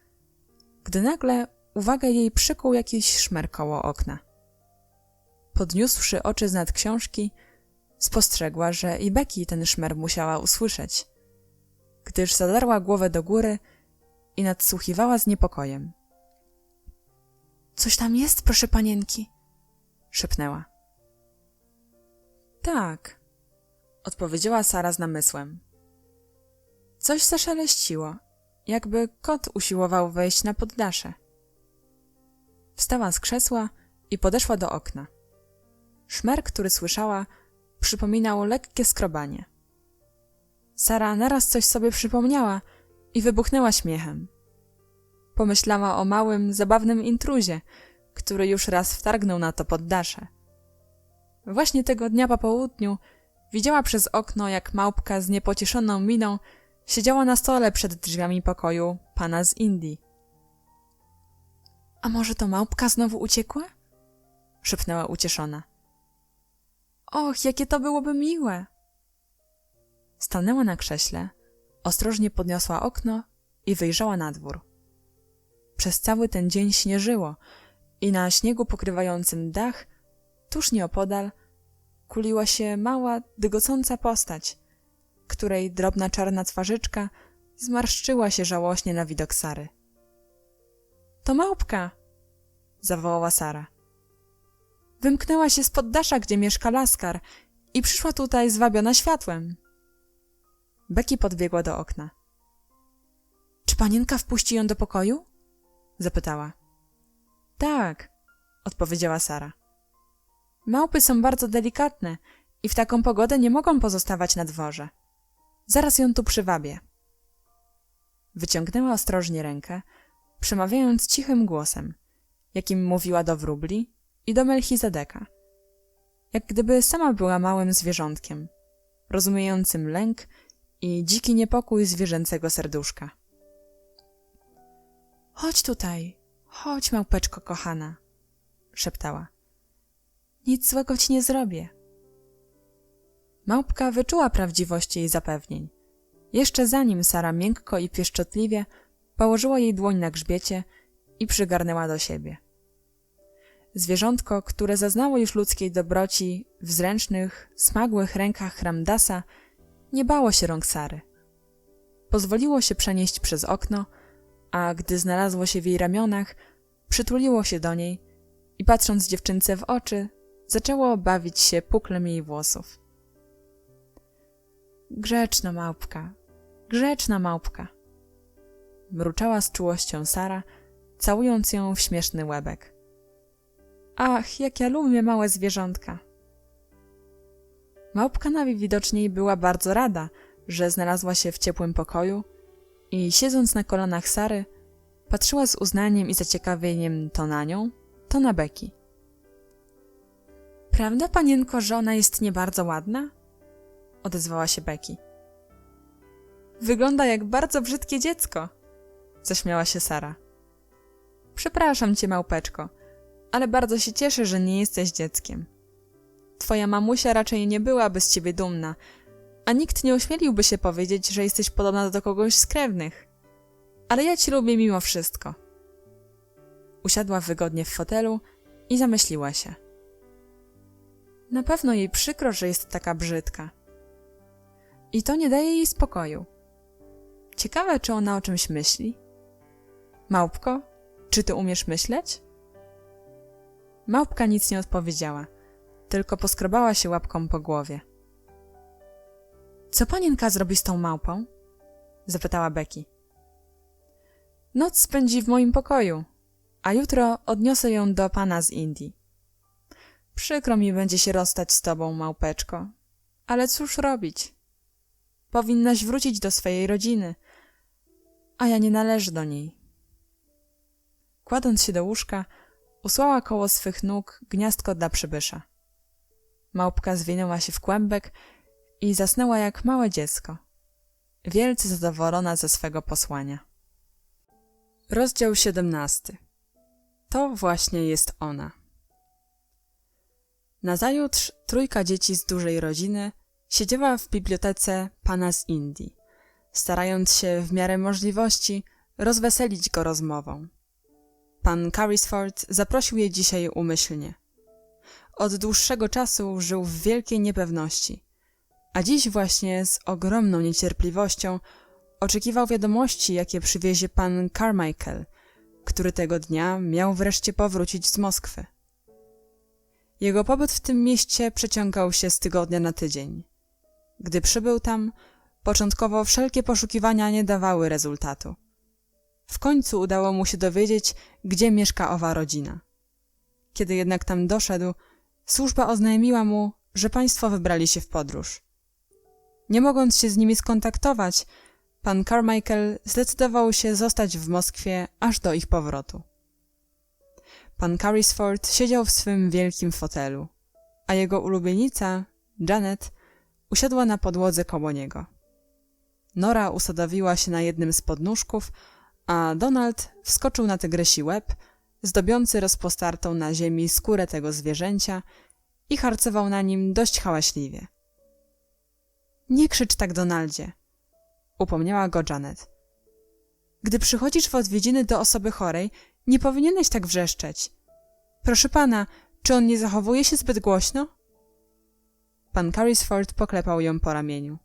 gdy nagle uwagę jej przykuł jakiś szmer koło okna. Podniósłszy oczy z nad książki, spostrzegła, że i Becky ten szmer musiała usłyszeć, gdyż zadarła głowę do góry i nadsłuchiwała z niepokojem. — Coś tam jest, proszę panienki? — szepnęła. — Tak — odpowiedziała Sara z namysłem. Coś zaszeleściło, jakby kot usiłował wejść na poddasze. Wstała z krzesła i podeszła do okna. Szmer, który słyszała, przypominał lekkie skrobanie. Sara naraz coś sobie przypomniała i wybuchnęła śmiechem. Pomyślała o małym, zabawnym intruzie, który już raz wtargnął na to poddasze. Właśnie tego dnia po południu widziała przez okno, jak małpka z niepocieszoną miną siedziała na stole przed drzwiami pokoju pana z Indii. — A może to małpka znowu uciekła? — szepnęła ucieszona. — Och, jakie to byłoby miłe! Stanęła na krześle, ostrożnie podniosła okno i wyjrzała na dwór. Przez cały ten dzień śnieżyło i na śniegu pokrywającym dach, tuż nieopodal, kuliła się mała, dygocąca postać, której drobna czarna twarzyczka zmarszczyła się żałośnie na widok Sary. — To małpka! — zawołała Sara. Wymknęła się z poddasza, gdzie mieszka Laskar i przyszła tutaj zwabiona światłem. Becky podbiegła do okna. — Czy panienka wpuści ją do pokoju? — zapytała. — Tak — odpowiedziała Sara. — Małpy są bardzo delikatne i w taką pogodę nie mogą pozostawać na dworze. Zaraz ją tu przywabię. Wyciągnęła ostrożnie rękę, przemawiając cichym głosem, jakim mówiła do wróbli i do Melchizedeka, jak gdyby sama była małym zwierzątkiem, rozumiejącym lęk i dziki niepokój zwierzęcego serduszka. — Chodź tutaj, chodź, małpeczko kochana — szeptała. — Nic złego ci nie zrobię. Małpka wyczuła prawdziwość jej zapewnień. Jeszcze zanim Sara miękko i pieszczotliwie położyła jej dłoń na grzbiecie i przygarnęła do siebie. Zwierzątko, które zaznało już ludzkiej dobroci w zręcznych, smagłych rękach Ramdasa, nie bało się rąk Sary. Pozwoliło się przenieść przez okno, a gdy znalazło się w jej ramionach, przytuliło się do niej i patrząc dziewczynce w oczy, zaczęło bawić się puklem jej włosów. Grzeczna małpka — mruczała z czułością Sara, całując ją w śmieszny łebek. Ach, jak ja lubię małe zwierzątka! Małpka najwidoczniej była bardzo rada, że znalazła się w ciepłym pokoju i siedząc na kolanach Sary, patrzyła z uznaniem i zaciekawieniem to na nią, to na Becky. — Prawda, panienko, że ona jest nie bardzo ładna? — odezwała się Becky. — Wygląda jak bardzo brzydkie dziecko — zaśmiała się Sara. — Przepraszam cię, małpeczko, ale bardzo się cieszę, że nie jesteś dzieckiem. Twoja mamusia raczej nie byłaby z ciebie dumna, a nikt nie ośmieliłby się powiedzieć, że jesteś podobna do kogoś z krewnych. Ale ja ci lubię mimo wszystko. Usiadła wygodnie w fotelu i zamyśliła się. Na pewno jej przykro, że jest taka brzydka. I to nie daje jej spokoju. Ciekawe, czy ona o czymś myśli? Małpko, czy ty umiesz myśleć? Małpka nic nie odpowiedziała, tylko poskrobała się łapką po głowie. Co panienka zrobi z tą małpą? Zapytała Becky. Noc spędzi w moim pokoju, a jutro odniosę ją do pana z Indii. Przykro mi będzie się rozstać z tobą, małpeczko, ale cóż robić? Powinnaś wrócić do swojej rodziny, a ja nie należę do niej. Kładąc się do łóżka, usłała koło swych nóg gniazdko dla przybysza. Małpka zwinęła się w kłębek i zasnęła jak małe dziecko, wielce zadowolona ze swego posłania. Rozdział 17. To właśnie jest ona. Nazajutrz trójka dzieci z dużej rodziny siedziała w bibliotece pana z Indii, starając się w miarę możliwości rozweselić go rozmową. Pan Carrisford zaprosił je dzisiaj umyślnie. Od dłuższego czasu żył w wielkiej niepewności, a dziś właśnie z ogromną niecierpliwością oczekiwał wiadomości, jakie przywiezie pan Carmichael, który tego dnia miał wreszcie powrócić z Moskwy. Jego pobyt w tym mieście przeciągał się z tygodnia na tydzień. Gdy przybył tam, początkowo wszelkie poszukiwania nie dawały rezultatu. W końcu udało mu się dowiedzieć, gdzie mieszka owa rodzina. Kiedy jednak tam doszedł, służba oznajmiła mu, że państwo wybrali się w podróż. Nie mogąc się z nimi skontaktować, pan Carmichael zdecydował się zostać w Moskwie aż do ich powrotu. Pan Carrisford siedział w swym wielkim fotelu, a jego ulubienica, Janet, usiadła na podłodze koło niego. Nora usadowiła się na jednym z podnóżków, a Donald wskoczył na tygrysi łeb, zdobiący rozpostartą na ziemi skórę tego zwierzęcia i harcował na nim dość hałaśliwie. Nie krzycz tak, Donaldzie, upomniała go Janet. Gdy przychodzisz w odwiedziny do osoby chorej, nie powinieneś tak wrzeszczeć. Proszę pana, czy on nie zachowuje się zbyt głośno? Pan Carrisford poklepał ją po ramieniu.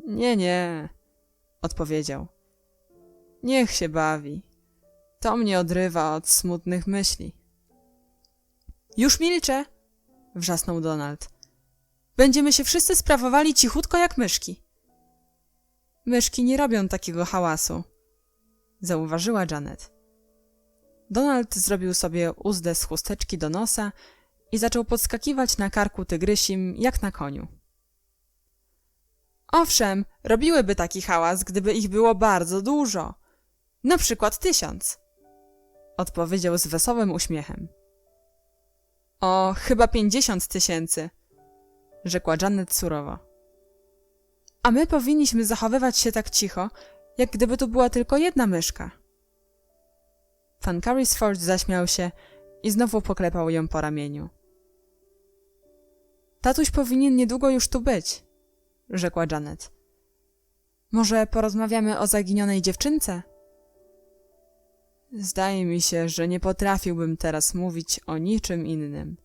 Nie, odpowiedział. Niech się bawi. To mnie odrywa od smutnych myśli. Już milczę, wrzasnął Donald. Będziemy się wszyscy sprawowali cichutko jak myszki. Myszki nie robią takiego hałasu, zauważyła Janet. Donald zrobił sobie uzdę z chusteczki do nosa i zaczął podskakiwać na karku tygrysim jak na koniu. Owszem, robiłyby taki hałas, gdyby ich było bardzo dużo. Na przykład 1000, odpowiedział z wesołym uśmiechem. O, chyba 50 000, rzekła Janet surowo. A my powinniśmy zachowywać się tak cicho, jak gdyby tu była tylko jedna myszka. Pan Carrisford zaśmiał się i znowu poklepał ją po ramieniu. Tatuś powinien niedługo już tu być, rzekła Janet. Może porozmawiamy o zaginionej dziewczynce? Zdaje mi się, że nie potrafiłbym teraz mówić o niczym innym,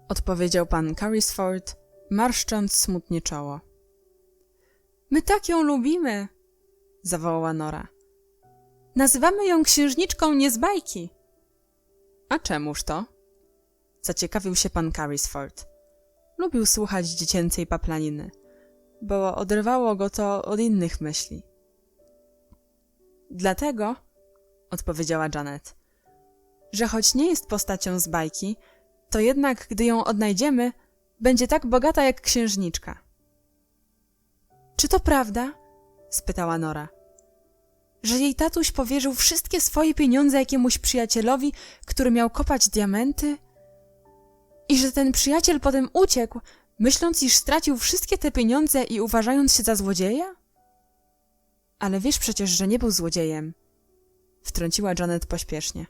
odpowiedział pan Carrisford, marszcząc smutnie czoło. My tak ją lubimy, zawołała Nora. Nazywamy ją księżniczką nie z bajki. A czemuż to? Zaciekawił się pan Carrisford. Lubił słuchać dziecięcej paplaniny, bo odrywało go to od innych myśli. Dlatego, odpowiedziała Janet, że choć nie jest postacią z bajki, to jednak, gdy ją odnajdziemy, będzie tak bogata jak księżniczka. Czy to prawda? Spytała Nora. Że jej tatuś powierzył wszystkie swoje pieniądze jakiemuś przyjacielowi, który miał kopać diamenty? I że ten przyjaciel potem uciekł, myśląc, iż stracił wszystkie te pieniądze i uważając się za złodzieja? Ale wiesz przecież, że nie był złodziejem, wtrąciła Janet pośpiesznie.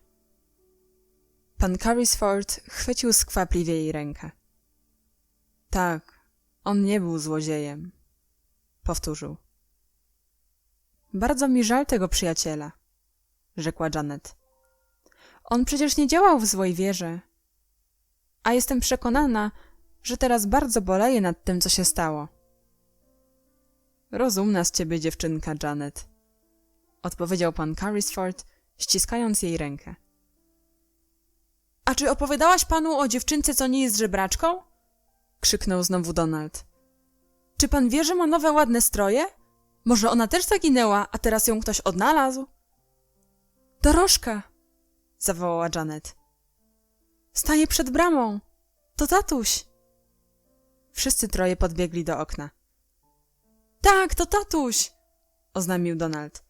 Pan Carrisford chwycił skwapliwie jej rękę. Tak, on nie był złodziejem, powtórzył. Bardzo mi żal tego przyjaciela, rzekła Janet. On przecież nie działał w złej wierze, a jestem przekonana, że teraz bardzo boleje nad tym, co się stało. Rozumna z ciebie dziewczynka, Janet, odpowiedział pan Carrisford, ściskając jej rękę. A czy opowiadałaś panu o dziewczynce, co nie jest żebraczką? Krzyknął znowu Donald. Czy pan wie, że ma nowe ładne stroje? Może ona też zaginęła, a teraz ją ktoś odnalazł? Dorożka, zawołała Janet. Staje przed bramą! To tatuś! Wszyscy troje podbiegli do okna. Tak, to tatuś! Oznajmił Donald.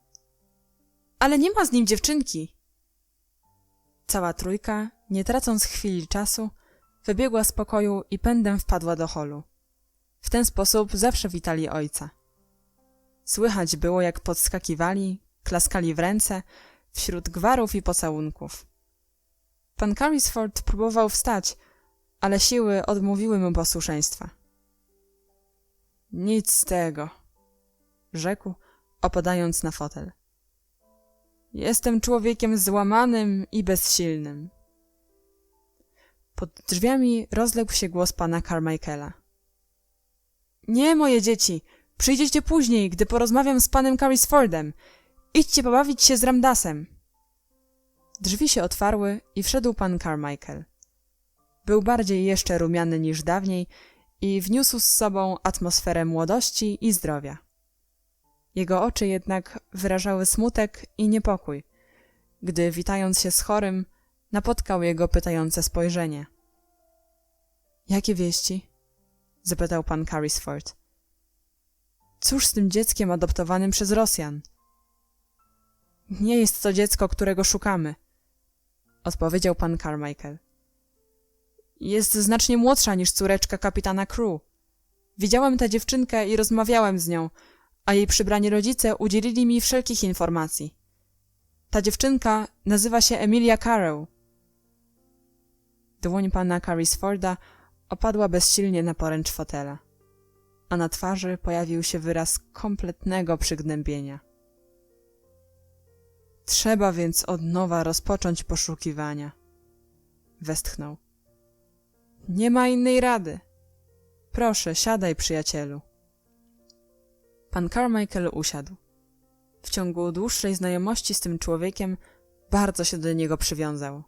Ale nie ma z nim dziewczynki. Cała trójka, nie tracąc chwili czasu, wybiegła z pokoju i pędem wpadła do holu. W ten sposób zawsze witali ojca. Słychać było, jak podskakiwali, klaskali w ręce, wśród gwarów i pocałunków. Pan Carrisford próbował wstać, ale siły odmówiły mu posłuszeństwa. Nic z tego, rzekł, opadając na fotel. Jestem człowiekiem złamanym i bezsilnym. Pod drzwiami rozległ się głos pana Carmichaela. Nie, moje dzieci, przyjdziecie później, gdy porozmawiam z panem Carrisfordem. Idźcie pobawić się z Ramdasem. Drzwi się otwarły i wszedł pan Carmichael. Był bardziej jeszcze rumiany niż dawniej i wniósł z sobą atmosferę młodości i zdrowia. Jego oczy jednak wyrażały smutek i niepokój, gdy witając się z chorym, napotkał jego pytające spojrzenie. Jakie wieści? Zapytał pan Carrisford. Cóż z tym dzieckiem adoptowanym przez Rosjan? Nie jest to dziecko, którego szukamy, odpowiedział pan Carmichael. Jest znacznie młodsza niż córeczka kapitana Crew. Widziałem tę dziewczynkę i rozmawiałem z nią, a jej przybrani rodzice udzielili mi wszelkich informacji. Ta dziewczynka nazywa się Emilia Carroll. Dłoń pana Carrisforda opadła bezsilnie na poręcz fotela, a na twarzy pojawił się wyraz kompletnego przygnębienia. Trzeba więc od nowa rozpocząć poszukiwania, westchnął. Nie ma innej rady. Proszę, siadaj, przyjacielu. Pan Carmichael usiadł. W ciągu dłuższej znajomości z tym człowiekiem bardzo się do niego przywiązał.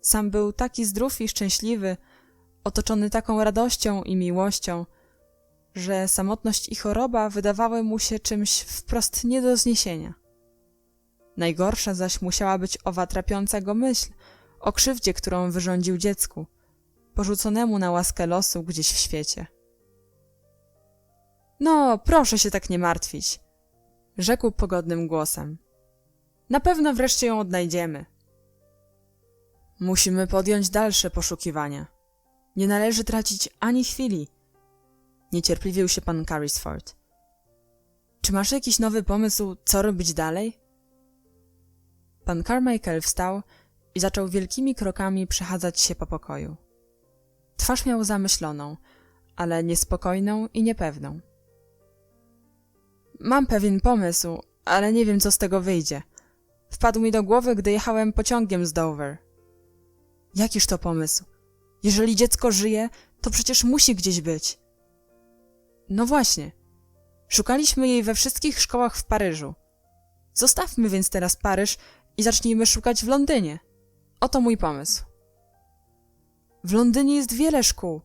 Sam był taki zdrów i szczęśliwy, otoczony taką radością i miłością, że samotność i choroba wydawały mu się czymś wprost nie do zniesienia. Najgorsza zaś musiała być owa trapiąca go myśl o krzywdzie, którą wyrządził dziecku, porzuconemu na łaskę losu gdzieś w świecie. No, proszę się tak nie martwić, rzekł pogodnym głosem. Na pewno wreszcie ją odnajdziemy. Musimy podjąć dalsze poszukiwania. Nie należy tracić ani chwili. Niecierpliwił się pan Carrisford. Czy masz jakiś nowy pomysł, co robić dalej? Pan Carmichael wstał i zaczął wielkimi krokami przechadzać się po pokoju. Twarz miał zamyśloną, ale niespokojną i niepewną. Mam pewien pomysł, ale nie wiem, co z tego wyjdzie. Wpadł mi do głowy, gdy jechałem pociągiem z Dover. Jakiż to pomysł? Jeżeli dziecko żyje, to przecież musi gdzieś być. No właśnie. Szukaliśmy jej we wszystkich szkołach w Paryżu. Zostawmy więc teraz Paryż i zacznijmy szukać w Londynie. Oto mój pomysł. W Londynie jest wiele szkół,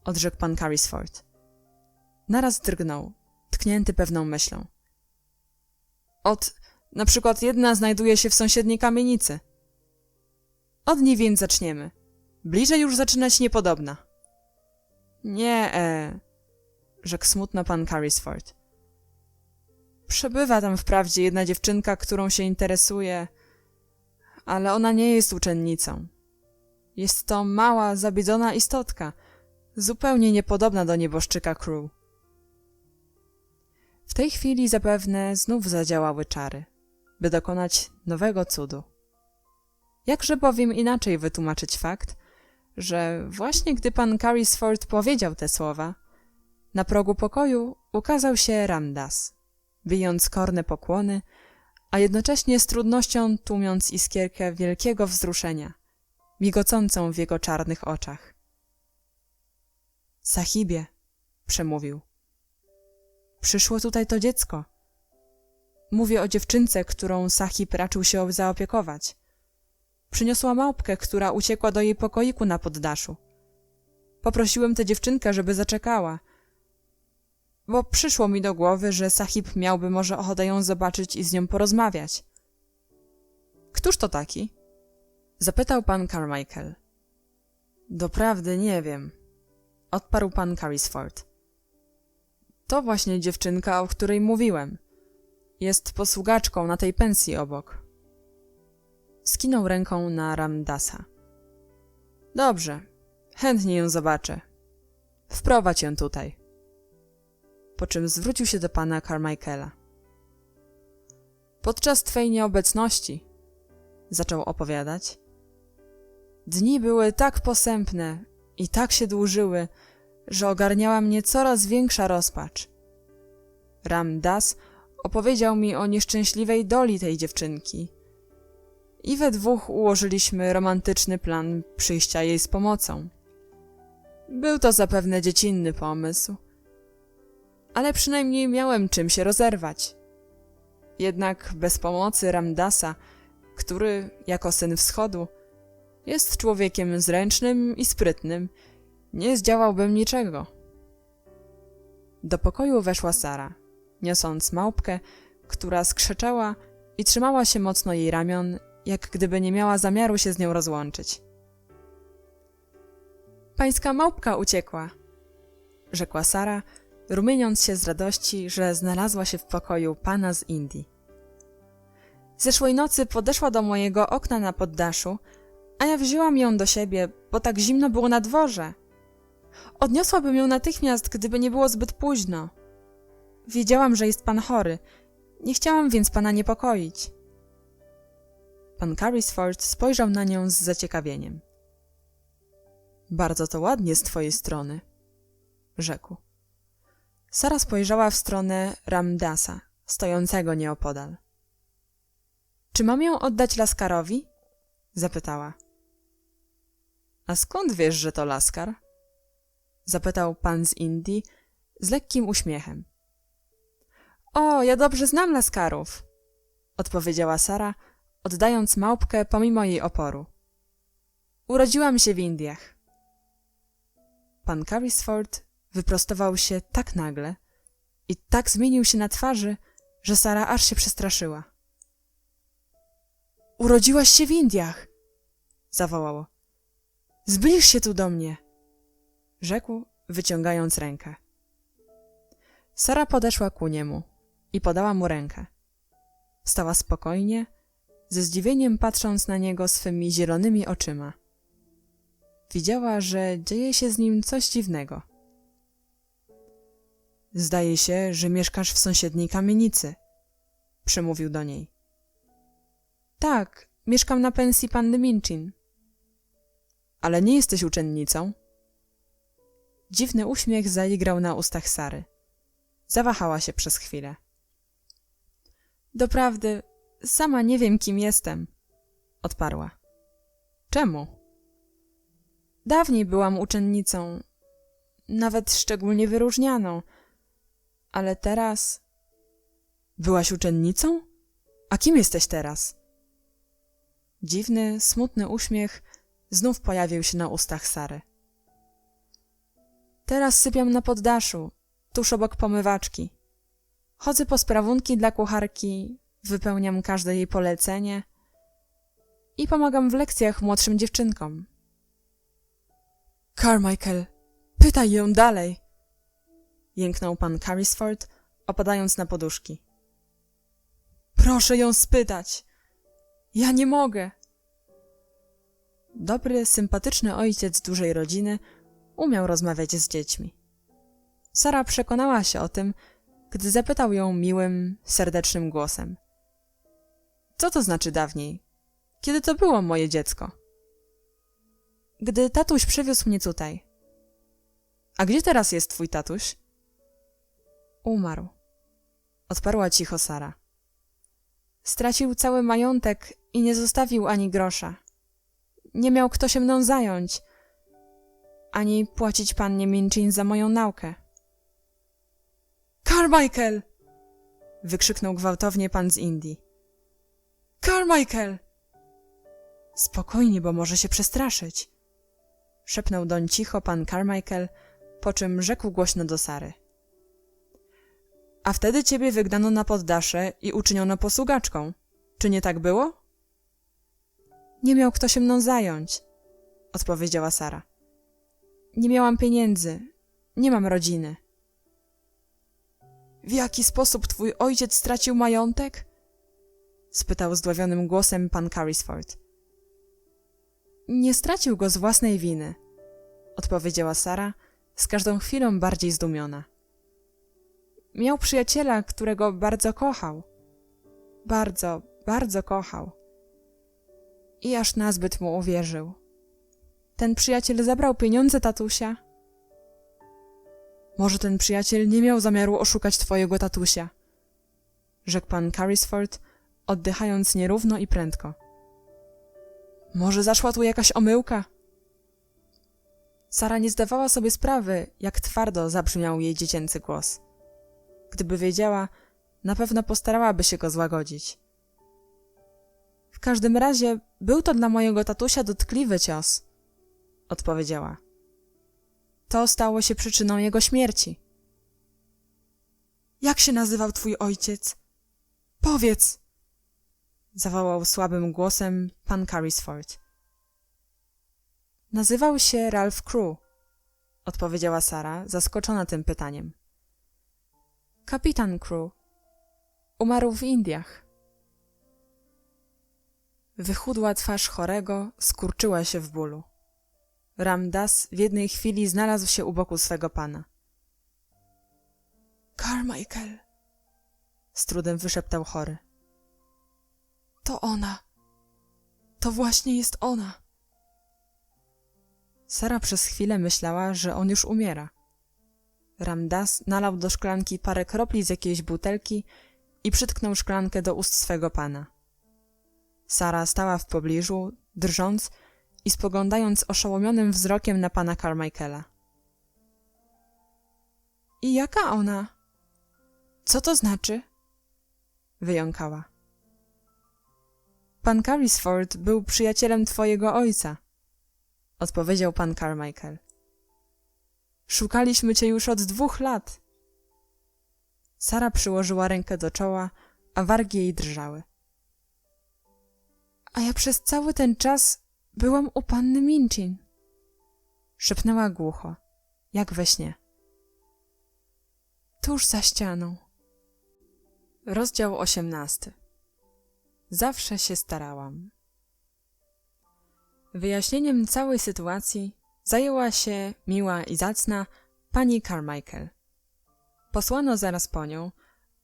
odrzekł pan Carrisford. Naraz drgnął, tknięty pewną myślą. Na przykład jedna znajduje się w sąsiedniej kamienicy. Od niej więc zaczniemy. Bliżej już zaczynać niepodobna. Nie, rzekł smutno pan Carrisford. Przebywa tam wprawdzie jedna dziewczynka, którą się interesuje, ale ona nie jest uczennicą. Jest to mała, zabiedzona istotka, zupełnie niepodobna do nieboszczyka Crew. W tej chwili zapewne znów zadziałały czary, by dokonać nowego cudu. Jakże bowiem inaczej wytłumaczyć fakt, że właśnie gdy pan Carrisford powiedział te słowa, na progu pokoju ukazał się Ramdas, bijąc korne pokłony, a jednocześnie z trudnością tłumiąc iskierkę wielkiego wzruszenia, migocącą w jego czarnych oczach. Sahibie, przemówił. Przyszło tutaj to dziecko. Mówię o dziewczynce, którą Sahib raczył się zaopiekować. Przyniosła małpkę, która uciekła do jej pokoiku na poddaszu. Poprosiłem tę dziewczynkę, żeby zaczekała, bo przyszło mi do głowy, że Sahib miałby może ochotę ją zobaczyć i z nią porozmawiać. Któż to taki? Zapytał pan Carmichael. Doprawdy nie wiem, odparł pan Carrisford. To właśnie dziewczynka, o której mówiłem. Jest posługaczką na tej pensji obok. Skinął ręką na Ramdasa. Dobrze, chętnie ją zobaczę. Wprowadź ją tutaj. Po czym zwrócił się do pana Carmichaela. Podczas twej nieobecności, zaczął opowiadać, dni były tak posępne i tak się dłużyły, że ogarniała mnie coraz większa rozpacz. Ramdas opowiedział mi o nieszczęśliwej doli tej dziewczynki i we dwóch ułożyliśmy romantyczny plan przyjścia jej z pomocą. Był to zapewne dziecinny pomysł, ale przynajmniej miałem czym się rozerwać. Jednak bez pomocy Ramdasa, który, jako syn wschodu, jest człowiekiem zręcznym i sprytnym, nie zdziałałbym niczego. Do pokoju weszła Sara, niosąc małpkę, która skrzeczała i trzymała się mocno jej ramion, jak gdyby nie miała zamiaru się z nią rozłączyć. Pańska małpka uciekła, rzekła Sara, rumieniąc się z radości, że znalazła się w pokoju pana z Indii. Zeszłej nocy podeszła do mojego okna na poddaszu, a ja wzięłam ją do siebie, bo tak zimno było na dworze. Odniosłabym ją natychmiast, gdyby nie było zbyt późno. Wiedziałam, że jest pan chory, nie chciałam więc pana niepokoić. Pan Carrisford spojrzał na nią z zaciekawieniem. Bardzo to ładnie z twojej strony, rzekł. Sara spojrzała w stronę Ramdasa, stojącego nieopodal. Czy mam ją oddać Laskarowi? Zapytała. A skąd wiesz, że to Laskar? Zapytał pan z Indii z lekkim uśmiechem. O, ja dobrze znam Laskarów, odpowiedziała Sara, oddając małpkę pomimo jej oporu. Urodziłam się w Indiach. Pan Carrisford wyprostował się tak nagle i tak zmienił się na twarzy, że Sara aż się przestraszyła. Urodziłaś się w Indiach, zawołało. Zbliż się tu do mnie, rzekł, wyciągając rękę. Sara podeszła ku niemu i podała mu rękę. Stała spokojnie, ze zdziwieniem patrząc na niego swymi zielonymi oczyma. Widziała, że dzieje się z nim coś dziwnego. Zdaje się, że mieszkasz w sąsiedniej kamienicy, przemówił do niej. Tak, mieszkam na pensji panny Minchin. Ale nie jesteś uczennicą? Dziwny uśmiech zaigrał na ustach Sary. Zawahała się przez chwilę. Doprawdy, sama nie wiem, kim jestem, odparła. Czemu? Dawniej byłam uczennicą, nawet szczególnie wyróżnianą, ale teraz... Byłaś uczennicą? A kim jesteś teraz? Dziwny, smutny uśmiech znów pojawił się na ustach Sary. Teraz sypiam na poddaszu, tuż obok pomywaczki. Chodzę po sprawunki dla kucharki, wypełniam każde jej polecenie i pomagam w lekcjach młodszym dziewczynkom. Carmichael, pytaj ją dalej, jęknął pan Carrisford, opadając na poduszki. Proszę ją spytać. Ja nie mogę. Dobry, sympatyczny ojciec dużej rodziny umiał rozmawiać z dziećmi. Sara przekonała się o tym, gdy zapytał ją miłym, serdecznym głosem. Co to znaczy dawniej? Kiedy to było, moje dziecko? Gdy tatuś przywiózł mnie tutaj. A gdzie teraz jest twój tatuś? Umarł, odparła cicho Sara. Stracił cały majątek i nie zostawił ani grosza. Nie miał kto się mną zająć, ani płacić pannie Minchin za moją naukę. Carmichael! Wykrzyknął gwałtownie pan z Indii. Carmichael! Spokojnie, bo może się przestraszyć, szepnął doń cicho pan Carmichael, po czym rzekł głośno do Sary. A wtedy ciebie wygnano na poddasze i uczyniono posługaczką. Czy nie tak było? Nie miał kto się mną zająć, odpowiedziała Sara. Nie miałam pieniędzy, nie mam rodziny. W jaki sposób twój ojciec stracił majątek? Spytał zdławionym głosem pan Carrisford. Nie stracił go z własnej winy, odpowiedziała Sara, z każdą chwilą bardziej zdumiona. Miał przyjaciela, którego bardzo kochał. Bardzo, bardzo kochał. I aż nazbyt mu uwierzył. Ten przyjaciel zabrał pieniądze tatusia. Może ten przyjaciel nie miał zamiaru oszukać twojego tatusia, rzekł pan Carrisford, oddychając nierówno i prędko. Może zaszła tu jakaś omyłka? Sara nie zdawała sobie sprawy, jak twardo zabrzmiał jej dziecięcy głos. Gdyby wiedziała, na pewno postarałaby się go złagodzić. W każdym razie był to dla mojego tatusia dotkliwy cios, odpowiedziała. To stało się przyczyną jego śmierci. Jak się nazywał twój ojciec? Powiedz! Zawołał słabym głosem pan Carrisford. Nazywał się Ralph Crew, odpowiedziała Sara, zaskoczona tym pytaniem. Kapitan Crew. Umarł w Indiach. Wychudła twarz chorego skurczyła się w bólu. Ram Dass w jednej chwili znalazł się u boku swego pana. Carmichael, z trudem wyszeptał chory. To ona. To właśnie jest ona. Sara przez chwilę myślała, że on już umiera. Ram Dass nalał do szklanki parę kropli z jakiejś butelki i przytknął szklankę do ust swego pana. Sara stała w pobliżu, drżąc i spoglądając oszołomionym wzrokiem na pana Carmichaela. I jaka ona? Co to znaczy? Wyjąkała. Pan Carrisford był przyjacielem twojego ojca, odpowiedział pan Carmichael. Szukaliśmy cię już od 2 lat. Sara przyłożyła rękę do czoła, a wargi jej drżały. A ja przez cały ten czas byłam u panny Minchin. Szepnęła głucho, jak we śnie. Tuż za ścianą. Rozdział 18. Zawsze się starałam. Wyjaśnieniem całej sytuacji zajęła się miła i zacna pani Carmichael. Posłano zaraz po nią,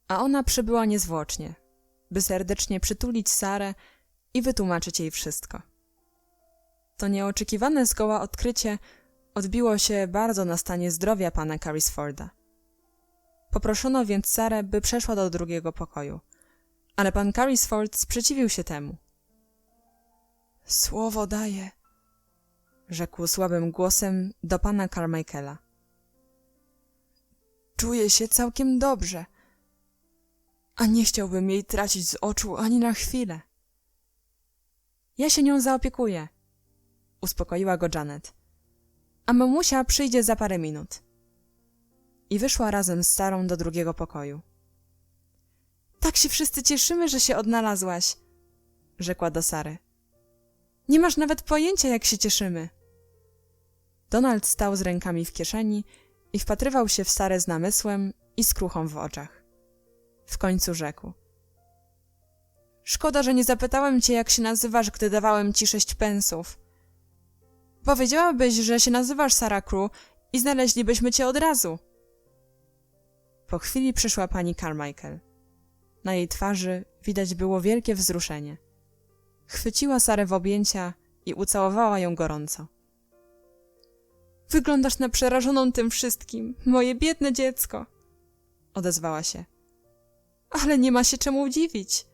a ona przybyła niezwłocznie, by serdecznie przytulić Sarę i wytłumaczyć jej wszystko. To nieoczekiwane zgoła odkrycie odbiło się bardzo na stanie zdrowia pana Carrisforda. Poproszono więc Sarę, by przeszła do drugiego pokoju, ale pan Carrisford sprzeciwił się temu. Słowo daję, rzekł słabym głosem do pana Carmichaela. Czuję się całkiem dobrze, a nie chciałbym jej tracić z oczu ani na chwilę. Ja się nią zaopiekuję, uspokoiła go Janet, a mamusia przyjdzie za parę minut. I wyszła razem z Sarą do drugiego pokoju. Tak się wszyscy cieszymy, że się odnalazłaś, rzekła do Sary. Nie masz nawet pojęcia, jak się cieszymy. Donald stał z rękami w kieszeni i wpatrywał się w Sarę z namysłem i skruchą w oczach. W końcu rzekł. Szkoda, że nie zapytałem cię, jak się nazywasz, gdy dawałem ci 6 pensów. Powiedziałabyś, że się nazywasz Sara Crew i znaleźlibyśmy cię od razu. Po chwili przyszła pani Carmichael. Na jej twarzy widać było wielkie wzruszenie. Chwyciła Sarę w objęcia i ucałowała ją gorąco. Wyglądasz na przerażoną tym wszystkim, moje biedne dziecko, odezwała się. Ale nie ma się czemu dziwić.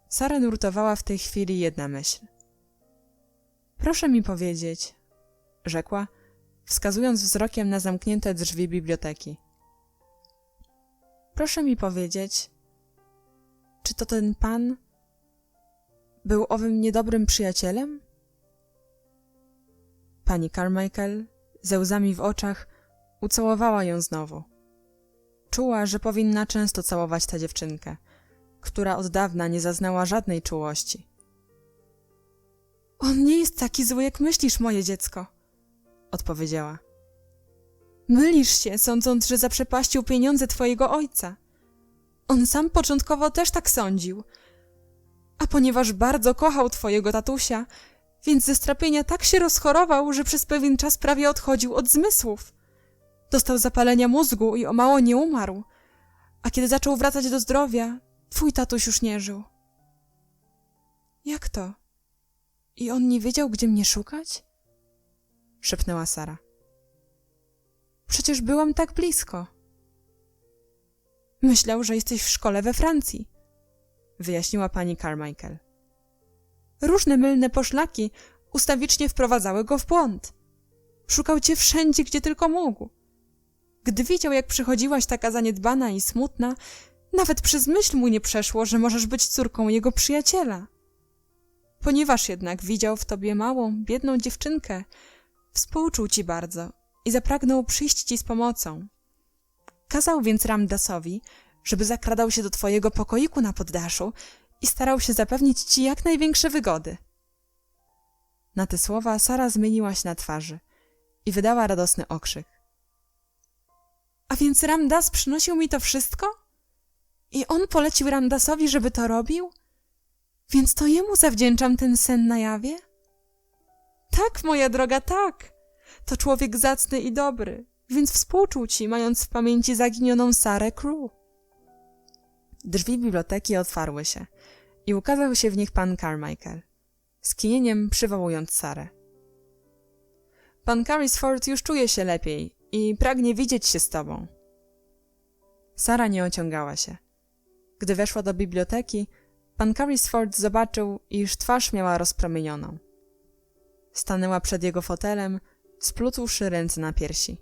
Sarę nurtowała w tej chwili jedna myśl. Proszę mi powiedzieć, rzekła, wskazując wzrokiem na zamknięte drzwi biblioteki. Proszę mi powiedzieć, czy to ten pan był owym niedobrym przyjacielem? Pani Carmichael, ze łzami w oczach, ucałowała ją znowu. Czuła, że powinna często całować tę dziewczynkę, która od dawna nie zaznała żadnej czułości. On nie jest taki zły, jak myślisz, moje dziecko, odpowiedziała. Mylisz się, sądząc, że zaprzepaścił pieniądze twojego ojca. On sam początkowo też tak sądził. A ponieważ bardzo kochał twojego tatusia, więc ze strapienia tak się rozchorował, że przez pewien czas prawie odchodził od zmysłów. Dostał zapalenia mózgu i o mało nie umarł. A kiedy zaczął wracać do zdrowia, twój tatuś już nie żył. Jak to? I on nie wiedział, gdzie mnie szukać? Szepnęła Sara. Przecież byłam tak blisko. Myślał, że jesteś w szkole we Francji, wyjaśniła pani Carmichael. Różne mylne poszlaki ustawicznie wprowadzały go w błąd. Szukał cię wszędzie, gdzie tylko mógł. Gdy widział, jak przychodziłaś taka zaniedbana i smutna, nawet przez myśl mu nie przeszło, że możesz być córką jego przyjaciela. Ponieważ jednak widział w tobie małą, biedną dziewczynkę, współczuł ci bardzo i zapragnął przyjść ci z pomocą. Kazał więc Ramdasowi, żeby zakradał się do twojego pokoiku na poddaszu i starał się zapewnić ci jak największe wygody. Na te słowa Sara zmieniła się na twarzy i wydała radosny okrzyk. A więc Ramdas przynosił mi to wszystko? I on polecił Ramdasowi, żeby to robił? Więc to jemu zawdzięczam ten sen na jawie? Tak, moja droga, tak. To człowiek zacny i dobry, więc współczuł ci, mając w pamięci zaginioną Sarę Crew. Drzwi biblioteki otwarły się i ukazał się w nich pan Carmichael, z kinieniem przywołując Sarę. Pan Carrisford już czuje się lepiej i pragnie widzieć się z tobą. Sara nie ociągała się. Gdy weszła do biblioteki, pan Carrisford zobaczył, iż twarz miała rozpromienioną. Stanęła przed jego fotelem, splótłszy ręce na piersi.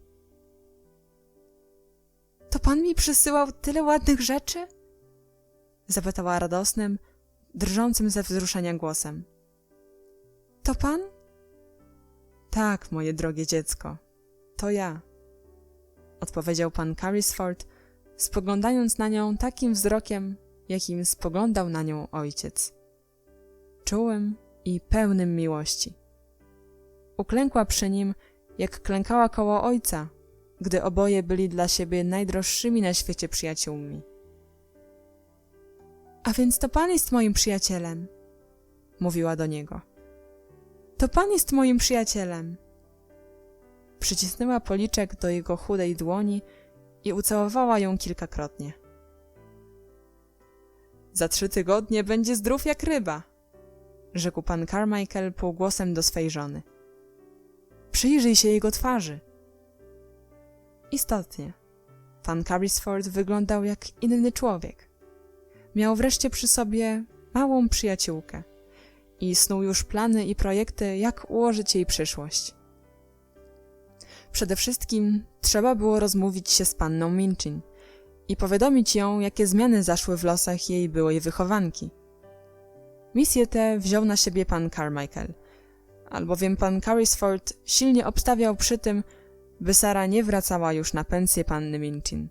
To pan mi przysyłał tyle ładnych rzeczy? Zapytała radosnym, drżącym ze wzruszenia głosem. To pan? Tak, moje drogie dziecko, to ja, odpowiedział pan Carrisford, spoglądając na nią takim wzrokiem, jakim spoglądał na nią ojciec. Czułym i pełnym miłości. Uklękła przy nim, jak klękała koło ojca, gdy oboje byli dla siebie najdroższymi na świecie przyjaciółmi. A więc to pan jest moim przyjacielem, mówiła do niego. To pan jest moim przyjacielem. Przycisnęła policzek do jego chudej dłoni i ucałowała ją kilkakrotnie. Za 3 tygodnie będzie zdrów jak ryba, rzekł pan Carmichael półgłosem do swej żony. Przyjrzyj się jego twarzy. Istotnie, pan Carrisford wyglądał jak inny człowiek. Miał wreszcie przy sobie małą przyjaciółkę i snuł już plany i projekty, jak ułożyć jej przyszłość. Przede wszystkim trzeba było rozmówić się z panną Minchin i powiadomić ją, jakie zmiany zaszły w losach jej byłej wychowanki. Misję tę wziął na siebie pan Carmichael, albowiem pan Carrisford silnie obstawiał przy tym, by Sara nie wracała już na pensję panny Minchin.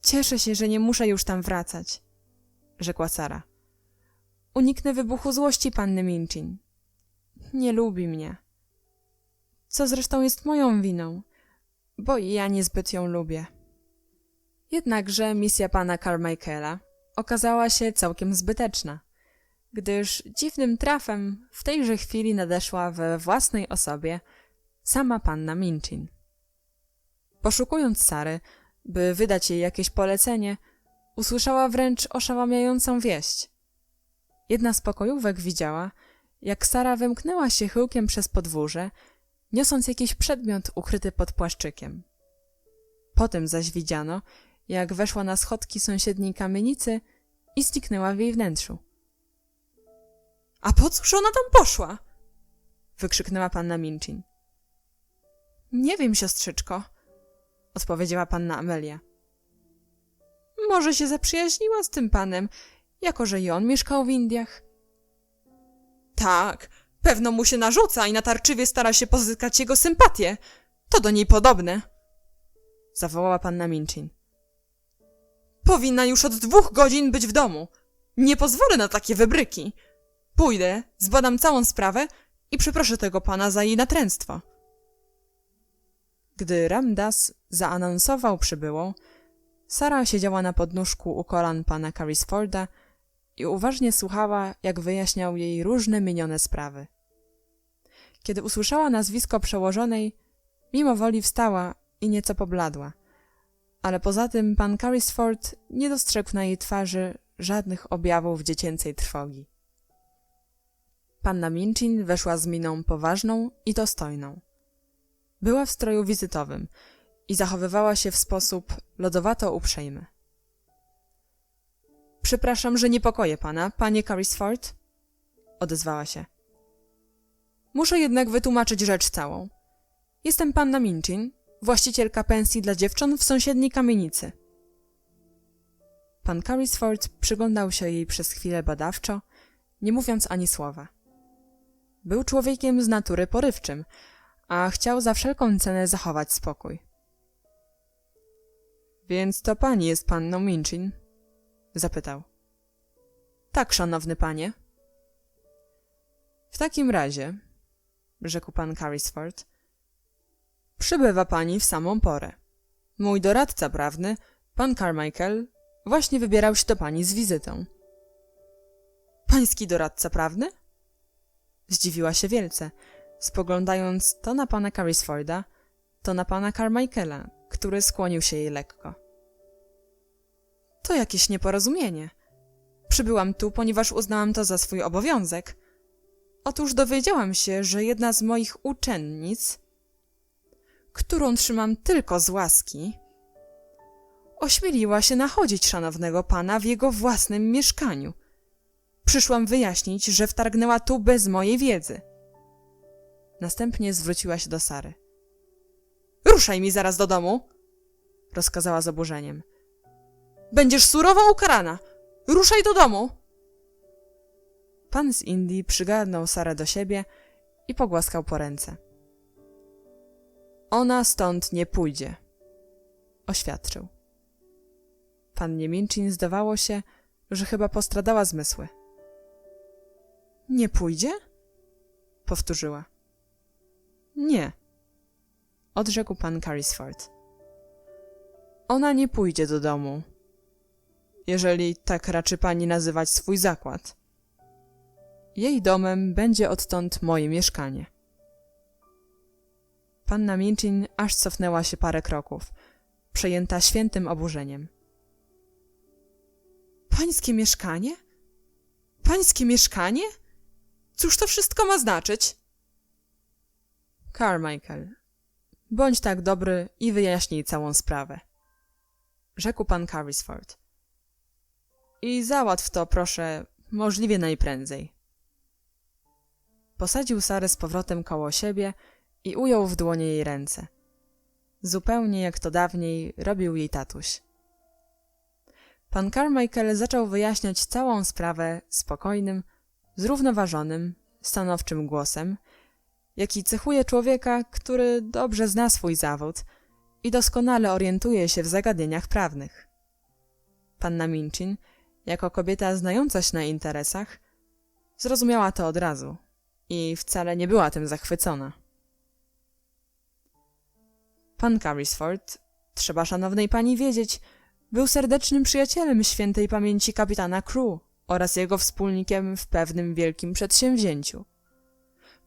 Cieszę się, że nie muszę już tam wracać, rzekła Sara. Uniknę wybuchu złości panny Minchin. Nie lubi mnie. Co zresztą jest moją winą, bo i ja niezbyt ją lubię. Jednakże misja pana Carmichaela okazała się całkiem zbyteczna, gdyż dziwnym trafem w tejże chwili nadeszła we własnej osobie sama panna Minchin. Poszukując Sary, by wydać jej jakieś polecenie, usłyszała wręcz oszałamiającą wieść. Jedna z pokojówek widziała, jak Sara wymknęła się chyłkiem przez podwórze, niosąc jakiś przedmiot ukryty pod płaszczykiem. Potem zaś widziano, jak weszła na schodki sąsiedniej kamienicy i zniknęła w jej wnętrzu. — A po cóż ona tam poszła? — wykrzyknęła panna Minchin. — Nie wiem, siostrzyczko — odpowiedziała panna Amelia. — Może się zaprzyjaźniła z tym panem, jako że i on mieszkał w Indiach. — Tak, pewno mu się narzuca i natarczywie stara się pozyskać jego sympatię. To do niej podobne — zawołała panna Minchin. — Powinna już od 2 godzin być w domu. Nie pozwolę na takie wybryki. Pójdę, zbadam całą sprawę i przeproszę tego pana za jej natręctwo. Gdy Ram Dass zaanonsował przybyłą, Sara siedziała na podnóżku u kolan pana Carrisforda i uważnie słuchała, jak wyjaśniał jej różne minione sprawy. Kiedy usłyszała nazwisko przełożonej, mimo woli wstała i nieco pobladła, ale poza tym pan Carrisford nie dostrzegł na jej twarzy żadnych objawów dziecięcej trwogi. Panna Minchin weszła z miną poważną i dostojną. Była w stroju wizytowym i zachowywała się w sposób lodowato uprzejmy. — Przepraszam, że niepokoję pana, panie Carrisford — odezwała się. — Muszę jednak wytłumaczyć rzecz całą. Jestem panna Minchin, właścicielka pensji dla dziewcząt w sąsiedniej kamienicy. Pan Carrisford przyglądał się jej przez chwilę badawczo, nie mówiąc ani słowa. Był człowiekiem z natury porywczym, a chciał za wszelką cenę zachować spokój. — Więc to pani jest panną Minchin? — zapytał. — Tak, szanowny panie. — W takim razie — rzekł pan Carrisford — przybywa pani w samą porę. Mój doradca prawny, pan Carmichael, właśnie wybierał się do pani z wizytą. — Pański doradca prawny? Zdziwiła się wielce, spoglądając to na pana Carrisforda, to na pana Carmichaela, który skłonił się jej lekko. — To jakieś nieporozumienie. Przybyłam tu, ponieważ uznałam to za swój obowiązek. Otóż dowiedziałam się, że jedna z moich uczennic, którą trzymam tylko z łaski, ośmieliła się nachodzić szanownego pana w jego własnym mieszkaniu. Przyszłam wyjaśnić, że wtargnęła tu bez mojej wiedzy. Następnie zwróciła się do Sary. — Ruszaj mi zaraz do domu! — rozkazała z oburzeniem. — Będziesz surowo ukarana! Ruszaj do domu! Pan z Indii przygarnął Sarę do siebie i pogłaskał po ręce. — Ona stąd nie pójdzie — oświadczył. Pannie Minchin zdawało się, że chyba postradała zmysły. — Nie pójdzie? — powtórzyła. — Nie — odrzekł pan Carrisford. — Ona nie pójdzie do domu, jeżeli tak raczy pani nazywać swój zakład. Jej domem będzie odtąd moje mieszkanie. Panna Minchin aż cofnęła się parę kroków, przejęta świętym oburzeniem. — Pańskie mieszkanie? Pańskie mieszkanie? Cóż to wszystko ma znaczyć? — Carmichael, bądź tak dobry i wyjaśnij całą sprawę — rzekł pan Carrisford. — I załatw to, proszę, możliwie najprędzej. Posadził Sarę z powrotem koło siebie i ujął w dłonie jej ręce. Zupełnie jak to dawniej robił jej tatuś. Pan Carmichael zaczął wyjaśniać całą sprawę spokojnym, zrównoważonym, stanowczym głosem, jaki cechuje człowieka, który dobrze zna swój zawód i doskonale orientuje się w zagadnieniach prawnych. Panna Minchin, jako kobieta znająca się na interesach, zrozumiała to od razu i wcale nie była tym zachwycona. Pan Carrisford, trzeba szanownej pani wiedzieć, był serdecznym przyjacielem świętej pamięci kapitana Crew oraz jego wspólnikiem w pewnym wielkim przedsięwzięciu.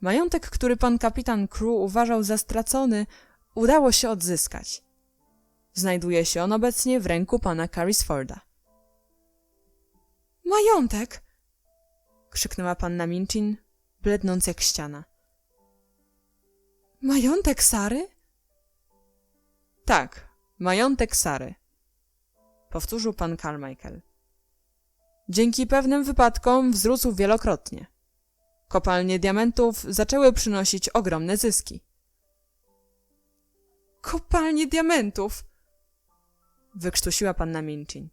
Majątek, który pan kapitan Crew uważał za stracony, udało się odzyskać. Znajduje się on obecnie w ręku pana Carrisforda. — Majątek! — krzyknęła panna Minchin, blednąc jak ściana. — Majątek Sary? — Tak, majątek Sary — powtórzył pan Carmichael. Dzięki pewnym wypadkom wzrósł wielokrotnie. Kopalnie diamentów zaczęły przynosić ogromne zyski. — Kopalnie diamentów! — wykrztusiła panna Minchin.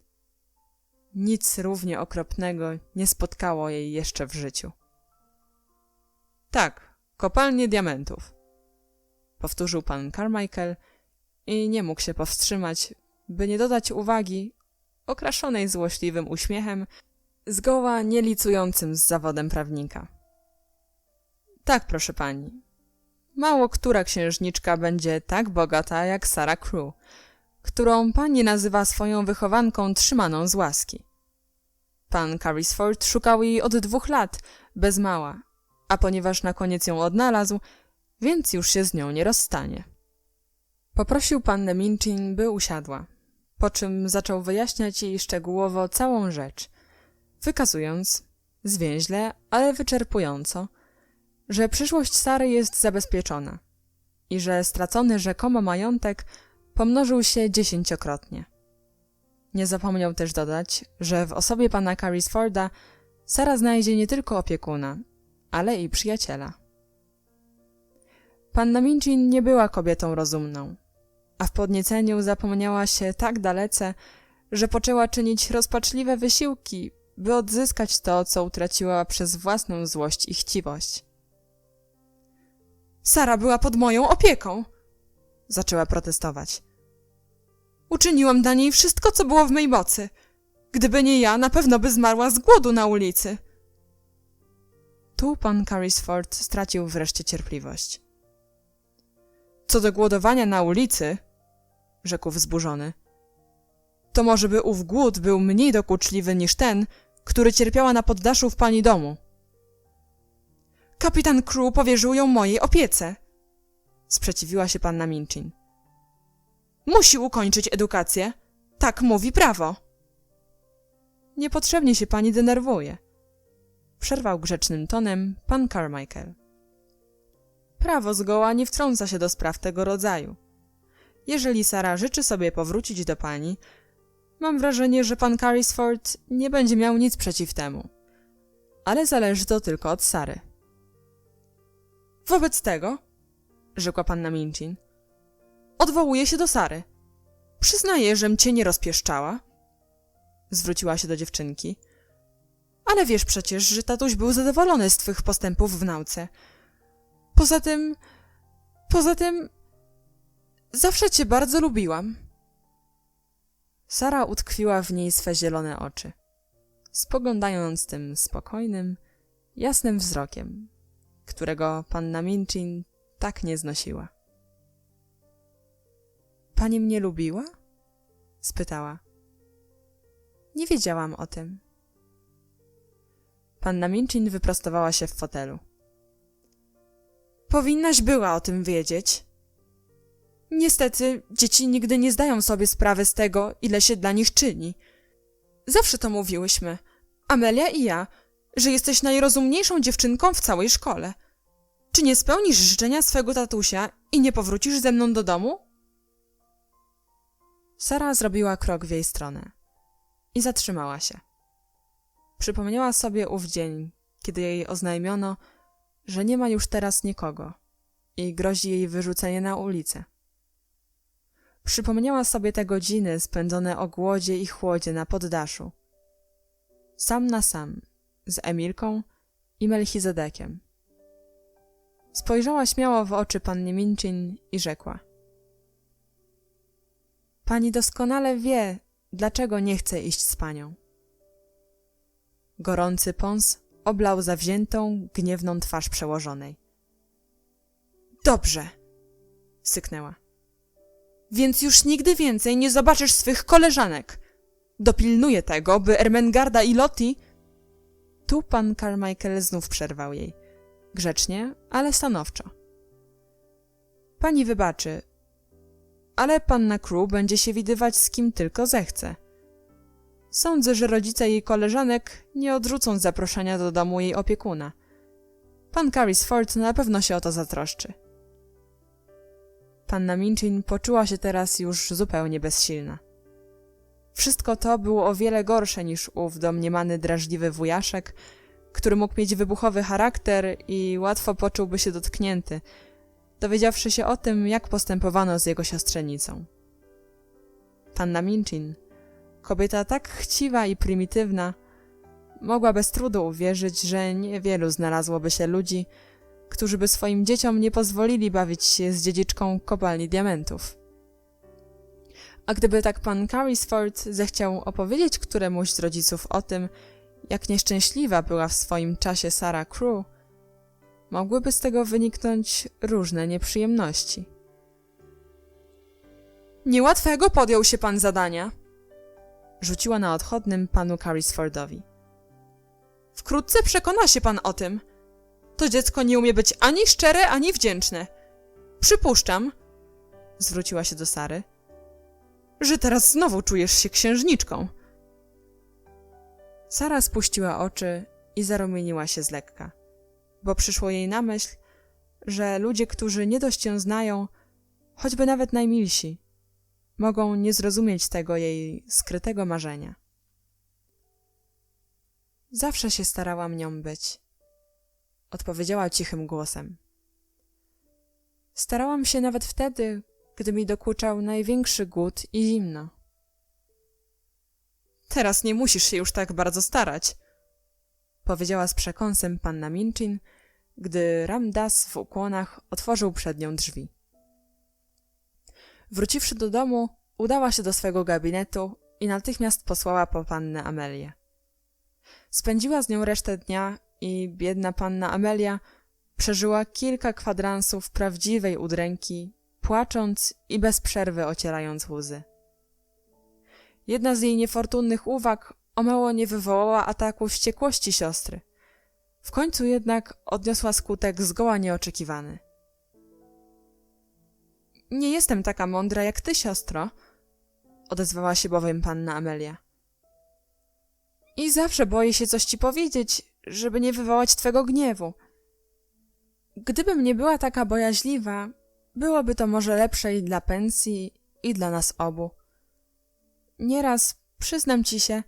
Nic równie okropnego nie spotkało jej jeszcze w życiu. — Tak, kopalnie diamentów — powtórzył pan Carmichael i nie mógł się powstrzymać, by nie dodać uwagi, okraszonej złośliwym uśmiechem, zgoła nielicującym z zawodem prawnika. Tak, proszę pani. Mało która księżniczka będzie tak bogata jak Sarah Crewe, którą pani nazywa swoją wychowanką trzymaną z łaski. Pan Carrisford szukał jej od 2 lat, bez mała, a ponieważ na koniec ją odnalazł, więc już się z nią nie rozstanie. Poprosił pannę Minchin, by usiadła, po czym zaczął wyjaśniać jej szczegółowo całą rzecz, wykazując, zwięźle, ale wyczerpująco, że przyszłość Sary jest zabezpieczona i że stracony rzekomo majątek pomnożył się 10-krotnie. Nie zapomniał też dodać, że w osobie pana Carrisforda Sara znajdzie nie tylko opiekuna, ale i przyjaciela. Panna Minchin nie była kobietą rozumną, a w podnieceniu zapomniała się tak dalece, że poczęła czynić rozpaczliwe wysiłki, by odzyskać to, co utraciła przez własną złość i chciwość. Sara była pod moją opieką, zaczęła protestować. Uczyniłam dla niej wszystko, co było w mej mocy. Gdyby nie ja, na pewno by zmarła z głodu na ulicy. Tu pan Carrisford stracił wreszcie cierpliwość. Co do głodowania na ulicy, rzekł wzburzony, to może by ów głód był mniej dokuczliwy niż ten, który cierpiała na poddaszu w pani domu. Kapitan Crewe powierzył ją mojej opiece, sprzeciwiła się panna Minchin. Musi ukończyć edukację, tak mówi prawo. Niepotrzebnie się pani denerwuje, przerwał grzecznym tonem pan Carmichael. Prawo zgoła nie wtrąca się do spraw tego rodzaju. Jeżeli Sara życzy sobie powrócić do pani, mam wrażenie, że pan Carrisford nie będzie miał nic przeciw temu. Ale zależy to tylko od Sary. Wobec tego, rzekła panna Minchin, odwołuję się do Sary. Przyznaję, żem cię nie rozpieszczała. Zwróciła się do dziewczynki. Ale wiesz przecież, że tatuś był zadowolony z twych postępów w nauce. Poza tym, zawsze cię bardzo lubiłam. Sara utkwiła w niej swe zielone oczy, spoglądając tym spokojnym, jasnym wzrokiem, którego panna Minchin tak nie znosiła. Pani mnie lubiła? Spytała. Nie wiedziałam o tym. Panna Minchin wyprostowała się w fotelu. Powinnaś była o tym wiedzieć. Niestety, dzieci nigdy nie zdają sobie sprawy z tego, ile się dla nich czyni. Zawsze to mówiłyśmy, Amelia i ja, że jesteś najrozumniejszą dziewczynką w całej szkole. Czy nie spełnisz życzenia swego tatusia i nie powrócisz ze mną do domu? Sara zrobiła krok w jej stronę i zatrzymała się. Przypomniała sobie ów dzień, kiedy jej oznajmiono, że nie ma już teraz nikogo i grozi jej wyrzucenie na ulicę. Przypomniała sobie te godziny spędzone o głodzie i chłodzie na poddaszu. Sam na sam, z Emilką i Melchizedekiem. Spojrzała śmiało w oczy pannie Minchin i rzekła. Pani doskonale wie, dlaczego nie chce iść z panią. Gorący pąs oblał zawziętą, gniewną twarz przełożonej. Dobrze, syknęła. Więc już nigdy więcej nie zobaczysz swych koleżanek. Dopilnuję tego, by Ermengarda i Lottie... Tu pan Carmichael znów przerwał jej. Grzecznie, ale stanowczo. Pani wybaczy, ale panna Crewe będzie się widywać z kim tylko zechce. Sądzę, że rodzice jej koleżanek nie odrzucą zaproszenia do domu jej opiekuna. Pan Carrisford na pewno się o to zatroszczy. Panna Minchin poczuła się teraz już zupełnie bezsilna. Wszystko to było o wiele gorsze niż ów domniemany drażliwy wujaszek, który mógł mieć wybuchowy charakter i łatwo poczułby się dotknięty, dowiedziawszy się o tym, jak postępowano z jego siostrzenicą. Panna Minchin, kobieta tak chciwa i prymitywna, mogła bez trudu uwierzyć, że niewielu znalazłoby się ludzi, którzy by swoim dzieciom nie pozwolili bawić się z dziedziczką kopalni diamentów. A gdyby tak pan Carrisford zechciał opowiedzieć któremuś z rodziców o tym, jak nieszczęśliwa była w swoim czasie Sarah Crewe, mogłyby z tego wyniknąć różne nieprzyjemności. Niełatwego podjął się pan zadania. Rzuciła na odchodnym panu Carrisfordowi. Wkrótce przekona się pan o tym. To dziecko nie umie być ani szczere, ani wdzięczne. Przypuszczam, zwróciła się do Sary, że teraz znowu czujesz się księżniczką. Sara spuściła oczy i zarumieniła się z lekka, bo przyszło jej na myśl, że ludzie, którzy nie dość ją znają, choćby nawet najmilsi, mogą nie zrozumieć tego jej skrytego marzenia. Zawsze się starałam nią być, odpowiedziała cichym głosem. Starałam się nawet wtedy, gdy mi dokuczał największy głód i zimno. Teraz nie musisz się już tak bardzo starać, powiedziała z przekąsem panna Minchin, gdy Ram Dass w ukłonach otworzył przed nią drzwi. Wróciwszy do domu, udała się do swego gabinetu i natychmiast posłała po pannę Amelię. Spędziła z nią resztę dnia i biedna panna Amelia przeżyła kilka kwadransów prawdziwej udręki, płacząc i bez przerwy ocierając łzy. Jedna z jej niefortunnych uwag o mało nie wywołała ataku wściekłości siostry. W końcu jednak odniosła skutek zgoła nieoczekiwany. Nie jestem taka mądra jak ty, siostro, odezwała się bowiem panna Amelia. I zawsze boję się coś ci powiedzieć, żeby nie wywołać twego gniewu. Gdybym nie była taka bojaźliwa, byłoby to może lepsze i dla pensji, i dla nas obu. Nieraz, przyznam ci się,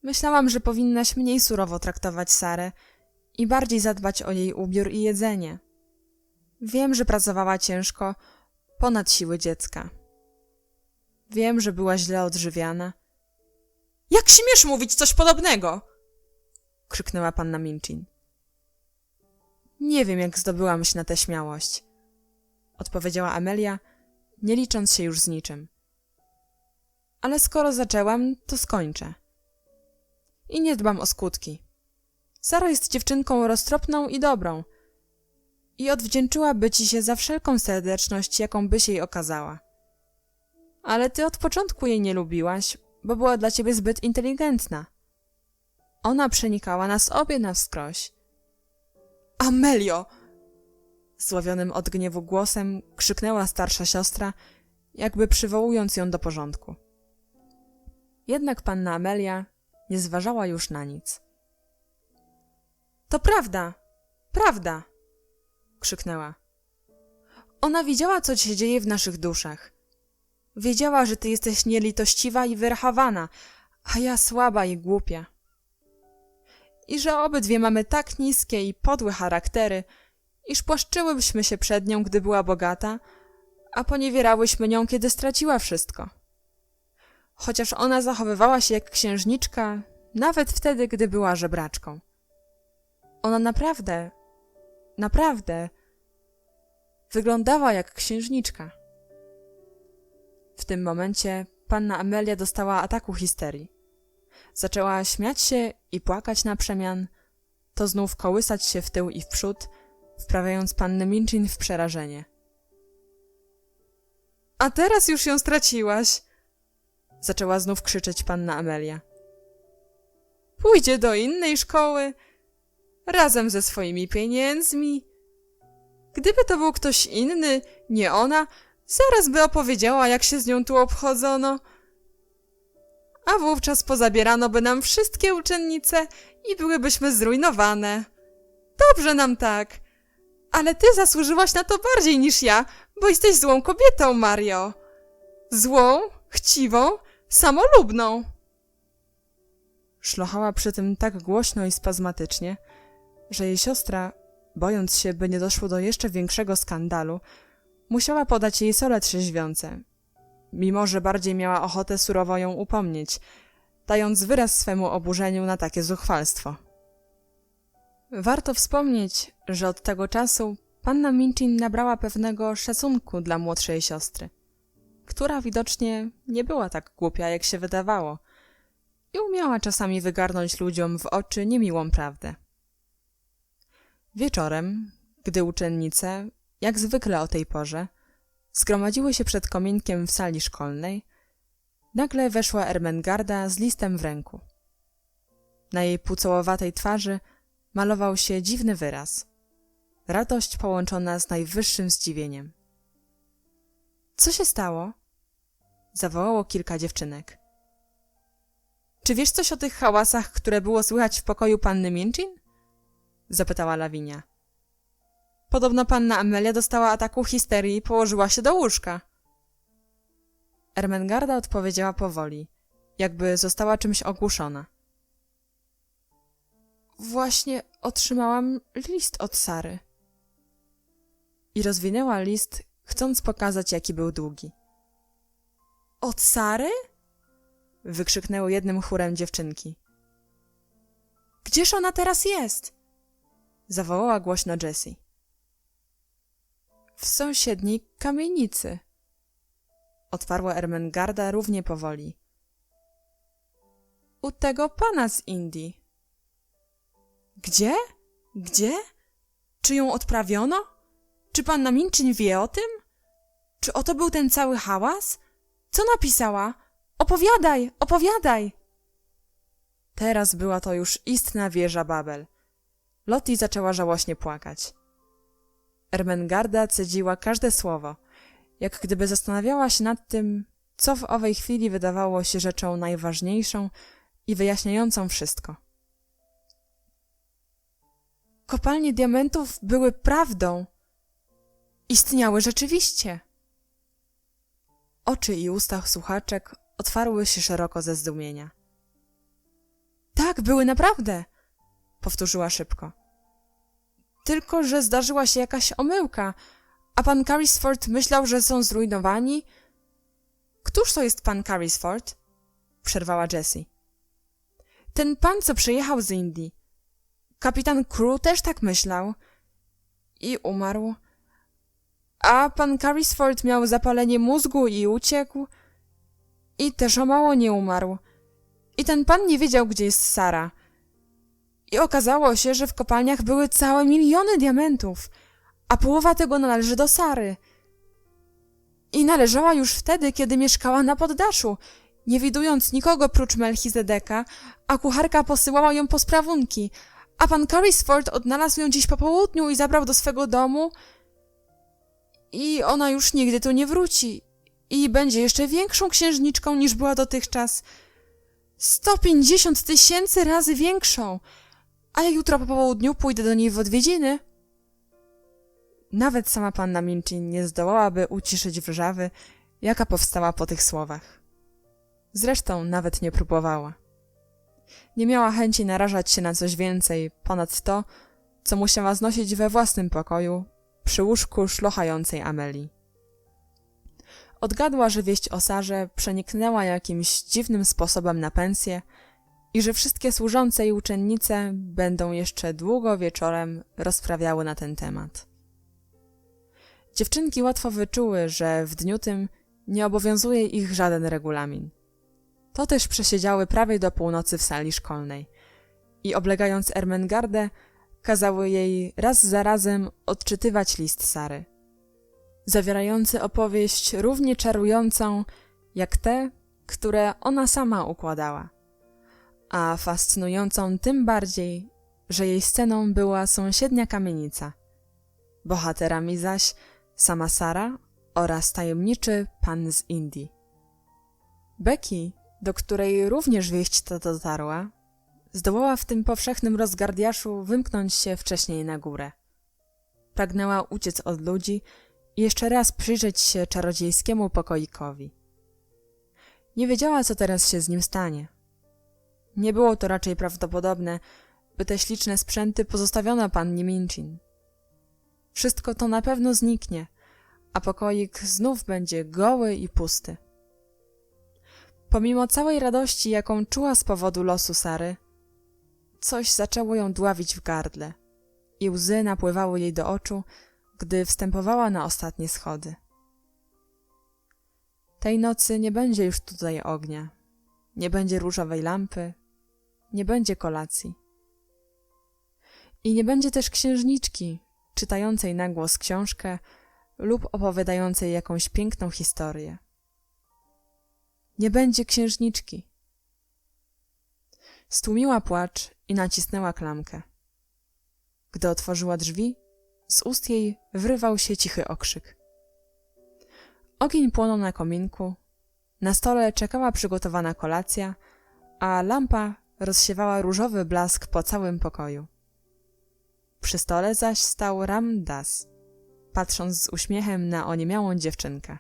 myślałam, że powinnaś mniej surowo traktować Sarę i bardziej zadbać o jej ubiór i jedzenie. Wiem, że pracowała ciężko, ponad siły dziecka. Wiem, że była źle odżywiana. Jak śmiesz mówić coś podobnego? Krzyknęła panna Minchin. Nie wiem, jak zdobyłam się na tę śmiałość, odpowiedziała Amelia, nie licząc się już z niczym. Ale skoro zaczęłam, to skończę. I nie dbam o skutki. Sara jest dziewczynką roztropną i dobrą i odwdzięczyłaby ci się za wszelką serdeczność, jaką byś jej okazała. Ale ty od początku jej nie lubiłaś, bo była dla ciebie zbyt inteligentna. Ona przenikała nas obie na wskroś. Amelio! Złowionym od gniewu głosem krzyknęła starsza siostra, jakby przywołując ją do porządku. Jednak panna Amelia nie zważała już na nic. To prawda, prawda! Krzyknęła. Ona wiedziała, co się dzieje w naszych duszach. Wiedziała, że ty jesteś nielitościwa i wyrachowana, a ja słaba i głupia. I że obydwie mamy tak niskie i podłe charaktery, iż płaszczyłybyśmy się przed nią, gdy była bogata, a poniewierałyśmy nią, kiedy straciła wszystko. Chociaż ona zachowywała się jak księżniczka, nawet wtedy, gdy była żebraczką. Ona naprawdę wyglądała jak księżniczka. W tym momencie panna Amelia dostała ataku histerii. Zaczęła śmiać się i płakać na przemian, to znów kołysać się w tył i w przód, wprawiając pannę Minchin w przerażenie. A teraz już ją straciłaś, zaczęła znów krzyczeć panna Amelia. Pójdzie do innej szkoły, razem ze swoimi pieniędzmi. Gdyby to był ktoś inny, nie ona, zaraz by opowiedziała, jak się z nią tu obchodzono. A wówczas pozabierano by nam wszystkie uczennice i byłybyśmy zrujnowane. Dobrze nam tak. Ale ty zasłużyłaś na to bardziej niż ja, bo jesteś złą kobietą, Mario. Złą, chciwą, samolubną. Szlochała przy tym tak głośno i spazmatycznie, że jej siostra, bojąc się, by nie doszło do jeszcze większego skandalu, musiała podać jej sole trzeźwiące, mimo że bardziej miała ochotę surowo ją upomnieć, dając wyraz swemu oburzeniu na takie zuchwalstwo. Warto wspomnieć, że od tego czasu panna Minchin nabrała pewnego szacunku dla młodszej siostry, która widocznie nie była tak głupia, jak się wydawało, i umiała czasami wygarnąć ludziom w oczy niemiłą prawdę. Wieczorem, gdy uczennice, jak zwykle o tej porze, zgromadziły się przed kominkiem w sali szkolnej, nagle weszła Ermengarda z listem w ręku. Na jej pucołowatej twarzy malował się dziwny wyraz. Radość połączona z najwyższym zdziwieniem. — Co się stało? — zawołało kilka dziewczynek. — Czy wiesz coś o tych hałasach, które było słychać w pokoju panny Minchin? — zapytała Lavinia. — Podobno panna Amelia dostała ataku histerii i położyła się do łóżka. Ermengarda odpowiedziała powoli, jakby została czymś ogłuszona. — Właśnie otrzymałam list od Sary. I rozwinęła list, chcąc pokazać, jaki był długi. — Od Sary? — wykrzyknęły jednym chórem dziewczynki. — Gdzież ona teraz jest? — zawołała głośno Jessie. — W sąsiedniej kamienicy — odparła Ermengarda równie powoli. — U tego pana z Indii. — Gdzie? Gdzie? Czy ją odprawiono? Czy panna Minchin wie o tym? Czy oto był ten cały hałas? Co napisała? Opowiadaj, opowiadaj! Teraz była to już istna wieża Babel. Lottie zaczęła żałośnie płakać. Ermengarda cedziła każde słowo, jak gdyby zastanawiała się nad tym, co w owej chwili wydawało się rzeczą najważniejszą i wyjaśniającą wszystko. Kopalnie diamentów były prawdą. Istniały rzeczywiście. Oczy i usta słuchaczek otwarły się szeroko ze zdumienia. Tak, były naprawdę, powtórzyła szybko. Tylko że zdarzyła się jakaś omyłka, a pan Carrisford myślał, że są zrujnowani. Któż to jest pan Carrisford? Przerwała Jessie. Ten pan, co przyjechał z Indii. Kapitan Crew też tak myślał. I umarł. A pan Carrisford miał zapalenie mózgu i uciekł. I też o mało nie umarł. I ten pan nie wiedział, gdzie jest Sara. I okazało się, że w kopalniach były całe miliony diamentów, a połowa tego należy do Sary. I należała już wtedy, kiedy mieszkała na poddaszu, nie widując nikogo prócz Melchizedeka, a kucharka posyłała ją po sprawunki, a pan Carrisford odnalazł ją dziś po południu i zabrał do swego domu. I ona już nigdy tu nie wróci. I będzie jeszcze większą księżniczką, niż była dotychczas. 150 000 razy większą. A ja jutro po południu pójdę do niej w odwiedziny. Nawet sama panna Minchin nie zdołałaby uciszyć wrzawy, jaka powstała po tych słowach. Zresztą nawet nie próbowała. Nie miała chęci narażać się na coś więcej ponad to, co musiała znosić we własnym pokoju przy łóżku szlochającej Amelii. Odgadła, że wieść o Sarze przeniknęła jakimś dziwnym sposobem na pensję i że wszystkie służące i uczennice będą jeszcze długo wieczorem rozprawiały na ten temat. Dziewczynki łatwo wyczuły, że w dniu tym nie obowiązuje ich żaden regulamin. To też przesiedziały prawie do północy w sali szkolnej i oblegając Ermengardę, kazały jej raz za razem odczytywać list Sary, zawierający opowieść równie czarującą jak te, które ona sama układała, a fascynującą tym bardziej, że jej sceną była sąsiednia kamienica, bohaterami zaś sama Sara oraz tajemniczy pan z Indii. Becky, do której również wieść ta dotarła, zdołała w tym powszechnym rozgardiaszu wymknąć się wcześniej na górę. Pragnęła uciec od ludzi i jeszcze raz przyjrzeć się czarodziejskiemu pokoikowi. Nie wiedziała, co teraz się z nim stanie. Nie było to raczej prawdopodobne, by te śliczne sprzęty pozostawiono pannie Minchin. Wszystko to na pewno zniknie, a pokoik znów będzie goły i pusty. Pomimo całej radości, jaką czuła z powodu losu Sary, coś zaczęło ją dławić w gardle i łzy napływały jej do oczu, gdy wstępowała na ostatnie schody. Tej nocy nie będzie już tutaj ognia, nie będzie różowej lampy, nie będzie kolacji. I nie będzie też księżniczki, czytającej na głos książkę lub opowiadającej jakąś piękną historię. Nie będzie księżniczki. Stłumiła płacz i nacisnęła klamkę. Gdy otworzyła drzwi, z ust jej wyrwał się cichy okrzyk. Ogień płonął na kominku, na stole czekała przygotowana kolacja, a lampa rozsiewała różowy blask po całym pokoju. Przy stole zaś stał Ram Dass, patrząc z uśmiechem na oniemiałą dziewczynkę.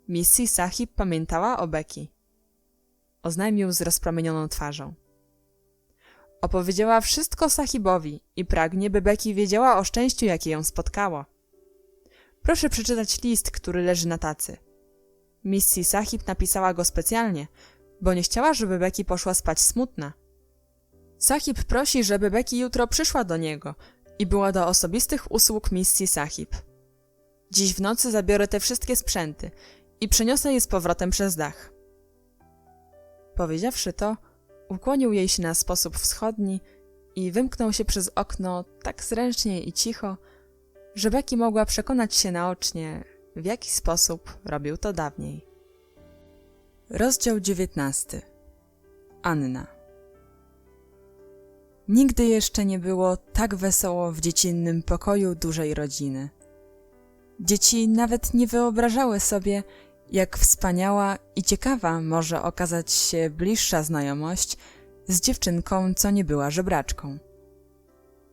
Missy Sahib pamiętała o Becky. Oznajmił z rozpromienioną twarzą. Opowiedziała wszystko Sahibowi i pragnie, by Becky wiedziała o szczęściu, jakie ją spotkało. Proszę przeczytać list, który leży na tacy. Missy Sahib napisała go specjalnie, bo nie chciała, żeby Becky poszła spać smutna. Sahib prosi, żeby Becky jutro przyszła do niego i była do osobistych usług Missy Sahib. Dziś w nocy zabiorę te wszystkie sprzęty i przeniosę je z powrotem przez dach. Powiedziawszy to, ukłonił jej się na sposób wschodni i wymknął się przez okno tak zręcznie i cicho, że Becky mogła przekonać się naocznie, w jaki sposób robił to dawniej. Rozdział 19. Anna. Nigdy jeszcze nie było tak wesoło w dziecinnym pokoju dużej rodziny. Dzieci nawet nie wyobrażały sobie, jak wspaniała i ciekawa może okazać się bliższa znajomość z dziewczynką, co nie była żebraczką.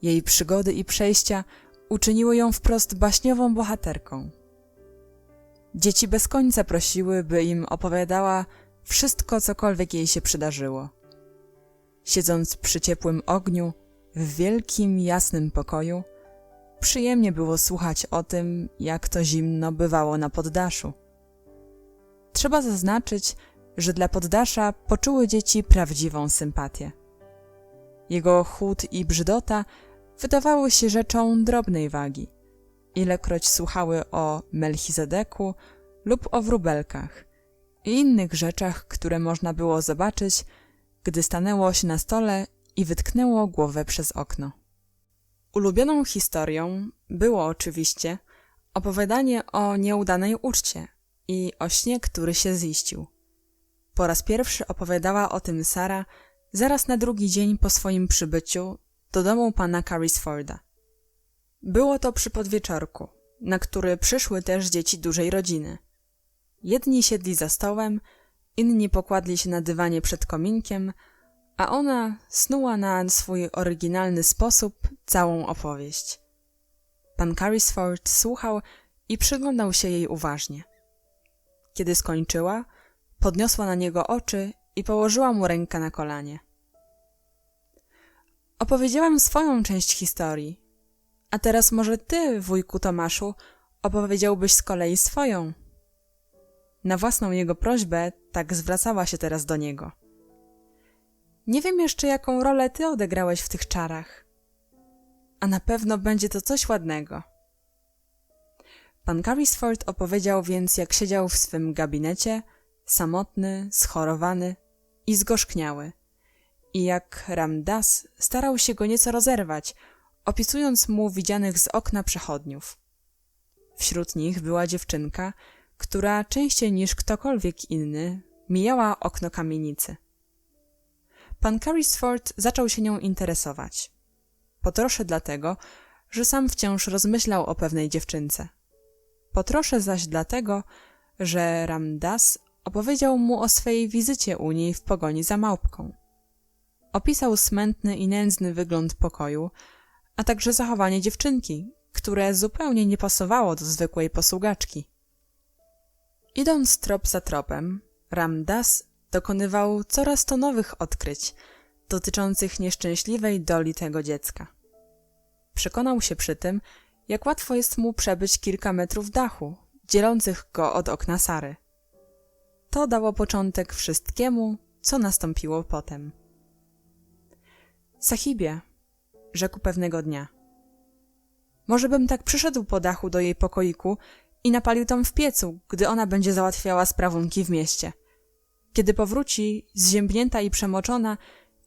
Jej przygody i przejścia uczyniły ją wprost baśniową bohaterką. Dzieci bez końca prosiły, by im opowiadała wszystko, cokolwiek jej się przydarzyło. Siedząc przy ciepłym ogniu, w wielkim, jasnym pokoju, przyjemnie było słuchać o tym, jak to zimno bywało na poddaszu. Trzeba zaznaczyć, że dla poddasza poczuły dzieci prawdziwą sympatię. Jego chłód i brzydota wydawały się rzeczą drobnej wagi, ilekroć słuchały o Melchizedeku lub o wróbelkach i innych rzeczach, które można było zobaczyć, gdy stanęło się na stole i wytknęło głowę przez okno. Ulubioną historią było oczywiście opowiadanie o nieudanej uczcie i o śnie, który się ziścił. Po raz pierwszy opowiadała o tym Sara zaraz na drugi dzień po swoim przybyciu do domu pana Carrisforda. Było to przy podwieczorku, na który przyszły też dzieci dużej rodziny. Jedni siedli za stołem, inni pokładli się na dywanie przed kominkiem, a ona snuła na swój oryginalny sposób całą opowieść. Pan Carrisford słuchał i przyglądał się jej uważnie. Kiedy skończyła, podniosła na niego oczy i położyła mu rękę na kolanie. Opowiedziałam swoją część historii, a teraz może ty, wujku Tomaszu, opowiedziałbyś z kolei swoją. Na własną jego prośbę tak zwracała się teraz do niego. Nie wiem jeszcze, jaką rolę ty odegrałeś w tych czarach, a na pewno będzie to coś ładnego. Pan Carrisford opowiedział więc, jak siedział w swym gabinecie, samotny, schorowany i zgorzkniały, i jak Ram Dass starał się go nieco rozerwać, opisując mu widzianych z okna przechodniów. Wśród nich była dziewczynka, która częściej niż ktokolwiek inny mijała okno kamienicy. Pan Carrisford zaczął się nią interesować. Po trosze dlatego, że sam wciąż rozmyślał o pewnej dziewczynce. Po trosze zaś dlatego, że Ram Dass opowiedział mu o swej wizycie u niej w pogoni za małpką. Opisał smętny i nędzny wygląd pokoju, a także zachowanie dziewczynki, które zupełnie nie pasowało do zwykłej posługaczki. Idąc trop za tropem, Ram Dass dokonywał coraz to nowych odkryć dotyczących nieszczęśliwej doli tego dziecka. Przekonał się przy tym, jak łatwo jest mu przebyć kilka metrów dachu, dzielących go od okna Sary. To dało początek wszystkiemu, co nastąpiło potem. Sahibie, rzekł pewnego dnia, może bym tak przyszedł po dachu do jej pokoiku i napalił tam w piecu, gdy ona będzie załatwiała sprawunki w mieście. Kiedy powróci, zziębnięta i przemoczona,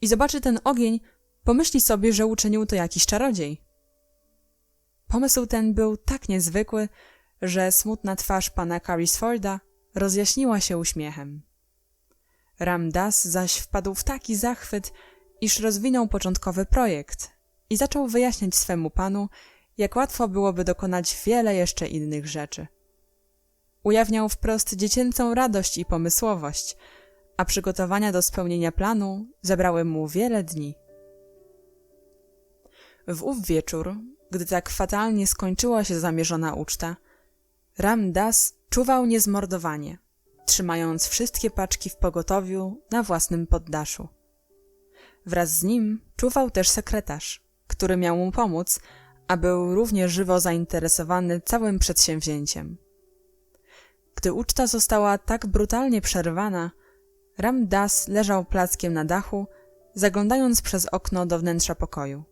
i zobaczy ten ogień, pomyśli sobie, że uczynił to jakiś czarodziej. Pomysł ten był tak niezwykły, że smutna twarz pana Carrisforda rozjaśniła się uśmiechem. Ram Dass zaś wpadł w taki zachwyt, iż rozwinął początkowy projekt i zaczął wyjaśniać swemu panu, jak łatwo byłoby dokonać wiele jeszcze innych rzeczy. Ujawniał wprost dziecięcą radość i pomysłowość, a przygotowania do spełnienia planu zabrały mu wiele dni. W ów wieczór, gdy tak fatalnie skończyła się zamierzona uczta, Ram Dass czuwał niezmordowanie, trzymając wszystkie paczki w pogotowiu na własnym poddaszu. Wraz z nim czuwał też sekretarz, który miał mu pomóc, a był równie żywo zainteresowany całym przedsięwzięciem. Gdy uczta została tak brutalnie przerwana, Ram Dass leżał plackiem na dachu, zaglądając przez okno do wnętrza pokoju.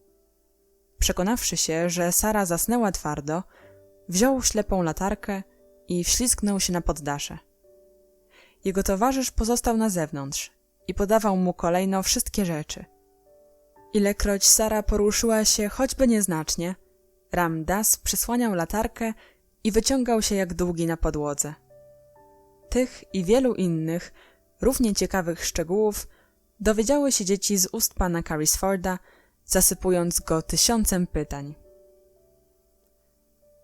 Przekonawszy się, że Sara zasnęła twardo, wziął ślepą latarkę i wślizgnął się na poddasze. Jego towarzysz pozostał na zewnątrz i podawał mu kolejno wszystkie rzeczy. Ilekroć Sara poruszyła się choćby nieznacznie, Ram Dass przysłaniał latarkę i wyciągał się jak długi na podłodze. Tych i wielu innych, równie ciekawych szczegółów dowiedziały się dzieci z ust pana Carrisforda, zasypując go tysiącem pytań.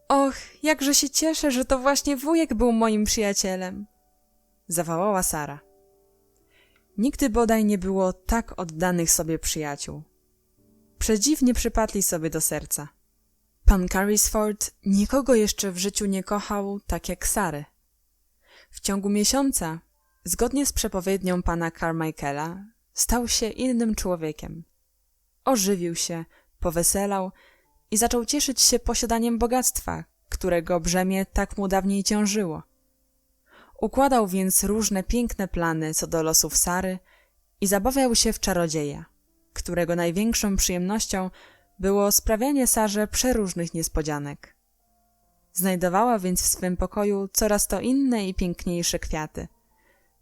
Och, jakże się cieszę, że to właśnie wujek był moim przyjacielem! Zawołała Sara. Nigdy bodaj nie było tak oddanych sobie przyjaciół. Przedziwnie przypadli sobie do serca. Pan Carrisford nikogo jeszcze w życiu nie kochał tak jak Sary. W ciągu miesiąca, zgodnie z przepowiednią pana Carmichaela, stał się innym człowiekiem. Ożywił się, poweselał i zaczął cieszyć się posiadaniem bogactwa, którego brzemię tak mu dawniej ciążyło. Układał więc różne piękne plany co do losów Sary i zabawiał się w czarodzieja, którego największą przyjemnością było sprawianie Sarze przeróżnych niespodzianek. Znajdowała więc w swym pokoju coraz to inne i piękniejsze kwiaty.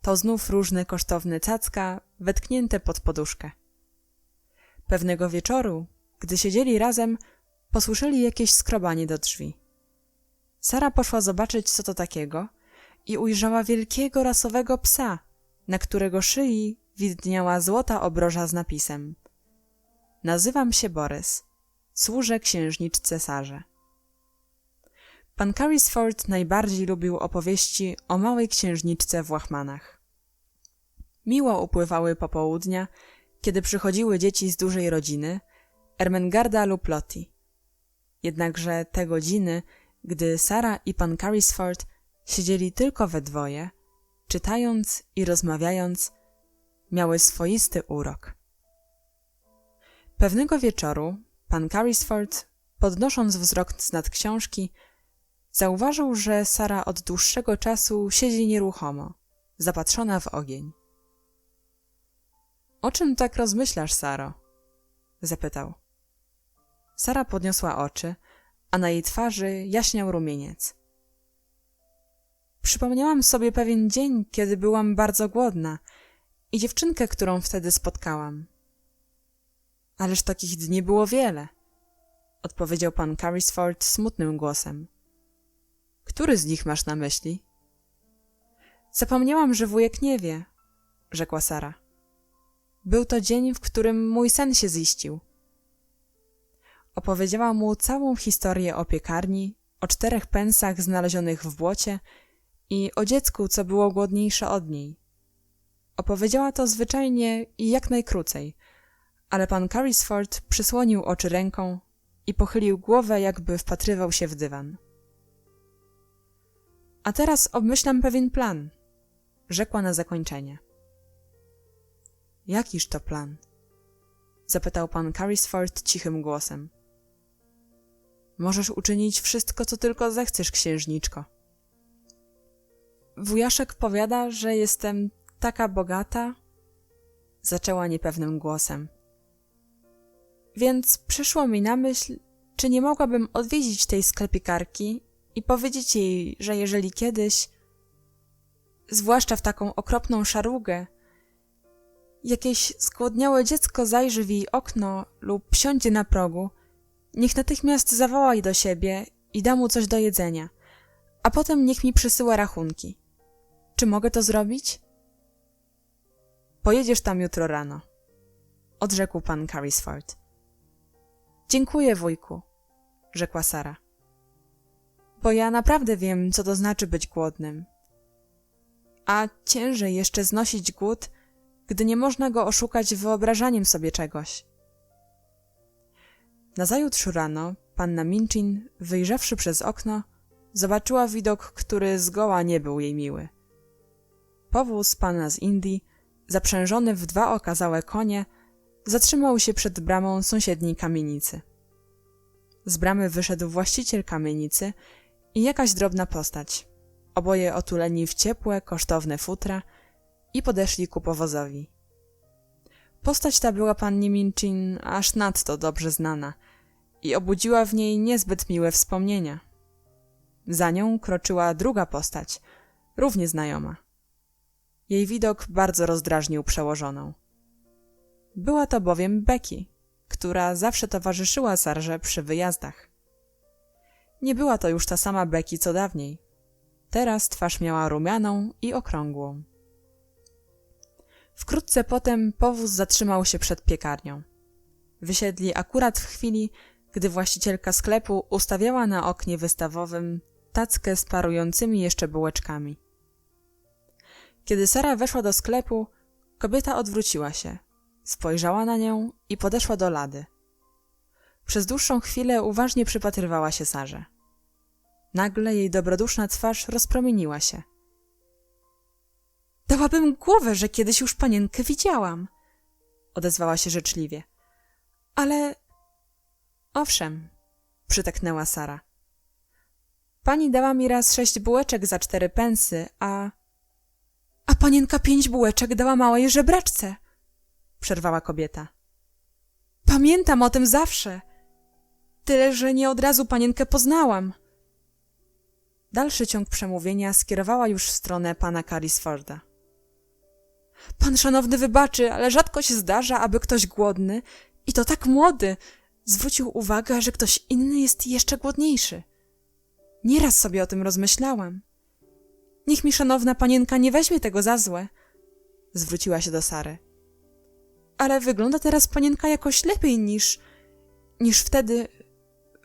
To znów różne kosztowne cacka wetknięte pod poduszkę. Pewnego wieczoru, gdy siedzieli razem, posłyszeli jakieś skrobanie do drzwi. Sara poszła zobaczyć, co to takiego i ujrzała wielkiego rasowego psa, na którego szyi widniała złota obroża z napisem: Nazywam się Borys. Służę księżniczce Sarze. Pan Carrisford najbardziej lubił opowieści o małej księżniczce w łachmanach. Miło upływały popołudnia, kiedy przychodziły dzieci z dużej rodziny, Ermengarda lub Lottie. Jednakże te godziny, gdy Sara i pan Carrisford siedzieli tylko we dwoje, czytając i rozmawiając, miały swoisty urok. Pewnego wieczoru pan Carrisford, podnosząc wzrok z nad książki, zauważył, że Sara od dłuższego czasu siedzi nieruchomo, zapatrzona w ogień. — O czym tak rozmyślasz, Saro? — zapytał. Sara podniosła oczy, a na jej twarzy jaśniał rumieniec. Przypomniałam sobie pewien dzień, kiedy byłam bardzo głodna i dziewczynkę, którą wtedy spotkałam. — Ależ takich dni było wiele — odpowiedział pan Carrisford smutnym głosem. — Który z nich masz na myśli? — Zapomniałam, że wujek nie wie — rzekła Sara. Był to dzień, w którym mój sen się ziścił. Opowiedziała mu całą historię o piekarni, o 4 pensach znalezionych w błocie i o dziecku, co było głodniejsze od niej. Opowiedziała to zwyczajnie i jak najkrócej, ale pan Carrisford przysłonił oczy ręką i pochylił głowę, jakby wpatrywał się w dywan. — A teraz obmyślam pewien plan — rzekła na zakończenie. — Jakiż to plan? — zapytał pan Carrisford cichym głosem. — Możesz uczynić wszystko, co tylko zechcesz, księżniczko. Wujaszek powiada, że jestem taka bogata — zaczęła niepewnym głosem. Więc przyszło mi na myśl, czy nie mogłabym odwiedzić tej sklepikarki i powiedzieć jej, że jeżeli kiedyś... zwłaszcza w taką okropną szarugę. Jakieś zgłodniałe dziecko zajrzy w jej okno lub siądzie na progu, niech natychmiast zawoła je do siebie i da mu coś do jedzenia, a potem niech mi przysyła rachunki. Czy mogę to zrobić? Pojedziesz tam jutro rano, odrzekł pan Carrisford. Dziękuję, wujku, rzekła Sara. Bo ja naprawdę wiem, co to znaczy być głodnym. A ciężej jeszcze znosić głód, gdy nie można go oszukać wyobrażaniem sobie czegoś. Nazajutrz rano panna Minchin, wyjrzawszy przez okno, zobaczyła widok, który zgoła nie był jej miły. Powóz pana z Indii, zaprzężony w 2 okazałe konie, zatrzymał się przed bramą sąsiedniej kamienicy. Z bramy wyszedł właściciel kamienicy i jakaś drobna postać, oboje otuleni w ciepłe, kosztowne futra, i podeszli ku powozowi. Postać ta była pannie Minchin aż nadto dobrze znana i obudziła w niej niezbyt miłe wspomnienia. Za nią kroczyła druga postać, równie znajoma. Jej widok bardzo rozdrażnił przełożoną. Była to bowiem Becky, która zawsze towarzyszyła Sarze przy wyjazdach. Nie była to już ta sama Becky co dawniej. Teraz twarz miała rumianą i okrągłą. Wkrótce potem powóz zatrzymał się przed piekarnią. Wysiedli akurat w chwili, gdy właścicielka sklepu ustawiała na oknie wystawowym tackę z parującymi jeszcze bułeczkami. Kiedy Sara weszła do sklepu, kobieta odwróciła się, spojrzała na nią i podeszła do lady. Przez dłuższą chwilę uważnie przypatrywała się Sarze. Nagle jej dobroduszna twarz rozpromieniła się. Dałabym głowę, że kiedyś już panienkę widziałam, odezwała się życzliwie. Ale... Owszem, przytaknęła Sara. Pani dała mi raz 6 bułeczek za 4 pensy, a panienka 5 bułeczek dała małej żebraczce, przerwała kobieta. Pamiętam o tym zawsze, tyle że nie od razu panienkę poznałam. Dalszy ciąg przemówienia skierowała już w stronę pana Carrisforda. Pan szanowny wybaczy, ale rzadko się zdarza, aby ktoś głodny, i to tak młody, zwrócił uwagę, że ktoś inny jest jeszcze głodniejszy. Nieraz sobie o tym rozmyślałam. Niech mi szanowna panienka nie weźmie tego za złe, zwróciła się do Sary. Ale wygląda teraz panienka jakoś lepiej niż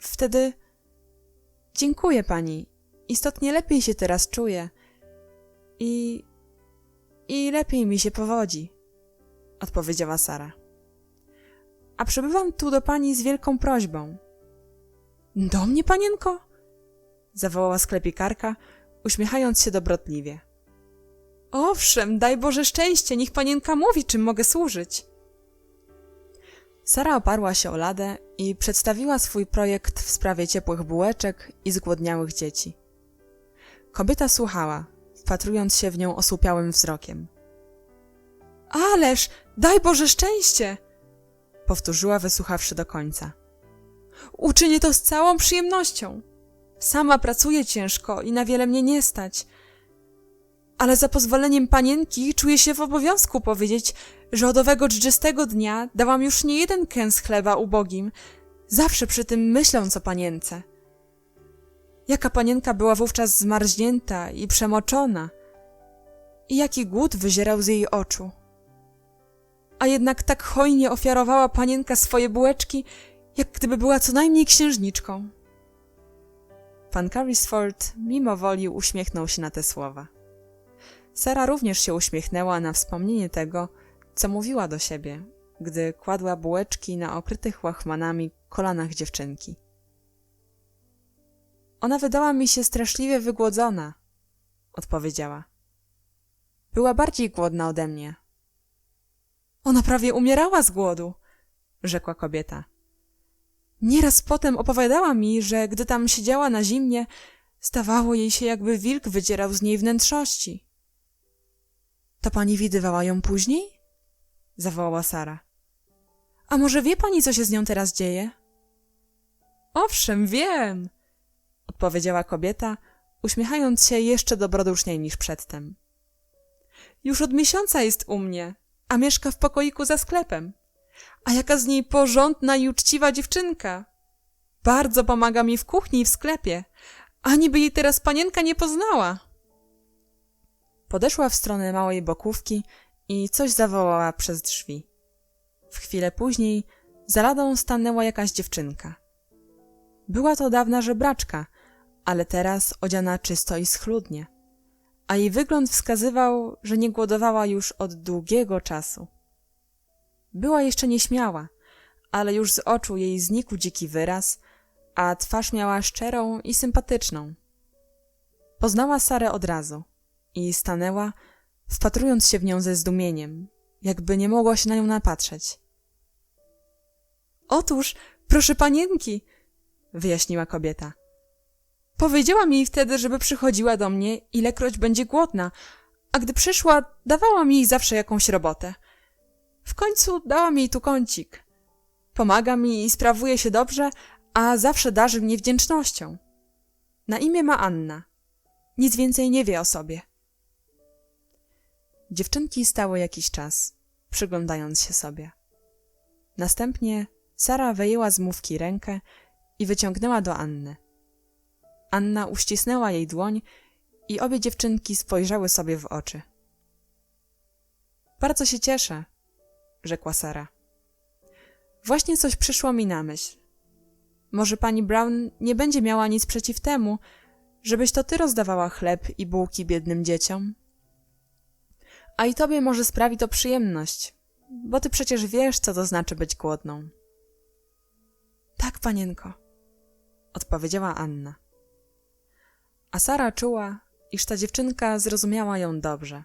wtedy... Dziękuję pani. Istotnie lepiej się teraz czuję. I lepiej mi się powodzi, odpowiedziała Sara. A przybywam tu do pani z wielką prośbą. Do mnie, panienko? Zawołała sklepikarka, uśmiechając się dobrotliwie. Owszem, daj Boże szczęście, niech panienka mówi, czym mogę służyć. Sara oparła się o ladę i przedstawiła swój projekt w sprawie ciepłych bułeczek i zgłodniałych dzieci. Kobieta słuchała, wpatrując się w nią osłupiałym wzrokiem. Ależ, daj Boże szczęście! Powtórzyła, wysłuchawszy do końca. Uczynię to z całą przyjemnością. Sama pracuję ciężko i na wiele mnie nie stać. Ale za pozwoleniem panienki czuję się w obowiązku powiedzieć, że od owego dżdżystego dnia dałam już nie jeden kęs chleba ubogim, zawsze przy tym myśląc o panience. Jaka panienka była wówczas zmarznięta i przemoczona i jaki głód wyzierał z jej oczu. A jednak tak hojnie ofiarowała panienka swoje bułeczki, jak gdyby była co najmniej księżniczką. Pan Carrisford mimo woli uśmiechnął się na te słowa. Sara również się uśmiechnęła na wspomnienie tego, co mówiła do siebie, gdy kładła bułeczki na okrytych łachmanami kolanach dziewczynki. Ona wydała mi się straszliwie wygłodzona, odpowiedziała. Była bardziej głodna ode mnie. Ona prawie umierała z głodu, rzekła kobieta. Nieraz potem opowiadała mi, że gdy tam siedziała na zimnie, stawało jej się, jakby wilk wydzierał z niej wnętrzości. To pani widywała ją później? Zawołała Sara. A może wie pani, co się z nią teraz dzieje? Owszem, wiem, odpowiedziała kobieta, uśmiechając się jeszcze dobroduszniej niż przedtem. Już od miesiąca jest u mnie, a mieszka w pokoiku za sklepem. A jaka z niej porządna i uczciwa dziewczynka. Bardzo pomaga mi w kuchni i w sklepie, ani by jej teraz panienka nie poznała. Podeszła w stronę małej bokówki i coś zawołała przez drzwi. W chwilę później za ladą stanęła jakaś dziewczynka. Była to dawna żebraczka, ale teraz odziana czysto i schludnie, a jej wygląd wskazywał, że nie głodowała już od długiego czasu. Była jeszcze nieśmiała, ale już z oczu jej znikł dziki wyraz, a twarz miała szczerą i sympatyczną. Poznała Sarę od razu i stanęła, wpatrując się w nią ze zdumieniem, jakby nie mogła się na nią napatrzeć. Otóż, proszę panienki, wyjaśniła kobieta. Powiedziała mi wtedy, żeby przychodziła do mnie, ilekroć będzie głodna, a gdy przyszła, dawałam jej zawsze jakąś robotę. W końcu dałam jej tu kącik. Pomaga mi i sprawuje się dobrze, a zawsze darzy mnie wdzięcznością. Na imię ma Anna. Nic więcej nie wie o sobie. Dziewczynki stały jakiś czas, przyglądając się sobie. Następnie Sara wyjęła z mówki rękę i wyciągnęła do Anny. Anna uścisnęła jej dłoń i obie dziewczynki spojrzały sobie w oczy. Bardzo się cieszę, rzekła Sara. Właśnie coś przyszło mi na myśl. Może pani Brown nie będzie miała nic przeciw temu, żebyś to ty rozdawała chleb i bułki biednym dzieciom? A i tobie może sprawi to przyjemność, bo ty przecież wiesz, co to znaczy być głodną. Tak, panienko, odpowiedziała Anna. A Sara czuła, iż ta dziewczynka zrozumiała ją dobrze,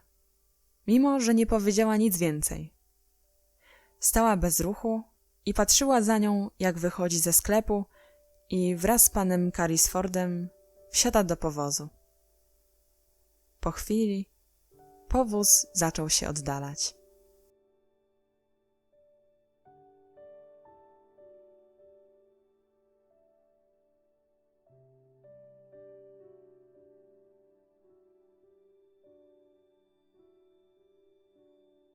mimo że nie powiedziała nic więcej. Stała bez ruchu i patrzyła za nią, jak wychodzi ze sklepu i wraz z panem Carrisfordem wsiada do powozu. Po chwili powóz zaczął się oddalać.